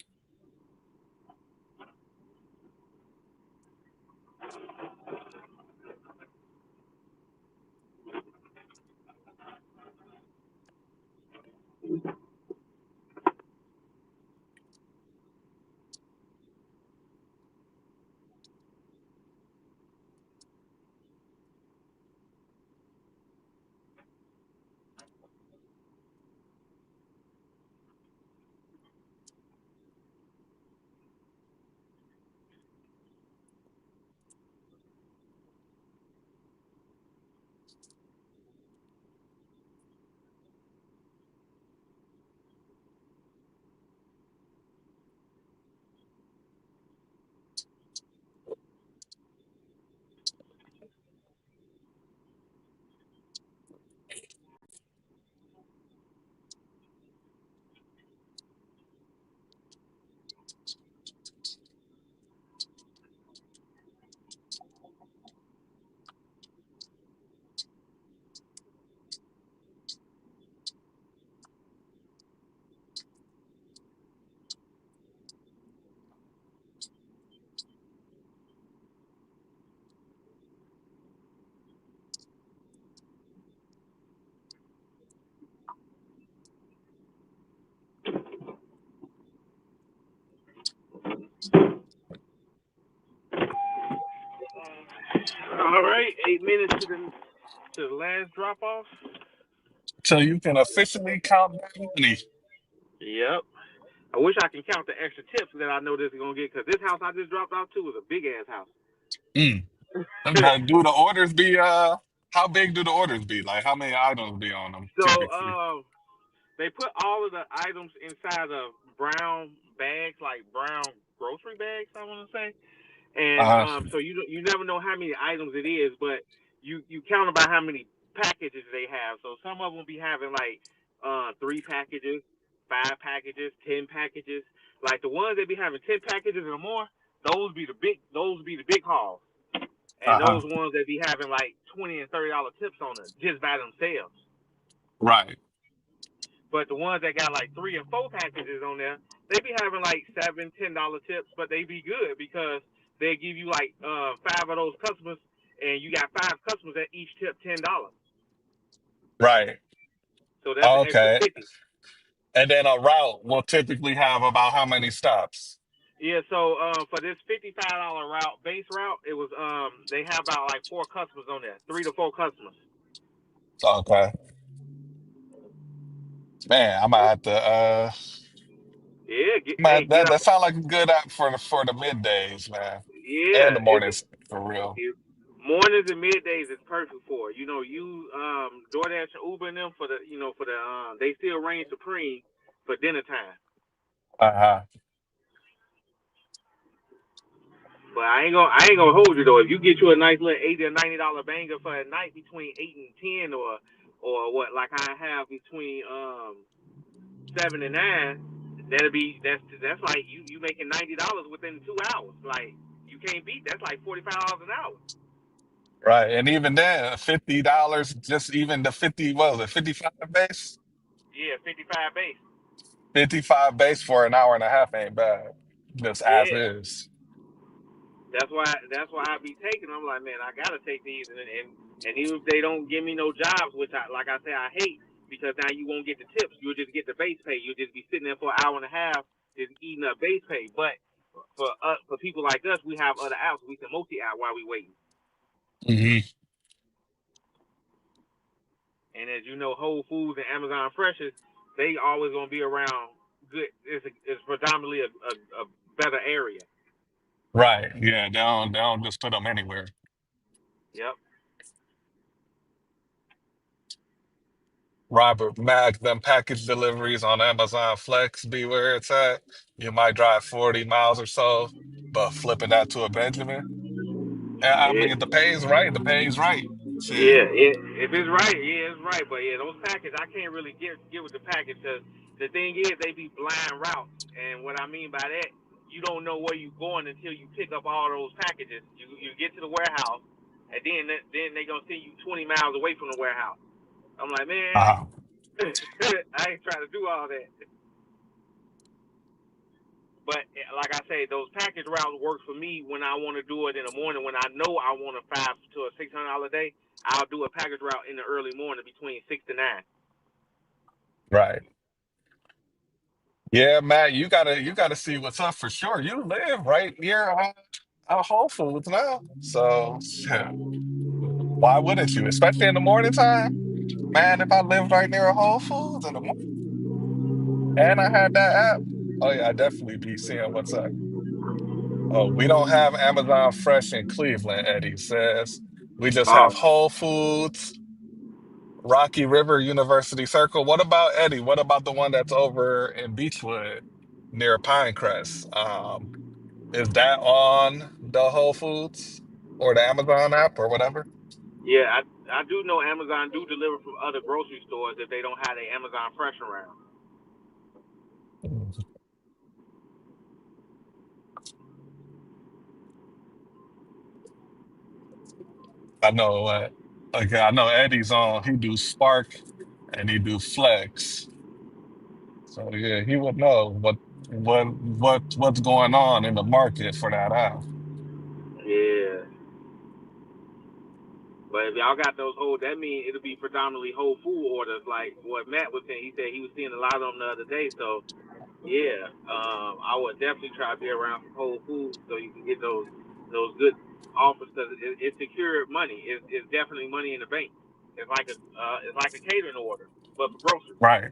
All right, 8 minutes to the last drop off. So you can officially count that money. Yep. I wish I can count the extra tips that I know this is gonna get because this house I just dropped off to was a big ass house. Mm. Now, do the orders be how big do the orders be? Like how many items be on them So typically? they put all of the items inside of brown bags, like brown grocery bags, I want to say. And Uh so you never know how many items it is, but you count about how many packages they have. So some of them be having like 3 packages, 5 packages, 10 packages. Like the ones that be having 10 packages or more, those be the big hauls. And huh. those ones that be having like $20 and $30 tips on it just by themselves. Right. But the ones that got like 3 and 4 packages on there, they be having like $7, $10 tips, but they be good because they give you like 5 of those customers, and you got 5 customers that each tip $10. Right. So that's an extra Okay. 50. And then a route will typically have about how many stops? Yeah. So for this $55 route, base route, it was they have about like 4 customers on there, 3 to 4 customers. Okay. Man, I might have to Yeah. Get that up. that sounds like a good app for the middays, man. And Yeah. the mornings for real. If mornings and middays is perfect for it. You Doordash and Uber and them for the they still reign supreme for dinner time. Uh-huh. But I ain't gonna hold you though. If you get you a nice little $80 or $90 banger for a night between 8 and 10, or what like I have between 7 and 9, that's like you making $90 within 2 hours. Like you can't beat that's like $45 an hour. Right. And even then, $50, just even the 50, what was it, 55 base? Yeah, 55 base. 55 base for an hour and a half ain't bad. Just as Yeah. is. That's why I be taking them. I'm like, man, I gotta take these, and even if they don't give me no jobs, which like I say I hate because now you won't get the tips. You'll just get the base pay. You'll just be sitting there for an hour and a half just eating up base pay. But for people like us, we have other apps. We can multi app while we waiting. Hmm. And as you know, Whole Foods and Amazon Freshes, they always gonna be around. Good. It's predominantly a better area. Right. Yeah, they don't just put them anywhere. Yep. Robert Mack, them package deliveries on Amazon Flex be where it's at. You might drive 40 miles or so, but flipping that to a Benjamin. And I mean, the Yeah. pay is right. The pay is right. Shit. Yeah, if it's right, yeah, it's right. But yeah, those packages, I can't really get with the package because the thing is, they be blind routes, and what I mean by that, you don't know where you're going until you pick up all those packages. You get to the warehouse, and then they gonna send you 20 miles away from the warehouse. I'm like, man, Uh, I ain't trying to do all that. But like I say, those package routes work for me when I want to do it in the morning. When I know I want a $500 to $600 day, I'll do a package route in the early morning between 6 to 9. right. Yeah, Matt, you gotta see what's up for sure. You live right near Whole Foods now. So yeah, why wouldn't you? Especially in the morning time. Man, if I lived right near a Whole Foods in the morning and I had that app, oh yeah, I'd definitely be seeing what's up. Oh, we don't have Amazon Fresh in Cleveland, Eddie says. We just have Um, Whole Foods, Rocky River University Circle. What about Eddie? What about the one that's over in Beechwood near Pinecrest? Is that on the Whole Foods or the Amazon app or whatever? yeah, I do know Amazon do deliver from other grocery stores if they don't have their Amazon Fresh around. I know okay, I know Eddie's on, he do Spark and he do Flex. So yeah, he would know what's going on in the market for that app. Yeah, but if y'all got those that means it'll be predominantly whole food orders, like what Matt was saying. He said he was seeing a lot of them the other day. So yeah, I would definitely try to be around some Whole Foods so you can get those good. offers because it's secured money. It's definitely money in the bank. It's like a catering order, but for groceries. Right.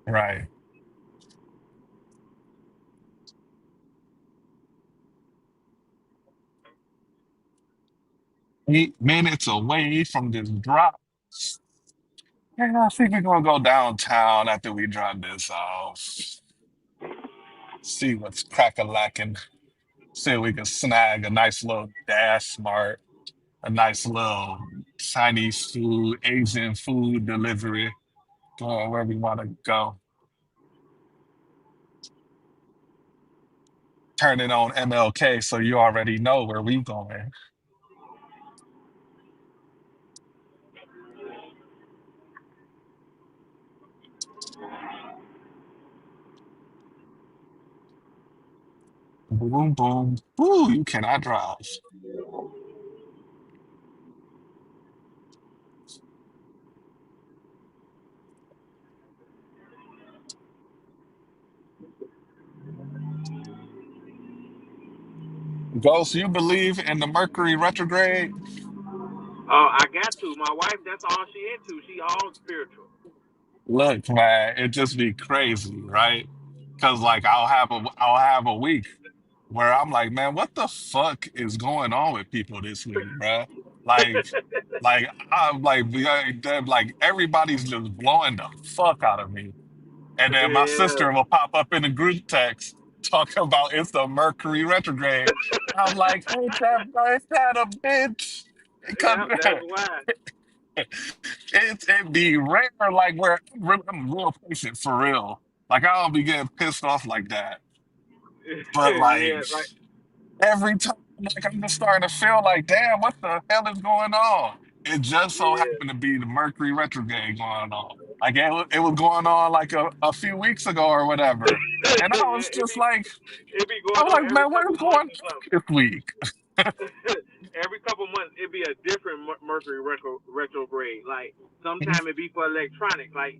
Right. 8 minutes away from this drop. Yeah, I think we're gonna go downtown after we drop this off. See what's crack-a-lacking. See if we can snag a nice little Dash Smart, a nice little Chinese food, Asian food delivery, going where we want to go. Turn it on MLK so you already know where we going. Boom, boom. Ooh, you cannot drive. Ghost, you believe in the Mercury retrograde? I got to. My wife, that's all she into. She all spiritual. Look, man, it just be crazy, right? Because like I'll have a week where I'm like, man, what the fuck is going on with people this week, bruh? Like, I'm like everybody's just blowing the fuck out of me. And then my Yeah, sister will pop up in the group text talking about it's the Mercury retrograde. I'm like, ain't that a bitch? Because yeah, that's why. it be rare, like where I'm real patient for real. Like I don't be getting pissed off like that. But Yeah, like like every time, like I'm just starting to feel like, damn, what the hell is going on? It just so yeah, happened to be the Mercury retrograde going on. Like it was going on like a few weeks ago or whatever. And I was yeah. just like, It be I going was on like, every man, what couple is going months or on something. this week? Every couple months it be a different Mercury retrograde. Like sometime it be for electronics. Like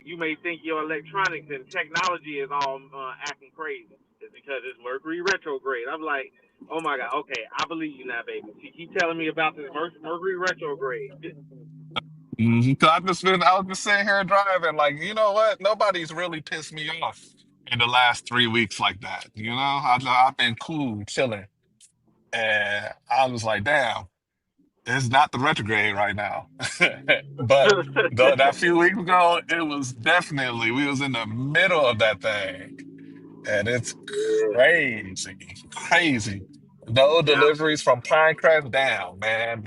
you may think your electronics and technology is all acting crazy. It's because it's Mercury retrograde. I'm like, oh my god, okay, I believe you now, baby. She keep telling me about this Mercury retrograde. Cause I was just sitting here driving, like, you know what? Nobody's really pissed me off in the last 3 weeks like that. I've been cool, chilling. And I was like, damn, it's not the retrograde right now. But that few weeks ago, it was definitely, we was in the middle of that thing. And it's crazy, crazy. No Yeah, deliveries from Pinecrest down, man.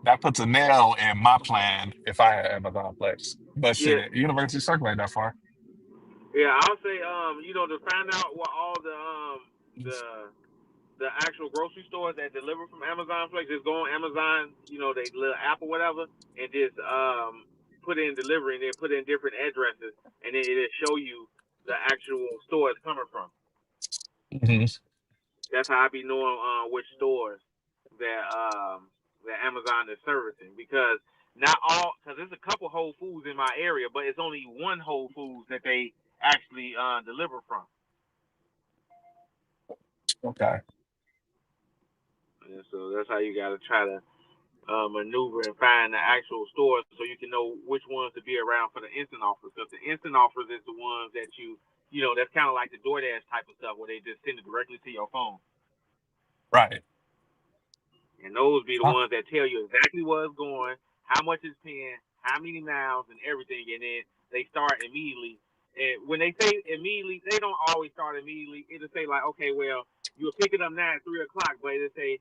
That puts a nail in my plan if I had Amazon Flex. But yeah, shit, University Circle ain't that far. yeah. I'll say, to find out what all the the actual grocery stores that deliver from Amazon Flex, just go on Amazon, they little app or whatever, and just put in delivery and then put in different addresses, and then it'll show you the actual store it's coming from. Mhm. That's how I be knowing which stores that Amazon is servicing, because not all, because there's a couple Whole Foods in my area, but it's only one Whole Foods that they actually deliver from. Okay. And so that's how you got to try to maneuver and find the actual stores so you can know which ones to be around for the instant offers. Because the instant offers is the ones that that's kind of like the DoorDash type of stuff where they just send it directly to your phone. Right. And those be the Huh? ones that tell you exactly where it's going, how much it's paying, how many miles, and everything. And then they start immediately. And when they say immediately, they don't always start immediately. It'll say like, okay, well, you'll pick it up now at 3 o'clock, but it'll say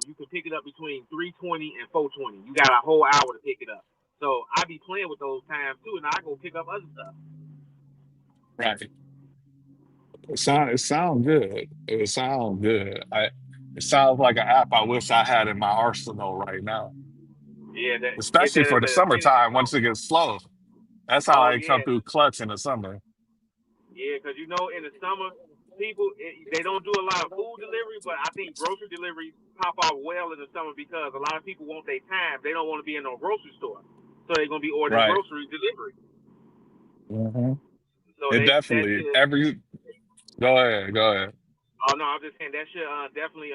you can pick it up between 3:20 and 4:20. You got a whole hour to pick it up. So I be playing with those times too, and I go pick up other stuff. Right. It sounds good. It sounds good. It sounds like an app I wish I had in my arsenal right now, Yeah, get especially that for as the a pin in your summertime once phone. it gets slow. That's how Oh I come yeah, through clutch in the summer. yeah, because in the summer, people they don't do a lot of food delivery, but I think grocery deliveries pop off well in the summer because a lot of people want their time. They don't want to be in no grocery store, so they're gonna be ordering Right. grocery delivery. Hmm. So It that definitely shit. every Go ahead, go ahead. Oh no, I'm just saying that should definitely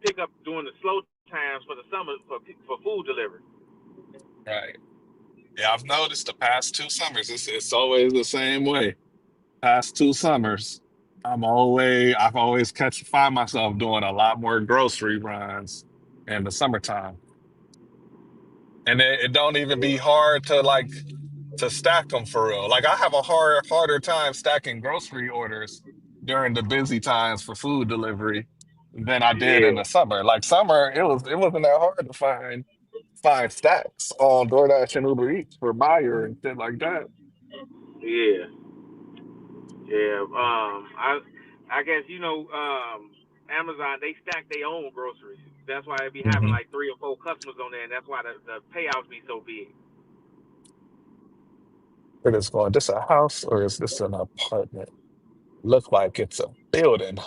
pick up during the slow times for the summer for food delivery. Right. Yeah, I've noticed the past 2 summers, it's always the same way. Past 2 summers, I've always find myself doing a lot more grocery runs in the summertime. And it don't even be hard to stack them for real. Like I have a harder time stacking grocery orders during the busy times for food delivery than I did in Yeah, the summer. Like summer, it wasn't that hard to find stacks on Doordash and Uber Eats for buyer and shit like that. yeah, yeah. I guess Amazon they stack their own groceries. That's why they be having Hmm. like 3 or 4 customers on there, and that's why the payouts be so big. It is going, this a house or is this an apartment? Look like it's a building.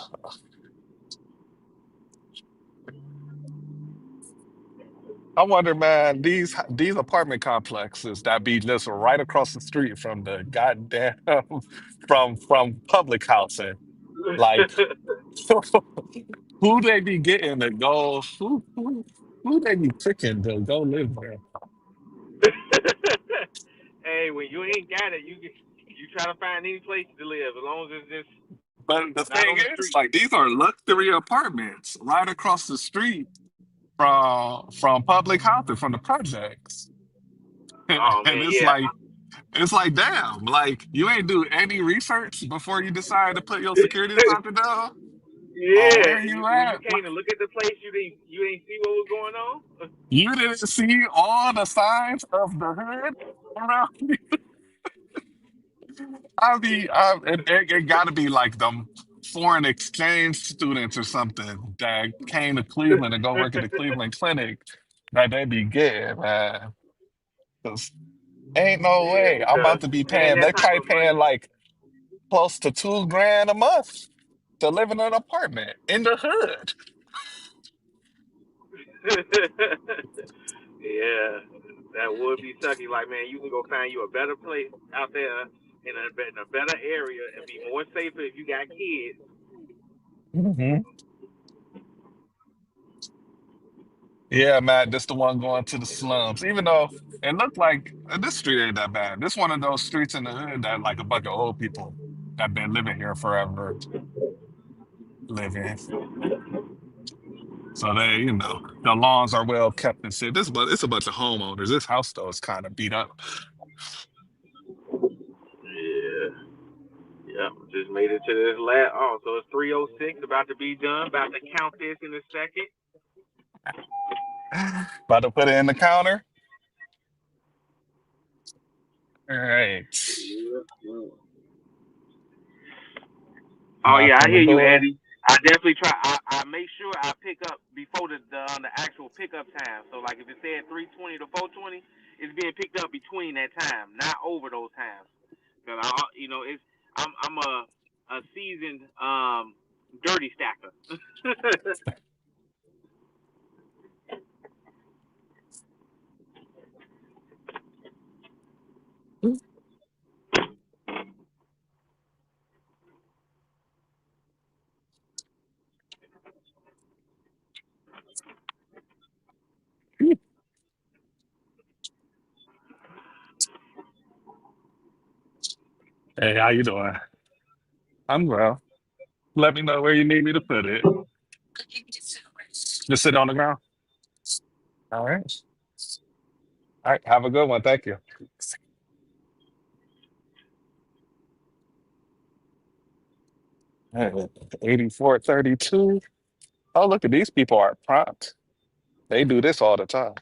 I wonder, man, these apartment complexes that be just right across the street from the goddamn from public housing. Like who they be getting to go? Who they be picking to go live there? Hey, when you ain't got it, you try to find any place to live as long as it's just But the not thing on the is, street. like these are luxury apartments right across the street from public housing from the projects, Oh and man, yeah, it's like damn, like you ain't do any research before you decide to put your security deposit down. Oh, yeah. where You, you when you at? came to look at the place, you didn't see what was going on. You didn't see all the signs of the hood around you. It got to be like them foreign exchange students or something that came to Cleveland to go work at the Cleveland Clinic that they be getting, man. 'Cause ain't no Yeah, way I'm about because to be it ain't paying. that They type probably of paying money. like close to 2 grand a month to live in an apartment in the hood. Yeah, that would be sucky. Like, man, you can go find you a better place out there in a better area and be more safer if you got kids. Hmm. Yeah, Matt, this the one going to the slums. Even though it looked like this street ain't that bad. This one of those streets in the hood that like a bunch of old people that been living here forever live in. So the lawns are well kept and shit. But it's a bunch of homeowners. This house though is kind of beat up. Yeah, yeah. Just made it to this last. Oh, so it's 3:06, about to be done. About to count this in a second. About to put it in the counter. All right. Yeah. Oh Knock yeah, I on the hear you, door. Eddie. I definitely try. I make sure I pick up before the actual pickup time. So like if it said 3:20 to 4:20, it's being picked up between that time, not over those times. Cause it's I'm a seasoned dirty stacker. Hey, how you doing? I'm well. Let me know where you need me to put it. Just sit on the ground. All right. All right. Have a good one. Thank you. Hey, 8432. Oh, look at these people are prompt. They do this all the time.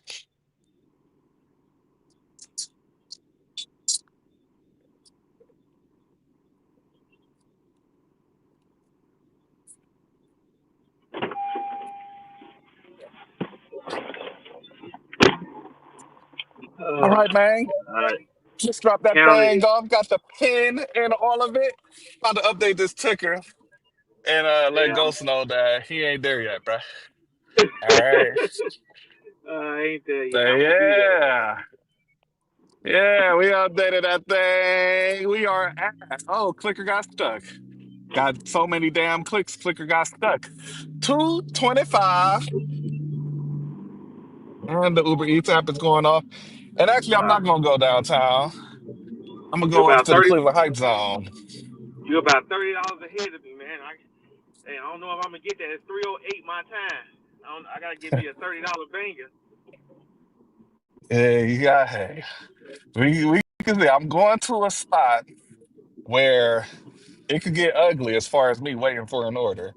All right, man. Alright, Just drop that count thing it. off. Got the pin and all of it. About to update this ticker and let Yeah. Ghost know that he ain't there yet, bro. All right. I ain't there So yet. I'm gonna be there though. yeah. Yeah, we updated that thing. We are at, oh, clicker got stuck. Got so many damn clicks, clicker got stuck. 225, and the Uber Eats app is going off. And actually, I'm not gonna go downtown. I'm gonna You go up about to the 30. Cleveland Heights zone. You about $30 ahead of me, man. Hey, I don't know if I'm gonna get that. It's 3:08 my time. I gotta give me a $30 banger. Yeah, hey, we can see. I'm going to a spot where it could get ugly as far as me waiting for an order.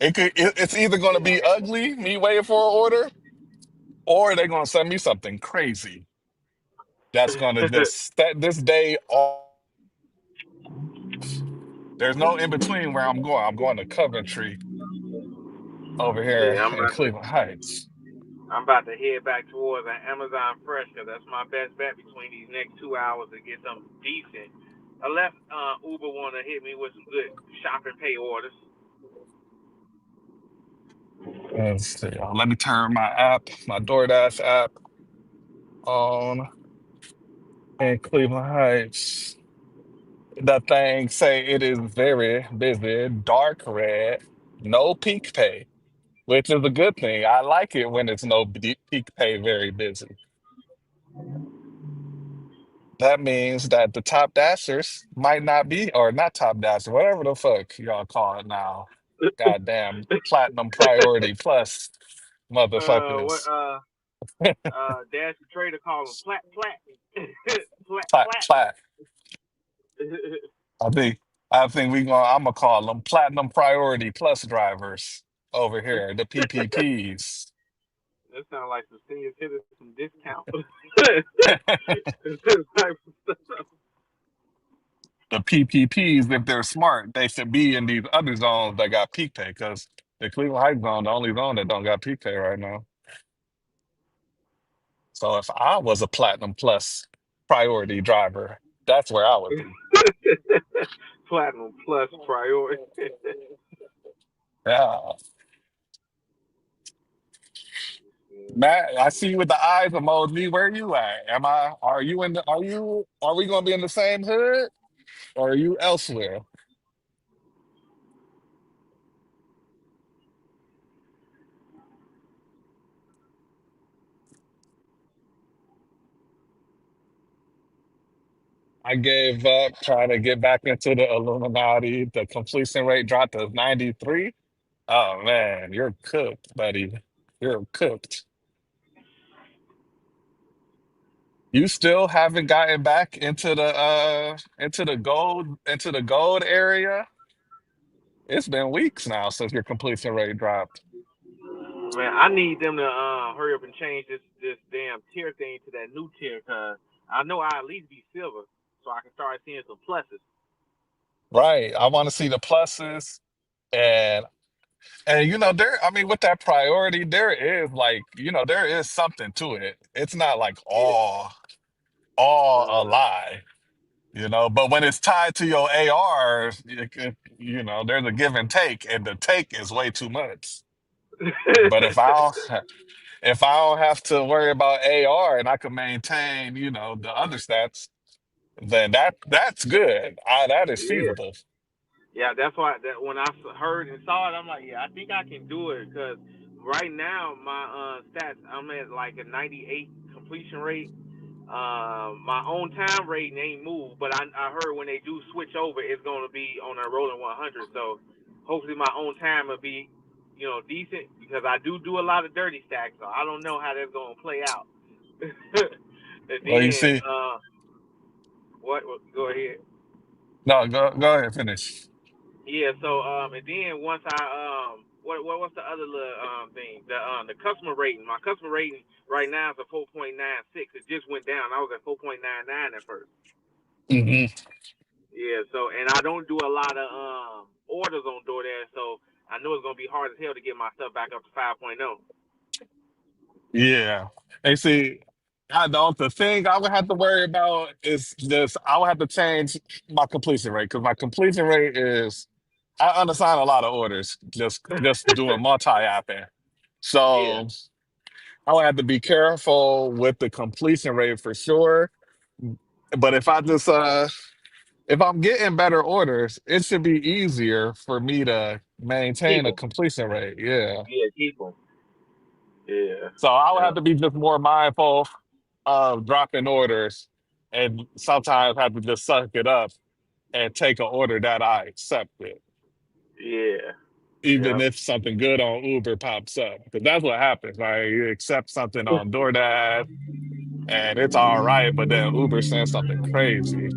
It's either gonna be ugly, me waiting for an order, or they're gonna send me something crazy that's gonna just set this day off. There's no in between where I'm going. I'm going to Coventry over here Yeah, in Cleveland Heights. I'm about to head back towards an Amazon Fresh because that's my best bet between these next 2 hours to get something decent. Unless Uber want to hit me with some good shop and pay orders. Let's see. Let me turn my DoorDash app on in Cleveland Heights. That thing say it is very busy, dark red, no peak pay, which is a good thing. I like it when it's no peak pay, very busy. That means that the top dashers might not be, or not top dasher, whatever the fuck y'all call it now. Goddamn platinum priority plus What motherfuckers. Dash the Trader call them Plat platinum. plat. I think I'm gonna call them platinum priority plus drivers over here, the PPPs. That sounds like some senior citizen discount. The PPPs, if they're smart, they should be in these other zones that got peak pay because the Cleveland Heights zone, the only zone that don't got peak pay right now. So if I was a platinum plus priority driver, that's where I would be. Platinum plus priority. Yeah. Matt, I see you with the eyes emoji. Where you at? Are we gonna be in the same hood or are you elsewhere? I gave up trying to get back into the Illuminati. The completion rate dropped to 93. Oh man, you're cooked, buddy. You're cooked. You still haven't gotten back into the gold area. It's been weeks now since your completion rate dropped. Man, I need them to hurry up and change this damn tier thing to that new tier, cause I know I at least be silver, so I can start seeing some pluses. Right. I want to see the pluses and there I mean with that priority there is there is something to it. It's not like Yeah. all a lie, but when it's tied to your AR, there's a give and take and the take is way too much. But if I don't have to worry about AR and I can maintain, the other stats, then that's good. That is Yeah. feasible. Yeah, that's why that when I heard and saw it, I'm like, yeah, I think I can do it. Cause right now my stats, I'm at like a 98 completion rate. My own time rating ain't moved, but I heard when they do switch over, it's gonna be on a rolling 100. So hopefully my own time will be, decent because I do a lot of dirty stacks. So I don't know how that's gonna play out. And Well, you then see, what? Go ahead. no, go ahead, finish. Yeah, so and then once I what's the other little thing? The customer rating. My customer rating right now is a 4.96. It just went down. I was at 4.99 at first. Hmm. Yeah, so and I don't do a lot of orders on DoorDash, so I know it's gonna be hard as hell to get my stuff back up to 5.0. Yeah. And see, I don't. The thing I would have to worry about is just I would have to change my completion rate because my completion rate is I undersign a lot of orders just doing multi-apping. Yeah. So I would have to be careful with the completion rate for sure. But if I'm getting better orders, it should be easier for me to Keep maintain a them. completion rate. Yeah. Yeah, keep them. Yeah. So I would Yeah. have to be just more mindful of dropping orders and sometimes have to just suck it up and take an order that I accepted, Yeah. even Yep. if something good on Uber pops up. Because that's what happens, right? You accept something on DoorDash and it's all right, but then Uber sends something crazy.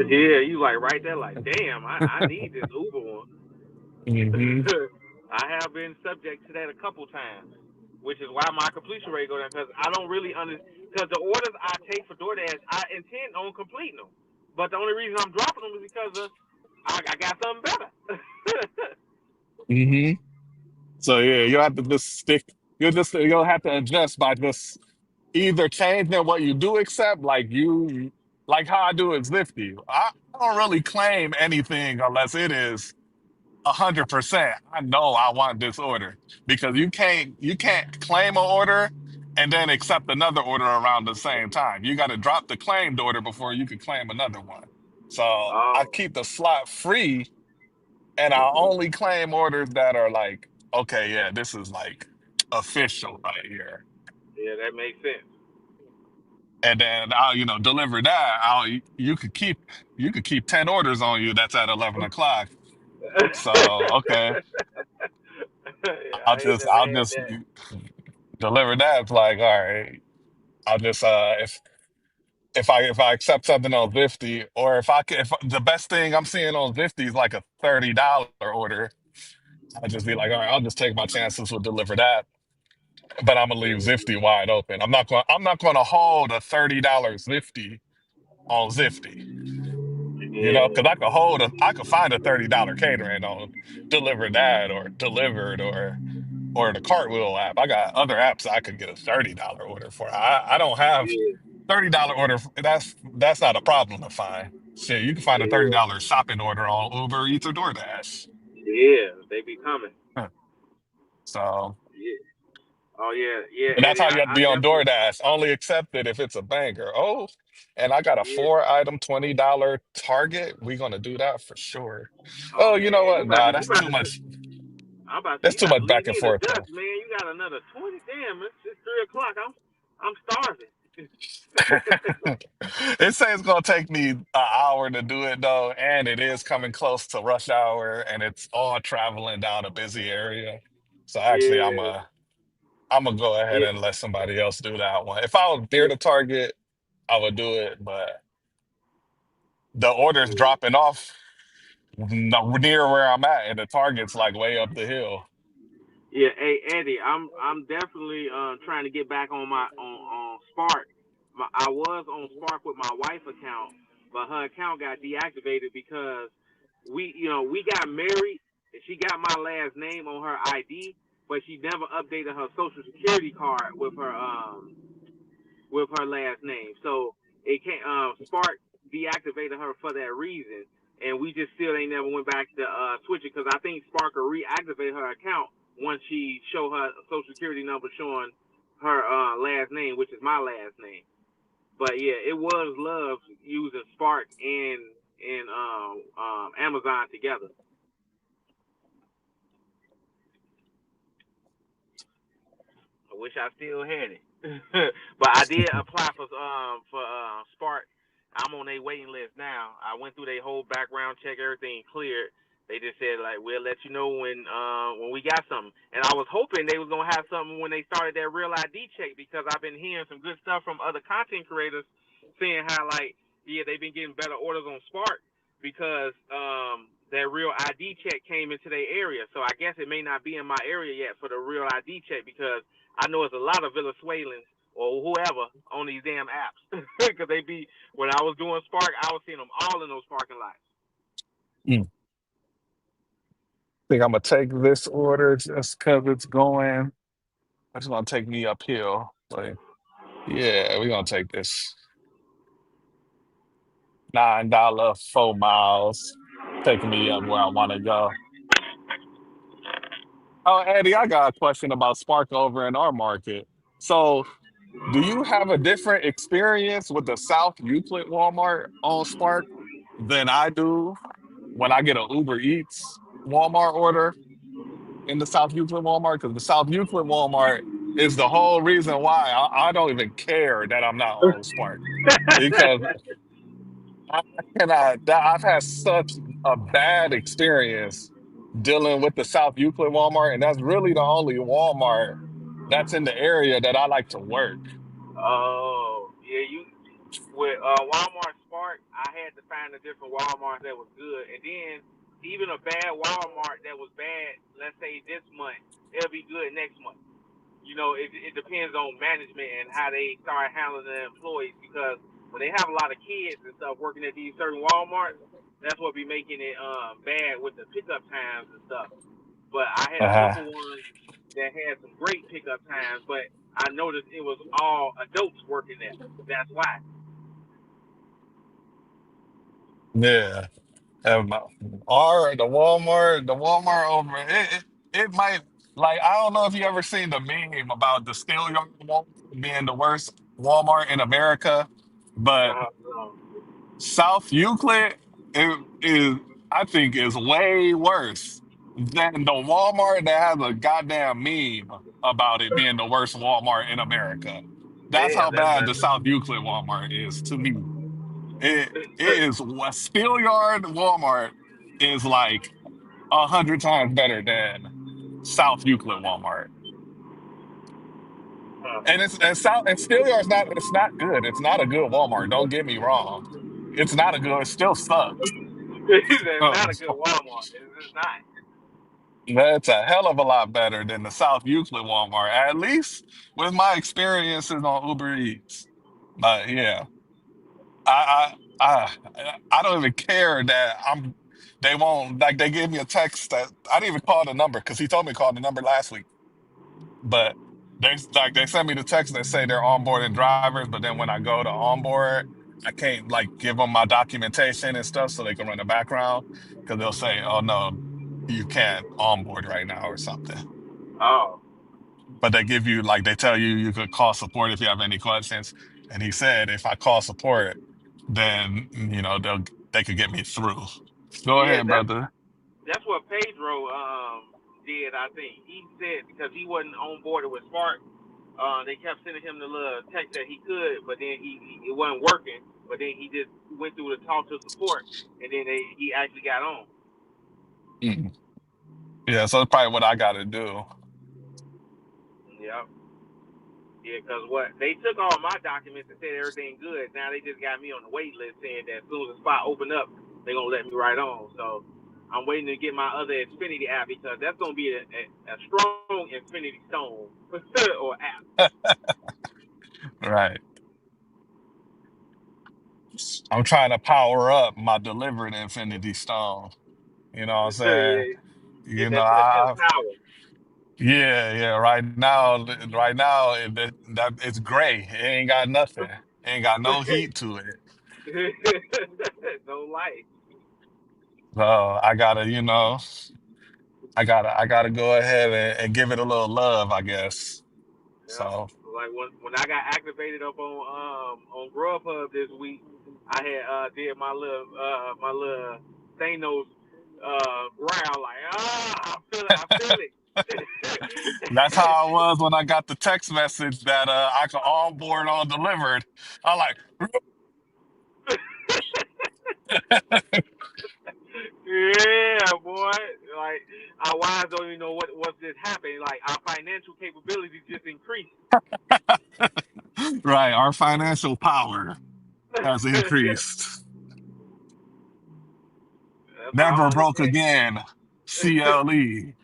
Yeah, you like right there, like, damn, I need this Uber one. Hmm. I have been subject to that a couple times, which is why my completion rate go down because I don't really understand. Because the orders I take for DoorDash, I intend on completing them, but the only reason I'm dropping them is because I got something better. Hmm. So yeah, you have to just stick. You'll have to adjust by just either changing what you do accept, like how I do is Zifty. I don't really claim anything unless it is 100%. I know I want this order because you can't claim an order and then accept another order around the same time. You got to drop the claimed order before you can claim another one. So I Oh, keep the slot free and I only claim orders that are like, okay, yeah, this is like official right here. yeah, that makes sense. And then I'll, deliver that. You could keep 10 orders on you that's at 11 o'clock. So okay. Yeah, I'll I ain't just never I'll had just that. deliver that. It's like, all right, I'll just if I accept something on 50, or if the best thing I'm seeing on 50 is like a $30 order, I'll just be like, all right, I'll just take my chances with deliver that. But I'm gonna leave Zifty wide open. I'm not gonna hold a $30 Zifty on Zifty. Because Yeah, I could find a $30 catering on deliver that or delivered or the Cartwheel app. I got other apps I could get a $30 order for. I don't have yeah, $30 order. That's not a problem to find. Shit, you can find a yeah, $30 shopping order on Uber Eats or DoorDash. yeah. They be coming. Huh. So, Yeah. Oh yeah, yeah, and that's Eddie. how you have to I be on definitely. DoorDash. Only accept it if it's a banger. Oh, and I got a Yeah. 4 item $20 target. We're gonna do that for sure. Oh Oh, you know man, what? Nah, that's you about too to. much. I'm about to say That's you too about to much leave back and me in the forth though. dust, man. You got another 20. Damn, it's 3 o'clock. I'm starving. It says it's gonna take me an hour to do it though, and it is coming close to rush hour, and it's all traveling down a busy area. So actually, I'm Yeah, a I'm gonna go ahead yeah, and let somebody else do that one. If I was near yeah, the target, I would do it, but the order's yeah. dropping off near where I'm at, and the target's like way up the hill. Yeah, hey Eddie, I'm definitely trying to get back on my on Spark. I was on Spark with my wife account, but her account got deactivated because we got married and she got my last name on her ID, but she never updated her social security card with her last name. So it can't Spark deactivated her for that reason, and we just still ain't never went back to switch it because I think Spark will reactivate her account once she show her social security number showing her last name, which is my last name. But yeah, it was love using Spark and Amazon together. I wish I still had it. But I did apply for Spark. I'm on their waiting list now. I went through their whole background check, everything cleared. They just said like we'll let you know when we got something. And I was hoping they was gonna have something when they started that real ID check because I've been hearing some good stuff from other content creators saying how like yeah they've been getting better orders on Spark because that real ID check came into their area. So I guess it may not be in my area yet for the real ID check because I know it's a lot of Venezuelans or whoever on these damn apps because they be when I was doing Spark, I was seeing them all in those parking lots. Mm. Think I'm gonna take this order just because it's going. It's gonna take me uphill. Like, yeah, we're gonna take this $9 4 miles, taking me up where I want to go. Oh, Eddie, I got a question about Spark over in our market. So, do you have a different experience with the South Euclid Walmart on Spark? than I do when I get an Uber Eats Walmart order in the South Euclid Walmart, because the South Euclid Walmart is the whole reason why I don't even care that I'm not on Spark, because I I've had such a bad experience dealing with the South Euclid Walmart, and that's really the only Walmart that's in the area that I like to work. Oh, yeah, you with Walmart Spark, I had to find a different Walmart that was good, and then even a bad Walmart that was bad, let's say this month, it'll be good next month. You know, it depends on management and how they start handling their employees, because when they have a lot of kids and stuff working at these certain Walmarts, that's what be making it bad with the pickup times and stuff. But I had a Uh-huh. couple ones that had some great pickup times, but I noticed it was all adults working there. That's why. Yeah. Um, the Walmart over it might, like, I don't know if you ever seen the meme about the Steel Yard Walmart being the worst Walmart in America, but Uh, South Euclid is I think is way worse than the Walmart that has a goddamn meme about it being the worst Walmart in America. That's how damn, bad the South Euclid Walmart is to me. It is what Steel Yard Walmart is like 100 times better than South Euclid Walmart. And Steel Yard's not good. It's not a good Walmart. Don't get me wrong. It's not a good. It still sucks. it's not a good Walmart. It's not. That's a hell of a lot better than the South Euclid Walmart, at least with my experiences on Uber Eats. But yeah, I don't even care that they won't, like, they gave me a text that I didn't even call the number because he told me to call the number last week. But they sent me the text that say they're onboarding drivers, but then when I go to onboard, I can't like give them my documentation and stuff so they can run the background, because they'll say, "Oh no, you can't onboard right now" or something. Oh, But they give you, like, they tell you you could call support if you have any questions. And he said if I call support, then they could get me through. Go yeah, ahead, brother. that's what Pedro did. I think he said because he wasn't on board with Spark, they kept sending him the little text that he could, but then it wasn't working. But then he just went through to talk to support, and then he actually got on. Mhm. Yeah, so that's probably what I got to do. Yeah. Yeah, because what they took all my documents and said everything good. Now they just got me on the wait list saying that as soon as the spot open up, they're gonna let me right on. So I'm waiting to get my other Xfinity app because that's gonna be a strong Infinity Stone or app. Right. I'm trying to power up my delivered Infinity Stone. You know what I'm saying? Yeah, get You know, that I power. yeah, yeah. Right now, that it's gray. It ain't got nothing. Ain't got no heat to it. No light. So I gotta go ahead and give it a little love, I guess. Yeah. So Like when I got activated up on Grubhub this week, I had did my little Thanos growl like I feel it. that's how I was when I got the text message that I could onboard on delivered. I'm like, Yeah, boy. Like our wives don't even know what's just happening. Like our financial capabilities just increased. right, our financial power has increased. That's why I Never don't broke understand. again. CLE.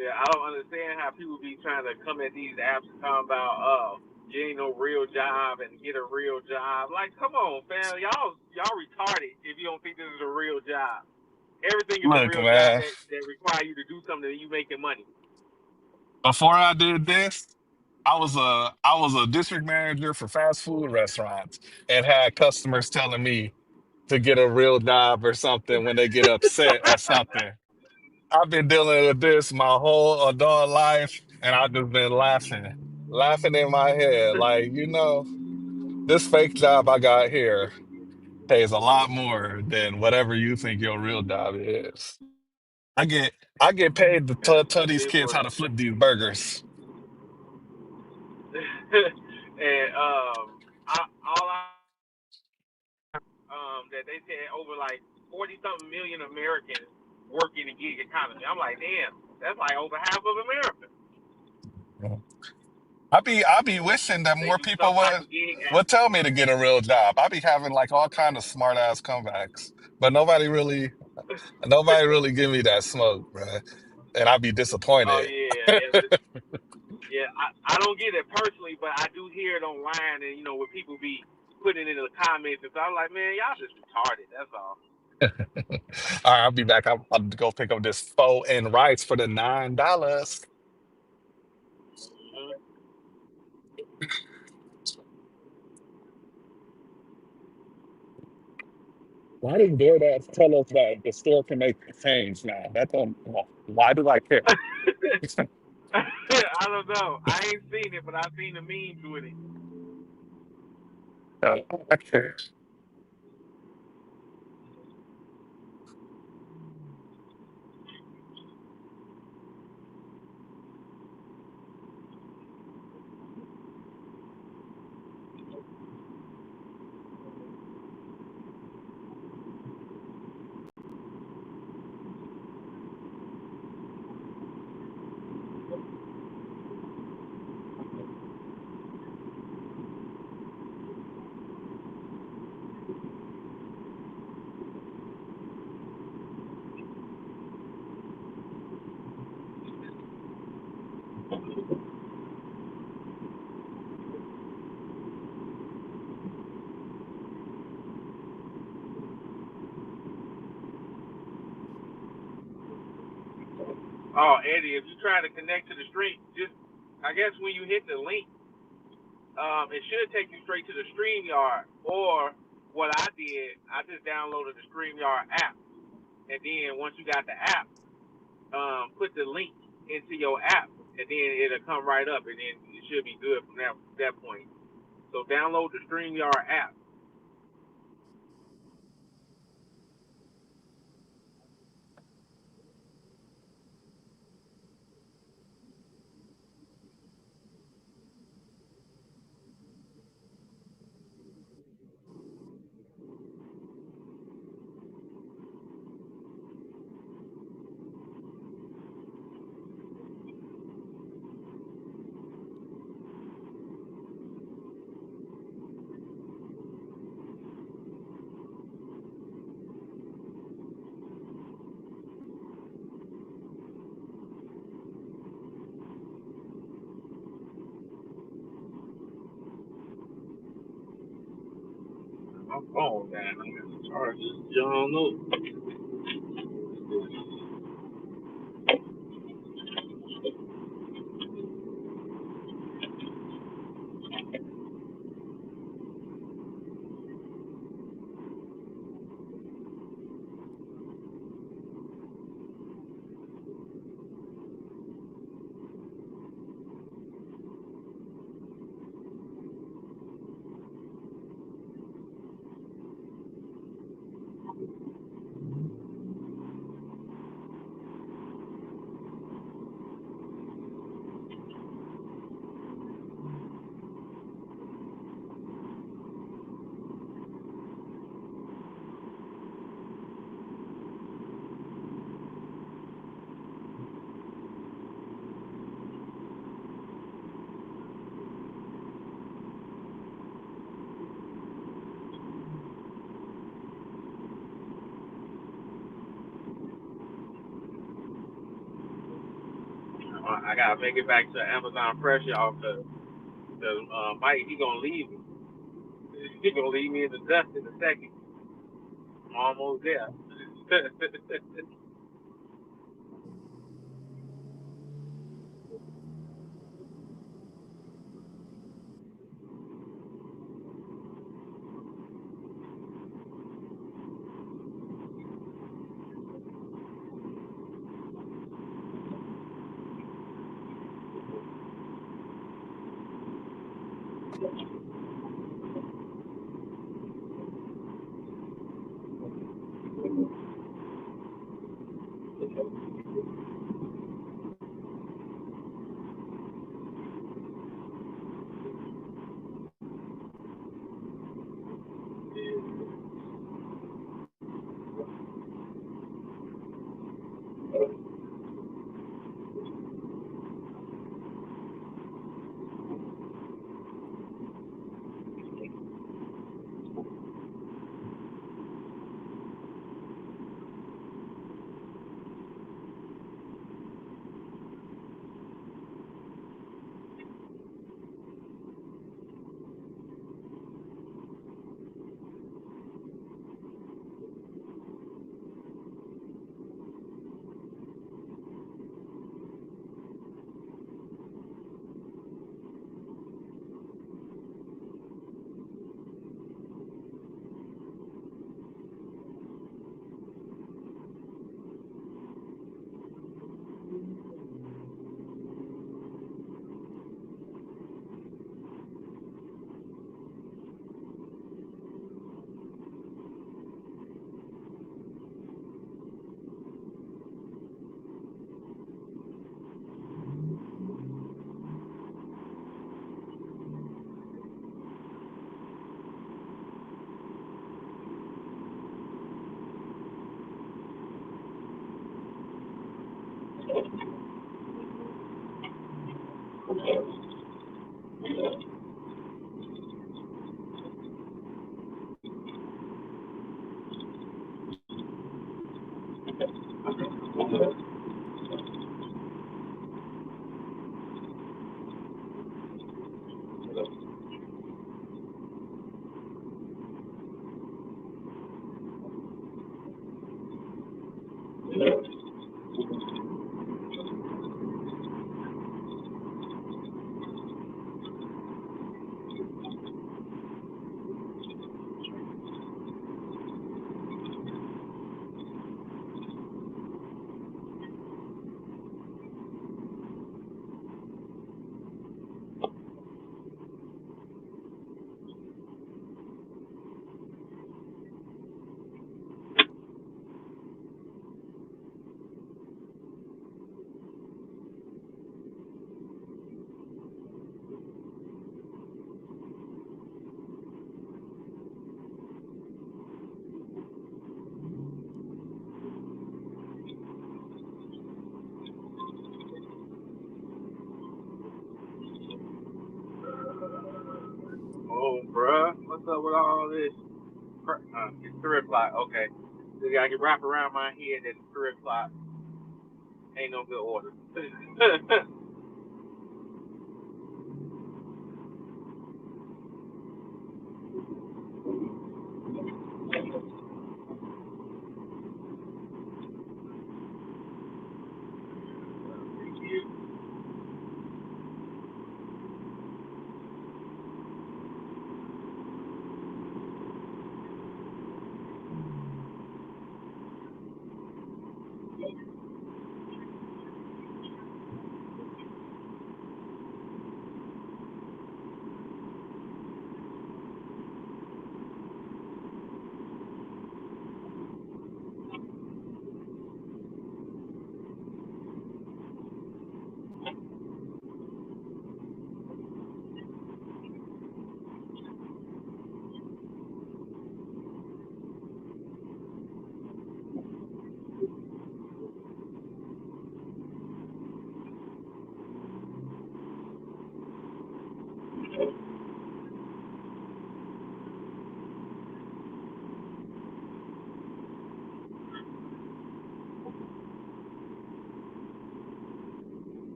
Yeah, I don't understand how people be trying to come at these apps and talk about, you ain't no real job and get a real job. Like, come on, fam, y'all retarded if you don't think this is a real job. Everything is a Look, real job man, that require you to do something that you making money. before I did this, I was a district manager for fast food restaurants and had customers telling me to get a real job or something when they get upset or something. I've been dealing with this my whole adult life, and I've just been laughing in my head, like, this fake job I got here. pays a lot more than whatever you think your real job is. I get I get paid to tell It these is kids what how it to is. flip these burgers. And all I that they said over like 40 something million Americans work in the gig economy. I'm like, damn, that's like over half of America. I be wishing that They more do people some type would of gig. would tell me to get a real job. I be having like all kind of smart ass comebacks, but nobody really give me that smoke, bruh. And I be Oh disappointed. yeah, yeah. I don't get it personally, but I do hear it online, and where people be putting it in the comments, and so I'm like, man, y'all just retarded. That's all. All right, I'll be back. I'll go pick up this pho and rice for the $9. Mhm. Why did DoorDash tell us that the store can make a change now? That don't. Why do I care? I don't know. I ain't seen it, but I've seen the memes with it. I care. Oh, Eddie, if you try to connect to the stream, just I guess when you hit the link, it should take you straight to the StreamYard. Or what I did, I just downloaded the StreamYard app, and then once you got the app, put the link into your app, and then it'll come right up, and then it should be good from that point. So download the StreamYard app. My phone down. I got to charge this. You don't know. I gotta make it back to Amazon Fresh, y'all, cause Mike, he gonna leave me. He gonna leave me in the dust in a second. I'm almost there. Oh, bruh, what's up with all this? It's 3 o'clock. Okay, so I can wrap around my head that it's 3 o'clock. Ain't no good order.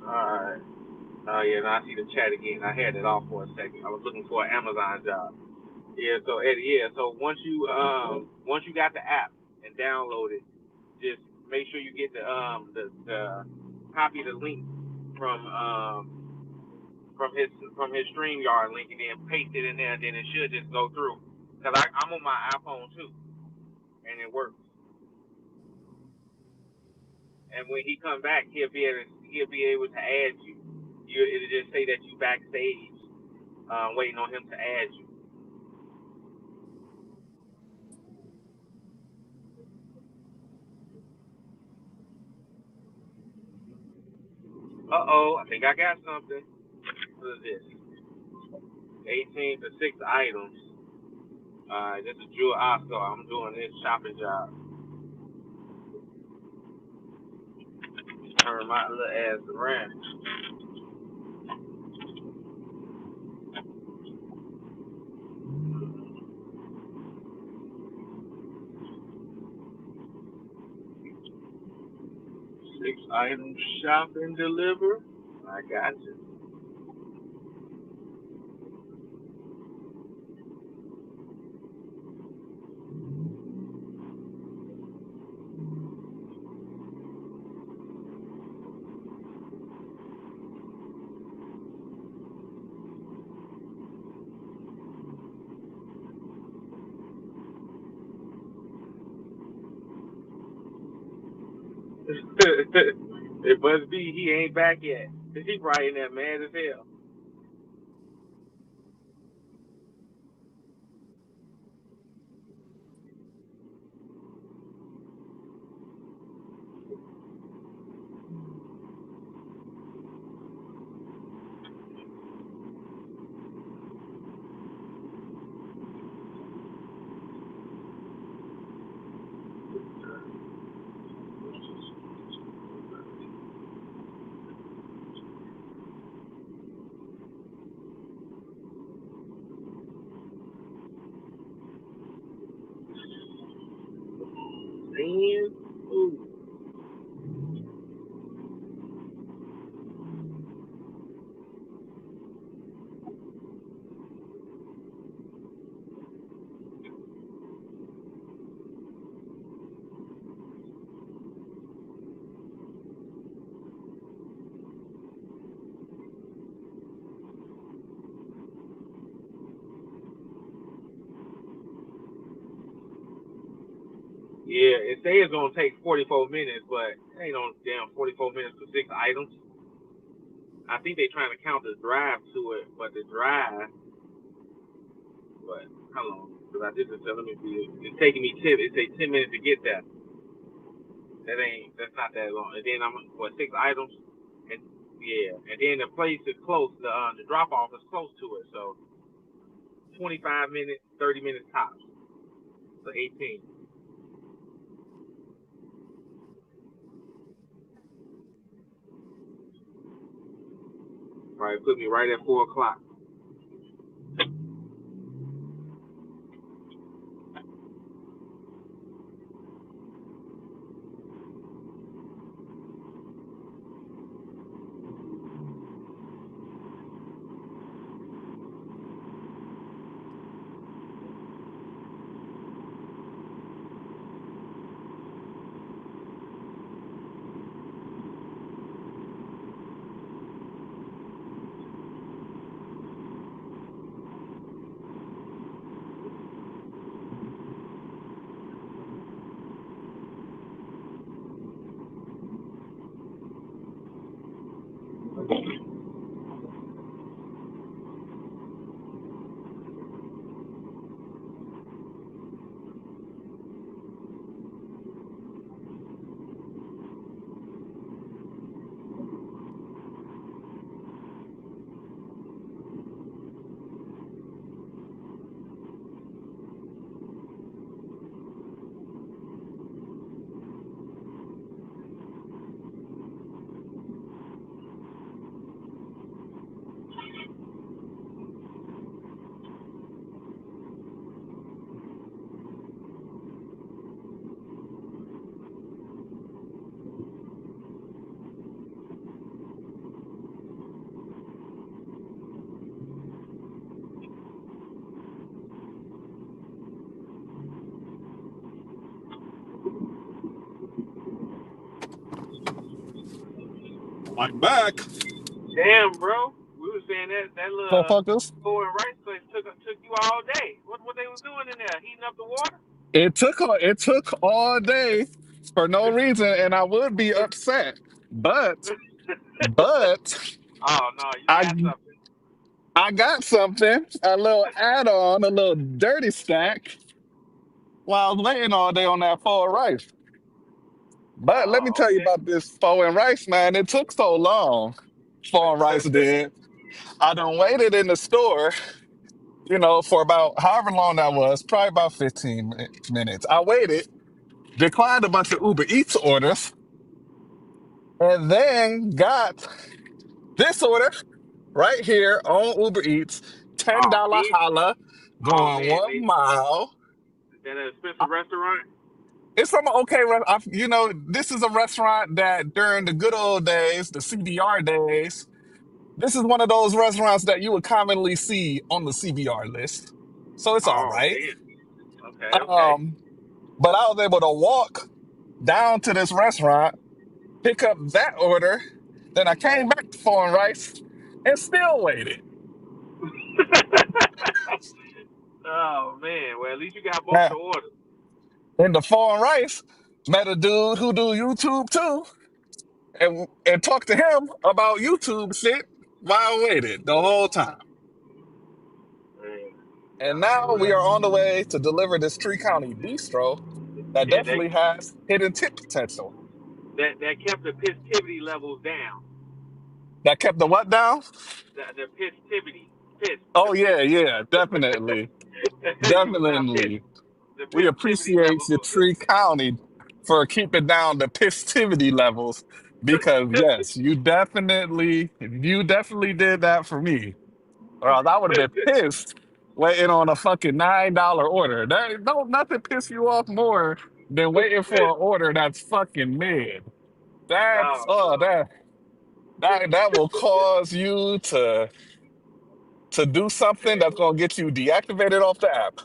Alright. Oh yeah, now I see the chat again. I had it off for a second. I was looking for an Amazon job. Yeah, so Eddie, yeah, so once you got the app and download it, just make sure you get the copy the link from from his StreamYard link and then paste it in there, and then it should just go through. Cause I'm on my iPhone too, and it works. And when he come back, he'll be able to add you. It'll just say that you backstage, waiting on him to add you. I think I got something. What is this? 18 for 6 items. This is Jewel Oscar. I'm doing this shopping job. Turn my little ass around. Six items, shop and deliver. I got you. It must be he ain't back yet. He probably in there mad as hell. Man, ooh. Yeah, it says it's gonna take 44 minutes, but it ain't no damn 44 minutes for 6 items. I think they trying to count the drive to it, but how long? Because I did this, let me see. It's taking me 10. It takes 10 minutes to get there. That's not that long. And then I'm for 6 items, and yeah, and then the place is close. The drop off is close to it, so 25 minutes, 30 minutes tops. So 18. Probably put me right at 4 o'clock. I'm back. Damn, bro. We were saying that little Motherfuckers. four and rice place took you all day. What they was doing in there? Heating up the water? It took all day for no reason, and I would be upset. But Oh no, you I got something. I got something, a little add-on, a little dirty stack while I was waiting all day on that pho and rice. But let me Oh, tell you okay. about this pho and rice, man. It took so long. Pho and rice did. I done waited in the store, for about however long that was, probably about 15 minutes. I waited, declined a bunch of Uber Eats orders, and then got this order right here on Uber Eats, Oh, $10 did you? holla, Oh going man, 1 mile. that an expensive restaurant? It's from an okay restaurant. This is a restaurant that during the good old days, the CBR days, this is one of those restaurants that you would commonly see on the CBR list. So it's all Oh right. damn. Okay, okay. Um, but I was able to walk down to this restaurant, pick up that order. Then I came back to Foreign Rice and still waited. Oh man, well at least you got both Now, your orders. in the Foreign Rice, met a dude who do YouTube too, and talked to him about YouTube shit while I waited the whole time. Man. And Oh now we well. are on the way to deliver this Tree County bistro that Yeah, definitely has hidden tip potential. that kept the positivity levels down. That kept the what down? The positivity, piss, the Oh piss. yeah, yeah, definitely, You was not pissed. definitely. The We positivity appreciate levels the was good. Tree County for keeping down the pistivity levels because yes, you definitely did that for me. Or else I would have been pissed waiting on a fucking $9 order. Don't nothing piss you off more than waiting for an order that's fucking mid. That's Oh oh no. that will cause you to do something that's gonna get you deactivated off the app.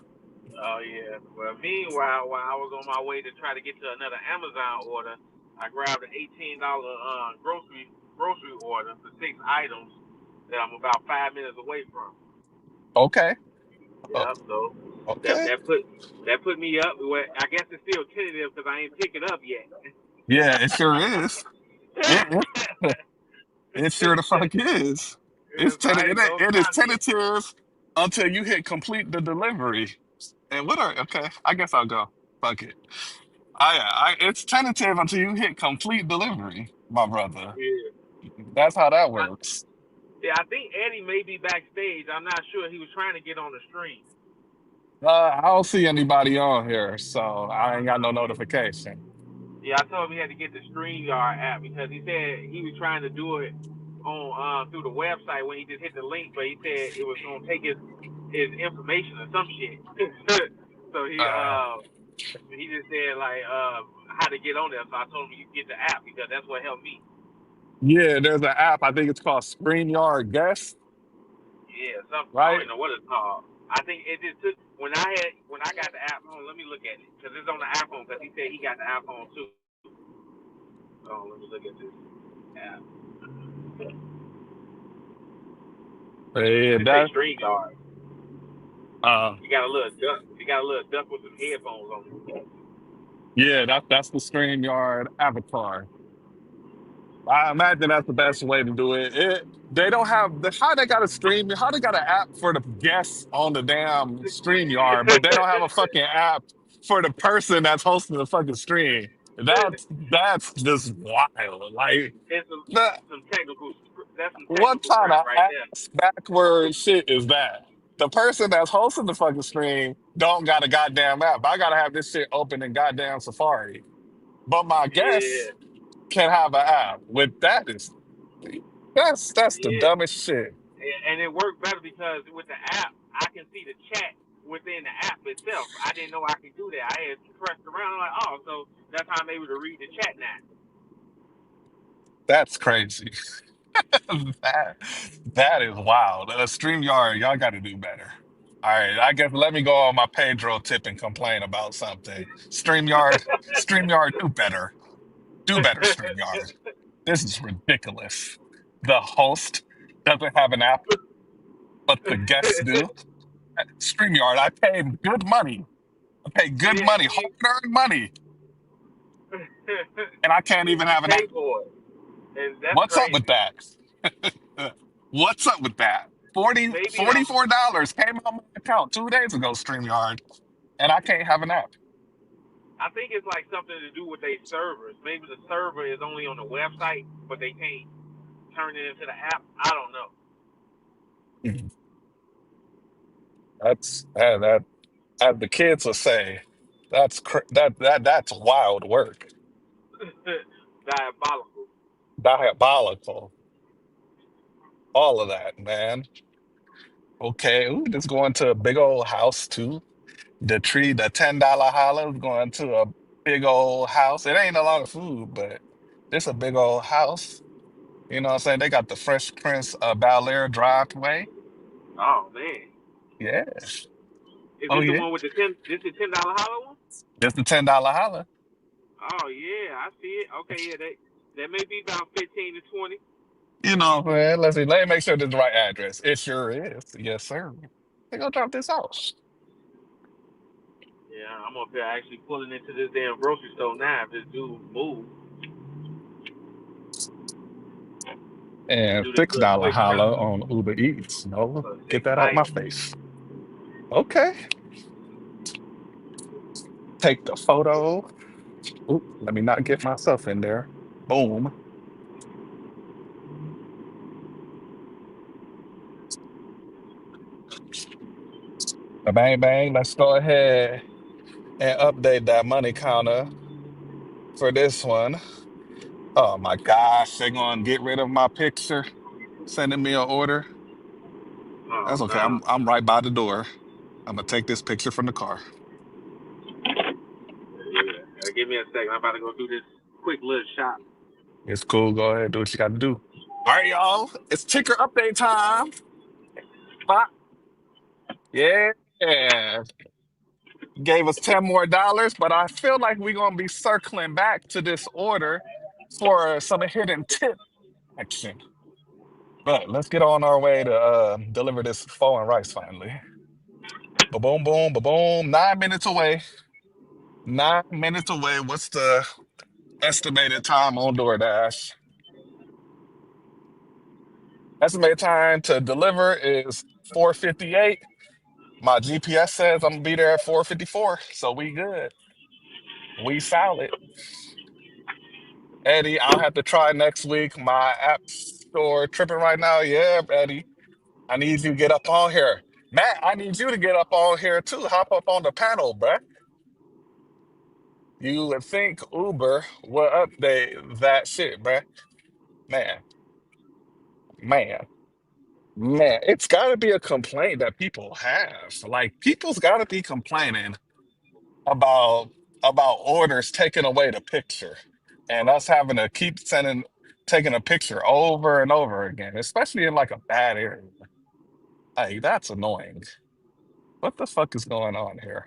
Oh yeah. Well, meanwhile, while I was on my way to try to get to another Amazon order, I grabbed an $18 grocery order for 6 items that I'm about 5 minutes away from. Okay. Oh, Yeah. So that okay. that put that put me up. Well, I guess it's still tentative because I ain't pick it up yet. Yeah, it sure is. It, it sure the fuck is. Yeah, so I didn't know if It is time yet. tentative until you hit complete the delivery. And okay, I guess I'll go. Fuck it. It's tentative until you hit complete delivery, my brother. Yeah. That's how that I, works. yeah, I think Eddie may be backstage. I'm not sure. He was trying to get on the stream. I don't see anybody on here, so I ain't got no notification. Yeah, I told him he had to get the StreamYard app because he said he was trying to do it on through the website when he just hit the link, but he said it was gonna take his information or some shit. So Uh, he just said like how to get on there. So I told him you get the app because that's what helped me. yeah, there's an app. I think it's called StreamYard Guest, Yeah, something I don't right? even know what it's called. I think it just took when I got the app home. Let me look at it because it's on the iPhone because he said he got the iPhone too. So let me look at this app. Yeah, It say that. StreamYard. Uh, You got a little duck. You got a little duck with some headphones on it. yeah, that's the StreamYard avatar. I imagine that's the best way to do it. They don't have how they got a stream, how they got an app for the guests on the damn StreamYard, but they don't have a fucking app for the person that's hosting the fucking stream. That's just wild. Like It's that, some technical. That's some what technical kind crap of right there. ass backward shit is that? The person that's hosting the fucking stream don't got a goddamn app. I gotta have this shit open in goddamn Safari. But my guests Yeah, can have an app. With that is that's the yeah, dumbest shit. and it worked better because with the app, I can see the chat within the app itself. I didn't know I could do that. I had pressed around. I'm like, oh, so that's how I'm able to read the chat now. That's crazy. that that is wild. StreamYard, y'all got to do better. All right, I guess let me go on my Pedro tip and complain about something. StreamYard, do better. Do better, StreamYard. This is ridiculous. The host doesn't have an app, but the guests do. StreamYard, I paid good money. I paid good Yeah, money, hard-earned money, and I can't even you have an pay app. for it, and that's What's up with crazy. that? What's up with that? 40 Maybe $44 came on my account 2 days ago, StreamYard, and I can't have an app. I think it's like something to do with their servers. Maybe the server is only on the website, but they can't turn it into the app. I don't know. Mhm. That as the kids will say, that's wild work, Diabolical. diabolical, all of that, man. Okay, ooh, just going to a big old house too. The $10 holla is going to a big old house. It ain't a lot of food, but it's a big old house. You know what I'm saying? They got the Fresh Prince Bel Air driveway. Oh man, Yeah. is Oh this the yeah. one with the ten? This the $10 hollow one? Just the $10 holla. Oh yeah, I see it. Okay, yeah, that may be about 15 to 20. You know what I'm saying? Let's see. Let me make sure this is the right address. It sure is. Yes, sir. They gonna drop this off. Yeah, I'm up there actually pulling into this damn grocery store now. If this dude move, And do this little $6 quick holla run, on Uber Eats. No, get take that out my item. face. Okay. Take the photo. Oop, let me not get myself in there. Boom. Bang bang. Let's go ahead and update that money counter for this one. Oh my gosh, they're gonna get rid of my picture, sending me an order. Oh That's okay. no. I'm right by the door. I'm gonna take this picture from the car. Yeah, give me a second. I'm about to go do this quick little shop. It's cool. Go ahead, do what you gotta do. All right, y'all. It's ticker update time. Bop. Yeah. Gave us 10 more dollars, but I feel like we're gonna be circling back to this order for some hidden tip action. But let's get on our way to deliver this pho and rice finally. Ba boom, boom, ba boom. 9 minutes away. 9 minutes away. What's the estimated time on DoorDash? Estimated time to deliver is 4:58. My GPS says I'm gonna be there at 4:54. So we good. We solid. Eddie, I'll have to try next week. My app store tripping right now. Yeah, Eddie. I need you to get up on here. Matt, I need you to get up on here too. Hop up on the panel, bruh. You would think Uber would update that shit, bruh. Man, man, man. It's got to be a complaint that people have. Like, people's got to be complaining about orders taking away the picture and us having to keep taking a picture over and over again, especially in like a bad area. Like, that's annoying. What the fuck is going on here?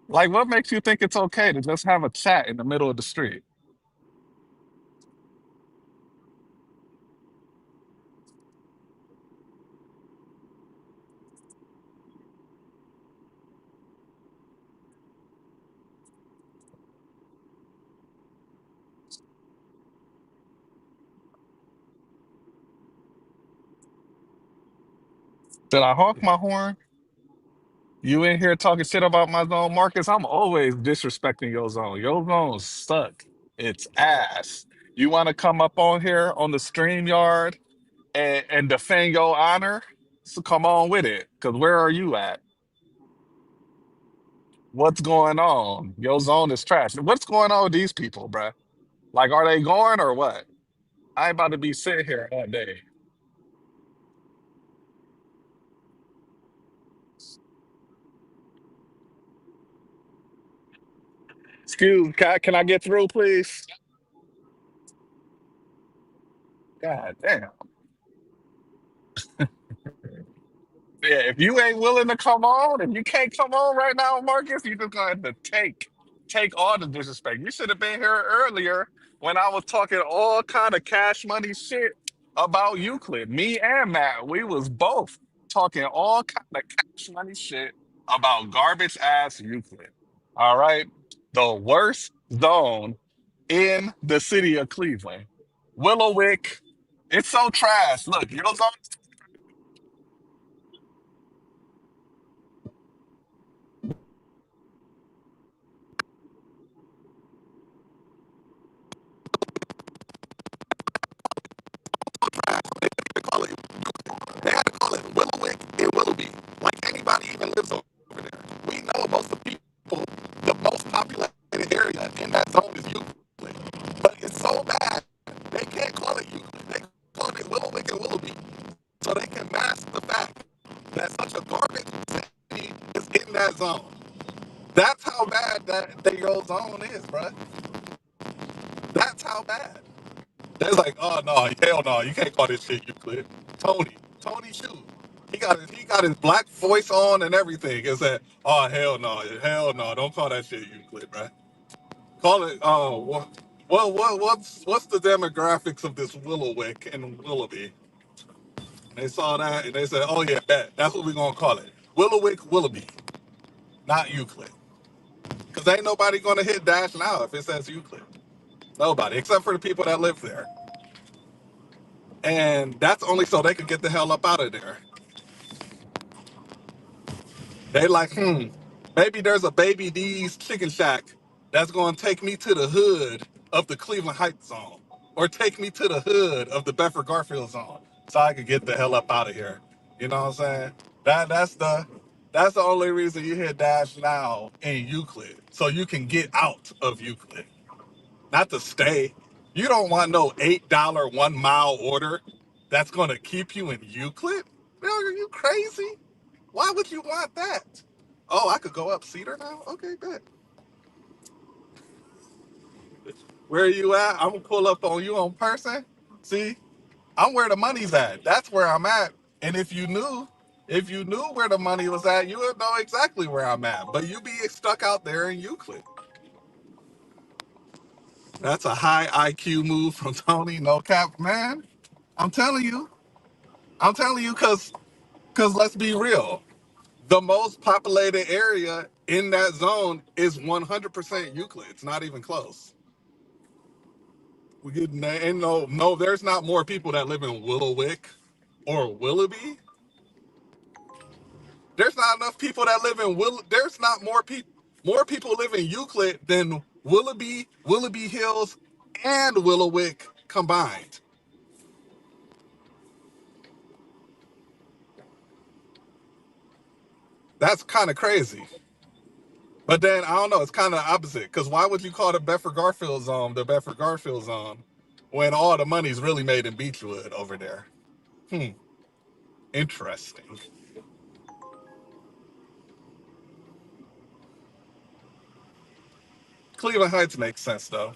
Like, what makes you think it's okay to just have a chat in the middle of the street? Did I honk my horn? You in here talking shit about my zone, Marcus? I'm always disrespecting your zone. Your zone suck. It's ass. You want to come up on here on the stream yard and defend your honor? So come on with it. Cause where are you at? What's going on? Your zone is trash. What's going on with these people, bruh? Like, are they going or what? I ain't about to be sitting here all day. Excuse me, can I get through, please? God damn. Yeah, if you ain't willing to come on, if you can't come on right now, Marcus, you just gonna have to take. take all the disrespect. You should have been here earlier when I was talking all kind of cash money shit about Euclid. Me and Matt, we was both talking all kind of cash money shit about garbage ass Euclid. All right, the worst zone in the city of Cleveland, Willowwick. It's so trash. Look, your zone call it, they had to call it Willowwick and Willoughby. Like anybody even lives over there. We know most of the people, the most populated area in that zone is Euclid. But it's so bad, they can't call it Euclid. They call it Willowwick and Willoughby. So they can mask the fact that such a garbage city is in that zone. That's how bad that your zone is, bruh. That's how bad. They're like, oh no, hell no, you can't call this shit Euclid. Tony shoot. He got his black voice on and everything. It said, oh hell no, don't call that shit Euclid, bro. Call it what's the demographics of this Willowwick and Willoughby? And they saw that and they said, oh yeah, that's what we're gonna call it. Willowwick Willoughby, not Euclid. Cause ain't nobody gonna hit dash now if it says Euclid. Nobody, except for the people that live there. And that's only so they could get the hell up out of there. They like, maybe there's a Baby D's chicken shack that's going to take me to the hood of the Cleveland Heights zone or take me to the hood of the Bedford Garfield zone so I could get the hell up out of here. You know what I'm saying? That's the only reason you hit dash now in Euclid, so you can get out of Euclid, not to stay. You don't want no $8 1 mile order that's going to keep you in Euclid. Are you crazy? Why would you want that? Oh, I could go up Cedar now? Okay, bet. Where are you at? I'm gonna pull up on you on person. See, I'm where the money's at. That's where I'm at. And if you knew where the money was at, you would know exactly where I'm at. But you be stuck out there in Euclid. That's a high IQ move from Tony. No cap, man. I'm telling you. I'm telling you, cause let's be real. The most populated area in that zone is 100% Euclid. It's not even close. We get ain't no. There's not more people that live in Willowwick or Willoughby. There's not enough people that live in Will. There's not more people. More people live in Euclid than Willoughby Hills, and Willowwick combined. That's kind of crazy. But then I don't know. It's kind of opposite. Because why would you call the Bedford Garfield zone when all the money's really made in Beechwood over there? Hmm. Interesting. Cleveland Heights makes sense though.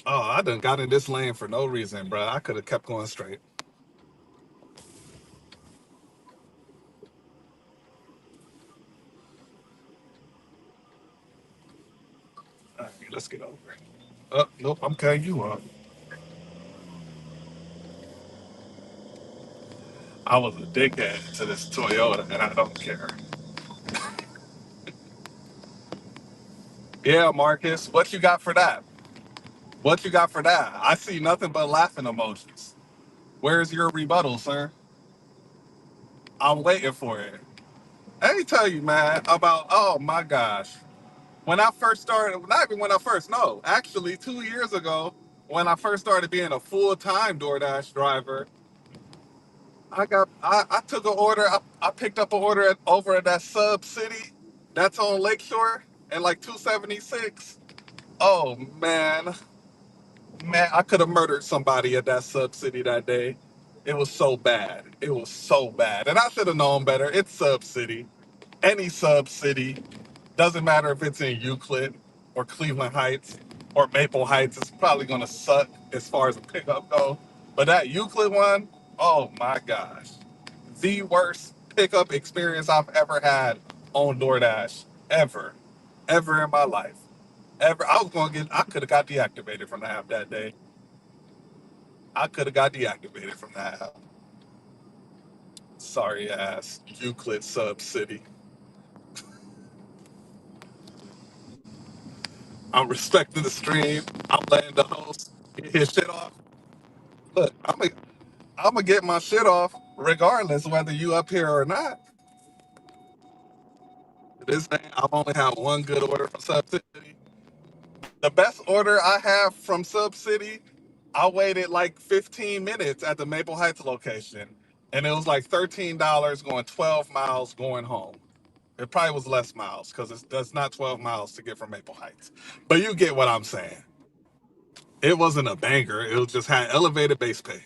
Oh, I done got in this lane for no reason, bro. I could have kept going straight. All right, let's get over it. Oh, nope, I'm cutting you off. I was a dickhead to this Toyota, and I don't care. Yeah, Marcus, what you got for that? What you got for that? I see nothing but laughing emojis. Where's your rebuttal, sir? I'm waiting for it. Let me tell you, man, about, oh my gosh. When I first started, not even when I first, no, actually 2 years ago, when I first started being a full-time DoorDash driver, I took an order. I picked up an order over at that Sub City that's on Lakeshore and like 276. Oh man, I could have murdered somebody at that Sub City that day. It was so bad. It was so bad. And I should have known better. It's Sub City. Any Sub City. Doesn't matter if it's in Euclid or Cleveland Heights or Maple Heights. It's probably going to suck as far as the pickup go. But that Euclid one, oh my gosh. The worst. pickup experience I've ever had on DoorDash. Ever in my life. Ever. I could have got deactivated from the app that day. I could have got deactivated from that app. Sorry ass Euclid sub city. I'm respecting the stream. I'm letting the host get his shit off. Look, I'm gonna get my shit off regardless whether you up here or not. This thing, I've only had one good order from Sub City. The best order I have from Sub City, I waited like 15 minutes at the Maple Heights location, and it was like $13 going 12 miles going home. It probably was less miles because that's not 12 miles to get from Maple Heights. But you get what I'm saying. It wasn't a banger. It was just had elevated base pay.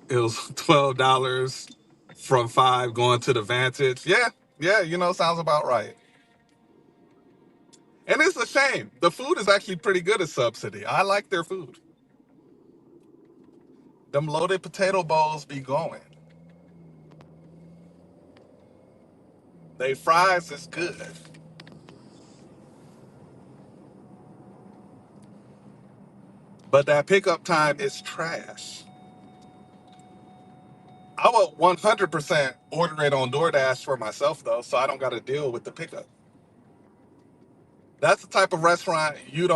It was $12 from 5 going to the Vantage. Yeah, yeah, sounds about right. And it's a shame. The food is actually pretty good at Subsidy. I like their food. Them loaded potato bowls be going. They fries is good. But that pickup time is trash. I would 100% order it on DoorDash for myself though, so I don't got to deal with the pickup. That's the type of restaurant you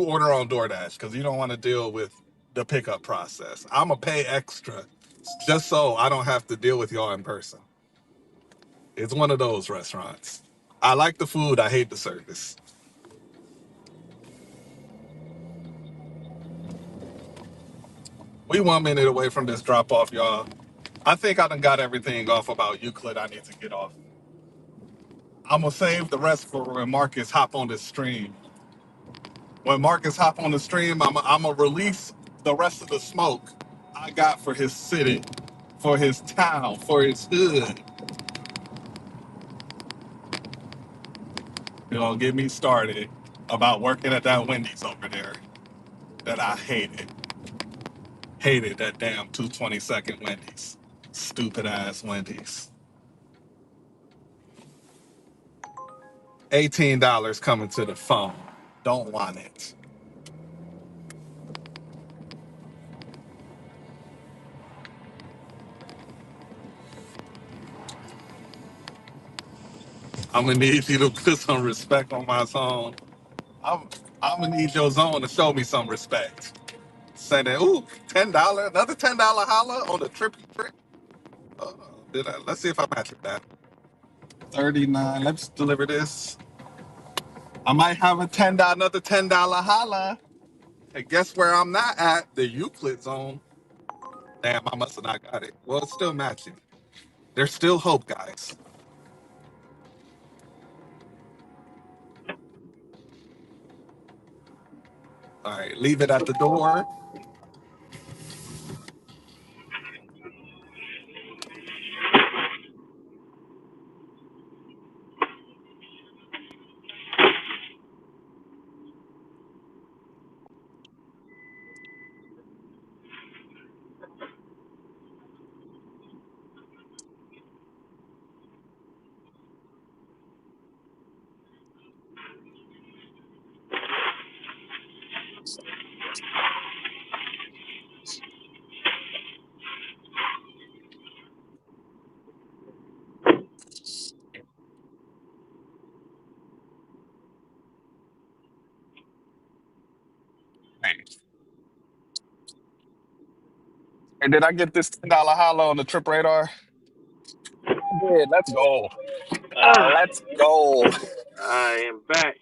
order on DoorDash because you don't want to deal with the pickup process. I'm gonna pay extra just so I don't have to deal with y'all in person. It's one of those restaurants. I like the food. I hate the service. We 1 minute away from this drop off, y'all. I think I done got everything off about Euclid I need to get off. I'm gonna save the rest for when Marcus hop on this stream. When Marcus hop on the stream, I'm gonna release the rest of the smoke I got for his city, for his town, for his hood. You know, get me started about working at that Wendy's over there that I hated. Hated that damn 222nd Wendy's. Stupid ass Wendy's. $18 coming to the phone. Don't want it. I'm gonna need you to put some respect on my zone. I'm, I'm gonna need your zone to show me some respect. Saying that, ooh, $10, another $10 holla on the trippy trip. Uh, let's see if I match with that. 39. Let's deliver this. I might have another $10 holla. And guess where I'm not at? The Euclid zone. Damn, I must have not got it. Well, it's still matching. There's still hope, guys. All right, leave it at the door. Hey, did I get this $10 holla on the trip radar? I did. Let's go. Ah, Let's go. I am back.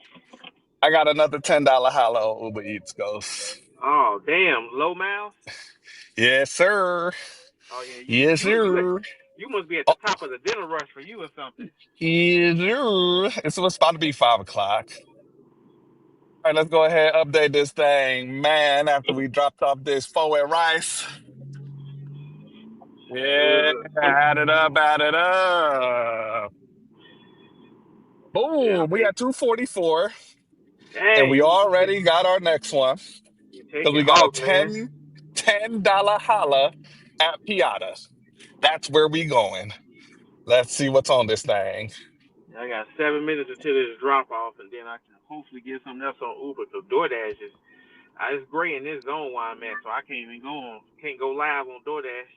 I got another $10 holla on Uber Eats, Ghost. Oh damn, low miles. Yes, sir. Oh yeah, you Yes, you you sir. you must be at the Oh, top of the dinner rush for you or something. yes, sir. It's about to be 5 o'clock. All right, let's go ahead and update this thing, man. After we dropped off this forward rice. Yeah, Ugh. add it up, add it up. Yeah, I Boom, we think. got 244, and Dang, we you already got our next one you because take it we got a hog, 10, man. $10 holla at Piata. That's where we going. Let's see what's on this thing. I got 7 minutes until this drop off, and then I can hopefully get something else on Uber. Cause DoorDash is it's gray in this zone where I'm at, so I can't go live on DoorDash.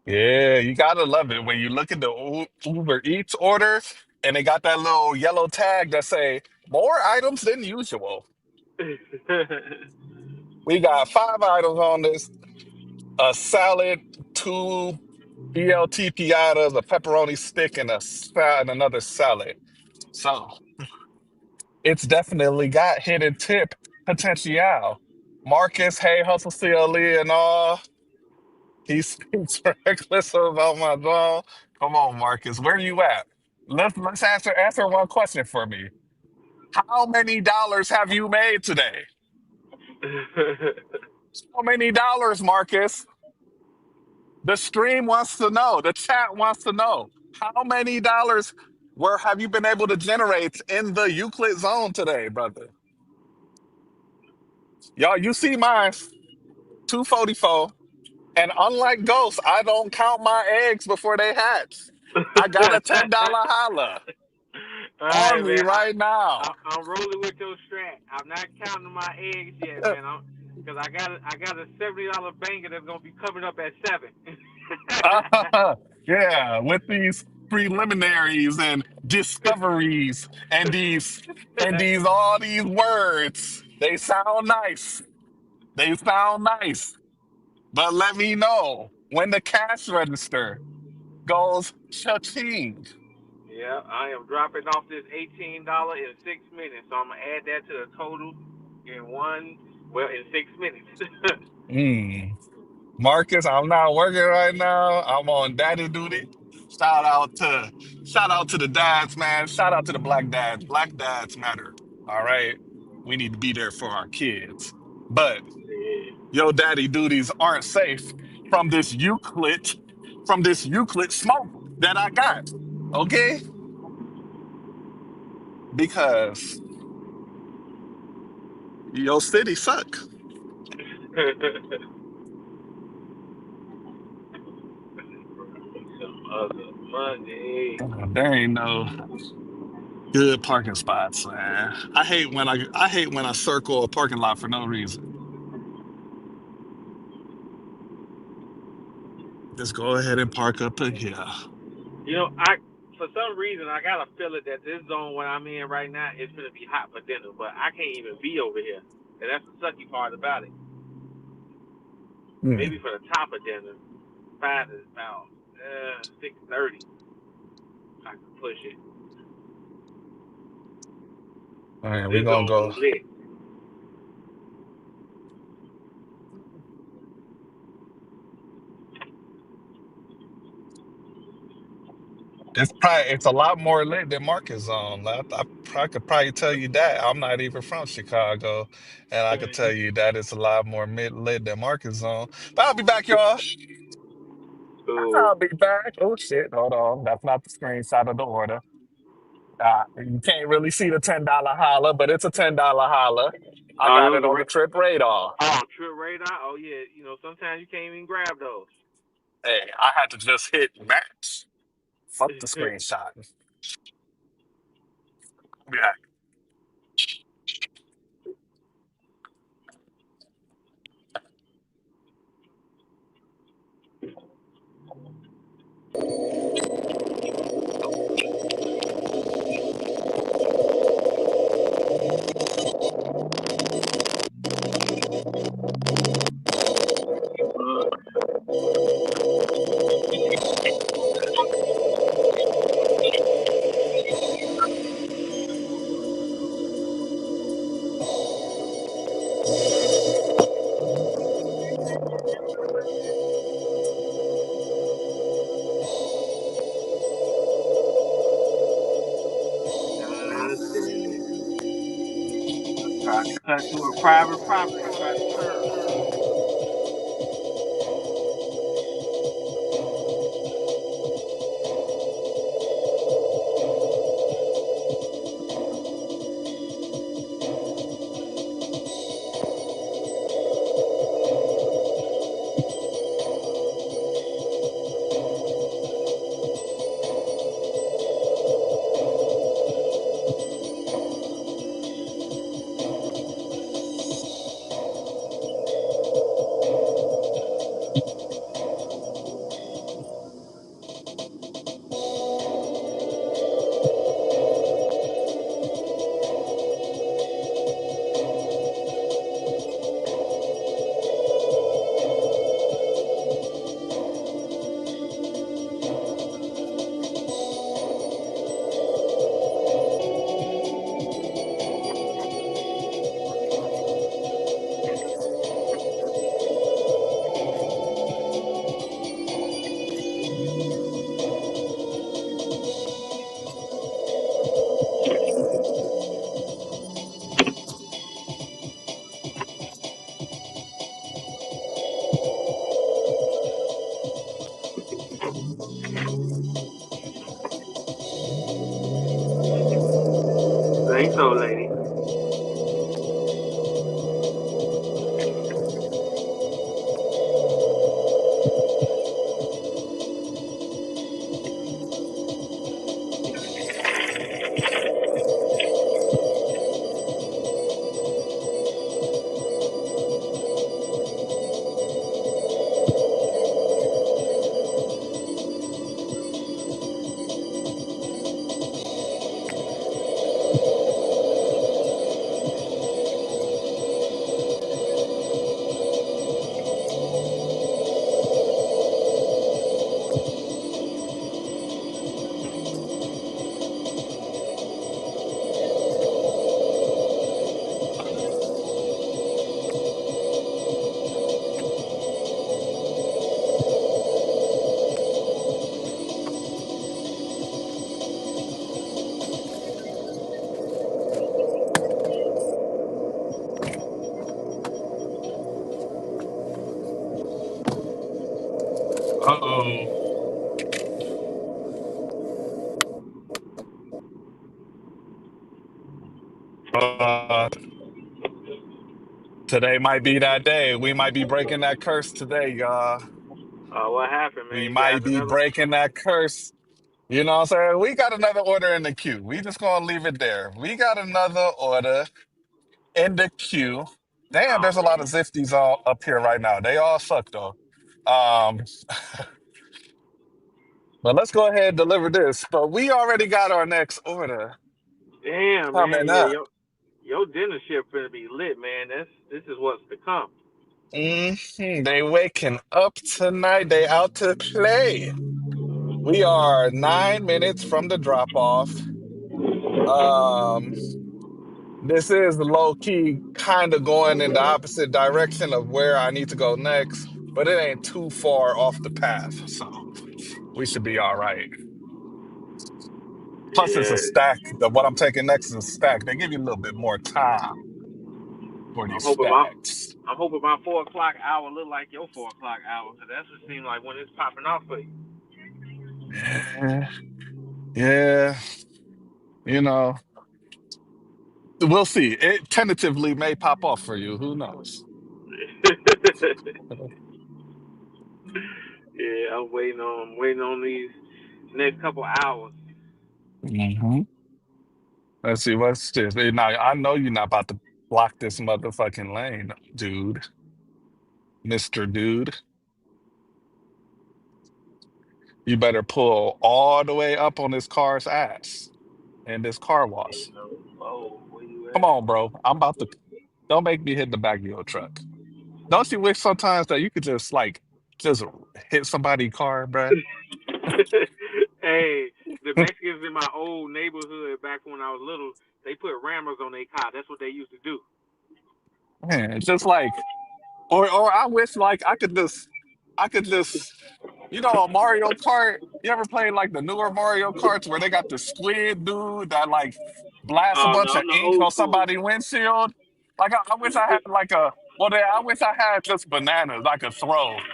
Yeah, you gotta love it when you look at the Uber Eats order and they got that little yellow tag that say more items than usual. We got 5 items on this: a salad, two BLT piatas, a pepperoni stick, and and another salad. So it's definitely got hidden tip potential. Marcus, hey, hustle CLE and all. He speaks reckless about my dog. Come on, Marcus, where you at? Let's answer one question for me. How many dollars have you made today? How many dollars, Marcus? The stream wants to know. The chat wants to know. How many dollars where have you been able to generate in the Euclid zone today, brother? Y'all, you see mine, 244. And unlike Ghost, I don't count my eggs before they hatch. I got a $10 holla All right, on me man. right now. I'm rolling with your strat. I'm not counting my eggs yet, man. Cause I got a $70 banger that's gonna be coming up at 7. Yeah, with these preliminaries and discoveries and these all these words, they sound nice. They sound nice. But let me know when the cash register goes cha-ching. Yeah, I am dropping off this $18 in 6 minutes, so I'm gonna add that to the total in 6 minutes. Mm. Marcus, I'm not working right now. I'm on daddy duty. Shout out to shout out to the dads, man. Shout out to the black dads. Black dads matter. All right. We need to be there for our kids. But Yeah. your daddy duties aren't safe from this Euclid smoke that I got. Okay? Because your city suck. Some other Monday. There ain't no good parking spots, man. I hate when I circle a parking lot for no reason. Just go ahead and park up in here. You know, I for some reason I got a feeling that this zone where I'm in right now is gonna be hot for dinner, but I can't even be over here. And that's the sucky part about it. Hmm. Maybe for the top of dinner, 5 is about 6:30. I can push it. All right, we're This gonna zone go. be lit. It's a lot more lit than Marcus on. I could probably tell you that. I'm not even from Chicago, and I could tell you that it's a lot more mid lit than Marcus on. But I'll be back, y'all. So I'll be back. Oh shit! Hold on, that's not the screenshot of the order. You can't really see the $10 holla, but it's a $10 holla. I oh, got those it are on the trip radar. trip radar. Oh yeah, sometimes you can't even grab those. Hey, I had to just hit match. Fuck the screenshot. Yeah. Try to cut through a private property and try to turn. Say so, lady. Uh-oh. Uh, Today might be that day. We might be breaking that curse today, y'all. What happened, We man? You might have be another? breaking that curse. You know what I'm saying? We got another order in the queue. We just gonna leave it there. We got another order in the queue. Damn, Oh there's a lot of man. Zifties all up here right now. They all suck though. Um, but let's go ahead and deliver this. But we already got our next order Damn, man. coming Yeah, up. your dinner shift gonna be lit, man. This is what's to come. They waking up tonight. They out to play. We are 9 minutes from the drop off. Um, this is low key kind of going in the opposite direction of where I need to go next, but it ain't too far off the path, so we should be all right. Plus, it's a Yeah. stack. What I'm taking next is a stack. They give you a little bit more time for I'm these hoping my stacks. I'm hoping my 4 o'clock hour look like your 4 o'clock hour, cause that's what seems like when it's popping off for you. Yeah, yeah, you know, we'll see. It tentatively may pop off for you. Who knows? Yeah, I'm waiting on these next couple hours. Hmm. Let's see, what's this? Now, I know you're not about to block this motherfucking lane, dude. Mr. Dude. You better pull all the way up on this car's ass and this car wash. Oh, where you Come at? on, bro. I'm about to. Don't make me hit the back of your truck. Don't you wish sometimes that you could just just hit somebody's car, bruh? Hey, the Mexicans in my old neighborhood back when I was little, they put rammers on their car. That's what they used to do. Man, just or I wish I could just, Mario Kart. You ever played like the newer Mario Karts where they got the squid dude that blasts a Oh no, bunch of I'm the ink old on school. somebody's windshield? I wish I had I wish I had just bananas I could throw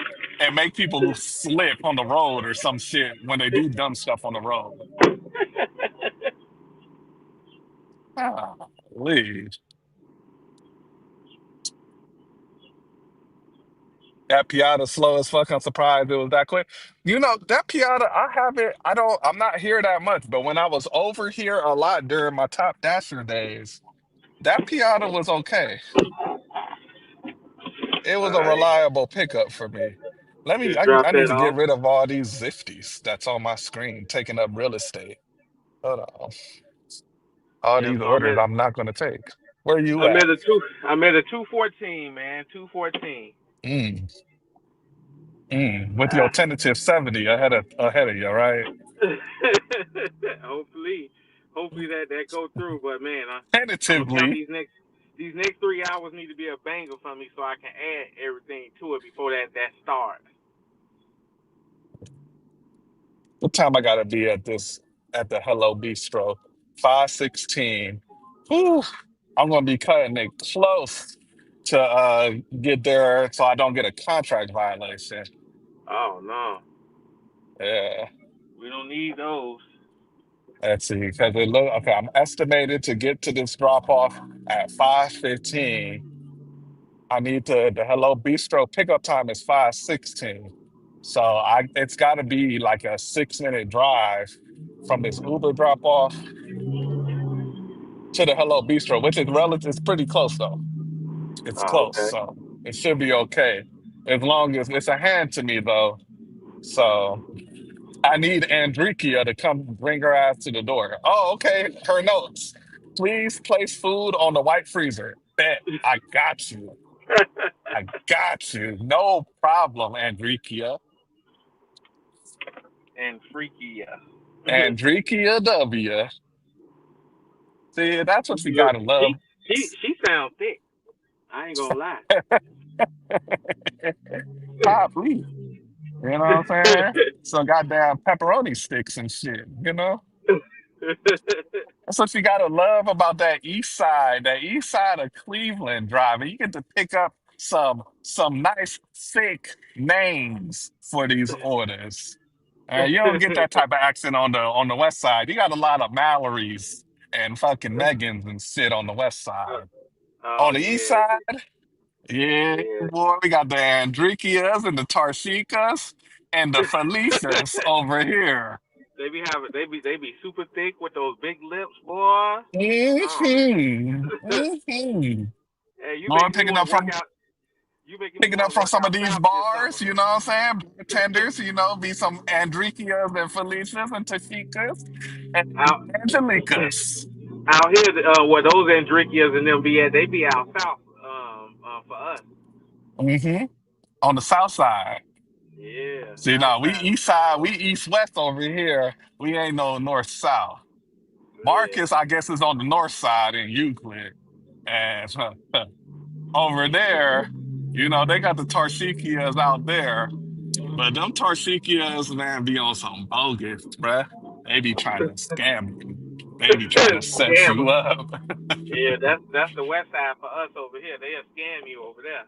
and make people slip on the road or some shit when they do dumb stuff on the road. Ah, please. That Piata slow as fuck. I'm surprised it was that quick. That Piata, I'm not here that much, but when I was over here a lot during my top dasher days, that Piata was okay. It was a Alright, reliable pickup for me. just drop I need that to get off. rid of all these Zifties that's on my screen, taking up real estate. Hold on. All Yeah, these so I'm orders at I'm not going to take. Where you I'm at? at a two I'm at a 214, man. 214. Mm, with your tentative 70 ahead of you, right? hopefully, hopefully that go through. But man, I'm gonna count Tentatively. these next 3 hours need to be a banger for me so I can add everything to it before that starts. What time I gotta be at the Hello Bistro? 5:16. Whew. I'm gonna be cutting it close to get there so I don't get a contract violation. Oh no, Yeah. we don't need those. Let's see, because it look okay. I'm estimated to get to this drop off at 5:15. I need to the Hello Bistro pickup time is 5:16. So I it's got to be like a 6 minute drive from this Uber drop off to the Hello Bistro, which is relative. It's pretty close though. It's Oh, close, okay. so it should be okay. As long as it's a hand to me though. So I need Andrikia to come bring her ass to the door. Oh, okay. Her notes. Please place food on the white freezer. Bet. I got you. I got you. No problem, Andrikia. And freaky, yeah. Andrikia W. See, that's what she you gotta she love. she sounds thick. I ain't gonna lie. Probably. You know what I'm saying? Some goddamn pepperoni sticks and shit, you know? That's what you gotta love about that east side of Cleveland driving. You get to pick up some nice thick names for these orders. You don't get that type of accent on the west side. You got a lot of Mallory's and fucking Megans and shit on the west side. Oh On the east yeah, side, yeah, yeah. boy, we got the Andrikias and the Tarshikas and the Felicias over here. They be super thick with those big lips, boy. Oh. Hmm. Hey, you Lord, making me want to work out. You making me picking want up to from work some of out these faster this bars, summer. you know what I'm saying? Bartenders, be some Andrikias and Felicias and Tashikas and Out Angelicas. out here, where those Andrikias and them be at, they be out south. For us. Hmm. On the south side. Yeah, See, south now we side. east side, we east west over here. We ain't no north south. Yeah. Marcus, I guess, is on the north side in Euclid. And over there, they got the Tarshikias out there. But them Tarshikias, man, be on some bogus, bruh. They be trying to scam you. They be trying to set Scam. you up. Yeah, that's the west side for us over here. They'll scam you over there.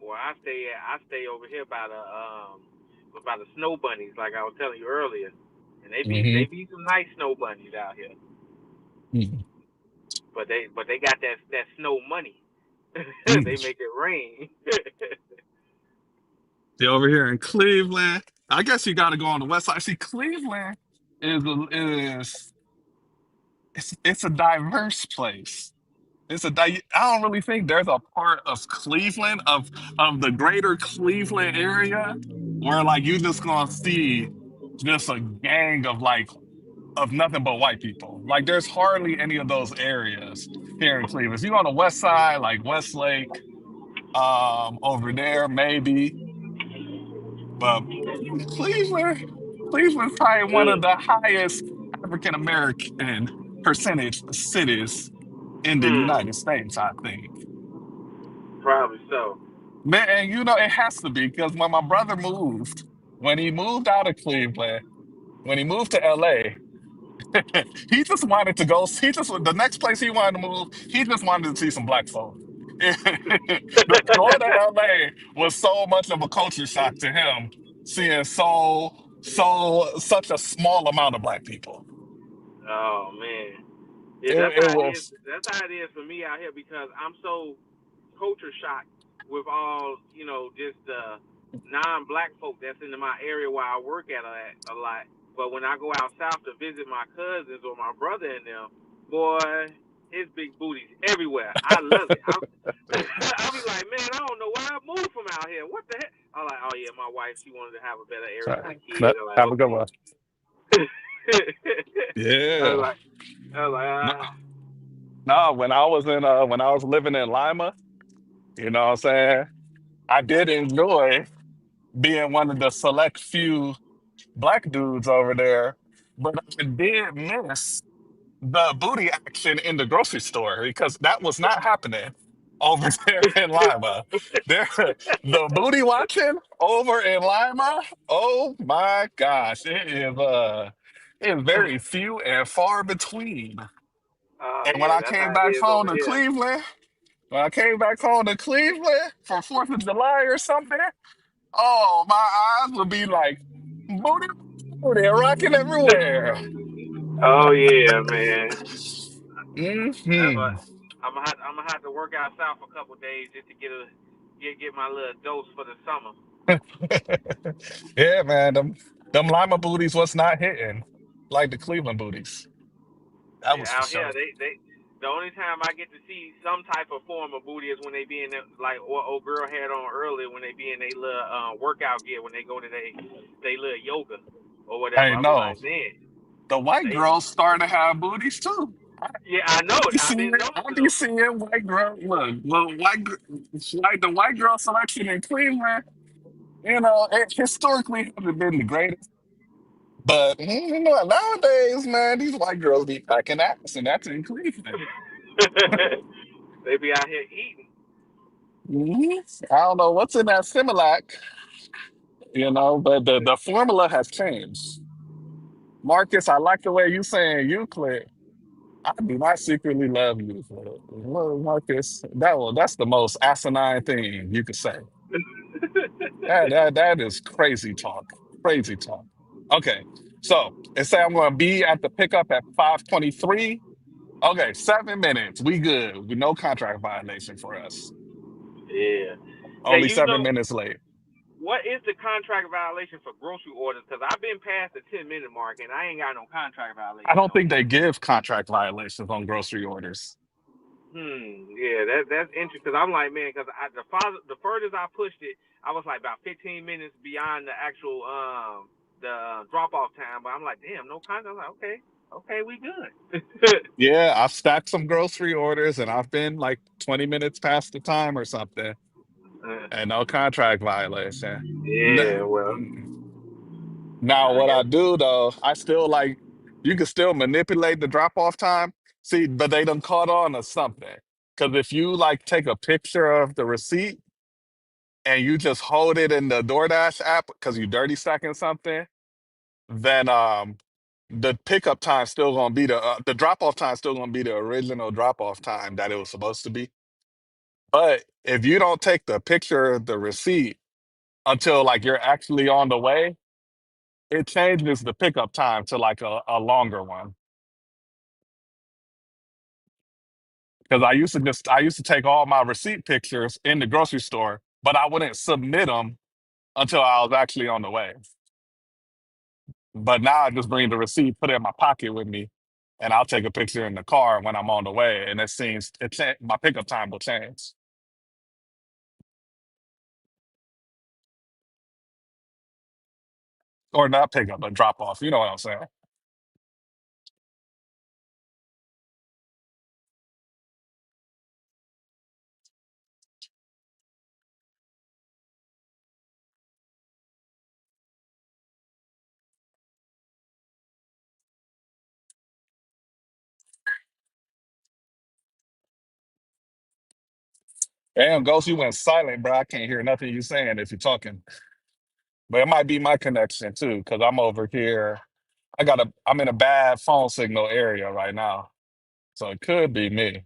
Well, I stay over here by the snow bunnies, like I was telling you earlier, and they Hmm. be some nice snow bunnies out here, Hmm. but they got that snow money. They make it rain. See, over here in Cleveland, I guess you got to go on the west side. See, Cleveland is it's a diverse place. I don't really think there's a part of Cleveland of the greater Cleveland area where like you just gonna see just a gang of of nothing but white people. Like there's hardly any of those areas here in Cleveland. If you go on the west side, like Westlake, over there maybe, but Cleveland, Cleveland's probably one of Mm, the highest African American percentage cities in the United States, I think. probably so. Man, and it has to be because when my brother moved, when he moved out of Cleveland, when he moved to LA, he just wanted to go. The next place he wanted to move, he just wanted to see some black folk. Going to LA was so much of a culture shock to him, seeing such a small amount of black people. Oh man, yeah, It was. That's how it is for me out here because I'm so culture shock with all just the non-black folk that's in my area where I work at a lot. But when I go out south to visit my cousins or my brother and them, boy, his big booties everywhere. I love it. I'll be like, man, I don't know why I moved from out here. What the heck? I'm like, oh yeah, my wife, she wanted to have a better area for Sorry. the kids. I'm like, Have a good okay. one. I was Yeah. like, I was like, No, no, when I was living in Lima, you know what I'm saying? I did enjoy being one of the select few black dudes over there, but I did miss the booty action in the grocery store because that was not happening over there in Lima. There, the booty watching over in Lima. Oh my gosh, it is very few and far between. oh And when yeah, I that's came how it back is home over to here. Cleveland, when I came back home to Cleveland for 4th of July or something, oh, my eyes would be like Booty, booty, rocking everywhere. Oh yeah, man. That's Hmm. what I'm gonna have to work out south for a couple days just to get my little dose for the summer. Yeah, man. Them Lima booties was not hitting like the Cleveland booties. That Yeah, was for out here sure. they the only time I get to see some type of form of booty is when they be in the, like what old girl had on earlier when they be in their little workout gear when they go to they little yoga or whatever. Hey, I be no. like, man, The white they girls starting to have booties too. yeah, I know it. I've been I noticing be them. seeing white girl. Look, like the white girl selection in Cleveland. You know, it historically hasn't been the greatest, but nowadays, man, these white girls be packing ass, and that's in Cleveland. They be out here eating. Mhm. I don't know what's in that Similac, but the formula has changed. Marcus, I like the way you saying Euclid. I do not secretly love Euclid. Well, Marcus, that's the most asinine thing you could say. That is crazy talk. Crazy talk. Okay. So it say I'm gonna be at the pickup at 5:23. Okay, 7 minutes. We good. We no contract violation for us. Yeah. Hey, Only 7 minutes late. what is the contract violation for grocery orders? Because I've been past the 10-minute mark and I ain't got no contract I violation don't on think here. they give contract violations on grocery orders. Yeah, that's interesting. Cause I'm like, man, because the furthest I pushed it, I was like about 15 minutes beyond the actual the drop off time. But I'm like, damn, no contract. I'm like, okay, we good. Yeah, I've stacked some grocery orders and I've been like 20 minutes past the time or something, and no contract violation. Yeah, N- well, Now, I what I guess. do though, I still like you can still manipulate the drop off time. See, but they done caught on to something. Because if you like take a picture of the receipt and you just hold it in the DoorDash app because you dirty stacking something, then the pickup time still gonna be the drop off time still gonna be the original drop off time that it was supposed to be. But if you don't take the picture of the receipt until like you're actually on the way, it changes the pickup time to like a longer one. Because I used to take all my receipt pictures in the grocery store, but I wouldn't submit them until I was actually on the way. But now I just bring the receipt, put it in my pocket with me, and I'll take a picture in the car when I'm on the way. And my pickup time will change. Or not pickup, but drop off. You know what I'm saying? Damn, Ghost, you went silent, bro. I can't hear nothing you saying if you're talking. But it might be my connection too, because I'm over here. I'm in a bad phone signal area right now. So it could be me.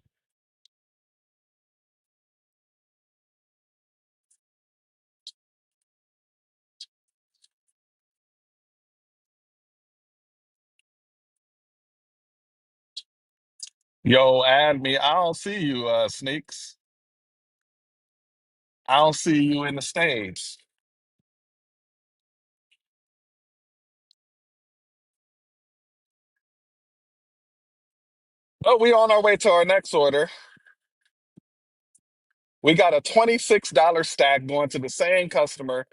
Yo, add me. I don't see you, Sneaks. I don't see you in the stage. But we on our way to our next order. We got a $26 stack going to the same customer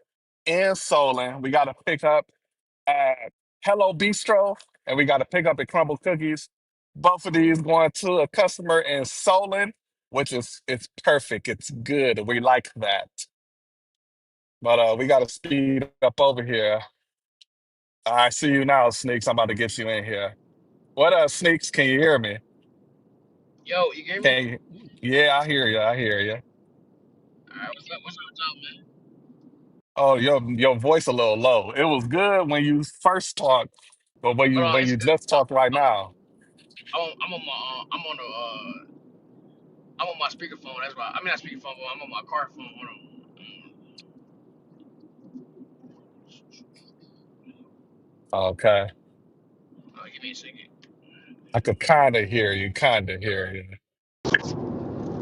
in Solon. We got to pick up at Hello Bistro, and we got to pick up at Crumble Cookies. Both of these going to a customer in Solon, which is it's perfect. It's good. We like that. But we got to speed up over here. I see you now, Sneaks. I'm about to get you in here. What up, Sneaks? Can you hear me? Yo, you hear me? Can you? Yeah, I hear you. I hear you. Alright, what's up with y'all, man? Oh, your voice a little low. It was good when you first talked, but Hold on, when it's you just talk right now. I'm on my I'm on my speakerphone. That's why I mean not speakerphone, but I'm on my car phone. Hold on. Okay. Give me a second. I could kind of hear you, kind of hear you.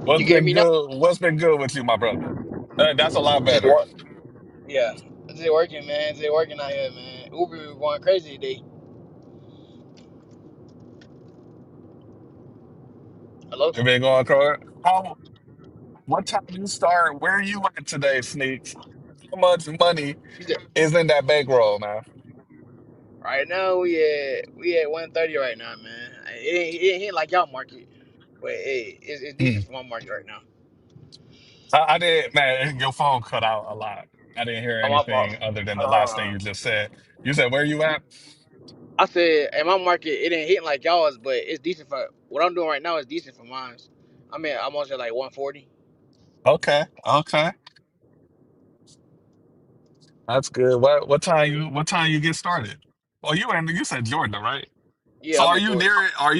What's You can hear been me now? good? What's been good with you, my brother? That's a lot Just better. work. Yeah. Just working, man. Just working out here, man. Uber going crazy today. Hello? You been going, Corey? How? What time you start? Where you at today, Sneaks? How much money You said, is in that bankroll now? right now we at 130 right now, man. It ain't hit like y'all market. But hey, it's Hmm. decent for my market right now. I didn't, man. Your phone cut out a lot. I didn't hear On my fault. anything other than the last thing Uh, you just said. You said where you at? I said in my market it ain't hitting like y'all's, but it's decent for what I'm doing right now is decent for mine. I mean I'm almost at like 140. Okay, okay, that's good. What time you get started? Well, you said Georgia, right? So Yeah, I'm are at you Georgia. near? Are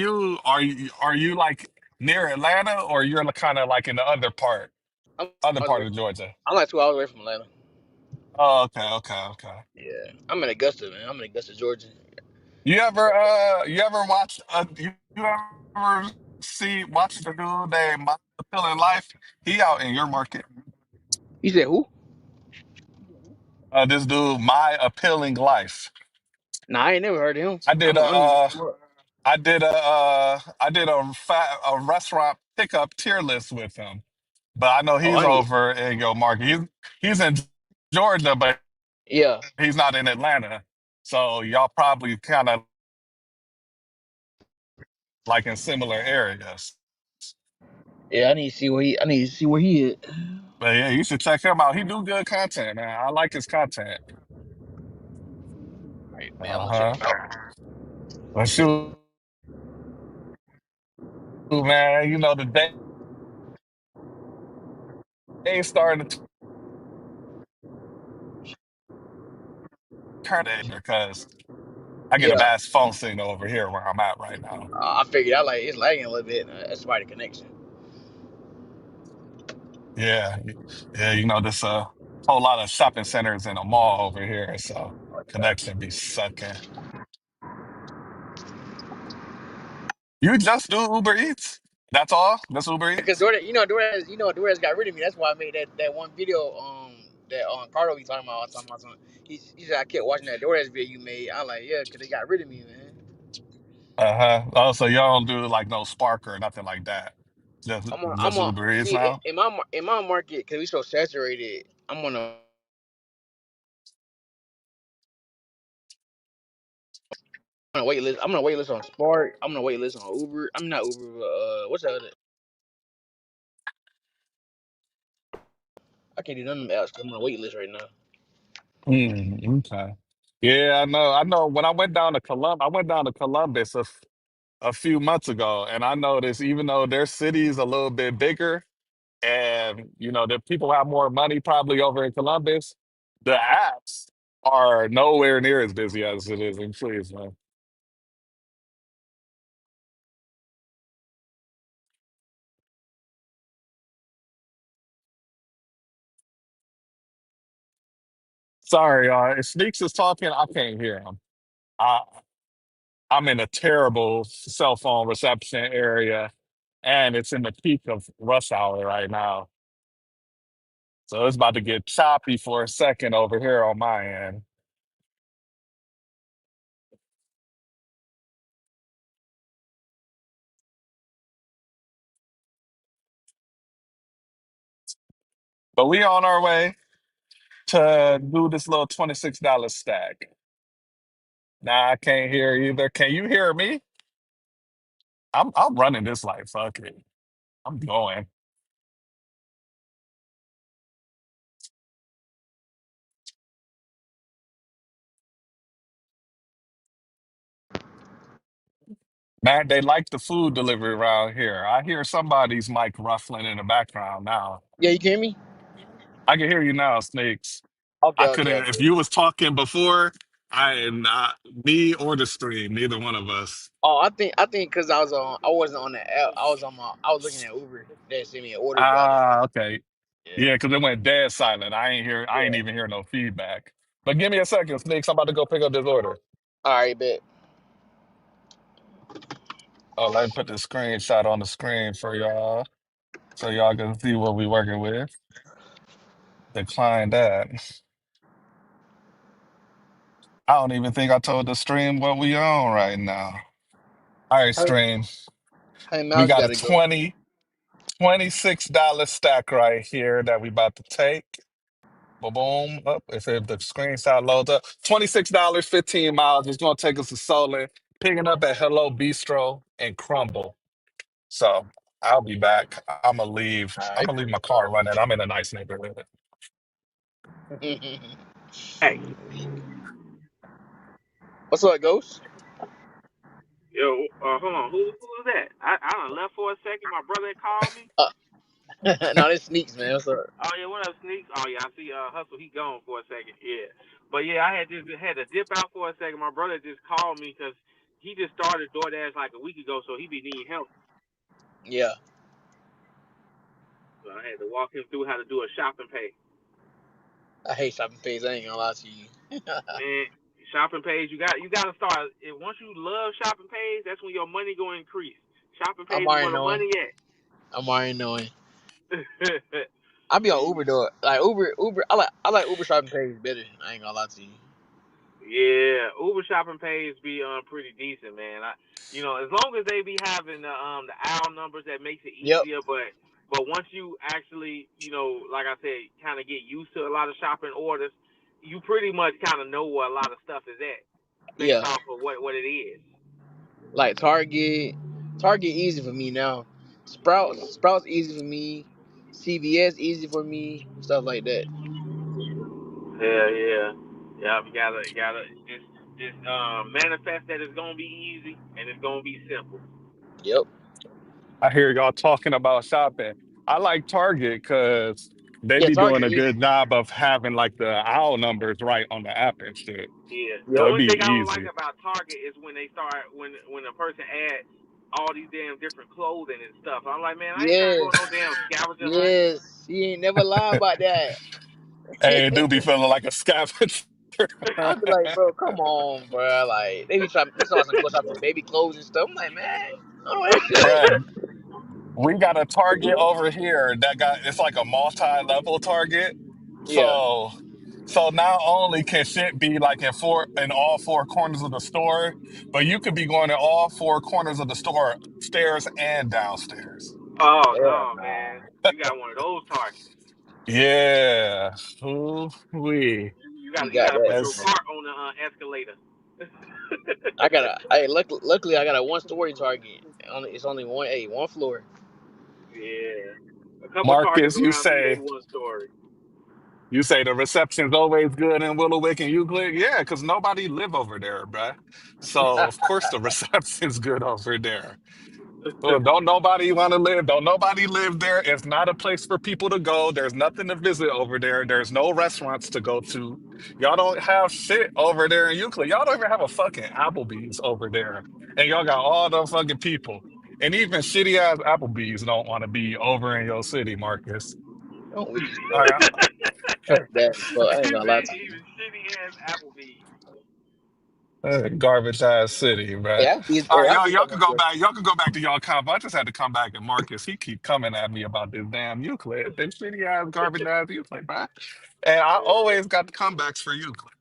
you like near Atlanta, or you're kind of like in the I'm, other I was part away of from, Georgia? I'm like 2 hours away from Atlanta. Oh, okay, okay, okay. Yeah, I'm in Augusta, man. I'm in Augusta, Georgia. You ever watch you ever watch the dude named My Appealing Life? He out in your market. You said who? This dude, My Appealing Life. Nah, I ain't never heard of him. I did I'm a I'm uh I did a restaurant pickup tier list with him. But I know oh he's I need over in your market. He's in Georgia, but yeah he's not in Atlanta. So y'all probably kind of like in similar areas. yeah I need to see where he is. But yeah, you should check him out. He do good content, man. I like his content. Right, man, I'm gonna check Uh-huh. him out. But shoot, man, the day starting to turn it because I get a Yeah, bad phone signal over here where I'm at right now. I figured out like it's lagging a little bit. That's why the connection. Yeah, yeah, this whole lot of shopping centers in a mall over here, so connection be sucking. You just do Uber Eats? That's all? That's Uber Because Eats? DoorDash got rid of me. That's why I made that one video that Cardo be talking about. I was talking about something. He said I kept watching that DoorDash video you made. I'm like yeah, because they got rid of me, man. Uh-huh. Oh, so y'all don't do like no Spark or nothing like that. Just I'm on. Uber Eats See now? in my market because we so saturated. I'm on a wait list. I'm on a wait list on Spark. I'm on a wait list on Uber. I'm not Uber. But, what's the other? I can't do none of them apps. 'Cause I'm on a wait list right now. Okay. Yeah, I know. I know when I went down to Columbus a few months ago, and I noticed even though their city's a little bit bigger and the people have more money probably over in Columbus, the apps are nowhere near as busy as it is in Cleveland. Sorry, if Sneaks is talking, I can't hear him. I I'm in a terrible cell phone reception area, and it's in the peak of rush hour right now. So it's about to get choppy for a second over here on my end. But we on our way to do this little $26 stack. Nah, I can't hear either. Can you hear me? I'm running this like fuck it. I'm going. Man, they like the food delivery around here. I hear somebody's mic ruffling in the background now. Yeah, you can hear me? I can hear you now, Snakes. Okay, I okay, couldn't. If okay. you was talking before, I not me or the stream, neither one of us. Oh, I think because I wasn't on the app. I was looking at Uber. They sent me an order driving. Ah, okay. Yeah, Yeah, because it went dead silent. I ain't yeah. even hear no feedback. But give me a second, Snakes. I'm about to go pick up this order. All right, bet. Oh, let me put the screenshot on the screen for y'all so y'all can see what we working with. Decline that. I don't even think I told the stream what we on right now. All right, How many, stream. how many We miles you got got a to go? 26 stack right here that we about to take. Boom, boom. Up. If the screenshot loads up. $26, 15 miles. It's gonna take us to Solon, picking up at Hello Bistro and Crumble. So I'll be back. I'm gonna leave. All I'm right. gonna leave my car running. I'm in a nice neighborhood. Hey, What's up, Ghost? yo, hold on. Who was that? I done left for a second. My brother had called me. Uh, no, this sneaks, man. What's up? Oh yeah, what up, Sneaks? Oh yeah, I see. Hustle, he gone for a second. Yeah, but yeah, I had to dip out for a second. My brother just called me because he just started DoorDash like a week ago, so he be needing help. Yeah, So I had to walk him through how to do a shopping page. I hate shopping pays. I ain't gonna lie to you. Man, shopping page, you got to start. Once you love shopping page, that's when your money going to increase. Shopping I'm page is already where the knowing. money at. I'm already knowing. I be on Uber though. Like Uber. I like Uber shopping pays better. I ain't gonna lie to you. Yeah, Uber shopping pays be pretty decent, man. As long as they be having the aisle numbers, that makes it Yep. easier. But once you actually, like I said, kind of get used to a lot of shopping orders, you pretty much kind of know where a lot of stuff is at based Yeah. off of what it is. Like Target. Target easy for me now. Sprouts easy for me. CVS easy for me. Stuff like that. Yeah, yeah, yeah. You gotta just manifest that it's gonna be easy and it's gonna be simple. Yep. I hear y'all talking about shopping. I like Target because they Yeah. be doing Target a easy. good job of having like the aisle numbers right on the app and shit. Yeah. The So Yep. it'd only be thing I don't like easy. about Target is when they start when a person adds all these damn different clothing and stuff. I'm like, man, I ain't trying to go on no Yes. damn scavenger hunt. Yes. He ain't never lie about that. Hey, it do be feeling like a scavenger. I be like, bro, come on, bro. Like they be trying. They talking some go shop for baby clothes and stuff. I'm like, man, I don't know that shit. Bruh, we got a Target over here that got it's like a multi-level Target. Yeah. So not only can shit be like in all four corners of the store, but you could be going in all four corners of the store, upstairs and downstairs. Oh Hell no, nah. man, you got one of those Targets. Yeah. Ooh wee. You You you got got to that. put your That's cart on the escalator. I got a. Hey, luckily, I got a one story Target. It's only one floor. Yeah. A couple Targets Marcus, around me, they one story. you say the reception's always good in Willowwick and Euclid? Yeah, because nobody live over there, bruh. So of course the reception's good over there. Well, don't nobody want to live. Don't nobody live there. It's not a place for people to go. There's nothing to visit over there. There's no restaurants to go to. Y'all don't have shit over there in Euclid. Y'all don't even have a fucking Applebee's over there. And y'all got all the fucking people. And even shitty ass Applebee's don't want to be over in your city, Marcus. Don't with you, All bro. right. That's bad as fuck. I ain't You gonna lie say to you. even shitty ass Applebee's. Garbage ass city, Hey, bruh. Applebee's. All Hey, right, Applebee's y'all got can more go stuff. back. Y'all can go back to y'all combo. I just had to come back and Marcus. He keep coming at me about this damn Euclid. This shitty ass garbage ass Euclid, bruh. And I always got the comebacks for Euclid.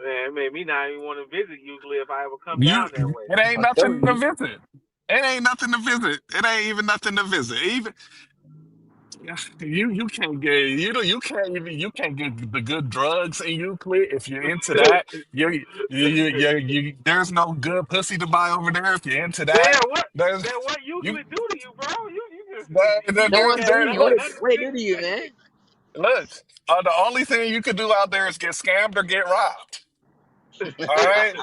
Man, it made me not even want to visit Euclid if I ever come You down that way. it ain't I'm nothing telling to you. visit. It ain't nothing to visit. It ain't even nothing to visit. Even you can't get you can't even you can't get the good drugs in Euclid if you're into that. There's no good pussy to buy over there if you're into that. Damn, what? There's Then what you Euclid do to you, bro? You just That's you what ain't I'm got telling there you. nothing look nothing What to they do visit. to you, man? look the only thing you could do out there is get scammed or get robbed. All right,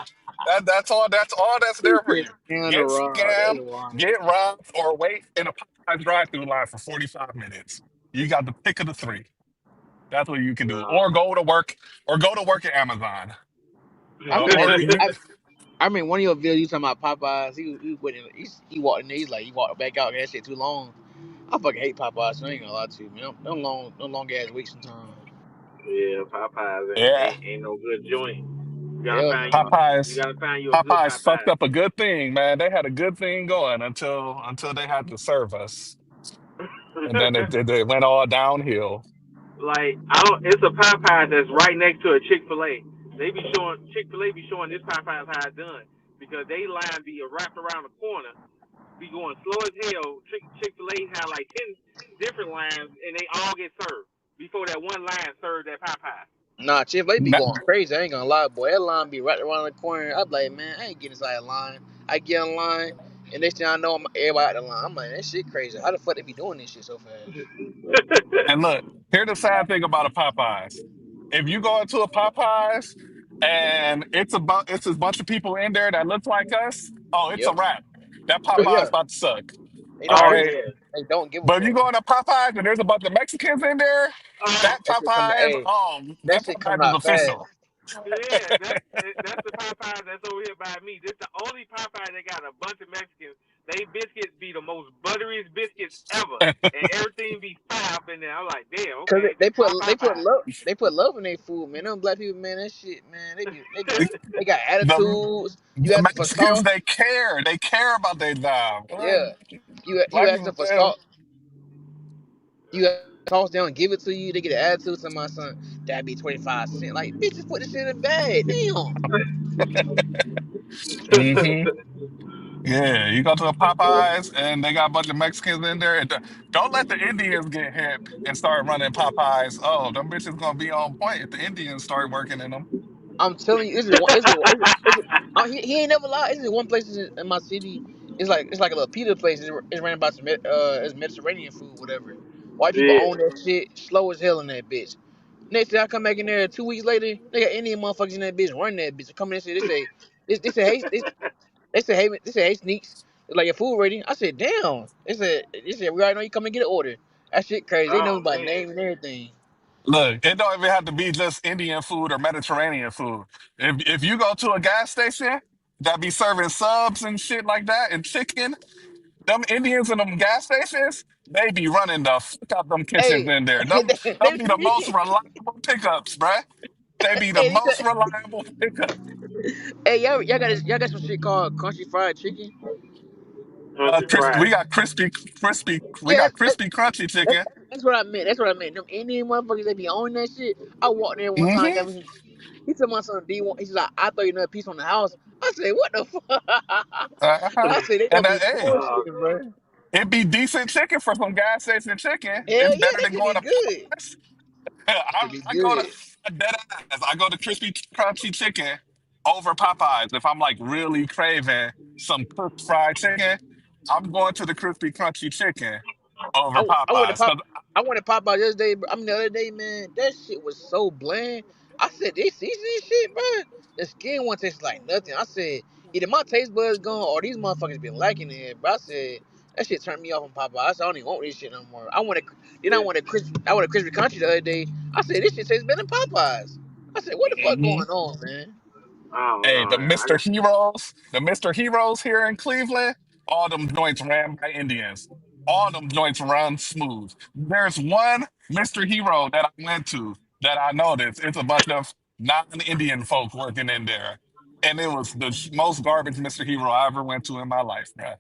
that's all that's He there for said you. scam the Get raw. That's scammed, wild. get robbed, or wait in a Popeyes drive-through line for 45 minutes. You got the pick of the three. That's what you can do. No. Or go to work at Amazon. I Or man, you I mean, one of your videos you talking about Popeyes. He went in, he walked in there. He's like, he walked back out. That shit too long. I fucking hate Popeyes. So I ain't gonna lie to you, man. Them long ass wait some time. Yeah, Popeyes ain't, yeah. ain't ain't no good joint. Hell no. You Popeyes, gotta find you a good Popeyes fucked Popeye. up a good thing, man. They had a good thing going until they had to serve us, and then it went all downhill. Like I don't. It's a Popeye that's right next to a Chick-fil-A. They be showing Chick-fil-A be showing this Popeye how it's done because they line be wrapped around the corner, be going slow as hell. Chick-fil-A have like 10 different lines and they all get served before that one line served that Popeye. Nah, Chief, they be Na- going crazy. I ain't gonna lie, boy. That line be right around the corner. I be like, man, I ain't getting inside the line. I get in line, and next thing I know, I'm everybody out the line. I'm like, that shit crazy. How the fuck they be doing this shit so fast? And look, here's the sad thing about a Popeyes. If you go into a Popeyes and it's a bunch of people in there that look like us, oh, it's a Yep. wrap. That Oh Popeyes yeah. about to suck. They All don't Oh give. right. yeah. They don't give a But if you fuck. go into Popeyes and there's a bunch of Mexicans in there, Oh that That shit coming. Popeyes, Hey, that that shit coming Popeyes is out fast. official. yeah. That's the Popeye that's over here by me. This the only Popeye that got a bunch of Mexicans. They biscuits be the most butteriest biscuits ever, and everything be fire up in there. I'm like, damn, Cause okay, they my put Popeye. love in their food, man. Them black people, man, that shit, man. They got the attitudes. You the ask them for Mexicans, sauce, they care. They care about their job. yeah. You Black ask them people, for sauce, you ask sauce, they don't give it to you. They get an attitude to my son. That'd be 25 cents. Like, bitch, just put the shit in the bag. Damn. hmm yeah, you go to a Popeyes and they got a bunch of Mexicans in there. And don't let the Indians get hip and start running Popeyes. Oh, them bitches gonna be on point if the Indians start working in them. I'm telling you, this is one. He ain't never lied. This is one place in my city. It's like a little pizza place. It's ran by some it's Mediterranean food, whatever. White people Yeah. own that shit, slow as hell in that bitch. Next thing I come back in there 2 weeks later, they got Indian motherfuckers in that bitch running that bitch. Come in and say they say hey they say hey sneaks. They're like your food ready. I said damn. They said we already know you come and get an order. That shit crazy. They know Oh me by man. name and everything. Look, it don't even have to be just Indian food or Mediterranean food. If you go to a gas station that be serving subs and shit like that and chicken, them Indians in them gas stations, they be running the fuck out them kitchens Hey, in there. Them be the most they, reliable pickups, bruh. They be the hey, most reliable pickups. hey, y'all got some shit called country fried chicken. Country We fried. got we Yeah, got crispy, crunchy that's, chicken. that's what I meant. That's what I meant. Them Indian motherfuckers, they be owning that shit. I walked there one time, hmm got me some. He told my son D1. He's like, I thought you another piece on the house. I said, what the fuck? Uh-huh. I said, they And don't be hey, Oh, bullshitting, bro. it be decent chicken for some gas station chicken. Hell It's yeah, better that than should be going to good. Popeyes. Should be I go to good. I dead ass. I go to crispy crunchy chicken over Popeyes. If I'm like really craving some cooked fried chicken, I'm going to the crispy crunchy chicken over I went to Popeyes. pop. I went to Popeye the other day. I mean the other day, man. That shit was so bland. I said, they season this shit, bro. The skin one tastes like nothing. I said, either my taste buds gone or these motherfuckers been lacking it. Bro, I said that shit turned me off on Popeye. I said I don't even want this shit no more. I yeah. wanted crispy. I wanted crispy country the other day. I said this shit tastes better than Popeyes. I said what the fuck hmm going on, man? I don't Hey, know. The Mr. Heroes here in Cleveland, all them joints ran by Indians. All them joints run smooth. There's one Mr. Hero that I went to that I noticed. It's a bunch of non-Indian folk working in there. And it was the most garbage Mr. Hero I ever went to in my life, man.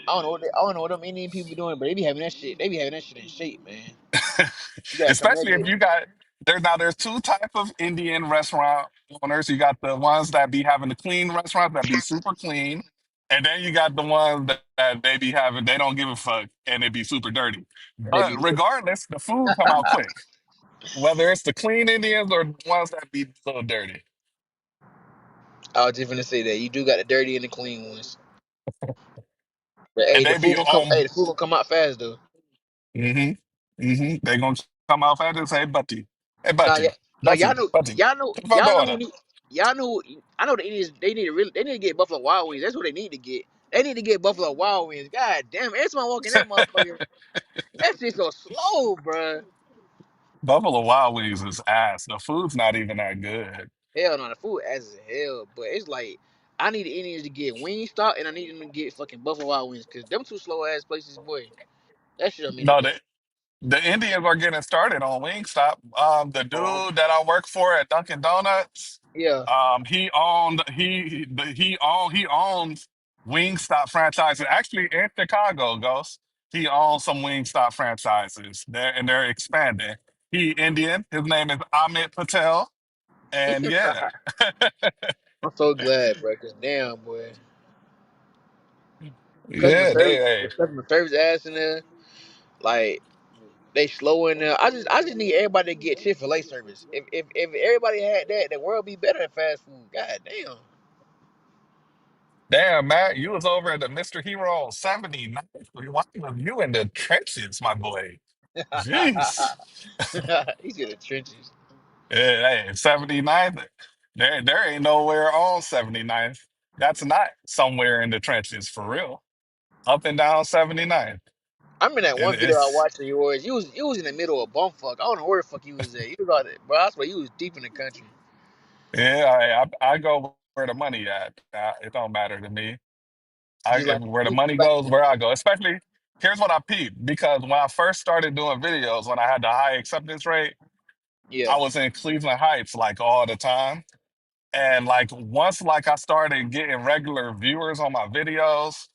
I don't know what them Indian people be doing, but they be having that shit. They be having that shit in shape, man. You gotta come that Especially if bitch. you got there's two type of Indian restaurant owners. You got the ones that be having the clean restaurants that be super clean, and then you got the ones that they be having they don't give a fuck and it be super dirty. They be But regardless, the food come out quick. Whether it's the clean Indians or the ones that be a little dirty. I was just gonna say that you do got the dirty and the clean ones. But hey, And they be on the food gonna come out fast though. they gonna come out fast and say, Nah, yeah, nah, Buddy, come on, y'all know daughter. y'all know. I know the Indians. They need to get Buffalo Wild Wings. That's what they need to get. They need to get Buffalo Wild Wings. God damn, every time I walk in that motherfucker, that shit so slow, bruh. Buffalo Wild Wings is ass. The food's not even that good. Hell no, the food as hell. But it's like I need the Indians to get Wingstop and I need them to get fucking Buffalo Wild Wings because them two slow ass places, boy. That shit don't mean No, nothing. the Indians are getting started on Wingstop. The Oh, dude that I work for at Dunkin' Donuts, Yeah. He owns Wingstop franchises. Actually, in Chicago, Ghost. He owns some Wingstop franchises. They're expanding. He Indian. His name is Amit Patel. And yeah. I'm so glad, bro. Cause damn, boy, Yeah, they customer service ass in there, like they slow in there. I just need everybody to get Chick-fil-A service. If everybody had that, the world be better at fast food. God damn. damn, Matt, you was over at the Mr. Hero 79. Why was you in the trenches, my boy? Jeez. He's in the trenches. Yeah, hey, 79th. There ain't nowhere on 79th. That's not somewhere in the trenches for real. Up and down 79th. I remember that And one video I it's watched of yours. You was in the middle of bumfuck. I don't know where the fuck you was at. You was out there, bro. I swear you was deep in the country. yeah, I go where the money at. It don't matter to me. Just like Where the you money like goes, where I go. Especially here's what I peeped because when I first started doing videos, when I had the high acceptance rate, yeah. I was in Cleveland Heights like all the time. And like once like I started getting regular viewers on my videos,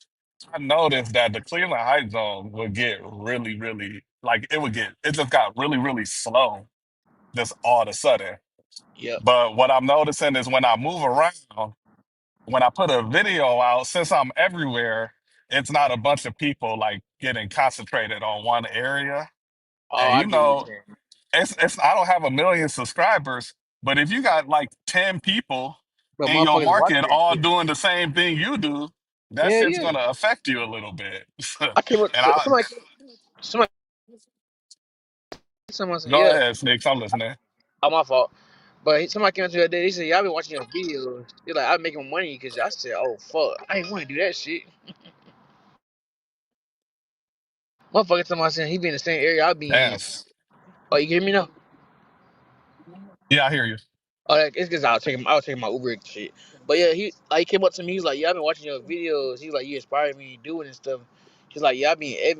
I noticed that the Cleveland Heights zone would get really, really like it just got really, really slow just all of a sudden. Yep. But what I'm noticing is when I move around, when I put a video out, since I'm everywhere, it's not a bunch of people like getting concentrated on one area. Oh, And I you get what you're know, saying. it's I don't have a million subscribers, but if you got like 10 people But in your motherfuckers watching market that all shit. doing the same thing you do, that Hell shit's yeah. gonna affect you a little bit. I came up And I somebody someone said, go yeah. ahead, Sneaks, I'm listening. Oh, my fault. But somebody came up to the other day. They said, "Y'all been watching your videos." They're like, "I'm making money because I said, oh fuck, I ain't want to do that shit." Motherfucker, somebody saying he be in the same area I be in. Dance. Oh, you hear me now? Yeah, I hear you. Oh, it's because I was taking my Uber and shit. But yeah, he came up to me. He's like, "Yeah, I've been watching your videos." He's like, "You inspired me to do it and stuff." He's like, "Yeah,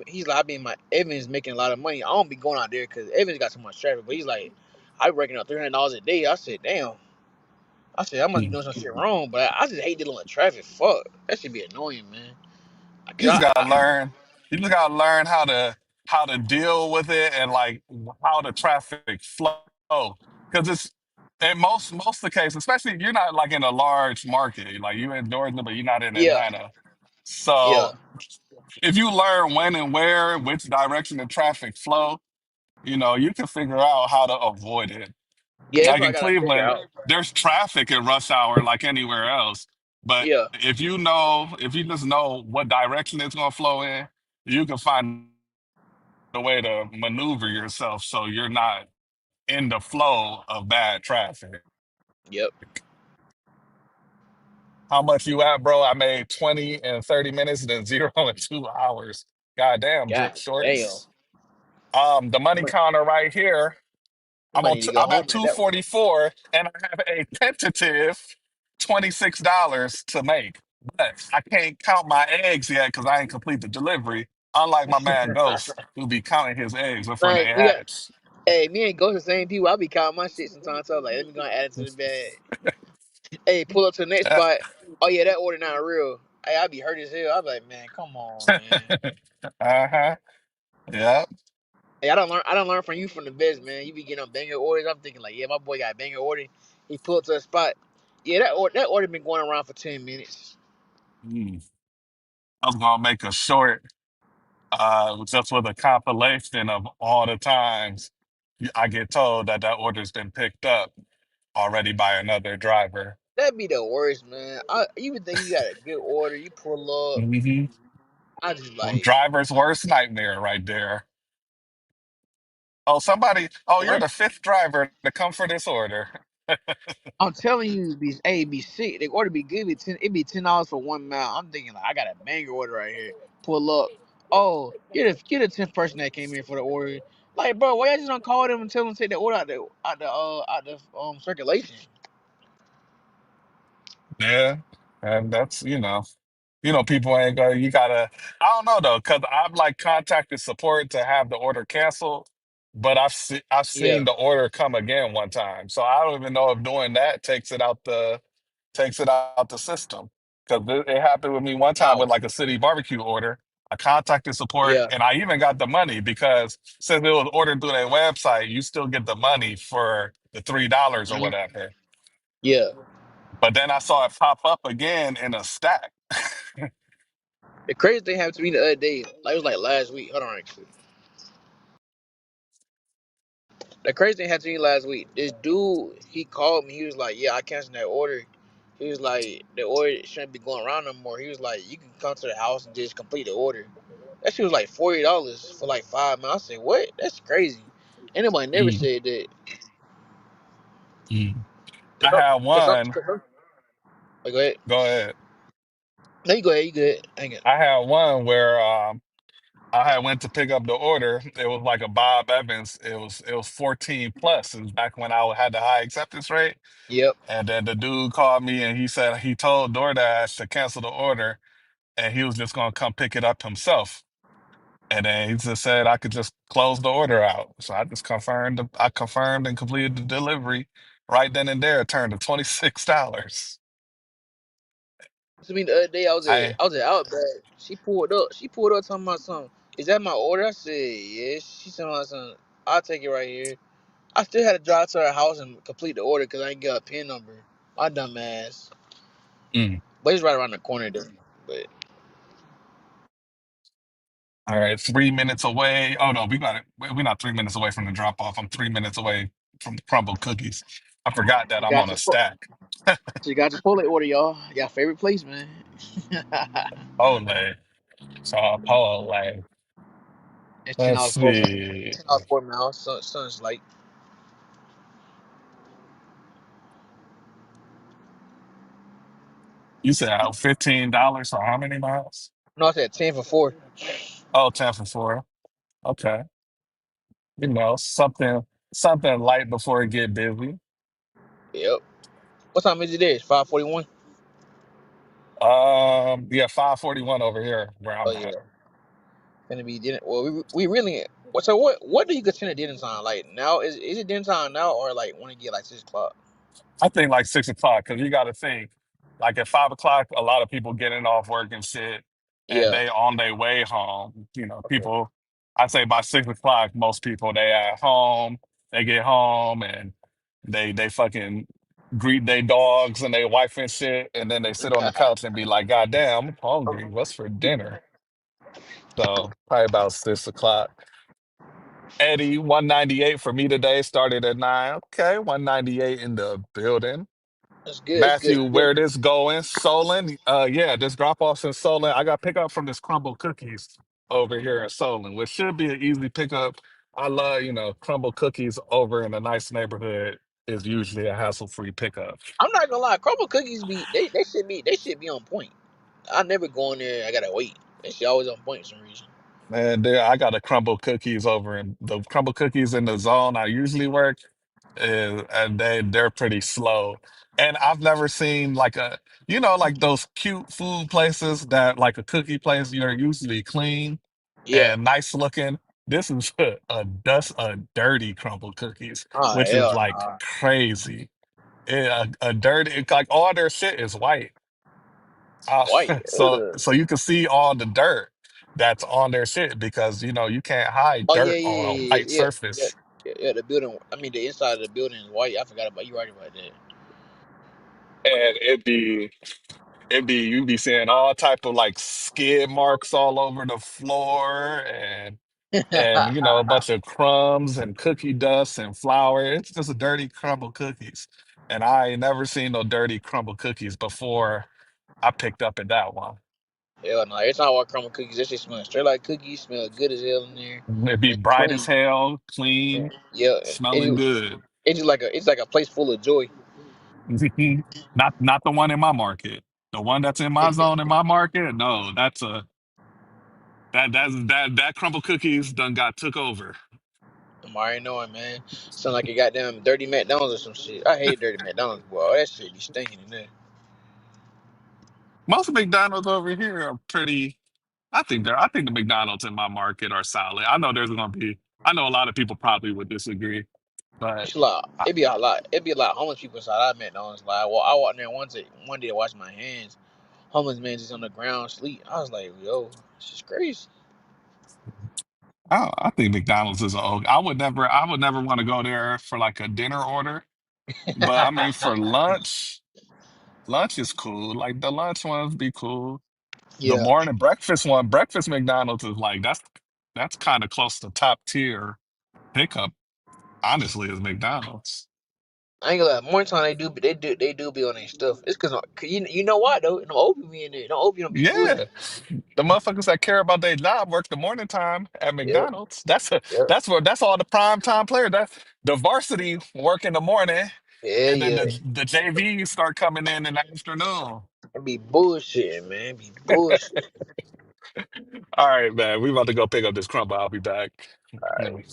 he's like, I been my Evans making a lot of money. I don't be going out there because Evans got so much traffic." But he's like, "I reckon up $300 a day." I said, "Damn." I said, "I must be You doing some shit wrong." But I just hate dealing with traffic. Fuck, that should be annoying, man. Cause just gotta learn. You just gotta learn how to deal with it and like how the traffic flow. Because it's in most of the case, especially if you're not like in a large market, like you in Georgia, but you're not in yeah, Atlanta. yeah, So if you learn when and where, which direction the traffic flow, you can figure out how to avoid it. yeah. That's Like what I in gotta figure Cleveland, out. there's traffic in rush hour like anywhere else. But Yeah, if you just know what direction it's gonna flow in, you can find a way to maneuver yourself so you're not in the flow of bad traffic. yep. How much you at, bro? I made 20 in 30 minutes, then zero in 2 hours. Goddamn, drip God damn. shorts. The money I counter right here. might need to go I'm home at at that one. 244 and I have a tentative $26 to make. But I can't count my eggs yet because I ain't complete the delivery. Unlike my man Ghost, who'll be counting his eggs before they Man, we got. hatch. Hey, me and Ghost the same people. I be counting my shit sometimes. So I'm like, let me go and add it to the bag. Hey, pull up to the next Yeah. spot. Oh yeah, that order not real. Hey, I be hurt as hell. I be like, man, come on, man. Uh-huh. Yeah. Hey, I don't learn from you from the best, man. You be getting on banger orders. I'm thinking like, yeah, my boy got a banger order. He pulled up to a spot. Yeah, that order been going around for 10 minutes. Mm. I was gonna make a short, just with a compilation of all the times I get told that that order's been picked up already by another driver. That'd be the worst, man. You would think you got a good order. You pull up. Hmm. I just like, Driver's worst nightmare right there. Oh, you're what? the fifth driver to come for this order. I'm telling you, be sick. The order be good. It be $10 for 1 mile. I'm thinking like I got a banger order right here. Pull up. Oh, you're the 10th person that came in for the order. Like, bro, why y'all just don't call them and tell them to take the order out the circulation? Yeah. And that's, people ain't gonna, you gotta, I don't know though, because I've like contacted support to have the order canceled. but I've Yeah, seen the order come again one time. So I don't even know if doing that takes it out the system. Because it happened with me one time with no, like a city barbecue order. I contacted support yeah, and I even got the money because since it was ordered through their website, you still get the money for the $3 or mhm, whatever. yeah. But then I saw it pop up again in a stack. The crazy thing happened to me the other day. Like it was like last week. Hold on, actually. The crazy thing happened to me last week. This dude, he called me. He was like, "Yeah, I canceled that order." He was like, "The order shouldn't be going around no more." He was like, "You can come to the house and just complete the order." That shit was like $40 for like 5 minutes. I said, "What? That's crazy." Anybody never Mm, said that. mm. Cause I some, had cause some, one. cause some. Wait, go ahead. Go ahead. No, you go ahead. You good? Hang it. I had one where I had went to pick up the order. It was like a Bob Evans. It was 14 plus. It was back when I had the high acceptance rate. Yep. And then the dude called me and he said he told DoorDash to cancel the order and he was just gonna come pick it up himself. And then he just said I could just close the order out. So I just confirmed and completed the delivery right then and there. It turned to $26. To me the other day, I I was at Outback. She pulled up. She pulled up talking about something. Is that my order? I said, yeah. She said, something. I'll take it right here. I still had to drive to her house and complete the order because I ain't got a PIN number. My dumb ass. mm. But it's right around the corner though. But All right, 3 minutes away. Oh no, we got it. We're not 3 minutes away from the drop off. I'm 3 minutes away from the crumbled cookies. I forgot that you I'm got on a your stack. you got your Chipotle order, y'all. Y'all favorite place, man. Ole. So Ole. It's ten Let's dollars for see. $10 $4 miles. Son's like You said $15 for how many miles? no, I said 10 for 4. Oh, 10 for 4. Okay. Something light before it get busy. Yep. What time is it there? 5:41. Yeah, 541 over here where Oh I'm yeah. at. Gonna be dinner. Well, we really. So what do you consider dinner time? Like now is it dinner time now or like when it get like 6 o'clock? I think like 6 o'clock because you got to think like at 5 o'clock, a lot of people getting off work and shit, and Yeah. they on their way home. Okay. People. I say by 6 o'clock, most people they at home. They get home and they fucking greet their dogs and their wife and shit, and then they sit on the couch and be like, "God damn, I'm hungry. What's for dinner?" So probably about 6 o'clock. Eddie, 198 for me today. Started at 9. Okay, 198 in the building. That's good. That's good. Matthew, where this going? Solon? Yeah, this drop off's in Solon. I got pickup from this crumble cookies over here in Solon, which should be an easy pickup. I love, crumble cookies over in a nice neighborhood is usually a hassle-free pickup. I'm not gonna lie. Crumble cookies they should be on point. I never go in there. I gotta wait. They should always on point for some reason. Man, I got a crumble cookies over in the crumble cookies in the zone I usually work, and they're pretty slow. And I've never seen like like those cute food places that like a cookie place, you're usually clean Yeah. and nice looking. This is a dirty crumble cookies, Oh which is hell like nah. crazy. A dirty, like all their shit is white. White. So Ugh. so you can see all the dirt that's on their shit because you can't hide Oh yeah, dirt yeah, on a yeah, white yeah, yeah, surface. yeah, yeah. The building. I mean, the inside of the building is white. I forgot about you. Right about And it'd be you be seeing all type of like skid marks all over the floor and a that. bunch of crumbs and cookie dust and flour. It's just a dirty crumble cookies. And I ain't never seen no dirty crumble cookies before I picked up at that one. Hell no. Every time I walk crumble cookies, that shit smell straight like cookies. Smell good as hell in there It'd be and bright as clean. hell, Yeah, clean, yeah. smelling good. It's like a place full of joy. Not the one in my market. The one that's in my zone in my market. No, that crumble cookies done got took over. I'm already knowing, man. Sound like a goddamn dirty McDonald's or some shit. I hate dirty McDonald's, boy. Oh, that shit be stinking in there. Most McDonald's over here are pretty. I think the McDonald's in my market are solid. I know there's gonna be. I know a lot of people probably would disagree, but It's a lot. I, It'd be a lot. It'd be a lot of homeless people inside our McDonald's. Like, well, I walked in there one day to wash my hands. Homeless man just on the ground sleep. I was like, yo, this is crazy. I think McDonald's is a. I would never want to go there for like a dinner order. But I mean, for lunch, lunch is cool. Like the lunch ones be cool. The Yeah, morning breakfast one, breakfast McDonald's is like that's kind of close to top tier pickup. Honestly, is McDonald's. I ain't gonna lie. More time they do be on their stuff. It's cause you know why though? No OP be in there. No OP don't be bullshit. Yeah, the motherfuckers that care about their job work the morning time at Yep, McDonald's. yep. That's all the prime time players. That's the varsity work in the morning, Yeah, and then yeah. the JVs start coming in the afternoon. It be bullshit, man. It be bullshit. All right, man. We about to go pick up this crumble. I'll be back. Mm.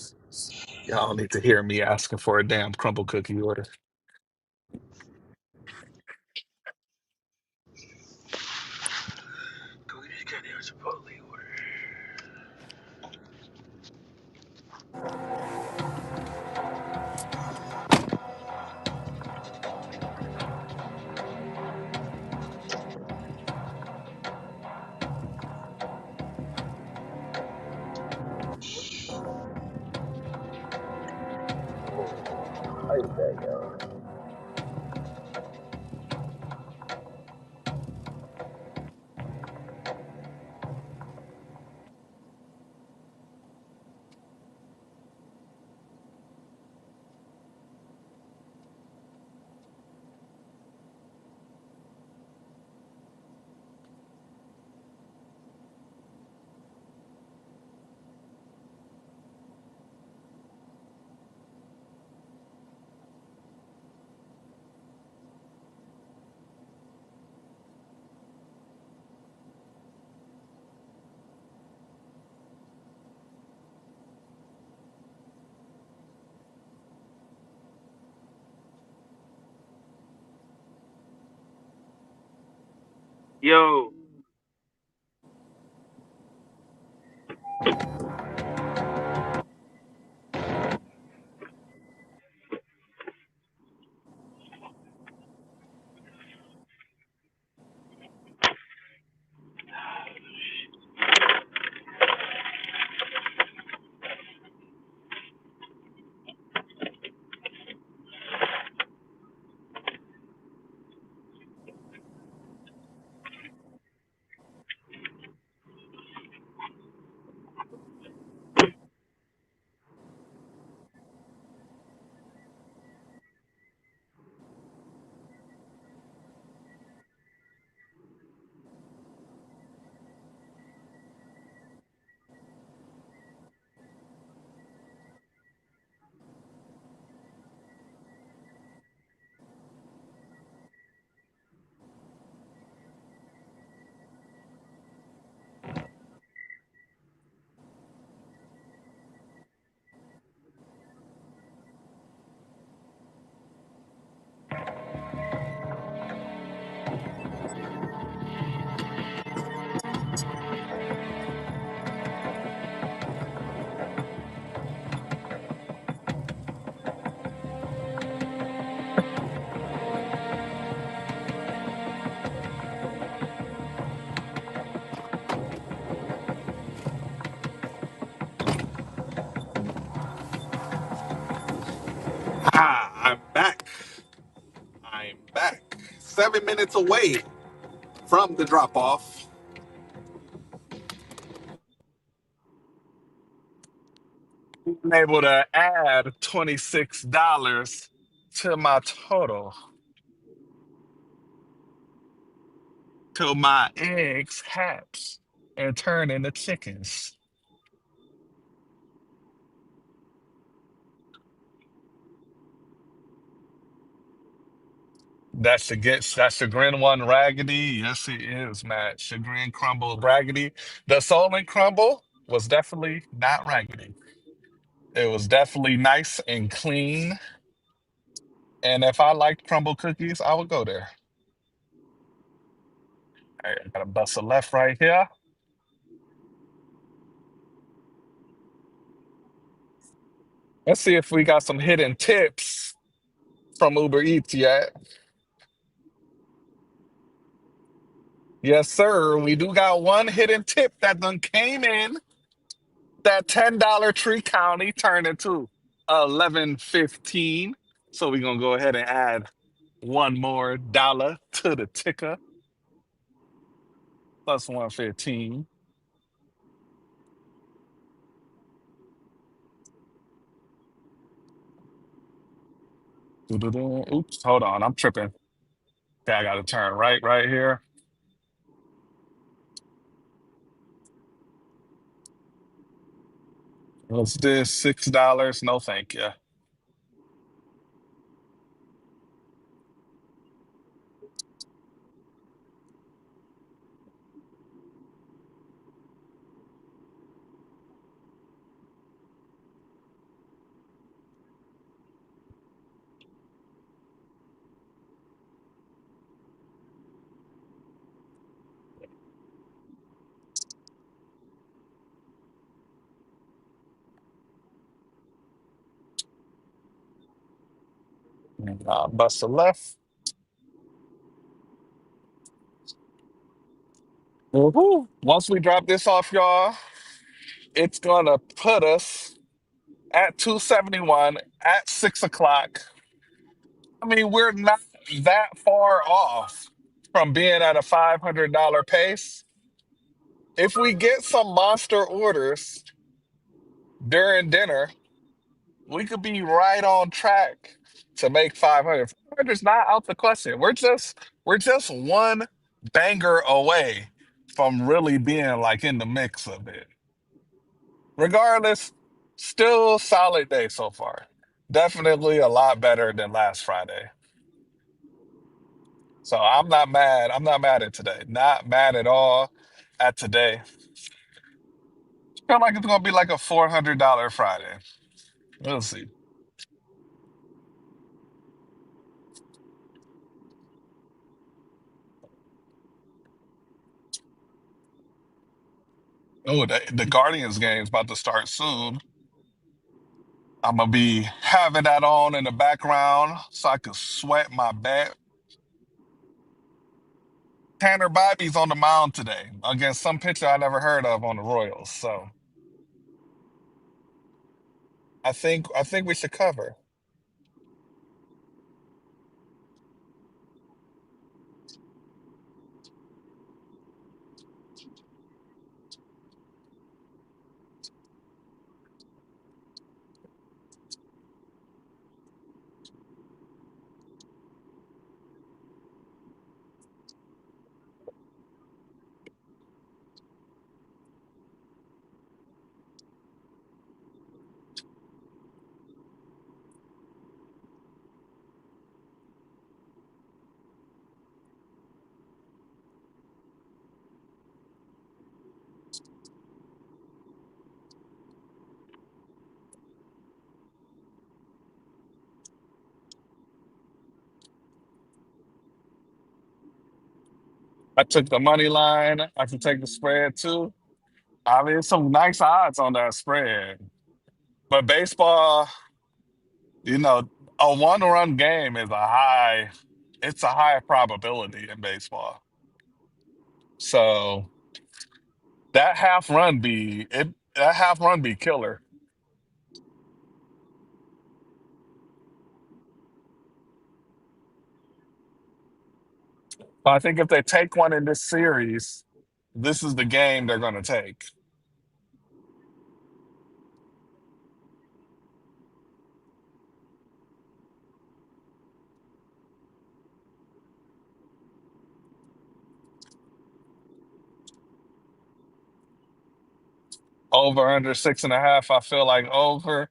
Y'all need to hear me asking for a damn crumble cookie order. Go get this goddamn Chipotle order. Oh, how you that, y'all? Yo, Ah, I'm back. I'm back. 7 minutes away from the drop off. I'm able to add $26 to my total till my eggs hatch and turn into chickens. That's Chagrin one raggedy. Yes, it is, Matt. Chagrin crumble raggedy. The Solon crumble was definitely not raggedy. It was definitely nice and clean. And if I liked crumble cookies, I would go there. All right, I got a bust a left right here. Let's see if we got some hidden tips from Uber Eats yet. Yes, sir. We do got one hidden tip that done came in. That $10 Tree County turned into 11.15. So we're gonna go ahead and add one more dollar to the ticker. Plus 115. Doo-doo-doo. Oops, hold on. I'm tripping. Okay, I gotta turn right here. What's this? $6? No, thank you. Bust a left. Woohoo. Once we drop this off, y'all, it's gonna put us at 271 at 6 o'clock. I mean, we're not that far off from being at a $500 pace. If we get some monster orders during dinner, we could be right on track to make 500. 500 is not out the question. We're just one banger away from really being like in the mix of it. Regardless, still solid day so far. Definitely a lot better than last Friday. So I'm not mad. I'm not mad at today. Not mad at all at today. Feel like it's gonna be like a $400 Friday. We'll see. Oh, the Guardians game's about to start soon. I'm gonna be having that on in the background so I can sweat my bet. Tanner Bibby's on the mound today against some pitcher I never heard of on the Royals. So I think we should cover. I took the money line. I can take the spread too. I mean, some nice odds on that spread. But baseball, you know, a one-run game is it's a high probability in baseball. So that half run be killer. I think if they take one in this series, this is the game they're gonna take. Over under 6.5, I feel like over.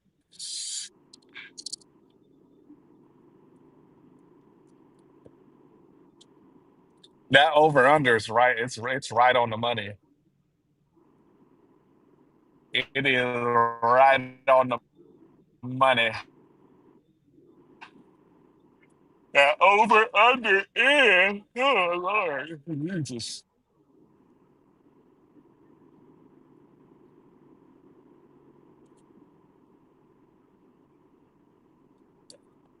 That over under is right. It's right on the money. It is right on the money. That over under is, oh Lord, Jesus.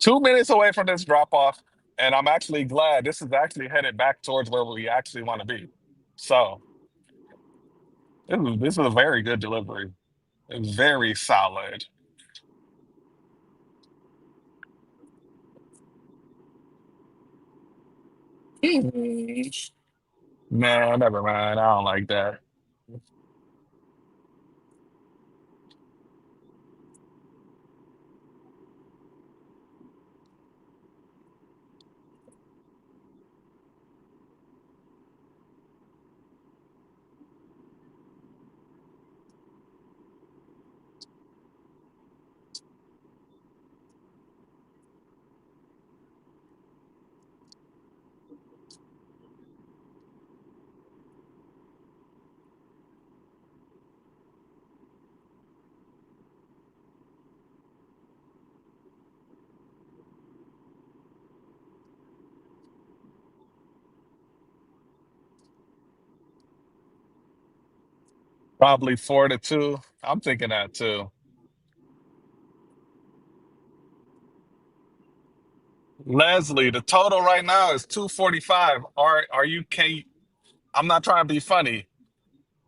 2 minutes away from this drop off, and I'm actually glad this is actually headed back towards where we actually want to be. So this is a very good delivery. It's very solid. Hmm. No, never mind. I don't like that. Probably 4-2. I'm thinking that too. Leslie, the total right now is 245. Are you can I'm not trying to be funny.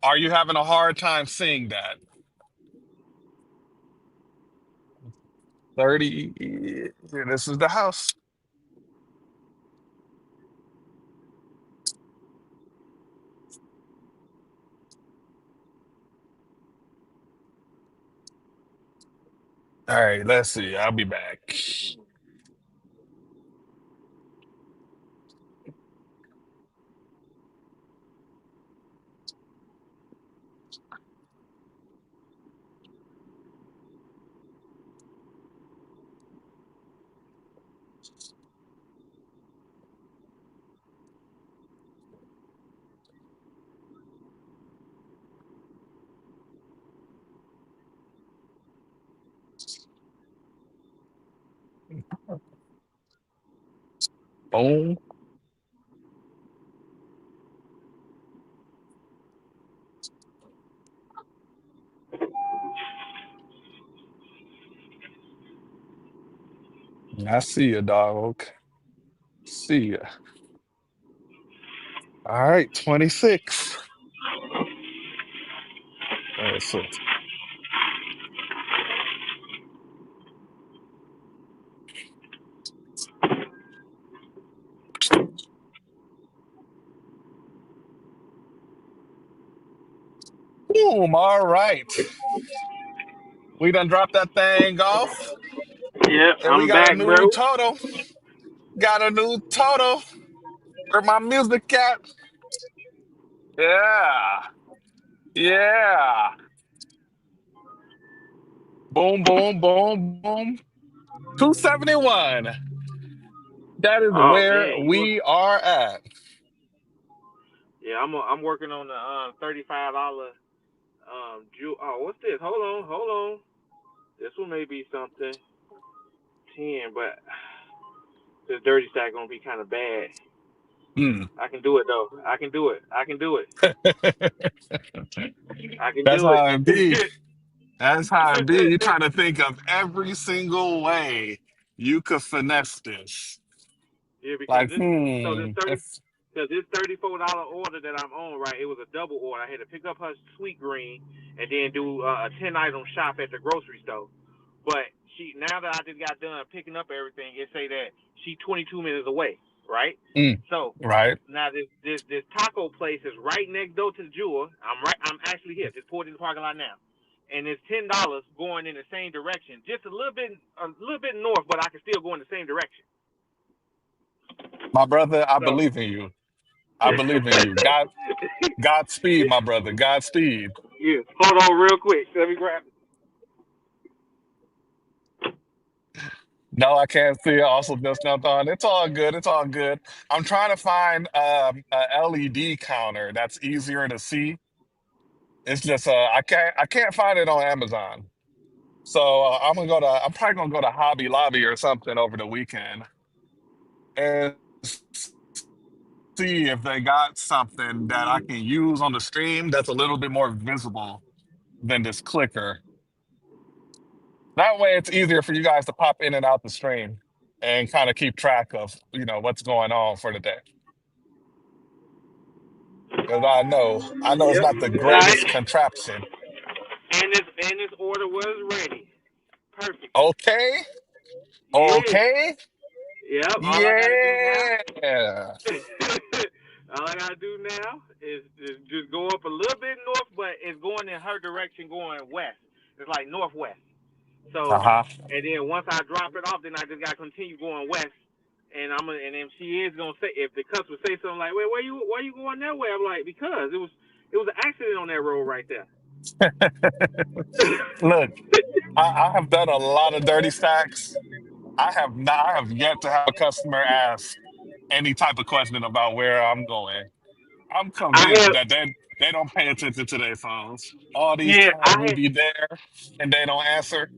Are you having a hard time seeing that? 30. Yeah, this is the house. All right, let's see. I'll be back. Boom. I see you, dog. See ya. All right, 26. Let's see. Boom. All right. We done dropped that thing off, Yep, and we I'm got a back, bro. new total. Got a new total. Where my music at? Yeah. Yeah. Boom, boom, boom, boom. 271. That is Oh where man, you. we are at. Yeah, I'm working on the $35 Oh, what's this? Hold on. This one may be something 10, but this dirty stack gonna be kind of bad. Hmm. I can do it though. I can do it. I can do it. I can That's do it. how it be. That's how it be. You're trying to think of every single way you could finesse this. Yeah, because Like, this so this 30 if because this $34 order that I'm on, right, it was a double order. I had to pick up her sweet green and then do a 10 item shop at the grocery store. But she now that I just got done picking up everything, it say that she 22 minutes away, right? mm, So right. now this taco place is right next door to the Jewel. I'm actually here. Just pulled in the parking lot now, and it's $10 going in the same direction, just a little bit north, but I can still go in the same direction. My brother, I So believe in you. I believe in you. Godspeed, my brother. Godspeed. yeah, hold on real quick. Let me grab. No, I can't see it. Also, just jumped on. It's all good. It's all good. I'm trying to find a LED counter that's easier to see. It's just I can't find it on Amazon. So I'm probably gonna go to Hobby Lobby or something over the weekend and see if they got something that I can use on the stream that's a little bit more visible than this clicker. That way it's easier for you guys to pop in and out the stream. and kind of keep track of, what's going on for the day. Because I know it's Yep. not the greatest contraption. And this order was ready. Perfectly. Okay, Yeah. okay, Yep. All I gotta do now. yeah. All I gotta do now is just go up a little bit north, but it's going in her direction, going west. It's like northwest. So, Uh-huh. and then once I drop it off, then I just gotta continue going west. And then she is gonna say, if the customer say something like, "Wait, why you going that way?" I'm like, because it was an accident on that road right there. Look, I have done a lot of dirty stacks. I have yet to have a customer ask any type of question about where I'm going. I'm I convinced have, that they don't pay attention to their phones. All these yeah, times we be there and they don't answer.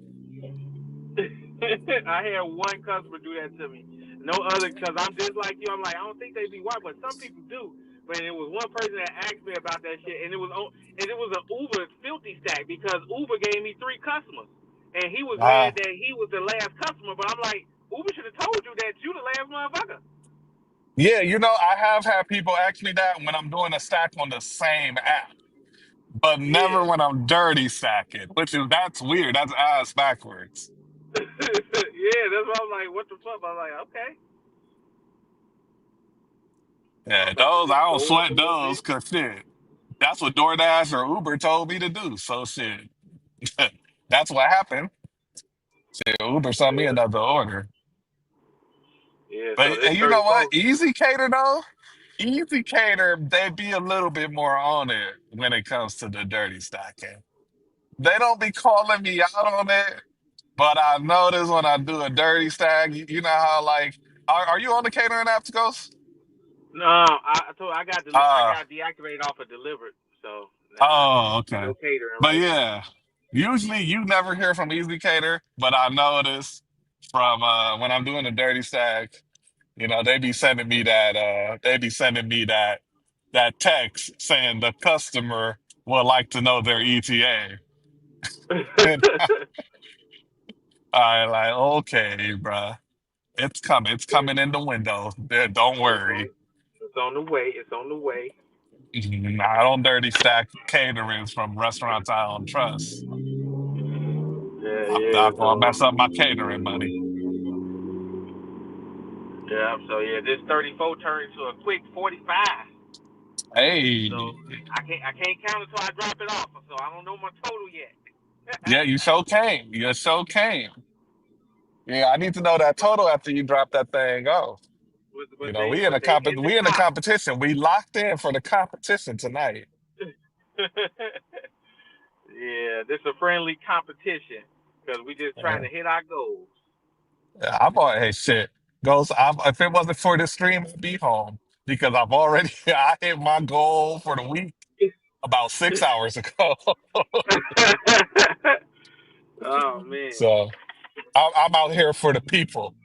I had one customer do that to me. No other, because I'm just like you. I'm like, I don't think they be white, but some people do. But it was one person that asked me about that shit, and it was an Uber filthy stack because Uber gave me 3 customers, and he was Uh, mad that he was the last customer. But I'm like, Uber should have told you that you the last motherfucker. yeah, I have had people ask me that when I'm doing a stack on the same app, but never Yeah, when I'm dirty stacking, that's weird. That's ass backwards. yeah. That's why I'm like, what the fuck? I'm like, okay. Yeah, I'm about to those I just don't go up a sweat little those bit. because shit. That's what DoorDash or Uber told me to do. So shit. That's what happened. Shit, Uber sent me Yeah, another order. yeah. So But this you know what? 34. Easy Cater though, Easy Cater, they be a little bit more on it when it comes to the dirty stacking. They don't be calling me out on it, but I notice when I do a dirty stack, you know how like are you on the catering apps, Ghost? No, I Uh got deactivated off of delivered, so nah, oh, no okay. catering But right now. yeah, usually you never hear from Easy Cater, but I notice from when I'm doing a dirty stack, they be sending me that text saying the customer would like to know their ETA. And I like, okay, bruh. It's coming. It's coming in the window. Don't it's worry. on, it's on the way. It's on the way. I don't dirty stack caterings from restaurants I don't trust. Yeah, I'm yeah. not gonna mess up my catering money. So yeah, this 34 turned into a quick 45. So Hey, I can't count until I drop it off. So I don't know my total yet. yeah, you so came. You so came. Yeah, I need to know that total after you drop that thing off. but they in the We in a pot. competition. We locked in for the competition tonight. Yeah, this is a friendly competition because we just trying Uh, to hit our goals. I'm on. Hey, shit, goes. If it wasn't for the stream, I'd be home because I've already I hit my goal for the week about 6 hours ago. Oh man. So I'm out here for the people.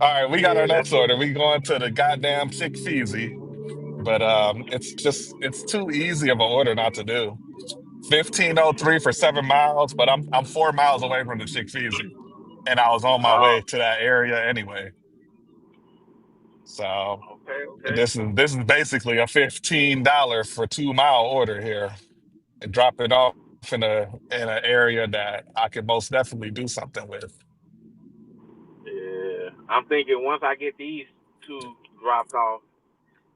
All right, we got our Yeah, next order. We going to the goddamn Chick Feezy, but it's too easy of an order not to do. 1503 for 7 miles, but I'm 4 miles away from the Chick Feezy, and I was on my way to that area anyway. So okay. this is basically a $15 for 2 mile order here, and drop it off in an area that I could most definitely do something with. Yeah, I'm thinking once I get these two dropped off,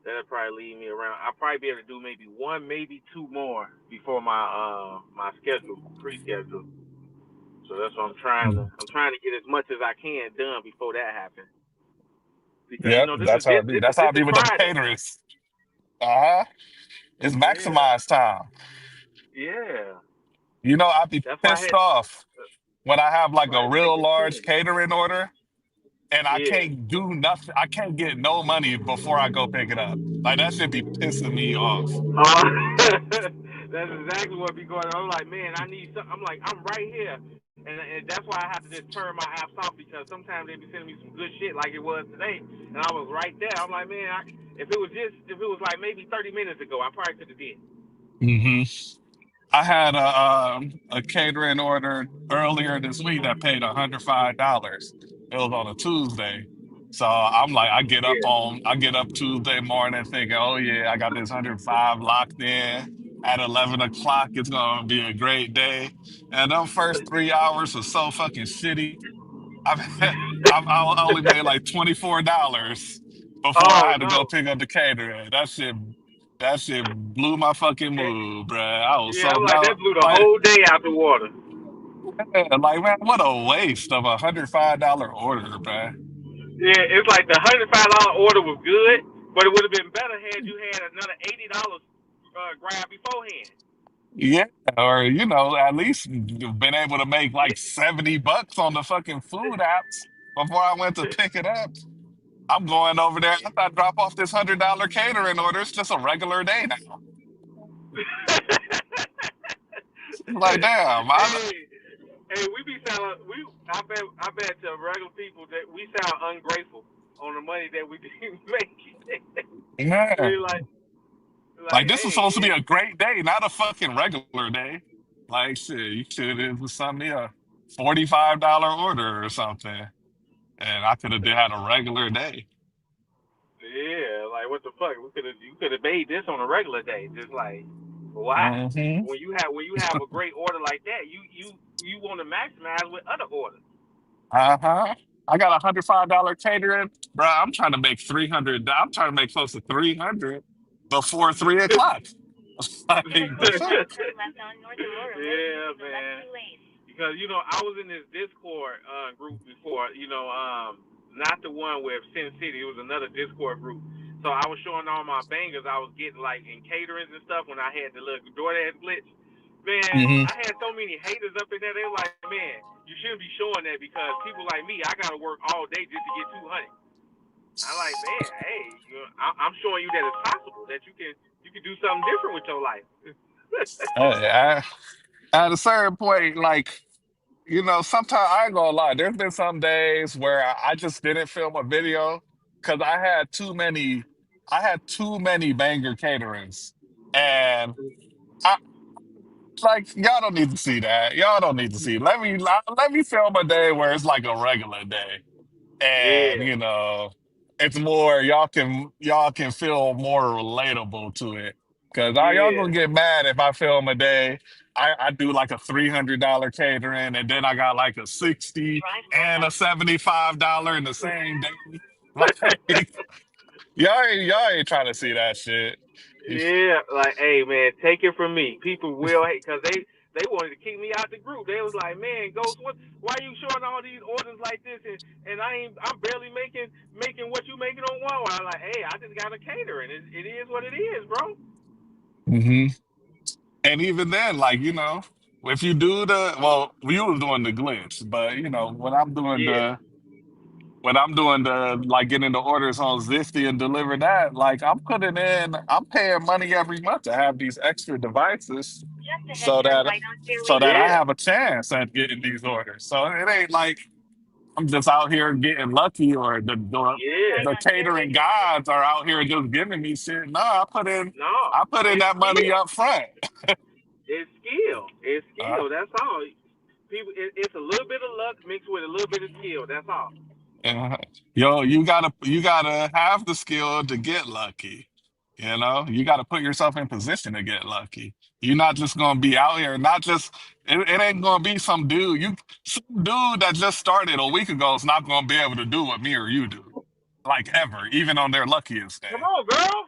that'll probably leave me around. I'll probably be able to do maybe one, maybe two more before my schedule pre-schedule. So that's what I'm trying to. Mhm. I'm trying to get as much as I can done before that happens. Because Yep, this is that's how it be. That's how this it be is with the Friday. caterers. Uh-huh. It's Yeah, maximized time. yeah. I'd be That's why pissed off when I have that's like why I a had to take real this large chance. catering order and I Yeah. can't do nothing. I can't get no money before I go pick it up. Like that should be pissing me off. That's exactly what be going on. I'm like, man, I need something. I'm like, I'm right here. And that's why I have to just turn my apps off because sometimes they be sending me some good shit like it was today. And I was right there. I'm like, man, if it was like maybe 30 minutes ago, I probably could have did. Hmm. I had a catering order earlier this week that paid $105. It was on a Tuesday. So I'm like, Yeah. I get up Tuesday morning thinking, oh yeah, I got this 105 locked in. At 11 o'clock, it's gonna be a great day. And them first 3 hours was so fucking shitty. I've I only made like $24 before I Oh had to go no. pick up the catering. That shit blew my fucking Eh, mood, bruh. I was Yeah, so I'm like no that blew the like whole day out the water. like man, what a waste of $105 order, bruh. Yeah, it's like the $105 order was good, but it would have been better had you had another $80 grab beforehand. Yeah, or at least been able to make like $70 on the fucking food apps before I went to pick it up. I'm going over there. I thought drop off this $100 catering order. It's just a regular day now. Like, damn, hey, hey, we be sound we. I bet to regular people that we sound ungrateful on the money that we be making. man. we like, Like, this was supposed to be hey, a great day, not a fucking regular day. Like, shit, you should have sent me a $45 order or something, and I could have had a regular day. yeah, like what the fuck? You could have made this on a regular day. Just like, why? Hmm. When you have a great order like that, you want to maximize with other orders. Uh-huh. I got $105 catering, bro. I'm trying to make 300. I'm trying to make close to 300 before 3 o'clock. Like, the fuck? Yeah, man. Because I was in this Discord group before. Not the one with Sin City. It was another Discord group. So I was showing all my bangers I was getting like in caterings and stuff when I had the little Doordash glitch. Man, Hmm. I had so many haters up in there. They were like, man, you shouldn't be showing that because people like me, I gotta work all day just to get 200. I'm like, man, hey, I'm showing you that it's possible that you can do something different with your life. At a certain point, like, sometimes I ain't gonna lie. There's been some days where I just didn't film a video because I had too many banger caterings. And I like y'all don't need to see that. Y'all don't need to see. Let me film a day where it's like a regular day. And Yeah, it's more y'all can feel more relatable to it because y'all yeah, gonna get mad if I film a day. I do like a $300 catering and then I got like a 60 and a $75 in the same day. Like y'all ain't trying to see that shit. yeah. Like, hey, man, take it from me. People will hate because they wanted to kick me out the group. They was like, man, Ghost, why you showing all these orders like this and I'm barely making what you making on one. I'm like, hey, I just got a catering. It is what it is, bro. Hmm. And even then, like, if you do we was doing the glitch, but Yeah, when I'm doing the like getting the orders on Zifty and deliver that, like I'm paying money every month to have these extra devices so that I yeah, have a chance at getting these orders. So it ain't like I'm just out here getting lucky or yeah. the catering gods are out here just giving me shit. No, No, I put in it's that money skill. up front. It's skill. It's Uh, skill. That's all. People, it's a little bit of luck mixed with a little bit of skill. That's all. Uh, Yo, you gotta have the skill to get lucky. You gotta put yourself in position to get lucky. You're not just gonna be out here, not just it ain't gonna be some dude that just started a week ago is not gonna be able to do what me or you do. Like ever, even on their luckiest Come day. on, girl.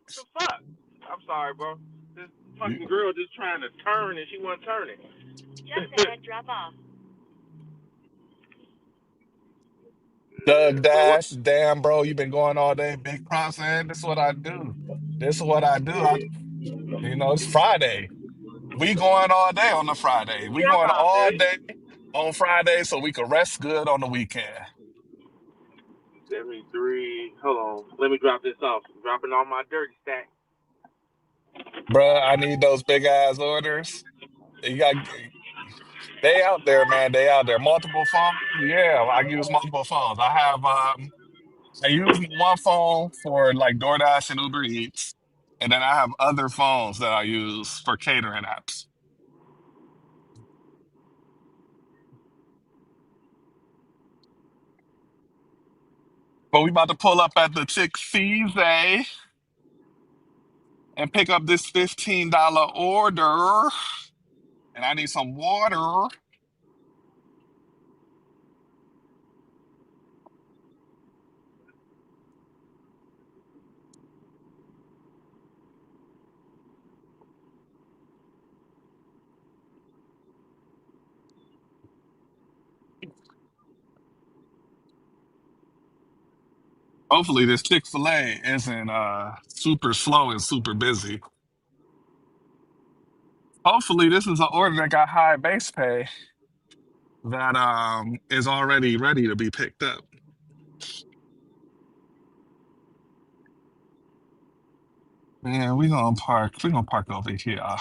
What the fuck? I'm sorry, bro. This fucking girl just trying to turn and she wasn't turning. Just ahead, drop off. Doug But what? Dash, damn bro, you been going all day. Big props, man. This is what I do. This is what I do. It's Friday. We going all day on the Friday. We Drop going off, all baby. day on Friday so we can rest good on the weekend. 73. Hold on. Let me drop this off. I'm dropping all my dirty stack. Bruh, I need those big ass orders. You got they out there, man. They out there. Multiple phones. Yeah, I use multiple phones. I use one phone for like DoorDash and Uber Eats, and then I have other phones that I use for catering apps. But we about to pull up at the Chick-fil-A and pick up this $15 order. And I need some water. Hopefully this Chick-fil-A isn't super slow and super busy. Hopefully this is an order that got high base pay that is already ready to be picked up. Man, we're gonna park over here. All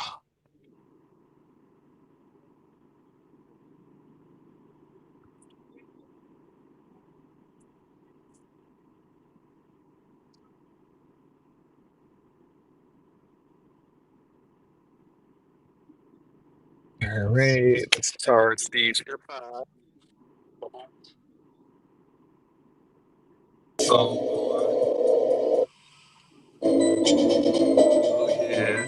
right, let's charge these AirPods. So, oh yeah.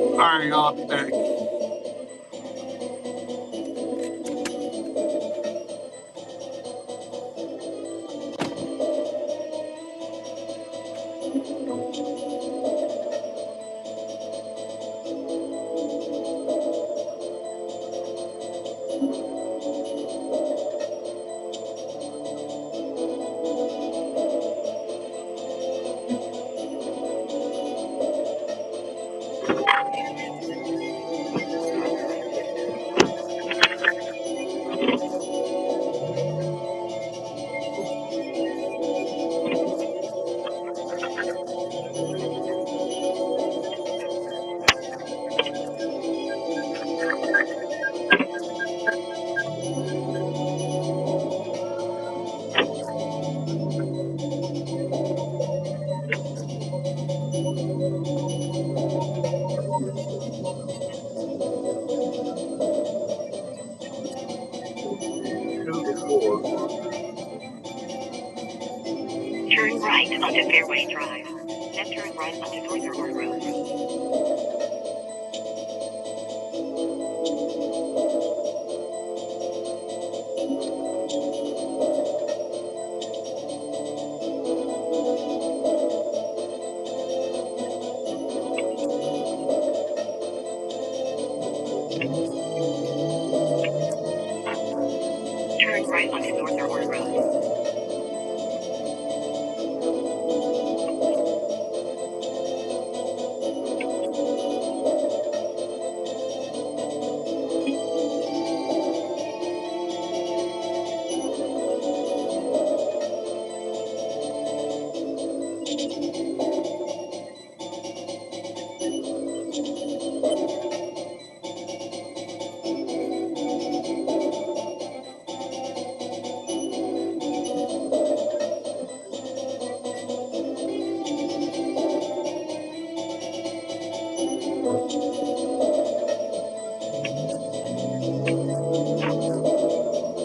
All right, y'all be back. Turn right onto Fairway Drive. Then turn right onto Northern Road. Turn right onto Northern Road.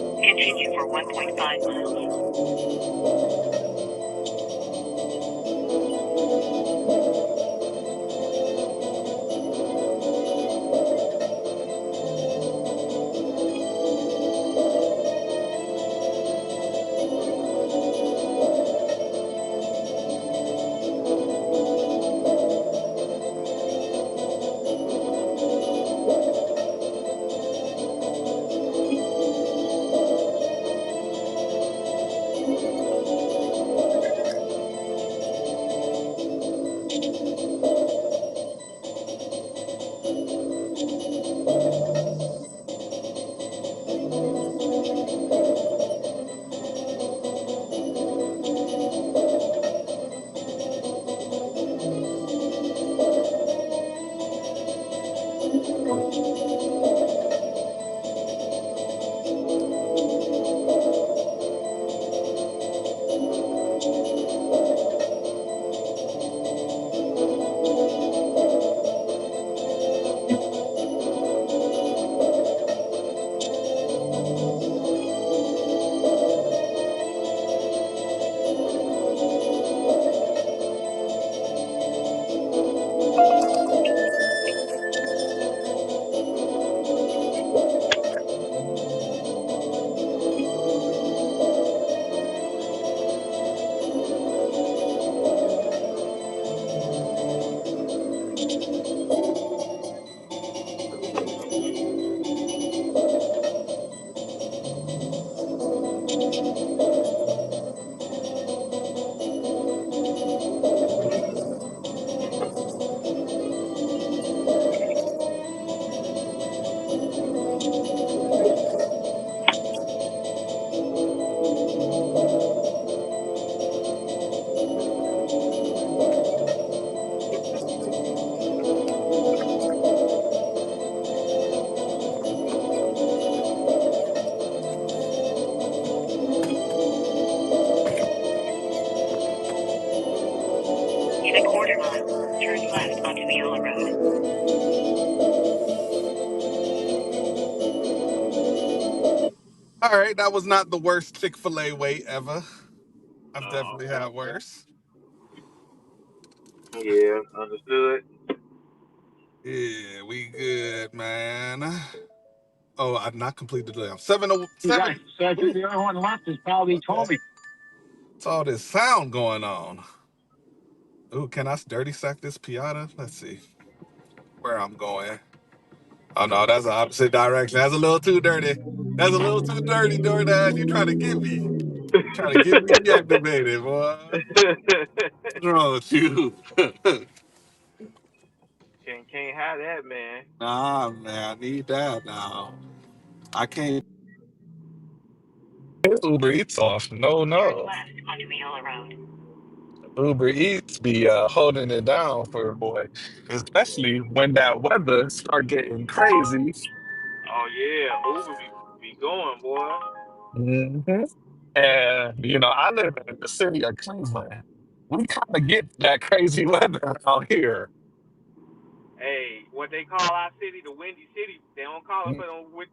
Continue for 1.5 miles. In a quarter mile, turn left onto the yellow road. All right, that was not the worst Chick-fil-A wait ever. I've definitely Okay. had worse. Yeah, understood. Yeah, we good, man. Oh, I've not completed the 707. Guys, so I think Ooh, the other one left is probably okay. Toby. What's all this sound going on? Ooh, can I dirty sack this Piata? Let's see where I'm going. Oh no, that's the opposite direction. That's a little too dirty. That's a little too dirty, DoorDash. You trying to get me? Trying to get me deactivated, boy. What's wrong with you? can't have that, man. Nah, man, I need that now. I can't get Uber Eats off. No, Turn no. left onto the yellow road. Uber Eats be holding it down for a boy, especially when that weather start getting crazy. Oh yeah, Uber be going, boy. hmm And I live in the city of Cleveland. We kind of get that crazy weather out here. Hey, what they call our city, the Windy City, they don't call it for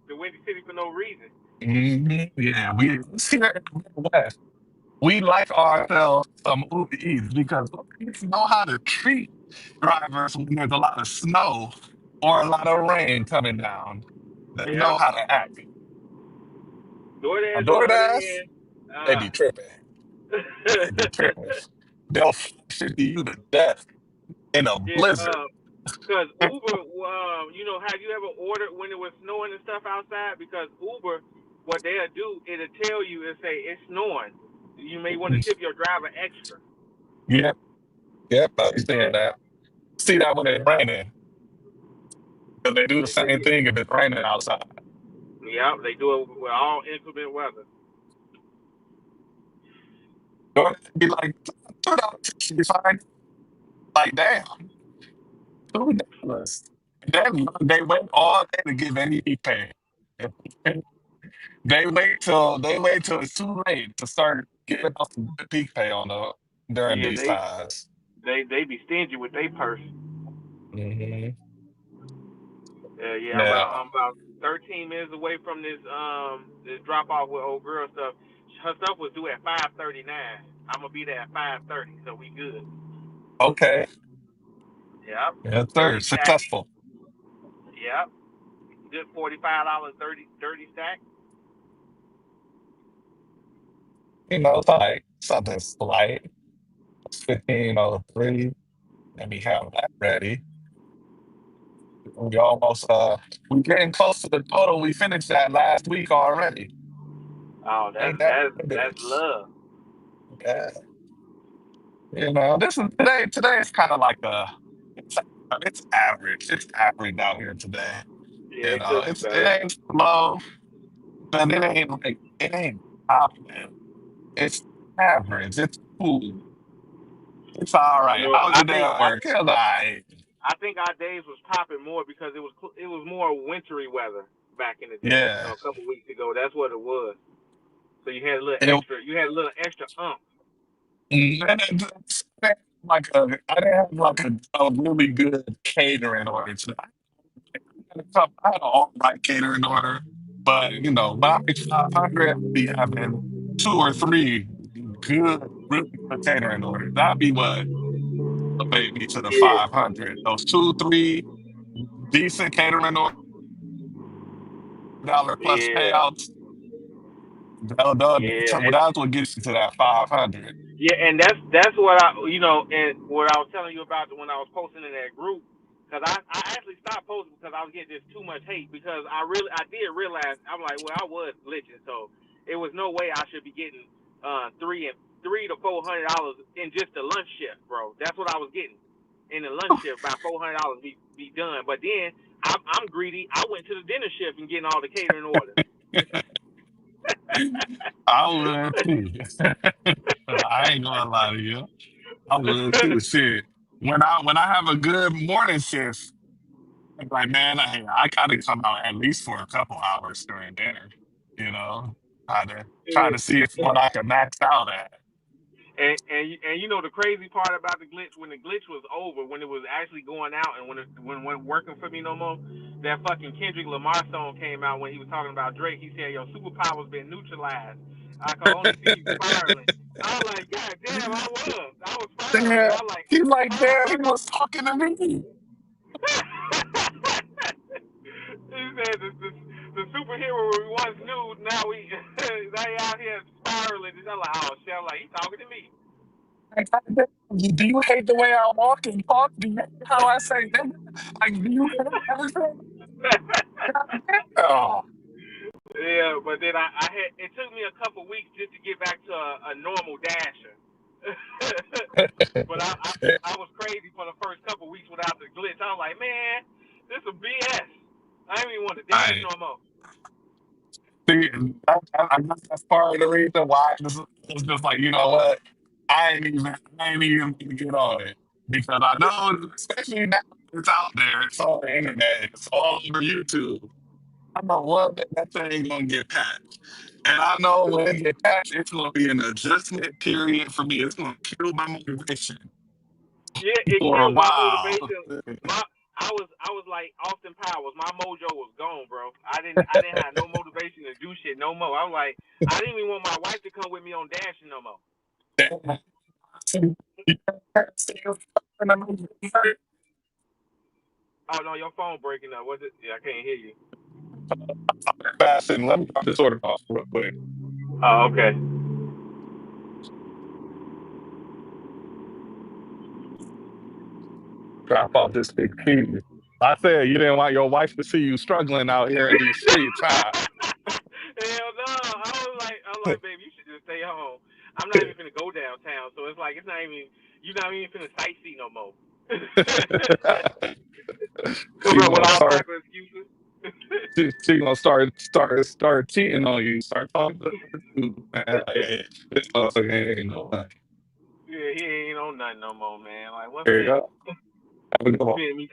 the Windy City for no reason. Yeah, we see that in the West. We like ourselves some Uber Eats because Uber Eats know how to treat drivers when there's a lot of snow or a lot of rain coming down. They Yeah. know how to act. On DoorDash on the other DoorDash, hand, they be tripping. They be tripping. They'll flash you to death in a yeah, blizzard. cause Uber, have you ever ordered when it was snowing and stuff outside? Because Uber, what they'll do, it'll tell you and say it's snowing. You may want to tip your driver extra. Yep, yep, I understand that. See that when it's raining, because they do the They do same it. thing if it's raining outside. Yeah, they do it with all inclement weather. Or be like, $2 fine. Like, damn, $2. Then they wait all day to give any pay. They wait till it's too late to start giving us some good peak pay during Yeah, these times. they be stingy with their purse. hmm Yeah, Yeah. I'm about 13 minutes away from this drop off with old girl stuff. Her stuff was due at 5:39. I'm gonna be there at 5:30, so we good. Okay. Yep, Yes, sir. 30 stack. Successful. Yep, good $45 30 stack. It's like something slight. It's 15:03. Let me have that ready. We almost we getting close to the total we finished that last week already. Oh, Ain't that a that's bitch? love. Yeah. This is today. Today is kind of like it's it's average. It's average out here today. Yeah, it could be It better. ain't low, but it ain't popping. It's average. It's cool. It's all You right. know, How's your day at work? It's all right. I think our days was popping more because it was more wintry weather back in the day. Yeah. A couple weeks ago, that's what it was. So you had a little It, extra. You had a little extra umph. and it's I didn't have like a really good catering order today. I had an all right catering order, but when I make 500, I'll be having two or three good, really good catering orders. That'd be what elevate me to the Yeah, 500. Those two, three decent catering orders, $1 plus yeah, payouts. yeah. That's what gets you to that 500. Yeah, and that's what and what I was telling you about when I was posting in that group, because I actually stopped posting because I was getting this too much hate because I did realize I'm like, well, I was glitching, so it was no way I should be getting three to $400 in just the lunch shift, bro. That's what I was getting in the lunch shift, about $400 be done. But then I'm greedy. I went to the dinner chef and getting all the catering orders. I would too. I ain't gonna lie to you. I would too. Shit. When I have a good morning shift, I'm like, man, I gotta come out at least for a couple hours during dinner. You know, try to see if what I can max out at. And you know the crazy part about the glitch, when the glitch was over, when it was actually going out, and when it wasn't working for me no more, that fucking Kendrick Lamar song came out when he was talking about Drake. He said, "Your superpower's been neutralized. I can only see you spiraling." I was like, God damn, I was spiraling. Damn, I was like, he like, how the damn, he fuck? was talking to me. He said the superhero we once knew, now they out here spiraling. And I'm like, oh shit, I'm like, he talking to me. Like, do you hate the way I walk and talk? Do you hate how I say nigga? Like, do you hate everything? Oh, Yeah, but then I had, it took me a couple weeks just to get back to a normal dasher. But I was crazy for the first couple weeks without the glitch. I was like, man, this is BS. I didn't even want to dash I no more. see. I guess that's part of the reason why it's just like, you know what? I ain't even gonna get on it because I know, especially now it's out there, it's on the internet, it's all over YouTube. I know one day that thing gonna get patched. And I know when it get patched, it's gonna be an adjustment period for me. It's gonna kill my motivation Yeah, it for a killed my while. motivation. I was like Austin Powers. My mojo was gone, bro. I didn't have no motivation to do shit no more. I was like, I didn't even want my wife to come with me on dashing no more. Oh no, your phone breaking up. Was it? Yeah, I can't hear you. Fashion. Let me drop this order off real quick. Oh, okay. Drop off this big key. I said you didn't want your wife to see you struggling out here in these streets, huh? Hell no. I was like, baby, you should just stay home. I'm not even finna go downtown, so it's like it's not even you're not even finna sightsee no more. Come She up with gonna all start. type of excuses. She gonna start cheating on you. Start talking to other dudes, man. Like, hey, this motherfucker ain't no one. Yeah, he ain't on nothing no more, man. Like, what's There you this? go. Have a good one. Me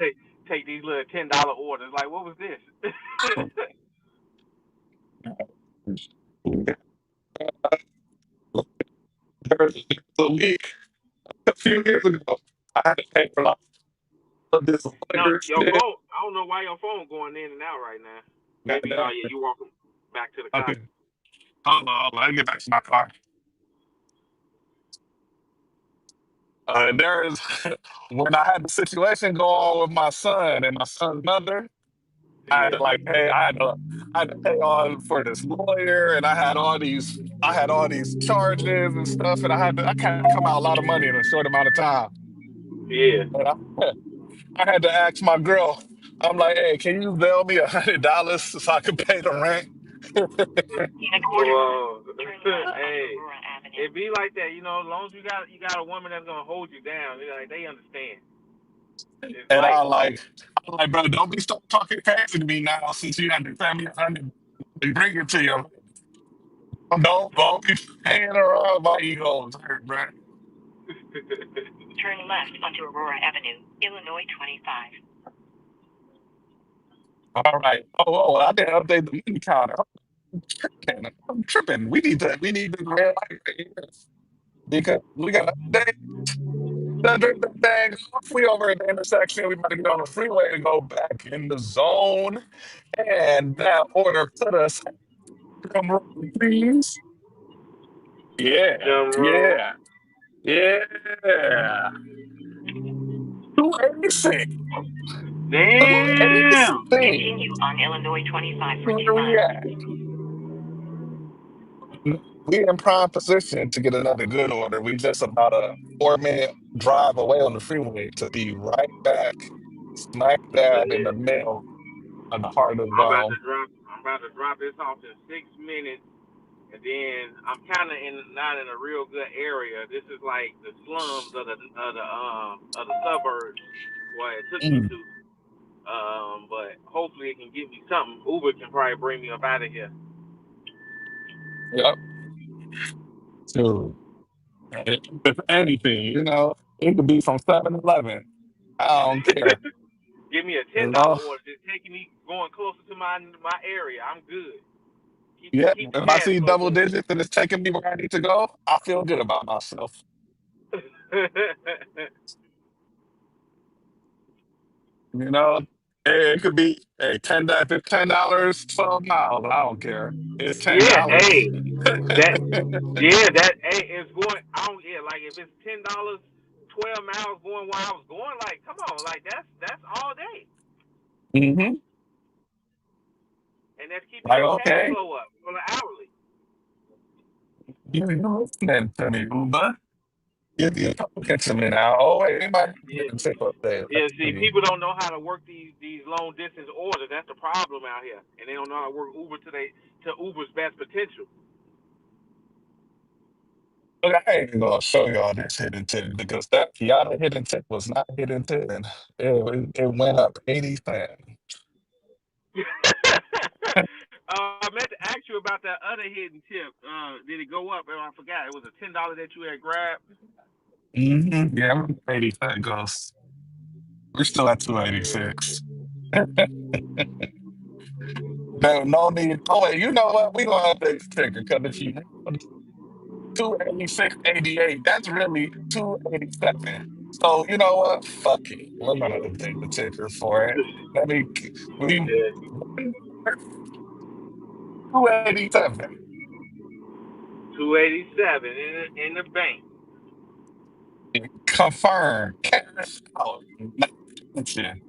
take these little $10 orders. Like, what was this? There was a week a few years ago. I had to pay for like this Now, liquor your shit. phone. I don't know why your phone going in and out right now. Maybe. Oh Goddamn. yeah, you walking back to the car. Okay. Hold on. Let me get back to my car. There is when I had the situation go on with my son and my son's mother. I had to Yeah. like pay. I had to pay on for this lawyer, and I had all these charges and stuff, and I kind of come out a lot of money in a short amount of time. Yeah. And I had to ask my girl. I'm like, hey, can you bail me $100 so I can pay the rent? In a quarter mile, Well, turn left onto hey, Aurora Avenue. it be like that, you know. As long as you got a woman that's gonna hold you down, like they understand. It's And life. I'm like, bro, don't be start talking crazy to me now since you had to pay me 100 and bring it to you. Don't be hanging around my ego, bro. Turn left onto Aurora Avenue, Illinois 25. All right. I didn't update the money counter. I'm tripping. We need the red light right here because we got to update the thing. If we over at the intersection, we about to get on the freeway to go back in the zone. And that order put us, drum roll, please. Yeah, Drum roll. yeah, yeah. 286. Damn. 286. Continue on Illinois 25 for Where 2 we miles. at? We in prime position to get another good order. We just about a 4-minute drive away on the freeway to be right back, smack dab in the middle of the heart of I'm about to drop this off in 6 minutes, and then I'm kind of not in a real good area. This is like the slums of the suburbs where it took me Mm. to. But hopefully it can give me something. Uber can probably bring me up out of here. Yep. So, if anything, it could be from 7-Eleven. I don't care. Give me a You $10 know? order, just taking me going closer to my area. I'm good. Yeah. Keep the If I cash see flow double going. digits and it's taking me where I need to go, I feel good about myself. You know, it could be if it's $10, 12 miles. I don't care. It's ten Yeah, dollars. hey, that yeah, that hey, it's going. I don't yeah, like if it's $10, 12 miles going while I was going, like come on, like that's all day, Mm-hmm. and that's keeping Like, your cash okay, flow up for the hourly. you're listening to me, Uber. You're talking to me now. Oh, wait, anybody Yeah, can take up there. yeah. Let's See, see. people don't know how to work these long distance orders. That's the problem out here, and they don't know how to work Uber to Uber's best potential. Look, I ain't even gonna show y'all this hidden tip because that Kiana hidden tip was not hidden tip. And it went up 80 cents. I meant to ask you about that other hidden tip. Did it go up? Oh, I forgot. It was a $10 that you had grabbed. Mm-hmm. Yeah, 80 cents goes. We're still at Yeah. 286. No need. Oh, wait, you know what? We're gonna update the ticker because if you 286.88, that's really 287. So you know what? Fuck it. We're gonna update the ticker for it. Let me we Yeah. 287. 287 in the bank. Confirm. Cash out. Not attention.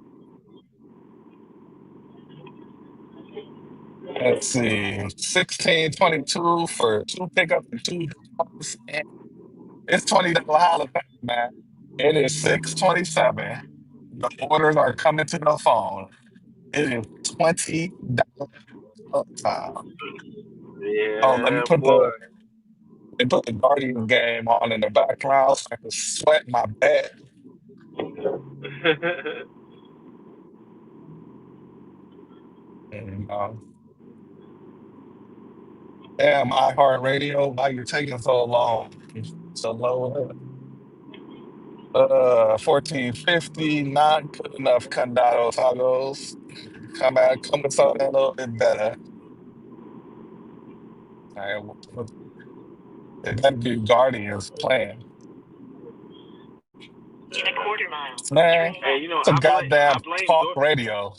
Let's see. 1622 for two pickup and $2. And it's $20 holiday, man. It is 627. The orders are coming to the phone. It is $20 time. Oh, Yeah, boy. let me put the Guardian game on in the background so I can sweat my bed. And, damn, iHeartRadio, why you taking so long? So low. 1450, not good enough Condado tacos. Come with something a little bit better. All right, it better be Guardians playing. In a quarter mile, Man, turn Hey, left. it's a I goddamn blame talk radio.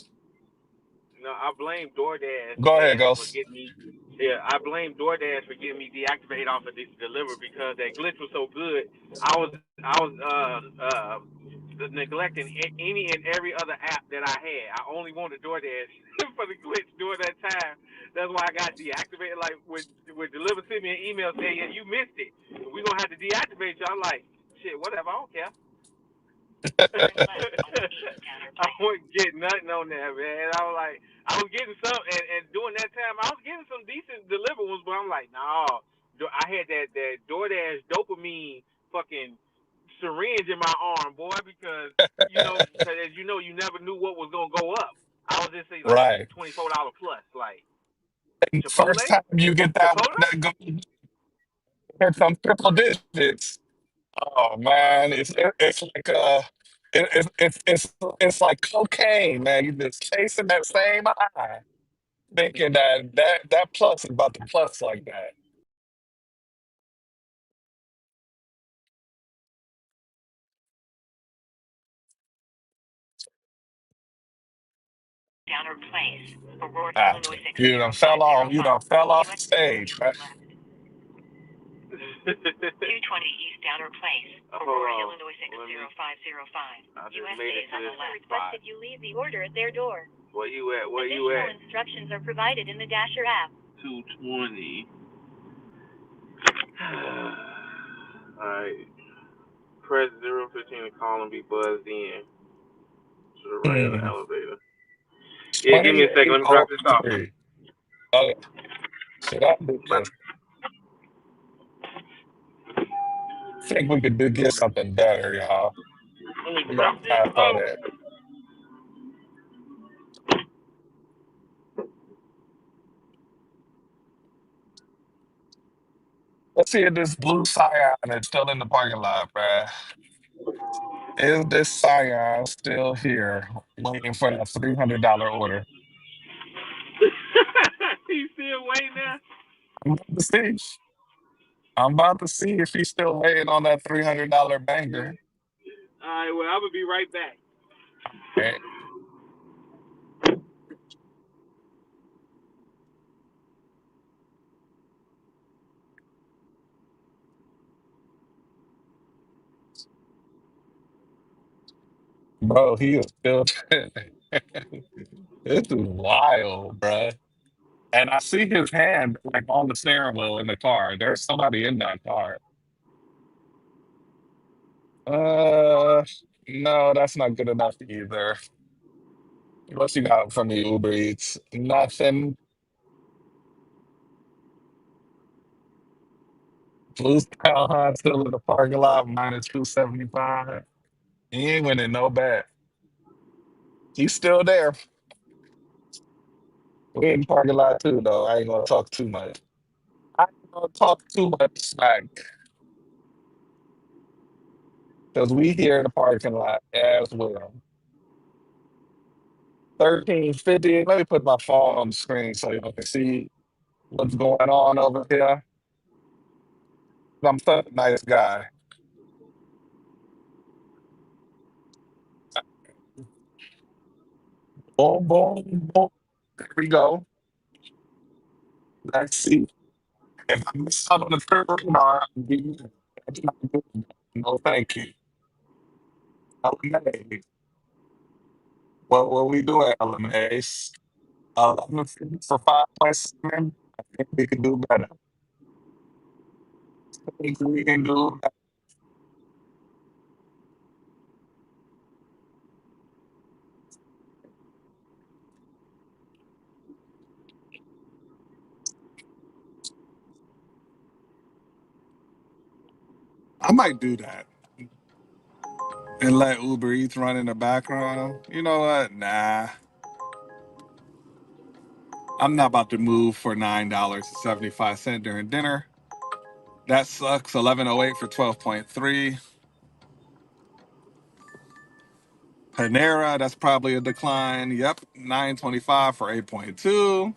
I blame DoorDash Go ahead, and for Ghost. getting me. Yeah, I blame DoorDash for getting me deactivated off of this deliver because that glitch was so good. I was neglecting any and every other app that I had. I only wanted DoorDash for the glitch during that time. That's why I got deactivated. Like when deliver sent me an email saying, "Yeah, you missed it. We're gonna have to deactivate you." I'm like, shit, whatever. I don't care. Turn left on East Downer I Place. wasn't getting nothing on there, man. I was like, I was getting some, and during that time, I was getting some decent delivered ones, but I'm like, no. I had that DoorDash dopamine fucking syringe in my arm, boy, because cause as you know, you never knew what was gonna go up. I was just saying like Right. $24 plus, like Chipotle, First time you get that one Chipotle. that go hit some triple digits. Oh man, it's like it's like cocaine, man. You just chasing that same high, thinking that plus is about to plus like that. Downer Place. Aurora, Ah, Illinois you done 60505. fell off the US stage, man. on left. 220 East Downer Place. Hold Aurora, on, Illinois I 60505. just US made it days to on the this left. spot. Requested you leave the order at their door. Where you at? Where you Additional at? instructions are provided in the Dasher app. 220. Alright. Press 015 to call and be buzzed in to the right of the Hmm. elevator. Yeah, give me a second. Let me drop this off. 2803. Okay, should I do But this? I think we could get something better, y'all. let me We drop got this time for off. that. seeing this blue Scion that's still in the parking lot, bruh. Is this Scion still here waiting for that $300 order? He's still waiting there. I'm about to see. I'm about to see if he's still waiting on that $300 banger. All right, well, I'm gonna be right back. Hey, bro, he is still. This is wild, bruh. And I see his hand like on the steering wheel in the car. There's somebody in that car. Uh, no, that's not good enough either. What you got from me, Uber Eats? Nothing. Blues Calhoun still in the parking lot, minus 275. He ain't winning no bet. He's still there. We in the parking lot too, though. I ain't gonna talk too much. I ain't gonna talk too much smack because we here in the parking lot as well. 1350. Let me put my phone on the screen so y'all can see what's going on over here. I'm such a nice guy. Boom, boom, boom. There we go. Let's see. If I miss out on the third round, that's not good. No, thank you. LMA. What we doing, LMAs? 11 for 5.7. I think we can do better. I think we can do better. I might do that and let Uber Eats run in the background. You know what? Nah, I'm not about to move for $9.75 during dinner. That sucks. 1108 for 12.3. Panera, that's probably a decline. Yep, 925 for 8.2.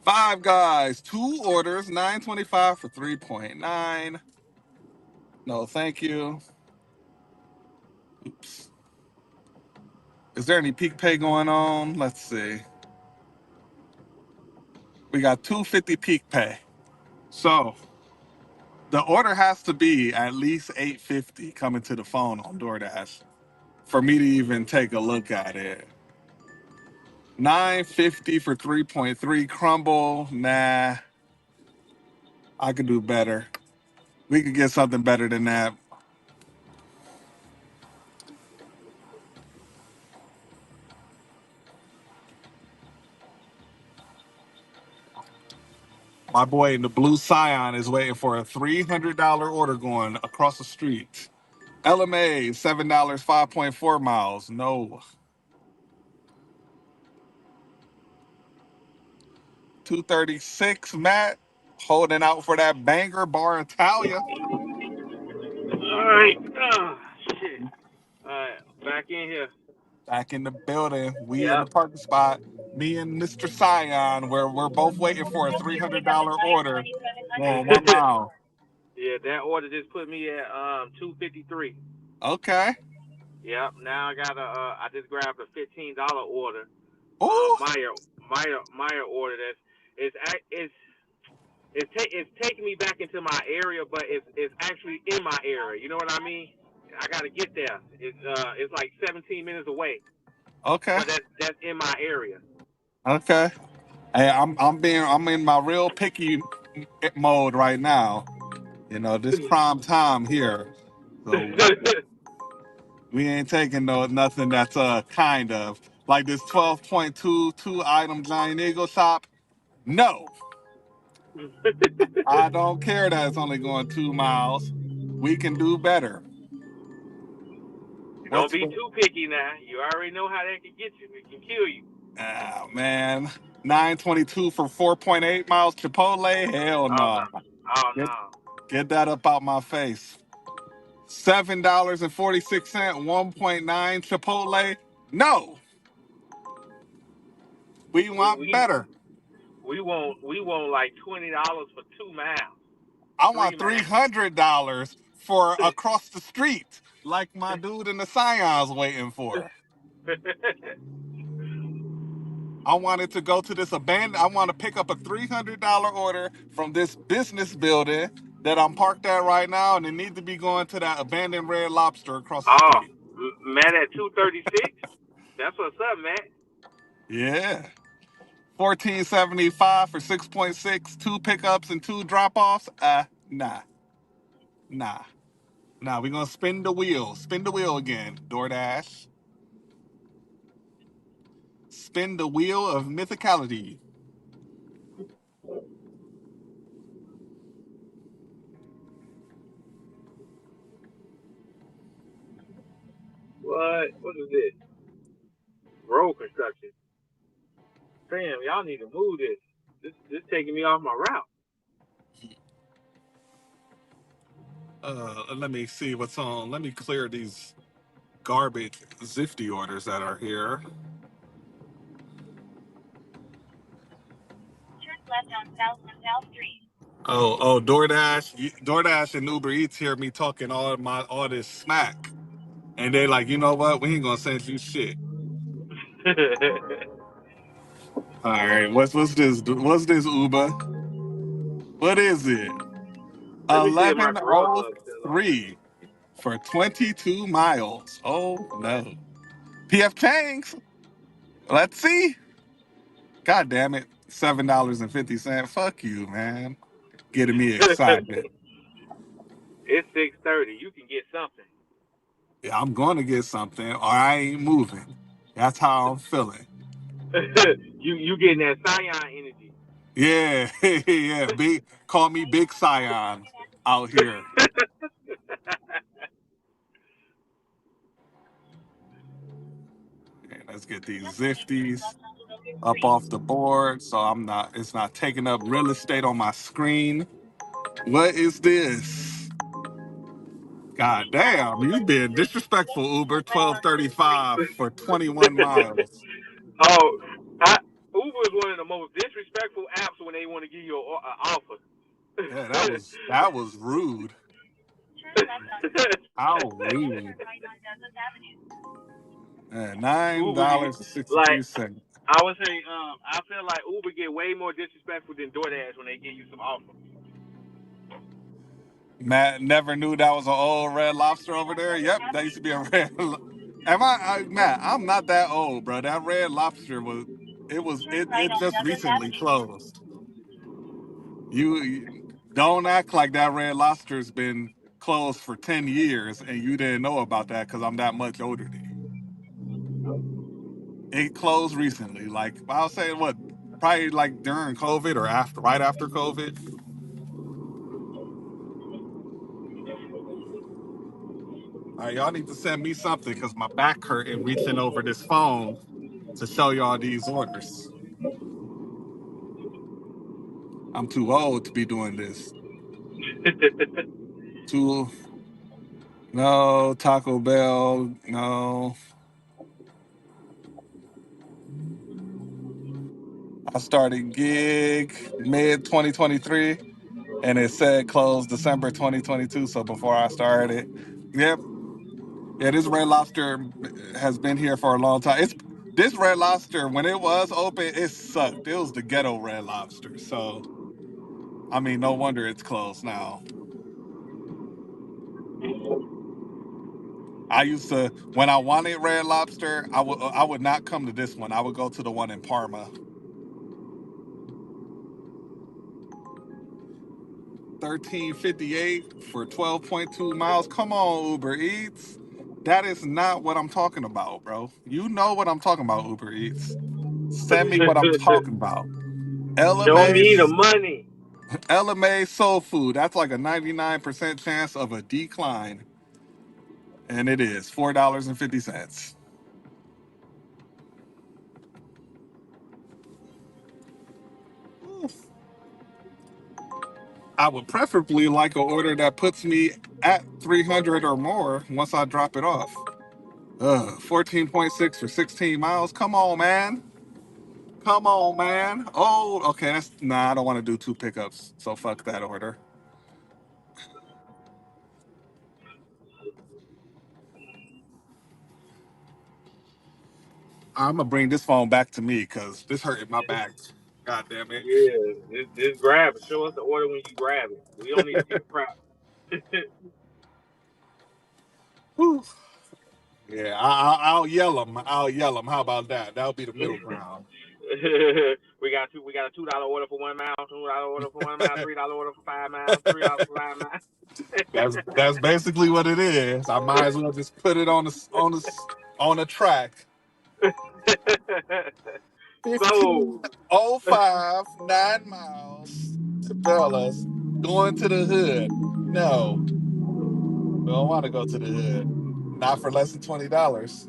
Five Guys, two orders, 925 for 3.9. No, thank you. Oops. Is there any peak pay going on? Let's see. We got 250 peak pay. So the order has to be at least 850 coming to the phone on DoorDash for me to even take a look at it. 950 for 3.3 crumble. Nah, I could do better. We could get something better than that. My boy in the blue Scion is waiting for a $300 order going across the street. LMA, $7, 5.4 miles. No. 236, Matt, holding out for that banger bar Italia. All right. Oh, shit. All right, back in here. Back in the building. We in the Yep. parking spot. Me and Mr. Scion, where we're both waiting for a $300 order going 1 mile. Yeah, that order just put me at 253. Okay. Yep. Now I got I just grabbed a $15 order. Ooh. Meyer order it's taking me back into my area, but it's actually in my area. You know what I mean? I got to get there. It's like 17 minutes away, Okay. but that's in my area. Okay. Hey, I'm in my real picky mode right now. You know, this prime time here. So we ain't taking nothing that's kind of like this 12.22 item Giant Eagle shop. No. I don't care that it's only going 2 miles. We can do better. Don't What's be too picky now. You already know how that can get you. It can kill you. man? 922 for 4.8 miles Chipotle? Hell Oh no. no. Oh Get, no. get that up out my face. $7.46, 1.9 Chipotle? No. We We want we better. we want like $20 for 2 miles, I three want miles. $300 for across the street, like my dude in the Scion's waiting for. I wanted to go to this abandoned. I want to pick up a $300 order from this business building that I'm parked at right now, and it need to be going to that abandoned Red Lobster across the Oh, street. Matt at 236. That's what's up, Matt. Yeah, 1475 for 6.6, two pickups and two drop offs. Nah, nah, nah. We gonna spin the wheel again. DoorDash, spin the wheel of mythicality. What? What is this? Road construction. Fam, y'all need to move this. This taking me off my route. Let me see what's on. Let me clear these garbage Zifty orders that are here. Turn left on South Street. DoorDash and Uber Eats hear me talking all this smack, and they like, you know what? We ain't gonna send you shit. All right, what's this? What's this Uber? What is it? Let me see if my Grubhub still on. 1103 for 22 miles. Oh no. PF Chang's. Let's see. God damn it. $7.50. Fuck you, man. Getting me excited. It's 6:30. You can get something. Yeah, I'm going to get something or I ain't moving. That's how I'm feeling. you getting that Scion energy. Yeah, yeah. Call me Big Scion out here. Okay, let's get these Zifties up off the board so it's not taking up real estate on my screen. What is this? God damn, you being disrespectful, Uber. 1235 for 21 miles. Oh, Uber is one of the most disrespectful apps when they want to give you an offer. Yeah, that was rude. How rude. Nine Uber get dollars and sixty like three cents. I would say. I feel like Uber get way more disrespectful than DoorDash when they give you some offer. Matt never knew that was an old Red Lobster over there. Yep, that used to be a red. Am Matt? I'm not that old, bro. That Red Lobster it just recently closed. You don't act like that Red Lobster's been closed for 10 years and you didn't know about that because I'm that much older than you. It closed recently. Like I'll say what, probably like during COVID or right after COVID. All right, y'all need to send me something because my back hurting reaching over this phone to show y'all these orders. I'm too old to be doing this. Too No Taco Bell, no. I started gig mid 2023 and it said closed December 2022. So before I started, yep, yeah, this Red Lobster has been here for a long time. It's this Red Lobster when it was open, it sucked. It was the ghetto Red Lobster. So I mean, no wonder it's closed now. I used to when I wanted Red Lobster, I would not come to this one. I would go to the one in Parma. 1358 for 12.2 miles. Come on, Uber Eats. That is not what I'm talking about, bro. You know what I'm talking about, Uber Eats. Send me what I'm talking about. Show me the Elevates money. LMA Soul Food. That's like a 99% chance of a decline. And it is $4.50. I would preferably like an order that puts me at 300 or more once I drop it off. 14.6 for 16 miles. Come on, man. Come on, man. Oh, okay. That's nah. I don't want to do two pickups, so fuck that order. I'm gonna bring this phone back to me because this hurting my back. God damn it. Yeah, just grab it. Show us the order when you grab it. We don't need to see the product. Whew. Yeah, I'll yell them. I'll yell them. How about that? That'll be the middle ground. We got a $2 order for 1 mile, $2 order for 1 mile, $3 order for 5 miles, $3 for 5 miles. That's basically what it is. I might as well just put it on the track. So 1505, 9 miles to Bellas, going to the hood. No, we don't want to go to the hood. Not for less than $20.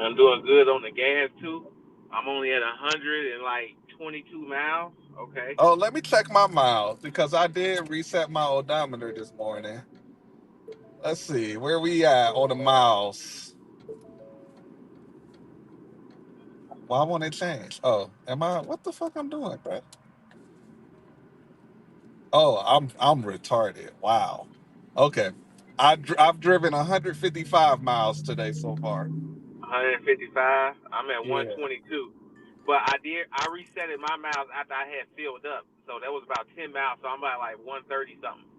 I'm doing good on the gas too. I'm only at 122 miles. Okay. Oh, let me check my miles because I did reset my odometer this morning. Let's see where we at on the miles. Why won't it change? Oh, am I? What the fuck I'm doing, bro? Oh, I'm retarded. Wow. Okay, I've driven 155 miles today so far. 155. I'm at Yeah. 122. But I reset my miles after I had filled up. So that was about 10 miles. So I'm at like 130 something.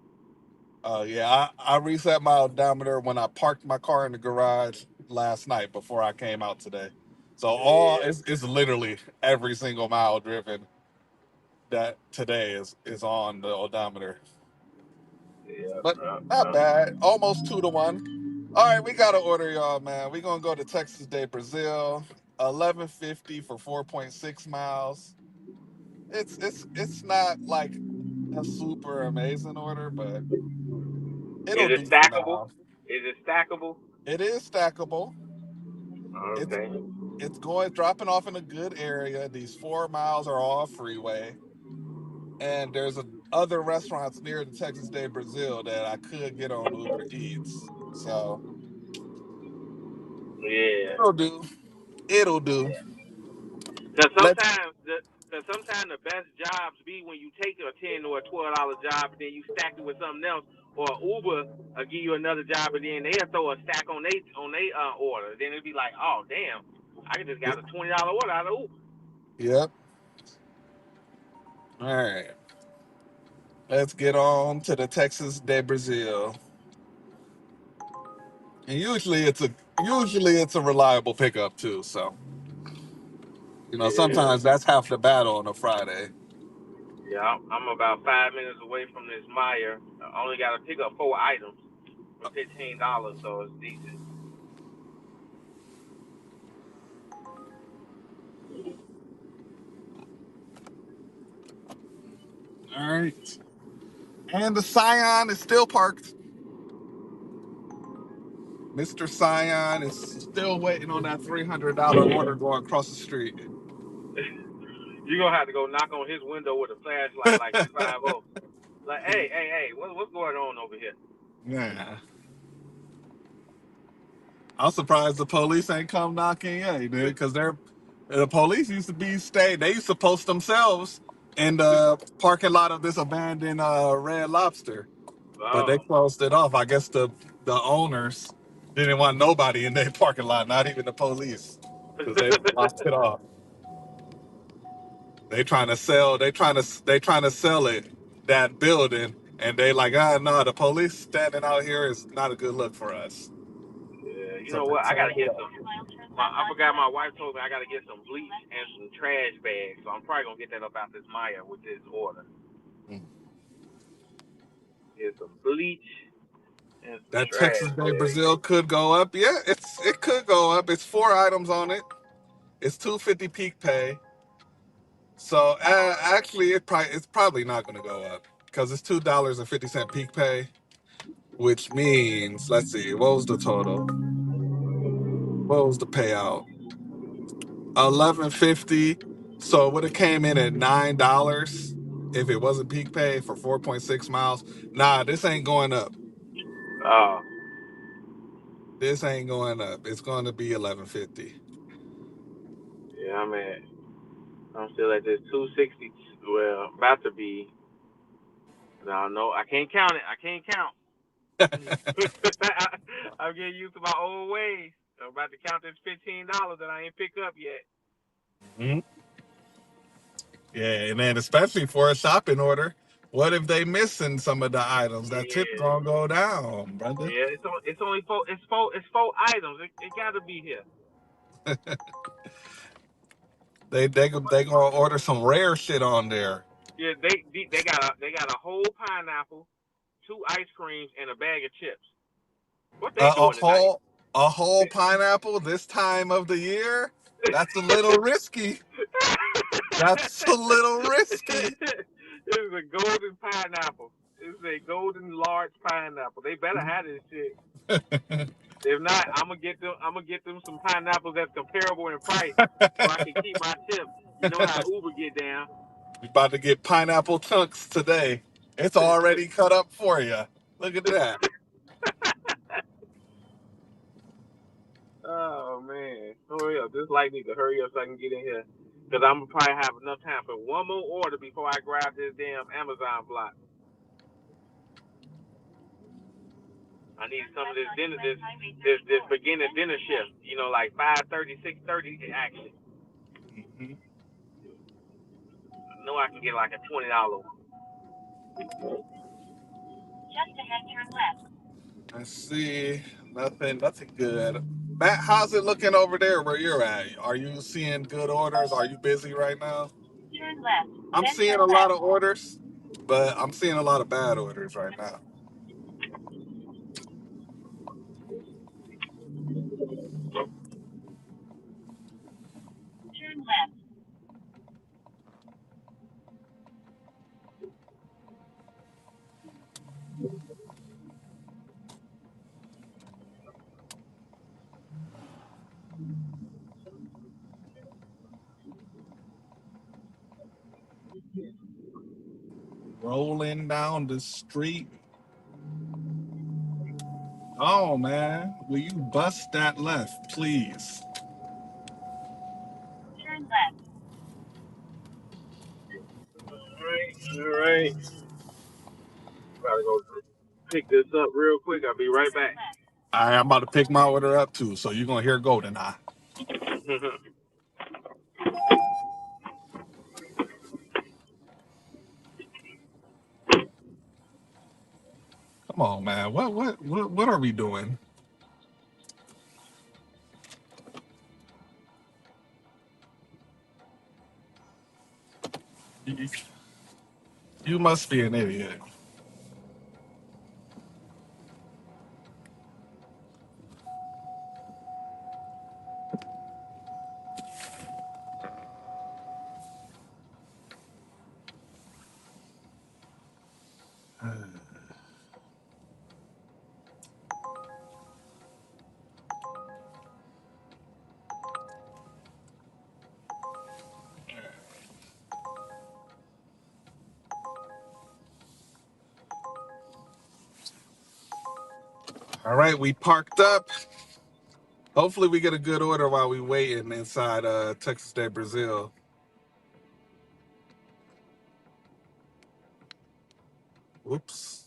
Oh yeah, I reset my odometer when I parked my car in the garage last night before I came out today. So all Yeah. it's literally every single mile driven that today is on the odometer. Yeah. But not bad. Almost 2 to 1. All right, we gotta order y'all, man. We gonna go to Texas Day, Brazil. 1150 for 4.6 miles. It's not like a super amazing order, but it'll Is it do for stackable? now. Is it stackable? It is stackable. It's Okay. it's going dropping off in a good area. These 4 miles are all freeway, and there's other restaurants near the Texas Day Brazil that I could get on Uber Eats. So Yeah. it'll do. It'll do. Cause Let's. sometimes the best jobs be when you take a $10 or $12 job and then you stack it with something else, or Uber will give you another job and then they'll throw a stack on they order. Then it'll be like, oh damn, I just got a $20 order out of Uber. Yep. All right. Let's get on to the Texas Day Brazil. And usually it's a reliable pickup too. So Yeah, sometimes that's half the battle on a Friday. yeah. I'm about 5 minutes away from this Meyer. I only got to pick up 4 items for $15, so it's decent. All right. And the Scion is still parked. Mr. Scion is still waiting on that $300 order going across the street. You're gonna have to go knock on his window with a flashlight like you 5-0. Like, hey, what's going on over here? Yeah. I'm surprised the police ain't come knocking yet, dude, because the police used to they used to post themselves in the parking lot of this abandoned Red Lobster. But they Oh, closed it off. I guess the owners didn't want nobody in their parking lot, not even the police, because they blocked it off. They trying to sell it, that building, and they like, no, the police standing out here is not a good look for us. yeah. You So know they what? I tore gotta it get up. some. I forgot my wife told me I gotta get some bleach and some trash bags. So I'm probably gonna get that up out this Maya with this order. Get some bleach and some That trash Texas Day bags. Brazil could go up. Yeah, it could go up. It's 4 items on it. It's $2.50 peak pay. So actually, it's probably not going to go up because it's $2.50 peak pay, which means, let's see, what was the total? What was the payout? 11.50. So it would have came in at $9 if it wasn't peak pay for 4.6 miles. Nah, this ain't going up. Oh, This ain't going up. It's going to be 11.50. yeah, I'm still at this 260. Well, about to be. No, I can't count it. I can't count. I'm getting used to my old ways. I'm about to count this $15 that I ain't pick up yet. Mhm. Yeah, and then especially for a shopping order, what if they missing some of the items? That tip Yeah, gonna go down, brother. yeah. It's only four items. It gotta be here. They gonna order some rare shit on there. Yeah, they got a whole pineapple, two ice creams, and a bag of chips. What they Uh, a doing tonight? whole a whole pineapple this time of the year? That's a little risky. That's a little risky. This is a golden pineapple. This is a golden large pineapple. They better have this shit. If not, I'm gonna get them. I'm gonna get them some pineapples that's comparable in price, so I can keep my tip. You know how Uber get down. We about to get pineapple chunks today. It's already cut up for you. Look at that. Oh man, hurry up! This light needs to hurry up so I can get in here, cause I'm gonna probably have enough time for one more order before I grab this damn Amazon block. I need some of this dinner, this beginning dinner shift. You know, like 5:30, 6:30 action. Mhm. I know I can get like a $20 one. Just ahead, turn left. Let's see. Nothing good. Matt, how's it looking over there where you're at? Are you seeing good orders? Are you busy right now? Turn left, I'm then seeing turn a lot left. of orders, but I'm seeing a lot of bad orders right now. Turn left. Rolling down the street. Oh man, will you bust that left, please? Turn left. All right. Gotta go pick this up real quick. I'll be right Turn back. left. I'm about to pick my order up too, so you're gonna hear golden eye. Come on, man. What are we doing? You, you must be an idiot. All right, we parked up. Hopefully, we get a good order while we waiting inside Texas Day Brazil. Whoops.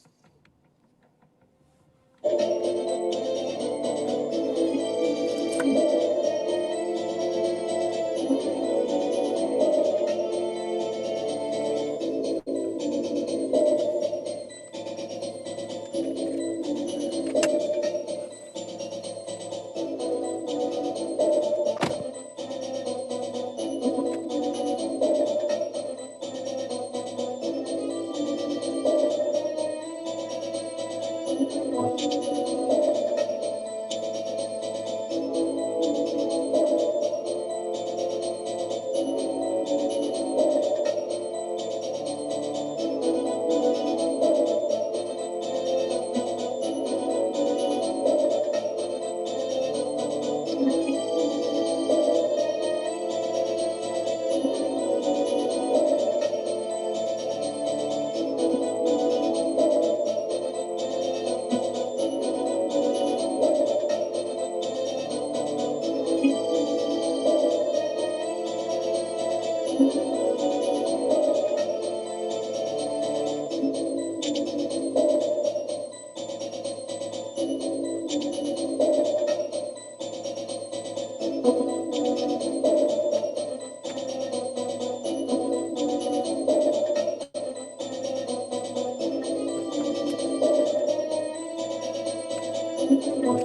All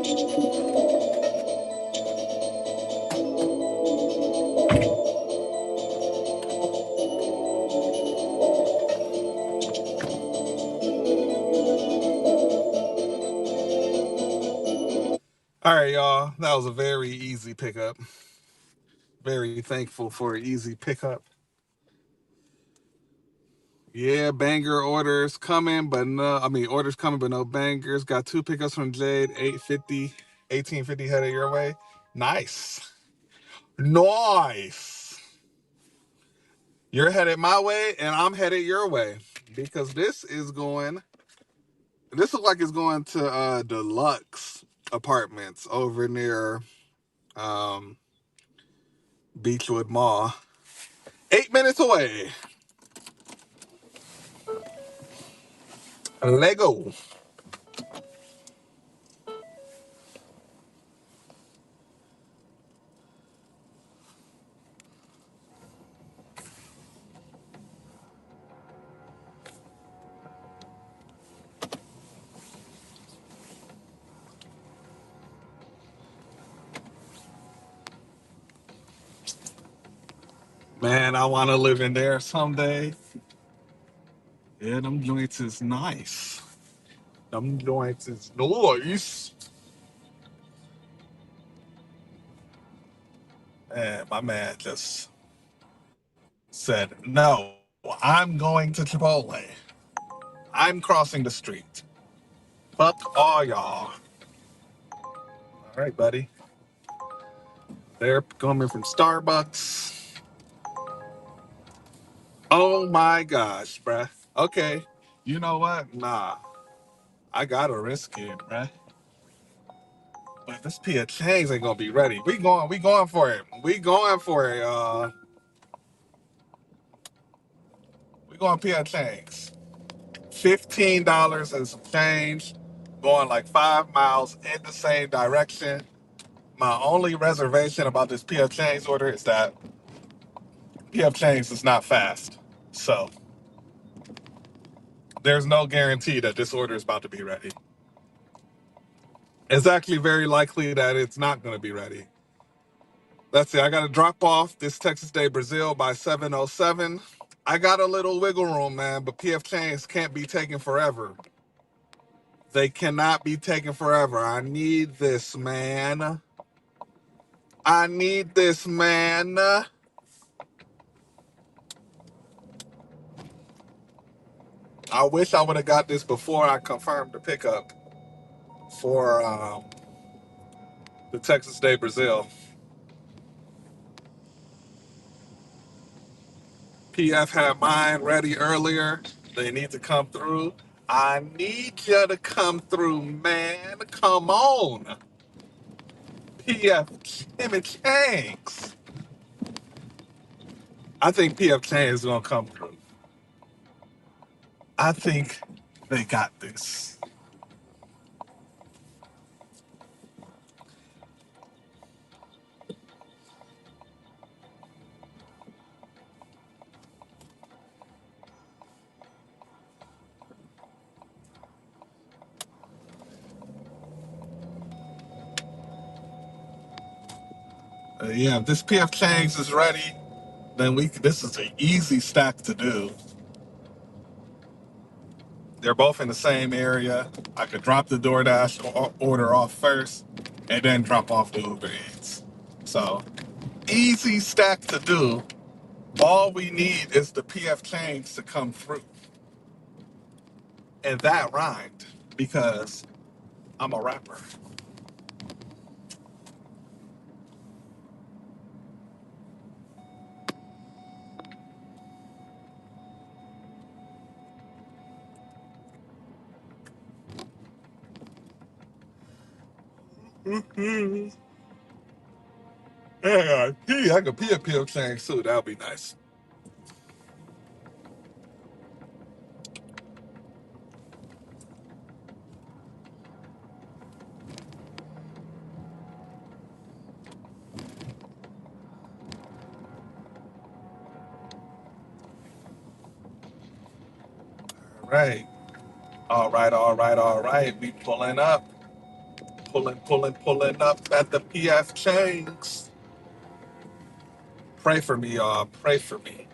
right, y'all. That was a very easy pickup. Very thankful for an easy pickup. Yeah, banger orders coming, but no, I mean, orders coming, but no bangers. Got 2 pickups from Jade, 1850 headed your way. Nice. Nice. You're headed my way, and I'm headed your way. Because this looks like it's going to deluxe apartments over near um, Beechwood Mall. 8 minutes away. Lego. Man, I want to live in there someday. Yeah, them joints is nice. Them joints is nice. And my man just said, no, I'm going to Chipotle. I'm crossing the street. Fuck all y'all. All right, buddy. They're coming from Starbucks. Oh my gosh, bruh. Okay. You know what? Nah. I gotta risk it, bruh. But this Pia Chang's ain't gonna be ready. We going for it. We going for it, we going Pia Chang's. $15 and some change, going like 5 miles in the same direction. My only reservation about this PF Chang's order is that PF Chang's is not fast. So there's no guarantee that this order is about to be ready. It's actually very likely that it's not going to be ready. Let's see, I got to drop off this Texas Day Brazil by 7:07. I got a little wiggle room, man, but PF Chang's can't be taking forever. They cannot be taking forever. I need this, man. I need this, man. I wish I would have got this before I confirmed the pickup for the Texas Day Brazil. PF had mine ready earlier. They need to come through. I need you to come through, man. Come on. PF Timmy Changs. I think PF Chang is going to come through. I think they got this. Yeah, if this PF Chang's is ready, then this is an easy stack to do. They're both in the same area. I could drop the DoorDash order off first and then drop off the Uber Eats. So, easy stack to do. All we need is the PF Change to come through. And that rhymed because I'm a rapper. Yeah, I could be a PF Change too. That would be nice. All right. All right. We pulling up. Pulling up at the PF Chang's. Pray for me, y'all. Pray for me.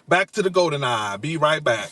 Back to the Golden Eye. Be right back.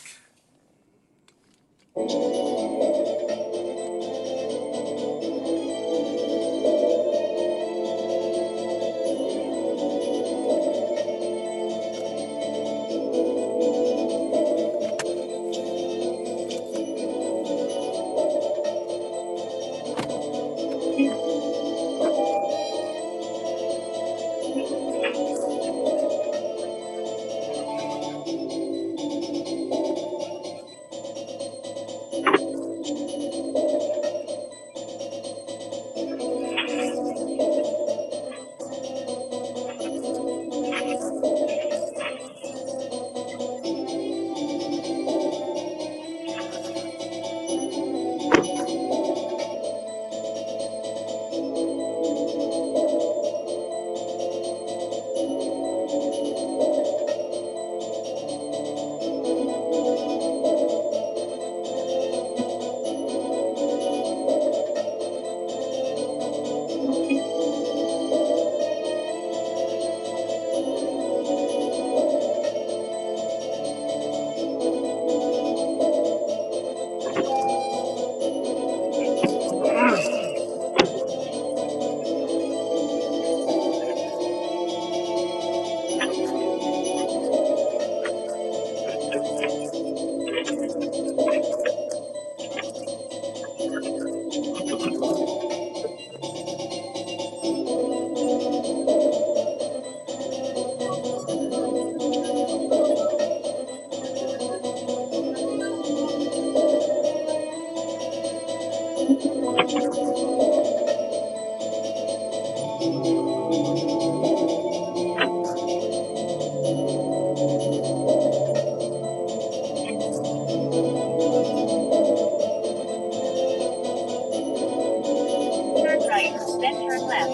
Turn right, then turn left.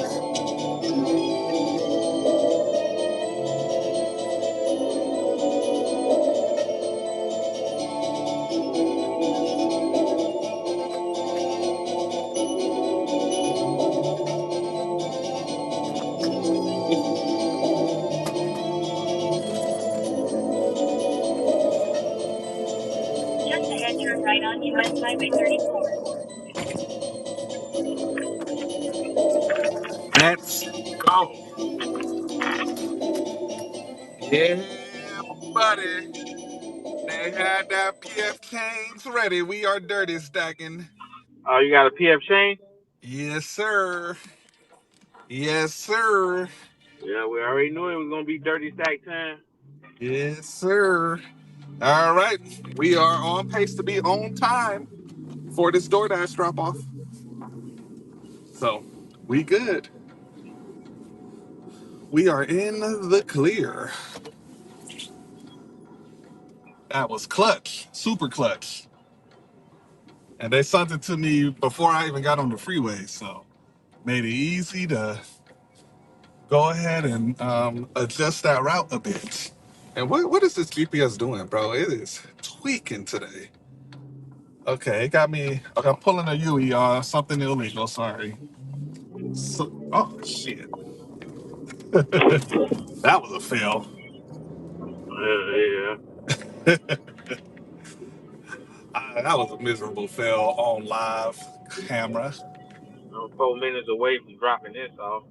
Just ahead, turn right on US Highway 34. Let's go. Yeah, buddy. They had that PF Chang's ready. We are dirty stacking. Oh, you got a PF chain? Yes, sir. Yes, sir. Yeah, we already knew it was gonna be dirty stack time. Yes, sir. All right. We are on pace to be on time for this DoorDash drop off. So we good. We are in the clear. That was clutch. Super clutch. And they sent it to me before I even got on the freeway. So made it easy to go ahead and adjust that route a bit. And what is this GPS doing, bro? It is tweaking today. Okay, it got me. Okay, I'm pulling a UE, y'all. Something illegal. Sorry. So, oh shit, that was a fail. Yeah. That was a miserable fail on live camera. I'm 4 minutes away from dropping this off.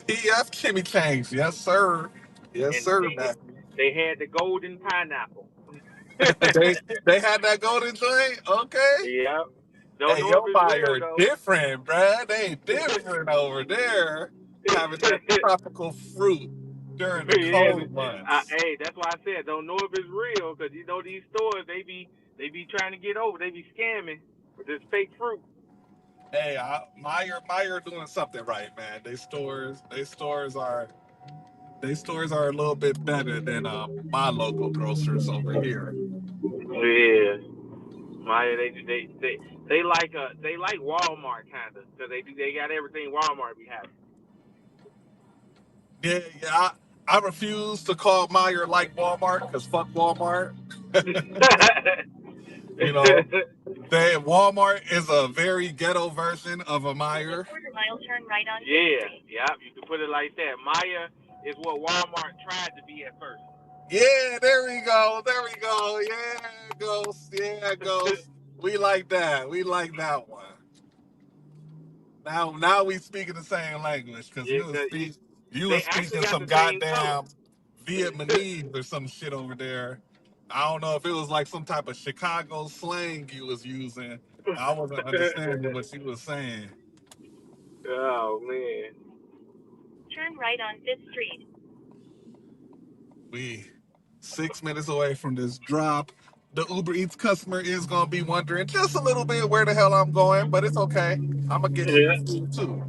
PF Chimichangas, yes sir, yes And sir, man. they had the golden pineapple. they they had that golden joint. Okay. Yep. Don't Hey, know if yo, it's real buyer though. different, bruh. They different over there. Having that tropical fruit during the Yeah, cold months. hey, that's why I said don't know if it's real because you know these stores they be trying to get over, they be scamming with this fake fruit. Hey, Meyer doing something right, man. They stores are a little bit better than my local grocers over here. Yeah, Maya, they like Walmart kind of because they got everything Walmart be having. Yeah, yeah. I refuse to call Meyer like Walmart because fuck Walmart. You know, Walmart is a very ghetto version of a In a Meyer. quarter mile, turn right on Fifth Yeah, Street. yeah, you can put it like that. Maya is what Walmart tried to be at first. Yeah, there we go. There we go. Yeah, Ghost. Yeah, Ghost. We like that. We like that one. Now we speaking the same language because Yeah, 'cause you they was actually speaking got some the same color. goddamn Vietnamese or some shit over there. I don't know if it was like some type of Chicago slang you was using. I wasn't understanding what you was saying. Oh man. Turn right on Fifth Street. We 6 minutes away from this drop. The Uber Eats customer is gonna be wondering just a little bit where the hell I'm going, but it's okay. I'm gonna get you your Yeah, food too.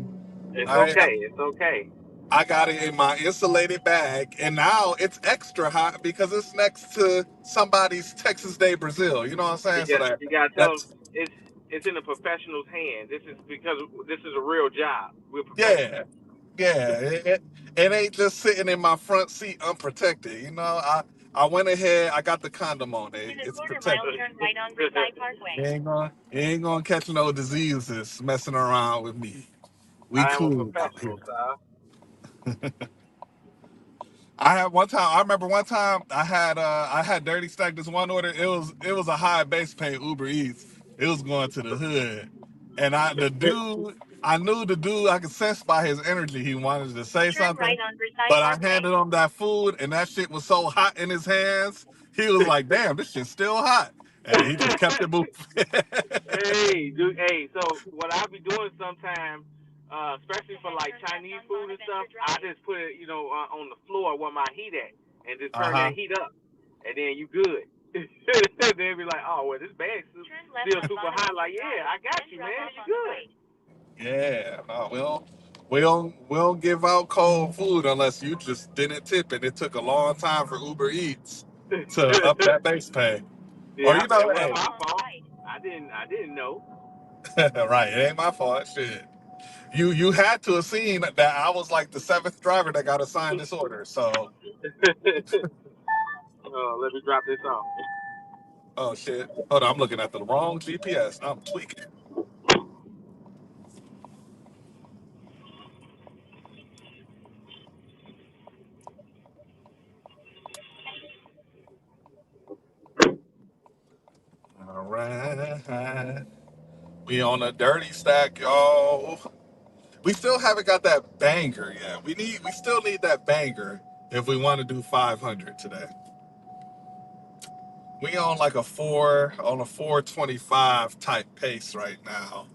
it's All right. okay. It's okay. I got it in my insulated bag, and now it's extra hot because it's next to somebody's Texas Day Brazil. You know what I'm saying? So You gotta tell them that's it's in a professional's hand. This is because this is a real job. We're yeah, professionals. yeah. It ain't just sitting in my front seat unprotected. You know, I went ahead. I got the condom on it. In a It's quarter mile, protected. turn right on Riverside You Parkway. ain't gonna catch no diseases messing around with me. We I am a cool out professional, here. sir. I had one time. I remember one time I had dirty stack this one order. It was a high base pay Uber Eats. It was going to the hood, and I knew the dude. I could sense by his energy he wanted to say Turn something, right on Riverside but I Parkway. handed him that food, and that shit was so hot in his hands. He was like, "Damn, this shit's still hot," and he just kept it moving. Hey, dude. Hey, so what I be doing sometimes, especially for like Chinese food and stuff, I just put it, on the floor where my heat at, and just turn Uh-huh. that heat up, and then you good. They'll be like, oh well, this bag's Turn left still on super hot. Like, Bonaventure yeah, Drive, I got then you, drop man. off You on the good. right. Yeah, no, we don't give out cold food unless you just didn't tip and it took a long time for Uber Eats to up that base pay. Or Yeah, you it know, wasn't hey, Off my on the fault. right. I didn't know. right, it ain't my fault. Shit. You had to have seen that I was like the seventh driver that got assigned this order. So Let me drop this off. oh shit. Hold on, I'm looking at the wrong GPS. I'm tweaking. All right. We on a dirty stack, y'all. We still haven't got that banger yet. We still need that banger if we want to do 500 today. We on a 425 type pace right now,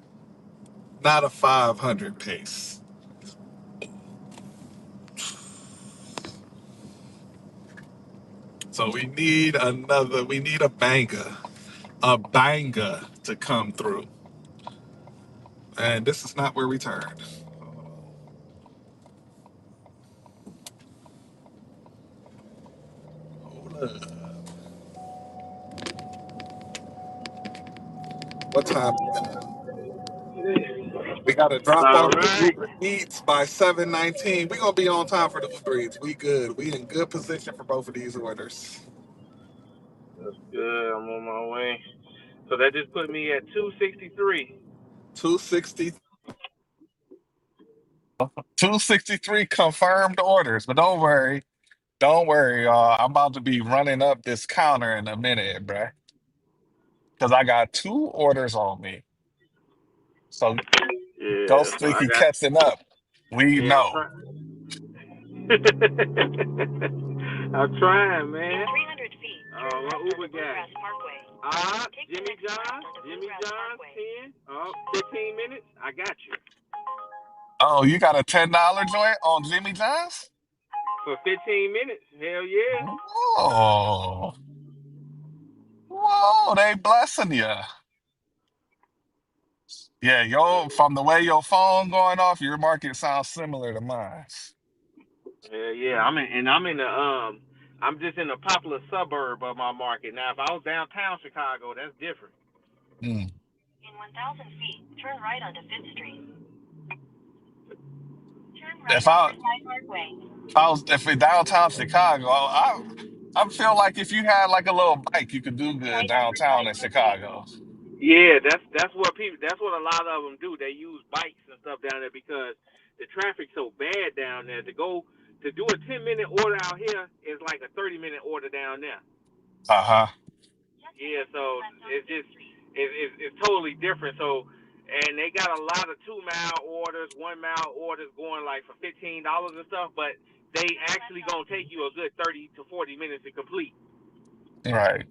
not a 500 pace. So we need a banger to come through. And this is not where we turn. Hold up. What time? We got to drop All off the right. Uber Eats by 7:19. We're gonna be on time for the Uber Eats. We good. We in good position for both of these orders. That's good. I'm on my way. So that just put me at 263. 260, 263 confirmed orders, but don't worry. Don't worry, y'all. I'm about to be running up this counter in a minute, bruh. Because I got two orders on me. So Yeah. those So I sticky got. catching up. We Yeah, I'm know. trying. I'm trying, In man. 300 feet, turn My left on Uber the guy. Bluegrass Parkway. Take the Jimmy next left John. onto Jimmy Bluegrass John, Parkway. 10. 15 minutes. I got you. Oh, you got a $10 joint on Jimmy John's? For 15 minutes. Hell yeah. Whoa. Whoa, they blessing you. Yeah, from the way your phone going off, your market sounds similar to mine. Hell yeah. I'm just in a popular suburb of my market. Now, if I was downtown Chicago, that's different. Mm. In 1,000 feet, turn right onto 5th Street. Turn right If onto I the side parkway. if it's downtown Chicago, I feel like if you had like a little bike, you could do good Right on downtown Riverside in Parkway. Chicago. Yeah, that's what people. That's what a lot of them do. They use bikes and stuff down there because the traffic's so bad down there. To do a 10-minute order out here is like a 30-minute order down there. Uh-huh. Yeah, so it's totally different. So, and they got a lot of 2 mile orders, 1 mile orders going like for $15 and stuff, but they actually gonna take you a good 30 to 40 minutes to complete. Right.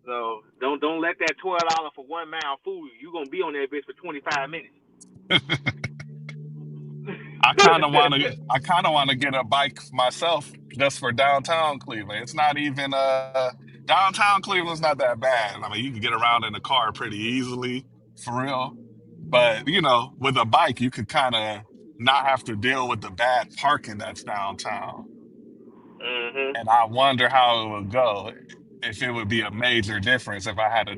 So don't let that $12 for 1 mile fool you. You gonna be on that bitch for 25 minutes. I kind of want to get a bike myself just for downtown Cleveland. It's not even downtown Cleveland's not that bad. I mean, you can get around in a car pretty easily, for real. But, with a bike, you could kind of not have to deal with the bad parking that's downtown. Mhm. And I wonder how it would go if it would be a major difference if I had a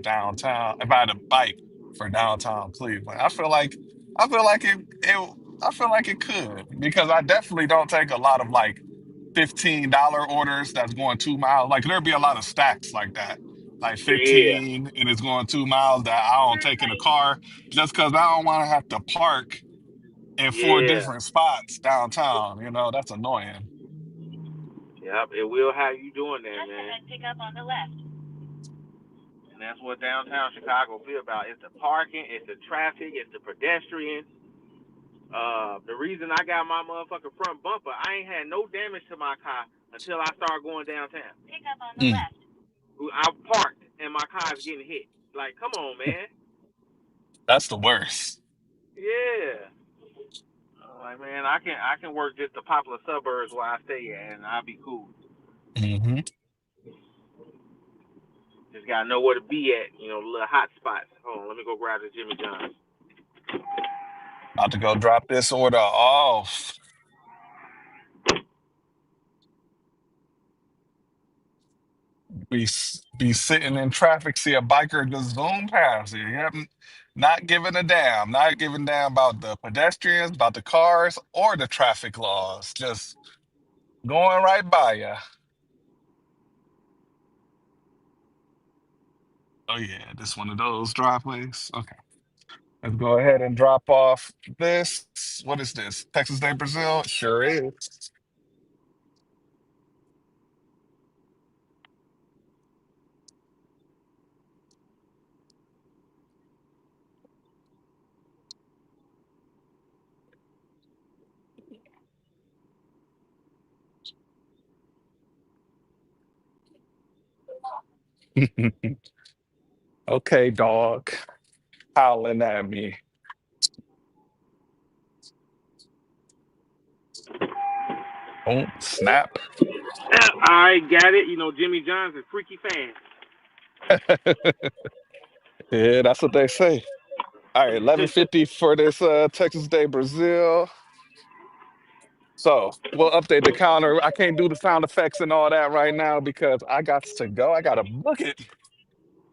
bike for downtown Cleveland. I feel like it could because I definitely don't take a lot of like $15 orders that's going 2 miles. Like there'd be a lot of stacks like that. Like Yeah. 15 and it's going 2 miles that I don't Turn take in a right. car just because I don't want to have to park in four Yeah. different spots downtown. That's annoying. Yep. It will have you doing that, Just man. ahead, pick up on the left. And that's what downtown Chicago feel about. It's the parking, it's the traffic, it's the pedestrians. The reason I got my motherfucking front bumper, I ain't had no damage to my car until I started going downtown. Pick up on the Mm, left. I parked and my car's getting hit. Like, come on, man. that's the worst. Yeah. Like, man, I can work just the popular suburbs where I stay at, and I'll be cool. Hmm. Just gotta know where to be at, the little hot spots. Hold on, let me go grab the Jimmy John's. About to go drop this order off. Be sitting in traffic, see a biker just zoom past you. You haven't not giving a damn, not giving a damn about the pedestrians, about the cars, or the traffic laws. Just going right by you. Oh yeah, this one of those driveways. Okay, let's go ahead and drop off this. What is this? Texas Day Brazil? Sure is. Okay, dog, howling at me. Oh, snap. I got it. Jimmy John's is freaky fast. Yeah, that's what they say. All right, 11:50 for this Texas Day Brazil. So we'll update the counter. I can't do the sound effects and all that right now because I got to go. I gotta book it.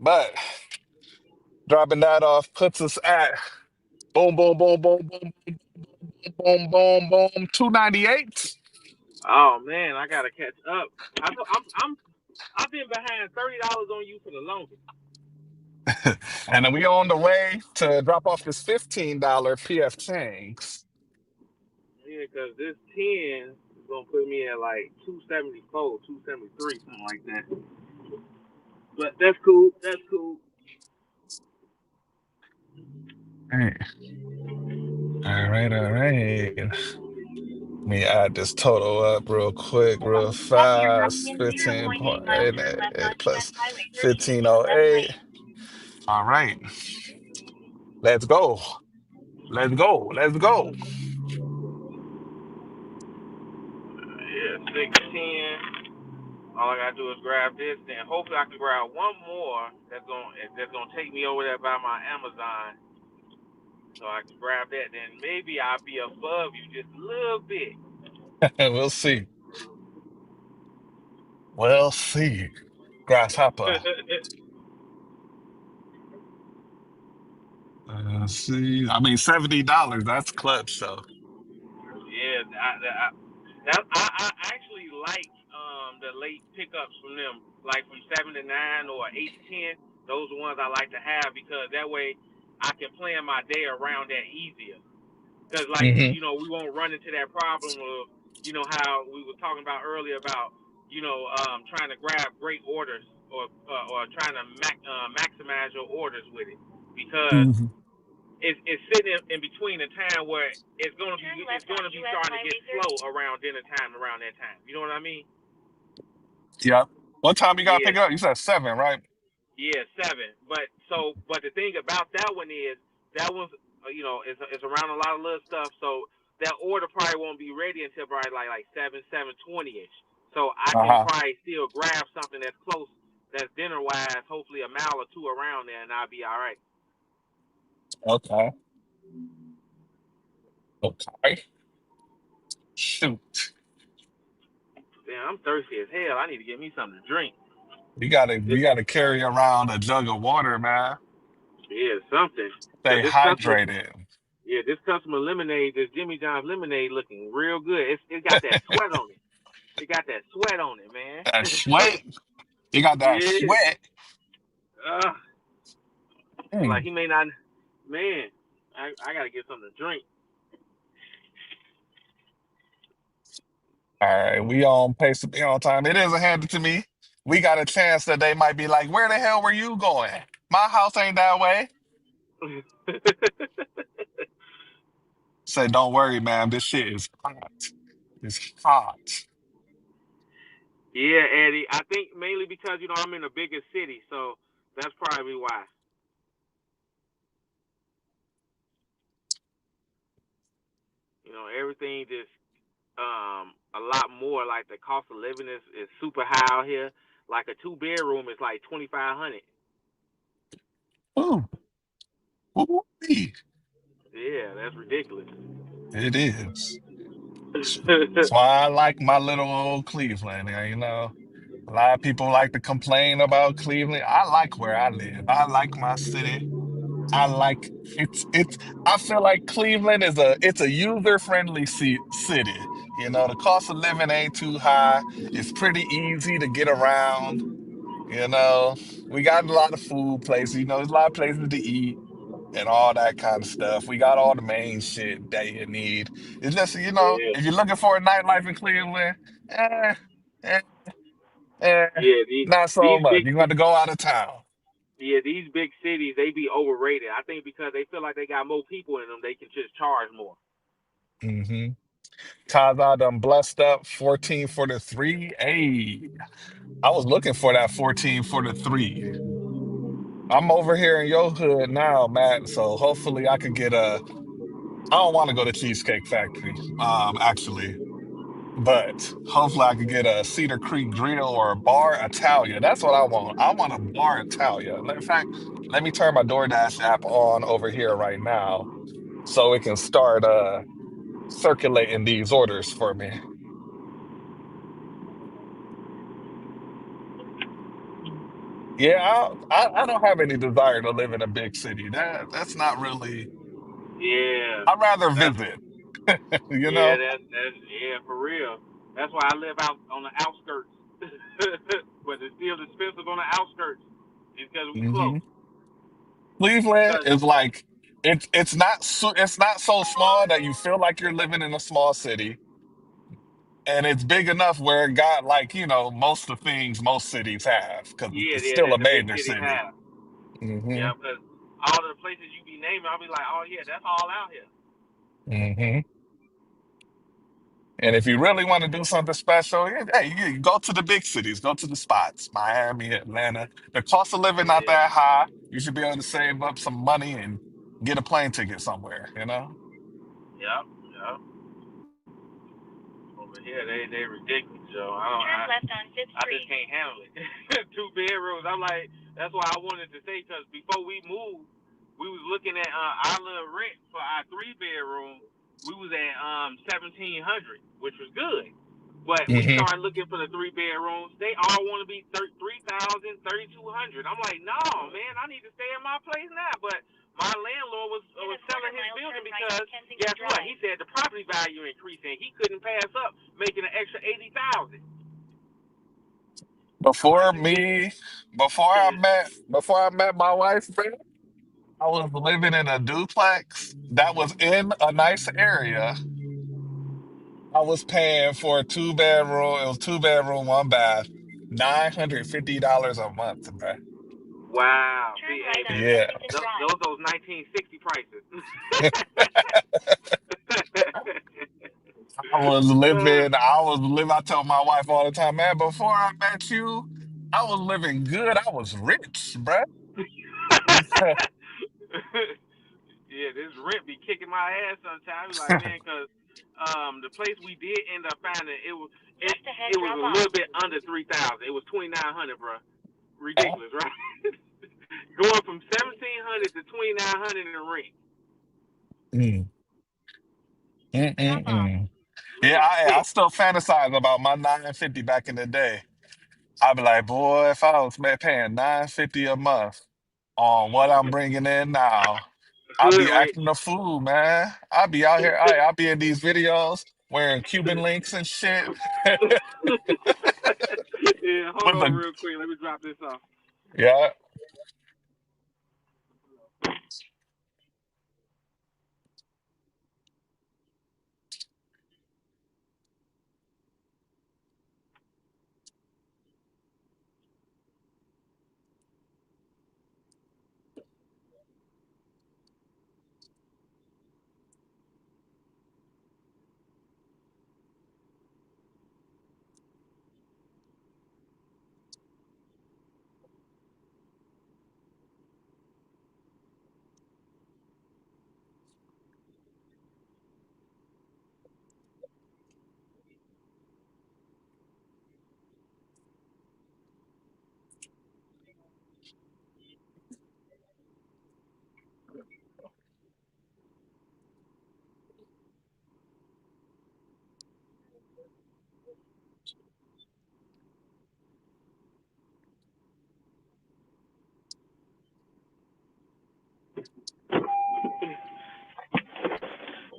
But dropping that off puts us at boom, boom, boom, boom, boom, boom, boom, boom, 298. Oh man, I gotta catch up. I've been behind $30 on you for the longest. And then we on the way to drop off this $15 PF Chang's. Yeah, cause this 10 is gonna put me at like 274, 273, something like that. But that's cool. That's cool. All right, all right, all right. Let me add this total up real quick, real After driving fast. in 0.8 miles, turn left 15.8 onto US plus Highway 36 in the left 1508. lane. All right, let's go. Let's go. Let's go. Yeah, 610. All I gotta do is grab this, then hopefully I can grab one more that's gonna take me over there by my Amazon, so I can grab that. Then maybe I'll be above you just a little bit. We'll see. We'll see. Grasshopper. See, I mean, $70. That's clutch. So. Yeah, I actually like the late pickups from them, like from 7 to 9 or 8 to 10. Those are ones I like to have because that way I can plan my day around that easier. Because like Hmm. we won't run into that problem of how we were talking about earlier about trying to grab great orders or trying to maximize your orders with it because Hmm. it's sitting in between a time where it's gonna be starting to get slow around dinner time around that time. You know what I mean? Yep. What time you got to Yeah, pick it up? You said 7, right? yeah, 7. But the thing about that one is that one's it's around a lot of little stuff. So that order probably won't be ready until probably like 7:20 ish. So I can Uh-huh. probably still grab something that's close, that's dinner wise, hopefully a mile or two around there, and I'll be all right. Okay. Okay. Shoot. Damn, I'm thirsty as hell. I need to get me something to drink. You gotta carry around a jug of water, man. Yeah, something. Cause Stay this customer, hydrated. this customer lemonade, this Jimmy John's lemonade, looking real good. It got that sweat on it. It got that sweat on it, man. That sweat. You got that Yeah. sweat. Uh, like Mm. he may not. Man, I gotta get something to drink. All right, we on pace to be on time. It isn't handed to me. We got a chance that they might be like, "Where the hell were you going? My house ain't that way." Say, "Don't worry, ma'am. This shit is hot. It's hot." Yeah, Eddie. I think mainly because I'm in a bigger city, so that's probably why. Everything just a lot more. Like the cost of living is super high out here. Like a 2 bedroom is like 2,500. Ooh, ooh, Yeah, that's ridiculous. it is. That's why I like my little old Cleveland. You know, a lot of people like to complain about Cleveland. I like where I live. I like my city. I like it's I feel like Cleveland is a user-friendly city. You know, the cost of living ain't too high. It's pretty easy to get around. You know, we got a lot of food places. You know, there's a lot of places to eat and all that kind of stuff. We got all the main shit that you need. It's just, Yeah, if you're looking for a nightlife in Cleveland, eh, eh, eh, yeah. These not so these much. big You're going to go out of town. yeah these big cities they be overrated. I think because they feel like they got more people in them, they can just charge more. Hmm. Kaza done blessed up 14 for the three. Hey, I was looking for that 14 for the three. I'm over here in your hood now, Matt. So hopefully I could get I don't want to go to Cheesecake Factory, actually, but hopefully I could get a Cedar Creek Grill or a Bar Italia. That's what I want. I want a Bar Italia. In fact, let me turn my DoorDash app on over here right now so it can start circulating these orders for me. Yeah, I don't have any desire to live in a big city. That's not really. Yeah, I'd rather that's visit, you yeah know? that's yeah for real. That's why I live out on the outskirts, but it's still expensive on the outskirts. It's because we Hmm. close. Cleveland Cause is like it's not so small that you feel like you're living in a small city, and it's big enough where it got like, most of the things most cities have because yeah, it's yeah, still that a the big major cities city. have. Hmm. Yeah, because all the places you be naming, I'll be like, oh yeah, that's all out here. Hmm. And if you really want to do something special, yeah, hey, you go to the big cities, go to the spots, Miami, Atlanta. The cost of living not Yeah, that high. You should be able to save up some money and get a plane ticket somewhere, you know? yep, yep. Over here, they ridiculous, yo. Turn left on Fifth I just Street. can't handle it. 2 bedrooms. I'm like, that's why I wanted to say, because before we moved, we was looking at our little rent for our 3 bedroom. We was at 1,700, which was good. But we Hmm. started looking for the 3 bedrooms. They all want to be 3,000, 3,200. I'm like, no, man, I need to stay in my place now. But my landlord was selling his building because guess what? He said the property value increased and he couldn't pass up making an extra 80,000. I'm like, Before you get me, before I met my wife, bro, I was living in a duplex that was in a nice area. I was paying for a two bedroom. It was two bedroom, one bath, $950 a month, bro. wow. Turn See, hey right on man, Yeah, Kensington Drive. those 1960 prices. I was living. I was living. I tell my wife all the time, man. Before I met you, I was living good. I was rich, bro. Yeah, this rent be kicking my ass sometimes. Like, man, cause the place we did end up finding it Just ahead, it was drop a off. little bit under 3,000. It was 2,900, bro. Ridiculous, right? Going from 1,700 to 2,900 in the rent. Mm, Drop off. mm. Yeah, Man, I shit. still fantasize about my 950 back in the day. I'd be like, boy, if I was paying 950 a month on what I'm bringing in now, I'd Hood be rich. acting a fool, man. I'd be out here. I'd be in these videos wearing Cuban links and shit. Yeah, hold With on the real quick. Let me drop this off. yeah.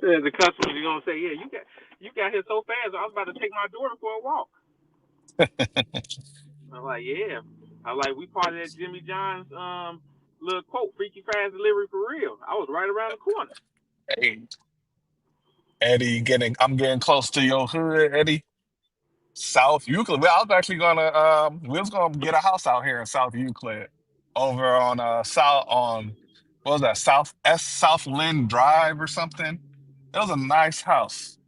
Yeah, the customers are gonna say, yeah, you got here so fast. I was about to take my daughter for a walk. I'm like, yeah. I'm like, we part of that Jimmy John's little quote, freaky fast delivery for real. I was right around the corner. Hey, Eddie, I'm getting close to your hood, Eddie. South Euclid. Well, I was actually we was gonna get a house out here in South Euclid, over on what was that, South Lynn Drive or something. It was a nice house.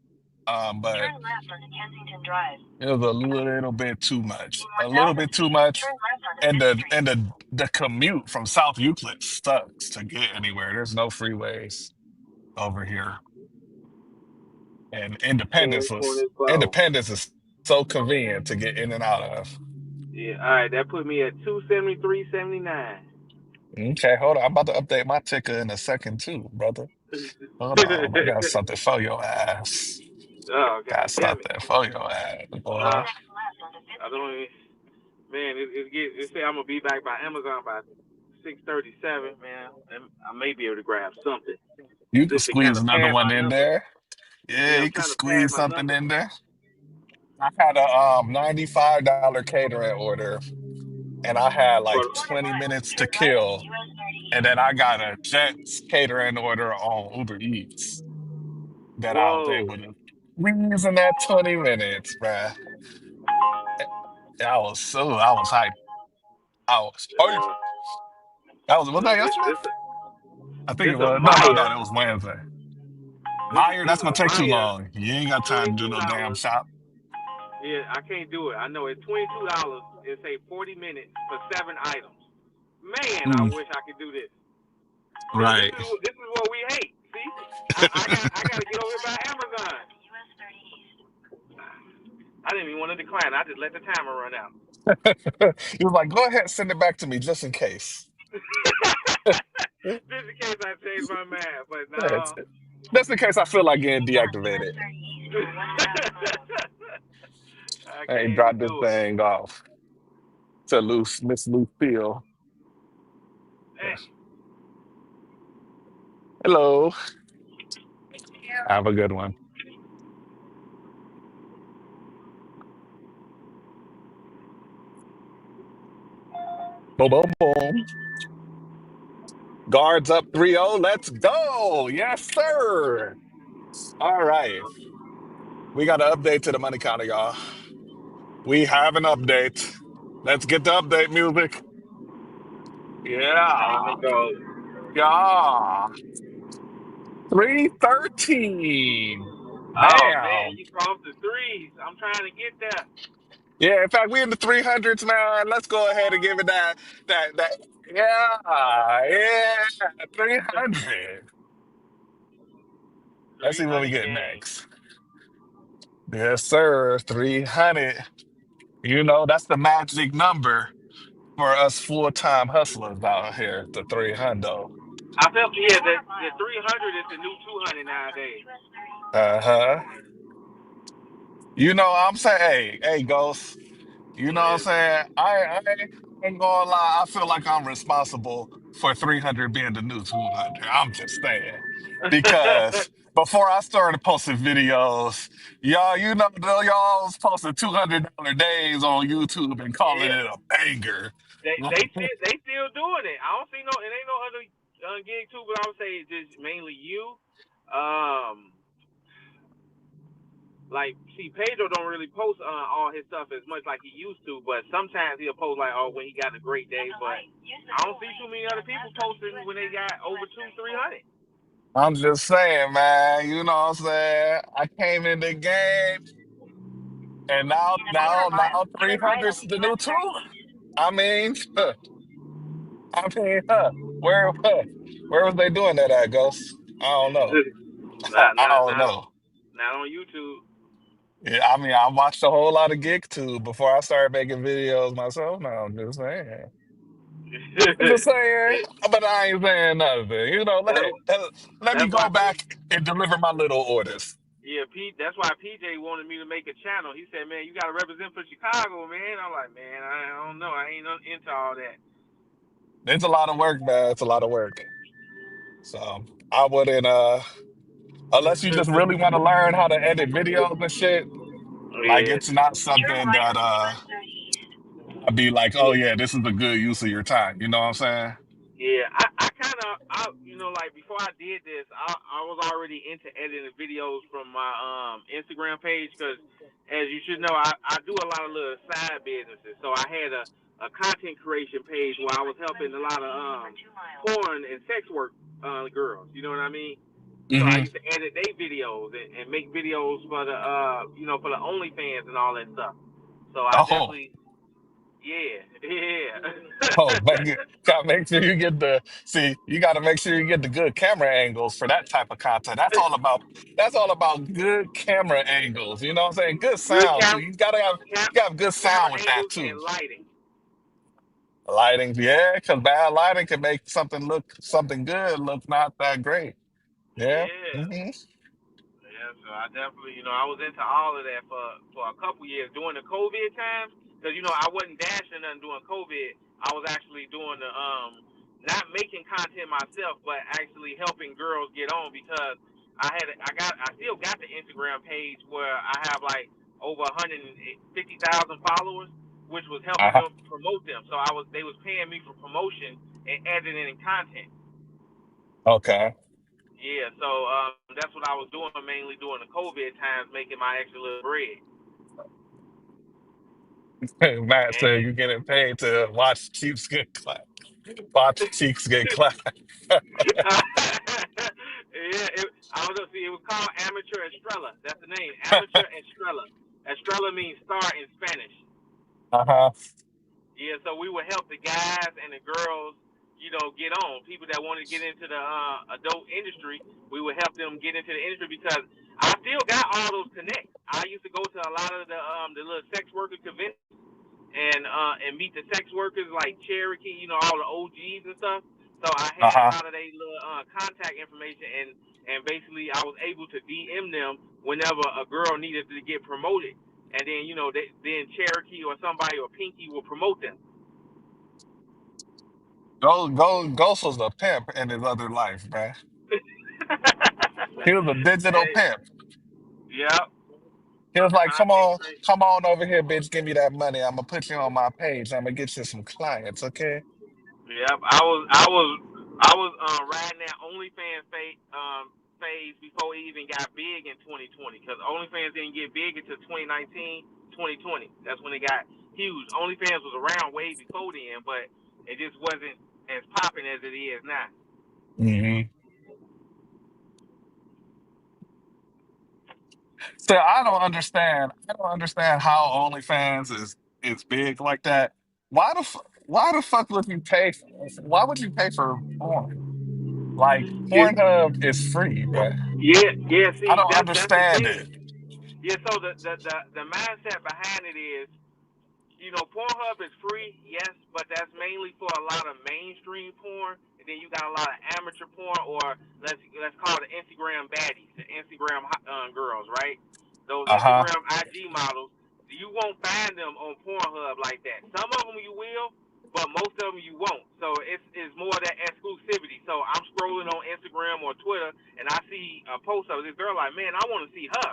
But Turn left on Kensington Drive. it was a little bit too much. In A little bit 1,000 too feet, much. turn left on And Fifth the Street. and the commute from South Euclid sucks to get anywhere. There's no freeways over here. And Ten 24. Independence is so convenient to get in and out of. Yeah, all right, that put me at 273.79. Okay, hold on. I'm about to update my ticker in a second too, brother. Hold on. I got something for your ass. Oh god Got damn it. something for your ass, Uh, boy. Next left onto I Fifth don't Street. even, man, it say I'm gonna be back by Amazon by 6:37, man. And I may be able to grab something You can just to kind squeeze of another pad one my in numbers. there. Yeah, Yeah, I'm you can trying to pad squeeze my something numbers. in there. I had a $95 catering order and I had For like Quarter 20 mile, minutes to turn right onto kill. US And 38. then I got a Jets catering order on Uber Eats that I was whoa, able to squeeze in that 20 minutes, bruh. I was hyped. Oh, was that this yesterday? this I think it this a was. No, Meyer. that was Wednesday. Meyer, This that's is gonna a take too Meyer. long. You ain't got time to do no damn $22. shop. Yeah, I can't do it. I know it's $22. It say 40 minutes for 7 items. Man, I Mm, wish I could do this. See, right. this is what we hate. See, I got to get over here by Amazon. Onto US 38. I didn't even want to decline. I just let the timer run out. He was like, go ahead, send it back to me just in case. Just in case I change my mind, but That's no. it. Just in case I feel like getting Continue on US deactivated. 38 for 1.5 miles. I I can't ain't even drop this do it. thing off to Miss Lucille. Hey, Hello. Have a good one. Boom, boom, boom. Guards up 3-0. Let's go. Yes, sir. All right. We got an update to the money counter, y'all. We have an update. Let's get the update music. There Yeah. we go. Yeah. 313. Oh man, Bam. you crossed the threes. I'm trying to get there. Yeah, in fact, we in the 300s, man. Let's go ahead and give it that. Yeah, 300. Let's see what we 300 get game. next. Yes, sir. 300. You know, that's the magic number for us full-time hustlers out here, the 300. I felt yeah, the 300 is the new 200 nowadays. Uh-huh. You know, I'm saying, hey, Ghost. You know what I'm Yeah. saying? I ain't gonna lie. I feel like I'm responsible for 300 being the new 200. I'm just saying. Because before I started posting videos, y'all was posting $200 days on YouTube and calling Yeah. it a banger. They still doing it. I don't see no. It ain't no other gig too, but I would say just mainly you. Um, like see, Pedro don't really post all his stuff as much like he used to, but sometimes he'll post like, oh, when he got a great day. But I don't see too many other people posting when they got over 300. I'm just saying, man. You know what I'm saying? I came in the game and now In a quarter now mile, now turn right 300's onto the new two. West East. I mean, where was they doing that at, Ghost? I don't know. not I not don't not know. on not on YouTube. Yeah, I mean, I watched a whole lot of Gig Tube before I started making videos myself. Now I'm just saying. I'm just saying, but I ain't saying nothing. You know, that's, let me that's why go back and deliver my little orders. Yeah, Pete. That's why PJ wanted me to make a channel. He said, "Man, you got to represent for Chicago, man." I'm like, "Man, I don't know. I ain't into all that." It's a lot of work, man. It's a lot of work. So I wouldn't, unless you just really want to learn how to edit videos and shit. Like, Yeah, it's not Turn something right that onto West 30. I'd be like, oh yeah. yeah, this is a good use of your time. You know what I'm saying? Yeah, I kind of, like before I did this, I was already into editing videos from my Instagram page because, as you should know, I do a lot of little side businesses. So I had a content creation page where I was helping a lot of porn and sex work girls. You know what I mean? So I Hmm. used to edit their videos and make videos for the for the OnlyFans and all that stuff. So I Oh, definitely, yeah, yeah. oh, gotta make sure you get you gotta make sure you get the good camera angles for that type of content. That's all about good camera angles. You know what I'm saying? Good Good sound too. cam, You gotta have good camera sound with that angles too. and lighting. Lighting, yeah, because bad lighting can make something good look not that great. Yeah. Yeah, Hmm. yeah. So I definitely, I was into all of that for a couple years during the COVID times, because I wasn't dashing nothing during COVID. I was actually doing the not making content myself, but actually helping girls get on because I still got the Instagram page where I have like over 150,000 followers, which was helping Uh-huh. them promote them. So they was paying me for promotion and editing and content. Okay. Yeah, so that's what I was doing mainly during the COVID times, making my extra little bread. Matt said And you're getting paid to watch Chiefs get clapped. Watch Cheeks get clapped. yeah, I was gonna see it was called Amateur Estrella. That's the name, Amateur Estrella. Estrella means star in Spanish. Uh-huh. Yeah, so we would help the guys and the girls, get on. People that wanted to get into the adult industry, we would help them get into the industry because I still got all those connects. I used to go to a lot of the little sex worker conventions and meet the sex workers like Cherokee, all the OGs and stuff. So I had a Uh-huh. lot of their little contact information, and basically I was able to DM them whenever a girl needed to get promoted, and then then Cherokee or somebody or Pinky will promote them. Ghost was a pimp in his other life, man. He was a digital Hey, pimp. yep. He was like, Content creation. come on over here, bitch. Give me that money. I'm gonna put you on my page. I'm gonna get you some clients, okay? Yep, I was riding that OnlyFans phase before it even got big in 2020 because OnlyFans didn't get big until 2019, 2020. That's when it got huge. OnlyFans was around way before then, but it just wasn't as popping as it is now. Hmm. So I don't understand. I don't understand how OnlyFans is big like that. Why the fuck would you pay? Why would you pay for porn? Like Yeah, Pornhub is free, bruh. yeah. I See, don't that's the understand it. thing. Yeah, so the mindset behind it is, Pornhub is free, yes, but that's mainly for a lot of mainstream porn, and then you got a lot of amateur porn, or let's call it the Instagram baddies, the Instagram girls, right? Those Uh-huh. Instagram IG models, you won't find them on Pornhub like that. Some of them you will, but most of them you won't. So it's more of that exclusivity. So I'm scrolling on Instagram or Twitter, and I see a post of this girl, like, man, I want to see her.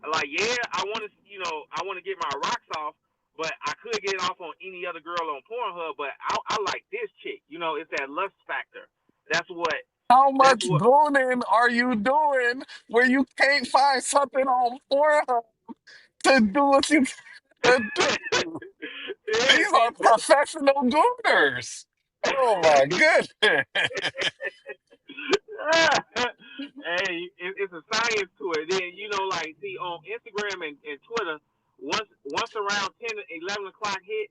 Like, yeah, I want to get my rocks off, but I could get it off on any other girl on Pornhub, but I like this chick. It's that lust factor. That's what. How That's much what. gooning are you doing where you can't find something on Pornhub to do what you gotta do? Yeah, These see. are professional gooners. Oh my goodness. Hey, it's a science to it. Then like, see, on Instagram and Twitter, once around 10 to 11 o'clock hit,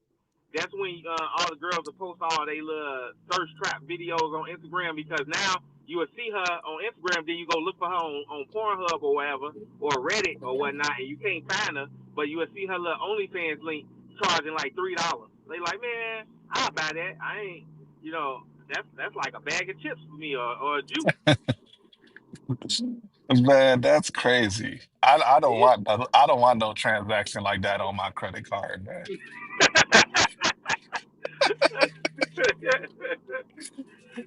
that's when all the girls will post all they little thirst trap videos on Instagram, because now you will see her on Instagram, then you go look for her on Pornhub or whatever, or Reddit or whatnot, and you can't find her, but you will see her little OnlyFans link charging like $3. They like, man, I'll buy that. I ain't, that's like a bag of chips for me, or a juice. Man, that's crazy. I don't want no transaction like that on my credit card, man.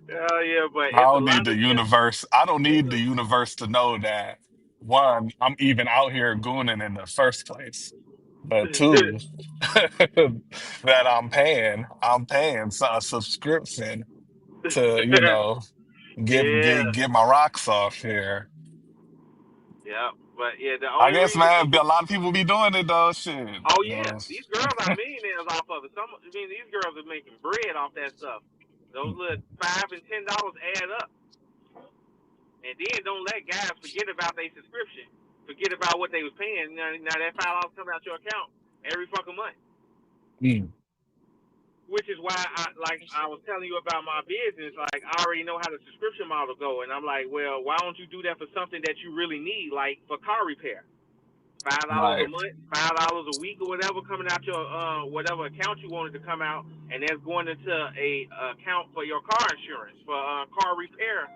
Hell yeah, but it's a lot of tips. I don't need the universe to know that one, I'm even out here gooning in the first place. But two, that I'm paying a subscription to, Yeah, get my rocks off here. yeah, but yeah, the I only guess, reason man, a people. lot of people be doing it though. Shit. Oh yeah, these girls are millionaires off of it. These girls are making bread off that stuff. Those little $5 and $10 add up, and then don't let guys forget about their subscription, forget about what they was paying. Now that $5 coming out your account every fucking month. Mm, Which is why I was telling you about my business. Like, I already know how the subscription model go, and I'm like, well, why don't you do that for something that you really need, like for car repair? $5 a right, month, $5 a week, or whatever, coming out your whatever account you wanted to come out, and that's going into a account for your car insurance, for car repair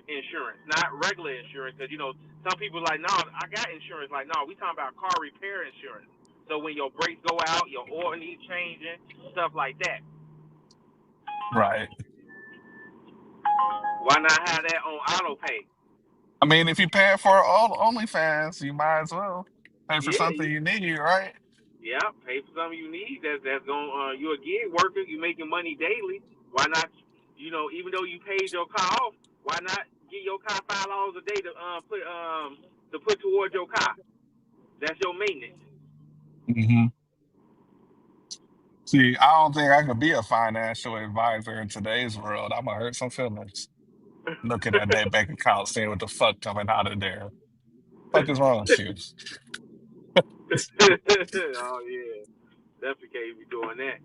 insurance, not regular insurance. Because some people are like, no, I got insurance. Like, no, we talking about car repair insurance. So when your brakes go out, your oil needs changing, stuff like that. right. Why not have that on auto pay? I mean, if you're paying for all OnlyFans, you might as well pay for Yeah, something you need, right? yeah, pay for something you need. That's going. You're a gig worker. You're making money daily. Why not? Even though you paid your car off, why not get your car $5 a day to put towards your car? That's your maintenance. Hmm. See, I don't think I could be a financial advisor in today's world. I'm gonna hurt some feelings looking at that bank account, seeing what the fuck coming out of there. Fuck is wrong with you? Oh yeah, definitely can't be doing that.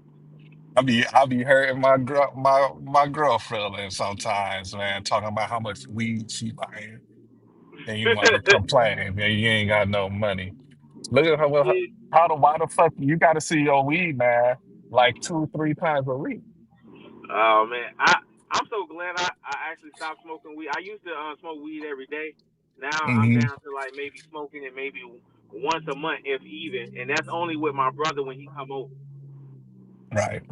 I be hurting my girlfriend sometimes, man, talking about how much weed she buying, and you want to complain, and you ain't got no money. Look at her. Well, Yeah. why the fuck you got to see your weed, man, like 2, 3 times a week? Oh man, I'm so glad I actually stopped smoking weed. I used to smoke weed every day. Now I'm Hmm. down to like maybe smoking it maybe once a month, if even, and that's only with my brother when he come over. Right.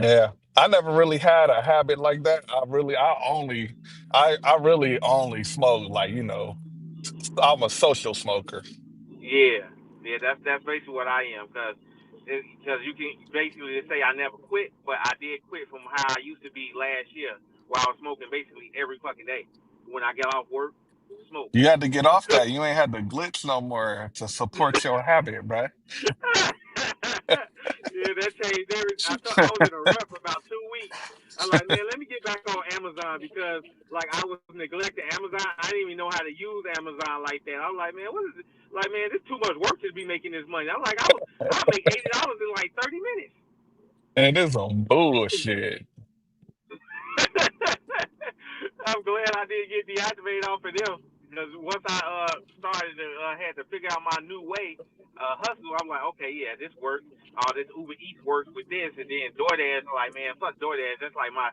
Yeah. I never really had a habit like that. I really only smoke like, I'm a social smoker. Yeah, yeah, that's basically what I am, because you can basically say I never quit, but I did quit from how I used to be last year, where I was smoking basically every fucking day. When I get off work, smoke. You had to get off that. You ain't had the glitch no more to support your habit, bruh. Yeah, that changed everything. I was in a rut for about 2 weeks. I'm like, man, let me get back on Amazon because like I was neglecting Amazon. I didn't even know how to use Amazon like that. I was like, man, what is it? Like, man, this too much work to be making this money. I'm like, I'll make $80 in like 30 minutes. And it is some bullshit. I'm glad I didn't get deactivated off of them because once I started to had to figure out my new way hustle, I'm like, okay, yeah, this works. All this Uber Eats works with this, and then DoorDash. I'm like, man, fuck DoorDash. That's like my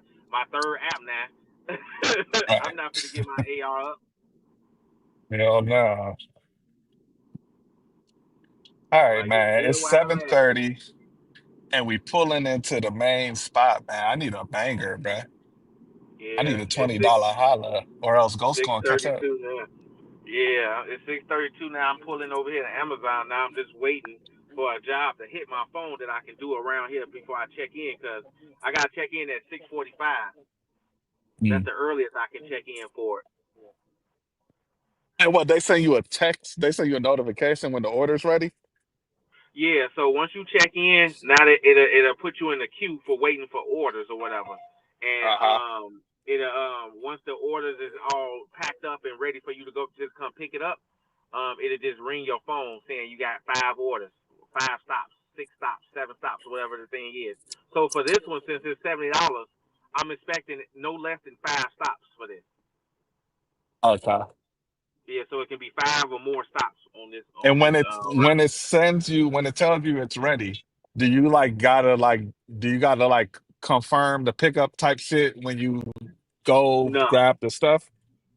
third app now. I'm Right. not gonna get my AR up. Hell no. All right, Like it's man. good It's while it lasts. 7:30 and we pulling into the main spot, man. I need a banger, bruh. I need Yeah, a it's $20 holla or else Ghost six gonna catch thirty up. two now. Yeah, it's 6:32 now. I'm pulling over here to Amazon now. I'm just waiting for a job to hit my phone that I can do around here before I check in because I gotta check in at 6:45. That's Mm. the earliest I can check in for it. And what, they send you a text? They send you a notification when the order's ready? Yeah, so once you check in, now that it'll put you in the queue for waiting for orders or whatever, and Uh-huh. it'll once the orders is all packed up and ready for you to go just come pick it up, it'll just ring your phone saying you got 5 orders, 5 stops, 6 stops, 7 stops, whatever the thing is. So for this one, since it's $70, I'm expecting no less than 5 stops for this. Okay. Yeah, so it can be 5 or more stops on this And route. when it tells you it's ready, do you like gotta like do you gotta like confirm the pickup type shit when you go No. grab the stuff?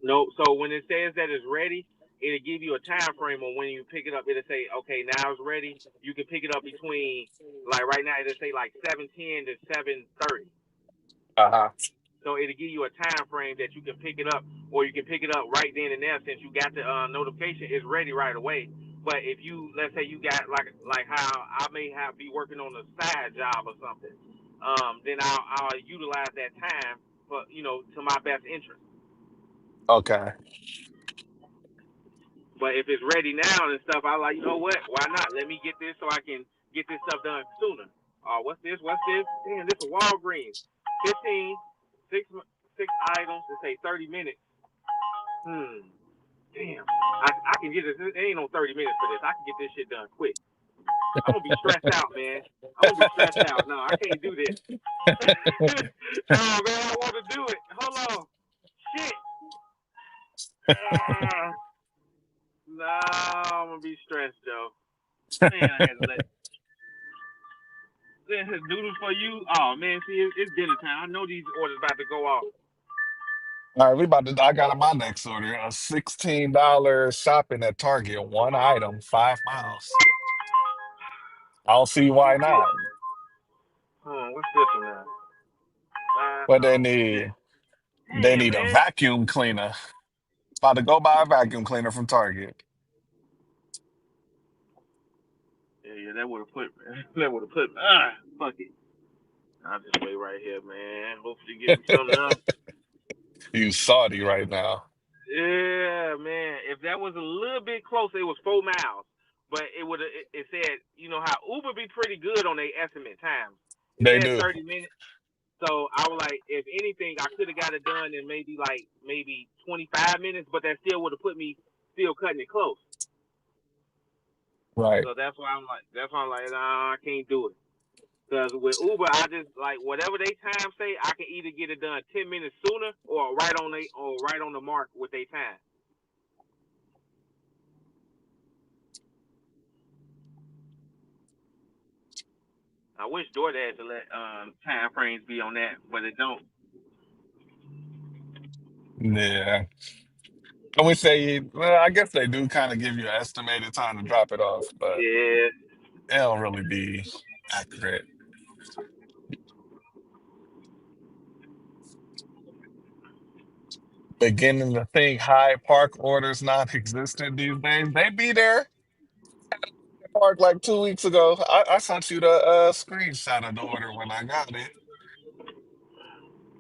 No, so when it says that it's ready, it'll give you a time frame on when you pick it up. It'll say, okay, now it's ready. You can pick it up between, like right now, it'll say like 7:10 to 7:30. Uh-huh. So it'll give you a time frame that you can pick it up, or you can pick it up right then and there since you got the notification. It's ready right away. But if you, let's say you got like how I may have be working on a side job or something, then I'll utilize that time for to my best interest. Okay. But if it's ready now and stuff, I like, what? Why not? Let me get this so I can get this stuff done sooner. What's this? What's this? Damn, this is Walgreens. 15, six items to say 30 minutes. Damn. I can get this. It ain't no 30 minutes for this. I can get this shit done quick. I'm gonna be stressed out, man. I'm gonna be stressed out. No, I can't do this. Oh man, I want to do it. Hold on. Shit. Uh, no, I'm gonna be stressed, Joe. Man, I had to let There's noodles for you. Oh man, see, it's dinner time. I know these orders about to go off. All right, I got my next order. A $16 shopping at Target, one item, 5 miles. I don't see Let me why see. not. Hold on, what's this one now? What they Oh shit. need, they Damn, need a man. vacuum cleaner. About to go buy a vacuum cleaner from Target. Yeah, that would have put. That would have put. Fuck it. I'll just wait right here, man. Hopefully, get me something else. You salty right now. Yeah, man. If that was a little bit closer, it was 4 miles. But it would. It said, how Uber be pretty good on their estimate times. It They said do. 30 minutes. So I was like, if anything, I could have got it done in maybe 25 minutes, but that still would have put me still cutting it close. Right. So that's why I'm like, nah, I can't do it. Because with Uber, I just like whatever they time say, I can either get it done 10 minutes sooner or right on the mark with their time. I wish DoorDash to let time frames be on that, but it don't. Yeah. I would say, well, I guess they do kind of give you an estimated time to drop it off, but Yeah, it don't really be accurate. beginning to think Hyde Park orders non-existent these days. They be there. Park like 2 weeks ago. I sent you the screenshot of the order when I got it.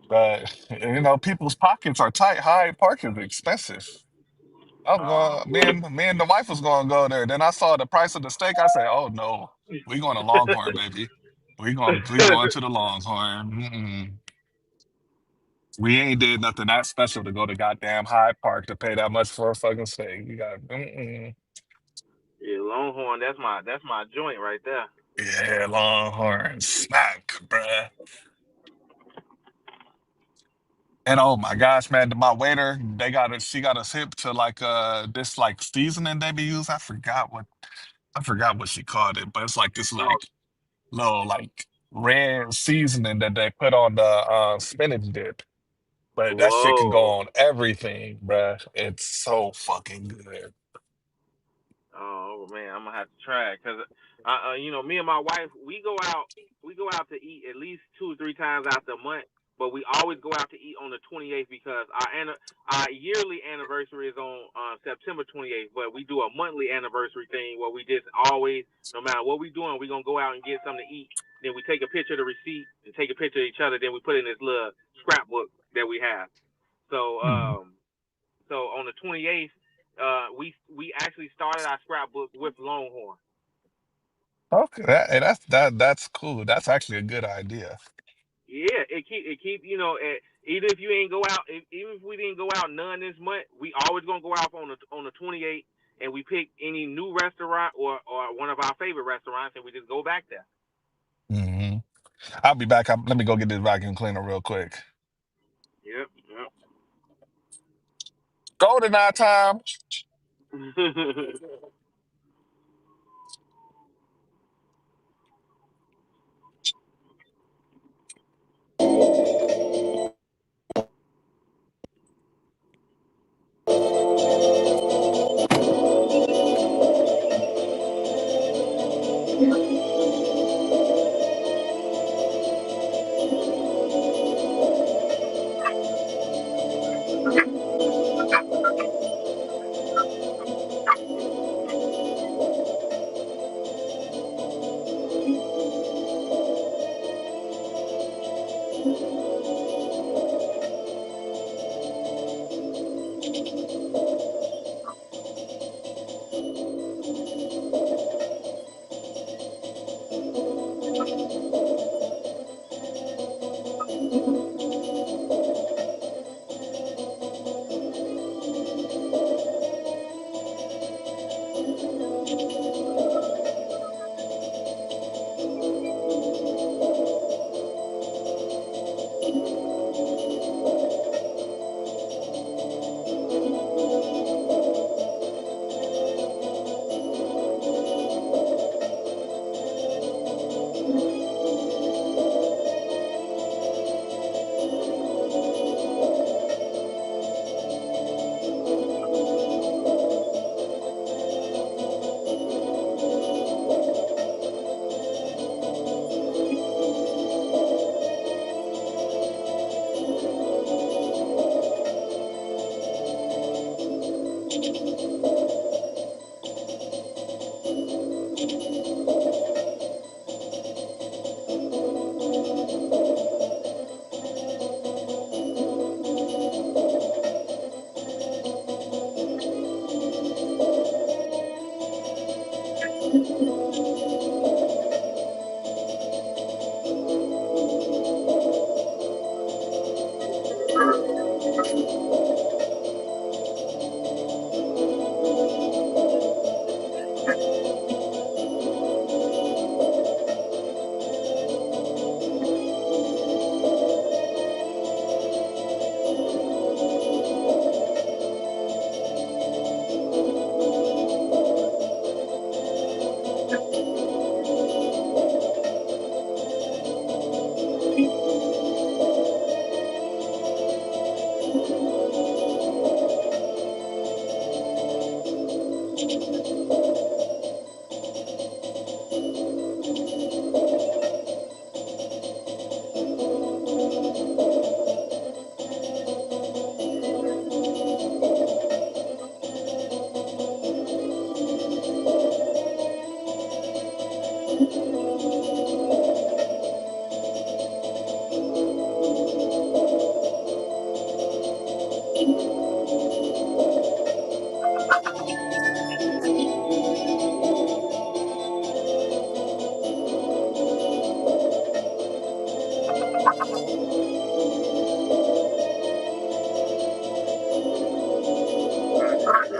But people's pockets are tight. Hyde Park is expensive. I was Oh, going, me and the wife was going to go there. Then I saw the price of the steak. I said, "Oh no, we going to Longhorn, baby. We going to the Longhorn. Mm-mm. We ain't did nothing that special to go to goddamn Hyde Park to pay that much for a fucking steak. You got, mm-mm. yeah, Longhorn. That's my joint right there. Yeah, Longhorn smack, bruh." And oh my gosh, man, my waiter, she got us hip to like this like seasoning they be using. I forgot what she called it, but it's like this like little like red seasoning that they put on the spinach dip. But that shit can go Whoa. on everything, bruh. It's so fucking good. Oh man, I'm gonna have to try it because, me and my wife, we go out to eat at least 2 or 3 times out the month, but we always go out to eat on the 28th because our yearly anniversary is on September 28th, but we do a monthly anniversary thing where we just always, no matter what we doing, we gonna go out and get something to eat. Then we take a picture of the receipt and take a picture of each other. Then we put in this little scrapbook that we have. So Mhm. on the 28th, we actually started our scrapbook with Longhorn. Okay, that's cool. That's actually a good idea. Yeah, it keep even if you ain't go out, even if we didn't go out none this month, we always gonna go out on the 28th, and we pick any new restaurant or one of our favorite restaurants, and we just go back there. Hmm. I'll be back. Let me go get this vacuum cleaner real quick. Yep, yep. Golden eye time.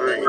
right.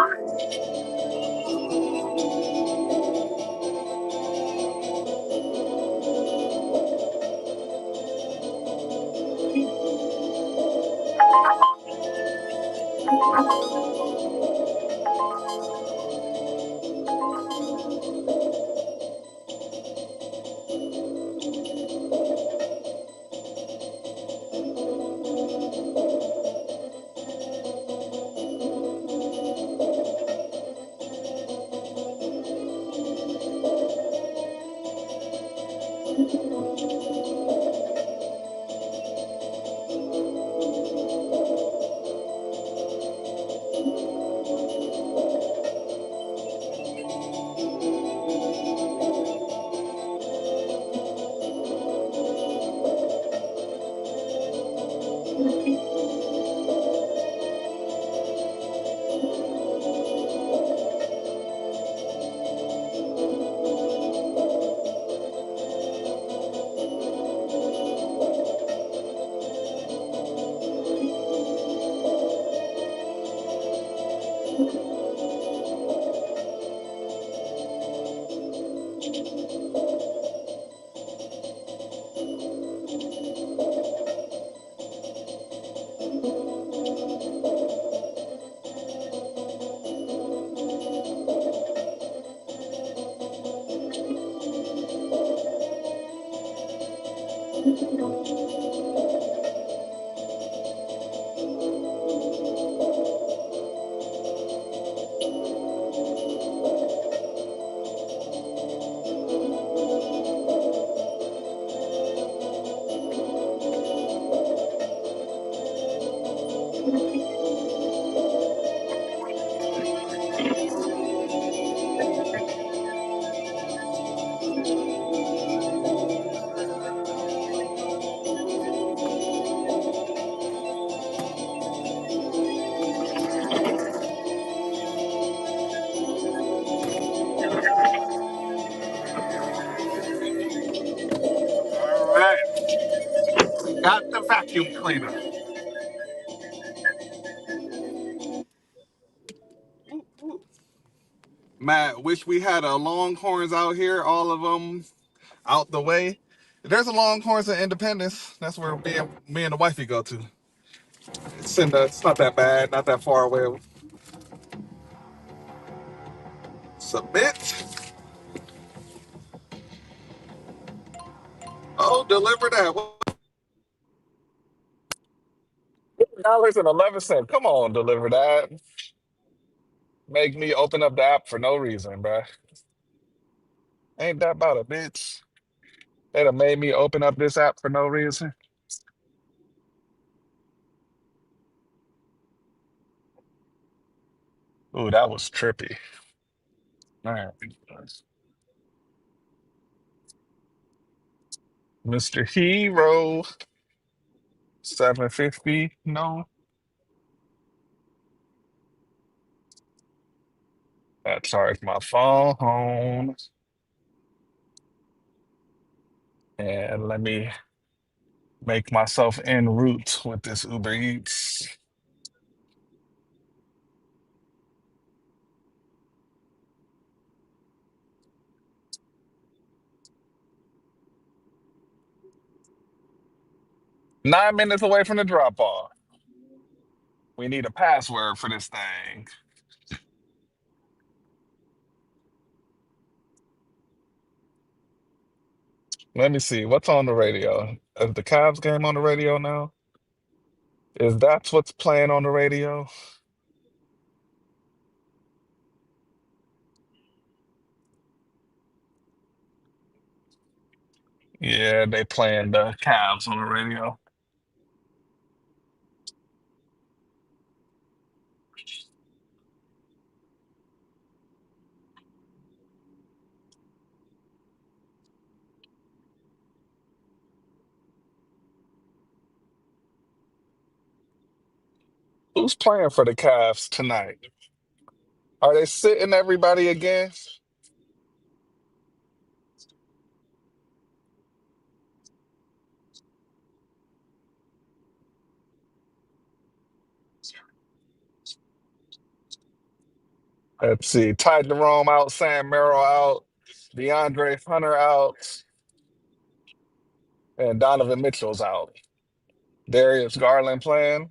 All right. Got the vacuum cleaner. Matt, wish we had a Longhorns out here, all of them out the way. There's a Longhorns in Independence. That's where me and the wifey go to. It's not that bad, not that far away. Submit. Oh, deliver that. $1.11. Come on, deliver that. Make me open up the app for no reason, bruh. Ain't that about a bitch? They'd have made me open up this app for no reason. Ooh, that was trippy. All right. Mr. Hero, 750. No, I charged my phone. And let me make myself en route with this Uber Eats. $9 minutes away from the drop off. We need a password for this thing. Let me see. What's on the radio? Is the Cavs game on the radio now? Is that what's playing on the radio? Yeah, they playing the Cavs on the radio. Who's playing for the Cavs tonight? Are they sitting everybody again? Let's see. Ty Jerome out, Sam Merrill out, DeAndre Hunter out, and Donovan Mitchell's out. Darius Garland playing.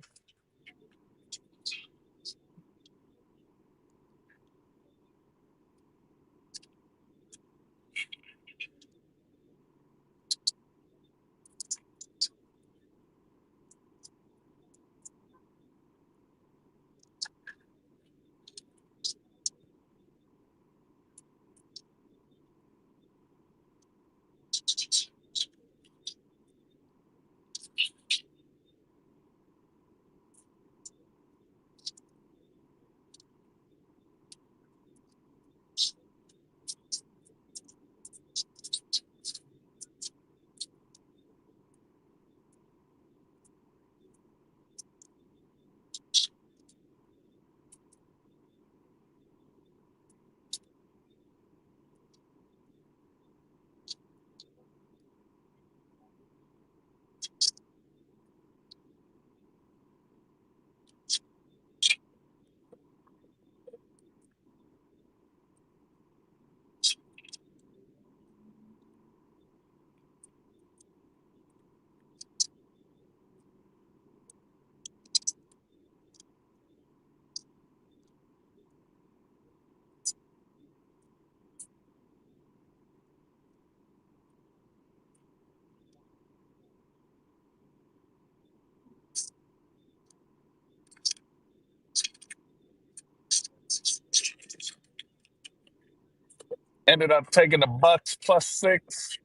Ended up taking the Bucks +6.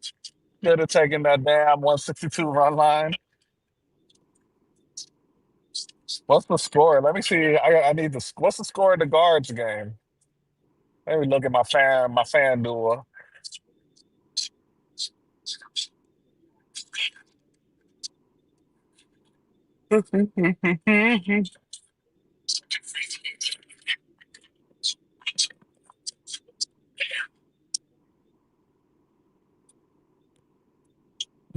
Could have taken that damn 162 run line. What's the score? Let me see. I need the what's the score of the guards game? Let me look at my fan duel.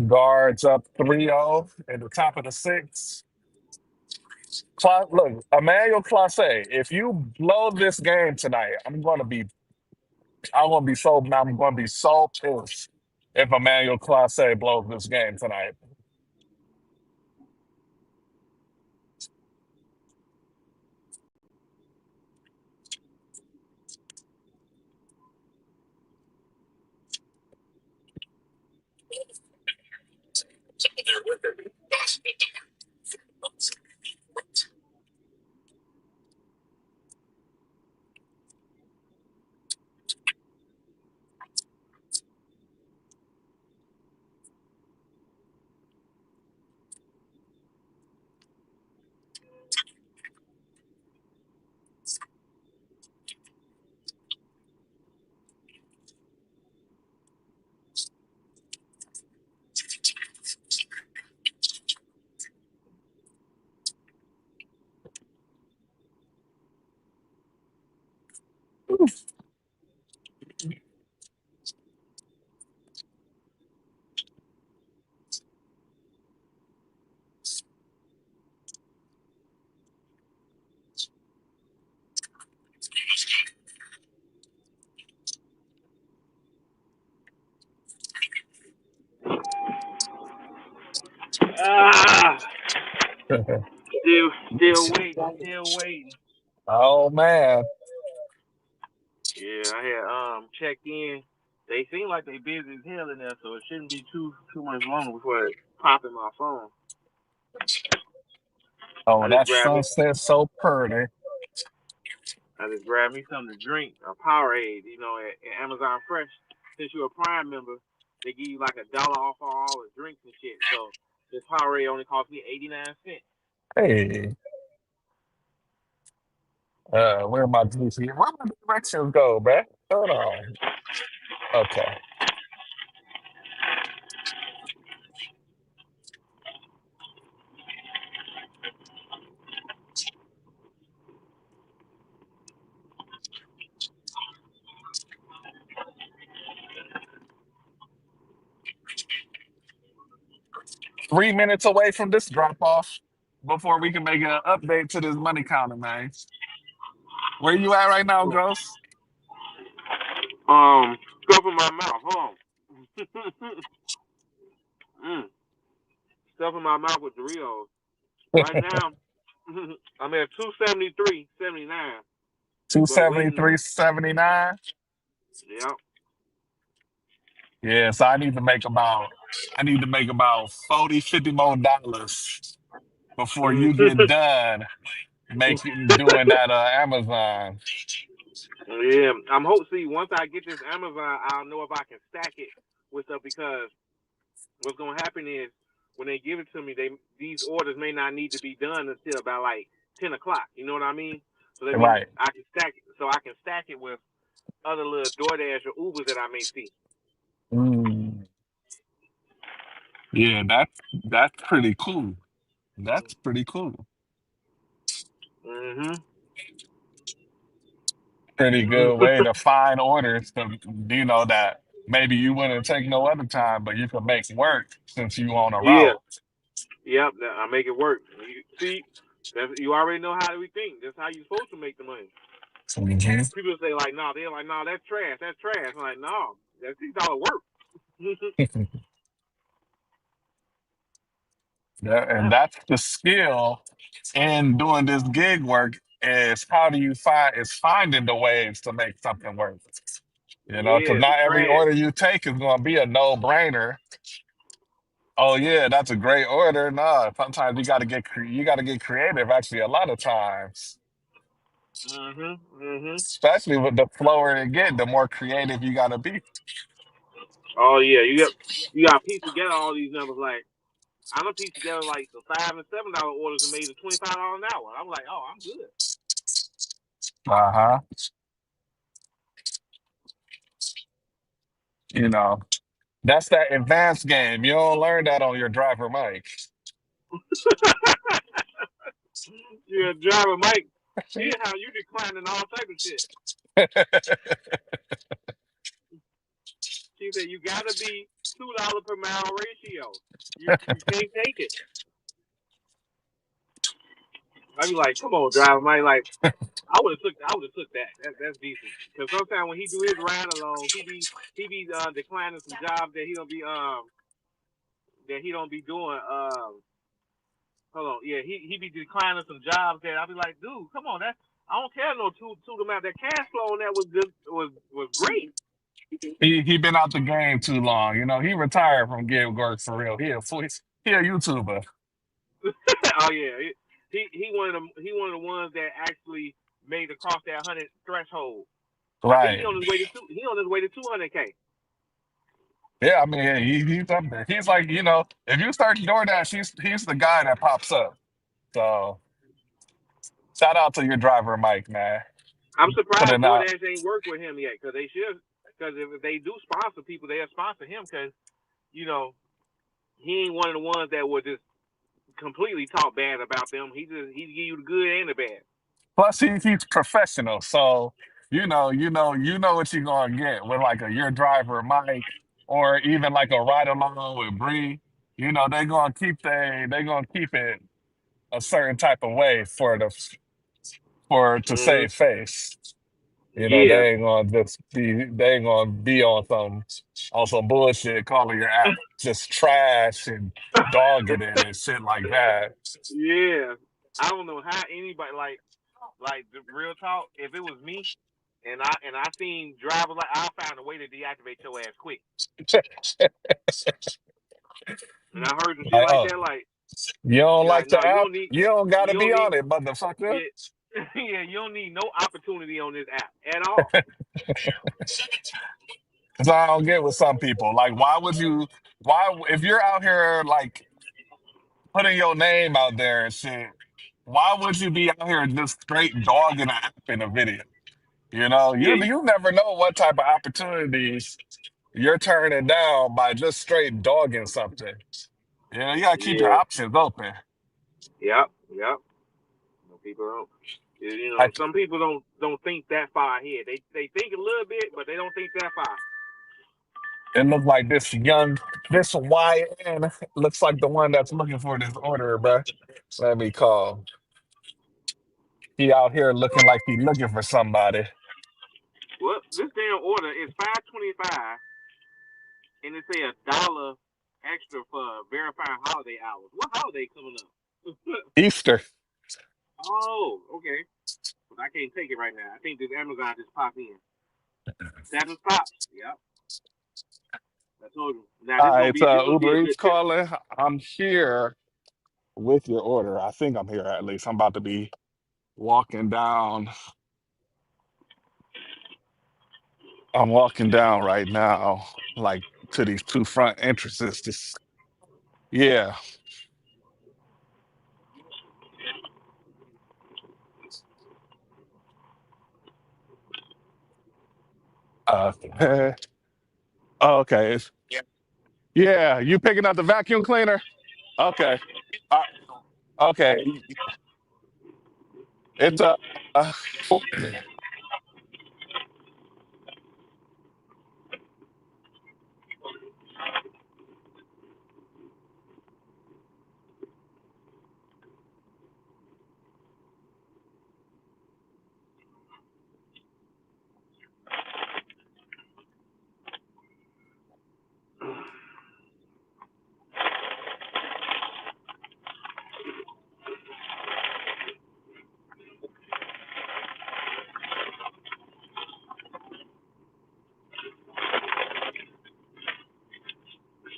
Guards up 3-0 at the top of the sixth. Look, Emmanuel Clase, if you blow this game tonight, I'm gonna be so pissed if Emmanuel Clase blows this game tonight. Ah, still waiting, still waiting. Oh man. Yeah, I had checked in. They seem like they busy as hell in there, so it shouldn't be too much longer before it pop in my phone. Oh, I just that grabbed me sunset so pretty. I just grabbed me something to drink, a Powerade, at Amazon Fresh. Since you're a Prime member, they give you like $1 off all the drinks and shit. So this Powerade only cost me 89 cents. Hey, where my GPS? Where my directions go, bruh? Hold on. Okay. 3 minutes away from this drop off before we can make an update to this money counter, man. Where you at right now, Ghost? Stuff in my mouth. Hold on. mm, stuff in my mouth with Doritos. Right now, I'm at 273.79, Two but seventy waiting. three 79. Yep. Yeah, so I need to make about 40, 50 more dollars before Mm. you get done doing that Amazon. Yeah, I'm hope. See, once I get this Amazon, I'll know if I can stack it with stuff because what's gonna happen is when they give it to me, these orders may not need to be done until about like 10 o'clock. You know what I mean? So that means Right. I can stack it. So I can stack it with other little Doordash or Ubers that I may see. Mm. Yeah, that's pretty cool. That's pretty cool. Mhm. Pretty good way to find orders to, that maybe you wouldn't take no other time, but you can make work since you on a Yeah. route. Yep. I make it work. You see, you already know how we think. That's how you're supposed to make the money. Mhm. People say like, no, they're like, no, that's trash. That's trash. I'm like, no, that's $6 work. Yeah, and that's the skill in doing this gig work is how do you finding the ways to make something work. Because Yeah, the not every trash. order you take is going to be a no-brainer. Oh yeah, that's a great order. No, sometimes you got to get creative. Actually, a lot of times, Mhm. Mhm. especially with the slower it get, the more creative you got to be. Oh yeah, you got to piece together all these numbers. Like I done pieced together like the $5 and $7 orders and made it $25 an hour. I'm like, oh, I'm good. Uh-huh. You know, that's that advanced game. You don't learn that on your driver mic. Yeah, driver Mike, see how you declining all type of shit. She said you gotta be $2 per mile ratio. You can't take it. I be like, come on, driver Mike. Like I would have took that. That's decent. Because sometimes when he do his ride alongs, he be declining some jobs that he don't be doing. Hold on, yeah, he be declining some jobs that I be like, dude, come on, that I don't care no two amount. That cash flow on that was just was great. He been out the game too long. He retired from gig work for real. He a YouTuber. Oh yeah, he one of the ones that actually made across that 100 threshold. I think he Right. on his way to he on his way to 200K. Yeah, I mean, he's up there. He's like, if you start DoorDash, he's the guy that pops up. So shout out to your driver, Mike, man. I'm surprised Putting out. DoorDash ain't worked with him yet because they should. Because if they do sponsor people, they'll sponsor him because you know he ain't one of the ones that would just completely talk bad about them. He give you the good and the bad. Plus, he's professional. So you know what you're gonna get with like a your driver, Mike, or even like a ride along with Bree. They gonna keep it a certain type of way to Hmm. save face. Yeah. They ain't gonna be on some bullshit, calling your app just trash and dogging it and shit like that. Yeah. I don't know how anybody like the real talk. If it was me and I seen drivers like I'll find a way to deactivate your ass quick. And I heard some shit Like, like oh, that. Like you don't you're like, like no, the app? You don't gotta you don't be need on it, motherfucker. yeah, yeah, you don't need no opportunity on this app at all. Because I don't get with some people. Like, if you're out here like putting your name out there and shit, why would you be out here just straight dogging an app in a video? Yeah, You never know what type of opportunities you're turning down by just straight dogging something. You gotta keep your yeah, options open. yep, yep. No, people don't. I, Some people don't think that far ahead. They think a little bit, but they don't think that far. it looks like this YN looks like the one that's looking for this order, bruh. Let me call. He out here looking like he looking for somebody. Well, this damn order is $5.25, and it say $1 extra for verifying holiday hours. What holiday coming up? Easter. Oh, okay. But I can't take it right now. I think this Amazon just popped in. Status stops. Yep. I told you. Now All this gonna right, be Uber a Eats good tip. calling. I'm here with your order. I think I'm here at least. I'm about to be walking down. I'm walking down right now, like to these two front entrances. Just yeah. Uh, oh, okay. Yeah, you picking up the vacuum cleaner? Okay. Uh, okay. It's uh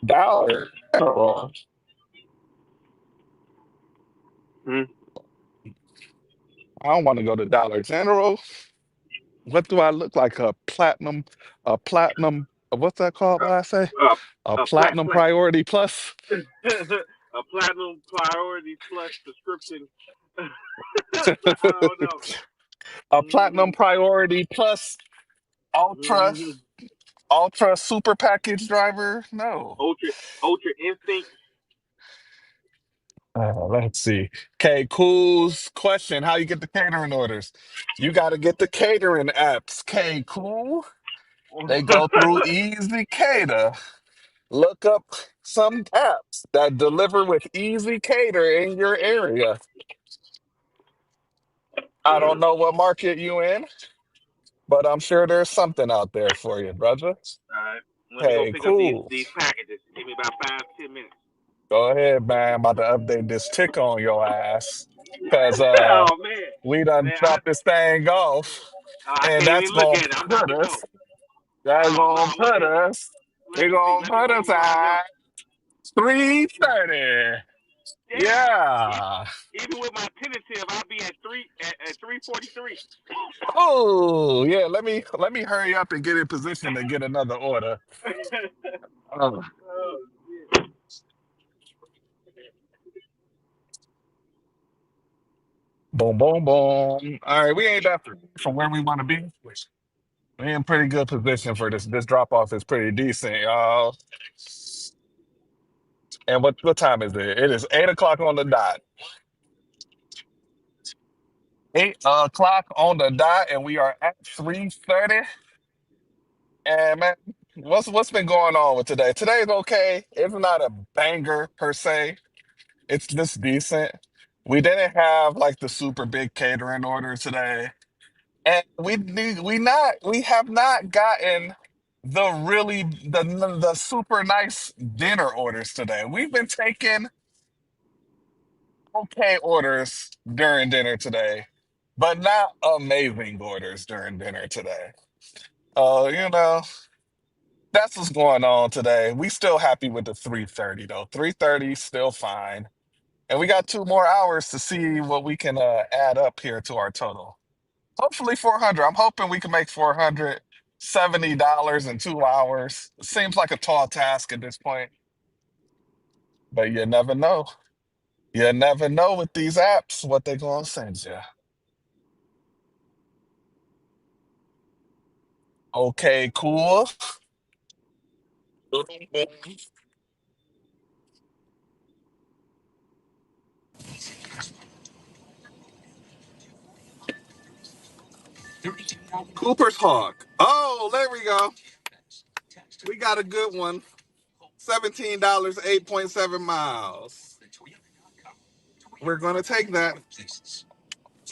Dollar General. Hmm. I don't want to go to Dollar General. What do I look like? A platinum, what's that called? What I say? A A plat platinum plat priority plus? a platinum priority plus subscription. I don't know. A platinum priority plus ultra, ultra super package driver? No. Ultra Ultra Instinct. Let's see. Okay, cool's question. How you get the catering orders? You got to get the catering apps. Okay, cool. They go through Easy Cater. Look up some apps that deliver with Easy Cater in your area. I don't know what market you in, but I'm sure there's something out there for you, brother. Alright. Let me go Hey, pick up cool. these packages. Give me about 5-10 minutes. Go ahead, man. I'm about to update this tick on your ass. Cause Oh man. we done Man, dropped this thing off. I And can't that's even look gonna at it. I'm about put to go. us. That's Oh no, gonna put us. let We're me see. gonna Let me put see us before I go. at 3:30. Damn. Yeah. Even with my tentative, I'll be at 3:43. Oh, yeah. Let me hurry up and get in position to get another order. Oh, Oh, boom, boom, boom. All right, we ain't that far from where we want to be. We in pretty good position for this. This drop off is pretty decent, y'all. And what time is it? It is 8 o'clock on the dot. 8 o'clock on the dot, and we are at 3:30. And man, what's been going on with today? Today's okay. It's not a banger per se. It's just decent. We didn't have like the super big catering order today. And we have not gotten the super nice dinner orders today. We've been taking okay orders during dinner today, but not amazing orders during dinner today. You know, that's what's going on today. We still happy with the 3:30 though. 3:30 still fine. And we got 2 more hours to see what we can add up here to our total. Hopefully 400. I'm hoping we can make $470 in 2 hours. Seems like a tall task at this point, but you never know. You never know with these apps what they're gonna send you. Okay, cool. Cooper's Hawk. Oh, there we go. We got a good one. $17, 8.7 miles. We're gonna take that.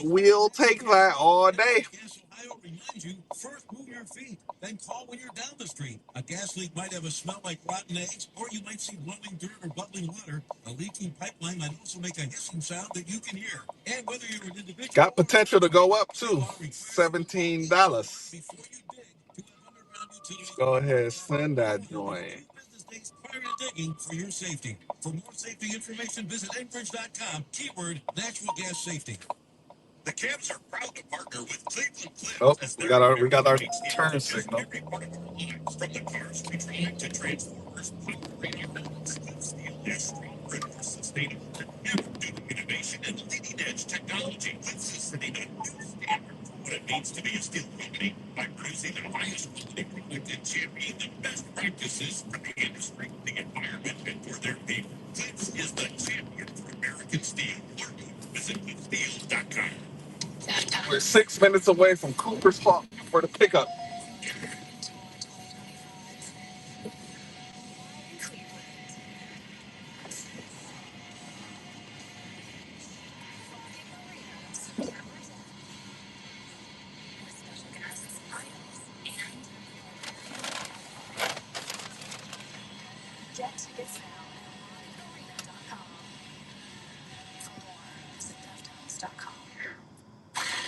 We'll take that all day. Gas Ohio reminds you, first move your feet, then call when you're down the street. A gas leak might have a smell like rotten eggs, or you might see blowing dirt or bubbling water. A leaking pipeline might also make a hissing sound that you can hear. And whether you're an individual, got potential to go up too. $17. before you dig to have underground utilities. Go ahead, send that joint. Prior to digging for your safety. For more safety information, visit Enbridge.com. Keyword natural gas safety. The Cavs are proud to partner with Cleveland Clips. Oh, As we got our turn signal. every part of our lives, from the cars we drive to transformers, power radio homes, steel is stronger and more sustainable than ever due to innovation and leading edge technology. Clips is setting a new standard for what it means to be a steel company by producing the highest quality product and championing the best practices for the industry, the environment, and for their people. Clips is the champion for American steel. Learn more. Visit clipssteel.com. We're 6 minutes away from Cooper's Hawk for the pickup.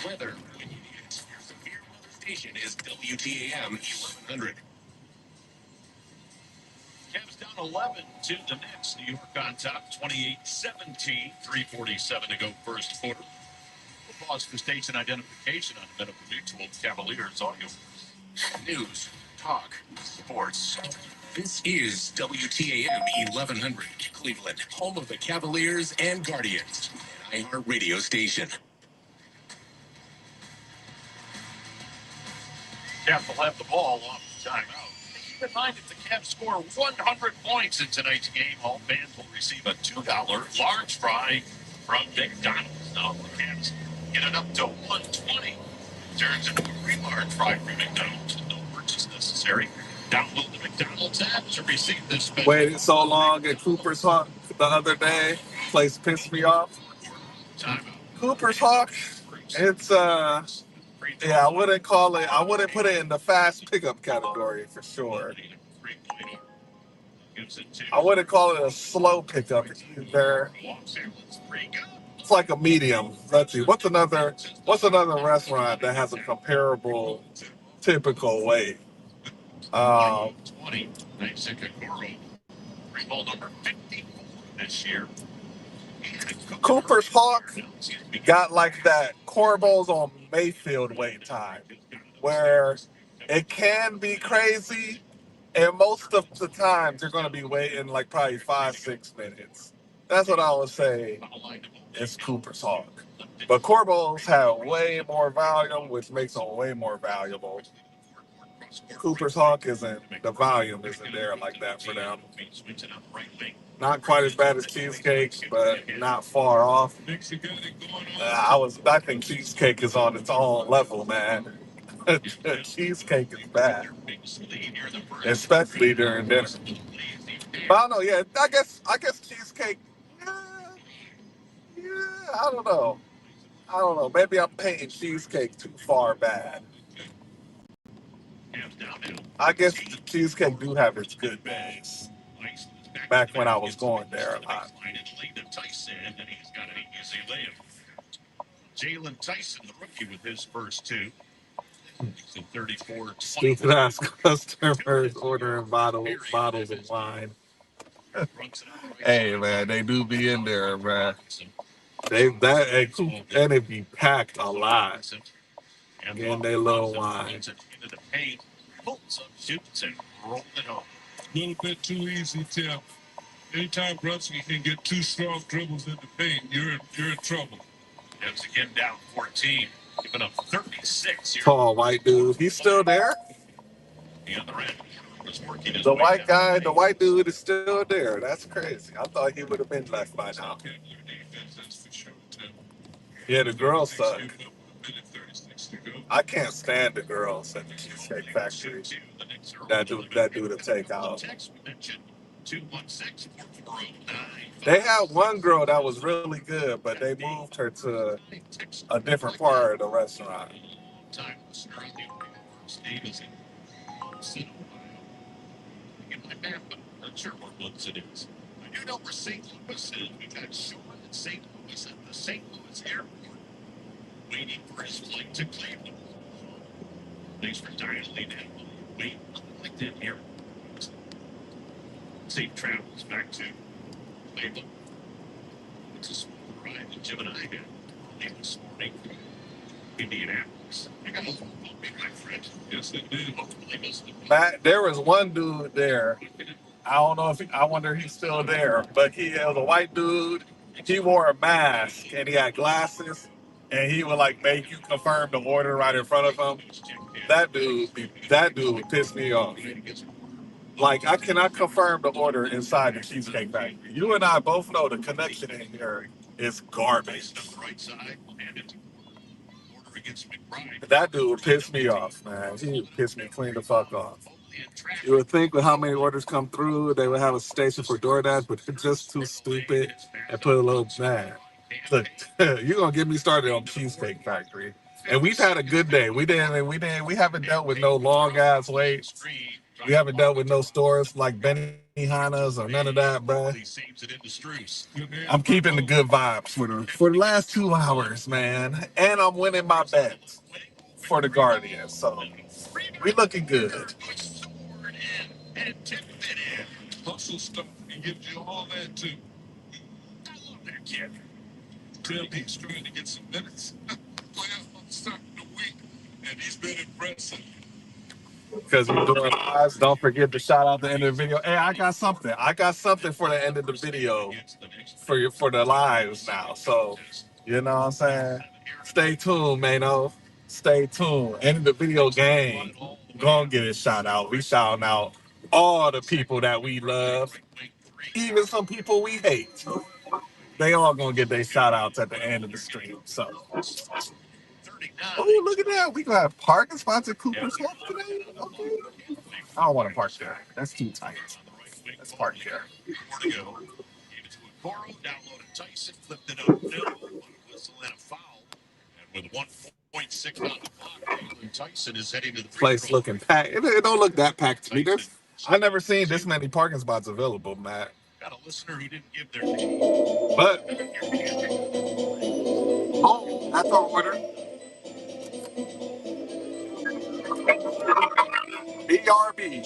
Weather. Your severe weather station is WTAM 1100. Cavs down 11 to the Knicks. New York on top 28-17. 3:47 to go first quarter. We'll pause for station identification on a Medical Mutual Cavaliers audio. News, talk, sports. This is WTAM 1100 Cleveland, home of the Cavaliers and Guardians. An iHeart radio station. Cavs will have the ball off the timeout. Keep in mind, if the Cavs score 100 points in tonight's game, all fans will receive a $2 large fry from McDonald's. Now the Cavs get it up to 120. Turns into a free large fry from McDonald's with no purchase necessary. Download the McDonald's app to receive this special. Waited so long at Cooper's Hawk the other day. Place pissed me off. Timeout. Cooper's Hawk, it's yeah, I wouldn't put it in the fast pickup category for sure. I wouldn't call it a slow pickup either. It's like a medium. Let's see. What's another restaurant that has a comparable typical wait? Um, Cooper's Hawk got like that Corbo's on Mayfield wait time, where it can be crazy, and most of the times you're going to be waiting like probably 5-6 minutes. That's what I would say is Cooper's Hawk. But Corbo's have way more volume, which makes them way more valuable. Cooper's Hawk the volume isn't there like that for them. Not quite as bad as Cheesecake, but not far off. I think Cheesecake is on its own level, man. Cheesecake is bad, especially during dinner. But I don't know. Yeah, I guess Cheesecake. Yeah, yeah. I don't know. Maybe I'm painting Cheesecake too far bad. I guess the Cheesecake do have its good days. Back when I was going there a lot. Jalen Tyson, the rookie, with his first two. Stupid ass customers ordering bottles of wine. Hey man, they do be in there, man. And it be packed a lot. Getting their little wine. A little bit too easy, Tim. Anytime Brunson can get two strong dribbles in the paint, you're in trouble. Cavs again down 14, giving up 36. Tall white dude. He's still there? The other end was working his The way white down. guy, the white dude is still there. That's crazy. I thought he would have been left by now. Yeah, the girls suck. I can't stand the girls at the Cheesecake Factory. That dude to take out. They had one girl that was really good, but they moved her to a different part of the restaurant. Matt, there was one dude there. I don't know if I wonder if he's still there, but he was a white dude. He wore a mask and he had glasses, and he would like make you confirm the order right in front of him. That dude would piss me off. Like I cannot confirm the order inside the Cheesecake Factory. You and I both know the connection in here is garbage. That dude would piss me off, man. He would piss me clean the fuck off. You would think with how many orders come through, they would have a station for DoorDash, but they're just too stupid and put a little man. Look, you're gonna get me started on Cheesecake Factory. And we've had a good day. We haven't dealt with no long ass waits. We haven't dealt with no stores like Benihana's or none of that, bro. I'm keeping the good vibes for the last 2 hours, man. And I'm winning my bets for the Guardians. So we looking good. Because you're doing lives, don't forget to shout out the end of the video. Hey, I got something. I got something for the end of the video for the lives now. So, you know what I'm saying? Stay tuned, Mano. Stay tuned. End of the video game. Gonna get a shout out. We shouting out all the people that we love, even some people we hate. They all gonna get their shout outs at the end of the stream. So, oh, look at that. We gonna have parking spots at Cooper's Home today. Okay. I don't want to park there. That's too tight. Let's park here. Place looking packed. It don't look that packed to me. I've never seen this many parking spots available, Matt. But oh, that's our order. BRB.